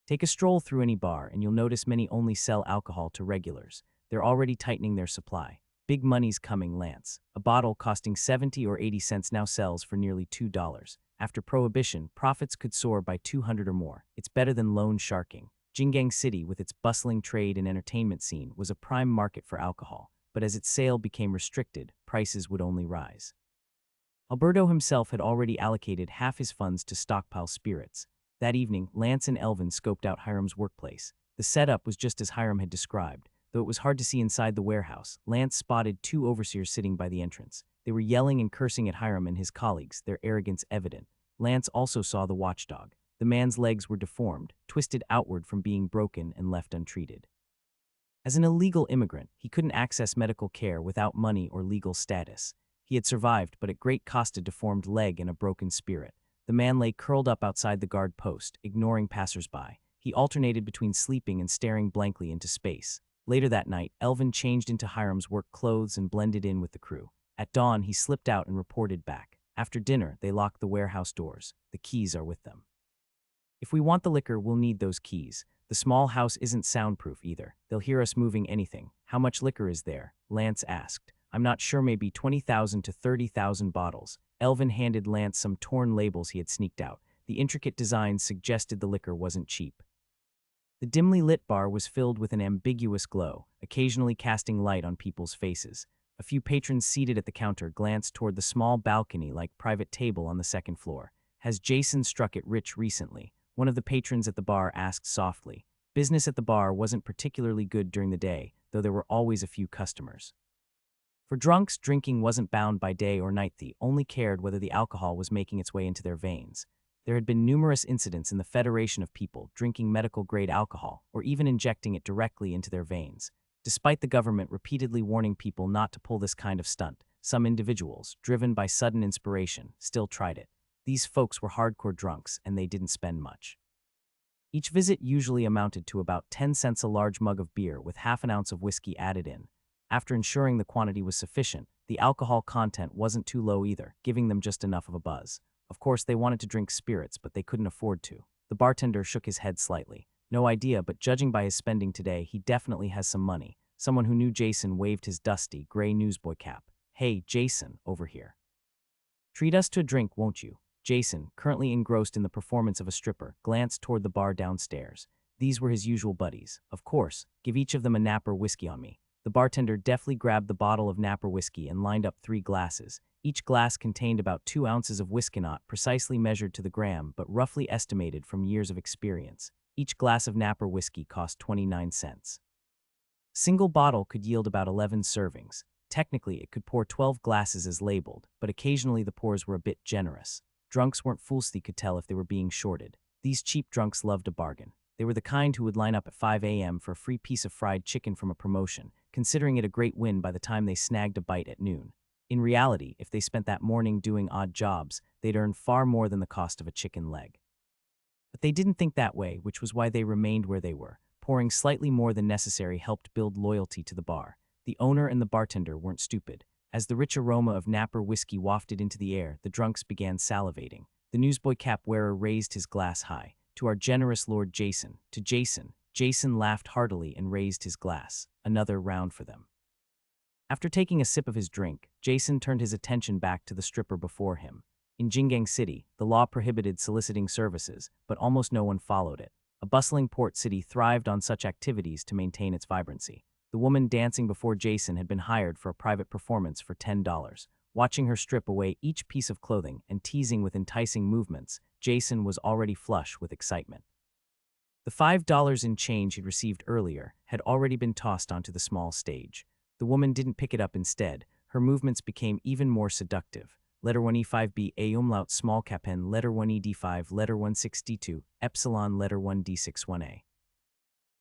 Take a stroll through any bar and you'll notice many only sell alcohol to regulars. They're already tightening their supply. Big money's coming, Lance. A bottle costing 70 or 80 cents now sells for nearly $2. After prohibition, profits could soar by 200 or more. It's better than loan sharking. Jingang City, with its bustling trade and entertainment scene, was a prime market for alcohol, but as its sale became restricted, prices would only rise. Alberto himself had already allocated half his funds to stockpile spirits. That evening, Lance and Elvin scoped out Hiram's workplace. The setup was just as Hiram had described. Though it was hard to see inside the warehouse, Lance spotted two overseers sitting by the entrance. They were yelling and cursing at Hiram and his colleagues, their arrogance evident. Lance also saw the watchdog. The man's legs were deformed, twisted outward from being broken and left untreated. As an illegal immigrant, he couldn't access medical care without money or legal status. He had survived, but at great cost a deformed leg and a broken spirit. The man lay curled up outside the guard post, ignoring passersby. He alternated between sleeping and staring blankly into space. Later that night, Elvin changed into Hiram's work clothes and blended in with the crew. At dawn, he slipped out and reported back. After dinner, they locked the warehouse doors. The keys are with them. If we want the liquor, we'll need those keys. The small house isn't soundproof either. They'll hear us moving anything. How much liquor is there? Lance asked. I'm not sure, maybe 20,000 to 30,000 bottles. Elvin handed Lance some torn labels he had sneaked out. The intricate designs suggested the liquor wasn't cheap. The dimly lit bar was filled with an ambiguous glow, occasionally casting light on people's faces. A few patrons seated at the counter glanced toward the small balcony-like private table on the second floor. Has Jason struck it rich recently? One of the patrons at the bar asked softly. Business at the bar wasn't particularly good during the day, though there were always a few customers. For drunks, drinking wasn't bound by day or night. They only cared whether the alcohol was making its way into their veins. There had been numerous incidents in the Federation of people drinking medical-grade alcohol or even injecting it directly into their veins. Despite the government repeatedly warning people not to pull this kind of stunt, some individuals, driven by sudden inspiration, still tried it. These folks were hardcore drunks, and they didn't spend much. Each visit usually amounted to about 10 cents a large mug of beer with half an ounce of whiskey added in. After ensuring the quantity was sufficient, the alcohol content wasn't too low either, giving them just enough of a buzz. Of course, they wanted to drink spirits, but they couldn't afford to. The bartender shook his head slightly. No idea, but judging by his spending today, he definitely has some money. Someone who knew Jason waved his dusty, gray newsboy cap. Hey, Jason, over here. Treat us to a drink, won't you? Jason, currently engrossed in the performance of a stripper, glanced toward the bar downstairs. These were his usual buddies. Of course, give each of them a Napper whiskey on me. The bartender deftly grabbed the bottle of Napper whiskey and lined up 3 glasses. Each glass contained about 2 ounces of whiskey, not precisely measured to the gram, but roughly estimated from years of experience. Each glass of Napper whiskey cost 29 cents. Single bottle could yield about 11 servings. Technically, it could pour 12 glasses as labeled, but occasionally the pours were a bit generous. Drunks weren't fools, they could tell if they were being shorted. These cheap drunks loved a bargain. They were the kind who would line up at 5 a.m. for a free piece of fried chicken from a promotion, considering it a great win by the time they snagged a bite at noon. In reality, if they spent that morning doing odd jobs, they'd earn far more than the cost of a chicken leg. But they didn't think that way, which was why they remained where they were. Pouring slightly more than necessary helped build loyalty to the bar. The owner and the bartender weren't stupid. As the rich aroma of Napper whiskey wafted into the air, the drunks began salivating. The newsboy cap wearer raised his glass high. To our generous Lord Jason. To Jason. Jason laughed heartily and raised his glass. Another round for them. After taking a sip of his drink, Jason turned his attention back to the stripper before him. In Jingang City, the law prohibited soliciting services, but almost no one followed it. A bustling port city thrived on such activities to maintain its vibrancy. The woman dancing before Jason had been hired for a private performance for $10. Watching her strip away each piece of clothing and teasing with enticing movements, Jason was already flush with excitement. The $5 in change he'd received earlier had already been tossed onto the small stage. The woman didn't pick it up instead. Her movements became even more seductive. Letter 1E5B A umlaut small cap N, letter 1ED5, letter 162, epsilon, letter 1D61A.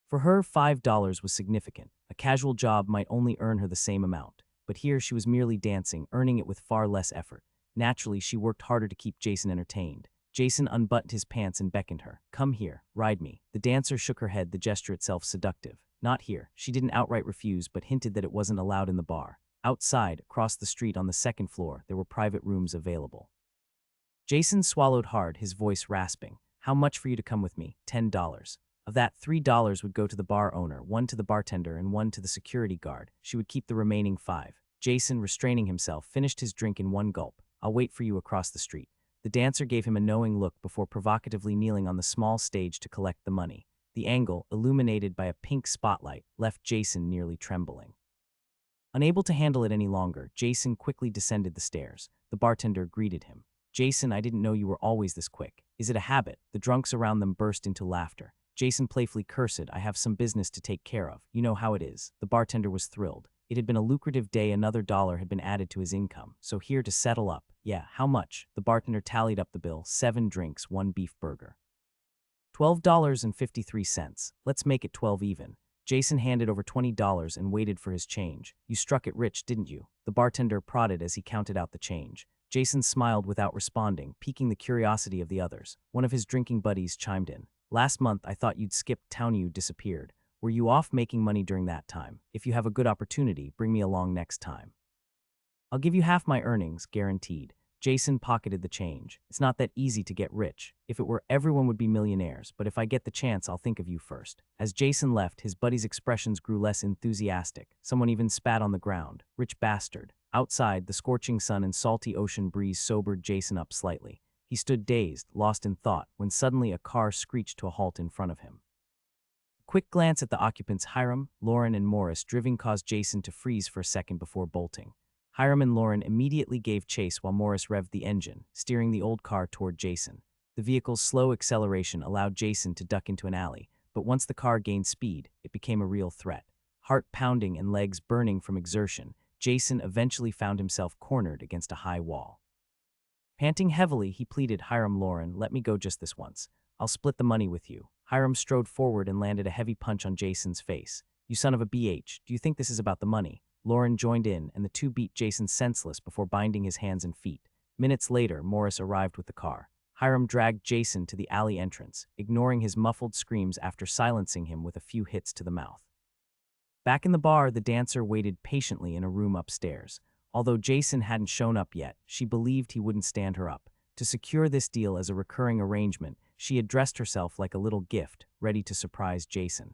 For her, $5 was significant. A casual job might only earn her the same amount, but here she was merely dancing, earning it with far less effort. Naturally, she worked harder to keep Jason entertained. Jason unbuttoned his pants and beckoned her. Come here, ride me. The dancer shook her head, the gesture itself seductive. Not here. She didn't outright refuse, but hinted that it wasn't allowed in the bar. Outside, across the street on the second floor, there were private rooms available. Jason swallowed hard, his voice rasping. How much for you to come with me? $10. Of that, $3 would go to the bar owner, 1 to the bartender, and 1 to the security guard. She would keep the remaining 5. Jason, restraining himself, finished his drink in one gulp. I'll wait for you across the street. The dancer gave him a knowing look before provocatively kneeling on the small stage to collect the money. The angle, illuminated by a pink spotlight, left Jason nearly trembling. Unable to handle it any longer, Jason quickly descended the stairs. The bartender greeted him. Jason, I didn't know you were always this quick. Is it a habit? The drunks around them burst into laughter. Jason playfully cursed, I have some business to take care of. You know how it is. The bartender was thrilled. It had been a lucrative day, another dollar had been added to his income, so here to settle up. Yeah, how much? The bartender tallied up the bill, 7 drinks, 1 beef burger. $12.53. Let's make it 12 even. Jason handed over $20 and waited for his change. You struck it rich, didn't you? The bartender prodded as he counted out the change. Jason smiled without responding, piquing the curiosity of the others. One of his drinking buddies chimed in. Last month I thought you'd skipped town, you disappeared. Were you off making money during that time? If you have a good opportunity, bring me along next time. I'll give you half my earnings, guaranteed. Jason pocketed the change. It's not that easy to get rich. If it were, everyone would be millionaires, but if I get the chance, I'll think of you first. As Jason left, his buddy's expressions grew less enthusiastic. Someone even spat on the ground. Rich bastard. Outside, the scorching sun and salty ocean breeze sobered Jason up slightly. He stood dazed, lost in thought, when suddenly a car screeched to a halt in front of him. A quick glance at the occupants Hiram, Lauren, and Morris driving caused Jason to freeze for a second before bolting. Hiram and Lauren immediately gave chase while Morris revved the engine, steering the old car toward Jason. The vehicle's slow acceleration allowed Jason to duck into an alley, but once the car gained speed, it became a real threat. Heart pounding and legs burning from exertion, Jason eventually found himself cornered against a high wall. Panting heavily, he pleaded, Hiram, Lauren, let me go just this once. I'll split the money with you. Hiram strode forward and landed a heavy punch on Jason's face. You son of a BH, do you think this is about the money? Lauren joined in, and the two beat Jason senseless before binding his hands and feet. Minutes later, Morris arrived with the car. Hiram dragged Jason to the alley entrance, ignoring his muffled screams after silencing him with a few hits to the mouth. Back in the bar, the dancer waited patiently in a room upstairs. Although Jason hadn't shown up yet, she believed he wouldn't stand her up. To secure this deal as a recurring arrangement, she had dressed herself like a little gift, ready to surprise Jason.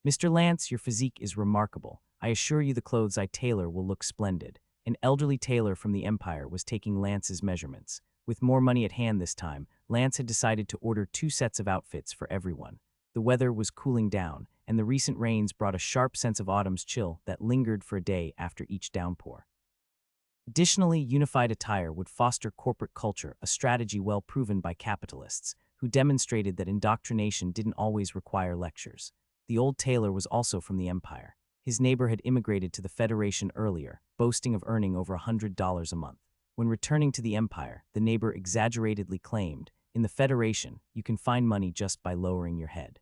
Mr. Lance, your physique is remarkable. I assure you the clothes I tailor will look splendid. An elderly tailor from the Empire was taking Lance's measurements. With more money at hand this time, Lance had decided to order 2 sets of outfits for everyone. The weather was cooling down, and the recent rains brought a sharp sense of autumn's chill that lingered for a day after each downpour. Additionally, unified attire would foster corporate culture, a strategy well proven by capitalists, who demonstrated that indoctrination didn't always require lectures. The old tailor was also from the Empire. His neighbor had immigrated to the Federation earlier, boasting of earning over $100 a month. When returning to the Empire, the neighbor exaggeratedly claimed, in the Federation, you can find money just by lowering your head.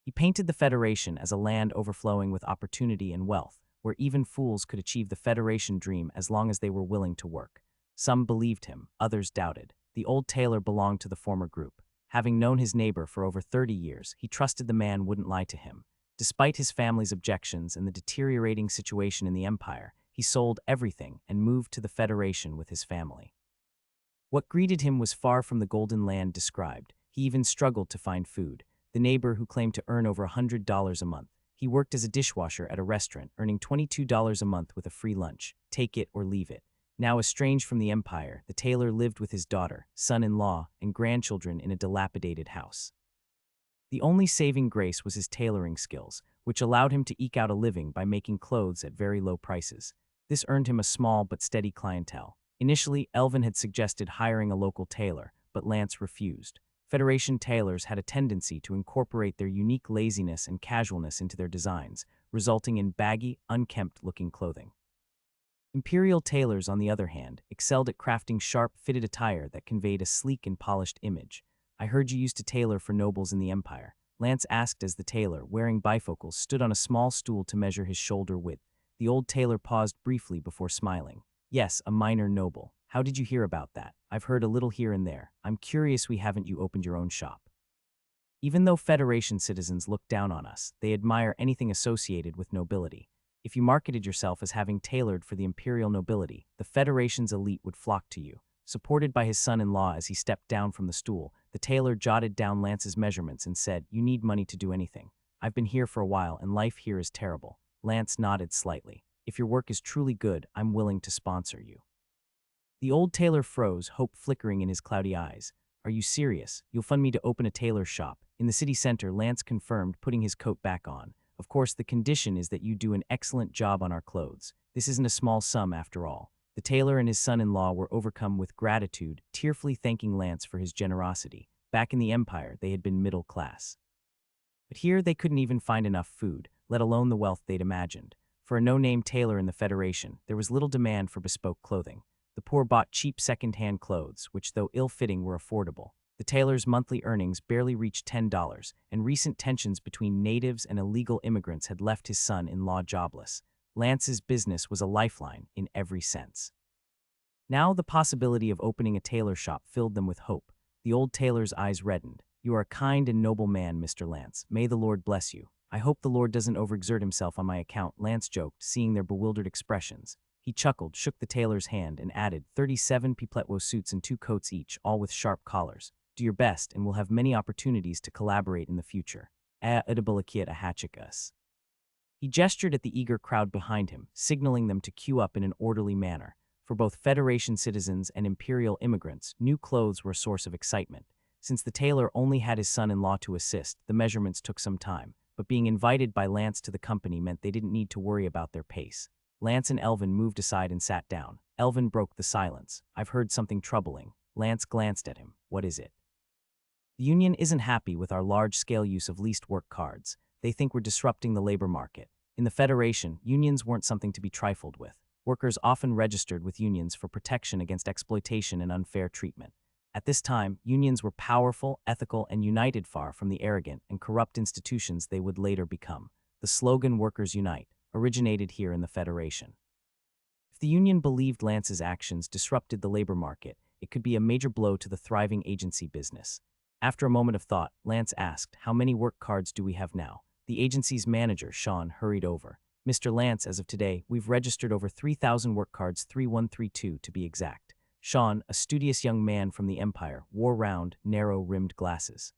He painted the Federation as a land overflowing with opportunity and wealth, where even fools could achieve the Federation dream as long as they were willing to work. Some believed him, others doubted. The old tailor belonged to the former group. Having known his neighbor for over 30 years, he trusted the man wouldn't lie to him. Despite his family's objections and the deteriorating situation in the Empire, he sold everything and moved to the Federation with his family. What greeted him was far from the golden land described. He even struggled to find food. The neighbor who claimed to earn over $100 a month. He worked as a dishwasher at a restaurant, earning $22 a month with a free lunch. Take it or leave it. Now estranged from the Empire, the tailor lived with his daughter, son-in-law, and grandchildren in a dilapidated house. The only saving grace was his tailoring skills, which allowed him to eke out a living by making clothes at very low prices. This earned him a small but steady clientele. Initially, Elvin had suggested hiring a local tailor, but Lance refused. Federation tailors had a tendency to incorporate their unique laziness and casualness into their designs, resulting in baggy, unkempt-looking clothing. Imperial tailors, on the other hand, excelled at crafting sharp, fitted attire that conveyed a sleek and polished image. I heard you used to tailor for nobles in the Empire, Lance asked as the tailor, wearing bifocals, stood on a small stool to measure his shoulder width. The old tailor paused briefly before smiling. Yes, a minor noble. How did you hear about that? I've heard a little here and there. I'm curious why haven't you opened your own shop? Even though Federation citizens look down on us, they admire anything associated with nobility. If you marketed yourself as having tailored for the imperial nobility, the Federation's elite would flock to you. Supported by his son-in-law as he stepped down from the stool, the tailor jotted down Lance's measurements and said, "You need money to do anything. I've been here for a while and life here is terrible." Lance nodded slightly. "If your work is truly good, I'm willing to sponsor you." The old tailor froze, hope flickering in his cloudy eyes. "Are you serious? You'll fund me to open a tailor shop?" In the city center, Lance confirmed, putting his coat back on. "Of course, the condition is that you do an excellent job on our clothes. This isn't a small sum after all." The tailor and his son-in-law were overcome with gratitude, tearfully thanking Lance for his generosity. Back in the Empire, they had been middle class. But here they couldn't even find enough food, let alone the wealth they'd imagined. For a no-name tailor in the Federation, there was little demand for bespoke clothing. The poor bought cheap second-hand clothes, which though ill-fitting were affordable. The tailor's monthly earnings barely reached $10, and recent tensions between natives and illegal immigrants had left his son-in-law jobless. Lance's business was a lifeline in every sense. Now the possibility of opening a tailor shop filled them with hope. The old tailor's eyes reddened. "You are a kind and noble man, Mr. Lance. May the Lord bless you." "I hope the Lord doesn't overexert himself on my account," Lance joked, seeing their bewildered expressions. He chuckled, shook the tailor's hand, and added, 37 pipletwo suits and 2 coats each, all with sharp collars. "Do your best, and we'll have many opportunities to collaborate in the future. Audiobooksfree ahachikas." He gestured at the eager crowd behind him, signaling them to queue up in an orderly manner. For both Federation citizens and Imperial immigrants, new clothes were a source of excitement. Since the tailor only had his son-in-law to assist, the measurements took some time, but being invited by Lance to the company meant they didn't need to worry about their pace. Lance and Elvin moved aside and sat down. Elvin broke the silence. "I've heard something troubling." Lance glanced at him. "What is it?" "The union isn't happy with our large-scale use of leased work cards. They think we're disrupting the labor market. In the Federation, unions weren't something to be trifled with. Workers often registered with unions for protection against exploitation and unfair treatment. At this time, unions were powerful, ethical, and united, far from the arrogant and corrupt institutions they would later become. The slogan "Workers Unite" originated here in the Federation. If the union believed Lance's actions disrupted the labor market, it could be a major blow to the thriving agency business. After a moment of thought, Lance asked, "How many work cards do we have now?" The agency's manager, Sean, hurried over. "Mr. Lance, as of today, we've registered over 3,000 work cards, 3132 to be exact." Sean, a studious young man from the Empire, wore round, narrow-rimmed glasses.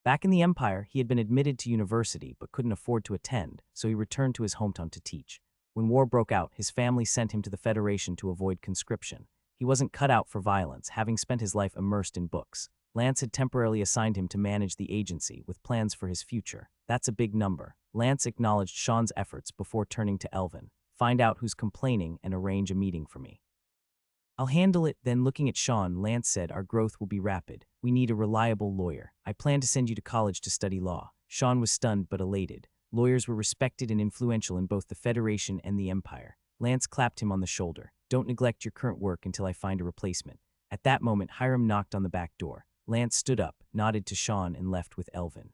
Back in the Empire, he had been admitted to university but couldn't afford to attend, so he returned to his hometown to teach. When war broke out, his family sent him to the Federation to avoid conscription. He wasn't cut out for violence, having spent his life immersed in books. Lance had temporarily assigned him to manage the agency, with plans for his future. "That's a big number." Lance acknowledged Sean's efforts before turning to Elvin. "Find out who's complaining and arrange a meeting for me." "I'll handle it." Then looking at Sean, Lance said, "Our growth will be rapid. We need a reliable lawyer. I plan to send you to college to study law." Sean was stunned but elated. Lawyers were respected and influential in both the Federation and the Empire. Lance clapped him on the shoulder. "Don't neglect your current work until I find a replacement." At that moment, Hiram knocked on the back door. Lance stood up, nodded to Sean, and left with Elvin.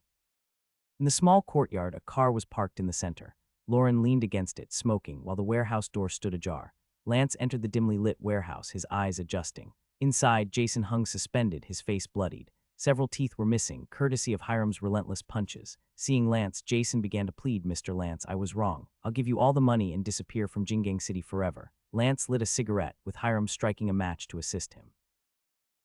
In the small courtyard, a car was parked in the center. Lauren leaned against it, smoking, while the warehouse door stood ajar. Lance entered the dimly lit warehouse, his eyes adjusting. Inside, Jason hung suspended, his face bloodied. Several teeth were missing, courtesy of Hiram's relentless punches. Seeing Lance, Jason began to plead, "Mr. Lance, I was wrong. I'll give you all the money and disappear from Jingang City forever." Lance lit a cigarette, with Hiram striking a match to assist him.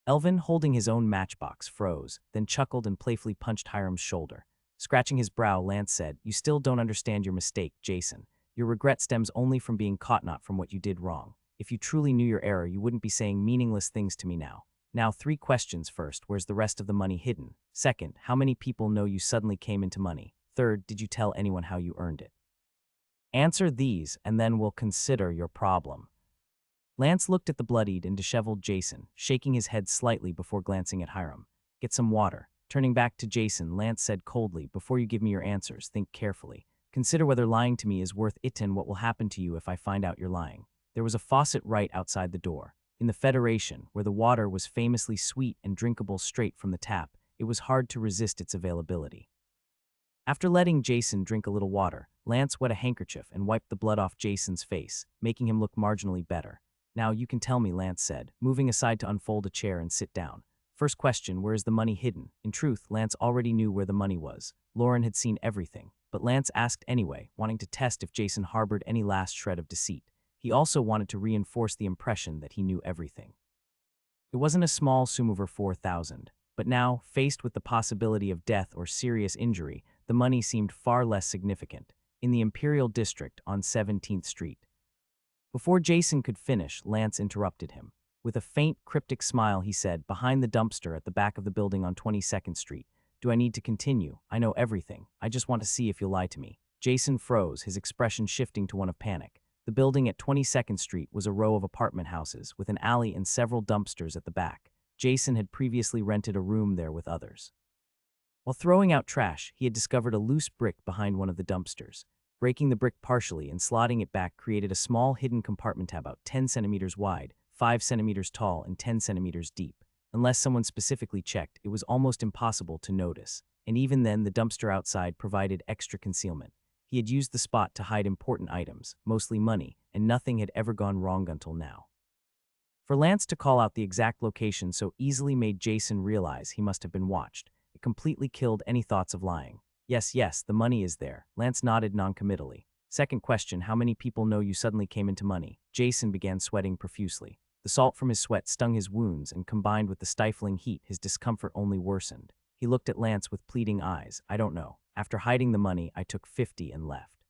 Elvin, holding his own matchbox, froze, then chuckled and playfully punched Hiram's shoulder. Scratching his brow, Lance said, "You still don't understand your mistake, Jason. Your regret stems only from being caught, not from what you did wrong. If you truly knew your error, you wouldn't be saying meaningless things to me now." Now, 3 questions. First, where's the rest of the money hidden? Second, how many people know you suddenly came into money? Third, did you tell anyone how you earned it? Answer these, and then we'll consider your problem. Lance looked at the bloodied and disheveled Jason, shaking his head slightly before glancing at Hiram. "Get some water." Turning back to Jason, Lance said coldly, "Before you give me your answers, think carefully. Consider whether lying to me is worth it and what will happen to you if I find out you're lying." There was a faucet right outside the door. In the Federation, where the water was famously sweet and drinkable straight from the tap, it was hard to resist its availability. After letting Jason drink a little water, Lance wet a handkerchief and wiped the blood off Jason's face, making him look marginally better. "Now you can tell me," Lance said, moving aside to unfold a chair and sit down. "First question, where is the money hidden?" In truth, Lance already knew where the money was. Lauren had seen everything, but Lance asked anyway, wanting to test if Jason harbored any last shred of deceit. He also wanted to reinforce the impression that he knew everything. It wasn't a small sum over 4,000, but now, faced with the possibility of death or serious injury, the money seemed far less significant. In the Imperial District on 17th Street. Before Jason could finish, Lance interrupted him. With a faint, cryptic smile, he said, "Behind the dumpster at the back of the building on 22nd Street. Do I need to continue? I know everything. I just want to see if you'll lie to me." Jason froze, his expression shifting to one of panic. The building at 22nd Street was a row of apartment houses with an alley and several dumpsters at the back. Jason had previously rented a room there with others. While throwing out trash, he had discovered a loose brick behind one of the dumpsters. Breaking the brick partially and slotting it back created a small hidden compartment about 10 centimeters wide, 5 centimeters tall, and 10 centimeters deep. Unless someone specifically checked, it was almost impossible to notice. And even then, the dumpster outside provided extra concealment. He had used the spot to hide important items, mostly money, and nothing had ever gone wrong until now. For Lance to call out the exact location so easily made Jason realize he must have been watched. It completely killed any thoughts of lying. Yes, the money is there. Lance nodded noncommittally. Second question, how many people know you suddenly came into money? Jason began sweating profusely. The salt from his sweat stung his wounds, and combined with the stifling heat, his discomfort only worsened. He looked at Lance with pleading eyes. I don't know. After hiding the money, I took 50 and left.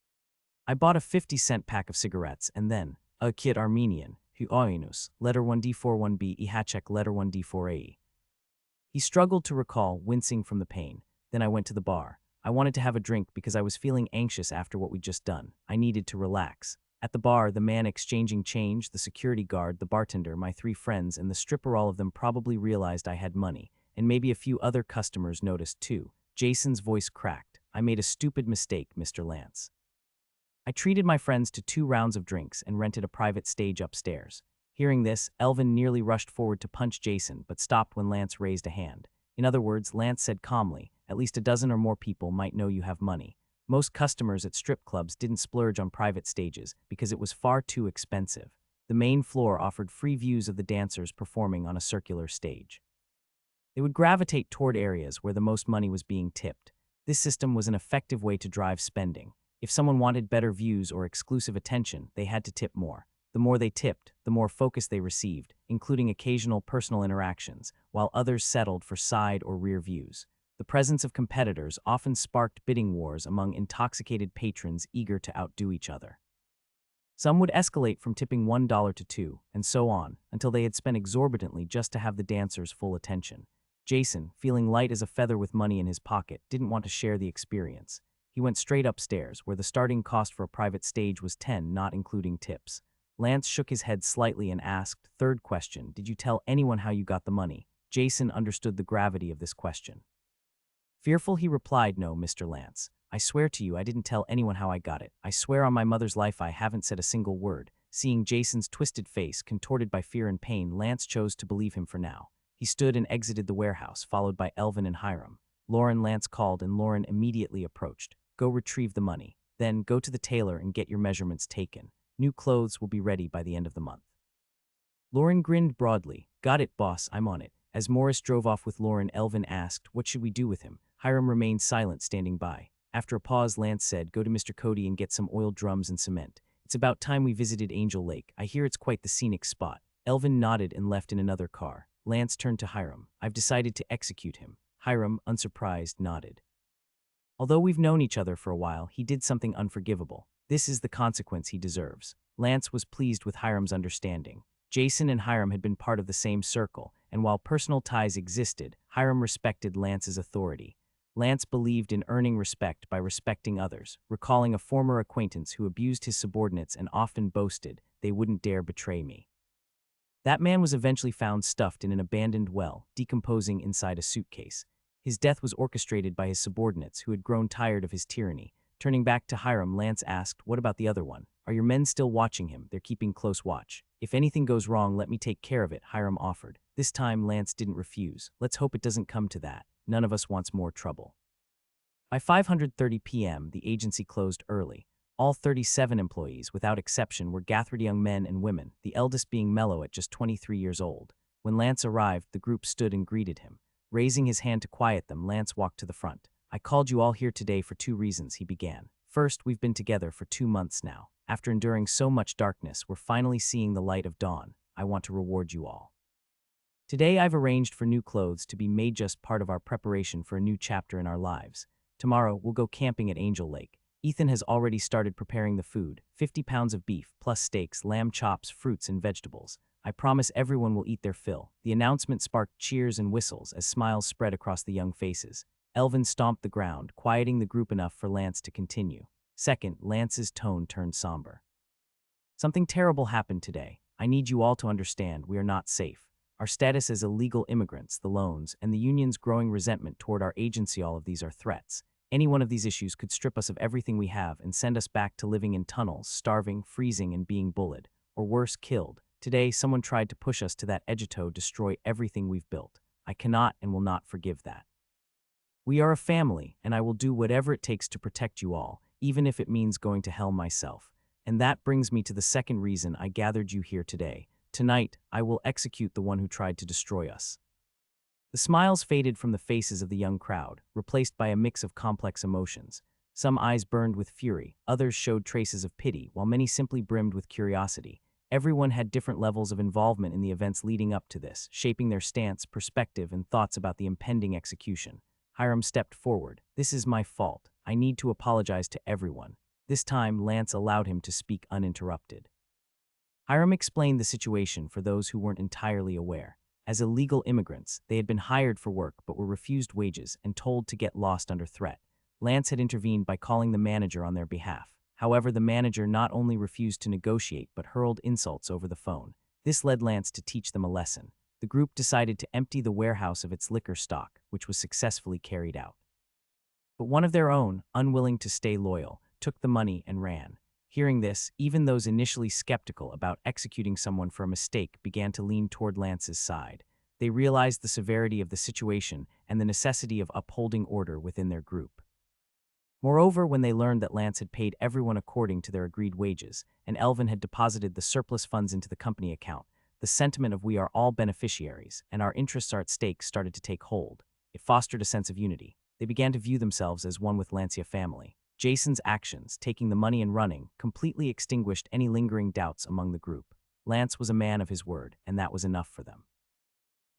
I bought a 50-cent pack of cigarettes, and then, a kid Armenian, who oinus, letter 1D41B, ihachek letter 1D4A. He struggled to recall, wincing from the pain. Then I went to the bar. I wanted to have a drink because I was feeling anxious after what we'd just done. I needed to relax. At the bar, the man exchanging change, the security guard, the bartender, my 3 friends, and the stripper, all of them probably realized I had money, and maybe a few other customers noticed too. Jason's voice cracked. I made a stupid mistake, Mr. Lance. I treated my friends to 2 rounds of drinks and rented a private stage upstairs. Hearing this, Elvin nearly rushed forward to punch Jason, but stopped when Lance raised a hand. In other words, Lance said calmly, at least a dozen or more people might know you have money. Most customers at strip clubs didn't splurge on private stages because it was far too expensive. The main floor offered free views of the dancers performing on a circular stage. They would gravitate toward areas where the most money was being tipped. This system was an effective way to drive spending. If someone wanted better views or exclusive attention, they had to tip more. The more they tipped, the more focus they received, including occasional personal interactions, while others settled for side or rear views. The presence of competitors often sparked bidding wars among intoxicated patrons eager to outdo each other. Some would escalate from tipping $1 to $2, and so on, until they had spent exorbitantly just to have the dancers' full attention. Jason, feeling light as a feather with money in his pocket, didn't want to share the experience. He went straight upstairs, where the starting cost for a private stage was $10, not including tips. Lance shook his head slightly and asked, third question, did you tell anyone how you got the money? Jason understood the gravity of this question. Fearful, he replied, no, Mr. Lance. I swear to you I didn't tell anyone how I got it. I swear on my mother's life I haven't said a single word. Seeing Jason's twisted face, contorted by fear and pain, Lance chose to believe him for now. He stood and exited the warehouse, followed by Elvin and Hiram. Lauren, Lance called, and Lauren immediately approached. Go retrieve the money. Then go to the tailor and get your measurements taken. New clothes will be ready by the end of the month. Lauren grinned broadly. Got it, boss, I'm on it. As Morris drove off with Lauren, Elvin asked, what should we do with him? Hiram remained silent, standing by. After a pause, Lance said, go to Mr. Cody and get some oiled drums and cement. It's about time we visited Angel Lake. I hear it's quite the scenic spot. Elvin nodded and left in another car. Lance turned to Hiram. I've decided to execute him. Hiram, unsurprised, nodded. Although we've known each other for a while, he did something unforgivable. This is the consequence he deserves. Lance was pleased with Hiram's understanding. Jason and Hiram had been part of the same circle, and while personal ties existed, Hiram respected Lance's authority. Lance believed in earning respect by respecting others, recalling a former acquaintance who abused his subordinates and often boasted, they wouldn't dare betray me. That man was eventually found stuffed in an abandoned well, decomposing inside a suitcase. His death was orchestrated by his subordinates who had grown tired of his tyranny. Turning back to Hiram, Lance asked, what about the other one? Are your men still watching him? They're keeping close watch. If anything goes wrong, let me take care of it, Hiram offered. This time, Lance didn't refuse. Let's hope it doesn't come to that. None of us wants more trouble. By 5:30 p.m., the agency closed early. All 37 employees, without exception, were gathered young men and women, the eldest being Mello at just 23 years old. When Lance arrived, the group stood and greeted him. Raising his hand to quiet them, Lance walked to the front. I called you all here today for 2 reasons, he began. First, we've been together for 2 months now. After enduring so much darkness, we're finally seeing the light of dawn. I want to reward you all. Today, I've arranged for new clothes to be made just part of our preparation for a new chapter in our lives. Tomorrow, we'll go camping at Angel Lake. Ethan has already started preparing the food, 50 pounds of beef, plus steaks, lamb chops, fruits, and vegetables. I promise everyone will eat their fill. The announcement sparked cheers and whistles as smiles spread across the young faces. Elvin stomped the ground, quieting the group enough for Lance to continue. Second, Lance's tone turned somber. Something terrible happened today. I need you all to understand we are not safe. Our status as illegal immigrants, the loans, and the union's growing resentment toward our agency, all of these are threats. Any one of these issues could strip us of everything we have and send us back to living in tunnels, starving, freezing, and being bullied, or worse, killed. Today, someone tried to push us to that edge-to-toe, destroy everything we've built. I cannot and will not forgive that. We are a family, and I will do whatever it takes to protect you all, even if it means going to hell myself. And that brings me to the second reason I gathered you here today. Tonight, I will execute the one who tried to destroy us. The smiles faded from the faces of the young crowd, replaced by a mix of complex emotions. Some eyes burned with fury, others showed traces of pity, while many simply brimmed with curiosity. Everyone had different levels of involvement in the events leading up to this, shaping their stance, perspective, and thoughts about the impending execution. Hiram stepped forward. "This is my fault. I need to apologize to everyone." This time, Lance allowed him to speak uninterrupted. Hiram explained the situation for those who weren't entirely aware. As illegal immigrants, they had been hired for work but were refused wages and told to get lost under threat. Lance had intervened by calling the manager on their behalf. However, the manager not only refused to negotiate but hurled insults over the phone. This led Lance to teach them a lesson. The group decided to empty the warehouse of its liquor stock, which was successfully carried out. But one of their own, unwilling to stay loyal, took the money and ran. Hearing this, even those initially skeptical about executing someone for a mistake began to lean toward Lance's side. They realized the severity of the situation and the necessity of upholding order within their group. Moreover, when they learned that Lance had paid everyone according to their agreed wages, and Elvin had deposited the surplus funds into the company account, the sentiment of "we are all beneficiaries and our interests are at stake" started to take hold. It fostered a sense of unity. They began to view themselves as one with Lancia family. Jason's actions, taking the money and running, completely extinguished any lingering doubts among the group. Lance was a man of his word, and that was enough for them.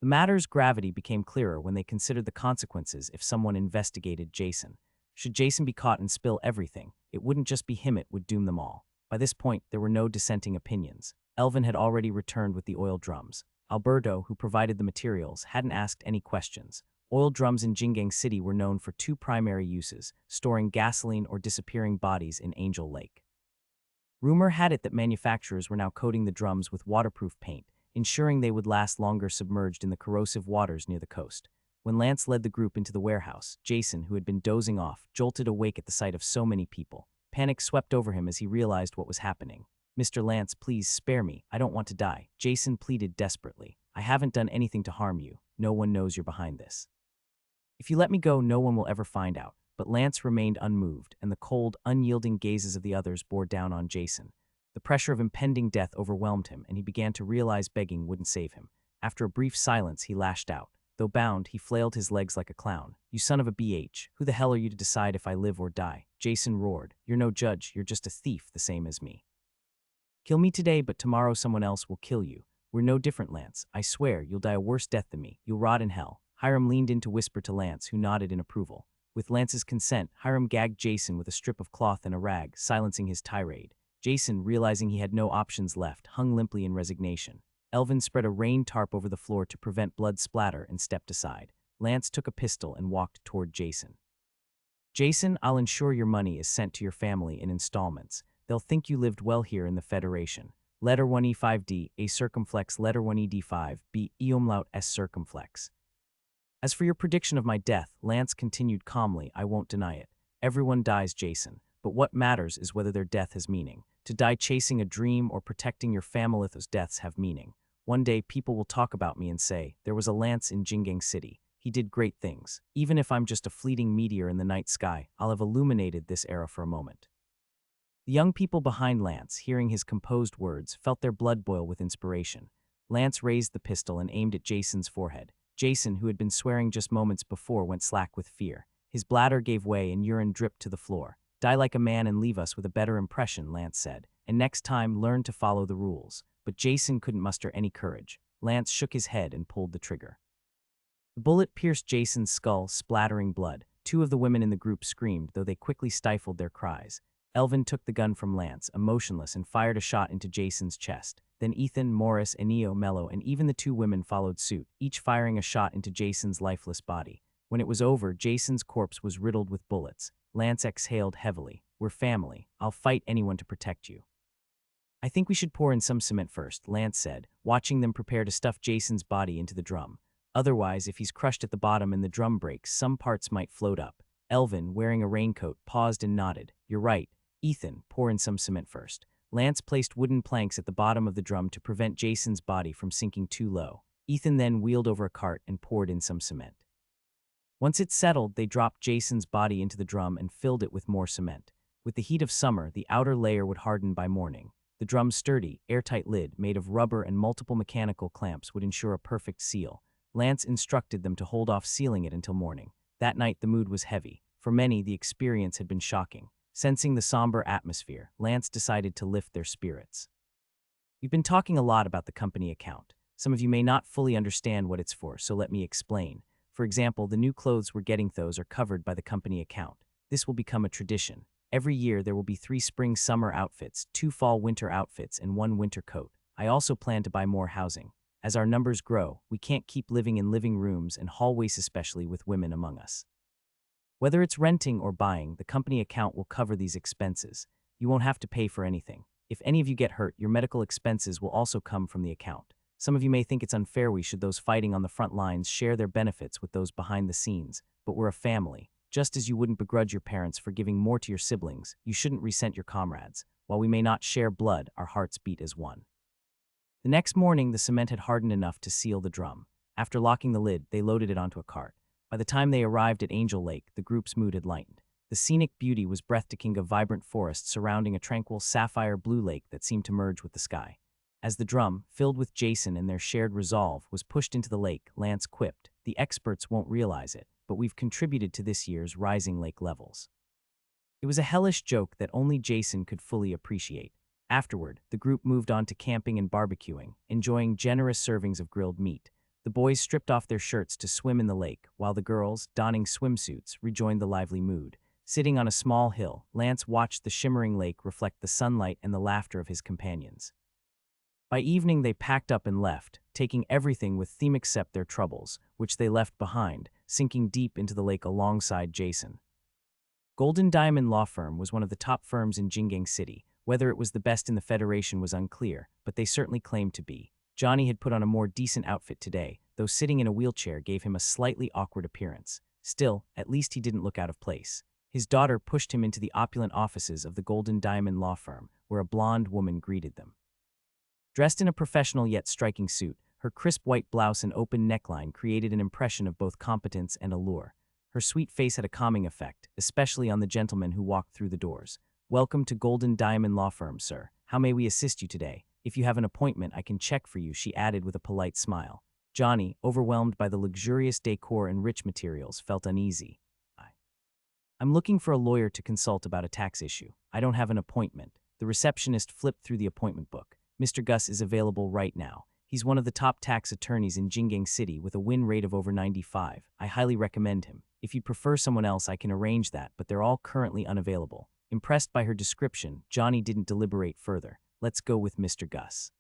The matter's gravity became clearer when they considered the consequences if someone investigated Jason. Should Jason be caught and spill everything, it wouldn't just be him, it would doom them all. By this point, there were no dissenting opinions. Elvin had already returned with the oil drums. Alberto, who provided the materials, hadn't asked any questions. Oil drums in Jingang City were known for two primary uses: storing gasoline or disappearing bodies in Angel Lake. Rumor had it that manufacturers were now coating the drums with waterproof paint, ensuring they would last longer submerged in the corrosive waters near the coast. When Lance led the group into the warehouse, Jason, who had been dozing off, jolted awake at the sight of so many people. Panic swept over him as he realized what was happening. "Mr. Lance, please spare me. I don't want to die," Jason pleaded desperately. "I haven't done anything to harm you. No one knows you're behind this. If you let me go, no one will ever find out." But Lance remained unmoved, and the cold, unyielding gazes of the others bore down on Jason. The pressure of impending death overwhelmed him, and he began to realize begging wouldn't save him. After a brief silence, he lashed out. Though bound, he flailed his legs like a clown. "You son of a BH, who the hell are you to decide if I live or die?" Jason roared. "You're no judge, you're just a thief, the same as me. Kill me today, but tomorrow someone else will kill you. We're no different, Lance. I swear, you'll die a worse death than me. You'll rot in hell." Hiram leaned in to whisper to Lance, who nodded in approval. With Lance's consent, Hiram gagged Jason with a strip of cloth and a rag, silencing his tirade. Jason, realizing he had no options left, hung limply in resignation. Elvin spread a rain tarp over the floor to prevent blood splatter and stepped aside. Lance took a pistol and walked toward Jason. "Jason, I'll ensure your money is sent to your family in installments. They'll think you lived well here in the Federation. Letter 1E5D, A circumflex, letter 1ED5, B, E umlaut S circumflex. As for your prediction of my death," Lance continued calmly, "I won't deny it. Everyone dies, Jason, but what matters is whether their death has meaning. To die chasing a dream or protecting your family, those deaths have meaning. One day, people will talk about me and say, there was a Lance in Jingang City. He did great things. Even if I'm just a fleeting meteor in the night sky, I'll have illuminated this era for a moment." The young people behind Lance, hearing his composed words, felt their blood boil with inspiration. Lance raised the pistol and aimed at Jason's forehead. Jason, who had been swearing just moments before, went slack with fear. His bladder gave way and urine dripped to the floor. "Die like a man and leave us with a better impression," Lance said. "And next time, learn to follow the rules." But Jason couldn't muster any courage. Lance shook his head and pulled the trigger. The bullet pierced Jason's skull, splattering blood. Two of the women in the group screamed, though they quickly stifled their cries. Elvin took the gun from Lance, emotionless, and fired a shot into Jason's chest. Then Ethan, Morris, Enio, Mello, and even the two women followed suit, each firing a shot into Jason's lifeless body. When it was over, Jason's corpse was riddled with bullets. Lance exhaled heavily. "We're family. I'll fight anyone to protect you." I think we should pour in some cement first, Lance said, watching them prepare to stuff Jason's body into the drum. Otherwise, if he's crushed at the bottom and the drum breaks, some parts might float up. Elvin, wearing a raincoat, paused and nodded. You're right. Ethan, pour in some cement first. Lance placed wooden planks at the bottom of the drum to prevent Jason's body from sinking too low. Ethan then wheeled over a cart and poured in some cement. Once it settled, they dropped Jason's body into the drum and filled it with more cement. With the heat of summer, the outer layer would harden by morning. The drum's sturdy, airtight lid, made of rubber and multiple mechanical clamps, would ensure a perfect seal. Lance instructed them to hold off sealing it until morning. That night, the mood was heavy. For many, the experience had been shocking. Sensing the somber atmosphere, Lance decided to lift their spirits. We've been talking a lot about the company account. Some of you may not fully understand what it's for, so let me explain. For example, the new clothes we're getting those are covered by the company account. This will become a tradition. Every year, there will be 3 spring-summer outfits, 2 fall-winter outfits, and 1 winter coat. I also plan to buy more housing. As our numbers grow, we can't keep living in living rooms and hallways, especially with women among us. Whether it's renting or buying, the company account will cover these expenses. You won't have to pay for anything. If any of you get hurt, your medical expenses will also come from the account. Some of you may think it's unfair we should those fighting on the front lines share their benefits with those behind the scenes, but we're a family. Just as you wouldn't begrudge your parents for giving more to your siblings, you shouldn't resent your comrades. While we may not share blood, our hearts beat as one. The next morning, the cement had hardened enough to seal the drum. After locking the lid, they loaded it onto a cart. By the time they arrived at Angel Lake, the group's mood had lightened. The scenic beauty was breathtaking, of vibrant forest surrounding a tranquil sapphire blue lake that seemed to merge with the sky. As the drum, filled with Jason and their shared resolve, was pushed into the lake, Lance quipped, "The experts won't realize it, but we've contributed to this year's rising lake levels." It was a hellish joke that only Jason could fully appreciate. Afterward, the group moved on to camping and barbecuing, enjoying generous servings of grilled meat. The boys stripped off their shirts to swim in the lake, while the girls, donning swimsuits, rejoined the lively mood. Sitting on a small hill, Lance watched the shimmering lake reflect the sunlight and the laughter of his companions. By evening, they packed up and left, taking everything with them except their troubles, which they left behind, sinking deep into the lake alongside Jason. Golden Diamond Law Firm was one of the top firms in Jingang City. Whether it was the best in the Federation was unclear, but they certainly claimed to be. Johnny had put on a more decent outfit today, though sitting in a wheelchair gave him a slightly awkward appearance. Still, at least he didn't look out of place. His daughter pushed him into the opulent offices of the Golden Diamond Law Firm, where a blonde woman greeted them. Dressed in a professional yet striking suit, her crisp white blouse and open neckline created an impression of both competence and allure. Her sweet face had a calming effect, especially on the gentleman who walked through the doors. "Welcome to Golden Diamond Law Firm, sir. How may we assist you today? If you have an appointment, I can check for you," she added with a polite smile. Johnny, overwhelmed by the luxurious decor and rich materials, felt uneasy. "I'm looking for a lawyer to consult about a tax issue. I don't have an appointment." The receptionist flipped through the appointment book. "Mr. Gus is available right now. He's one of the top tax attorneys in Jingang City with a win rate of over 95. I highly recommend him. If you prefer someone else, I can arrange that, but they're all currently unavailable." Impressed by her description, Johnny didn't deliberate further. "Let's go with Mr. Gus.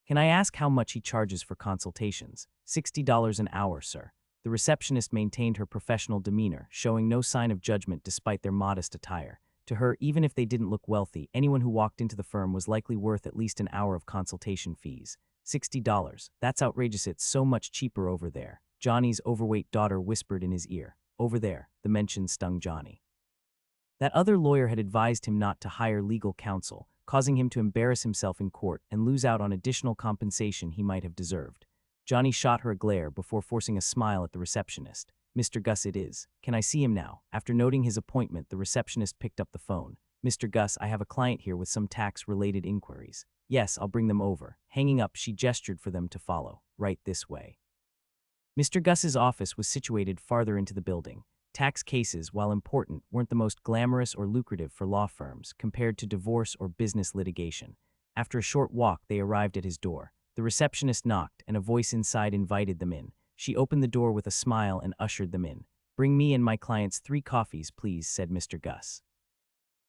Can I ask how much he charges for consultations?" $60 an hour, sir." The receptionist maintained her professional demeanor, showing no sign of judgment despite their modest attire. To her, even if they didn't look wealthy, anyone who walked into the firm was likely worth at least an hour of consultation fees. $60. That's outrageous. It's so much cheaper over there. Johnny's overweight daughter whispered in his ear. Over there, the mention stung Johnny. That other lawyer had advised him not to hire legal counsel, causing him to embarrass himself in court and lose out on additional compensation he might have deserved. Johnny shot her a glare before forcing a smile at the receptionist. "Mr. Gus it is. Can I see him now?" After noting his appointment, the receptionist picked up the phone. "Mr. Gus, I have a client here with some tax-related inquiries." "Yes, I'll bring them over." Hanging up, she gestured for them to follow. "Right this way." Mr. Gus's office was situated farther into the building. Tax cases, while important, weren't the most glamorous or lucrative for law firms compared to divorce or business litigation. After a short walk, they arrived at his door. The receptionist knocked, and a voice inside invited them in. She opened the door with a smile and ushered them in. "Bring me and my clients 3 coffees, please," said Mr. Gus.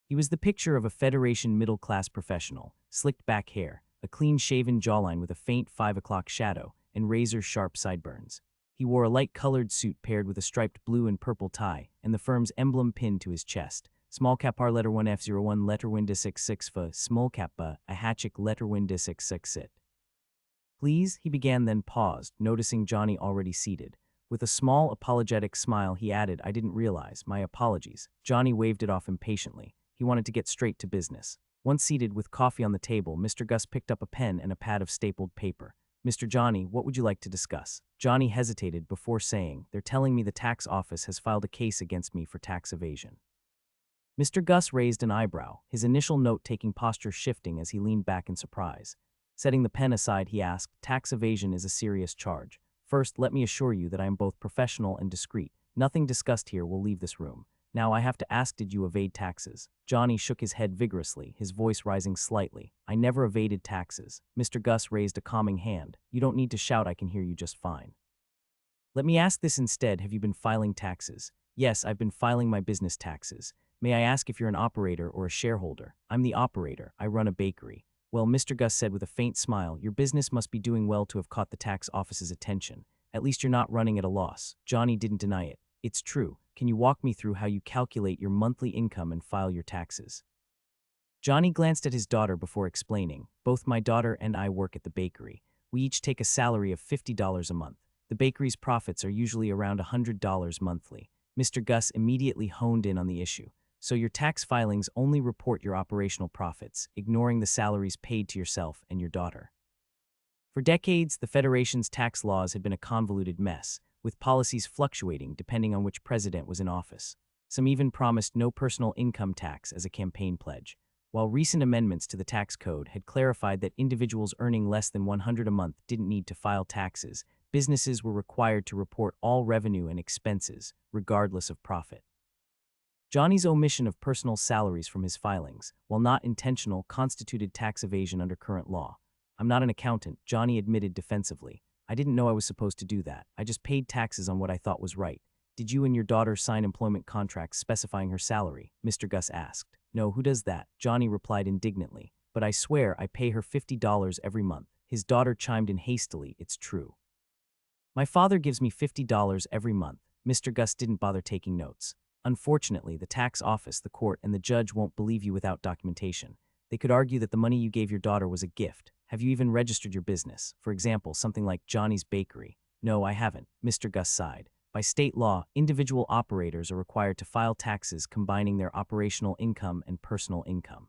He was the picture of a Federation middle-class professional, slicked back hair, a clean-shaven jawline with a faint 5 o'clock shadow, and razor-sharp sideburns. He wore a light-colored suit paired with a striped blue and purple tie, and the firm's emblem pinned to his chest. Small cap R letter 1F01 letter winda 66 fa small cap ba a hatchik letter winda 66 it. Please, he began, then paused, noticing Johnny already seated. With a small, apologetic smile, he added, I didn't realize. My apologies. Johnny waved it off impatiently. He wanted to get straight to business. Once seated with coffee on the table, Mr. Gus picked up a pen and a pad of stapled paper. Mr. Johnny, what would you like to discuss? Johnny hesitated before saying, they're telling me the tax office has filed a case against me for tax evasion. Mr. Gus raised an eyebrow, his initial note-taking posture shifting as he leaned back in surprise. Setting the pen aside, he asked, tax evasion is a serious charge. First, let me assure you that I am both professional and discreet. Nothing discussed here will leave this room. Now I have to ask, did you evade taxes? Johnny shook his head vigorously, his voice rising slightly. I never evaded taxes. Mr. Gus raised a calming hand. You don't need to shout, I can hear you just fine. Let me ask this instead, have you been filing taxes? Yes, I've been filing my business taxes. May I ask if you're an operator or a shareholder? I'm the operator. I run a bakery. Well, Mr. Gus said with a faint smile, your business must be doing well to have caught the tax office's attention. At least you're not running at a loss. Johnny didn't deny it. It's true. Can you walk me through how you calculate your monthly income and file your taxes? Johnny glanced at his daughter before explaining, both my daughter and I work at the bakery. We each take a salary of $50 a month. The bakery's profits are usually around $100 monthly. Mr. Gus immediately honed in on the issue. So your tax filings only report your operational profits, ignoring the salaries paid to yourself and your daughter. For decades, the Federation's tax laws had been a convoluted mess, with policies fluctuating depending on which president was in office. Some even promised no personal income tax as a campaign pledge, while recent amendments to the tax code had clarified that individuals earning less than $100 a month didn't need to file taxes. Businesses were required to report all revenue and expenses, regardless of profit. Johnny's omission of personal salaries from his filings, while not intentional, constituted tax evasion under current law. I'm not an accountant, Johnny admitted defensively. I didn't know I was supposed to do that. I just paid taxes on what I thought was right. Did you and your daughter sign employment contracts specifying her salary? Mr. Gus asked. No, who does that? Johnny replied indignantly. But I swear I pay her $50 every month. His daughter chimed in hastily. It's true. My father gives me $50 every month. Mr. Gus didn't bother taking notes. Unfortunately, the tax office, the court, and the judge won't believe you without documentation. They could argue that the money you gave your daughter was a gift. Have you even registered your business? For example, something like Johnny's Bakery. No, I haven't, Mr. Gus sighed. By state law, individual operators are required to file taxes combining their operational income and personal income.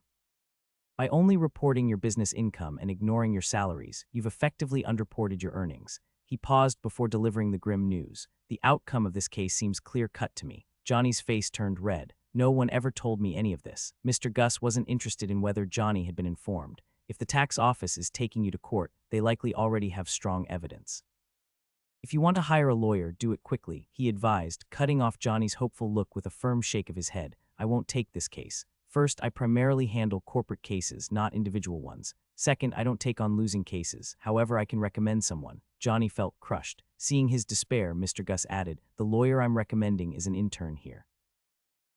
By only reporting your business income and ignoring your salaries, you've effectively underreported your earnings. He paused before delivering the grim news. The outcome of this case seems clear-cut to me. Johnny's face turned red. No one ever told me any of this. Mr. Gus wasn't interested in whether Johnny had been informed. If the tax office is taking you to court, they likely already have strong evidence. If you want to hire a lawyer, do it quickly, he advised, cutting off Johnny's hopeful look with a firm shake of his head. I won't take this case. First, I primarily handle corporate cases, not individual ones. Second, I don't take on losing cases. However, I can recommend someone. Johnny felt crushed. Seeing his despair, Mr. Gus added, the lawyer I'm recommending is an intern here.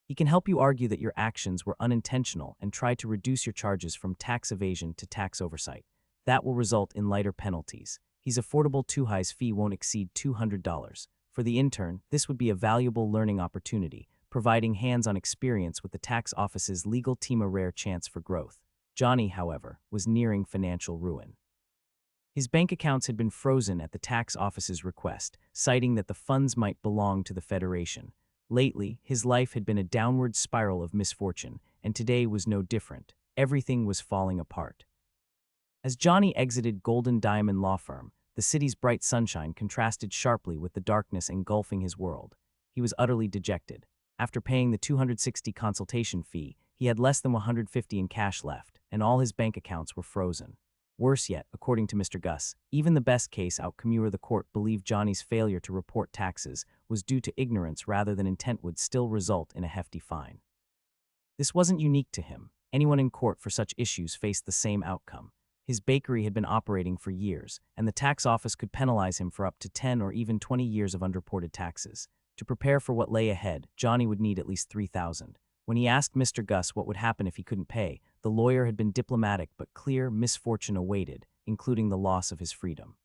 He can help you argue that your actions were unintentional and try to reduce your charges from tax evasion to tax oversight. That will result in lighter penalties. He's affordable too. His fee won't exceed $200. For the intern, this would be a valuable learning opportunity, providing hands-on experience with the tax office's legal team, a rare chance for growth. Johnny, however, was nearing financial ruin. His bank accounts had been frozen at the tax office's request, citing that the funds might belong to the Federation. Lately, his life had been a downward spiral of misfortune, and today was no different. Everything was falling apart. As Johnny exited Golden Diamond Law Firm, the city's bright sunshine contrasted sharply with the darkness engulfing his world. He was utterly dejected. After paying the $260 consultation fee, he had less than $150 in cash left, and all his bank accounts were frozen. Worse yet, according to Mr. Gus, even the best case outcome, the court believed Johnny's failure to report taxes was due to ignorance rather than intent, would still result in a hefty fine. This wasn't unique to him. Anyone in court for such issues faced the same outcome. His bakery had been operating for years, and the tax office could penalize him for up to 10 or even 20 years of underreported taxes. To prepare for what lay ahead, Johnny would need at least $3,000. When he asked Mr. Gus what would happen if he couldn't pay, the lawyer had been diplomatic but clear. Misfortune awaited, including the loss of his freedom.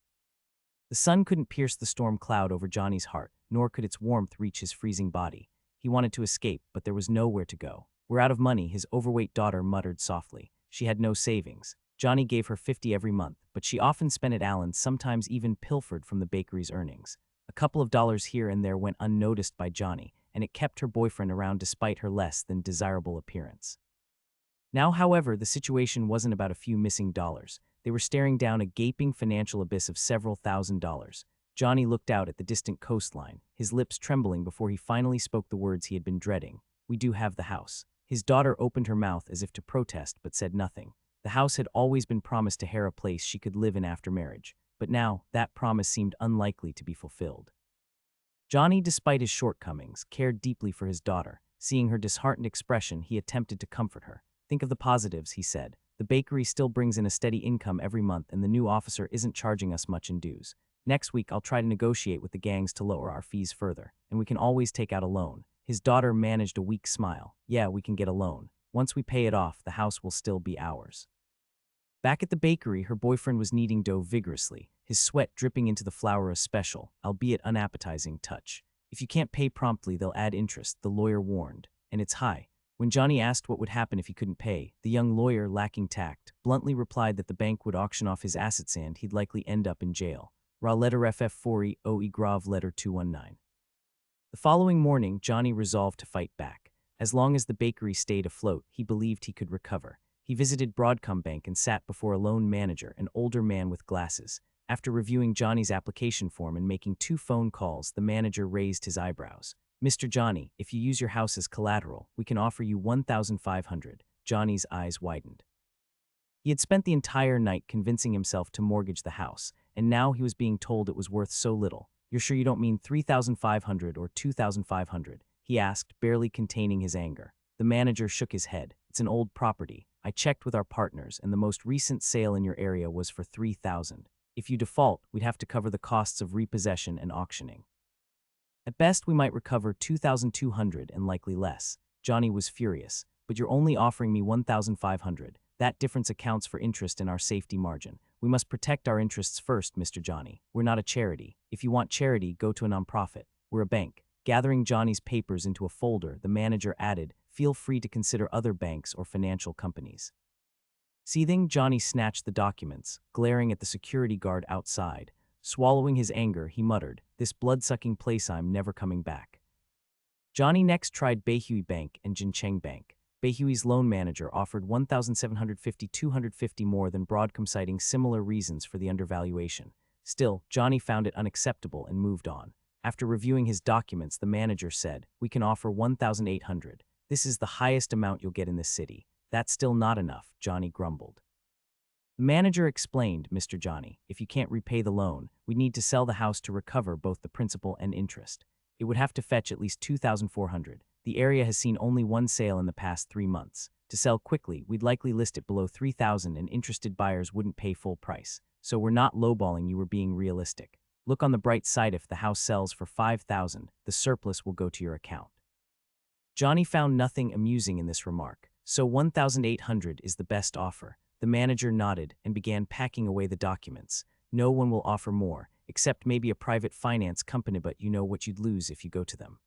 The sun couldn't pierce the storm cloud over Johnny's heart, nor could its warmth reach his freezing body. He wanted to escape, but there was nowhere to go. "We're out of money," his overweight daughter muttered softly. She had no savings. Johnny gave her 50 every month, but she often spent at Alan's, sometimes even pilfered from the bakery's earnings. A couple of dollars here and there went unnoticed by Johnny, and it kept her boyfriend around despite her less than desirable appearance. Now, however, the situation wasn't about a few missing dollars. They were staring down a gaping financial abyss of several $1,000s. Johnny looked out at the distant coastline, his lips trembling before he finally spoke the words he had been dreading. "We do have the house." His daughter opened her mouth as if to protest, but said nothing. The house had always been promised to her, a place she could live in after marriage, but now that promise seemed unlikely to be fulfilled. Johnny, despite his shortcomings, cared deeply for his daughter. Seeing her disheartened expression, he attempted to comfort her. "Think of the positives," he said. "The bakery still brings in a steady income every month, and the new officer isn't charging us much in dues. Next week, I'll try to negotiate with the gangs to lower our fees further, and we can always take out a loan." His daughter managed a weak smile. "Yeah, we can get a loan. Once we pay it off, the house will still be ours." Back at the bakery, her boyfriend was kneading dough vigorously, his sweat dripping into the flour, a special, albeit unappetizing, touch. "If you can't pay promptly, they'll add interest," the lawyer warned, "and it's high." When Johnny asked what would happen if he couldn't pay, the young lawyer, lacking tact, bluntly replied that the bank would auction off his assets and he'd likely end up in jail. Ra letter FF4E OE Grave letter 219. The following morning, Johnny resolved to fight back. As long as the bakery stayed afloat, he believed he could recover. He visited Broadcom Bank and sat before a loan manager, an older man with glasses. After reviewing Johnny's application form and making 2 phone calls, the manager raised his eyebrows. "Mr. Johnny, if you use your house as collateral, we can offer you $1,500. Johnny's eyes widened. He had spent the entire night convincing himself to mortgage the house, and now he was being told it was worth so little. "You're sure you don't mean $3,500 or $2,500? He asked, barely containing his anger. The manager shook his head. "It's an old property. I checked with our partners, and the most recent sale in your area was for $3,000. If you default, we'd have to cover the costs of repossession and auctioning. At best, we might recover $2,200 and likely less." Johnny was furious. "But you're only offering me $1,500. That difference accounts for interest in our safety margin. We must protect our interests first, Mr. Johnny. We're not a charity. If you want charity, go to a nonprofit. We're a bank." Gathering Johnny's papers into a folder, the manager added, "Feel free to consider other banks or financial companies." Seething, Johnny snatched the documents, glaring at the security guard outside. Swallowing his anger, he muttered, "This blood-sucking place, I'm never coming back." Johnny next tried Beihui Bank and Jincheng Bank. Beihui's loan manager offered $1,750–250 more than Broadcom, citing similar reasons for the undervaluation. Still, Johnny found it unacceptable and moved on. After reviewing his documents, the manager said, "We can offer $1,800. This is the highest amount you'll get in this city." "That's still not enough," Johnny grumbled. The manager explained, "Mr. Johnny, if you can't repay the loan, we'd need to sell the house to recover both the principal and interest. It would have to fetch at least $2,400. The area has seen only one sale in the past 3 months. To sell quickly, we'd likely list it below $3,000 and interested buyers wouldn't pay full price. So we're not lowballing you, we're being realistic. Look on the bright side, if the house sells for $5,000, the surplus will go to your account." Johnny found nothing amusing in this remark. "So $1,800 is the best offer." The manager nodded and began packing away the documents. "No one will offer more, except maybe a private finance company, but you know what you'd lose if you go to them."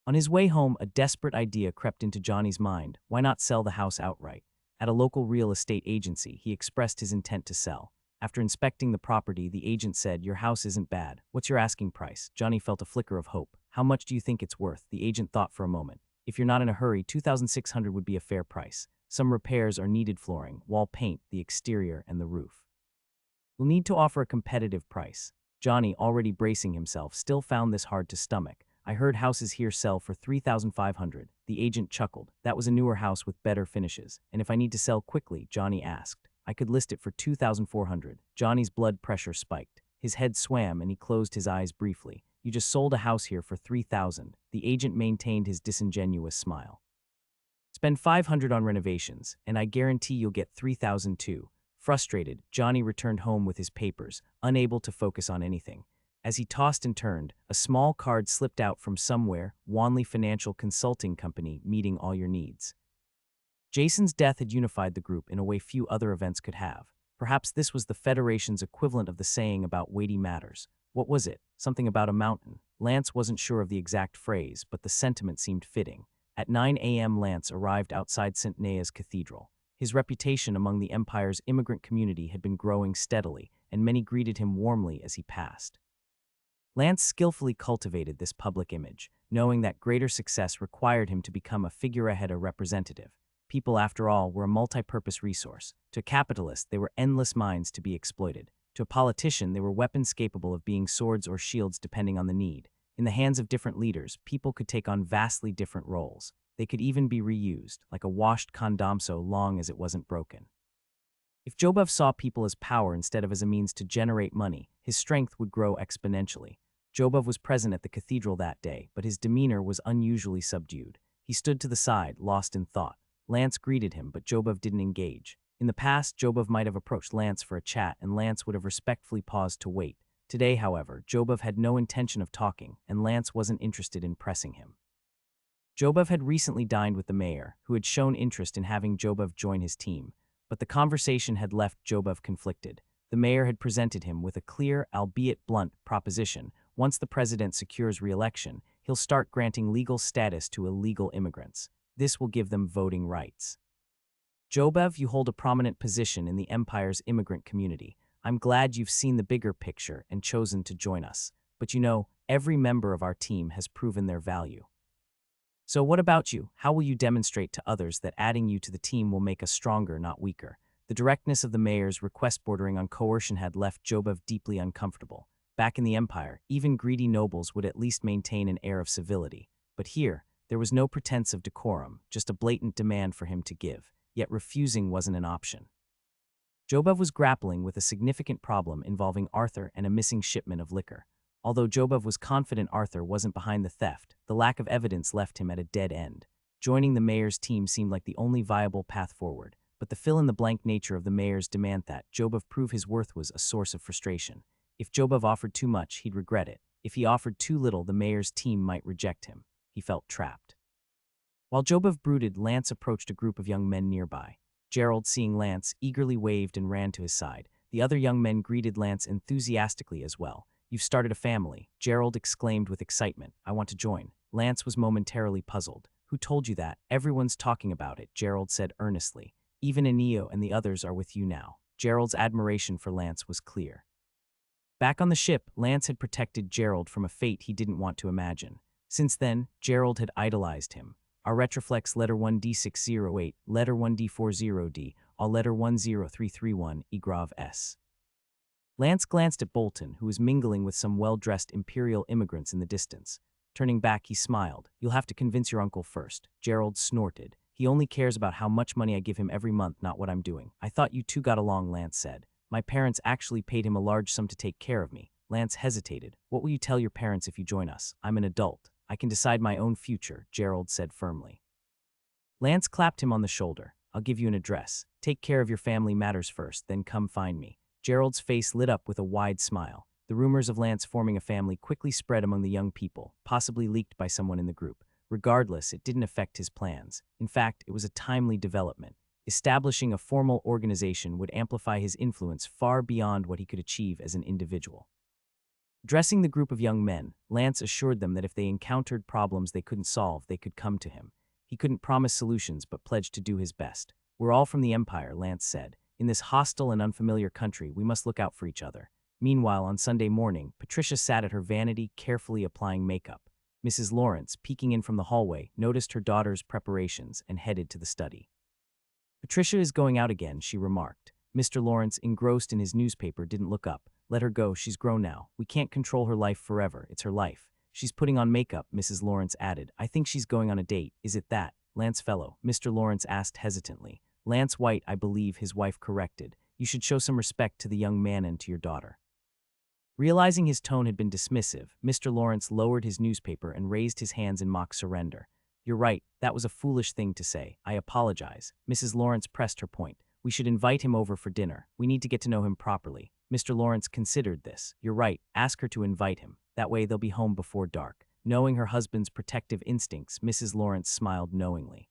On his way home, a desperate idea crept into Johnny's mind. Why not sell the house outright? At a local real estate agency, he expressed his intent to sell. After inspecting the property, the agent said, "Your house isn't bad. What's your asking price?" Johnny felt a flicker of hope. "How much do you think it's worth?" The agent thought for a moment. "If you're not in a hurry, $2,600 would be a fair price. Some repairs are needed: flooring, wall paint, the exterior, and the roof. We'll need to offer a competitive price." Johnny, already bracing himself, still found this hard to stomach. "I heard houses here sell for $3,500. The agent chuckled. "That was a newer house with better finishes. "And if I need to sell quickly?" Johnny asked. "I could list it for $2,400. Johnny's blood pressure spiked. His head swam and he closed his eyes briefly. "You just sold a house here for $3,000. The agent maintained his disingenuous smile. "Spend $500 on renovations, and I guarantee you'll get $3,000 too." Frustrated, Johnny returned home with his papers, unable to focus on anything. As he tossed and turned, a small card slipped out from somewhere: "Wanley Financial Consulting Company, meeting all your needs." Jason's death had unified the group in a way few other events could have. Perhaps this was the Federation's equivalent of the saying about weighty matters. What was it? Something about a mountain. Lance wasn't sure of the exact phrase, but the sentiment seemed fitting. At 9 a.m. Lance arrived outside St. Nea's Cathedral. His reputation among the Empire's immigrant community had been growing steadily, and many greeted him warmly as he passed. Lance skillfully cultivated this public image, knowing that greater success required him to become a figurehead or representative. People, after all, were a multi-purpose resource. To a capitalist, they were endless mines to be exploited. To a politician, they were weapons capable of being swords or shields depending on the need. In the hands of different leaders, people could take on vastly different roles. They could even be reused, like a washed condom so long as it wasn't broken. If Jobov saw people as power instead of as a means to generate money, his strength would grow exponentially. Jobov was present at the cathedral that day, but his demeanor was unusually subdued. He stood to the side, lost in thought. Lance greeted him, but Jobov didn't engage. In the past, Jobov might have approached Lance for a chat, and Lance would have respectfully paused to wait. Today, however, Jobov had no intention of talking, and Lance wasn't interested in pressing him. Jobov had recently dined with the mayor, who had shown interest in having Jobov join his team, but the conversation had left Jobov conflicted. The mayor had presented him with a clear, albeit blunt, proposition. Once the president secures re-election, he'll start granting legal status to illegal immigrants. This will give them voting rights. Jobov, you hold a prominent position in the Empire's immigrant community. I'm glad you've seen the bigger picture and chosen to join us. But you know, every member of our team has proven their value. So what about you? How will you demonstrate to others that adding you to the team will make us stronger, not weaker? The directness of the mayor's request bordering on coercion had left Jobov deeply uncomfortable. Back in the Empire, even greedy nobles would at least maintain an air of civility. But here, there was no pretense of decorum, just a blatant demand for him to give, yet refusing wasn't an option. Jobov was grappling with a significant problem involving Arthur and a missing shipment of liquor. Although Jobov was confident Arthur wasn't behind the theft, the lack of evidence left him at a dead end. Joining the mayor's team seemed like the only viable path forward, but the fill-in-the-blank nature of the mayor's demand that Jobov prove his worth was a source of frustration. If Jobov offered too much, he'd regret it. If he offered too little, the mayor's team might reject him. He felt trapped. While Jobov brooded, Lance approached a group of young men nearby. Gerald, seeing Lance, eagerly waved and ran to his side. The other young men greeted Lance enthusiastically as well. You've started a family, Gerald exclaimed with excitement. I want to join. Lance was momentarily puzzled. Who told you that? Everyone's talking about it, Gerald said earnestly. Even Enio and the others are with you now. Gerald's admiration for Lance was clear. Back on the ship, Lance had protected Gerald from a fate he didn't want to imagine. Since then, Gerald had idolized him. Our retroflex letter 1D608, letter 1D40D, all letter 10331, Igrav S. Lance glanced at Bolton, who was mingling with some well-dressed imperial immigrants in the distance. Turning back, he smiled. You'll have to convince your uncle first. Gerald snorted. He only cares about how much money I give him every month, not what I'm doing. I thought you two got along, Lance said. My parents actually paid him a large sum to take care of me. Lance hesitated. What will you tell your parents if you join us? I'm an adult. I can decide my own future, Gerald said firmly. Lance clapped him on the shoulder. I'll give you an address. Take care of your family matters first, then come find me. Gerald's face lit up with a wide smile. The rumors of Lance forming a family quickly spread among the young people, possibly leaked by someone in the group. Regardless, it didn't affect his plans. In fact, it was a timely development. Establishing a formal organization would amplify his influence far beyond what he could achieve as an individual. Addressing the group of young men, Lance assured them that if they encountered problems they couldn't solve, they could come to him. He couldn't promise solutions, but pledged to do his best. We're all from the Empire, Lance said. In this hostile and unfamiliar country, we must look out for each other. Meanwhile, on Sunday morning, Patricia sat at her vanity, carefully applying makeup. Mrs. Lawrence, peeking in from the hallway, noticed her daughter's preparations and headed to the study. Patricia is going out again, she remarked. Mr. Lawrence, engrossed in his newspaper, didn't look up. Let her go, she's grown now. We can't control her life forever, it's her life. She's putting on makeup, Mrs. Lawrence added. I think she's going on a date. Is it that? Lance Fellow, Mr. Lawrence asked hesitantly. Lance White, I believe, his wife corrected. You should show some respect to the young man and to your daughter. Realizing his tone had been dismissive, Mr. Lawrence lowered his newspaper and raised his hands in mock surrender. You're right, that was a foolish thing to say. I apologize. Mrs. Lawrence pressed her point. We should invite him over for dinner. We need to get to know him properly. Mr. Lawrence considered this. You're right, ask her to invite him. That way they'll be home before dark. Knowing her husband's protective instincts, Mrs. Lawrence smiled knowingly.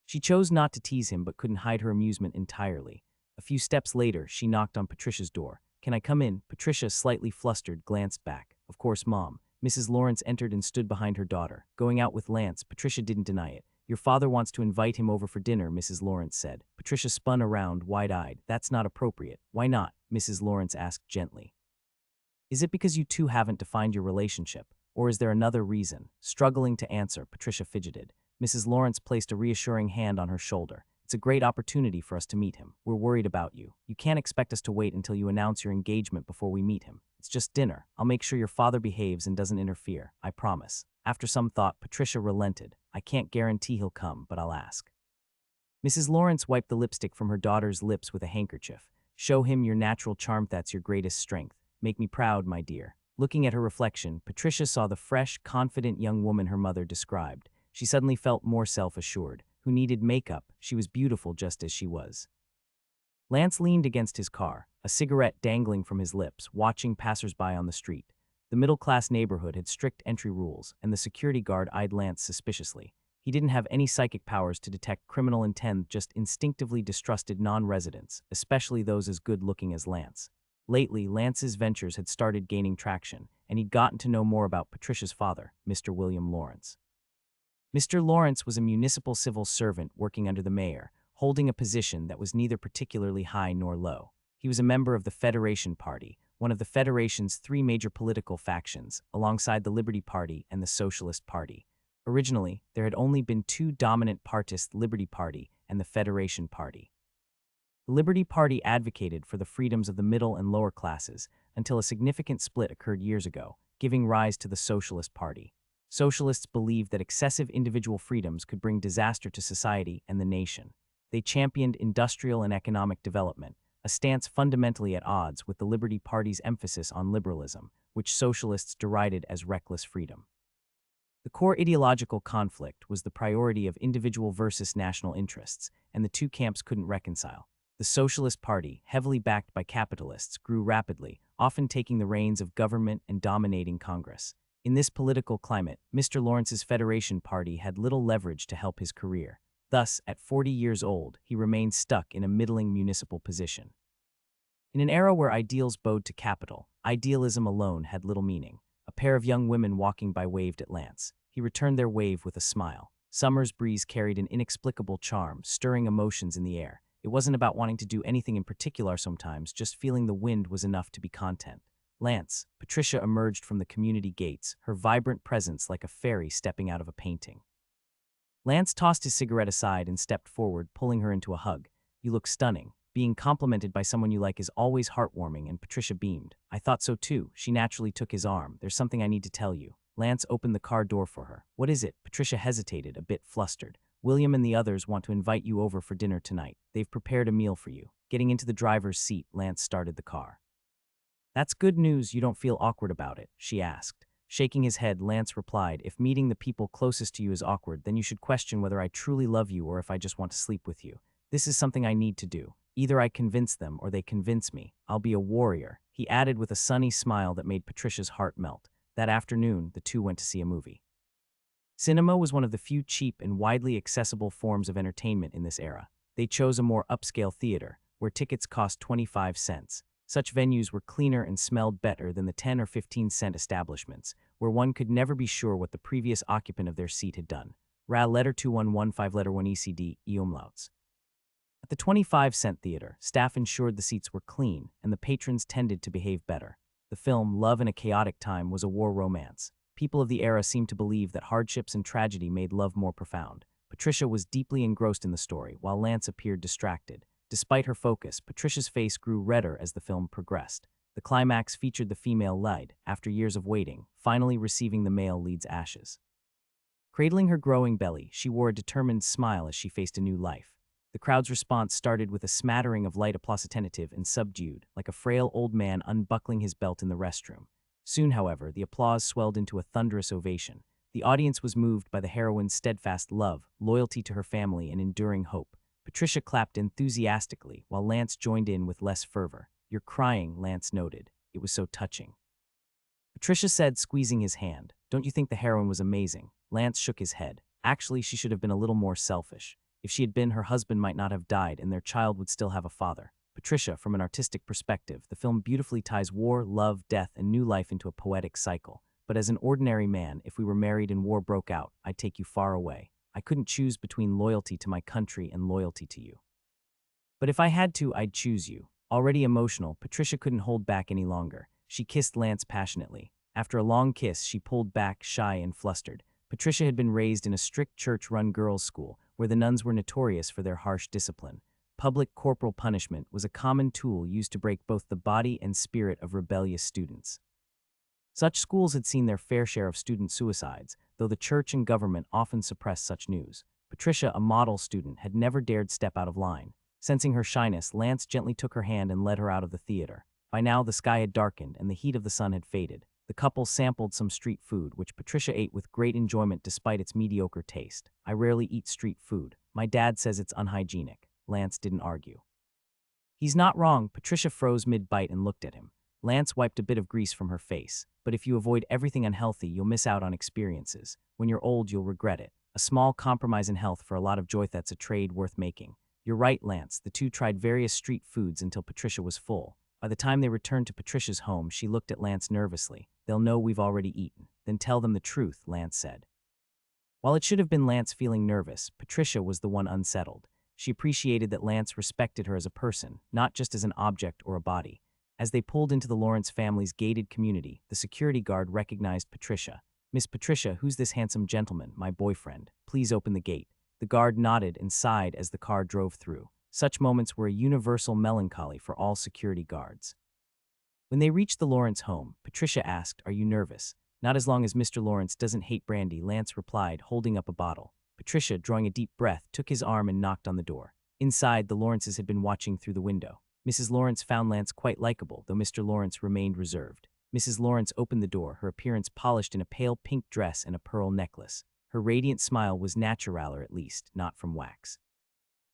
She chose not to tease him but couldn't hide her amusement entirely. A few steps later, she knocked on Patricia's door. Can I come in? Patricia, slightly flustered, glanced back. Of course, Mom. Mrs. Lawrence entered and stood behind her daughter. Going out with Lance, Patricia didn't deny it. Your father wants to invite him over for dinner, Mrs. Lawrence said. Patricia spun around, wide-eyed. That's not appropriate. Why not? Mrs. Lawrence asked gently. Is it because you two haven't defined your relationship? Or is there another reason? Struggling to answer, Patricia fidgeted. Mrs. Lawrence placed a reassuring hand on her shoulder. It's a great opportunity for us to meet him. We're worried about you. You can't expect us to wait until you announce your engagement before we meet him. It's just dinner. I'll make sure your father behaves and doesn't interfere. I promise. After some thought, Patricia relented. I can't guarantee he'll come, but I'll ask. Mrs. Lawrence wiped the lipstick from her daughter's lips with a handkerchief. Show him your natural charm. That's your greatest strength. Make me proud, my dear. Looking at her reflection, Patricia saw the fresh, confident young woman her mother described. She suddenly felt more self-assured. Who needed makeup? She was beautiful just as she was. Lance leaned against his car, a cigarette dangling from his lips, watching passersby on the street. The middle-class neighborhood had strict entry rules, and the security guard eyed Lance suspiciously. He didn't have any psychic powers to detect criminal intent, just instinctively distrusted non-residents, especially those as good-looking as Lance. Lately, Lance's ventures had started gaining traction, and he'd gotten to know more about Patricia's father, Mr. William Lawrence. Mr. Lawrence was a municipal civil servant working under the mayor, holding a position that was neither particularly high nor low. He was a member of the Federation Party, one of the Federation's three major political factions, alongside the Liberty Party and the Socialist Party. Originally, there had only been two dominant parties, the Liberty Party and the Federation Party. The Liberty Party advocated for the freedoms of the middle and lower classes until a significant split occurred years ago, giving rise to the Socialist Party. Socialists believed that excessive individual freedoms could bring disaster to society and the nation. They championed industrial and economic development, a stance fundamentally at odds with the Liberty Party's emphasis on liberalism, which socialists derided as reckless freedom. The core ideological conflict was the priority of individual versus national interests, and the two camps couldn't reconcile. The Socialist Party, heavily backed by capitalists, grew rapidly, often taking the reins of government and dominating Congress. In this political climate, Mr. Lawrence's Federation Party had little leverage to help his career. Thus, at 40 years old, he remained stuck in a middling municipal position. In an era where ideals bowed to capital, idealism alone had little meaning. A pair of young women walking by waved at Lance. He returned their wave with a smile. Summer's breeze carried an inexplicable charm, stirring emotions in the air. It wasn't about wanting to do anything in particular sometimes, just feeling the wind was enough to be content. Lance, Patricia emerged from the community gates, her vibrant presence like a fairy stepping out of a painting. Lance tossed his cigarette aside and stepped forward, pulling her into a hug. You look stunning. Being complimented by someone you like is always heartwarming, and Patricia beamed. I thought so too. She naturally took his arm. There's something I need to tell you. Lance opened the car door for her. What is it? Patricia hesitated, a bit flustered. William and the others want to invite you over for dinner tonight. They've prepared a meal for you. Getting into the driver's seat, Lance started the car. That's good news. You don't feel awkward about it, she asked. Shaking his head, Lance replied, if meeting the people closest to you is awkward, then you should question whether I truly love you or if I just want to sleep with you. This is something I need to do. Either I convince them or they convince me. I'll be a warrior, he added with a sunny smile that made Patricia's heart melt. That afternoon, the two went to see a movie. Cinema was one of the few cheap and widely accessible forms of entertainment in this era. They chose a more upscale theater, where tickets cost 25 cents. Such venues were cleaner and smelled better than the 10 or 15-cent establishments, where one could never be sure what the previous occupant of their seat had done. Ra letter 2115 letter 1 ECD, umlauts. At the 25-cent theater, staff ensured the seats were clean, and the patrons tended to behave better. The film, Love in a Chaotic Time, was a war romance. People of the era seemed to believe that hardships and tragedy made love more profound. Patricia was deeply engrossed in the story, while Lance appeared distracted. Despite her focus, Patricia's face grew redder as the film progressed. The climax featured the female lead, after years of waiting, finally receiving the male lead's ashes. Cradling her growing belly, she wore a determined smile as she faced a new life. The crowd's response started with a smattering of light applause, attentive and subdued, like a frail old man unbuckling his belt in the restroom. Soon, however, the applause swelled into a thunderous ovation. The audience was moved by the heroine's steadfast love, loyalty to her family, and enduring hope. Patricia clapped enthusiastically, while Lance joined in with less fervor. You're crying, Lance noted. It was so touching. Patricia said, squeezing his hand. Don't you think the heroine was amazing? Lance shook his head. Actually, she should have been a little more selfish. If she had been, her husband might not have died, and their child would still have a father. Patricia, from an artistic perspective, the film beautifully ties war, love, death, and new life into a poetic cycle. but as an ordinary man, if we were married and war broke out, I'd take you far away. I couldn't choose between loyalty to my country and loyalty to you. But if I had to, I'd choose you. Already emotional, Patricia couldn't hold back any longer. She kissed Lance passionately. After a long kiss, she pulled back, shy and flustered. Patricia had been raised in a strict church-run girls' school, where the nuns were notorious for their harsh discipline. Public corporal punishment was a common tool used to break both the body and spirit of rebellious students. Such schools had seen their fair share of student suicides, though the church and government often suppressed such news. Patricia, a model student, had never dared step out of line. Sensing her shyness, Lance gently took her hand and led her out of the theater. By now, the sky had darkened and the heat of the sun had faded. The couple sampled some street food, which Patricia ate with great enjoyment despite its mediocre taste. I rarely eat street food. My dad says it's unhygienic. Lance didn't argue. He's not wrong. Patricia froze mid-bite and looked at him. Lance wiped a bit of grease from her face. But if you avoid everything unhealthy, you'll miss out on experiences. When you're old, you'll regret it. A small compromise in health for a lot of joy, that's a trade worth making. You're right, Lance. The two tried various street foods until Patricia was full. By the time they returned to Patricia's home, she looked at Lance nervously. They'll know we've already eaten. Then tell them the truth, Lance said. While it should have been Lance feeling nervous, Patricia was the one unsettled. She appreciated that Lance respected her as a person, not just as an object or a body. As they pulled into the Lawrence family's gated community, the security guard recognized Patricia. "Miss Patricia, who's this handsome gentleman? My boyfriend. Please open the gate." The guard nodded and sighed as the car drove through. Such moments were a universal melancholy for all security guards. When they reached the Lawrence home, Patricia asked, "Are you nervous?" "Not as long as Mr. Lawrence doesn't hate brandy," Lance replied, holding up a bottle. Patricia, drawing a deep breath, took his arm and knocked on the door. Inside, the Lawrences had been watching through the window. Mrs. Lawrence found Lance quite likable, though Mr. Lawrence remained reserved. Mrs. Lawrence opened the door, her appearance polished in a pale pink dress and a pearl necklace. Her radiant smile was natural, or at least, not from wax.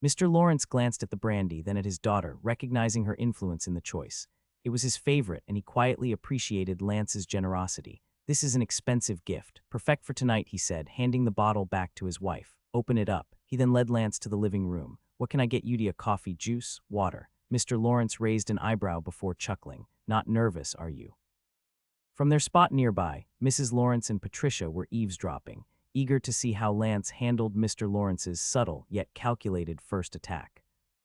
Mr. Lawrence glanced at the brandy, then at his daughter, recognizing her influence in the choice. It was his favorite, and he quietly appreciated Lance's generosity. "This is an expensive gift. Perfect for tonight," he said, handing the bottle back to his wife. "Open it up." He then led Lance to the living room. "What can I get you? A coffee, juice, water?" Mr. Lawrence raised an eyebrow before chuckling. "Not nervous, are you?" From their spot nearby, Mrs. Lawrence and Patricia were eavesdropping, eager to see how Lance handled Mr. Lawrence's subtle yet calculated first attack.